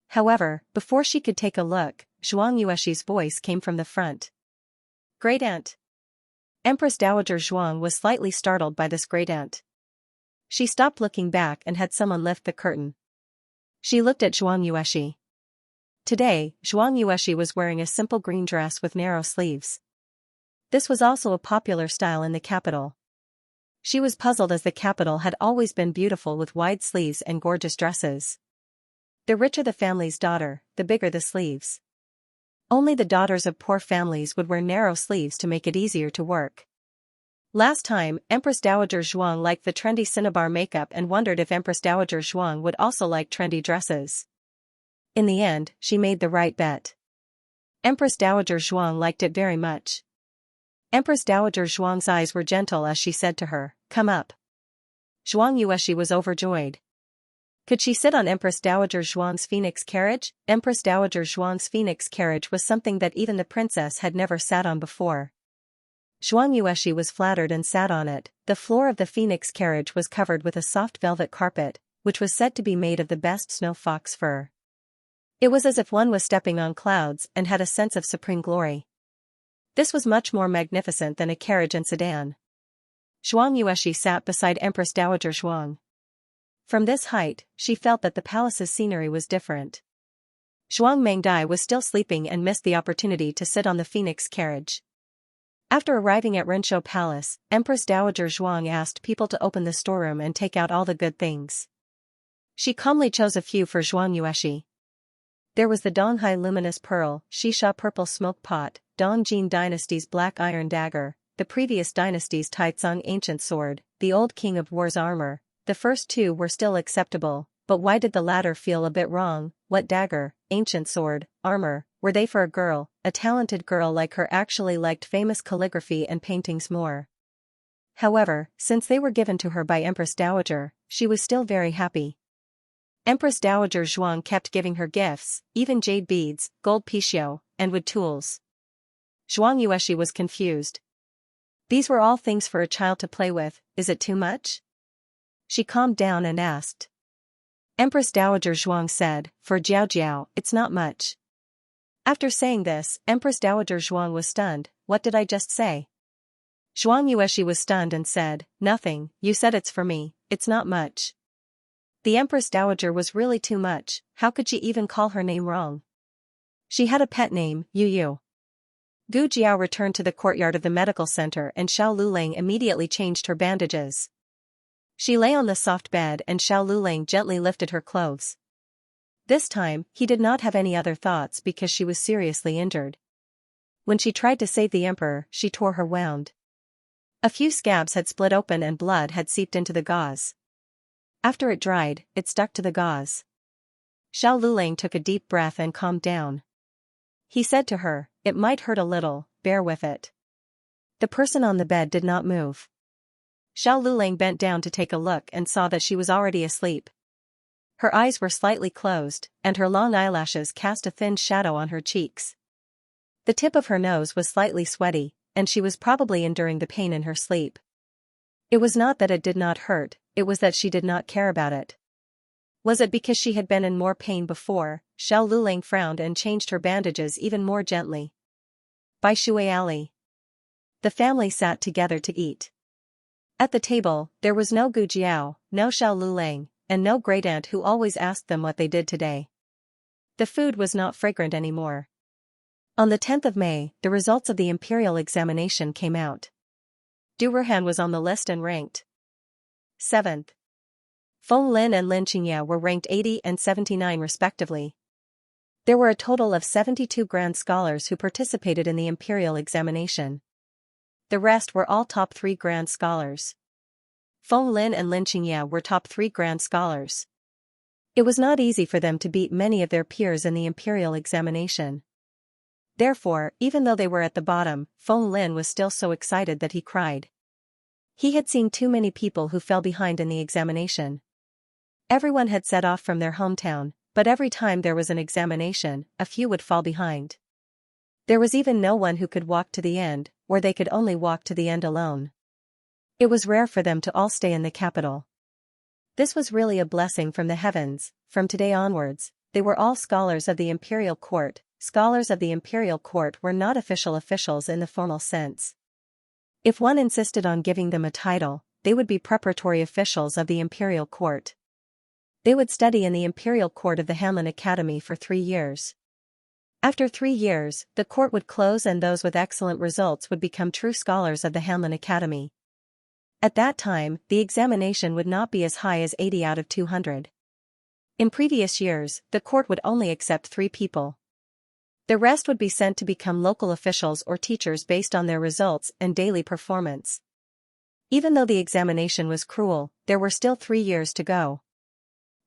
However, before she could take a look, Zhuang Yuexi's voice came from the front. Great aunt. Empress Dowager Zhuang was slightly startled by this great aunt. She stopped looking back and had someone lift the curtain. She looked at Zhuang Yuexi. Today, Zhuang Yuexi was wearing a simple green dress with narrow sleeves. This was also a popular style in the capital. She was puzzled as the capital had always been beautiful with wide sleeves and gorgeous dresses. The richer the family's daughter, the bigger the sleeves. Only the daughters of poor families would wear narrow sleeves to make it easier to work. Last time, Empress Dowager Zhuang liked the trendy cinnabar makeup and wondered if Empress Dowager Zhuang would also like trendy dresses. In the end, she made the right bet. Empress Dowager Zhuang liked it very much. Empress Dowager Zhuang's eyes were gentle as she said to her, "Come up." Zhuang Yuexi was overjoyed. Could she sit on Empress Dowager Zhuang's phoenix carriage? Empress Dowager Zhuang's phoenix carriage was something that even the princess had never sat on before. Zhuang Yuexi was flattered and sat on it. The floor of the phoenix carriage was covered with a soft velvet carpet, which was said to be made of the best snow fox fur. It was as if one was stepping on clouds and had a sense of supreme glory. This was much more magnificent than a carriage and sedan. Zhuang Yuexi sat beside Empress Dowager Zhuang. From this height, she felt that the palace's scenery was different. Zhuang Mengdai was still sleeping and missed the opportunity to sit on the phoenix carriage. After arriving at Renshou Palace, Empress Dowager Zhuang asked people to open the storeroom and take out all the good things. She calmly chose a few for Zhuang Yuexi. There was the Donghai Luminous Pearl, Xixia Purple Smoke Pot, Dongjin Dynasty's Black Iron Dagger, the previous dynasty's Taizong Ancient Sword, the Old King of War's Armor. The first two were still acceptable, but why did the latter feel a bit wrong? What dagger, ancient sword, armor, were they for a girl? A talented girl like her actually liked famous calligraphy and paintings more. However, since they were given to her by Empress Dowager, she was still very happy. Empress Dowager Zhuang kept giving her gifts, even jade beads, gold pixiu, and wood tools. Zhuang Yuexi was confused. These were all things for a child to play with, is it too much? She calmed down and asked. Empress Dowager Zhuang said, "For Jiao Jiao, it's not much." After saying this, Empress Dowager Zhuang was stunned. What did I just say? Zhuang Yuexi was stunned and said, "Nothing, you said it's for me, it's not much." The Empress Dowager was really too much. How could she even call her name wrong? She had a pet name, Yu Yu. Gu Jiao returned to the courtyard of the medical center and Xiao Lulang immediately changed her bandages. She lay on the soft bed and Xiao Lulang gently lifted her clothes. This time, he did not have any other thoughts because she was seriously injured. When she tried to save the emperor, she tore her wound. A few scabs had split open and blood had seeped into the gauze. After it dried, it stuck to the gauze. Xiao Lulang took a deep breath and calmed down. He said to her, "It might hurt a little, bear with it." The person on the bed did not move. Xiao Lulang bent down to take a look and saw that she was already asleep. Her eyes were slightly closed, and her long eyelashes cast a thin shadow on her cheeks. The tip of her nose was slightly sweaty, and she was probably enduring the pain in her sleep. It was not that it did not hurt, it was that she did not care about it. Was it because she had been in more pain before? Xiao Lulang frowned and changed her bandages even more gently. By Shui Alley. The family sat together to eat. At the table, there was no Gu Jiao, no Xiao Lulang, and no great aunt who always asked them what they did today. The food was not fragrant anymore. On the 10th of May, the results of the imperial examination came out. Du Erhan was on the list and ranked 7th. Feng Lin and Lin Xianxia were ranked 80 and 79 respectively. There were a total of 72 grand scholars who participated in the imperial examination. The rest were all top 3 grand scholars. Feng Lin and Lin Xianxia were top 3 grand scholars. It was not easy for them to beat many of their peers in the imperial examination. Therefore, even though they were at the bottom, Feng Lin was still so excited that he cried. He had seen too many people who fell behind in the examination. Everyone had set off from their hometown, but every time there was an examination, a few would fall behind. There was even no one who could walk to the end, or they could only walk to the end alone. It was rare for them to all stay in the capital. This was really a blessing from the heavens. From today onwards, they were all scholars of the imperial court, scholars of the imperial court were not officials in the formal sense. If one insisted on giving them a title, they would be preparatory officials of the imperial court. They would study in the imperial court of the Hanlin Academy for 3 years. After 3 years, the court would close and those with excellent results would become true scholars of the Hanlin Academy. At that time, the examination would not be as high as 80 out of 200. In previous years, the court would only accept 3 people. The rest would be sent to become local officials or teachers based on their results and daily performance. Even though the examination was cruel, there were still 3 years to go.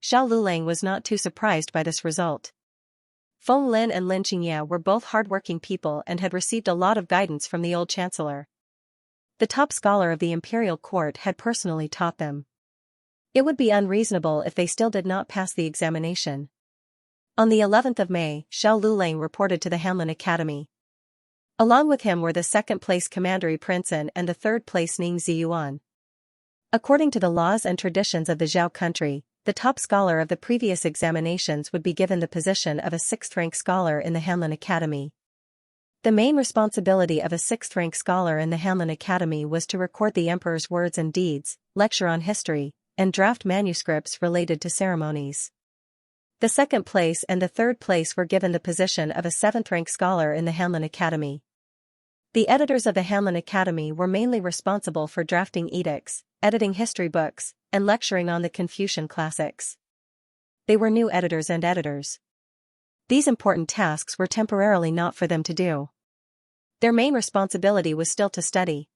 Xiao Lulang was not too surprised by this result. Feng Lin and Lin Xianxia were both hardworking people and had received a lot of guidance from the old chancellor. The top scholar of the imperial court had personally taught them. It would be unreasonable if they still did not pass the examination. On the 11th of May, Xiao Lulang reported to the Hanlin Academy. Along with him were the second-place Commandery Princeton and the third-place Ning Ziyuan. According to the laws and traditions of the Zhao country, the top scholar of the previous examinations would be given the position of a 6th-rank scholar in the Hanlin Academy. The main responsibility of a 6th-rank scholar in the Hanlin Academy was to record the emperor's words and deeds, lecture on history, and draft manuscripts related to ceremonies. The 2nd place and the 3rd place were given the position of a 7th-rank scholar in the Hanlin Academy. The editors of the Hanlin Academy were mainly responsible for drafting edicts, editing history books, and lecturing on the Confucian classics. They were new editors and editors. These important tasks were temporarily not for them to do. Their main responsibility was still to study.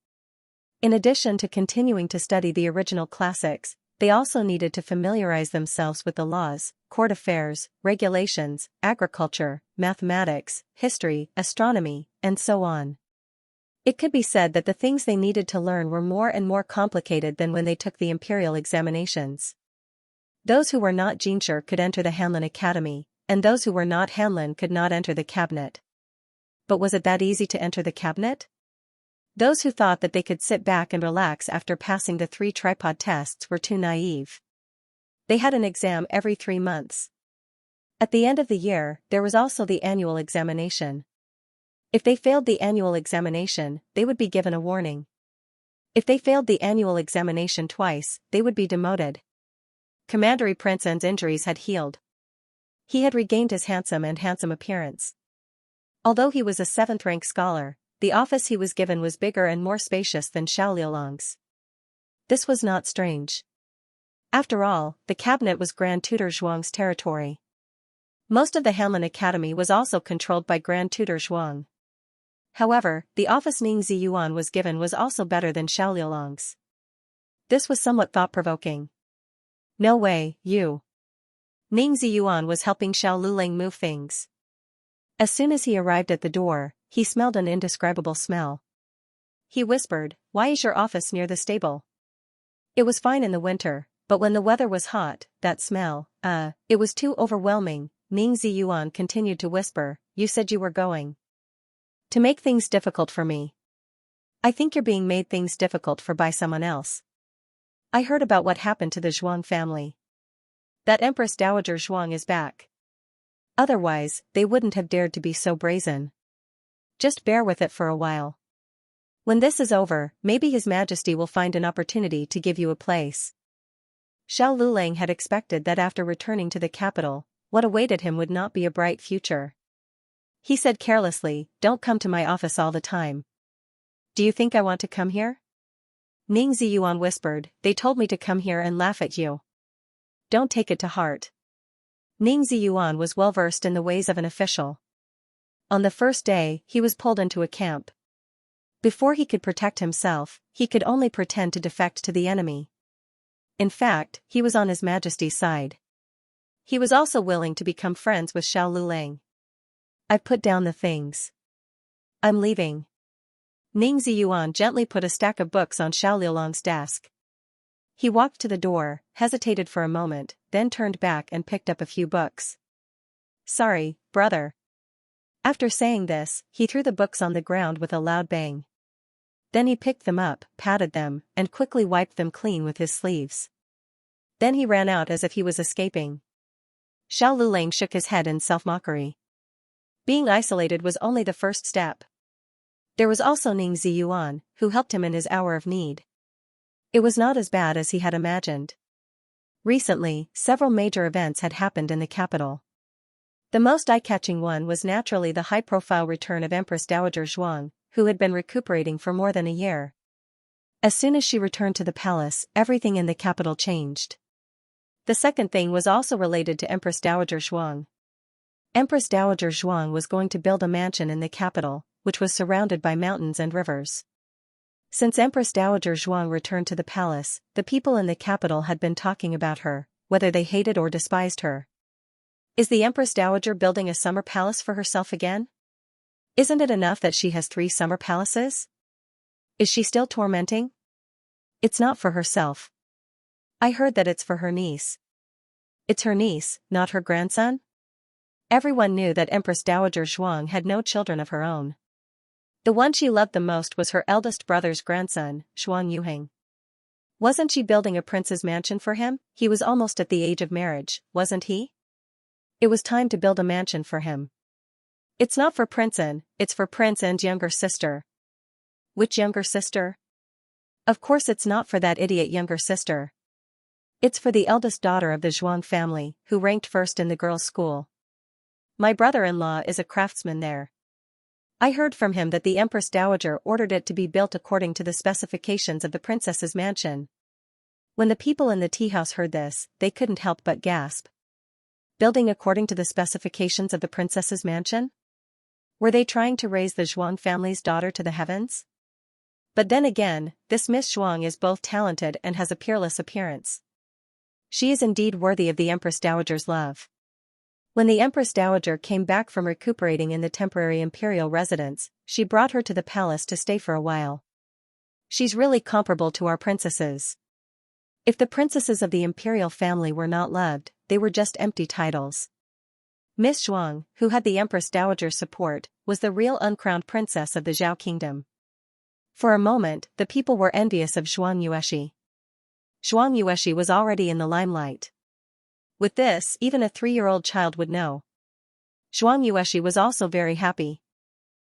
In addition to continuing to study the original classics, they also needed to familiarize themselves with the laws, court affairs, regulations, agriculture, mathematics, history, astronomy, and so on. It could be said that the things they needed to learn were more and more complicated than when they took the imperial examinations. Those who were not Xianxia could enter the Hanlin Academy, and those who were not Hanlin could not enter the cabinet. But was it that easy to enter the cabinet? Those who thought that they could sit back and relax after passing the 3 tripod tests were too naive. They had an exam every 3 months. At the end of the year, there was also the annual examination. If they failed the annual examination, they would be given a warning. If they failed the annual examination twice, they would be demoted. Commandery Princeton's injuries had healed. He had regained his handsome appearance. Although he was a 7th-rank scholar, the office he was given was bigger and more spacious than Xiao Liulang's. This was not strange. After all, the cabinet was Grand Tutor Zhuang's territory. Most of the Hanlin Academy was also controlled by Grand Tutor Zhuang. However, the office Ning Ziyuan was given was also better than Xiao Liulang's. This was somewhat thought-provoking. No way, you. Ning Ziyuan was helping Xiao Lulang move things. As soon as he arrived at the door, he smelled an indescribable smell. He whispered, "Why is your office near the stable?" It was fine in the winter, but when the weather was hot, that smell, it was too overwhelming. Ning Ziyuan continued to whisper, "You said you were going to make things difficult for me. I think you're being made things difficult for by someone else. I heard about what happened to the Zhuang family. That Empress Dowager Zhuang is back. Otherwise, they wouldn't have dared to be so brazen. Just bear with it for a while. When this is over, maybe His Majesty will find an opportunity to give you a place." Xiao Lulang had expected that after returning to the capital, what awaited him would not be a bright future. He said carelessly, "Don't come to my office all the time." "Do you think I want to come here?" Ning Ziyuan whispered, "They told me to come here and laugh at you. Don't take it to heart." Ning Ziyuan was well versed in the ways of an official. On the first day, he was pulled into a camp. Before he could protect himself, he could only pretend to defect to the enemy. In fact, he was on His Majesty's side. He was also willing to become friends with Xiao Lulang. "I've put down the things. I'm leaving." Ning Ziyuan gently put a stack of books on Xiao Liulang's desk. He walked to the door, hesitated for a moment, then turned back and picked up a few books. "Sorry, brother." After saying this, he threw the books on the ground with a loud bang. Then he picked them up, patted them, and quickly wiped them clean with his sleeves. Then he ran out as if he was escaping. Xiao Lulang shook his head in self-mockery. Being isolated was only the first step. There was also Ning Ziyuan, who helped him in his hour of need. It was not as bad as he had imagined. Recently, several major events had happened in the capital. The most eye-catching one was naturally the high-profile return of Empress Dowager Zhuang, who had been recuperating for more than a year. As soon as she returned to the palace, everything in the capital changed. The second thing was also related to Empress Dowager Zhuang. Empress Dowager Zhuang was going to build a mansion in the capital, which was surrounded by mountains and rivers. Since Empress Dowager Zhuang returned to the palace, the people in the capital had been talking about her, whether they hated or despised her. Is the Empress Dowager building a summer palace for herself again? Isn't it enough that she has 3 summer palaces? Is she still tormenting? It's not for herself. I heard that it's for her niece. It's her niece, not her grandson? Everyone knew that Empress Dowager Zhuang had no children of her own. The one she loved the most was her eldest brother's grandson, Zhuang Yuheng. Wasn't she building a prince's mansion for him? He was almost at the age of marriage, wasn't he? It was time to build a mansion for him. It's not for Prince's, it's for Prince and younger sister. Which younger sister? Of course it's not for that idiot younger sister. It's for the eldest daughter of the Zhuang family, who ranked first in the girls' school. My brother-in-law is a craftsman there. I heard from him that the Empress Dowager ordered it to be built according to the specifications of the princess's mansion. When the people in the tea house heard this, they couldn't help but gasp. Building according to the specifications of the princess's mansion? Were they trying to raise the Zhuang family's daughter to the heavens? But then again, this Miss Zhuang is both talented and has a peerless appearance. She is indeed worthy of the Empress Dowager's love. When the Empress Dowager came back from recuperating in the temporary imperial residence, she brought her to the palace to stay for a while. She's really comparable to our princesses. If the princesses of the imperial family were not loved, they were just empty titles. Miss Zhuang, who had the Empress Dowager's support, was the real uncrowned princess of the Zhao kingdom. For a moment, the people were envious of Zhuang Yueshi. Zhuang Yueshi was already in the limelight. With this, even a 3-year-old child would know. Zhuang Yueshi was also very happy.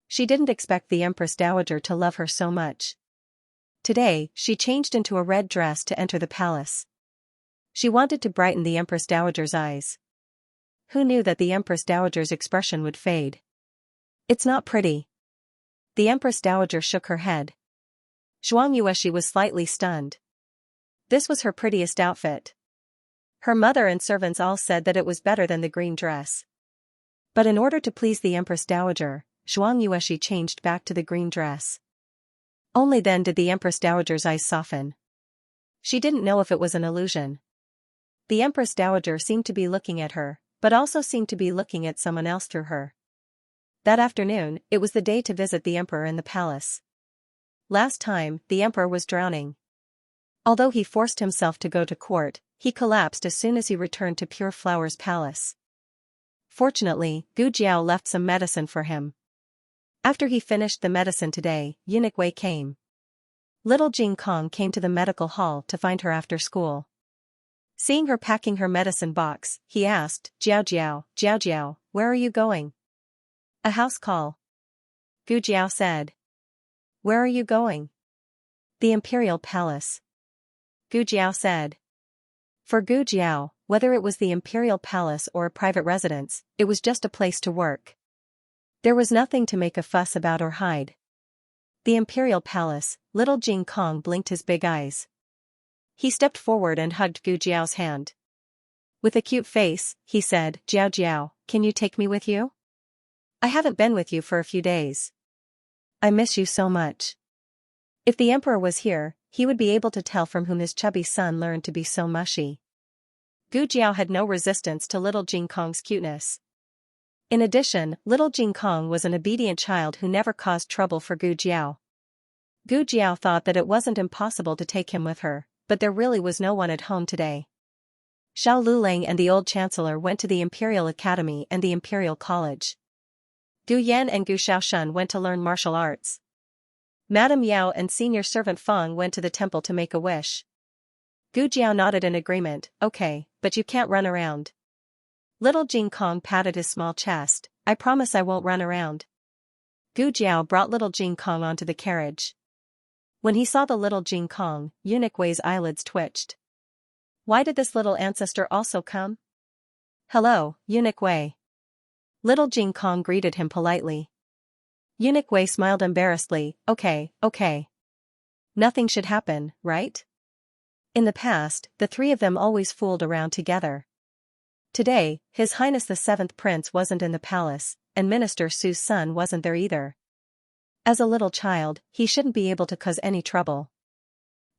She didn't expect the Empress Dowager to love her so much. Today, she changed into a red dress to enter the palace. She wanted to brighten the Empress Dowager's eyes. Who knew that the Empress Dowager's expression would fade? It's not pretty. The Empress Dowager shook her head. Zhuang Yueshi was slightly stunned. This was her prettiest outfit. Her mother and servants all said that it was better than the green dress. But in order to please the Empress Dowager, Zhuang Yueshi changed back to the green dress. Only then did the Empress Dowager's eyes soften. She didn't know if it was an illusion. The Empress Dowager seemed to be looking at her, but also seemed to be looking at someone else through her. That afternoon, it was the day to visit the emperor in the palace. Last time, the emperor was drowning. Although he forced himself to go to court, he collapsed as soon as he returned to Pure Flower's palace. Fortunately, Gu Jiao left some medicine for him. After he finished the medicine today, Eunuch Wei came. Little Jing Kong came to the medical hall to find her after school. Seeing her packing her medicine box, he asked, Jiao Jiao, where are you going? A house call. Gu Jiao said. Where are you going? The Imperial Palace. Gu Jiao said. For Gu Jiao, whether it was the Imperial Palace or a private residence, it was just a place to work. There was nothing to make a fuss about or hide. The Imperial Palace, little Jing Kong blinked his big eyes. He stepped forward and hugged Gu Jiao's hand. With a cute face, he said, Jiao, can you take me with you? I haven't been with you for a few days. I miss you so much. If the emperor was here, he would be able to tell from whom his chubby son learned to be so mushy. Gu Jiao had no resistance to little Jing Kong's cuteness. In addition, little Jing Kong was an obedient child who never caused trouble for Gu Jiao. Gu Jiao thought that it wasn't impossible to take him with her, but there really was no one at home today. Xiao Lulang and the old chancellor went to the Imperial Academy and the Imperial College. Gu Yan and Gu Shaoshun went to learn martial arts. Madame Yao and senior servant Feng went to the temple to make a wish. Gu Jiao nodded in agreement, okay, but you can't run around. Little Jing Kong patted his small chest, I promise I won't run around. Gu Jiao brought little Jing Kong onto the carriage. When he saw the little Jing Kong, Eunuch Wei's eyelids twitched. Why did this little ancestor also come? Hello, Eunuch Wei. Little Jing Kong greeted him politely. Eunuch Wei smiled embarrassedly. Okay. Nothing should happen, right? In the past, the three of them always fooled around together. Today, His Highness the Seventh Prince wasn't in the palace, and Minister Su's son wasn't there either. As a little child, he shouldn't be able to cause any trouble.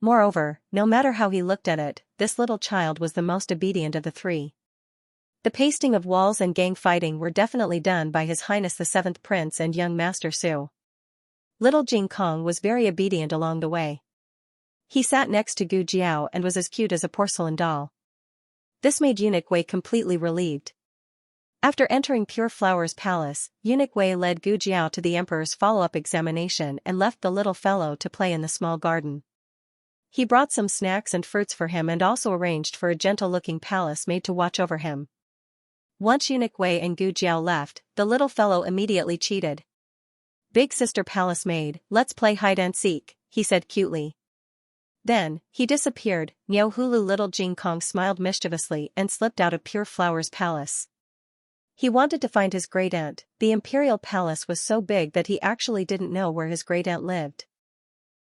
Moreover, no matter how he looked at it, this little child was the most obedient of the three. The pasting of walls and gang fighting were definitely done by His Highness the Seventh Prince and young Master Su. Little Jing Kong was very obedient along the way. He sat next to Gu Jiao and was as cute as a porcelain doll. This made Eunuch Wei completely relieved. After entering Pure Flower's palace, Eunuch Wei led Gu Jiao to the emperor's follow-up examination and left the little fellow to play in the small garden. He brought some snacks and fruits for him and also arranged for a gentle-looking palace maid to watch over him. Once Eunuch Wei and Gu Jiao left, the little fellow immediately cheated. Big sister palace maid, let's play hide and seek, he said cutely. Then, he disappeared. Niao Hulu. Little Jing Kong smiled mischievously and slipped out of Pure Flower's palace. He wanted to find his great-aunt. The imperial palace was so big that he actually didn't know where his great-aunt lived.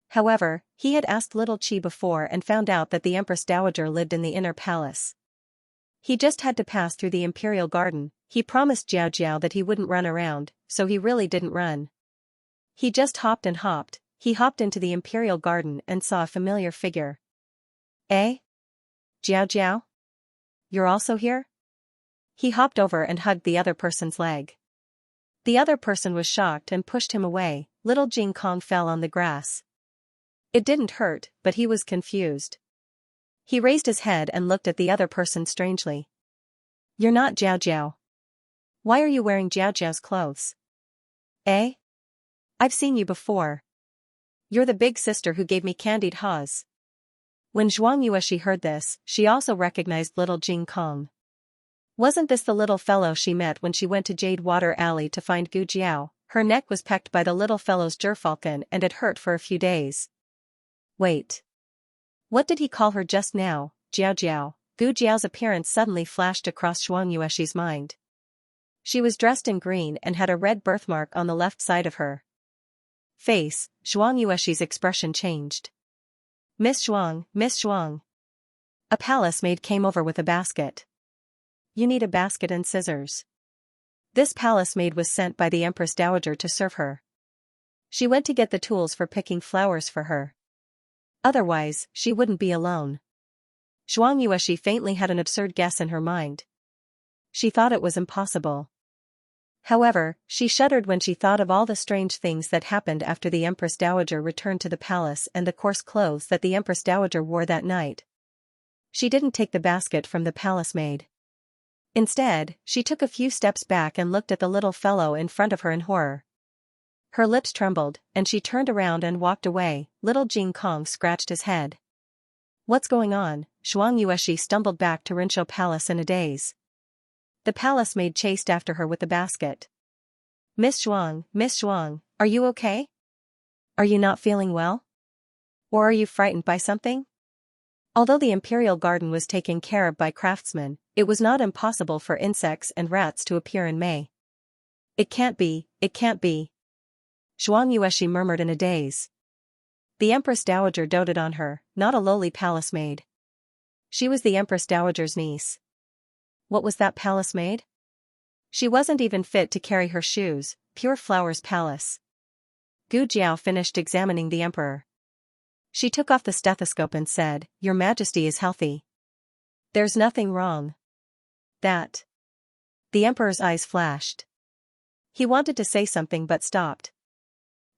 However, he had asked Little Chi before and found out that the Empress Dowager lived in the inner palace. He just had to pass through the imperial garden. He promised Jiao Jiao that he wouldn't run around, so he really didn't run. He just hopped and hopped. He hopped into the imperial garden and saw a familiar figure. Eh? Jiao Jiao? You're also here? He hopped over and hugged the other person's leg. The other person was shocked and pushed him away. Little Jing Kong fell on the grass. It didn't hurt, but he was confused. He raised his head and looked at the other person strangely. You're not Jiao Jiao. Why are you wearing Jiao Jiao's clothes? Eh? I've seen you before. You're the big sister who gave me candied haws. When Zhuang Yueshi heard this, she also recognized little Jing Kong. Wasn't this the little fellow she met when she went to Jade Water Alley to find Gu Jiao? Her neck was pecked by the little fellow's gerfalcon and it hurt for a few days. Wait. What did he call her just now? Jiao Jiao. Gu Jiao's appearance suddenly flashed across Zhuang Yueshi's mind. She was dressed in green and had a red birthmark on the left side of her face. Zhuang Yueshi's expression changed. Miss Zhuang. A palace maid came over with a basket. You need a basket and scissors. This palace maid was sent by the Empress Dowager to serve her. She went to get the tools for picking flowers for her. Otherwise, she wouldn't be alone. Zhuang Yueshi faintly had an absurd guess in her mind. She thought it was impossible. However, she shuddered when she thought of all the strange things that happened after the Empress Dowager returned to the palace and the coarse clothes that the Empress Dowager wore that night. She didn't take the basket from the palace maid. Instead, she took a few steps back and looked at the little fellow in front of her in horror. Her lips trembled, and she turned around and walked away. Little Jing Kong scratched his head. What's going on? Zhuang Yueshi stumbled back to Rinshou Palace in a daze. The palace maid chased after her with the basket. Miss Zhuang, are you okay? Are you not feeling well? Or are you frightened by something? Although the imperial garden was taken care of by craftsmen, it was not impossible for insects and rats to appear in May. It can't be. Zhuang Yueshi murmured in a daze. The Empress Dowager doted on her, not a lowly palace maid. She was the Empress Dowager's niece. What was that palace maid? She wasn't even fit to carry her shoes. Pure Flower's palace. Gu Jiao finished examining the emperor. She took off the stethoscope and said, Your Majesty is healthy. There's nothing wrong. That. The emperor's eyes flashed. He wanted to say something but stopped.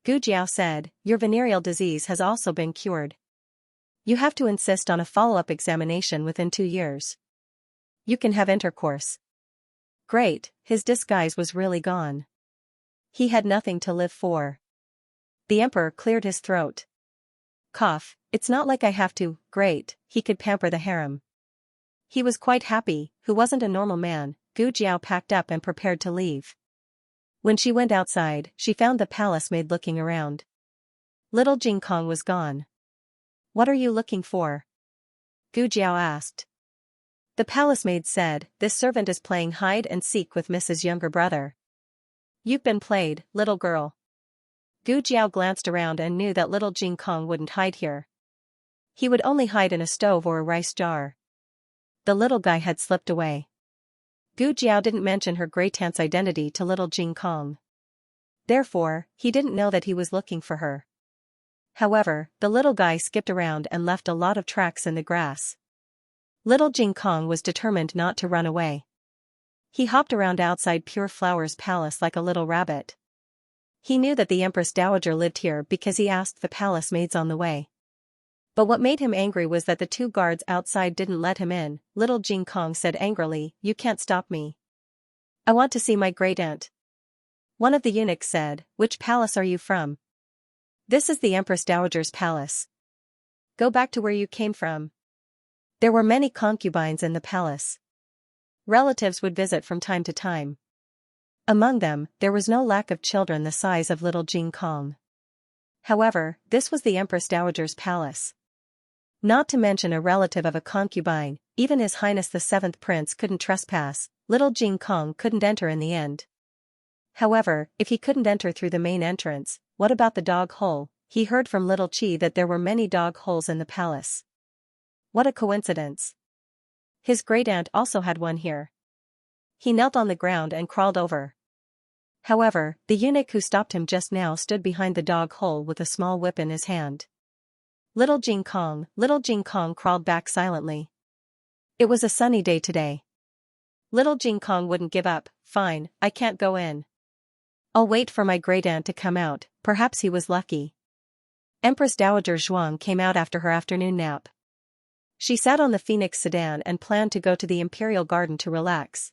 Gu Jiao said, Your venereal disease has also been cured. You have to insist on a follow-up examination within 2 years. You can have intercourse. Great, his disguise was really gone. He had nothing to live for. The emperor cleared his throat. Cough, it's not like I have to. Great, he could pamper the harem. He was quite happy, who wasn't a normal man. Gu Jiao packed up and prepared to leave. When she went outside, she found the palace maid looking around. Little Jing Kong was gone. "What are you looking for?" Gu Jiao asked. The palace maid said, "This servant is playing hide and seek with Mrs. Younger brother." "You've been played, little girl." Gu Jiao glanced around and knew that little Jing Kong wouldn't hide here. He would only hide in a stove or a rice jar. The little guy had slipped away. Gu Jiao didn't mention her great-aunt's identity to little Jing Kong. Therefore, he didn't know that he was looking for her. However, the little guy skipped around and left a lot of tracks in the grass. Little Jing Kong was determined not to run away. He hopped around outside Pure Flower's palace like a little rabbit. He knew that the Empress Dowager lived here because he asked the palace maids on the way. But what made him angry was that the two guards outside didn't let him in. Little Jing Kong said angrily, "You can't stop me. I want to see my great-aunt." One of the eunuchs said, "Which palace are you from?" "This is the Empress Dowager's palace." "Go back to where you came from." There were many concubines in the palace. Relatives would visit from time to time. Among them, there was no lack of children the size of little Jing Kong. However, this was the Empress Dowager's palace. Not to mention a relative of a concubine, even His Highness the Seventh Prince couldn't trespass. Little Jing Kong couldn't enter in the end. However, if he couldn't enter through the main entrance, what about the dog hole? He heard from Little Chi that there were many dog holes in the palace. What a coincidence. His great-aunt also had one here. He knelt on the ground and crawled over. However, the eunuch who stopped him just now stood behind the dog hole with a small whip in his hand. Little Jing Kong crawled back silently. It was a sunny day today. Little Jing Kong wouldn't give up. "Fine, I can't go in. I'll wait for my great-aunt to come out, perhaps he was lucky." Empress Dowager Zhuang came out after her afternoon nap. She sat on the Phoenix sedan and planned to go to the Imperial Garden to relax.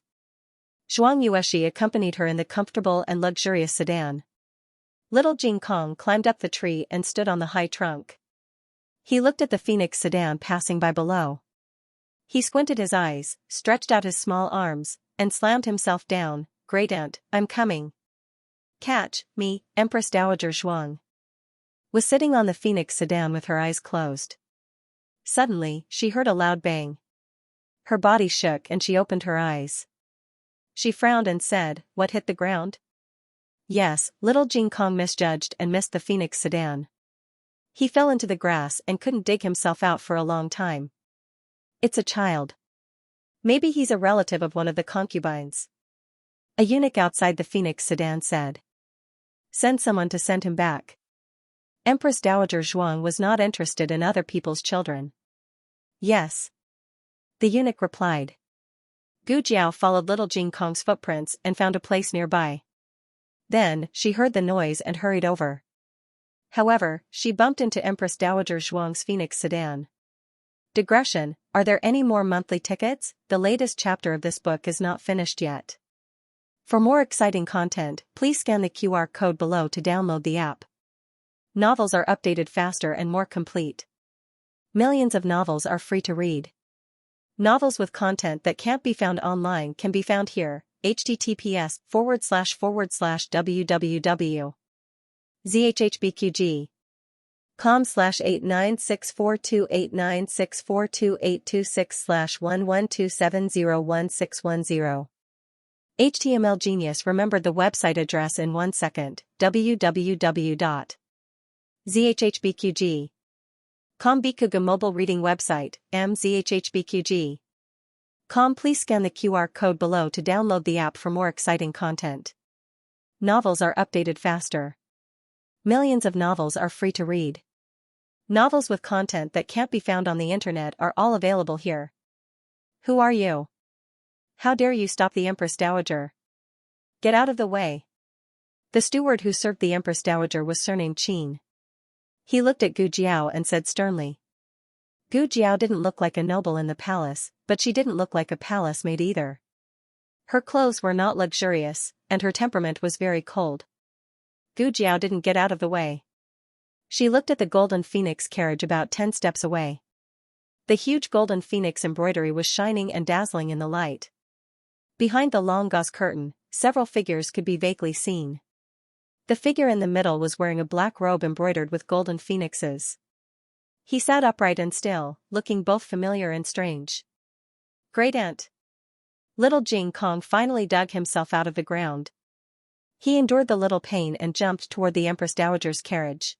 Zhuang Yueshi accompanied her in the comfortable and luxurious sedan. Little Jing Kong climbed up the tree and stood on the high trunk. He looked at the Phoenix sedan passing by below. He squinted his eyes, stretched out his small arms, and slammed himself down. "Great-aunt, I'm coming." Catch me, Empress Dowager Zhuang was sitting on the Phoenix sedan with her eyes closed. Suddenly, she heard a loud bang. Her body shook and she opened her eyes. She frowned and said, "What hit the ground?" Yes, little Jing Kong misjudged and missed the Phoenix sedan. He fell into the grass and couldn't dig himself out for a long time. It's a child. Maybe he's a relative of one of the concubines. A eunuch outside the Phoenix sedan said. Send someone to send him back. Empress Dowager Zhuang was not interested in other people's children. Yes. The eunuch replied. Gu Jiao followed little Jing Kong's footprints and found a place nearby. Then, she heard the noise and hurried over. However, she bumped into Empress Dowager Zhuang's Phoenix sedan. Digression, are there any more monthly tickets? The latest chapter of this book is not finished yet. For more exciting content, please scan the QR code below to download the app. Novels are updated faster and more complete. Millions of novels are free to read. Novels with content that can't be found online can be found here. https://www.zhhbqg.com/896428964286/1127016110. HTML Genius remembered the website address in 1 second. www.zhhbqg.com Bikuga mobile reading website, mzhhbqg.com. Please scan the QR code below to download the app for more exciting content. Novels are updated faster. Millions of novels are free to read. Novels with content that can't be found on the internet are all available here. Who are you? How dare you stop the Empress Dowager? Get out of the way. The steward who served the Empress Dowager was surnamed Qin. He looked at Gu Jiao and said sternly. Gu Jiao didn't look like a noble in the palace, but she didn't look like a palace maid either. Her clothes were not luxurious, and her temperament was very cold. Gu Jiao didn't get out of the way. She looked at the golden phoenix carriage about 10 steps away. The huge golden phoenix embroidery was shining and dazzling in the light. Behind the long gauze curtain, several figures could be vaguely seen. The figure in the middle was wearing a black robe embroidered with golden phoenixes. He sat upright and still, looking both familiar and strange. Great Aunt. Little Jing Kong finally dug himself out of the ground. He endured the little pain and jumped toward the Empress Dowager's carriage.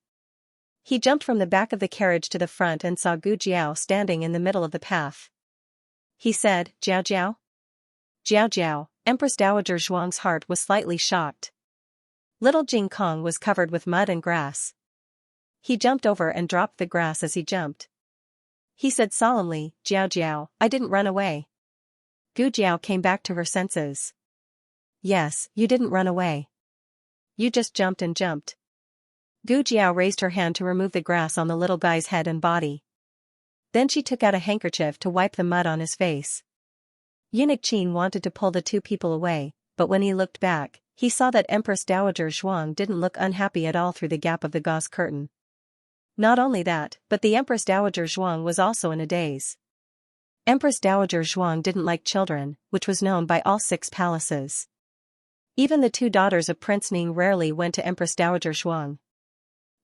He jumped from the back of the carriage to the front and saw Gu Jiao standing in the middle of the path. He said, "Jiao Jiao?" "Jiao Jiao." Empress Dowager Zhuang's heart was slightly shocked. Little Jing Kong was covered with mud and grass. He jumped over and dropped the grass as he jumped. He said solemnly, "Jiao Jiao, I didn't run away." Gu Jiao came back to her senses. "Yes, you didn't run away. You just jumped and jumped." Gu Jiao raised her hand to remove the grass on the little guy's head and body. Then she took out a handkerchief to wipe the mud on his face. Eunuch Qin wanted to pull the two people away, but when he looked back, he saw that Empress Dowager Zhuang didn't look unhappy at all through the gap of the gauze curtain. Not only that, but the Empress Dowager Zhuang was also in a daze. Empress Dowager Zhuang didn't like children, which was known by all 6 palaces. Even the 2 daughters of Prince Ning rarely went to Empress Dowager Zhuang.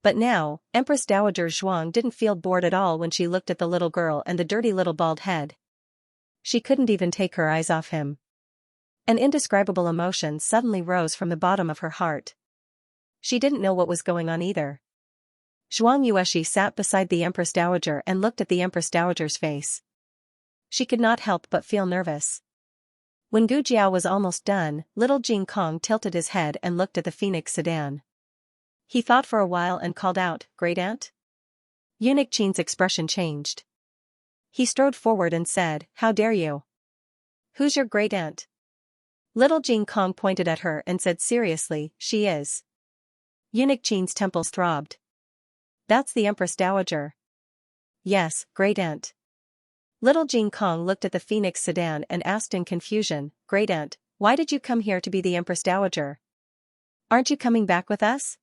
But now, Empress Dowager Zhuang didn't feel bored at all when she looked at the little girl and the dirty little bald head. She couldn't even take her eyes off him. An indescribable emotion suddenly rose from the bottom of her heart. She didn't know what was going on either. Zhuang Yueshi sat beside the Empress Dowager and looked at the Empress Dowager's face. She could not help but feel nervous. When Gu Jiao was almost done, little Jing Kong tilted his head and looked at the Phoenix sedan. He thought for a while and called out, "Great Aunt?" Eunuch Qin's expression changed. He strode forward and said, "How dare you? Who's your great aunt?" Little Jing Kong pointed at her and said seriously, "She is." Eunuch Qin's temples throbbed. "That's the Empress Dowager." "Yes, great aunt." Little Jing Kong looked at the Phoenix sedan and asked in confusion, "Great Aunt, why did you come here to be the Empress Dowager? Aren't you coming back with us?"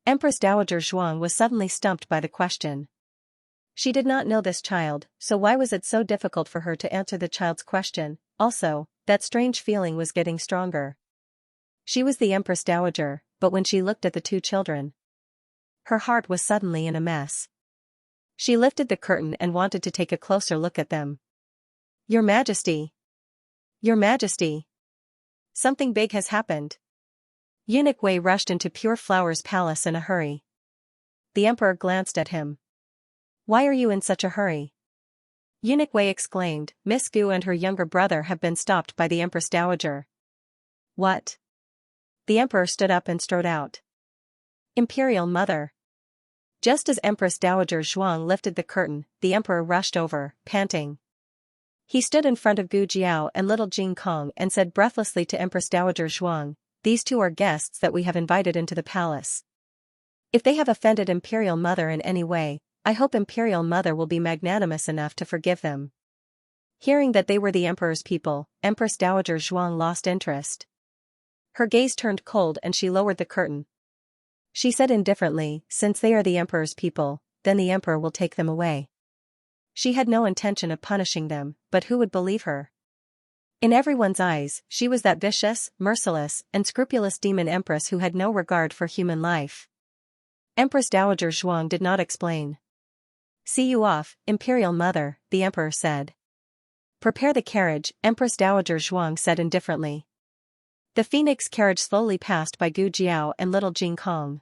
Empress Dowager Zhuang was suddenly stumped by the question. She did not know this child, so why was it so difficult for her to answer the child's question? Also, that strange feeling was getting stronger. She was the Empress Dowager, but when she looked at the 2 children, her heart was suddenly in a mess. She lifted the curtain and wanted to take a closer look at them. "Your Majesty! Your Majesty! Something big has happened." Eunuch Wei rushed into Pure Flower's palace in a hurry. The emperor glanced at him. "Why are you in such a hurry?" Eunuch Wei exclaimed, "Miss Gu and her younger brother have been stopped by the Empress Dowager." "What?" The emperor stood up and strode out. "Imperial Mother." Just as Empress Dowager Zhuang lifted the curtain, the emperor rushed over, panting. He stood in front of Gu Jiao and little Jing Kong and said breathlessly to Empress Dowager Zhuang, "These 2 are guests that we have invited into the palace. If they have offended Imperial Mother in any way, I hope Imperial Mother will be magnanimous enough to forgive them." Hearing that they were the emperor's people, Empress Dowager Zhuang lost interest. Her gaze turned cold and she lowered the curtain. She said indifferently, "Since they are the emperor's people, then the emperor will take them away." She had no intention of punishing them, but who would believe her? In everyone's eyes, she was that vicious, merciless, and scrupulous demon empress who had no regard for human life. Empress Dowager Zhuang did not explain. "See you off, Imperial Mother," the emperor said. "Prepare the carriage," Empress Dowager Zhuang said indifferently. The Phoenix carriage slowly passed by Gu Jiao and little Jing Kong.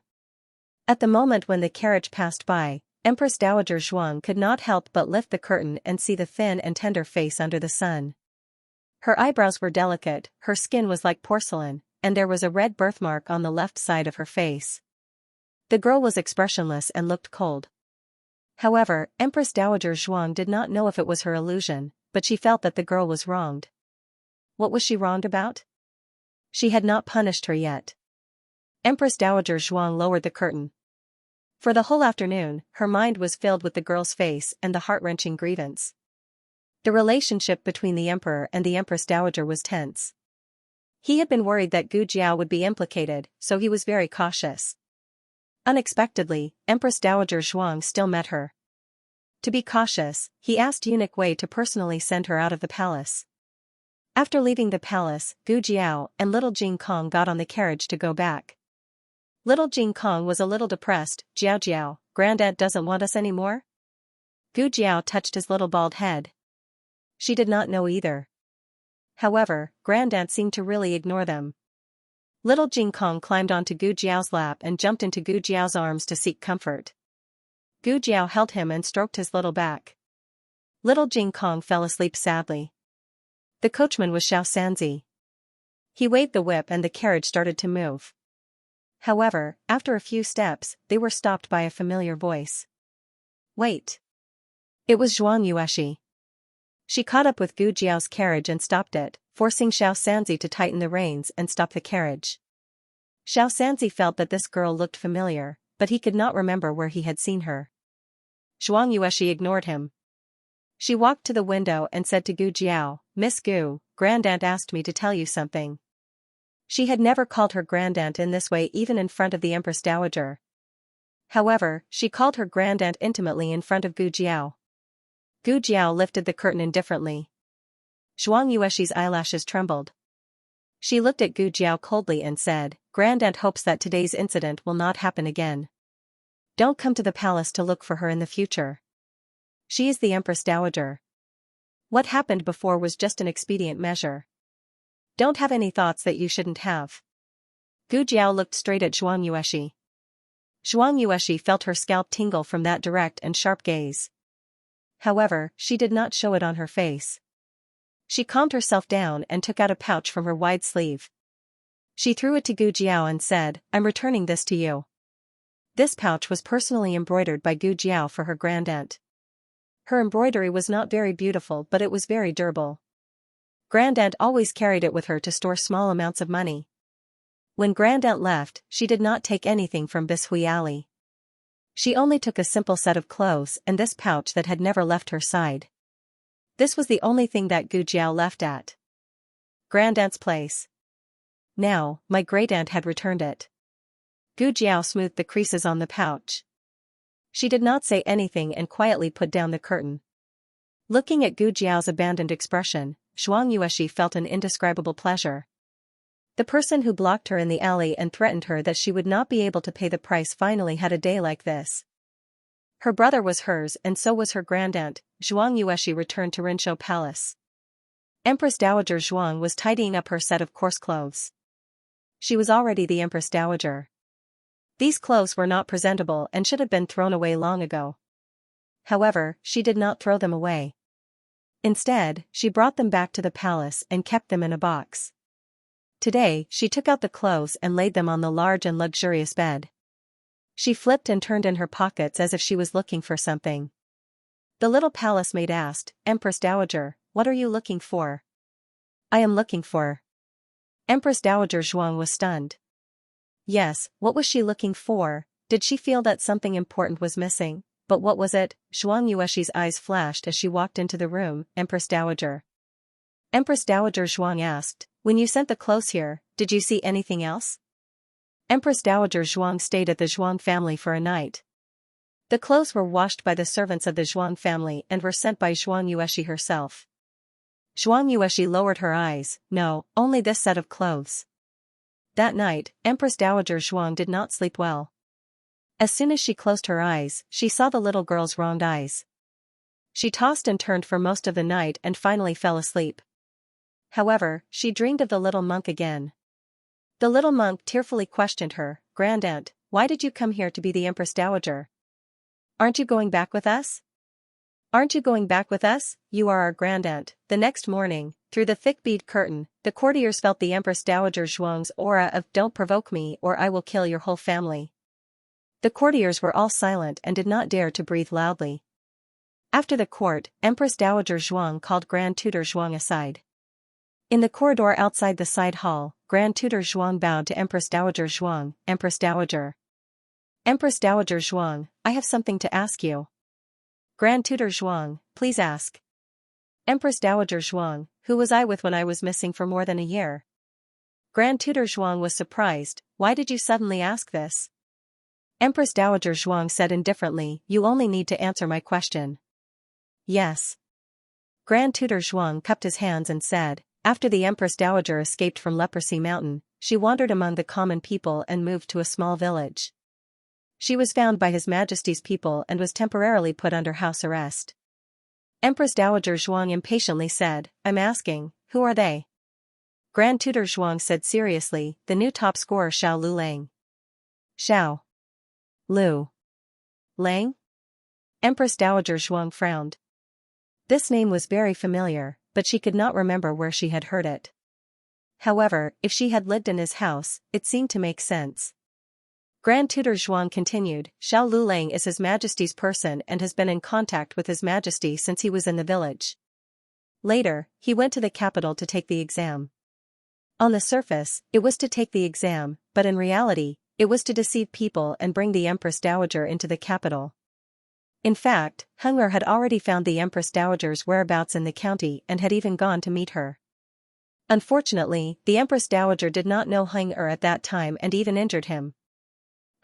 At the moment when the carriage passed by, Empress Dowager Zhuang could not help but lift the curtain and see the thin and tender face under the sun. Her eyebrows were delicate, her skin was like porcelain, and there was a red birthmark on the left side of her face. The girl was expressionless and looked cold. However, Empress Dowager Zhuang did not know if it was her illusion, but she felt that the girl was wronged. What was she wronged about? She had not punished her yet. Empress Dowager Zhuang lowered the curtain. For the whole afternoon, her mind was filled with the girl's face and the heart-wrenching grievance. The relationship between the emperor and the Empress Dowager was tense. He had been worried that Gu Jiao would be implicated, so he was very cautious. Unexpectedly, Empress Dowager Zhuang still met her. To be cautious, he asked Eunuch Wei to personally send her out of the palace. After leaving the palace, Gu Jiao and little Jing Kong got on the carriage to go back. Little Jing Kong was a little depressed. Jiao Jiao, Grandaunt doesn't want us anymore? Gu Jiao touched his little bald head. She did not know either. However, Grandaunt seemed to really ignore them. Little Jing Kong climbed onto Gu Jiao's lap and jumped into Gu Jiao's arms to seek comfort. Gu Jiao held him and stroked his little back. Little Jing Kong fell asleep sadly. The coachman was Xianxia. He waved the whip and the carriage started to move. However, after a few steps, they were stopped by a familiar voice. Wait. It was Xianxia. She caught up with Gu Jiao's carriage and stopped it, forcing Xianxia to tighten the reins and stop the carriage. Xianxia felt that this girl looked familiar, but he could not remember where he had seen her. Xianxia ignored him. She walked to the window and said to Gu Jiao, Miss Gu, Grandaunt asked me to tell you something. She had never called her Grandaunt in this way even in front of the Empress Dowager. However, she called her Grandaunt intimately in front of Gu Jiao. Gu Jiao lifted the curtain indifferently. Xianxia's eyelashes trembled. She looked at Gu Jiao coldly and said, Grandaunt hopes that today's incident will not happen again. Don't come to the palace to look for her in the future. She is the Empress Dowager. What happened before was just an expedient measure. Don't have any thoughts that you shouldn't have. Gu Jiao looked straight at Xianxia. Xianxia felt her scalp tingle from that direct and sharp gaze. However, she did not show it on her face. She calmed herself down and took out a pouch from her wide sleeve. She threw it to Gu Jiao and said, I'm returning this to you. This pouch was personally embroidered by Gu Jiao for her Grandaunt. Her embroidery was not very beautiful but it was very durable. Grandaunt always carried it with her to store small amounts of money. When Grandaunt left, she did not take anything from Bishui Alley. She only took a simple set of clothes and this pouch that had never left her side. This was the only thing that Gu Jiao left at Grandaunt's place. Now, my great-aunt had returned it. Gu Jiao smoothed the creases on the pouch. She did not say anything and quietly put down the curtain. Looking at Gu Jiao's abandoned expression, Xianxia felt an indescribable pleasure. The person who blocked her in the alley and threatened her that she would not be able to pay the price finally had a day like this. Her brother was hers and so was her Grandaunt. Xianxia returned to Rinshou Palace. Empress Dowager Zhuang was tidying up her set of coarse clothes. She was already the Empress Dowager. These clothes were not presentable and should have been thrown away long ago. However, she did not throw them away. Instead, she brought them back to the palace and kept them in a box. Today, she took out the clothes and laid them on the large and luxurious bed. She flipped and turned in her pockets as if she was looking for something. The little palace maid asked, Empress Dowager, what are you looking for? I am looking for. Empress Dowager Zhuang was stunned. Yes, what was she looking for? Did she feel that something important was missing? But what was it? Xianxia's eyes flashed as she walked into the room. Empress Dowager. Empress Dowager Zhuang asked, when you sent the clothes here, did you see anything else? Empress Dowager Zhuang stayed at the Zhuang family for a night. The clothes were washed by the servants of the Zhuang family and were sent by Xianxia herself. Xianxia lowered her eyes. No, only this set of clothes. That night, Empress Dowager Zhuang did not sleep well. As soon as she closed her eyes, she saw the little girl's round eyes. She tossed and turned for most of the night and finally fell asleep. However, she dreamed of the little monk again. The little monk tearfully questioned her, Grandaunt, why did you come here to be the Empress Dowager? Aren't you going back with us? Aren't you going back with us? You are our Grandaunt. The next morning, through the thick bead curtain, the courtiers felt the Empress Dowager Zhuang's aura of don't provoke me or I will kill your whole family. The courtiers were all silent and did not dare to breathe loudly. After the court, Empress Dowager Zhuang called Grand Tutor Zhuang aside. In the corridor outside the side hall, Grand Tutor Zhuang bowed to Empress Dowager Zhuang. Empress Dowager. Empress Dowager Zhuang, I have something to ask you. Grand Tutor Zhuang, please ask. Empress Dowager Zhuang, who was I with when I was missing for more than a year? Grand Tutor Zhuang was surprised. Why did you suddenly ask this? Empress Dowager Zhuang said indifferently, you only need to answer my question. Yes. Grand Tutor Zhuang cupped his hands and said, After the Empress Dowager escaped from Leprosy Mountain, she wandered among the common people and moved to a small village. She was found by His Majesty's people and was temporarily put under house arrest. Empress Dowager Zhuang impatiently said, "I'm asking, who are they?" Grand Tutor Zhuang said seriously, "The new top scorer Xiao Lu Lang." Xiao Lu Lang? Empress Dowager Zhuang frowned. This name was very familiar, but she could not remember where she had heard it. However, if she had lived in his house, it seemed to make sense. Grand Tutor Zhuang continued, "Xiao Lu Lang is His Majesty's person and has been in contact with His Majesty since he was in the village. Later, he went to the capital to take the exam. On the surface, it was to take the exam, but in reality, it was to deceive people and bring the Empress Dowager into the capital. In fact, Heng had already found the Empress Dowager's whereabouts in the county and had even gone to meet her. Unfortunately, the Empress Dowager did not know Heng at that time and even injured him.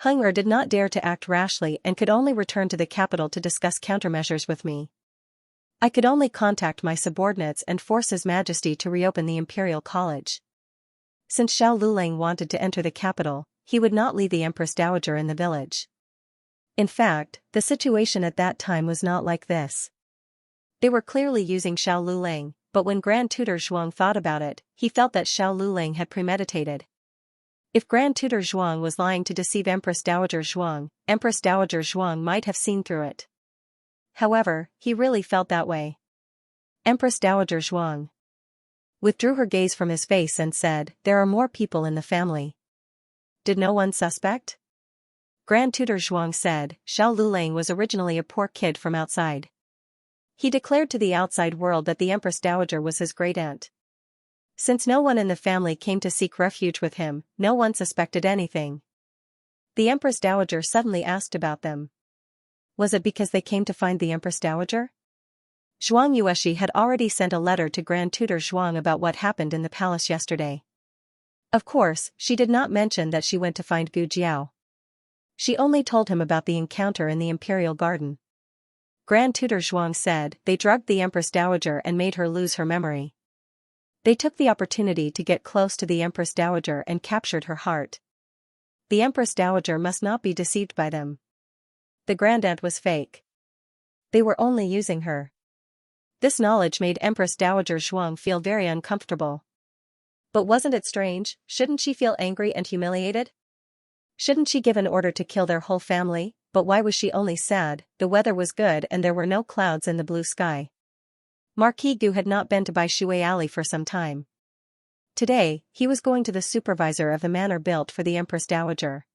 Heng did not dare to act rashly and could only return to the capital to discuss countermeasures with me. I could only contact my subordinates and force His Majesty to reopen the Imperial College. Since Xiao Lu Lang wanted to enter the capital, he would not leave the Empress Dowager in the village. In fact, the situation at that time was not like this. They were clearly using Xiao Lu Lang, but when Grand Tutor Zhuang thought about it, he felt that Xiao Lu Lang had premeditated. If Grand Tutor Zhuang was lying to deceive Empress Dowager Zhuang might have seen through it. However, he really felt that way. Empress Dowager Zhuang withdrew her gaze from his face and said, "There are more people in the family." Did no one suspect? Grand Tutor Zhuang said, "Xiao Lu Lang was originally a poor kid from outside. He declared to the outside world that the Empress Dowager was his great-aunt. Since no one in the family came to seek refuge with him, no one suspected anything. The Empress Dowager suddenly asked about them. Was it because they came to find the Empress Dowager?" Zhuang Yueshi had already sent a letter to Grand Tutor Zhuang about what happened in the palace yesterday. Of course, she did not mention that she went to find Gu Jiao. She only told him about the encounter in the Imperial Garden. Grand Tutor Zhuang said, "They drugged the Empress Dowager and made her lose her memory. They took the opportunity to get close to the Empress Dowager and captured her heart. The Empress Dowager must not be deceived by them. The grandaunt was fake. They were only using her." This knowledge made Empress Dowager Zhuang feel very uncomfortable. But wasn't it strange? Shouldn't she feel angry and humiliated? Shouldn't she give an order to kill their whole family? But why was she only sad? The weather was good and there were no clouds in the blue sky. Marquis Gu had not been to Bai Shui Alley for some time. Today, he was going to the supervisor of the manor built for the Empress Dowager.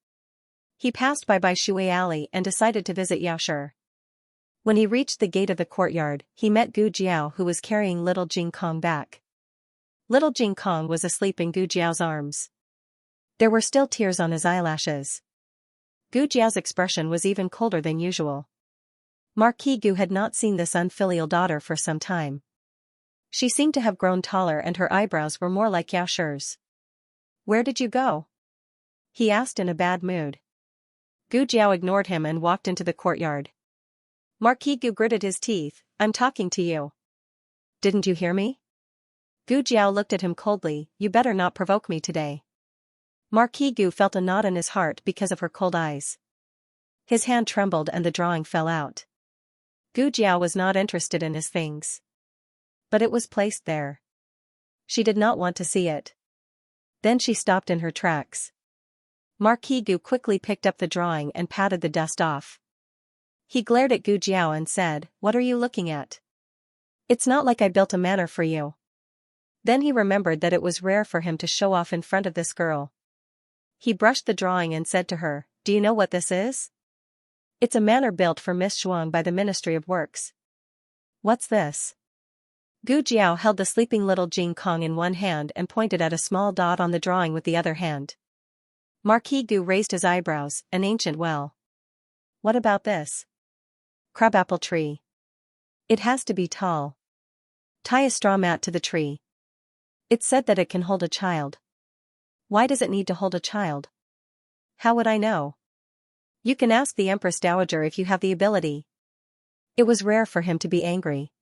He passed by Bai Shui Alley and decided to visit Yaoshi. When he reached the gate of the courtyard, he met Gu Jiao, who was carrying little Jing Kong back. Little Jing Kong was asleep in Gu Jiao's arms. There were still tears on his eyelashes. Gu Jiao's expression was even colder than usual. Marquis Gu had not seen this unfilial daughter for some time. She seemed to have grown taller and her eyebrows were more like Yaoshi's. "Where did you go?" he asked in a bad mood. Gu Jiao ignored him and walked into the courtyard. Marquis Gu gritted his teeth, "I'm talking to you. Didn't you hear me?" Gu Jiao looked at him coldly, "You better not provoke me today." Marquis Gu felt a knot in his heart because of her cold eyes. His hand trembled and the drawing fell out. Gu Jiao was not interested in his things. But it was placed there. She did not want to see it. Then she stopped in her tracks. Marquis Gu quickly picked up the drawing and patted the dust off. He glared at Gu Jiao and said, "What are you looking at? It's not like I built a manor for you." Then he remembered that it was rare for him to show off in front of this girl. He brushed the drawing and said to her, "Do you know what this is?" "It's a manor built for Miss Zhuang by the Ministry of Works." "What's this?" Gu Jiao held the sleeping little Jing Kong in one hand and pointed at a small dot on the drawing with the other hand. Marquis Gu raised his eyebrows, "An ancient well." "What about this?" "Crabapple tree. It has to be tall. Tie a straw mat to the tree. It's said that it can hold a child." "Why does it need to hold a child?" "How would I know? You can ask the Empress Dowager if you have the ability." It was rare for him to be angry.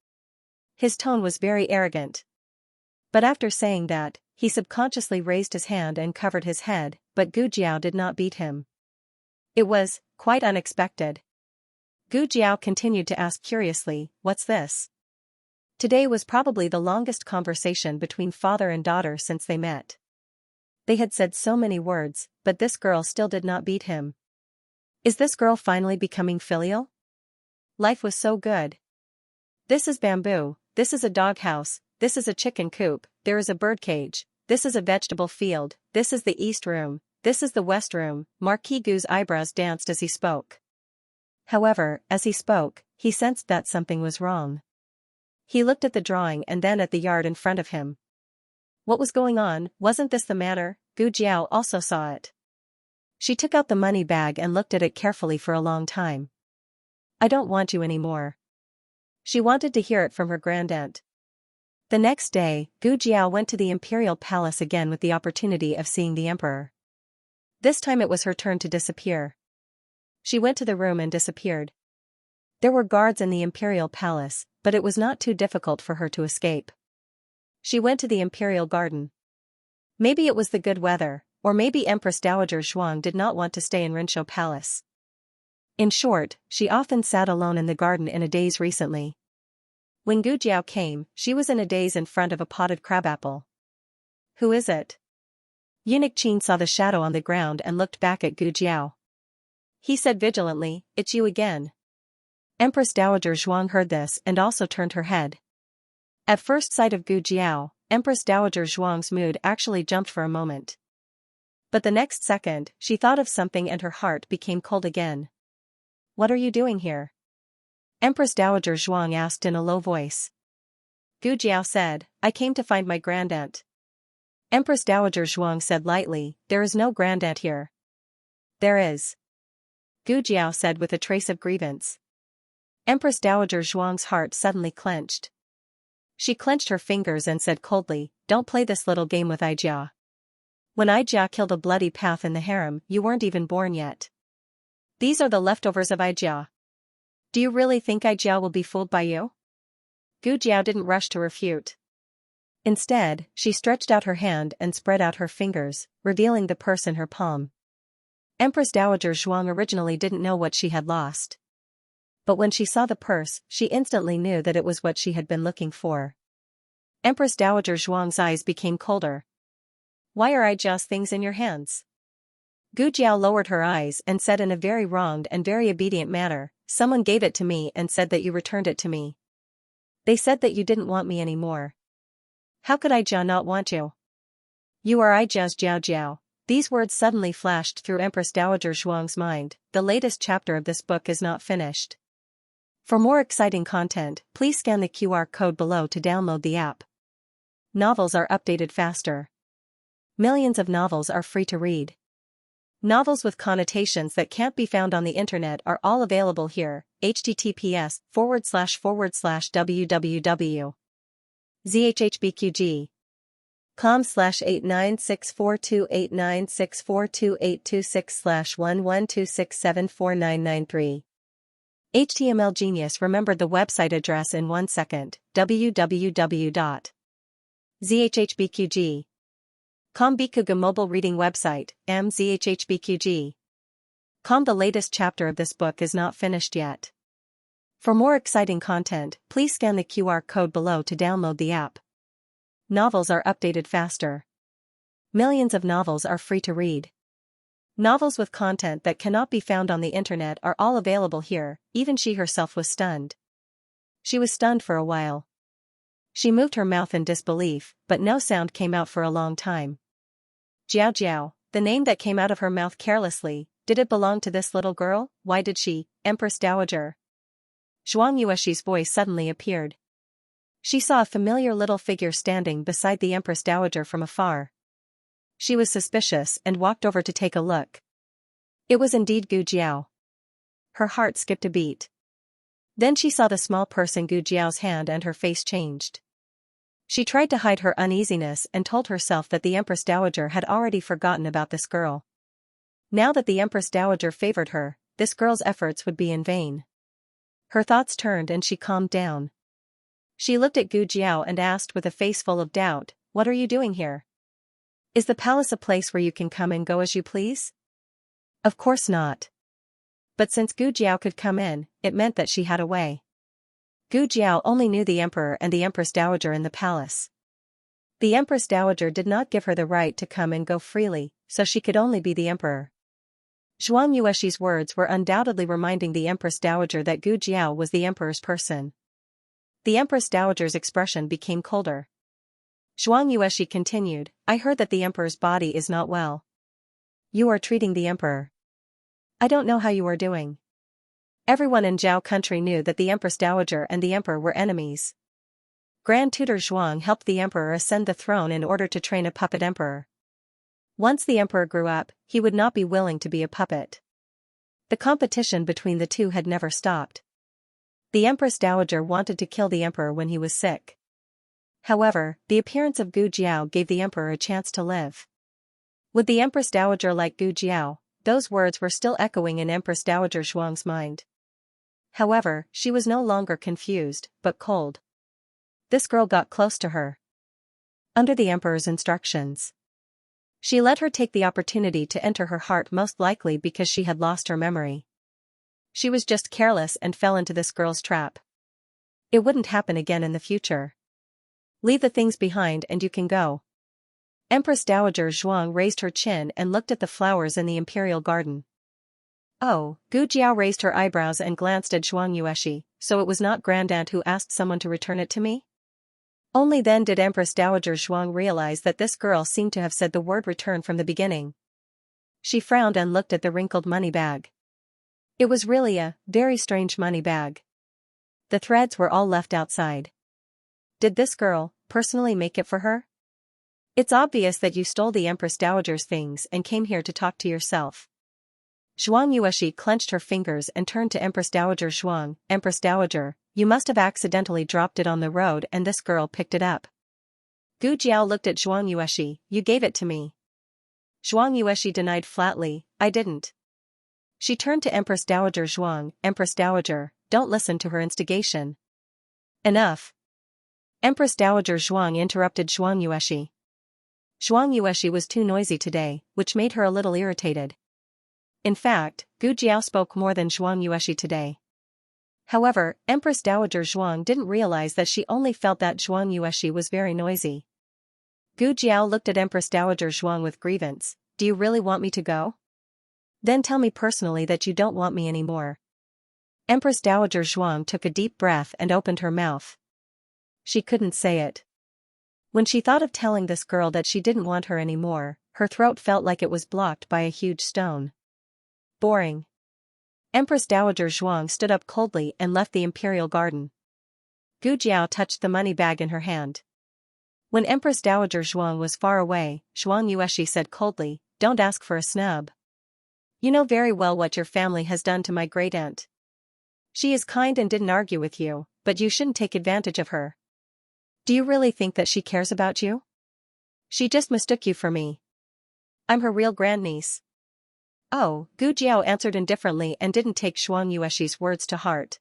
His tone was very arrogant. But after saying that, he subconsciously raised his hand and covered his head, but Gu Jiao did not beat him. It was quite unexpected. Gu Jiao continued to ask curiously, "What's this?" Today was probably the longest conversation between father and daughter since they met. They had said so many words, but this girl still did not beat him. Is this girl finally becoming filial? Life was so good. This is bamboo, this is a doghouse, this is a chicken coop, there is a birdcage, this is a vegetable field, this is the east room, this is the west room. Marquis Gu's eyebrows danced as he spoke. However, as he spoke, he sensed that something was wrong. He looked at the drawing and then at the yard in front of him. What was going on? Wasn't this the matter? Gu Jiao also saw it. She took out the money bag and looked at it carefully for a long time. "I don't want you anymore." She wanted to hear it from her grandaunt. The next day, Gu Jiao went to the imperial palace again with the opportunity of seeing the emperor. This time it was her turn to disappear. She went to the room and disappeared. There were guards in the imperial palace, but it was not too difficult for her to escape. She went to the imperial garden. Maybe it was the good weather, or maybe Empress Dowager Zhuang did not want to stay in Rinshou Palace. In short, she often sat alone in the garden in a daze recently. When Gu Jiao came, she was in a daze in front of a potted crabapple. "Who is it?" Eunuch Qin saw the shadow on the ground and looked back at Gu Jiao. He said vigilantly, "It's you again." Empress Dowager Zhuang heard this and also turned her head. At first sight of Gu Jiao, Empress Dowager Zhuang's mood actually jumped for a moment. But the next second, she thought of something and her heart became cold again. "What are you doing here?" Empress Dowager Zhuang asked in a low voice. Gu Jiao said, "I came to find my grandaunt." Empress Dowager Zhuang said lightly, "There is no grandaunt here." "There is." Gu Jiao said with a trace of grievance. Empress Dowager Zhuang's heart suddenly clenched. She clenched her fingers and said coldly, "Don't play this little game with Aijia. When Aijia killed a bloody path in the harem, you weren't even born yet. These are the leftovers of Aijia. Do you really think Aijia will be fooled by you?" Gu Jiao didn't rush to refute. Instead, she stretched out her hand and spread out her fingers, revealing the purse in her palm. Empress Dowager Zhuang originally didn't know what she had lost. But when she saw the purse, she instantly knew that it was what she had been looking for. Empress Dowager Zhuang's eyes became colder. "Why are Aijia's things in your hands?" Gu Jiao lowered her eyes and said in a very wronged and very obedient manner, "Someone gave it to me and said that you returned it to me. They said that you didn't want me anymore. How could Aijia not want you? You are Aijia's Jiao Jiao." These words suddenly flashed through Empress Dowager Zhuang's mind. The latest chapter of this book is not finished. For more exciting content, please scan the QR code below to download the app. Novels are updated faster. Millions of novels are free to read. Novels with connotations that can't be found on the internet are all available here. https://www.zhbqg.com/896428964286/1126749993. HTML Genius remembered the website address in 1 second. www.zhhbqg.com Bikuga mobile reading website, mzhhbqg.com. The latest chapter of this book is not finished yet. For more exciting content, please scan the QR code below to download the app. Novels are updated faster. Millions of novels are free to read. Novels with content that cannot be found on the internet are all available here. Even she herself was stunned. She was stunned for a while. She moved her mouth in disbelief, but no sound came out for a long time. Jiao Jiao, the name that came out of her mouth carelessly, did it belong to this little girl? Why did she? Empress Dowager Zhuang Yuexi's voice suddenly appeared. She saw a familiar little figure standing beside the Empress Dowager from afar. She was suspicious and walked over to take a look. It was indeed Gu Jiao. Her heart skipped a beat. Then she saw the small purse in Gu Jiao's hand and her face changed. She tried to hide her uneasiness and told herself that the Empress Dowager had already forgotten about this girl. Now that the Empress Dowager favored her, this girl's efforts would be in vain. Her thoughts turned and she calmed down. She looked at Gu Jiao and asked with a face full of doubt, what are you doing here? Is the palace a place where you can come and go as you please? Of course not. But since Gu Jiao could come in, it meant that she had a way. Gu Jiao only knew the emperor and the empress dowager in the palace. The empress dowager did not give her the right to come and go freely, so she could only be the emperor. Zhuang Yuexi's words were undoubtedly reminding the empress dowager that Gu Jiao was the emperor's person. The empress dowager's expression became colder. Zhuang Yuexi continued, I heard that the emperor's body is not well. You are treating the emperor. I don't know how you are doing. Everyone in Zhao country knew that the empress dowager and the emperor were enemies. Grand Tutor Zhuang helped the emperor ascend the throne in order to train a puppet emperor. Once the emperor grew up, he would not be willing to be a puppet. The competition between the two had never stopped. The empress dowager wanted to kill the emperor when he was sick. However, the appearance of Gu Jiao gave the emperor a chance to live. Would the empress dowager like Gu Jiao? Those words were still echoing in Empress Dowager Zhuang's mind. However, she was no longer confused, but cold. This girl got close to her. Under the emperor's instructions, she let her take the opportunity to enter her heart, most likely because she had lost her memory. She was just careless and fell into this girl's trap. It wouldn't happen again in the future. Leave the things behind and you can go. Empress Dowager Zhuang raised her chin and looked at the flowers in the imperial garden. Oh, Gu Jiao raised her eyebrows and glanced at Zhuang Yuexi, so it was not Grandaunt who asked someone to return it to me? Only then did Empress Dowager Zhuang realize that this girl seemed to have said the word return from the beginning. She frowned and looked at the wrinkled money bag. It was really a very strange money bag. The threads were all left outside. Did this girl personally make it for her? It's obvious that you stole the Empress Dowager's things and came here to talk to yourself. Zhuang Yuexi clenched her fingers and turned to Empress Dowager Zhuang. Empress Dowager, you must have accidentally dropped it on the road and this girl picked it up. Gu Jiao looked at Zhuang Yuexi, you gave it to me. Zhuang Yuexi denied flatly, I didn't. She turned to Empress Dowager Zhuang, Empress Dowager, don't listen to her instigation. Enough. Empress Dowager Zhuang interrupted Zhuang Yuexi. Zhuang Yuexi was too noisy today, which made her a little irritated. In fact, Gu Jiao spoke more than Zhuang Yuexi today. However, Empress Dowager Zhuang didn't realize that she only felt that Zhuang Yuexi was very noisy. Gu Jiao looked at Empress Dowager Zhuang with grievance, do you really want me to go? Then tell me personally that you don't want me anymore. Empress Dowager Zhuang took a deep breath and opened her mouth. She couldn't say it. When she thought of telling this girl that she didn't want her anymore, her throat felt like it was blocked by a huge stone. Boring. Empress Dowager Zhuang stood up coldly and left the imperial garden. Gu Jiao touched the money bag in her hand. When Empress Dowager Zhuang was far away, Zhuang Yuexi said coldly, don't ask for a snub. You know very well what your family has done to my great-aunt. She is kind and didn't argue with you, but you shouldn't take advantage of her. Do you really think that she cares about you? She just mistook you for me. I'm her real grandniece. Oh, Gu Jiao answered indifferently and didn't take Zhuang Yuexi's words to heart.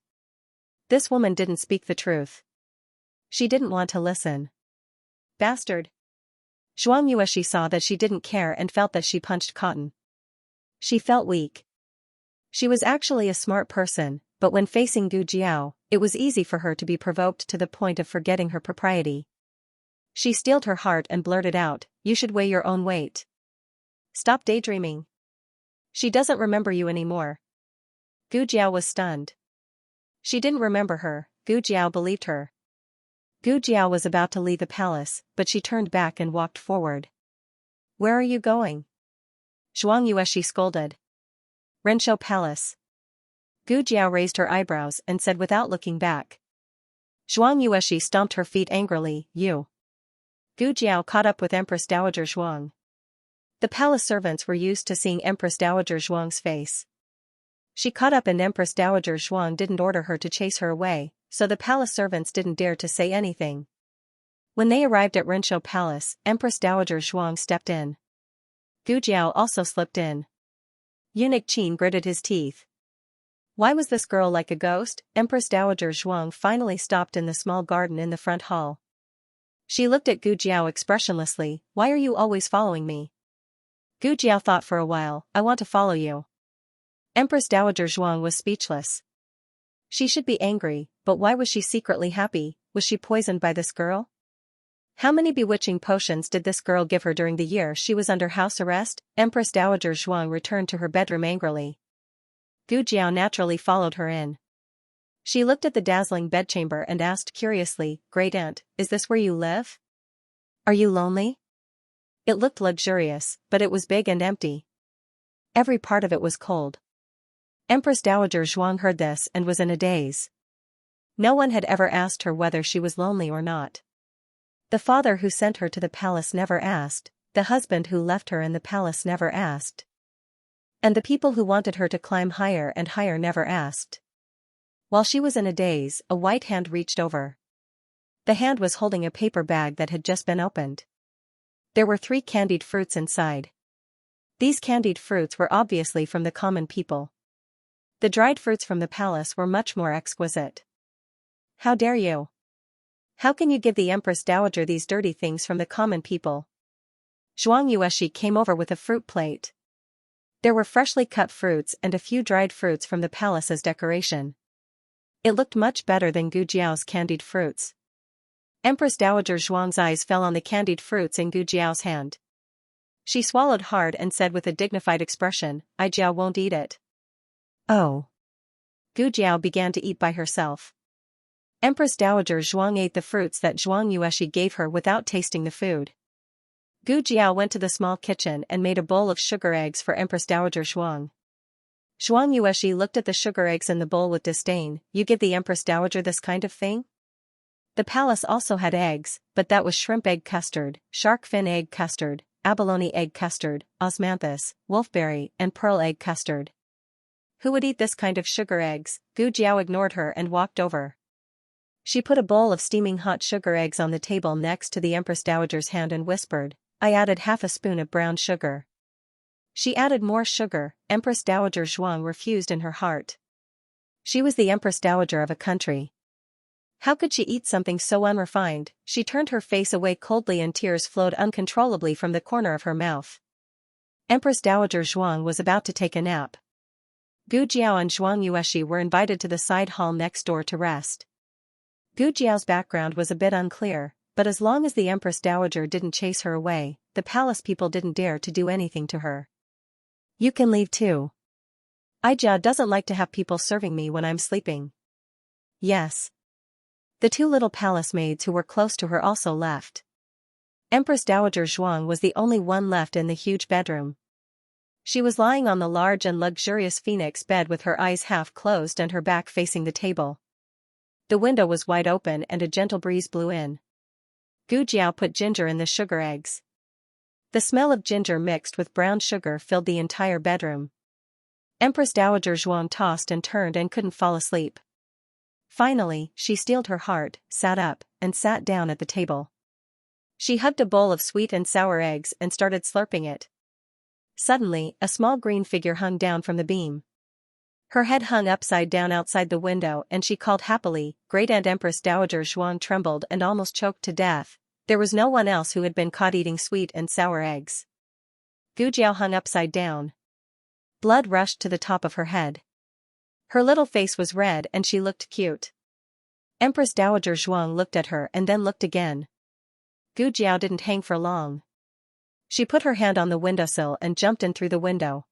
This woman didn't speak the truth. She didn't want to listen. Bastard. Zhuang Yuexi saw that she didn't care and felt that she punched cotton. She felt weak. She was actually a smart person, but when facing Gu Jiao, it was easy for her to be provoked to the point of forgetting her propriety. She steeled her heart and blurted out, you should weigh your own weight. Stop daydreaming. She doesn't remember you anymore. Gu Jiao was stunned. She didn't remember her, Gu Jiao believed her. Gu Jiao was about to leave the palace, but she turned back and walked forward. Where are you going? Zhuang Yuexi scolded. Renshou Palace. Gu Jiao raised her eyebrows and said without looking back. Zhuang Yuexi stomped her feet angrily, you. Gu Jiao caught up with Empress Dowager Zhuang. The palace servants were used to seeing Empress Dowager Zhuang's face. She caught up and Empress Dowager Zhuang didn't order her to chase her away, so the palace servants didn't dare to say anything. When they arrived at Renshou Palace, Empress Dowager Zhuang stepped in. Gu Jiao also slipped in. Eunuch Qin gritted his teeth. Why was this girl like a ghost? Empress Dowager Zhuang finally stopped in the small garden in the front hall. She looked at Gu Jiao expressionlessly. Why are you always following me? Gu Jiao thought for a while. I want to follow you. Empress Dowager Zhuang was speechless. She should be angry, but why was she secretly happy? Was she poisoned by this girl? How many bewitching potions did this girl give her during the year she was under house arrest? Empress Dowager Zhuang returned to her bedroom angrily. Gu Jiao naturally followed her in. She looked at the dazzling bedchamber and asked curiously, Great Aunt, is this where you live? Are you lonely? It looked luxurious, but it was big and empty. Every part of it was cold. Empress Dowager Zhuang heard this and was in a daze. No one had ever asked her whether she was lonely or not. The father who sent her to the palace never asked, the husband who left her in the palace never asked. And the people who wanted her to climb higher and higher never asked. While she was in a daze, a white hand reached over. The hand was holding a paper bag that had just been opened. There were 3 candied fruits inside. These candied fruits were obviously from the common people. The dried fruits from the palace were much more exquisite. How dare you? How can you give the Empress Dowager these dirty things from the common people? Zhuang Yueshi came over with a fruit plate. There were freshly cut fruits and a few dried fruits from the palace as decoration. It looked much better than Gu Jiao's candied fruits. Empress Dowager Zhuang's eyes fell on the candied fruits in Gu Jiao's hand. She swallowed hard and said with a dignified expression, I Jiao won't eat it. Oh. Gu Jiao began to eat by herself. Empress Dowager Zhuang ate the fruits that Zhuang Yueshi gave her without tasting the food. Gu Jiao went to the small kitchen and made a bowl of sugar eggs for Empress Dowager Zhuang. Zhuang Yueshi looked at the sugar eggs in the bowl with disdain. You give the Empress Dowager this kind of thing? The palace also had eggs, but that was shrimp egg custard, shark fin egg custard, abalone egg custard, osmanthus, wolfberry, and pearl egg custard. Who would eat this kind of sugar eggs? Gu Jiao ignored her and walked over. She put a bowl of steaming hot sugar eggs on the table next to the Empress Dowager's hand and whispered, I added half a spoon of brown sugar. She added more sugar. Empress Dowager Zhuang refused in her heart. She was the Empress Dowager of a country. How could she eat something so unrefined? She turned her face away coldly and tears flowed uncontrollably from the corner of her mouth. Empress Dowager Zhuang was about to take a nap. Gu Jiao and Zhuang Yueshi were invited to the side hall next door to rest. Gu Jiao's background was a bit unclear, but as long as the Empress Dowager didn't chase her away, the palace people didn't dare to do anything to her. You can leave too. Aijia doesn't like to have people serving me when I'm sleeping. Yes. The 2 little palace maids who were close to her also left. Empress Dowager Zhuang was the only one left in the huge bedroom. She was lying on the large and luxurious phoenix bed with her eyes half closed and her back facing the table. The window was wide open and a gentle breeze blew in. Gu Jiao put ginger in the sugar eggs. The smell of ginger mixed with brown sugar filled the entire bedroom. Empress Dowager Zhuang tossed and turned and couldn't fall asleep. Finally, she steeled her heart, sat up, and sat down at the table. She hugged a bowl of sweet and sour eggs and started slurping it. Suddenly, a small green figure hung down from the beam. Her head hung upside down outside the window and she called happily. Great Aunt Empress Dowager Zhuang trembled and almost choked to death. There was no one else who had been caught eating sweet and sour eggs. Gu Jiao hung upside down. Blood rushed to the top of her head. Her little face was red and she looked cute. Empress Dowager Zhuang looked at her and then looked again. Gu Jiao didn't hang for long. She put her hand on the windowsill and jumped in through the window.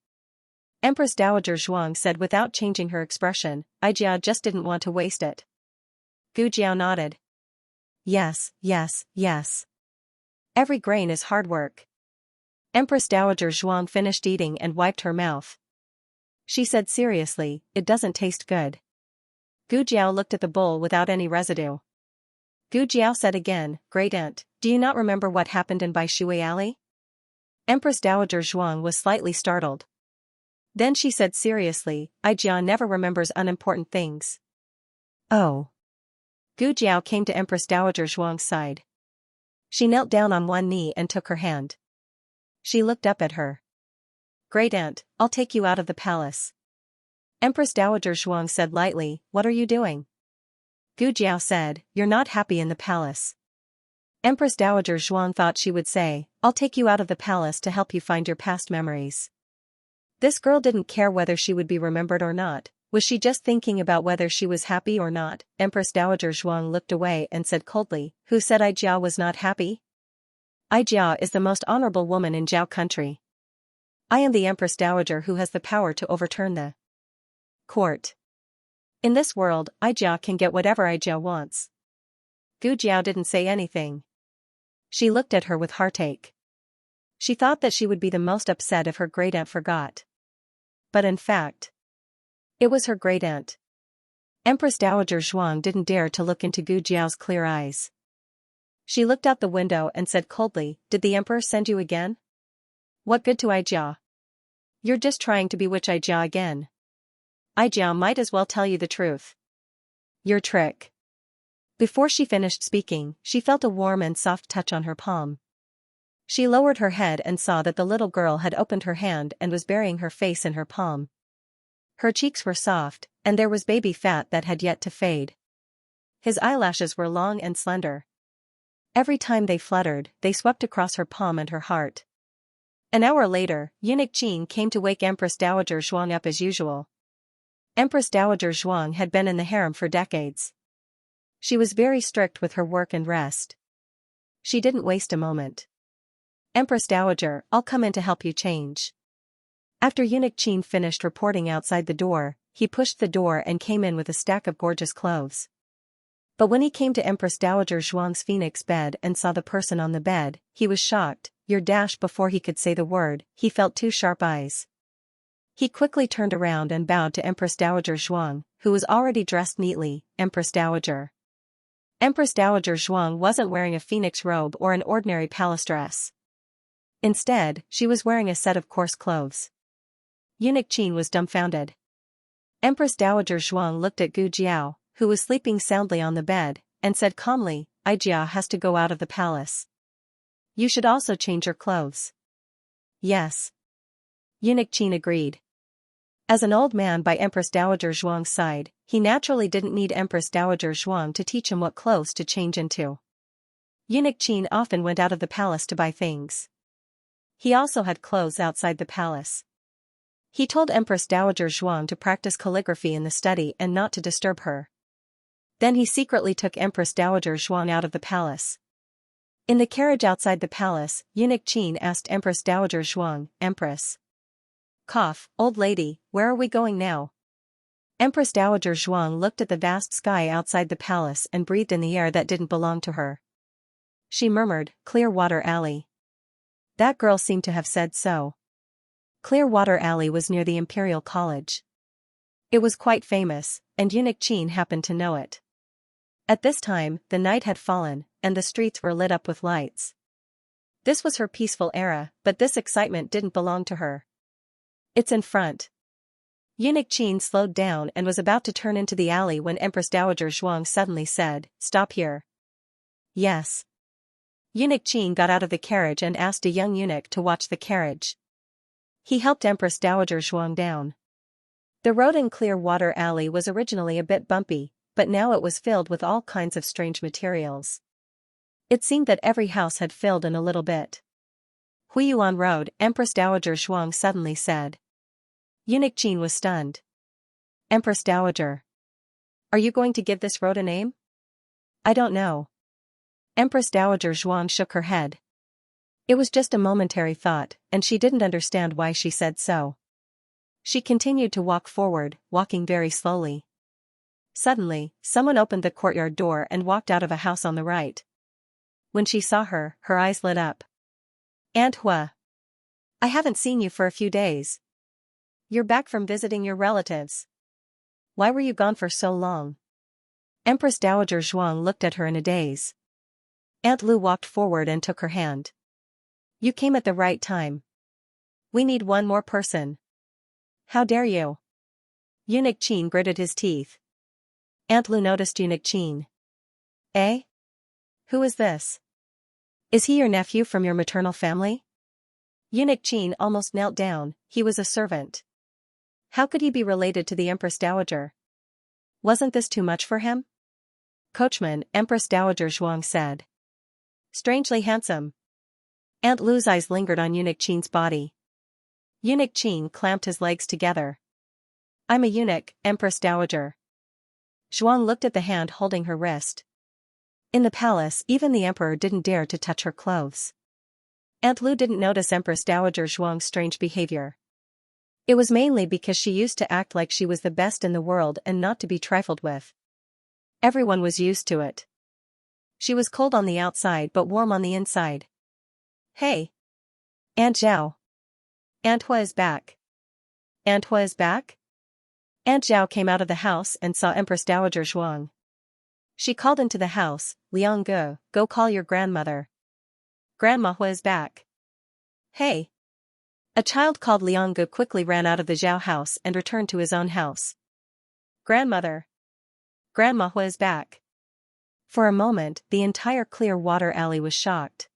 Empress Dowager Zhuang said without changing her expression, Aijia just didn't want to waste it. Gu Jiao nodded. Yes, yes, yes. Every grain is hard work. Empress Dowager Zhuang finished eating and wiped her mouth. She said seriously, it doesn't taste good. Gu Jiao looked at the bowl without any residue. Gu Jiao said again, Great Aunt, do you not remember what happened in Bai Shui Alley? Empress Dowager Zhuang was slightly startled. Then she said seriously, Aijia never remembers unimportant things. Oh. Gu Jiao came to Empress Dowager Zhuang's side. She knelt down on one knee and took her hand. She looked up at her. Great Aunt, I'll take you out of the palace. Empress Dowager Zhuang said lightly, What are you doing? Gu Jiao said, You're not happy in the palace. Empress Dowager Zhuang thought she would say, "I'll take you out of the palace to help you find your past memories." This girl didn't care whether she would be remembered or not. Was she just thinking about whether she was happy or not? Empress Dowager Zhuang looked away and said coldly, "Who said Ai Jiao was not happy? Ai Jiao is the most honorable woman in Zhao country. I am the Empress Dowager who has the power to overturn the court. In this world, Ai Jiao can get whatever Ai Jiao wants." Gu Jiao didn't say anything. She looked at her with heartache. She thought that she would be the most upset if her great-aunt forgot. But in fact, it was her great-aunt. Empress Dowager Zhuang didn't dare to look into Gu Jiao's clear eyes. She looked out the window and said coldly, "Did the emperor send you again? What good to Ai Jiao? You're just trying to bewitch Ai Jiao again. Ai Jiao might as well tell you the truth. Your trick." Before she finished speaking, she felt a warm and soft touch on her palm. She lowered her head and saw that the little girl had opened her hand and was burying her face in her palm. Her cheeks were soft, and there was baby fat that had yet to fade. His eyelashes were long and slender. Every time they fluttered, they swept across her palm and her heart. An hour later, Eunuch Qin came to wake Empress Dowager Zhuang up as usual. Empress Dowager Zhuang had been in the harem for decades. She was very strict with her work and rest. She didn't waste a moment. "Empress Dowager, I'll come in to help you change." After Eunuch Qin finished reporting outside the door, he pushed the door and came in with a stack of gorgeous clothes. But when he came to Empress Dowager Zhuang's phoenix bed and saw the person on the bed, he was shocked. Before he could say the word, he felt two sharp eyes. He quickly turned around and bowed to Empress Dowager Zhuang, who was already dressed neatly. Empress Dowager. Empress Dowager Zhuang wasn't wearing a phoenix robe or an ordinary palace dress. Instead, she was wearing a set of coarse clothes. Eunuch Qin was dumbfounded. Empress Dowager Zhuang looked at Gu Jiao, who was sleeping soundly on the bed, and said calmly, "Ai Jiao has to go out of the palace. You should also change your clothes." "Yes." Eunuch Qin agreed. As an old man by Empress Dowager Zhuang's side, he naturally didn't need Empress Dowager Zhuang to teach him what clothes to change into. Eunuch Qin often went out of the palace to buy things. He also had clothes outside the palace. He told Empress Dowager Zhuang to practice calligraphy in the study and not to disturb her. Then he secretly took Empress Dowager Zhuang out of the palace. In the carriage outside the palace, Eunuch Qin asked Empress Dowager Zhuang, "Empress. Old lady, where are we going now?" Empress Dowager Zhuang looked at the vast sky outside the palace and breathed in the air that didn't belong to her. She murmured, "Clearwater Alley." That girl seemed to have said so. Clearwater Alley was near the Imperial College. It was quite famous, and Eunuch Qin happened to know it. At this time, the night had fallen, and the streets were lit up with lights. This was her peaceful era, but this excitement didn't belong to her. "It's in front." Eunuch Qin slowed down and was about to turn into the alley when Empress Dowager Zhuang suddenly said, "Stop here." "Yes." Eunuch Qin got out of the carriage and asked a young eunuch to watch the carriage. He helped Empress Dowager Zhuang down. The road in Clearwater Alley was originally a bit bumpy, but now it was filled with all kinds of strange materials. It seemed that every house had filled in a little bit. "Huiyuan Road," Empress Dowager Zhuang suddenly said. Eunuch Qin was stunned. "Empress Dowager. Are you going to give this road a name?" "I don't know." Empress Dowager Zhuang shook her head. It was just a momentary thought, and she didn't understand why she said so. She continued to walk forward, walking very slowly. Suddenly, someone opened the courtyard door and walked out of a house on the right. When she saw her, her eyes lit up. "Aunt Hua. I haven't seen you for a few days. You're back from visiting your relatives. Why were you gone for so long?" Empress Dowager Zhuang looked at her in a daze. Aunt Lu walked forward and took her hand. "You came at the right time. We need one more person." "How dare you?" Eunuch Qin gritted his teeth. Aunt Lu noticed Eunuch Qin. "Eh? Who is this? Is he your nephew from your maternal family?" Eunuch Qin almost knelt down. He was a servant. How could he be related to the Empress Dowager? Wasn't this too much for him? "Coachman," Empress Dowager Zhuang said. Strangely handsome. Aunt Lu's eyes lingered on Eunuch Qin's body. Eunuch Qin clamped his legs together. I'm a eunuch, Empress Dowager. Zhuang looked at the hand holding her wrist. In the palace, even the emperor didn't dare to touch her clothes. Aunt Lu didn't notice Empress Dowager Zhuang's strange behavior. It was mainly because she used to act like she was the best in the world and not to be trifled with. Everyone was used to it. She was cold on the outside but warm on the inside. Hey! Aunt Zhao. Aunt Hua is back. Aunt Hua is back? Aunt Zhao came out of the house and saw Empress Dowager Zhuang. She called into the house, Liang Ge, go call your grandmother. Grandma Hua is back. Hey! A child called Liang Ge quickly ran out of the Zhao house and returned to his own house. Grandmother. Grandma Hua is back. For a moment, the entire Clear Water Alley was shocked.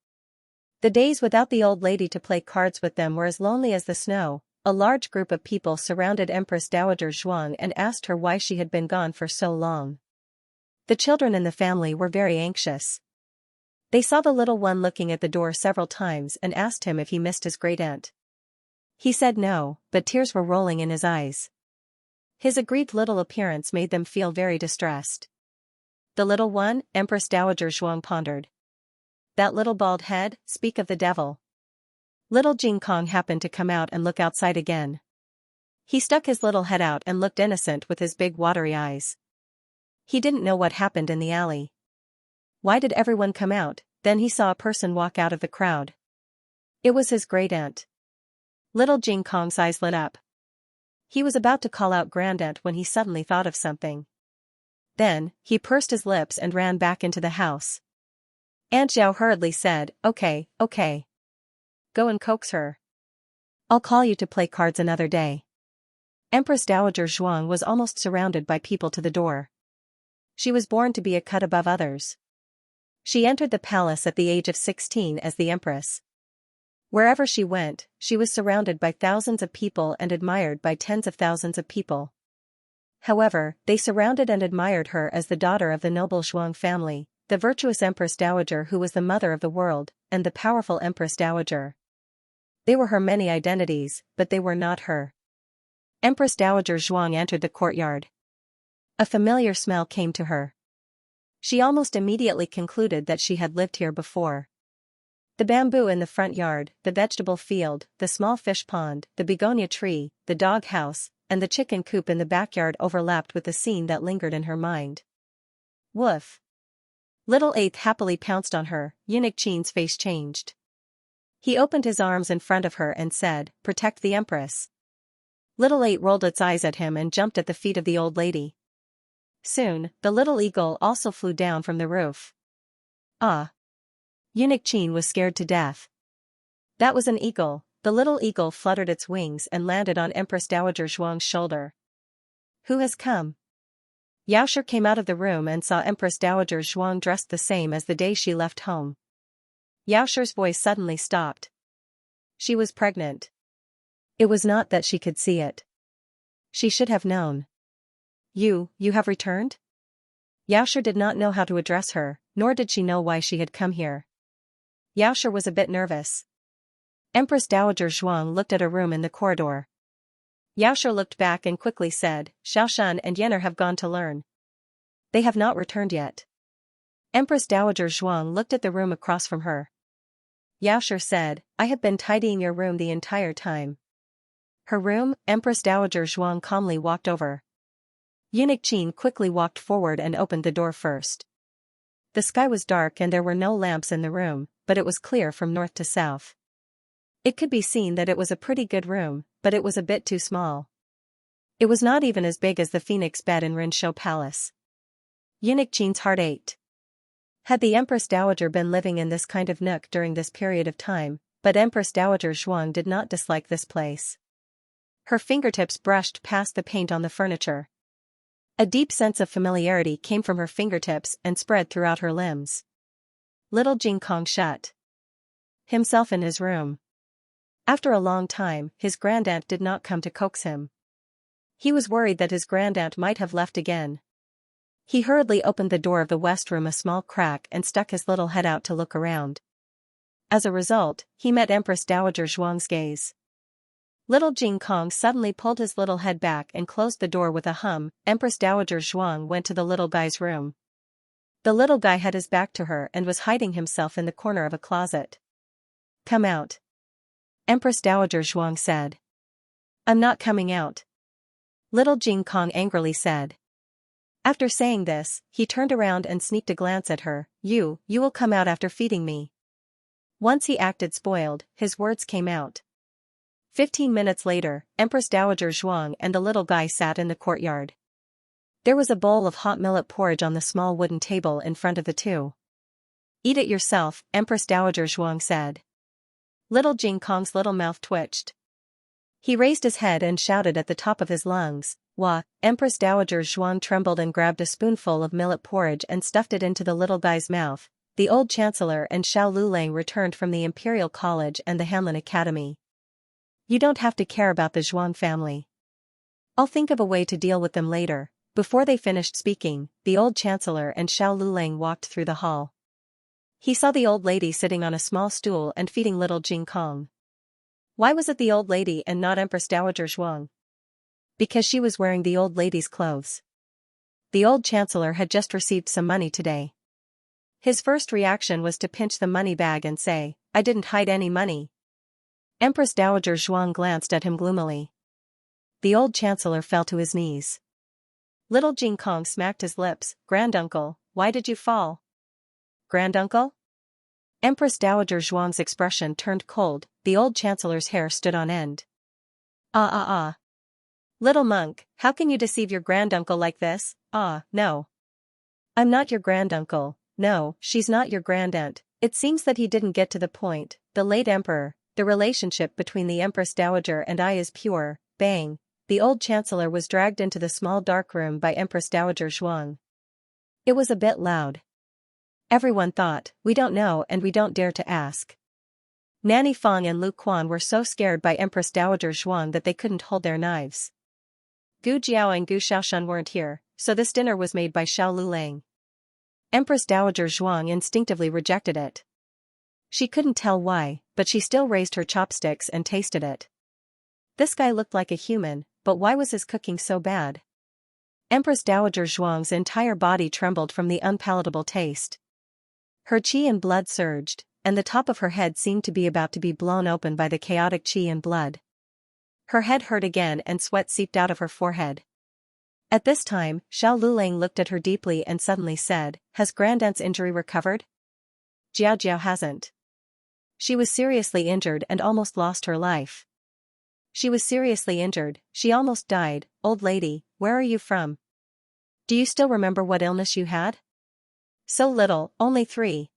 The days without the old lady to play cards with them were as lonely as the snow. A large group of people surrounded Empress Dowager Zhuang and asked her why she had been gone for so long. The children in the family were very anxious. They saw the little one looking at the door several times and asked him if he missed his great-aunt. He said no, but tears were rolling in his eyes. His aggrieved little appearance made them feel very distressed. The little one, Empress Dowager Zhuang pondered. That little bald head, speak of the devil. Little Jing Kong happened to come out and look outside again. He stuck his little head out and looked innocent with his big watery eyes. He didn't know what happened in the alley. Why did everyone come out? Then he saw a person walk out of the crowd. It was his great-aunt. Little Jing Kong's eyes lit up. He was about to call out Grandaunt when he suddenly thought of something. Then, he pursed his lips and ran back into the house. Aunt Zhao hurriedly said, okay. Go and coax her. I'll call you to play cards another day. Empress Dowager Zhuang was almost surrounded by people to the door. She was born to be a cut above others. She entered the palace at the age of 16 as the empress. Wherever she went, she was surrounded by thousands of people and admired by tens of thousands of people. However, they surrounded and admired her as the daughter of the noble Zhuang family, the virtuous Empress Dowager who was the mother of the world, and the powerful Empress Dowager. They were her many identities, but they were not her. Empress Dowager Zhuang entered the courtyard. A familiar smell came to her. She almost immediately concluded that she had lived here before. The bamboo in the front yard, the vegetable field, the small fish pond, the begonia tree, the dog house, and the chicken coop in the backyard overlapped with the scene that lingered in her mind. Woof! Little Eighth happily pounced on her. Eunuch Qin's face changed. He opened his arms in front of her and said, protect the empress. Little Eight rolled its eyes at him and jumped at the feet of the old lady. Soon, the little eagle also flew down from the roof. Ah! Eunuch Qin was scared to death. That was an eagle. The little eagle fluttered its wings and landed on Empress Dowager Zhuang's shoulder. Who has come? Yaoshi came out of the room and saw Empress Dowager Zhuang dressed the same as the day she left home. Yaoshi's voice suddenly stopped. She was pregnant. It was not that she could see it. She should have known. You have returned? Yaoshi did not know how to address her, nor did she know why she had come here. Yaoshi was a bit nervous. Empress Dowager Zhuang looked at a room in the corridor. Yaoshi looked back and quickly said, Xiaoshan and Yenner have gone to learn. They have not returned yet. Empress Dowager Zhuang looked at the room across from her. Yaoshi said, I have been tidying your room the entire time. Her room? Empress Dowager Zhuang calmly walked over. Eunuch Qin quickly walked forward and opened the door first. The sky was dark and there were no lamps in the room, but it was clear from north to south. It could be seen that it was a pretty good room, but it was a bit too small. It was not even as big as the Phoenix bed in Rinshou Palace. Eunuch Qin's heart ached. Had the Empress Dowager been living in this kind of nook during this period of time, but Empress Dowager Zhuang did not dislike this place. Her fingertips brushed past the paint on the furniture. A deep sense of familiarity came from her fingertips and spread throughout her limbs. Little Jing Kong shut himself in his room. After a long time, his grandaunt did not come to coax him. He was worried that his grandaunt might have left again. He hurriedly opened the door of the west room a small crack and stuck his little head out to look around. As a result, he met Empress Dowager Zhuang's gaze. Little Jing Kong suddenly pulled his little head back and closed the door with a hum. Empress Dowager Zhuang went to the little guy's room. The little guy had his back to her and was hiding himself in the corner of a closet. "Come out," Empress Dowager Zhuang said. "I'm not coming out," little Jing Kong angrily said. After saying this, he turned around and sneaked a glance at her. You will come out after feeding me." Once he acted spoiled, his words came out. 15 minutes later, Empress Dowager Zhuang and the little guy sat in the courtyard. There was a bowl of hot millet porridge on the small wooden table in front of the two. "Eat it yourself," Empress Dowager Zhuang said. Little Jing Kong's little mouth twitched. He raised his head and shouted at the top of his lungs, "Wah!" Empress Dowager Zhuang trembled and grabbed a spoonful of millet porridge and stuffed it into the little guy's mouth. The old chancellor and Xiao Lulang returned from the Imperial College and the Hanlin Academy. "You don't have to care about the Zhuang family. I'll think of a way to deal with them later." Before they finished speaking, the old chancellor and Xiao Lulang walked through the hall. He saw the old lady sitting on a small stool and feeding little Jing Kong. Why was it the old lady and not Empress Dowager Zhuang? Because she was wearing the old lady's clothes. The old chancellor had just received some money today. His first reaction was to pinch the money bag and say, "I didn't hide any money." Empress Dowager Zhuang glanced at him gloomily. The old chancellor fell to his knees. Little Jing Kong smacked his lips. "Granduncle, why did you fall?" "Granduncle?" Empress Dowager Zhuang's expression turned cold. The old chancellor's hair stood on end. Ah. Little monk, how can you deceive your granduncle like this?" No. "I'm not your granduncle. No, she's not your grandaunt." It seems that he didn't get to the point. "The late emperor, the relationship between the Empress Dowager and I is pure." Bang. The old chancellor was dragged into the small dark room by Empress Dowager Zhuang. It was a bit loud. Everyone thought, "We don't know and we don't dare to ask." Nanny Fong and Lu Quan were so scared by Empress Dowager Zhuang that they couldn't hold their knives. Gu Jiao and Gu Xiaoshan weren't here, so this dinner was made by Xiao Lulang. Empress Dowager Zhuang instinctively rejected it. She couldn't tell why, but she still raised her chopsticks and tasted it. This guy looked like a human, but why was his cooking so bad? Empress Dowager Zhuang's entire body trembled from the unpalatable taste. Her qi and blood surged, and the top of her head seemed to be about to be blown open by the chaotic qi and blood. Her head hurt again and sweat seeped out of her forehead. At this time, Xiao Lulang looked at her deeply and suddenly said, "Has Grandaunt's injury recovered?" Jiao hasn't. She was seriously injured and almost lost her life. She was seriously injured, she almost died. Old lady, where are you from? Do you still remember what illness you had? So little, only 3.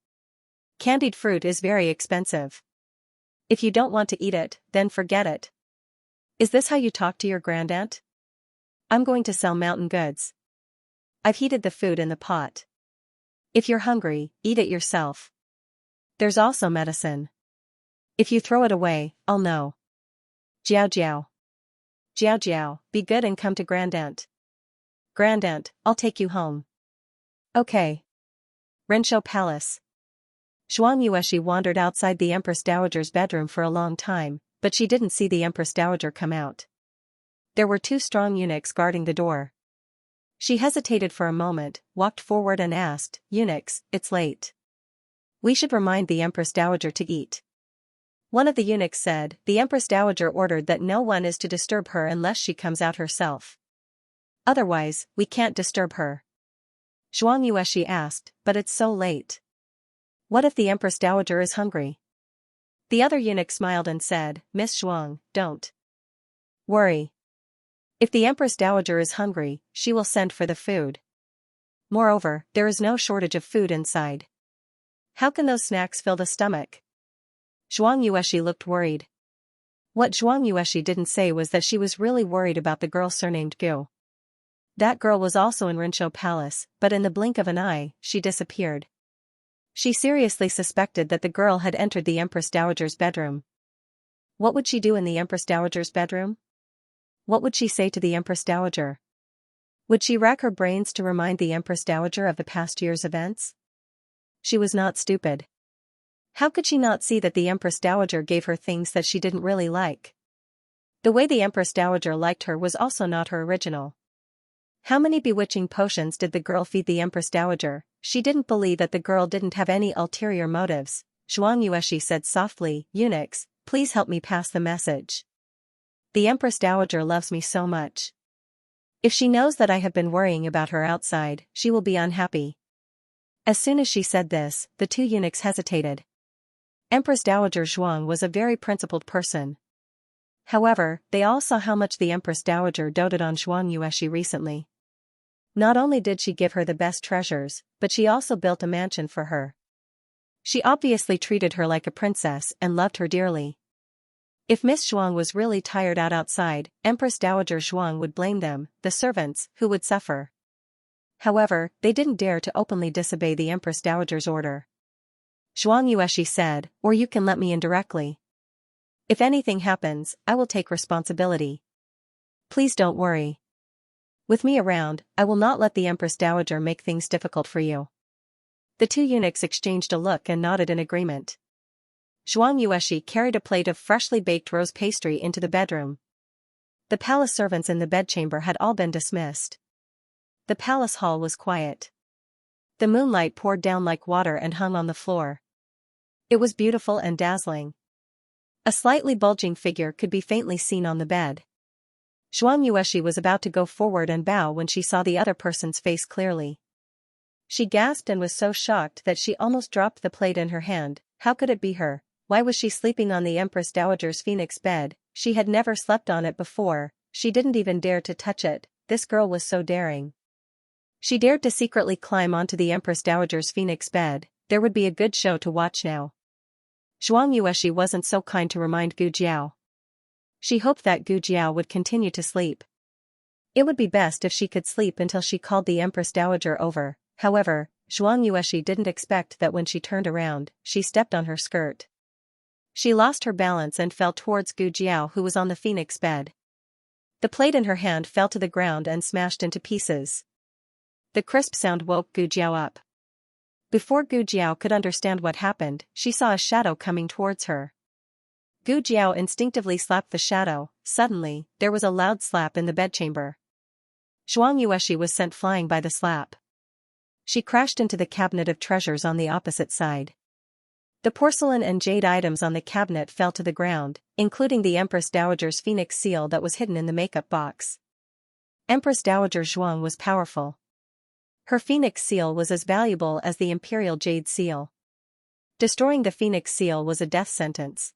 Candied fruit is very expensive. If you don't want to eat it, then forget it. Is this how you talk to your grandaunt? I'm going to sell mountain goods. I've heated the food in the pot. If you're hungry, eat it yourself. There's also medicine. If you throw it away, I'll know. Jiao. Jiao, be good and come to Grandaunt. Grandaunt, I'll take you home. Okay. Renshou Palace. Zhuang Yueshi wandered outside the Empress Dowager's bedroom for a long time, but she didn't see the Empress Dowager come out. There were 2 strong eunuchs guarding the door. She hesitated for a moment, walked forward and asked, "Eunuchs, it's late. We should remind the Empress Dowager to eat." One of the eunuchs said, "The Empress Dowager ordered that no one is to disturb her unless she comes out herself. Otherwise, we can't disturb her." Zhuang Yueshi asked, "But it's so late. What if the Empress Dowager is hungry?" The other eunuch smiled and said, "Miss Zhuang, don't worry. If the Empress Dowager is hungry, she will send for the food. Moreover, there is no shortage of food inside. How can those snacks fill the stomach?" Zhuang Yueshi looked worried. What Zhuang Yueshi didn't say was that she was really worried about the girl surnamed Gu. That girl was also in Renshou Palace, but in the blink of an eye, she disappeared. She seriously suspected that the girl had entered the Empress Dowager's bedroom. What would she do in the Empress Dowager's bedroom? What would she say to the Empress Dowager? Would she rack her brains to remind the Empress Dowager of the past year's events? She was not stupid. How could she not see that the Empress Dowager gave her things that she didn't really like? The way the Empress Dowager liked her was also not her original. How many bewitching potions did the girl feed the Empress Dowager? She didn't believe that the girl didn't have any ulterior motives. Xianxia said softly, "Eunuchs, please help me pass the message. The Empress Dowager loves me so much. If she knows that I have been worrying about her outside, she will be unhappy." As soon as she said this, the two eunuchs hesitated. Empress Dowager Zhuang was a very principled person. However, they all saw how much the Empress Dowager doted on Xianxia recently. Not only did she give her the best treasures, but she also built a mansion for her. She obviously treated her like a princess and loved her dearly. If Miss Zhuang was really tired out outside, Empress Dowager Zhuang would blame them, the servants, who would suffer. However, they didn't dare to openly disobey the Empress Dowager's order. Xianxia said, "Or you can let me in directly. If anything happens, I will take responsibility. Please don't worry. With me around, I will not let the Empress Dowager make things difficult for you." The two eunuchs exchanged a look and nodded in agreement. Xianxia carried a plate of freshly baked rose pastry into the bedroom. The palace servants in the bedchamber had all been dismissed. The palace hall was quiet. The moonlight poured down like water and hung on the floor. It was beautiful and dazzling. A slightly bulging figure could be faintly seen on the bed. Xianxia was about to go forward and bow when she saw the other person's face clearly. She gasped and was so shocked that she almost dropped the plate in her hand. How could it be her? Why was she sleeping on the Empress Dowager's phoenix bed? She had never slept on it before, she didn't even dare to touch it. This girl was so daring. She dared to secretly climb onto the Empress Dowager's phoenix bed. There would be a good show to watch now. Xianxia wasn't so kind to remind Gu Jiao. She hoped that Gu Jiao would continue to sleep. It would be best if she could sleep until she called the Empress Dowager over. However, Xianxia didn't expect that when she turned around, she stepped on her skirt. She lost her balance and fell towards Gu Jiao, who was on the phoenix bed. The plate in her hand fell to the ground and smashed into pieces. The crisp sound woke Gu Jiao up. Before Gu Jiao could understand what happened, she saw a shadow coming towards her. Gu Jiao instinctively slapped the shadow. Suddenly, there was a loud slap in the bedchamber. Xianxia was sent flying by the slap. She crashed into the cabinet of treasures on the opposite side. The porcelain and jade items on the cabinet fell to the ground, including the Empress Dowager's phoenix seal that was hidden in the makeup box. Empress Dowager Zhuang was powerful. Her phoenix seal was as valuable as the imperial jade seal. Destroying the phoenix seal was a death sentence.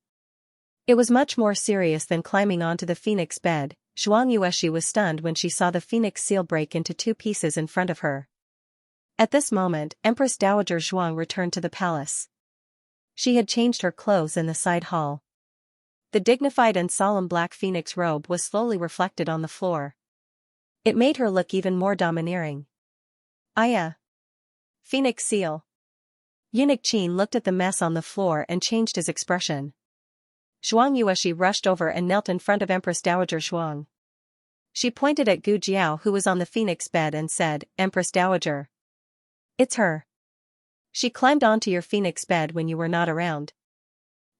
It was much more serious than climbing onto the phoenix bed. Xianxia was stunned when she saw the phoenix seal break into two pieces in front of her. At this moment, Empress Dowager Zhuang returned to the palace. She had changed her clothes in the side hall. The dignified and solemn black phoenix robe was slowly reflected on the floor. It made her look even more domineering. "Aya! Phoenix seal." Eunuch Qin looked at the mess on the floor and changed his expression. Xianxia rushed over and knelt in front of Empress Dowager Zhuang. She pointed at Gu Jiao, who was on the phoenix bed, and said, "Empress Dowager. It's her. She climbed onto your phoenix bed when you were not around.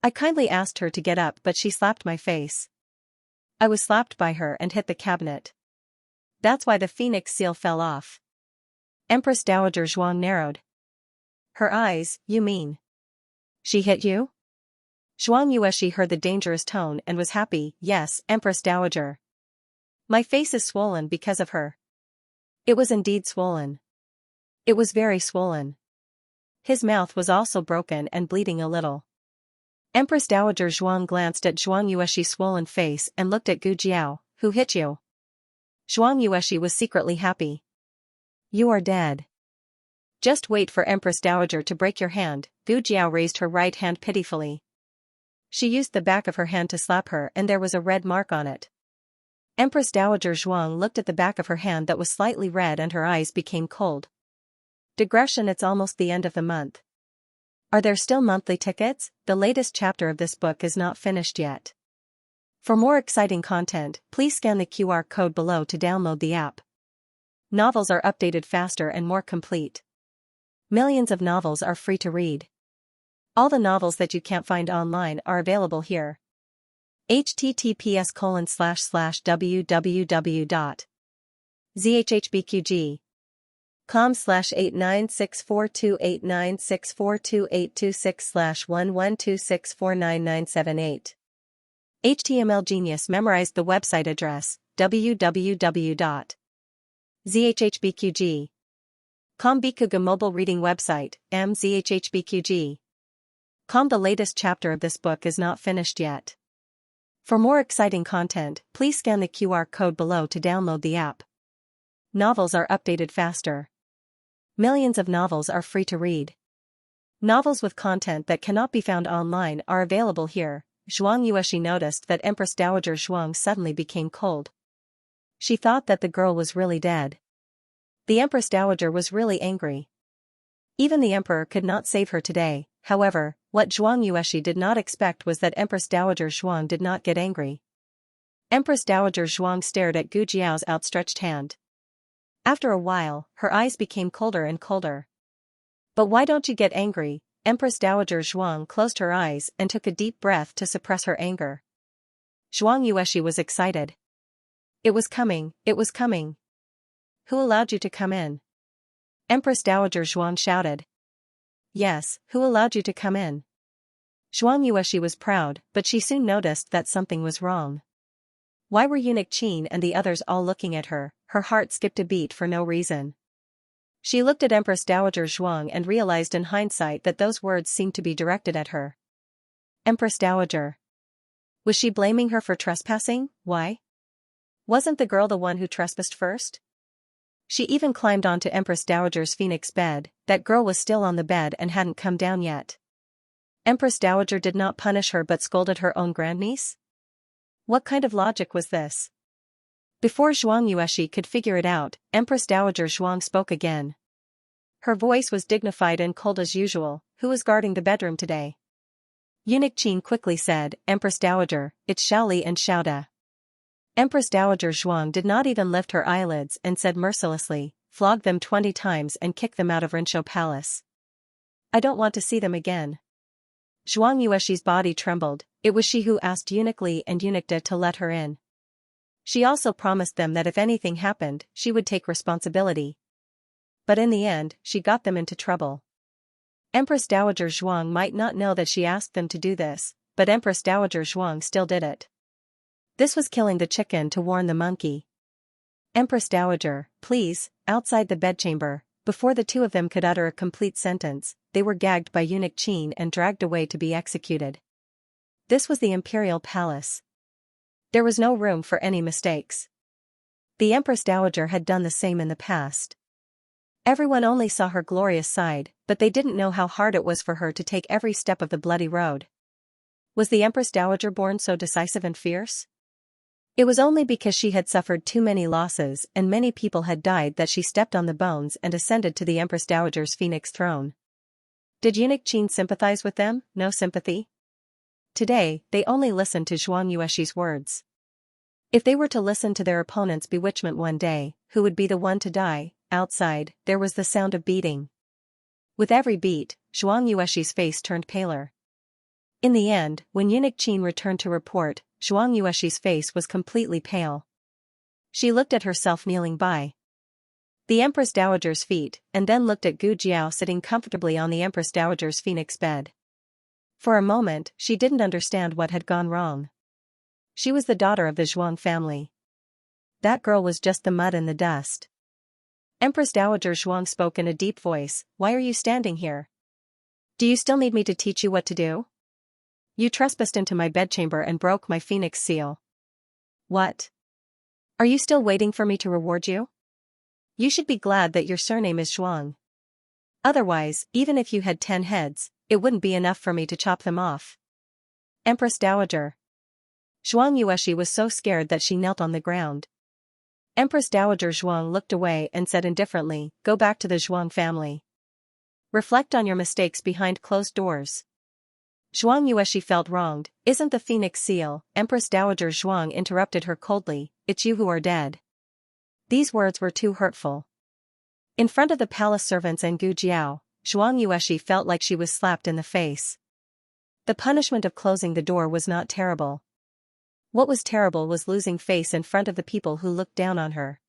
I kindly asked her to get up, but she slapped my face. I was slapped by her and hit the cabinet. That's why the phoenix seal fell off." Empress Dowager Zhuang narrowed her eyes. "You mean she hit you?" Xianxia heard the dangerous tone and was happy. "Yes, Empress Dowager. My face is swollen because of her." It was indeed swollen. It was very swollen. His mouth was also broken and bleeding a little. Empress Dowager Zhuang glanced at Xianxia's swollen face and looked at Gu Jiao. "Who hit you?" Xianxia was secretly happy. "You are dead. Just wait for Empress Dowager to break your hand." Gu Jiao raised her right hand pitifully. She used the back of her hand to slap her, and there was a red mark on it. Empress Dowager Zhuang looked at the back of her hand that was slightly red and her eyes became cold. Digression. It's almost the end of the month. Are there still monthly tickets? The latest chapter of this book is not finished yet. For more exciting content, please scan the QR code below to download the app. Novels are updated faster and more complete. Millions of novels are free to read. All the novels that you can't find online are available here. https://www.zhhbqg.com/8964289642826/1126499978. HTML Genius memorized the website address www.zhhbqg.com. Bikuga mobile reading website mzhhbqg.com. The latest chapter of this book is not finished yet. For more exciting content, please scan the QR code below to download the app. Novels are updated faster. Millions of novels are free to read. Novels with content that cannot be found online are available here. Xianxia noticed that Empress Dowager Zhuang suddenly became cold. She thought that the girl was really dead. The Empress Dowager was really angry. Even the emperor could not save her today. However, what Xianxia did not expect was that Empress Dowager Zhuang did not get angry. Empress Dowager Zhuang stared at Gu Jiao's outstretched hand. After a while, her eyes became colder and colder. But why don't you get angry? Empress Dowager Zhuang closed her eyes and took a deep breath to suppress her anger. Xianxia was excited. It was coming, it was coming. Who allowed you to come in? Empress Dowager Zhuang shouted. Yes, who allowed you to come in? Xianxia was proud, but she soon noticed that something was wrong. Why were Eunuch Qin and the others all looking at her? Her heart skipped a beat for no reason. She looked at Empress Dowager Zhuang and realized in hindsight that those words seemed to be directed at her. Empress Dowager. Was she blaming her for trespassing? Why? Wasn't the girl the one who trespassed first? She even climbed onto Empress Dowager's phoenix bed. That girl was still on the bed and hadn't come down yet. Empress Dowager did not punish her but scolded her own grandniece? What kind of logic was this? Before Xianxia could figure it out, Empress Dowager Zhuang spoke again. Her voice was dignified and cold as usual. Who is guarding the bedroom today? Eunuch Qin quickly said, Empress Dowager, it's Xiaoli and Xiaoda. Empress Dowager Zhuang did not even lift her eyelids and said mercilessly, flog them 20 times and kick them out of Rinshou Palace. I don't want to see them again. Xianxia's body trembled. It was she who asked Eunuch Li and Eunuch De to let her in. She also promised them that if anything happened, she would take responsibility. But in the end, she got them into trouble. Empress Dowager Zhuang might not know that she asked them to do this, but Empress Dowager Zhuang still did it. This was killing the chicken to warn the monkey. Empress Dowager, please, outside the bedchamber. Before the two of them could utter a complete sentence, they were gagged by Eunuch Qin and dragged away to be executed. This was the imperial palace. There was no room for any mistakes. The Empress Dowager had done the same in the past. Everyone only saw her glorious side, but they didn't know how hard it was for her to take every step of the bloody road. Was the Empress Dowager born so decisive and fierce? It was only because she had suffered too many losses and many people had died that she stepped on the bones and ascended to the Empress Dowager's phoenix throne. Did Eunuch Qin sympathize with them? No sympathy. Today, they only listened to Xianxia's words. If they were to listen to their opponent's bewitchment one day, who would be the one to die? Outside, there was the sound of beating. With every beat, Xianxia's face turned paler. In the end, when Eunuch Qin returned to report, Xianxia's face was completely pale. She looked at herself kneeling by the Empress Dowager's feet, and then looked at Gu Jiao sitting comfortably on the Empress Dowager's phoenix bed. For a moment, she didn't understand what had gone wrong. She was the daughter of the Zhuang family. That girl was just the mud and the dust. Empress Dowager Zhuang spoke in a deep voice, why are you standing here? Do you still need me to teach you what to do? You trespassed into my bedchamber and broke my phoenix seal. What? Are you still waiting for me to reward you? You should be glad that your surname is Zhuang. Otherwise, even if you had 10 heads, it wouldn't be enough for me to chop them off. Empress Dowager. Xianxia was so scared that she knelt on the ground. Empress Dowager Zhuang looked away and said indifferently, go back to the Zhuang family. Reflect on your mistakes behind closed doors. Xianxia felt wronged. Isn't the phoenix seal? Empress Dowager Zhuang interrupted her coldly, it's you who are dead. These words were too hurtful. In front of the palace servants and Gu Jiao, Zhuang Yueshi felt like she was slapped in the face. The punishment of closing the door was not terrible. What was terrible was losing face in front of the people who looked down on her.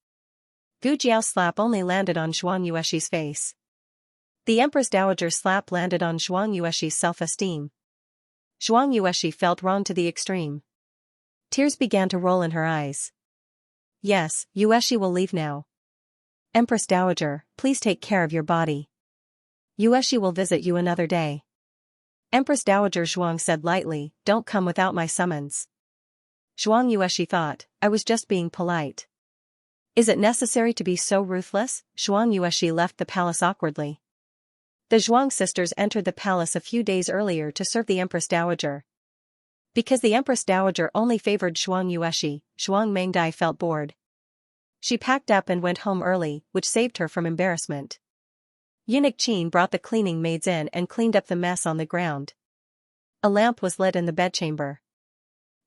Gu Jiao's slap only landed on Zhuang Yueshi's face. The Empress Dowager's slap landed on Zhuang Yueshi's self-esteem. Zhuang Yueshi felt wronged to the extreme. Tears began to roll in her eyes. Yes, Yueshi will leave now. Empress Dowager, please take care of your body. Yueshi will visit you another day. Empress Dowager Zhuang said lightly, don't come without my summons. Zhuang Yueshi thought, I was just being polite. Is it necessary to be so ruthless? Zhuang Yueshi left the palace awkwardly. The Zhuang sisters entered the palace a few days earlier to serve the Empress Dowager. Because the Empress Dowager only favored Zhuang Yueshi, Zhuang Mengdai felt bored. She packed up and went home early, which saved her from embarrassment. Eunuch Qin brought the cleaning maids in and cleaned up the mess on the ground. A lamp was lit in the bedchamber.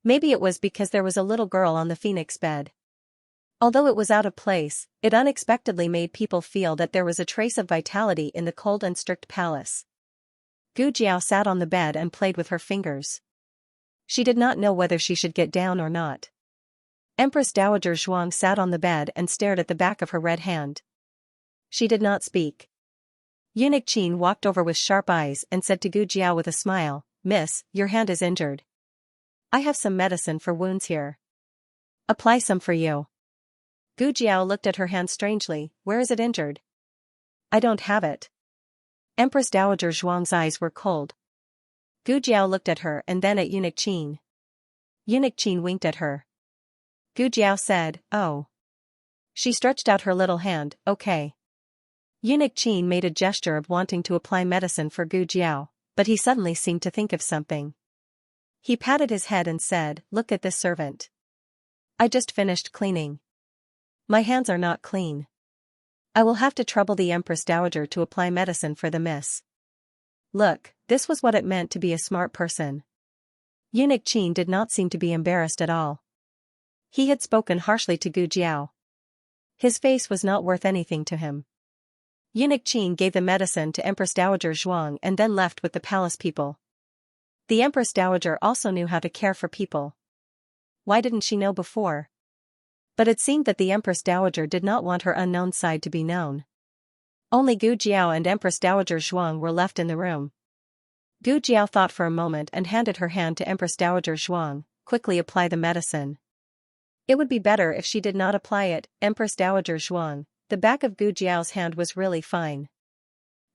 Maybe it was because there was a little girl on the phoenix bed. Although it was out of place, it unexpectedly made people feel that there was a trace of vitality in the cold and strict palace. Gu Jiao sat on the bed and played with her fingers. She did not know whether she should get down or not. Empress Dowager Zhuang sat on the bed and stared at the back of her red hand. She did not speak. Eunuch Qin walked over with sharp eyes and said to Gu Jiao with a smile, Miss, your hand is injured. I have some medicine for wounds here. Apply some for you. Gu Jiao looked at her hand strangely, where is it injured? I don't have it. Empress Dowager Zhuang's eyes were cold. Gu Jiao looked at her and then at Eunuch Qin. Eunuch Qin winked at her. Gu Jiao said, oh. She stretched out her little hand, okay. Eunuch Qin made a gesture of wanting to apply medicine for Gu Jiao, but he suddenly seemed to think of something. He patted his head and said, look at this servant. I just finished cleaning. My hands are not clean. I will have to trouble the Empress Dowager to apply medicine for the miss. Look, this was what it meant to be a smart person. Eunuch Qin did not seem to be embarrassed at all. He had spoken harshly to Gu Jiao. His face was not worth anything to him. Eunuch Qin gave the medicine to Empress Dowager Zhuang and then left with the palace people. The Empress Dowager also knew how to care for people. Why didn't she know before? But it seemed that the Empress Dowager did not want her unknown side to be known. Only Gu Jiao and Empress Dowager Zhuang were left in the room. Gu Jiao thought for a moment and handed her hand to Empress Dowager Zhuang, quickly apply the medicine. It would be better if she did not apply it, Empress Dowager Zhuang. The back of Gu Jiao's hand was really fine.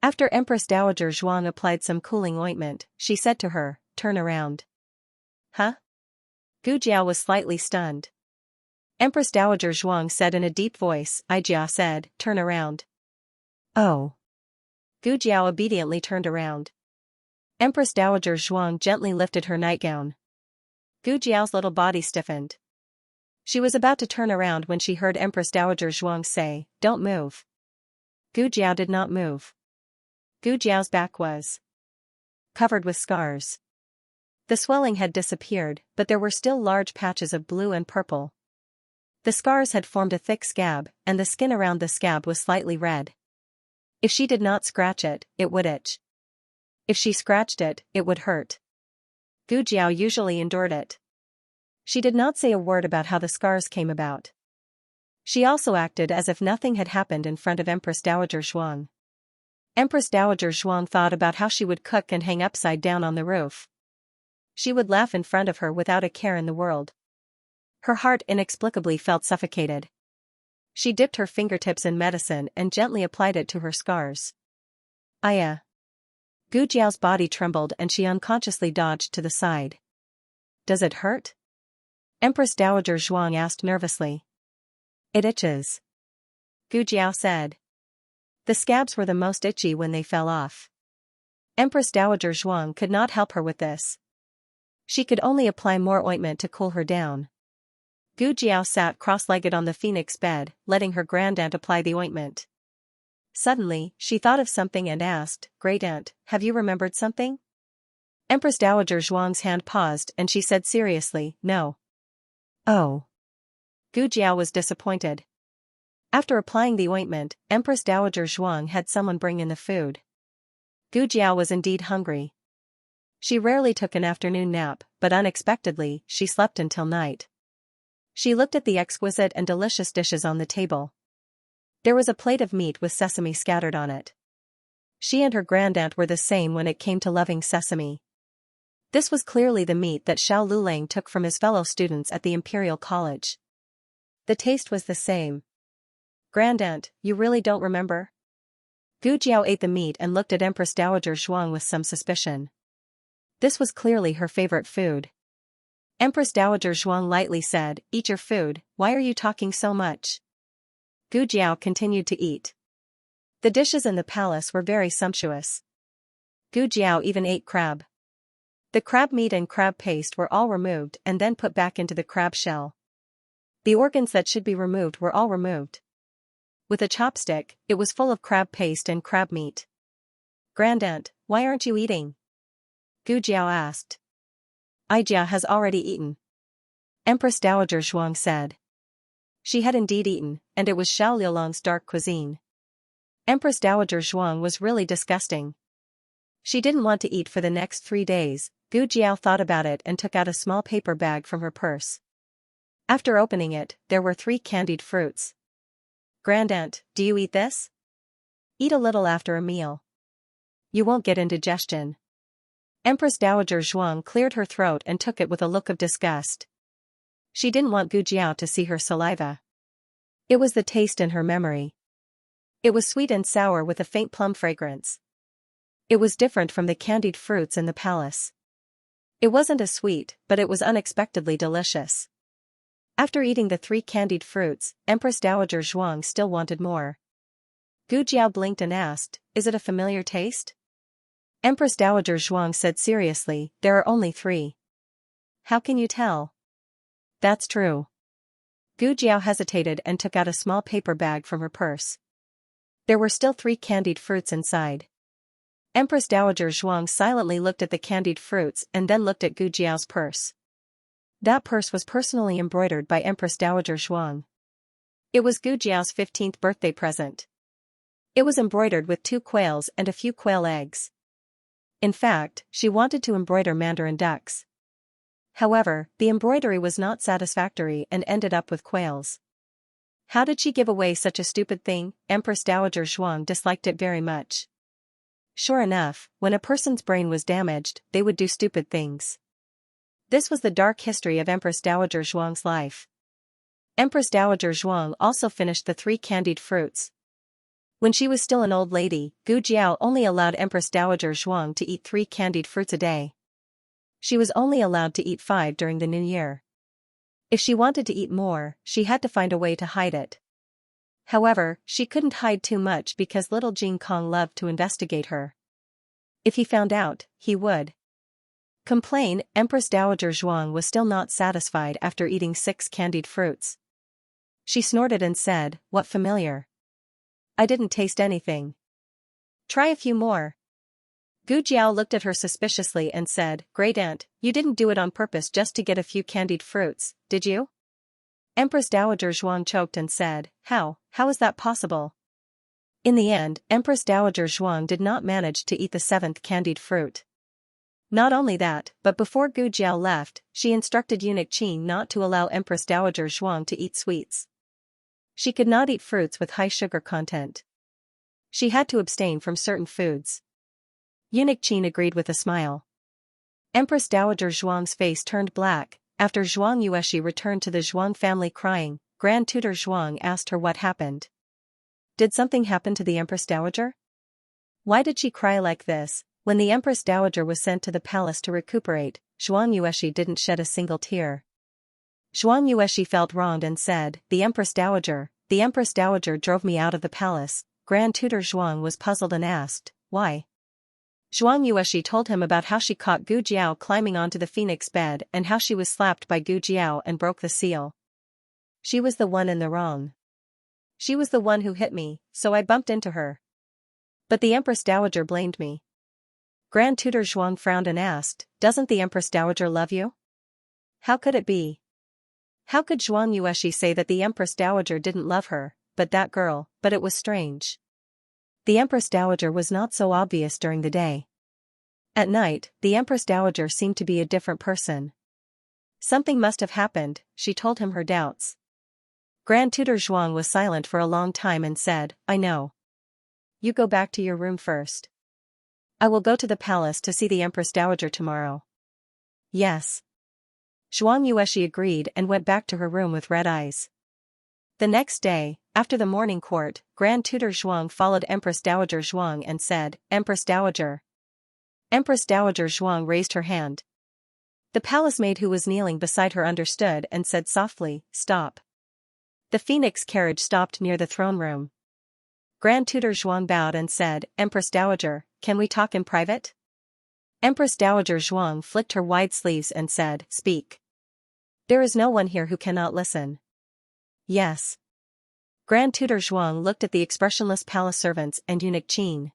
After Empress Dowager Zhuang applied some cooling ointment, she said to her, turn around. Huh? Gu Jiao was slightly stunned. Empress Dowager Zhuang said in a deep voice, Jia said, turn around. Oh. Gu Jiao obediently turned around. Empress Dowager Zhuang gently lifted her nightgown. Gu Jiao's little body stiffened. She was about to turn around when she heard Empress Dowager Zhuang say, don't move. Gu Jiao did not move. Gu Jiao's back was covered with scars. The swelling had disappeared, but there were still large patches of blue and purple. The scars had formed a thick scab, and the skin around the scab was slightly red. If she did not scratch it, it would itch. If she scratched it, it would hurt. Gu Jiao usually endured it. She did not say a word about how the scars came about. She also acted as if nothing had happened in front of Empress Dowager Zhuang. Empress Dowager Zhuang thought about how she would cook and hang upside down on the roof. She would laugh in front of her without a care in the world. Her heart inexplicably felt suffocated. She dipped her fingertips in medicine and gently applied it to her scars. Aya. Gu Jiao's body trembled and she unconsciously dodged to the side. Does it hurt? Empress Dowager Zhuang asked nervously. It itches. Gu Jiao said. The scabs were the most itchy when they fell off. Empress Dowager Zhuang could not help her with this. She could only apply more ointment to cool her down. Gu Jiao sat cross-legged on the phoenix bed, letting her grandaunt apply the ointment. Suddenly, she thought of something and asked, Great-aunt, have you remembered something? Empress Dowager Zhuang's hand paused and she said seriously, no. Oh. Gu Jiao was disappointed. After applying the ointment, Empress Dowager Zhuang had someone bring in the food. Gu Jiao was indeed hungry. She rarely took an afternoon nap, but unexpectedly, she slept until night. She looked at the exquisite and delicious dishes on the table. There was a plate of meat with sesame scattered on it. She and her grandaunt were the same when it came to loving sesame. This was clearly the meat that Xiao Lulang took from his fellow students at the Imperial College. The taste was the same. Grandaunt, you really don't remember? Gu Jiao ate the meat and looked at Empress Dowager Zhuang with some suspicion. This was clearly her favorite food. Empress Dowager Zhuang lightly said, "Eat your food, why are you talking so much?" Gu Jiao continued to eat. The dishes in the palace were very sumptuous. Gu Jiao even ate crab. The crab meat and crab paste were all removed and then put back into the crab shell. The organs that should be removed were all removed. With a chopstick, it was full of crab paste and crab meat. "Grandaunt, why aren't you eating?" Gu Jiao asked. "Ijia has already eaten," Empress Dowager Zhuang said. She had indeed eaten, and it was Xiao Liulang's dark cuisine. Empress Dowager Zhuang was really disgusting. She didn't want to eat for the next 3 days. Gu Jiao thought about it and took out a small paper bag from her purse. After opening it, there were 3 candied fruits. "Grandaunt, do you eat this? Eat a little after a meal. You won't get indigestion." Empress Dowager Zhuang cleared her throat and took it with a look of disgust. She didn't want Gu Jiao to see her saliva. It was the taste in her memory. It was sweet and sour with a faint plum fragrance. It was different from the candied fruits in the palace. It wasn't as sweet, but it was unexpectedly delicious. After eating the 3 candied fruits, Empress Dowager Zhuang still wanted more. Gu Jiao blinked and asked, "Is it a familiar taste?" Empress Dowager Zhuang said seriously, "There are only 3. How can you tell?" "That's true." Gu Jiao hesitated and took out a small paper bag from her purse. There were still 3 candied fruits inside. Empress Dowager Zhuang silently looked at the candied fruits and then looked at Gu Jiao's purse. That purse was personally embroidered by Empress Dowager Zhuang. It was Gu Jiao's 15th birthday present. It was embroidered with 2 quails and a few quail eggs. In fact, she wanted to embroider mandarin ducks. However, the embroidery was not satisfactory and ended up with quails. How did she give away such a stupid thing? Empress Dowager Zhuang disliked it very much. Sure enough, when a person's brain was damaged, they would do stupid things. This was the dark history of Empress Dowager Zhuang's life. Empress Dowager Zhuang also finished the 3 candied fruits. When she was still an old lady, Gu Jiao only allowed Empress Dowager Zhuang to eat 3 candied fruits a day. She was only allowed to eat 5 during the new year. If she wanted to eat more, she had to find a way to hide it. However, she couldn't hide too much because little Jing Kong loved to investigate her. If he found out, he would complain. Empress Dowager Zhuang was still not satisfied after eating 6 candied fruits. She snorted and said, "What familiar? I didn't taste anything. Try a few more." Gu Jiao looked at her suspiciously and said, "Great-aunt, you didn't do it on purpose just to get a few candied fruits, did you?" Empress Dowager Zhuang choked and said, How is that possible?" In the end, Empress Dowager Zhuang did not manage to eat the 7th candied fruit. Not only that, but before Gu Jiao left, she instructed eunuch Qin not to allow Empress Dowager Zhuang to eat sweets. She could not eat fruits with high sugar content. She had to abstain from certain foods. Eunuch Qin agreed with a smile. Empress Dowager Zhuang's face turned black. After Zhuang Yueshi returned to the Zhuang family crying, Grand Tutor Zhuang asked her what happened. Did something happen to the Empress Dowager? Why did she cry like this? When the Empress Dowager was sent to the palace to recuperate, Zhuang Yueshi didn't shed a single tear. Zhuang Yueshi felt wronged and said, the Empress Dowager drove me out of the palace." Grand Tutor Zhuang was puzzled and asked, "Why?" Zhuang Yueshi told him about how she caught Gu Jiao climbing onto the phoenix bed and how she was slapped by Gu Jiao and broke the seal. She was the one in the wrong. She was the one who hit me, so I bumped into her. But the Empress Dowager blamed me. Grand Tutor Zhuang frowned and asked, "Doesn't the Empress Dowager love you?" How could it be? How could Zhuang Yueshi say that the Empress Dowager didn't love her? but it was strange. The Empress Dowager was not so obvious during the day. At night, the Empress Dowager seemed to be a different person. Something must have happened, she told him her doubts. Grand Tutor Zhuang was silent for a long time and said, I know. You go back to your room first. I will go to the palace to see the Empress Dowager tomorrow. Yes. Zhuang Yueshi agreed and went back to her room with red eyes. The next day, after the morning court, Grand Tutor Zhuang followed Empress Dowager Zhuang and said, Empress Dowager. Empress Dowager Zhuang raised her hand. The palace maid who was kneeling beside her understood and said softly, Stop. The phoenix carriage stopped near the throne room. Grand Tutor Zhuang bowed and said, Empress Dowager, can we talk in private? Empress Dowager Zhuang flicked her wide sleeves and said, Speak. There is no one here who cannot listen. Yes. Grand Tutor Zhuang looked at the expressionless palace servants and eunuch Qin.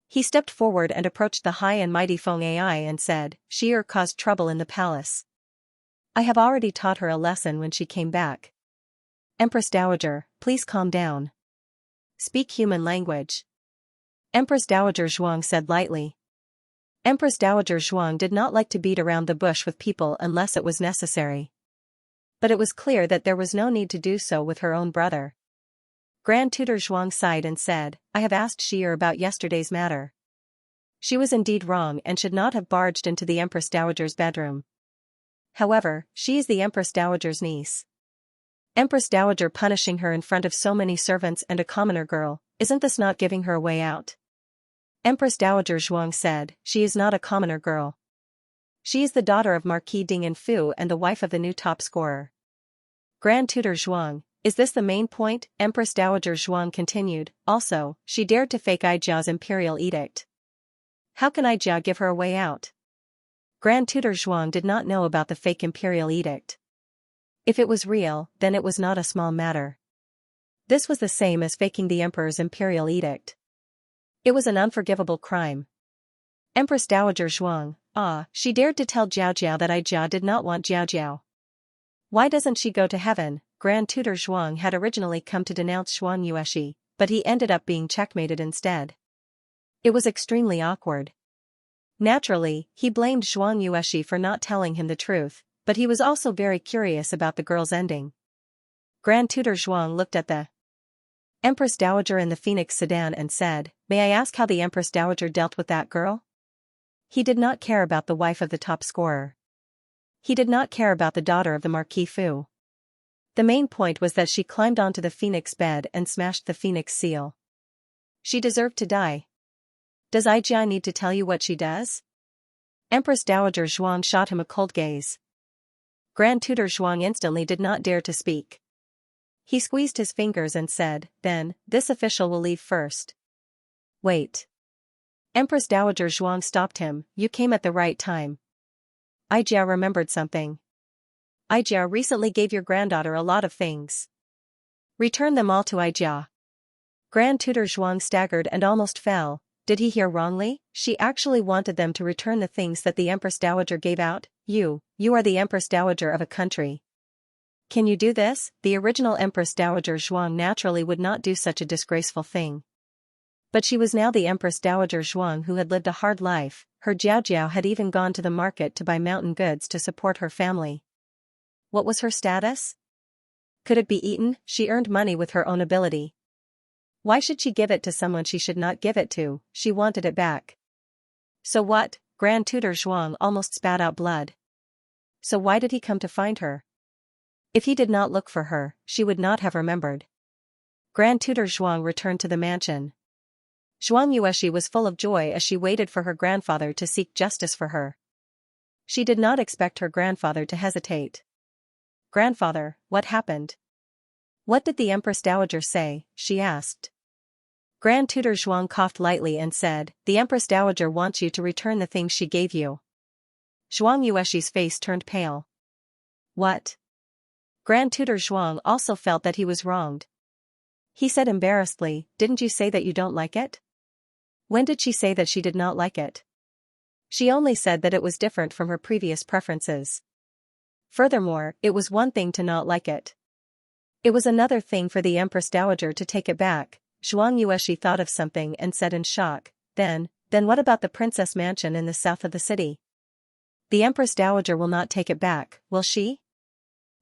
He stepped forward and approached the high and mighty Feng Ai and said, She caused trouble in the palace. I have already taught her a lesson when she came back. Empress Dowager, please calm down. Speak human language. Empress Dowager Zhuang said lightly. Empress Dowager Zhuang did not like to beat around the bush with people unless it was necessary. But it was clear that there was no need to do so with her own brother. Grand Tutor Zhuang sighed and said, I have asked Xier about yesterday's matter. She was indeed wrong and should not have barged into the Empress Dowager's bedroom. However, she is the Empress Dowager's niece. Empress Dowager punishing her in front of so many servants and a commoner girl, isn't this not giving her a way out? Empress Dowager Zhuang said, She is not a commoner girl. She is the daughter of Marquis Ding and Fu and the wife of the new top scorer. Grand Tutor Zhuang, is this the main point? Empress Dowager Zhuang continued, also, she dared to fake Aijiao's imperial edict. How can Aijia give her a way out? Grand Tutor Zhuang did not know about the fake imperial edict. If it was real, then it was not a small matter. This was the same as faking the emperor's imperial edict. It was an unforgivable crime. Empress Dowager Zhuang, she dared to tell Jiao Jiao that Aijia did not want Jiao Jiao. Why doesn't she go to heaven? Grand Tutor Zhuang had originally come to denounce Zhuang Yueshi, but he ended up being checkmated instead. It was extremely awkward. Naturally, he blamed Zhuang Yueshi for not telling him the truth, but he was also very curious about the girl's ending. Grand Tutor Zhuang looked at the Empress Dowager in the Phoenix sedan and said, May I ask how the Empress Dowager dealt with that girl? He did not care about the wife of the top scorer. He did not care about the daughter of the Marquis Fu. The main point was that she climbed onto the Phoenix bed and smashed the Phoenix seal. She deserved to die. Does Aijia need to tell you what she does? Empress Dowager Zhuang shot him a cold gaze. Grand Tutor Zhuang instantly did not dare to speak. He squeezed his fingers and said, Then, this official will leave first. Wait. Empress Dowager Zhuang stopped him, You came at the right time. Aijia remembered something. Aijia recently gave your granddaughter a lot of things. Return them all to Aijia. Grand Tutor Zhuang staggered and almost fell. Did he hear wrongly? She actually wanted them to return the things that the Empress Dowager gave out. You are the Empress Dowager of a country. Can you do this? The original Empress Dowager Zhuang naturally would not do such a disgraceful thing. But she was now the Empress Dowager Zhuang who had lived a hard life. Her Jiao Jiao had even gone to the market to buy mountain goods to support her family. What was her status? Could it be eaten? She earned money with her own ability. Why should she give it to someone she should not give it to? She wanted it back. So what? Grand Tutor Zhuang almost spat out blood. So why did he come to find her? If he did not look for her, she would not have remembered. Grand Tutor Zhuang returned to the mansion. Zhuang Yueshi was full of joy as she waited for her grandfather to seek justice for her. She did not expect her grandfather to hesitate. Grandfather, what happened? What did the Empress Dowager say? She asked. Grand Tutor Zhuang coughed lightly and said, The Empress Dowager wants you to return the things she gave you. Zhuang Yueshi's face turned pale. What? Grand Tutor Zhuang also felt that he was wronged. He said embarrassedly, Didn't you say that you don't like it? When did she say that she did not like it? She only said that it was different from her previous preferences. Furthermore, it was one thing to not like it. It was another thing for the Empress Dowager to take it back. Xianxia thought of something and said in shock, Then what about the princess mansion in the south of the city? The Empress Dowager will not take it back, will she?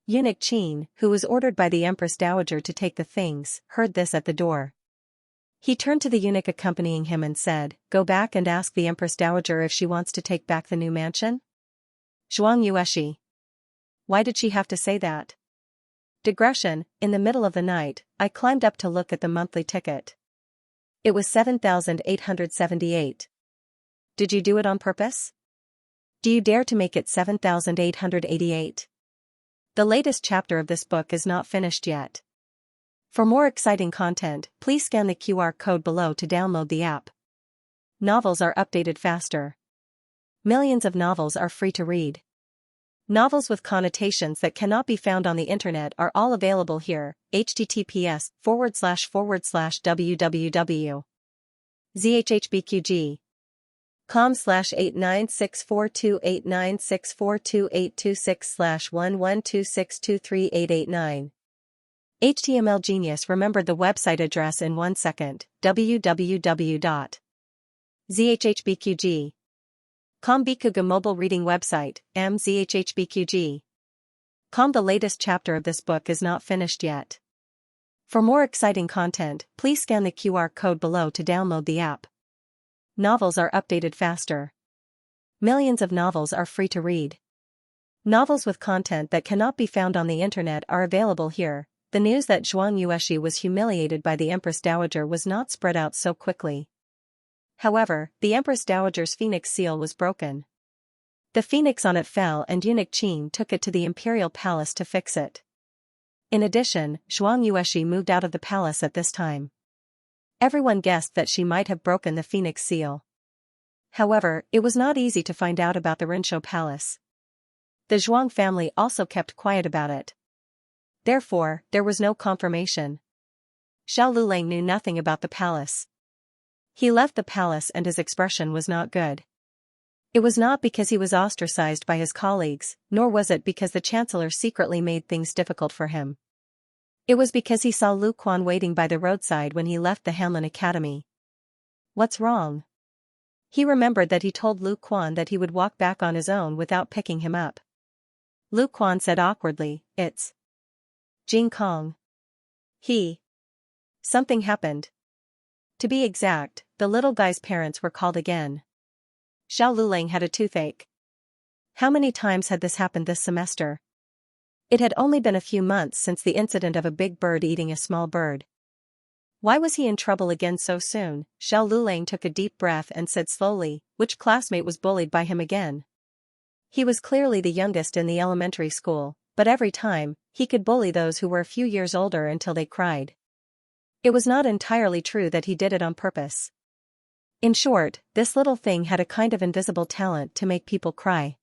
Eunuch Qin, who was ordered by the Empress Dowager to take the things, heard this at the door. He turned to the eunuch accompanying him and said, Go back and ask the Empress Dowager if she wants to take back the new mansion? Xianxia. Why did she have to say that? Digression, in the middle of the night, I climbed up to look at the monthly ticket. It was 7,878. Did you do it on purpose? Do you dare to make it 7,888? The latest chapter of this book is not finished yet. For more exciting content, please scan the QR code below to download the app. Novels are updated faster. Millions of novels are free to read. Novels with connotations that cannot be found on the internet are all available here. https://www.zhhbqg.com/89642896428226/1126238889. HTML Genius remembered the website address in 1 second. www.zhhbqg. Bikuga mobile reading website, mzhhbqg. The latest chapter of this book is not finished yet. For more exciting content, please scan the QR code below to download the app. Novels are updated faster. Millions of novels are free to read. Novels with content that cannot be found on the internet are available here. The news that Xianxia was humiliated by the Empress Dowager was not spread out so quickly. However, the Empress Dowager's phoenix seal was broken. The phoenix on it fell and Eunuch Qin took it to the imperial palace to fix it. In addition, Xianxia moved out of the palace at this time. Everyone guessed that she might have broken the phoenix seal. However, it was not easy to find out about the Rinshou Palace. The Zhuang family also kept quiet about it. Therefore, there was no confirmation. Xiao Lulang knew nothing about the palace. He left the palace and his expression was not good. It was not because he was ostracized by his colleagues, nor was it because the chancellor secretly made things difficult for him. It was because he saw Lu Quan waiting by the roadside when he left the Hanlin Academy. What's wrong? He remembered that he told Lu Quan that he would walk back on his own without picking him up. Lu Quan said awkwardly, It's Jing Kong. Something happened. To be exact, the little guy's parents were called again. Xiao Lulang had a toothache. How many times had this happened this semester? It had only been a few months since the incident of a big bird eating a small bird. Why was he in trouble again so soon? Xiao Lulang took a deep breath and said slowly, Which classmate was bullied by him again? He was clearly the youngest in the elementary school, but every time, he could bully those who were a few years older until they cried. It was not entirely true that he did it on purpose. In short, this little thing had a kind of invisible talent to make people cry.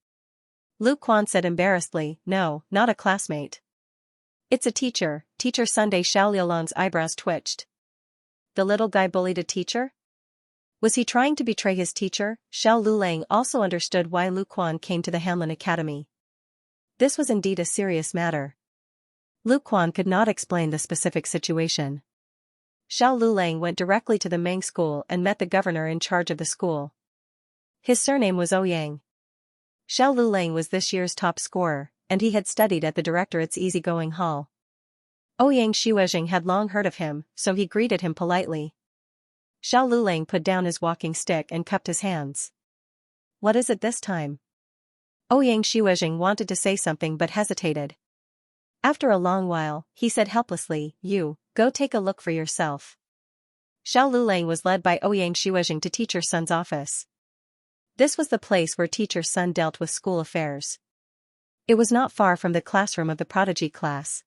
Lu Quan said embarrassedly, No, not a classmate. It's a teacher, Teacher Sunday. Xiao Liulang's eyebrows twitched. The little guy bullied a teacher? Was he trying to betray his teacher? Xiao Lulang also understood why Lu Quan came to the Hanlin Academy. This was indeed a serious matter. Lu Quan could not explain the specific situation. Xiao Lulang went directly to the Meng school and met the governor in charge of the school. His surname was Ouyang. Xiao Lulang was this year's top scorer, and he had studied at the directorate's easygoing hall. Ouyang Xiuezheng had long heard of him, so he greeted him politely. Xiao Lulang put down his walking stick and cupped his hands. What is it this time? Ouyang Xiuezheng wanted to say something but hesitated. After a long while, he said helplessly, You, go take a look for yourself. Xiao Lulang was led by Ouyang Xiuezheng to Teacher Sun's office. This was the place where Teacher Sun dealt with school affairs. It was not far from the classroom of the prodigy class.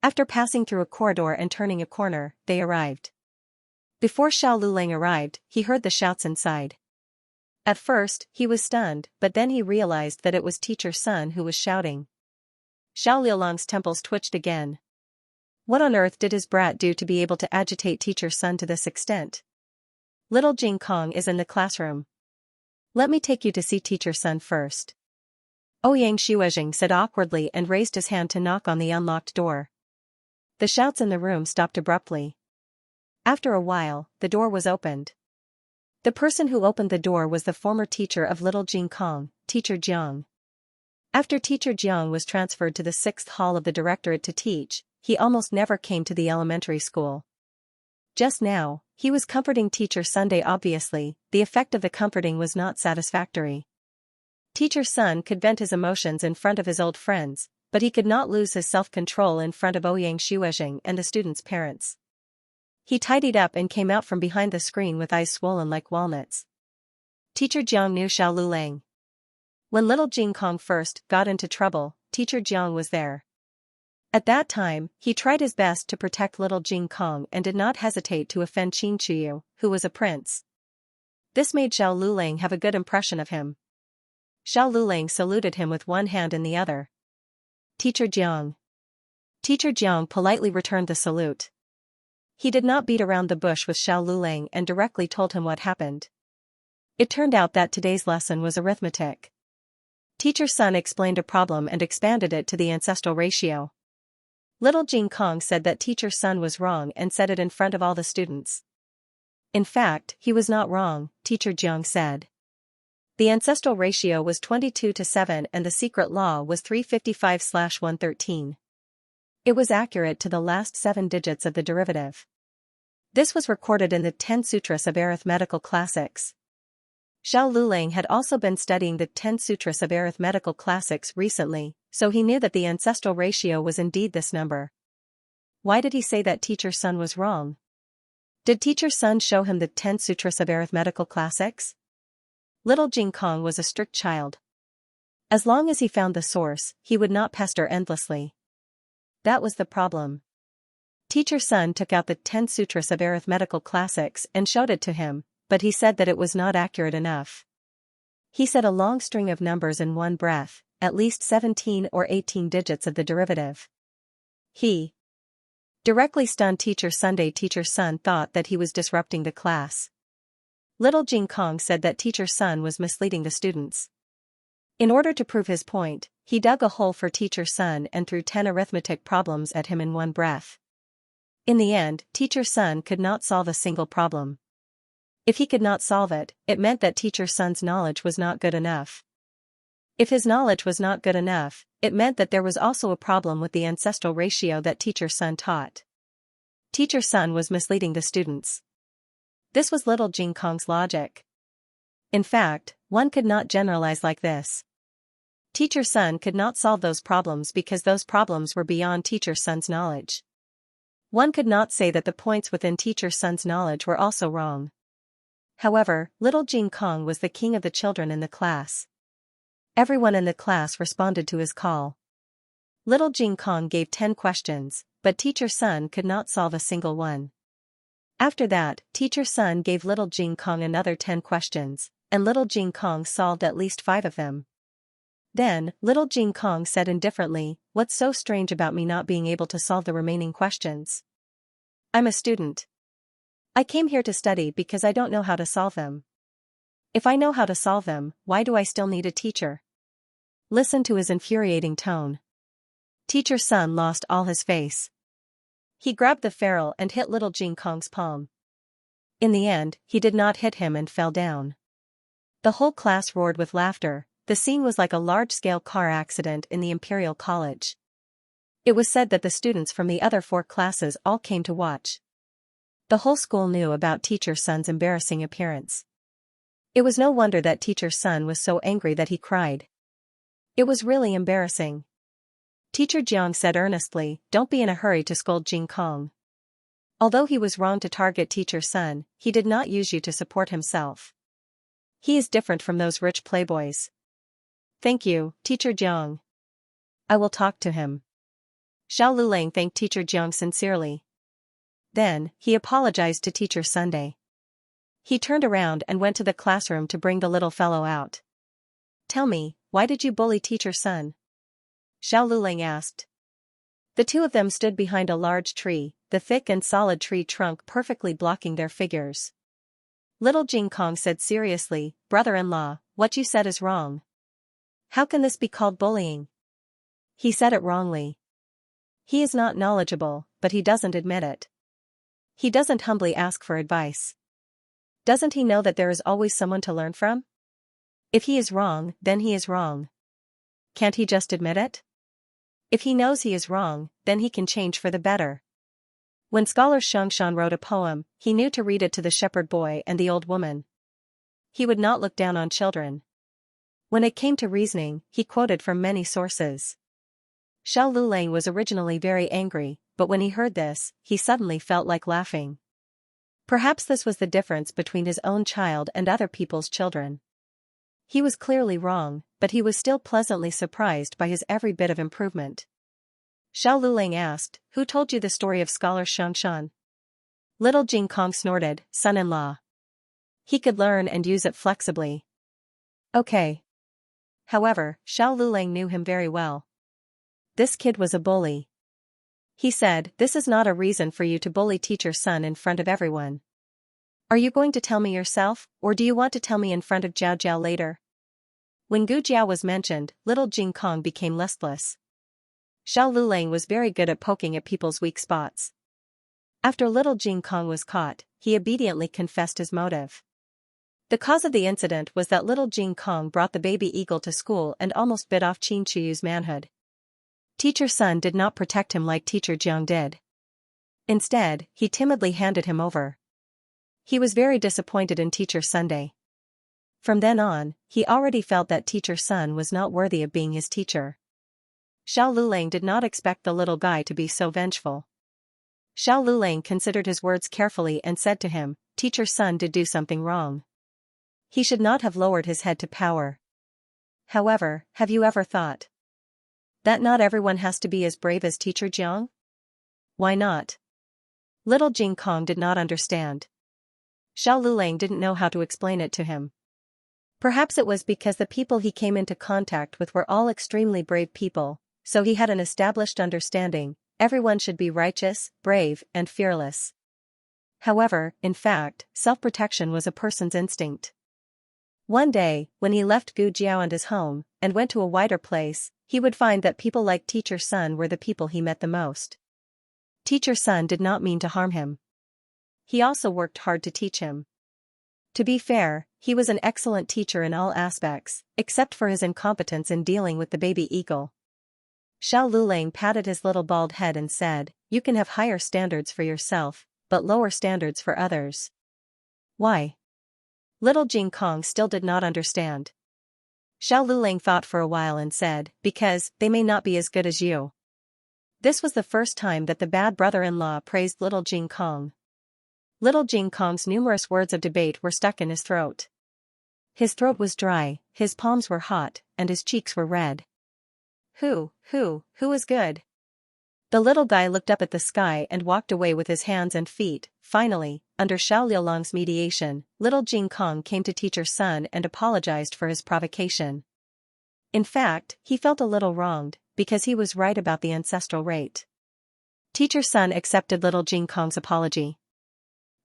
After passing through a corridor and turning a corner, they arrived. Before Xiao Lulang arrived, he heard the shouts inside. At first, he was stunned, but then he realized that it was Teacher Sun who was shouting. Xiao Liulang's temples twitched again. What on earth did his brat do to be able to agitate Teacher Sun to this extent? Little Jing Kong is in the classroom. Let me take you to see Teacher Sun first. Ouyang Xiuezheng said awkwardly and raised his hand to knock on the unlocked door. The shouts in the room stopped abruptly. After a while, the door was opened. The person who opened the door was the former teacher of little Jing Kong, Teacher Jiang. After Teacher Jiang was transferred to the 6th hall of the directorate to teach, he almost never came to the elementary school. Just now, he was comforting Teacher Sunday. Obviously, the effect of the comforting was not satisfactory. Teacher Sun could vent his emotions in front of his old friends, but he could not lose his self-control in front of Ouyang Shuozheng and the students' parents. He tidied up and came out from behind the screen with eyes swollen like walnuts. Teacher Jiang knew Xiao Lulang. When little Jing Kong first got into trouble, Teacher Jiang was there. At that time, he tried his best to protect little Jing Kong and did not hesitate to offend Qin Chuyu, who was a prince. This made Xiao Lulang have a good impression of him. Xiao Lulang saluted him with one hand in the other. Teacher Jiang. Teacher Jiang politely returned the salute. He did not beat around the bush with Xiao Lulang and directly told him what happened. It turned out that today's lesson was arithmetic. Teacher Sun explained a problem and expanded it to the ancestral ratio. Little Jing Kong said that Teacher Sun was wrong and said it in front of all the students. In fact, he was not wrong, Teacher Jiang said. The ancestral ratio was 22:7 and the secret law was 355/113. It was accurate to the last 7 digits of the derivative. This was recorded in the 10 Sutras of Arithmetical Classics. Xiao Lulang had also been studying the 10 Sutras of Arithmetical Classics recently, so he knew that the ancestral ratio was indeed this number. Why did he say that Teacher Sun was wrong? Did Teacher Sun show him the 10 Sutras of Arithmetical Classics? Little Jing Kong was a strict child. As long as he found the source, he would not pester endlessly. That was the problem. Teacher Sun took out the 10 Sutras of Arithmetical Classics and showed it to him, but he said that it was not accurate enough. He said a long string of numbers in one breath, at least 17 or 18 digits of the derivative. He directly stunned Teacher Sunday. Teacher Sun thought that he was disrupting the class. Little Jing Kong said that Teacher Sun was misleading the students. In order to prove his point, he dug a hole for Teacher Sun and threw 10 arithmetic problems at him in one breath. In the end, Teacher Sun could not solve a single problem. If he could not solve it, it meant that Teacher Sun's knowledge was not good enough. If his knowledge was not good enough, it meant that there was also a problem with the ancestral ratio that Teacher Sun taught. Teacher Sun was misleading the students. This was little Jing Kong's logic. In fact, one could not generalize like this. Teacher Sun could not solve those problems because those problems were beyond Teacher Sun's knowledge. One could not say that the points within Teacher Sun's knowledge were also wrong. However, little Jing Kong was the king of the children in the class. Everyone in the class responded to his call. Little Jing Kong gave 10 questions, but Teacher Sun could not solve a single one. After that, Teacher Sun gave little Jing Kong another 10 questions, and little Jing Kong solved at least 5 of them. Then, little Jing Kong said indifferently, "What's so strange about me not being able to solve the remaining questions? I'm a student. I came here to study because I don't know how to solve them. If I know how to solve them, why do I still need a teacher?" Listen to his infuriating tone. Teacher Sun lost all his face. He grabbed the ferrule and hit little Jing Kong's palm. In the end, he did not hit him and fell down. The whole class roared with laughter. The scene was like a large-scale car accident in the Imperial College. It was said that the students from the other 4 classes all came to watch. The whole school knew about Teacher Sun's embarrassing appearance. It was no wonder that Teacher Sun was so angry that he cried. It was really embarrassing. Teacher Jiang said earnestly, "Don't be in a hurry to scold Jing Kong. Although he was wrong to target Teacher Sun, he did not use you to support himself. He is different from those rich playboys." "Thank you, Teacher Jiang. I will talk to him." Xiao Lulang thanked Teacher Jiang sincerely. Then, he apologized to Teacher Sunday. He turned around and went to the classroom to bring the little fellow out. "Tell me, why did you bully Teacher Sun?" Xiao Lulang asked. The two of them stood behind a large tree, the thick and solid tree trunk perfectly blocking their figures. Little Jing Kong said seriously, "Brother-in-law, what you said is wrong. How can this be called bullying?" He said it wrongly. He is not knowledgeable, but he doesn't admit it. He doesn't humbly ask for advice. Doesn't he know that there is always someone to learn from? If he is wrong, then he is wrong. Can't he just admit it? If he knows he is wrong, then he can change for the better. When scholar Xianxia wrote a poem, he knew to read it to the shepherd boy and the old woman. He would not look down on children. When it came to reasoning, he quoted from many sources. Xiao Lulang was originally very angry, but when he heard this, he suddenly felt like laughing. Perhaps this was the difference between his own child and other people's children. He was clearly wrong, but he was still pleasantly surprised by his every bit of improvement. Xiao Lulang asked, "Who told you the story of scholar Xianxia?" Little Jing Kong snorted, "Son-in-law. He could learn and use it flexibly." Okay. However, Xiao Lulang knew him very well. This kid was a bully. He said, "This is not a reason for you to bully teacher's son in front of everyone. Are you going to tell me yourself, or do you want to tell me in front of Jiao Jiao later?" When Gu Jiao was mentioned, little Jing Kong became listless. Xiao Lulang was very good at poking at people's weak spots. After little Jing Kong was caught, he obediently confessed his motive. The cause of the incident was that little Jing Kong brought the baby eagle to school and almost bit off Qin Chiyu's manhood. Teacher Sun did not protect him like Teacher Jiang did. Instead, he timidly handed him over. He was very disappointed in Teacher Sunday. From then on, he already felt that Teacher Sun was not worthy of being his teacher. Xiao Lulang did not expect the little guy to be so vengeful. Xiao Lulang considered his words carefully and said to him, "Teacher Sun did do something wrong. He should not have lowered his head to power. However, have you ever thought that not everyone has to be as brave as Teacher Jiang? Why not?" Little Jing Kong did not understand. Xiao Lulang didn't know how to explain it to him. Perhaps it was because the people he came into contact with were all extremely brave people, so he had an established understanding, everyone should be righteous, brave, and fearless. However, in fact, self-protection was a person's instinct. One day, when he left Gu Jiao and his home, and went to a wider place, he would find that people like Teacher Sun were the people he met the most. Teacher Sun did not mean to harm him. He also worked hard to teach him. To be fair, he was an excellent teacher in all aspects, except for his incompetence in dealing with the baby eagle. Xiao Lulang patted his little bald head and said, "You can have higher standards for yourself, but lower standards for others." Why? Little Jing Kong still did not understand. Xiao Lulang thought for a while and said, "Because they may not be as good as you." This was the first time that the bad brother-in-law praised little Jing Kong. Little Jing Kong's numerous words of debate were stuck in his throat. His throat was dry, his palms were hot, and his cheeks were red. Who is good? The little guy looked up at the sky and walked away with his hands and feet. Finally, under Xiao Liulang's mediation, little Jing Kong came to Teacher Sun and apologized for his provocation. In fact, he felt a little wronged, because he was right about the ancestral rate. Teacher Sun accepted little Jing Kong's apology.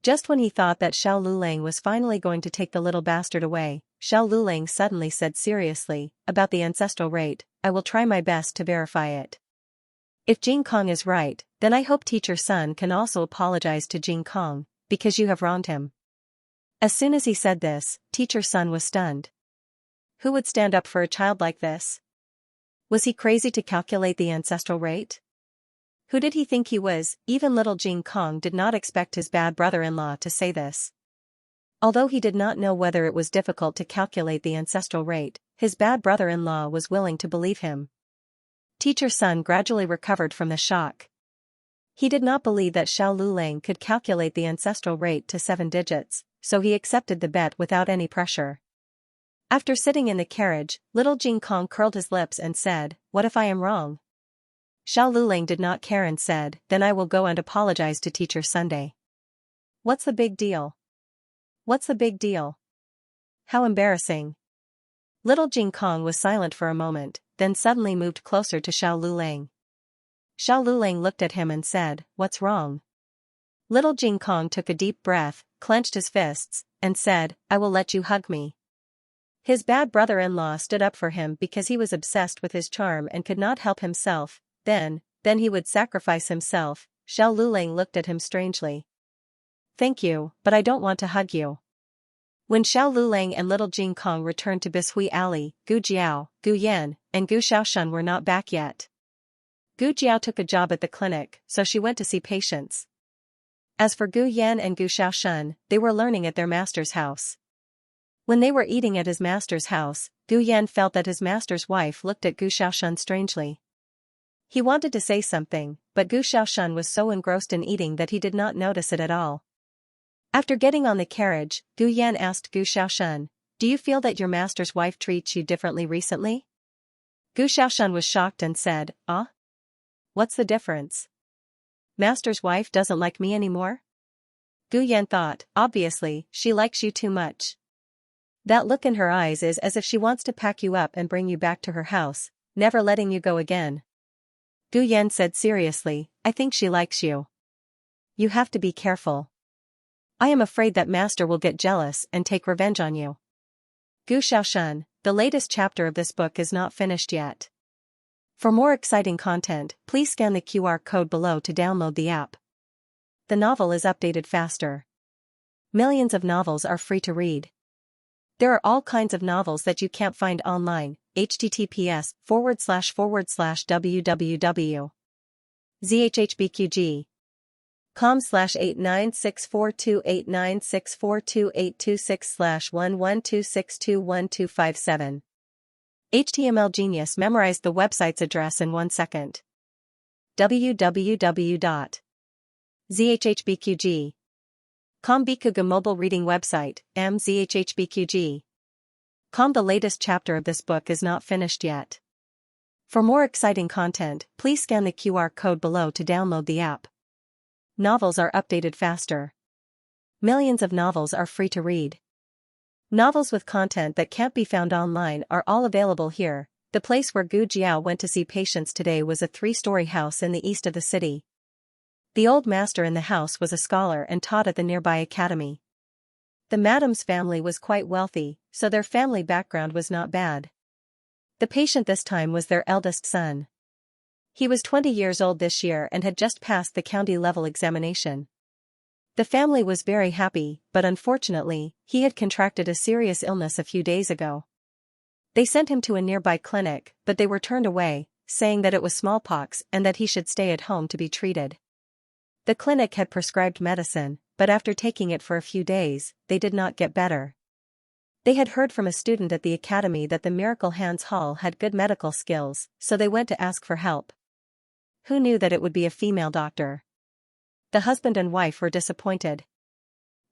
Just when he thought that Xiao Lulang was finally going to take the little bastard away, Xiao Lulang suddenly said seriously, "About the ancestral rate, I will try my best to verify it. If Jing Kong is right, then I hope Teacher Sun can also apologize to Jing Kong, because you have wronged him." As soon as he said this, Teacher Sun was stunned. Who would stand up for a child like this? Was he crazy to calculate the ancestral rate? Who did he think he was? Even little Jing Kong did not expect his bad brother-in-law to say this. Although he did not know whether it was difficult to calculate the ancestral rate, his bad brother-in-law was willing to believe him. Teacher Sun gradually recovered from the shock. He did not believe that Xiao Lulang could calculate the ancestral rate to 7 digits, so he accepted the bet without any pressure. After sitting in the carriage, little Jing Kong curled his lips and said, "What if I am wrong?" Xiao Lulang did not care and said, "Then I will go and apologize to Teacher Sunday." What's the big deal? What's the big deal? How embarrassing. Little Jing Kong was silent for a moment, then suddenly moved closer to Xiao Lulang. Xiao Lulang looked at him and said, "What's wrong?" Little Jing Kong took a deep breath, clenched his fists, and said, "I will let you hug me." His bad brother-in-law stood up for him because he was obsessed with his charm and could not help himself. Then, then he would sacrifice himself. Xiao Lulang looked at him strangely. Thank you, but I don't want to hug you. When Xiao Lulang and little Jing Kong returned to Bishui Alley, Gu Jiao, Gu Yan, and Gu Xiaoshan were not back yet. Gu Jiao took a job at the clinic, so she went to see patients. As for Gu Yan and Gu Xiaoshan, they were learning at their master's house. When they were eating at his master's house, Gu Yan felt that his master's wife looked at Gu Xiaoshan strangely. He wanted to say something, but Gu Xiaoshan was so engrossed in eating that he did not notice it at all. After getting on the carriage, Gu Yan asked Gu Xiaoshan, "Do you feel that your master's wife treats you differently recently?" Gu Xiaoshan was shocked and said, "Ah? What's the difference? Master's wife doesn't like me anymore?" Gu Yan thought, obviously, she likes you too much. That look in her eyes is as if she wants to pack you up and bring you back to her house, never letting you go again. Gu Yan said seriously, "I think she likes you. You have to be careful. I am afraid that master will get jealous and take revenge on you." Gu Xiaoshan, the latest chapter of this book is not finished yet. For more exciting content, please scan the QR code below to download the app. The novel is updated faster. Millions of novels are free to read. There are all kinds of novels that you can't find online. https://www.zhhbqg.com/8964289642826/112621257. HTML Genius memorized the website's address in 1 second. www.zhhbqg.com Bikuga mobile reading website, mzhhbqg.com. The latest chapter of this book is not finished yet. For more exciting content, please scan the QR code below to download the app. Novels are updated faster. Millions of novels are free to read. Novels with content that can't be found online are all available here. The place where Gu Jiao went to see patients today was a 3-story house in the east of the city. The old master in the house was a scholar and taught at the nearby academy. The madam's family was quite wealthy, so their family background was not bad. The patient this time was their eldest son. He was 20 years old this year and had just passed the county-level examination. The family was very happy, but unfortunately, he had contracted a serious illness a few days ago. They sent him to a nearby clinic, but they were turned away, saying that it was smallpox and that he should stay at home to be treated. The clinic had prescribed medicine, but after taking it for a few days, they did not get better. They had heard from a student at the academy that the Miracle Hands Hall had good medical skills, so they went to ask for help. Who knew that it would be a female doctor? The husband and wife were disappointed.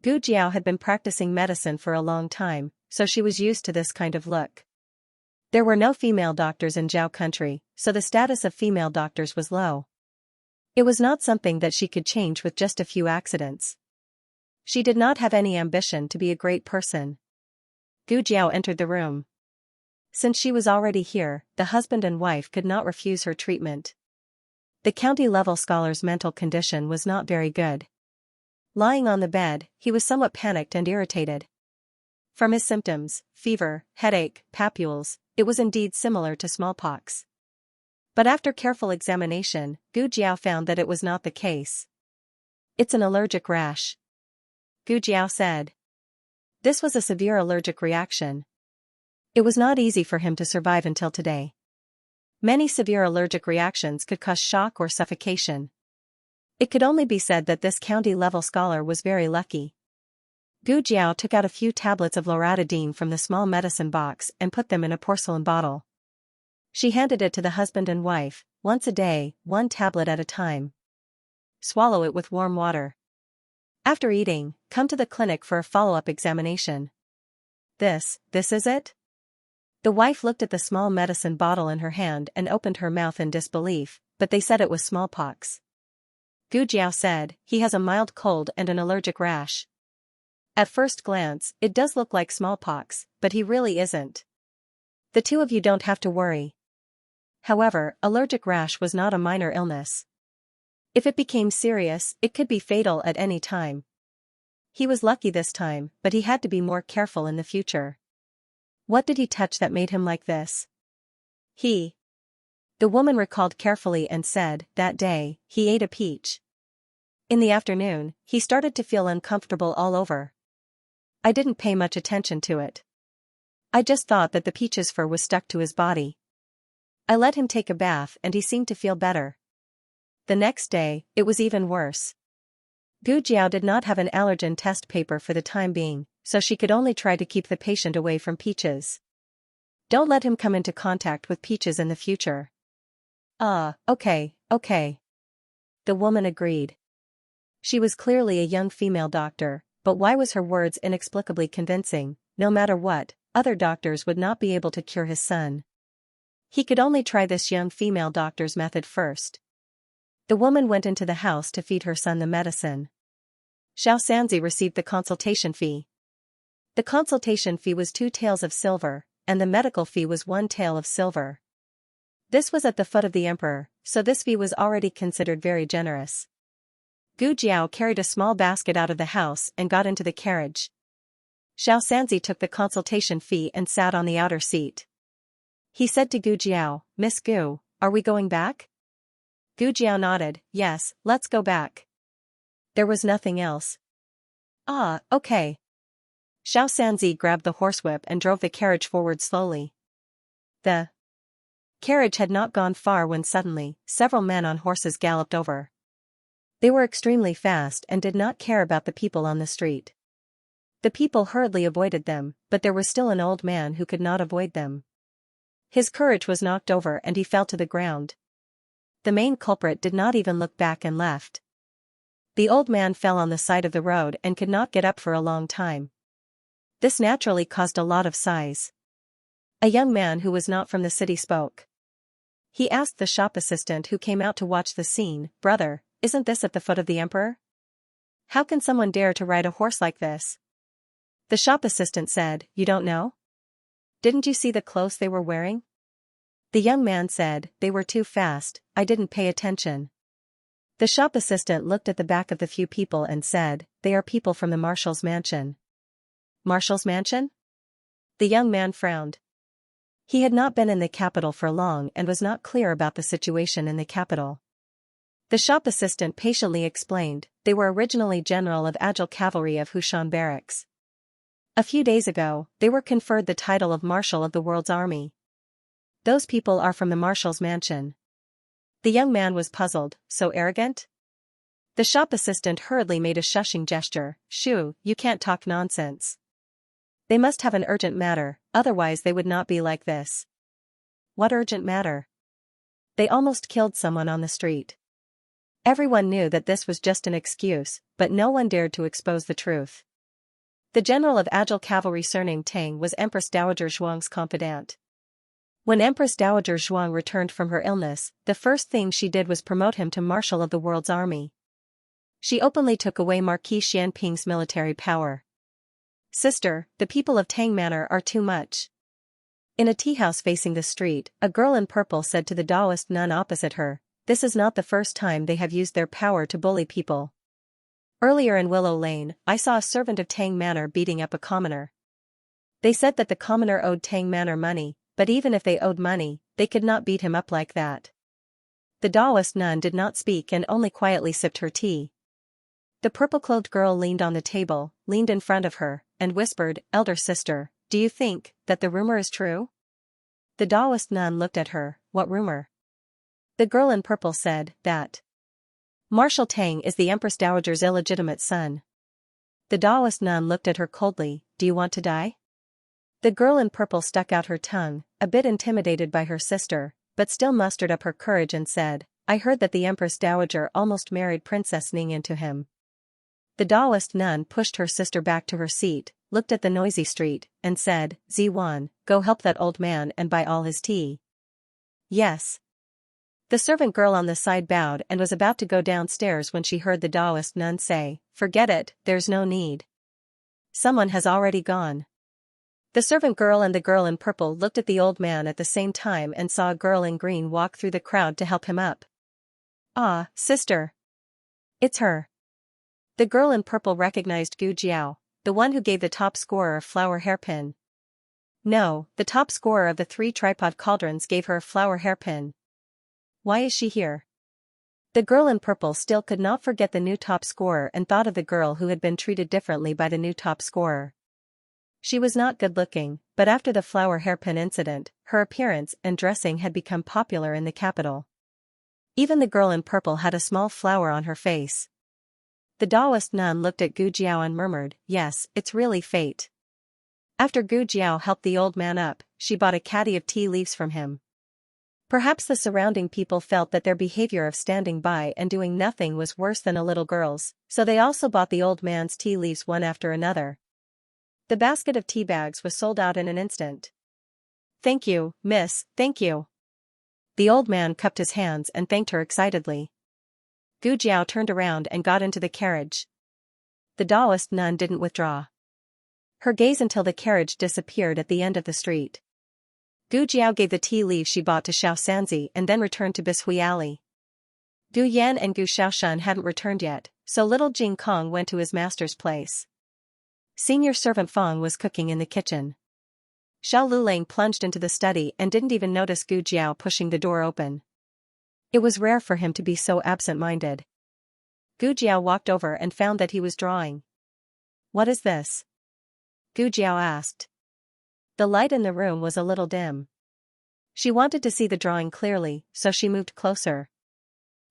Gu Jiao had been practicing medicine for a long time, so she was used to this kind of look. There were no female doctors in Zhao country, so the status of female doctors was low. It was not something that she could change with just a few accidents. She did not have any ambition to be a great person. Gu Jiao entered the room. Since she was already here, the husband and wife could not refuse her treatment. The county-level scholar's mental condition was not very good. Lying on the bed, he was somewhat panicked and irritated. From his symptoms, fever, headache, papules, it was indeed similar to smallpox. But after careful examination, Gu Jiao found that it was not the case. "It's an allergic rash," Gu Jiao said. This was a severe allergic reaction. It was not easy for him to survive until today. Many severe allergic reactions could cause shock or suffocation. It could only be said that this county-level scholar was very lucky. Gu Jiao took out a few tablets of loratadine from the small medicine box and put them in a porcelain bottle. She handed it to the husband and wife, once a day, 1 tablet at a time. Swallow it with warm water. After eating, come to the clinic for a follow-up examination. This is it? The wife looked at the small medicine bottle in her hand and opened her mouth in disbelief, but they said it was smallpox. Gu Jiao said, "He has a mild cold and an allergic rash. At first glance, it does look like smallpox, but he really isn't. The two of you don't have to worry." However, allergic rash was not a minor illness. If it became serious, it could be fatal at any time. He was lucky this time, but he had to be more careful in the future. What did he touch that made him like this? The woman recalled carefully and said, that day, he ate a peach. In the afternoon, he started to feel uncomfortable all over. I didn't pay much attention to it. I just thought that the peach's fur was stuck to his body. I let him take a bath and he seemed to feel better. The next day, it was even worse. Gu Jiao did not have an allergen test paper for the time being, so she could only try to keep the patient away from peaches. Don't let him come into contact with peaches in the future. Okay. The woman agreed. She was clearly a young female doctor, but why was her words inexplicably convincing? No matter what, other doctors would not be able to cure his son. He could only try this young female doctor's method first. The woman went into the house to feed her son the medicine. Xianxia received the consultation fee. The consultation fee was 2 taels of silver, and the medical fee was 1 tael of silver. This was at the foot of the emperor, so this fee was already considered very generous. Gu Jiao carried a small basket out of the house and got into the carriage. Xianxia took the consultation fee and sat on the outer seat. He said to Gu Jiao, Miss Gu, are we going back? Gu Jiao nodded, yes, let's go back. There was nothing else. Okay. Xianxia grabbed the horsewhip and drove the carriage forward slowly. The carriage had not gone far when suddenly, several men on horses galloped over. They were extremely fast and did not care about the people on the street. The people hurriedly avoided them, but there was still an old man who could not avoid them. His courage was knocked over and he fell to the ground. The main culprit did not even look back and left. The old man fell on the side of the road and could not get up for a long time. This naturally caused a lot of sighs. A young man who was not from the city spoke. He asked the shop assistant who came out to watch the scene, brother, isn't this at the foot of the emperor? How can someone dare to ride a horse like this? The shop assistant said, you don't know? Didn't you see the clothes they were wearing? The young man said, they were too fast, I didn't pay attention. The shop assistant looked at the back of the few people and said, they are people from the marshal's mansion. Marshal's mansion? The young man frowned. He had not been in the capital for long and was not clear about the situation in the capital. The shop assistant patiently explained, they were originally general of Agile Cavalry of Hushan Barracks. A few days ago, they were conferred the title of Marshal of the World's Army. Those people are from the Marshal's mansion. The young man was puzzled, so arrogant? The shop assistant hurriedly made a shushing gesture, shoo, you can't talk nonsense. They must have an urgent matter, otherwise they would not be like this. What urgent matter? They almost killed someone on the street. Everyone knew that this was just an excuse, but no one dared to expose the truth. The general of Agile Cavalry surnamed Tang was Empress Dowager Zhuang's confidant. When Empress Dowager Zhuang returned from her illness, the first thing she did was promote him to Marshal of the World's Army. She openly took away Marquis Xianping's military power. Sister, the people of Tang Manor are too much. In a tea house facing the street, a girl in purple said to the Taoist nun opposite her, this is not the first time they have used their power to bully people. Earlier in Willow Lane, I saw a servant of Tang Manor beating up a commoner. They said that the commoner owed Tang Manor money, but even if they owed money, they could not beat him up like that. The Taoist nun did not speak and only quietly sipped her tea. The purple-clothed girl leaned on the table, leaned in front of her, and whispered, elder sister, do you think that the rumor is true? The Taoist nun looked at her, what rumor? The girl in purple said, that Marshal Tang is the Empress Dowager's illegitimate son. The Taoist nun looked at her coldly, do you want to die? The girl in purple stuck out her tongue, a bit intimidated by her sister, but still mustered up her courage and said, I heard that the Empress Dowager almost married Princess Ning into him. The Taoist nun pushed her sister back to her seat, looked at the noisy street, and said, Ziwan, go help that old man and buy all his tea. Yes. The servant girl on the side bowed and was about to go downstairs when she heard the Taoist nun say, forget it, there's no need. Someone has already gone. The servant girl and the girl in purple looked at the old man at the same time and saw a girl in green walk through the crowd to help him up. Ah, sister. It's her. The girl in purple recognized Gu Jiao, the one who gave the top scorer a flower hairpin. No, the top scorer of the 3 tripod cauldrons gave her a flower hairpin. Why is she here? The girl in purple still could not forget the new top scorer and thought of the girl who had been treated differently by the new top scorer. She was not good-looking, but after the flower hairpin incident, her appearance and dressing had become popular in the capital. Even the girl in purple had a small flower on her face. The Taoist nun looked at Gu Jiao and murmured, "Yes, it's really fate." After Gu Jiao helped the old man up, she bought a caddy of tea leaves from him. Perhaps the surrounding people felt that their behavior of standing by and doing nothing was worse than a little girl's, so they also bought the old man's tea leaves one after another. The basket of tea bags was sold out in an instant. "Thank you, miss, thank you." The old man cupped his hands and thanked her excitedly. Gu Jiao turned around and got into the carriage. The Taoist nun didn't withdraw her gaze until the carriage disappeared at the end of the street. Gu Jiao gave the tea leaves she bought to Xianxia and then returned to Bishui Alley. Gu Yan and Gu Shaoshan hadn't returned yet, so little Jing Kong went to his master's place. Senior servant Feng was cooking in the kitchen. Xiao Lulang plunged into the study and didn't even notice Gu Jiao pushing the door open. It was rare for him to be so absent-minded. Gu Jiao walked over and found that he was drawing. "What is this?" Gu Jiao asked. The light in the room was a little dim. She wanted to see the drawing clearly, so she moved closer.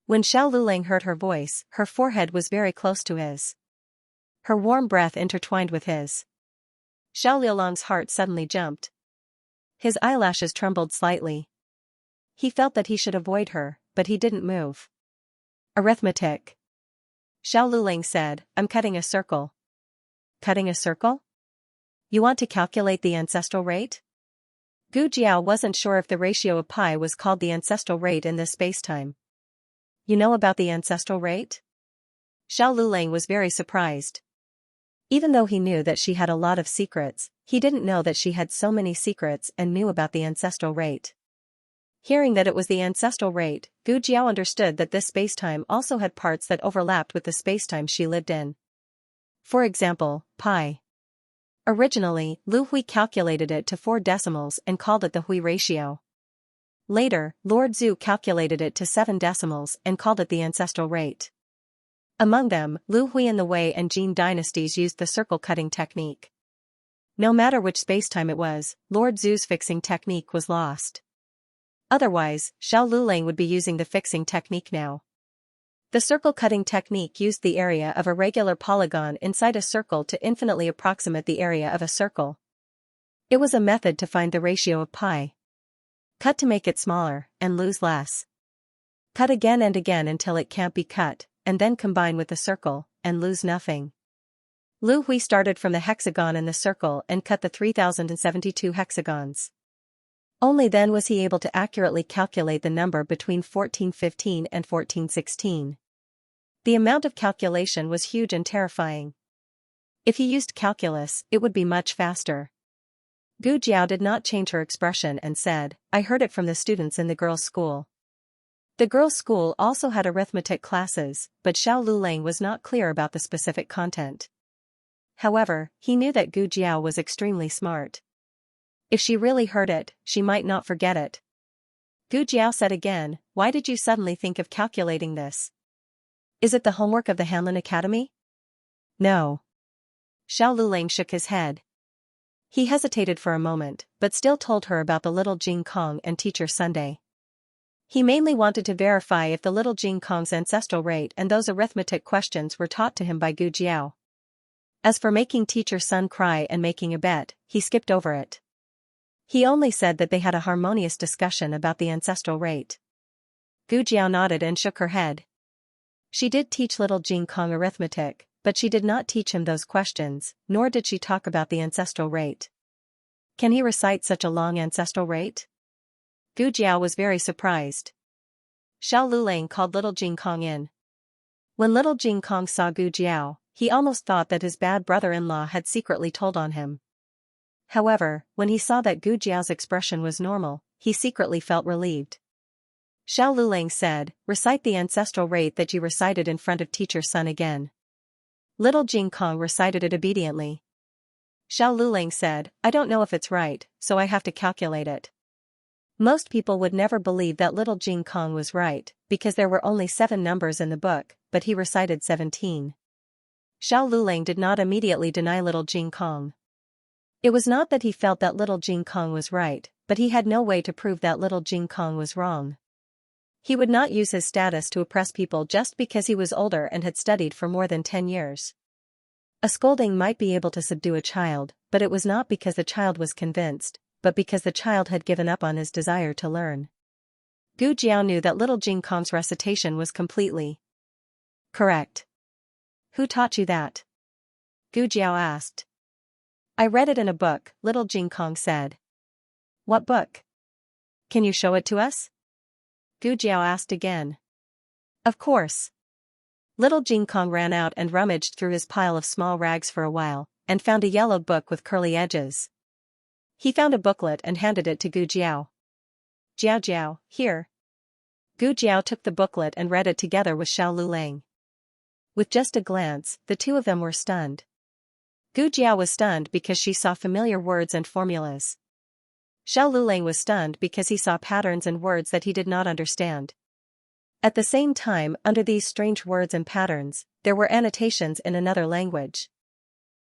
When Xiao Lulang heard her voice, her forehead was very close to his. Her warm breath intertwined with his. Xiao Liulang's heart suddenly jumped. His eyelashes trembled slightly. He felt that he should avoid her, but he didn't move. "Arithmetic," Xiao Lulang said, "I'm cutting a circle." "Cutting a circle? You want to calculate the ancestral rate?" Gu Jiao wasn't sure if the ratio of pi was called the ancestral rate in this spacetime. "You know about the ancestral rate?" Xiao Lulang was very surprised. Even though he knew that she had a lot of secrets, he didn't know that she had so many secrets and knew about the ancestral rate. Hearing that it was the ancestral rate, Gu Jiao understood that this spacetime also had parts that overlapped with the spacetime she lived in. For example, pi. Originally, Lu Hui calculated it to 4 decimals and called it the Hui ratio. Later, Lord Zhu calculated it to 7 decimals and called it the ancestral rate. Among them, Lu Hui and the Wei and Jin dynasties used the circle-cutting technique. No matter which spacetime it was, Lord Zhu's fixing technique was lost. Otherwise, Xiao Lulang would be using the fixing technique now. The circle-cutting technique used the area of a regular polygon inside a circle to infinitely approximate the area of a circle. It was a method to find the ratio of pi. Cut to make it smaller, and lose less. Cut again and again until it can't be cut, and then combine with the circle, and lose nothing. Lu Hui started from the hexagon in the circle and cut the 3072 hexagons. Only then was he able to accurately calculate the number between 1415 and 1416. The amount of calculation was huge and terrifying. If he used calculus, it would be much faster. Gu Jiao did not change her expression and said, "I heard it from the students in the girls' school." The girls' school also had arithmetic classes, but Xiao Lulang was not clear about the specific content. However, he knew that Gu Jiao was extremely smart. If she really heard it, she might not forget it. Gu Jiao said again, "Why did you suddenly think of calculating this? Is it the homework of the Hanlin Academy?" "No." Xiao Lulang shook his head. He hesitated for a moment, but still told her about the little Jing Kong and Teacher Sunday. He mainly wanted to verify if the little Jing Kong's ancestral rate and those arithmetic questions were taught to him by Gu Jiao. As for making Teacher Sun cry and making a bet, he skipped over it. He only said that they had a harmonious discussion about the ancestral rate. Gu Jiao nodded and shook her head. She did teach little Jing Kong arithmetic, but she did not teach him those questions, nor did she talk about the ancestral rate. Can he recite such a long ancestral rate? Gu Jiao was very surprised. Xiao Lulang called little Jing Kong in. When little Jing Kong saw Gu Jiao, he almost thought that his bad brother-in-law had secretly told on him. However, when he saw that Gu Jiao's expression was normal, he secretly felt relieved. Xiao Lulang said, "Recite the ancestral rate that you recited in front of Teacher Sun again." Little Jing Kong recited it obediently. Xiao Lulang said, "I don't know if it's right, so I have to calculate it." Most people would never believe that little Jing Kong was right, because there were only 7 numbers in the book, but he recited 17. Xiao Lulang did not immediately deny little Jing Kong. It was not that he felt that little Jing Kong was right, but he had no way to prove that little Jing Kong was wrong. He would not use his status to oppress people just because he was older and had studied for more than 10 years. A scolding might be able to subdue a child, but it was not because the child was convinced, but because the child had given up on his desire to learn. Gu Jiao knew that little Jing Kong's recitation was completely correct. Who taught you that? Gu Jiao asked. I read it in a book, little Jing Kong said. What book? Can you show it to us? Gu Jiao asked again. Of course. Little Jing Kong ran out and rummaged through his pile of small rags for a while, and found a yellow book with curly edges. He found a booklet and handed it to Gu Jiao. Jiao Jiao, here. Gu Jiao took the booklet and read it together with Xiao Lulang. With just a glance, the two of them were stunned. Gu Jiao was stunned because she saw familiar words and formulas. Xiao Lulang was stunned because he saw patterns and words that he did not understand. At the same time, under these strange words and patterns, there were annotations in another language.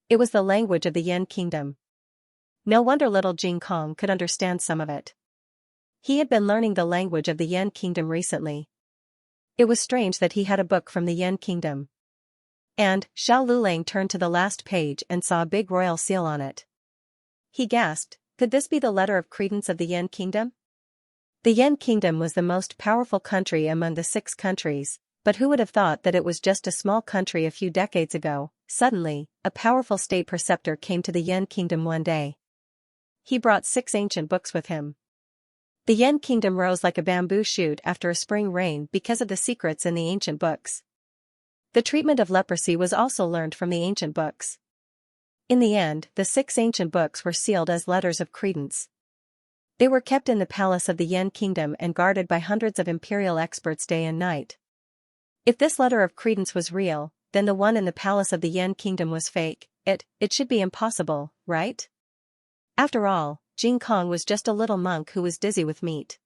It was the language of the Yan Kingdom. No wonder little Jing Kong could understand some of it. He had been learning the language of the Yan Kingdom recently. It was strange that he had a book from the Yan Kingdom. And, Xiao Lulang turned to the last page and saw a big royal seal on it. He gasped, could this be the letter of credence of the Yan Kingdom? The Yan Kingdom was the most powerful country among the 6 countries, but who would have thought that it was just a small country a few decades ago? Suddenly, a powerful state preceptor came to the Yan Kingdom one day. He brought 6 ancient books with him. The Yan Kingdom rose like a bamboo shoot after a spring rain because of the secrets in the ancient books. The treatment of leprosy was also learned from the ancient books. In the end, the 6 ancient books were sealed as letters of credence. They were kept in the palace of the Yan Kingdom and guarded by hundreds of imperial experts day and night. If this letter of credence was real, then the one in the palace of the Yan Kingdom was fake. It should be impossible, right? After all, Jing Kong was just a little monk who was dizzy with meat.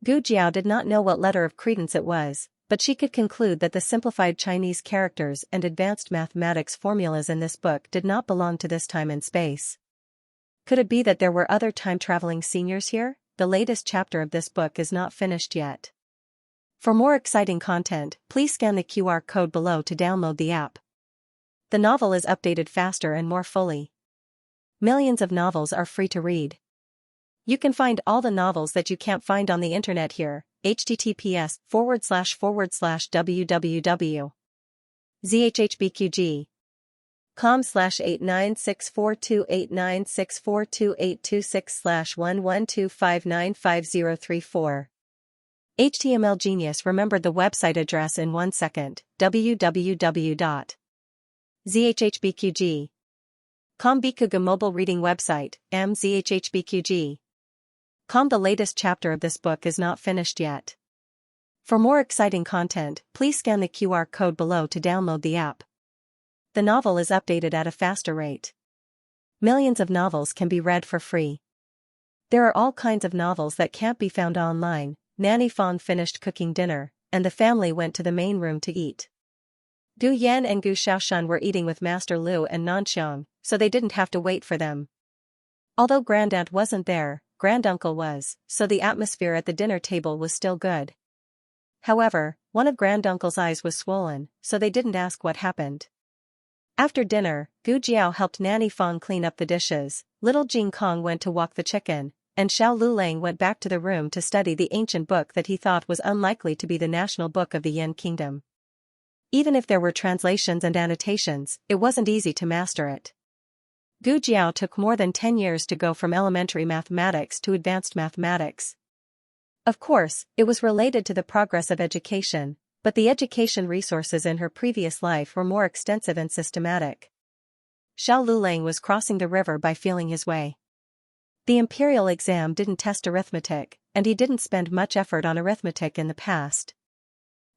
Gu Jiao did not know what letter of credence it was, but she could conclude that the simplified Chinese characters and advanced mathematics formulas in this book did not belong to this time and space. Could it be that there were other time-traveling seniors here? The latest chapter of this book is not finished yet. For more exciting content, please scan the QR code below to download the app. The novel is updated faster and more fully. Millions of novels are free to read. You can find all the novels that you can't find on the internet here. https://www.zhhbqg.com/896428964286/112595034. HTML Genius remembered the website address in 1 second. www.zhhbqg.com Bikuga mobile reading website, mzhhbqg.com. The latest chapter of this book is not finished yet. For more exciting content, please scan the QR code below to download the app. The novel is updated at a faster rate. Millions of novels can be read for free. There are all kinds of novels that can't be found online. Nanny Fong finished cooking dinner, and the family went to the main room to eat. Gu Yan and Gu Xiaoshan were eating with Master Lu and Nanxiang, so they didn't have to wait for them. Although Grandaunt wasn't there, Granduncle was, so the atmosphere at the dinner table was still good. However, one of Granduncle's eyes was swollen, so they didn't ask what happened. After dinner, Gu Jiao helped Nanny Fong clean up the dishes, little Jing Kong went to walk the chicken, and Xiao Lulang went back to the room to study the ancient book that he thought was unlikely to be the national book of the Yan Kingdom. Even if there were translations and annotations, it wasn't easy to master it. Gu Jiao took more than 10 years to go from elementary mathematics to advanced mathematics. Of course, it was related to the progress of education, but the education resources in her previous life were more extensive and systematic. Xiao Lulang was crossing the river by feeling his way. The imperial exam didn't test arithmetic, and he didn't spend much effort on arithmetic in the past.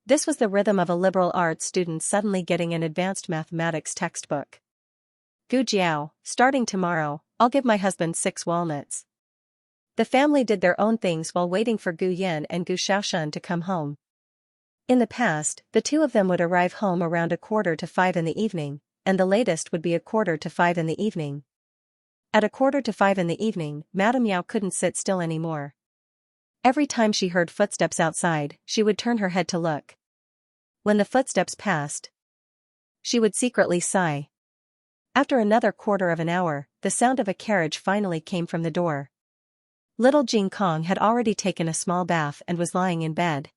This was the rhythm of a liberal arts student suddenly getting an advanced mathematics textbook. Gu Jiao, starting tomorrow, I'll give my husband 6 walnuts. The family did their own things while waiting for Gu Yan and Gu Xiaoshen to come home. In the past, the two of them would arrive home around 4:45 in the evening, and the latest would be 4:45 in the evening. At 4:45 in the evening, Madame Yao couldn't sit still anymore. Every time she heard footsteps outside, she would turn her head to look. When the footsteps passed, she would secretly sigh. After another quarter of an hour, the sound of a carriage finally came from the door. Little Jing Kong had already taken a small bath and was lying in bed.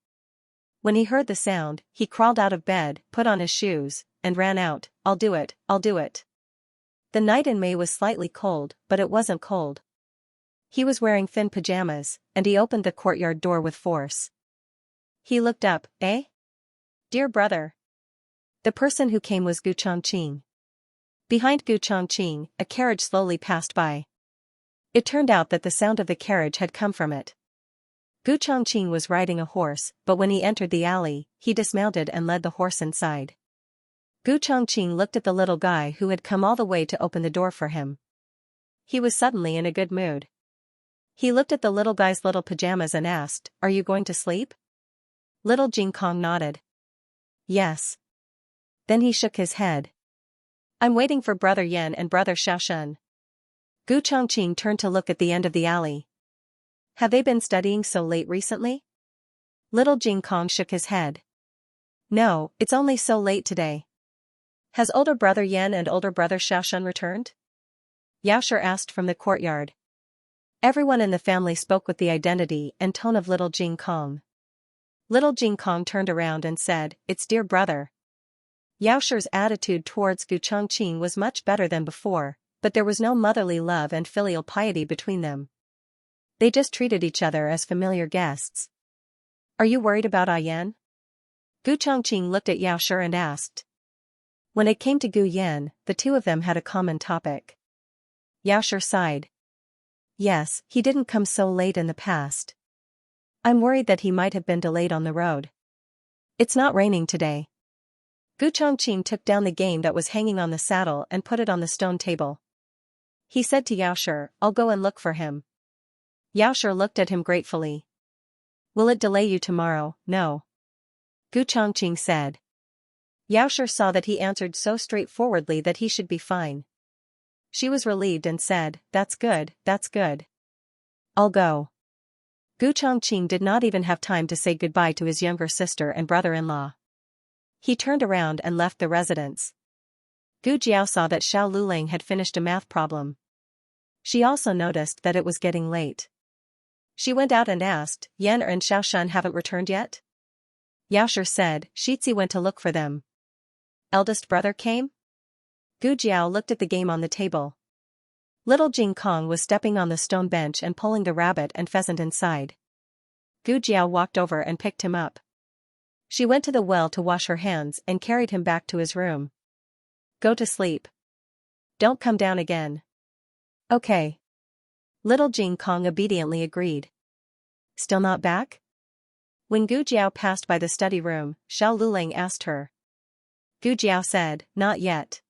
When he heard the sound, he crawled out of bed, put on his shoes, and ran out. I'll do it, I'll do it. The night in May was slightly cold, but it wasn't cold. He was wearing thin pajamas, and he opened the courtyard door with force. He looked up. Eh? Dear brother. The person who came was Gu Chongqing. Behind Gu Chongqing, a carriage slowly passed by. It turned out that the sound of the carriage had come from it. Gu Chongqing was riding a horse, but when he entered the alley, he dismounted and led the horse inside. Gu Chongqing looked at the little guy who had come all the way to open the door for him. He was suddenly in a good mood. He looked at the little guy's little pajamas and asked, "Are you going to sleep?" Little Jing Kong nodded. Yes. Then he shook his head. I'm waiting for Brother Yan and Brother Xiaoshen. Gu Chongqing turned to look at the end of the alley. Have they been studying so late recently? Little Jing Kong shook his head. No, it's only so late today. Has older brother Yan and older brother Xiaoshen returned? Yaosher asked from the courtyard. Everyone in the family spoke with the identity and tone of Little Jing Kong. Little Jing Kong turned around and said, "It's dear brother." Yaosher's attitude towards Gu Chongqing was much better than before, but there was no motherly love and filial piety between them. They just treated each other as familiar guests. Are you worried about Yan? Gu Chongqing looked at Yaosher and asked. When it came to Gu Yan, the two of them had a common topic. Yaosher sighed. Yes, he didn't come so late in the past. I'm worried that he might have been delayed on the road. It's not raining today. Gu Chongqing took down the game that was hanging on the saddle and put it on the stone table. He said to Yaosher, I'll go and look for him. Yaosher looked at him gratefully. Will it delay you tomorrow? No. Gu Chongqing said. Yaosher saw that he answered so straightforwardly that he should be fine. She was relieved and said, That's good, that's good. I'll go. Gu Chongqing did not even have time to say goodbye to his younger sister and brother-in-law. He turned around and left the residence. Gu Jiao saw that Xiao Luling had finished a math problem. She also noticed that it was getting late. She went out and asked, Yan and Xiaoshen haven't returned yet? Yaosher said, Shitzi went to look for them. Eldest brother came? Gu Jiao looked at the game on the table. Little Jing Kong was stepping on the stone bench and pulling the rabbit and pheasant inside. Gu Jiao walked over and picked him up. She went to the well to wash her hands and carried him back to his room. Go to sleep. Don't come down again. Okay. Little Jing Kong obediently agreed. Still not back? When Gu Jiao passed by the study room, Xiao Luling asked her. Gu Jiao said, Not yet.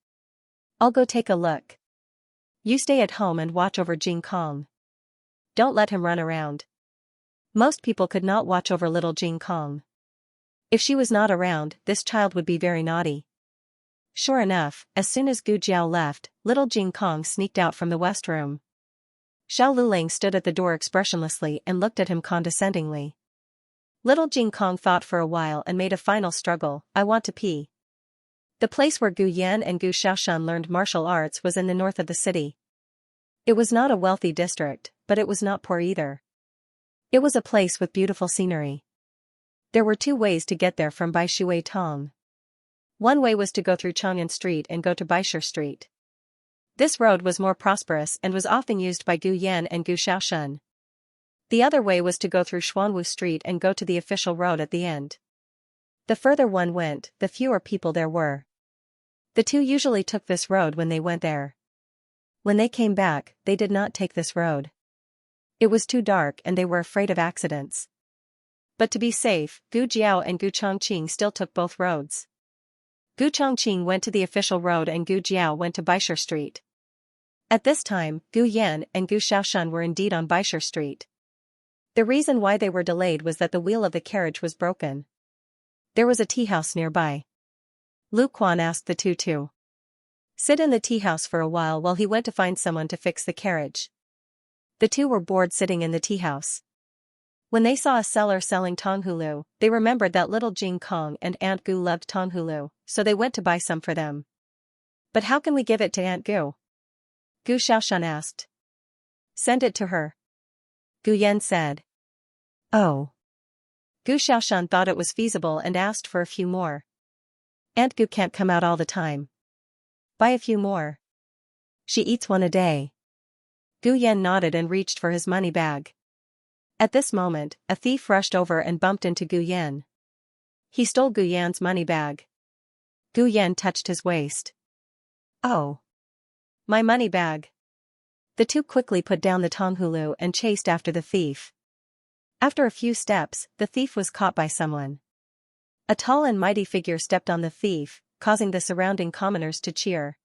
I'll go take a look. You stay at home and watch over Jing Kong. Don't let him run around. Most people could not watch over little Jing Kong. If she was not around, this child would be very naughty. Sure enough, as soon as Gu Jiao left, little Jing Kong sneaked out from the west room. Xiao Luling stood at the door expressionlessly and looked at him condescendingly. Little Jing Kong thought for a while and made a final struggle. I want to pee. The place where Gu Yan and Gu Xiaoshen learned martial arts was in the north of the city. It was not a wealthy district, but it was not poor either. It was a place with beautiful scenery. There were two ways to get there from Baishui Tong. One way was to go through Chang'an Street and go to Baisher Street. This road was more prosperous and was often used by Gu Yan and Gu Xiaoshen. The other way was to go through Xuanwu Street and go to the official road at the end. The further one went, the fewer people there were. The two usually took this road when they went there. When they came back, they did not take this road. It was too dark and they were afraid of accidents. But to be safe, Gu Jiao and Gu Chongqing still took both roads. Gu Chongqing went to the official road and Gu Jiao went to Baisher Street. At this time, Gu Yan and Gu Xiaoshan were indeed on Baisher Street. The reason why they were delayed was that the wheel of the carriage was broken. There was a tea house nearby. Lu Quan asked the two to sit in the tea house for a while he went to find someone to fix the carriage. The two were bored sitting in the tea house. When they saw a seller selling tonghulu, they remembered that little Jing Kong and Aunt Gu loved tonghulu, so they went to buy some for them. But how can we give it to Aunt Gu? Gu Xiaoshan asked. Send it to her. Gu Yan said. Oh. Gu Xiaoshan thought it was feasible and asked for a few more. Aunt Gu can't come out all the time. Buy a few more. She eats one a day. Gu Yan nodded and reached for his money bag. At this moment, a thief rushed over and bumped into Gu Yan. He stole Gu Yan's money bag. Gu Yan touched his waist. Oh. My money bag. The two quickly put down the tonghulu and chased after the thief. After a few steps, the thief was caught by someone. A tall and mighty figure stepped on the thief, causing the surrounding commoners to cheer.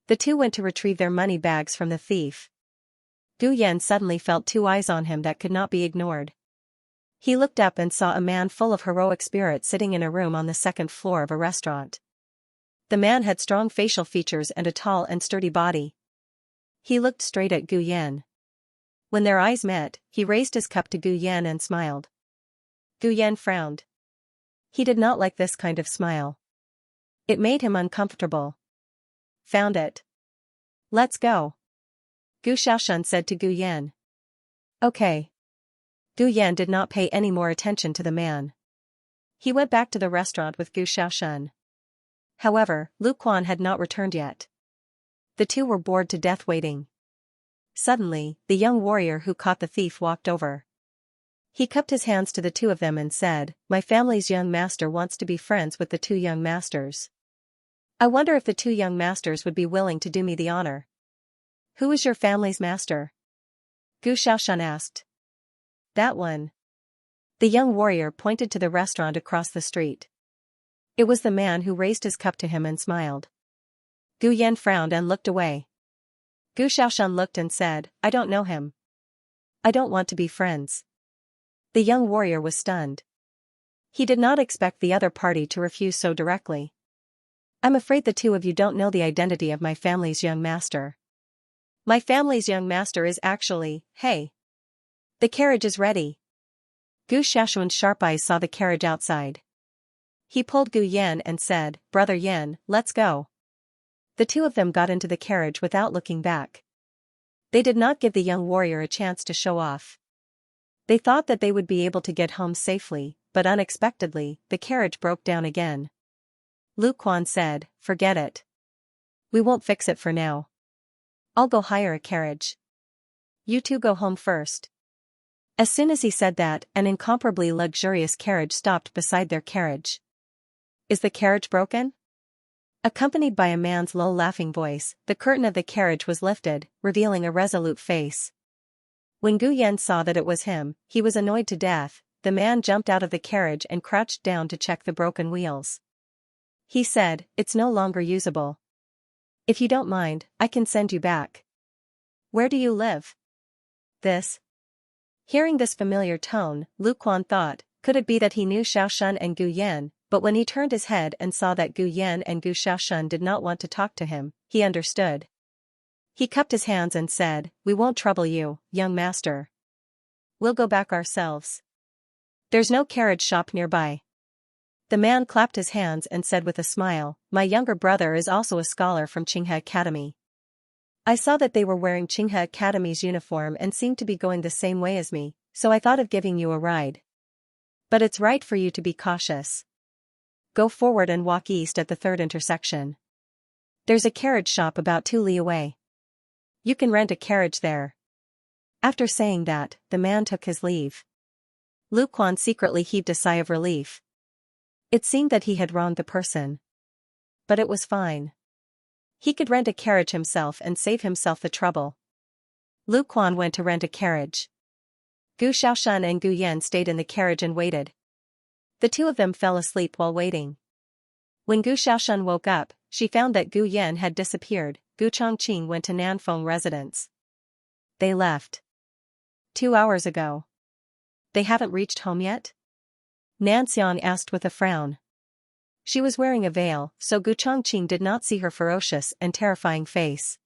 The two went to retrieve their money bags from the thief. Gu Yan suddenly felt two eyes on him that could not be ignored. He looked up and saw a man full of heroic spirit sitting in a room on the second floor of a restaurant. The man had strong facial features and a tall and sturdy body. He looked straight at Gu Yan. When their eyes met, he raised his cup to Gu Yan and smiled. Gu Yan frowned. He did not like this kind of smile. It made him uncomfortable. Found it. Let's go. Gu Xiaoshan said to Gu Yan. Okay. Gu Yan did not pay any more attention to the man. He went back to the restaurant with Gu Xiaoshan. However, Lu Quan had not returned yet. The two were bored to death waiting. Suddenly, the young warrior who caught the thief walked over. He cupped his hands to the two of them and said, My family's young master wants to be friends with the two young masters. I wonder if the two young masters would be willing to do me the honor. Who is your family's master? Gu Xiaoshan asked. That one. The young warrior pointed to the restaurant across the street. It was the man who raised his cup to him and smiled. Gu Yan frowned and looked away. Gu Xiaoshan looked and said, I don't know him. I don't want to be friends. The young warrior was stunned. He did not expect the other party to refuse so directly. I'm afraid the two of you don't know the identity of my family's young master. My family's young master is actually, hey. The carriage is ready. Gu Xiaoshan's sharp eyes saw the carriage outside. He pulled Gu Yan and said, Brother Yan, let's go. The two of them got into the carriage without looking back. They did not give the young warrior a chance to show off. They thought that they would be able to get home safely, but unexpectedly, the carriage broke down again. Lu Quan said, Forget it. We won't fix it for now. I'll go hire a carriage. You two go home first. As soon as he said that, an incomparably luxurious carriage stopped beside their carriage. Is the carriage broken? Accompanied by a man's low laughing voice, the curtain of the carriage was lifted, revealing a resolute face. When Gu Yan saw that it was him, he was annoyed to death. The man jumped out of the carriage and crouched down to check the broken wheels. He said, It's no longer usable. If you don't mind, I can send you back. Where do you live? This. Hearing this familiar tone, Lu Quan thought, could it be that he knew Xiaoshan and Gu Yan, but when he turned his head and saw that Gu Yan and Gu Xiaoshan did not want to talk to him, he understood. He cupped his hands and said, We won't trouble you, young master. We'll go back ourselves. There's no carriage shop nearby. The man clapped his hands and said with a smile, My younger brother is also a scholar from Qinghe Academy. I saw that they were wearing Qinghe Academy's uniform and seemed to be going the same way as me, so I thought of giving you a ride. But it's right for you to be cautious. Go forward and walk east at the third intersection. There's a carriage shop about 2 li away. You can rent a carriage there. After saying that, the man took his leave. Lu Quan secretly heaved a sigh of relief. It seemed that he had wronged the person. But it was fine. He could rent a carriage himself and save himself the trouble. Lu Quan went to rent a carriage. Gu Xiaoshan and Gu Yan stayed in the carriage and waited. The two of them fell asleep while waiting. When Gu Xiaoshan woke up, she found that Gu Yan had disappeared. Gu Chongqing went to Nanfeng residence. They left 2 hours ago. They haven't reached home yet? Nanxian asked with a frown. She was wearing a veil, so Gu Chongqing did not see her ferocious and terrifying face.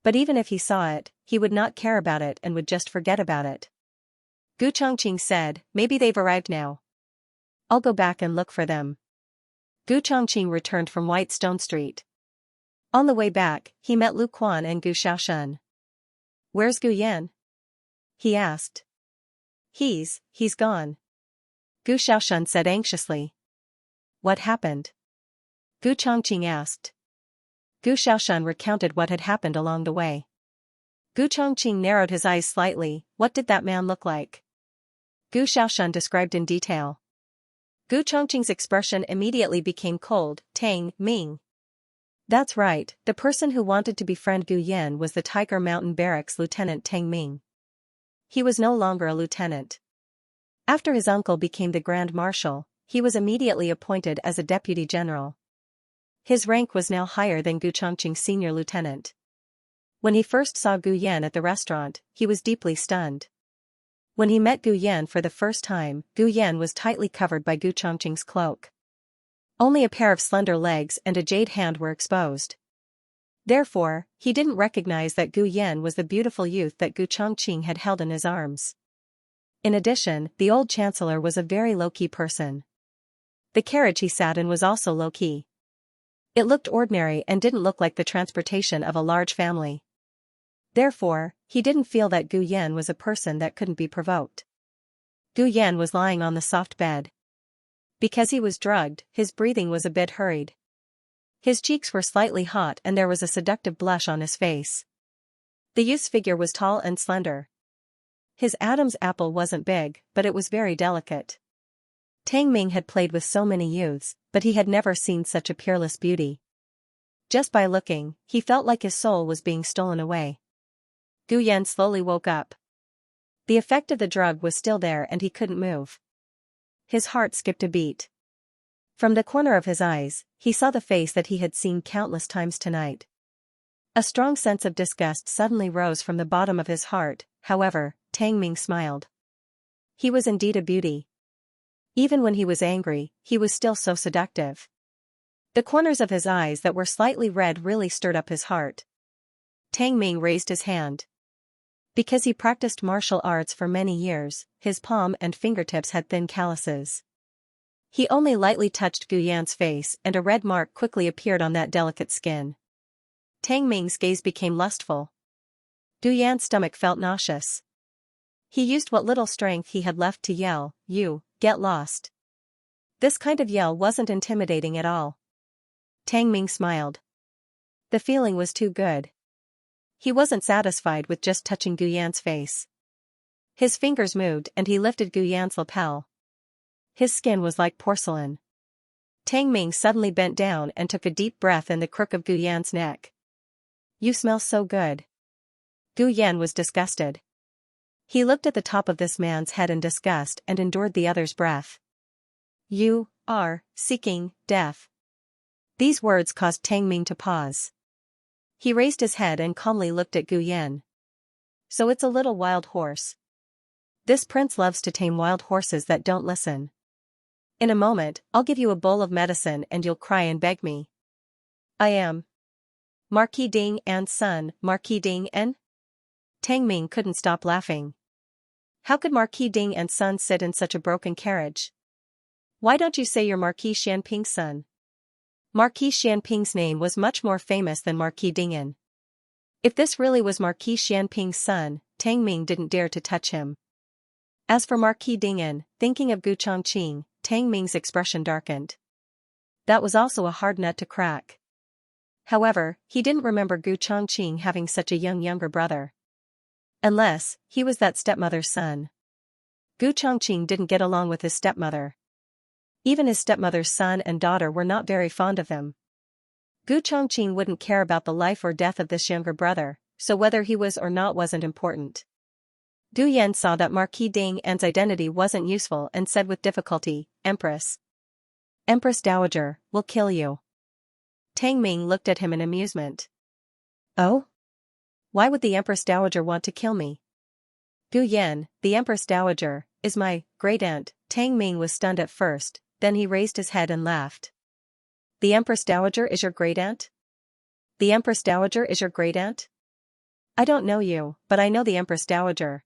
But even if he saw it, he would not care about it and would just forget about it. Gu Chongqing said, maybe they've arrived now. I'll go back and look for them. Gu Chongqing returned from Whitestone Street. On the way back, he met Lu Quan and Gu Xiaoshen. Where's Gu Yan? He asked. He's gone. Gu Xiaoshen said anxiously. What happened? Gu Chongqing asked. Gu Xiaoshen recounted what had happened along the way. Gu Chongqing narrowed his eyes slightly. What did that man look like? Gu Xiaoshen described in detail. Gu Chongqing's expression immediately became cold. Tang Ming. That's right, the person who wanted to befriend Gu Yan was the Tiger Mountain Barracks Lieutenant Tang Ming. He was no longer a lieutenant. After his uncle became the Grand Marshal, he was immediately appointed as a deputy general. His rank was now higher than Gu Chongqing's senior lieutenant. When he first saw Gu Yan at the restaurant, he was deeply stunned. When he met Gu Yan for the first time, Gu Yan was tightly covered by Gu Chongqing's cloak. Only a pair of slender legs and a jade hand were exposed. Therefore, he didn't recognize that Gu Yan was the beautiful youth that Gu Chongqing had held in his arms. In addition, the old chancellor was a very low-key person. The carriage he sat in was also low-key. It looked ordinary and didn't look like the transportation of a large family. Therefore, he didn't feel that Gu Yan was a person that couldn't be provoked. Gu Yan was lying on the soft bed. Because he was drugged, his breathing was a bit hurried. His cheeks were slightly hot and there was a seductive blush on his face. The youth's figure was tall and slender. His Adam's apple wasn't big, but it was very delicate. Tang Ming had played with so many youths, but he had never seen such a peerless beauty. Just by looking, he felt like his soul was being stolen away. Gu Yan slowly woke up. The effect of the drug was still there and he couldn't move. His heart skipped a beat. From the corner of his eyes, he saw the face that he had seen countless times tonight. A strong sense of disgust suddenly rose from the bottom of his heart. However, Tang Ming smiled. He was indeed a beauty. Even when he was angry, he was still so seductive. The corners of his eyes that were slightly red really stirred up his heart. Tang Ming raised his hand. Because he practiced martial arts for many years, his palm and fingertips had thin calluses. He only lightly touched Gu Yan's face and a red mark quickly appeared on that delicate skin. Tang Ming's gaze became lustful. Gu Yan's stomach felt nauseous. He used what little strength he had left to yell, "You, get lost." This kind of yell wasn't intimidating at all. Tang Ming smiled. The feeling was too good. He wasn't satisfied with just touching Gu Yan's face. His fingers moved and he lifted Gu Yan's lapel. His skin was like porcelain. Tang Ming suddenly bent down and took a deep breath in the crook of Gu Yan's neck. You smell so good. Gu Yan was disgusted. He looked at the top of this man's head in disgust and endured the other's breath. You are seeking death. These words caused Tang Ming to pause. He raised his head and calmly looked at Gu Yan. So it's a little wild horse. This prince loves to tame wild horses that don't listen. In a moment, I'll give you a bowl of medicine and you'll cry and beg me. I am Marquis Ding An's son, Marquis Ding An? Tang Ming couldn't stop laughing. How could Marquis Ding An's son sit in such a broken carriage? Why don't you say you're Marquis Xianping's son? Marquis Xianping's name was much more famous than Marquis Ding'an. If this really was Marquis Xianping's son, Tang Ming didn't dare to touch him. As for Marquis Ding'an, thinking of Gu Chongqing, Tang Ming's expression darkened. That was also a hard nut to crack. However, he didn't remember Gu Chongqing having such a younger brother. Unless, he was that stepmother's son. Gu Chongqing didn't get along with his stepmother. Even his stepmother's son and daughter were not very fond of him. Gu Chongqing wouldn't care about the life or death of this younger brother, so whether he was or not wasn't important. Gu Yan saw that Marquis Ding An's identity wasn't useful and said with difficulty, Empress. Empress Dowager, will kill you. Tang Ming looked at him in amusement. Oh? Why would the Empress Dowager want to kill me? Gu Yan, the Empress Dowager, is my great-aunt. Tang Ming was stunned at first, then he raised his head and laughed. The Empress Dowager is your great-aunt? The Empress Dowager is your great-aunt? I don't know you, but I know the Empress Dowager.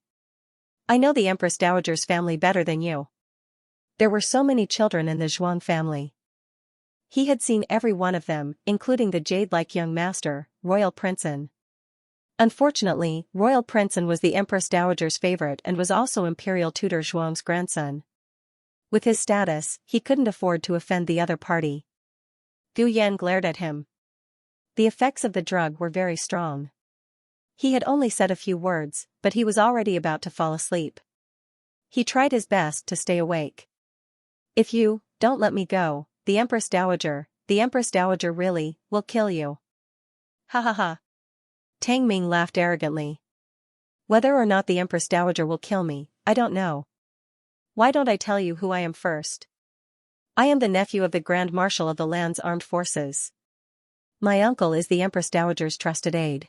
I know the Empress Dowager's family better than you. There were so many children in the Zhuang family. He had seen every one of them, including the jade-like young master, Royal Princeton. Unfortunately, Royal Princeton was the Empress Dowager's favorite and was also Imperial Tutor Zhuang's grandson. With his status, he couldn't afford to offend the other party. Gu Yan glared at him. The effects of the drug were very strong. He had only said a few words, but he was already about to fall asleep. He tried his best to stay awake. If you don't let me go, the Empress Dowager really will kill you. Ha ha ha. Tang Ming laughed arrogantly. Whether or not the Empress Dowager will kill me, I don't know. Why don't I tell you who I am first? I am the nephew of the Grand Marshal of the land's armed forces. My uncle is the Empress Dowager's trusted aide.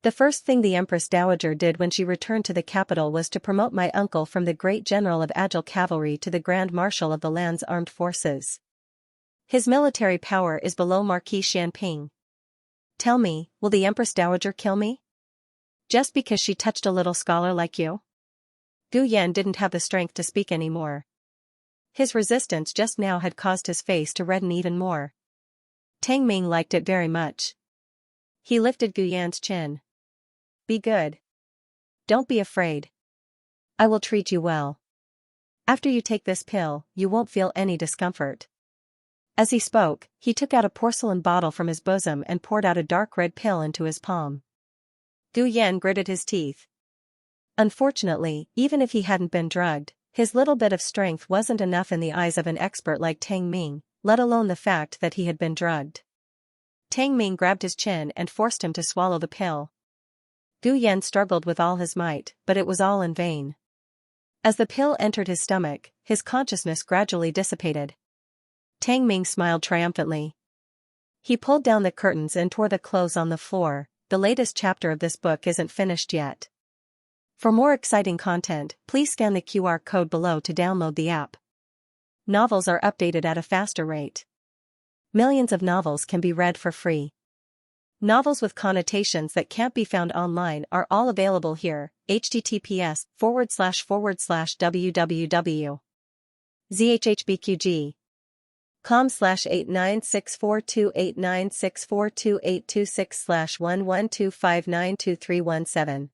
The first thing the Empress Dowager did when she returned to the capital was to promote my uncle from the great general of Agile Cavalry to the Grand Marshal of the land's armed forces. His military power is below Marquis Xianping. Tell me, will the Empress Dowager kill me? Just because she touched a little scholar like you? Gu Yan didn't have the strength to speak anymore. His resistance just now had caused his face to redden even more. Tang Ming liked it very much. He lifted Gu Yan's chin. Be good. Don't be afraid. I will treat you well. After you take this pill, you won't feel any discomfort. As he spoke, he took out a porcelain bottle from his bosom and poured out a dark red pill into his palm. Gu Yan gritted his teeth. Unfortunately, even if he hadn't been drugged, his little bit of strength wasn't enough in the eyes of an expert like Tang Ming, let alone the fact that he had been drugged. Tang Ming grabbed his chin and forced him to swallow the pill. Gu Yan struggled with all his might, but it was all in vain. As the pill entered his stomach, his consciousness gradually dissipated. Tang Ming smiled triumphantly. He pulled down the curtains and tore the clothes on the floor. The latest chapter of this book isn't finished yet. For more exciting content, please scan the QR code below to download the app. Novels are updated at a faster rate. Millions of novels can be read for free. Novels with connotations that can't be found online are all available here. https://www.zhhbqg.com/8964289642826/112592317.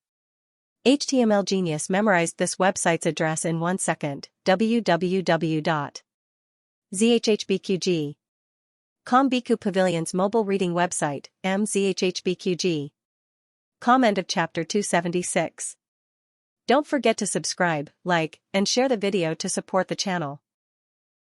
HTML Genius memorized this website's address in 1 second. www.zhhbqg.com. Biku Pavilion's mobile reading website, mzhhbqg.com. End of chapter 276. Don't forget to subscribe, like, and share the video to support the channel.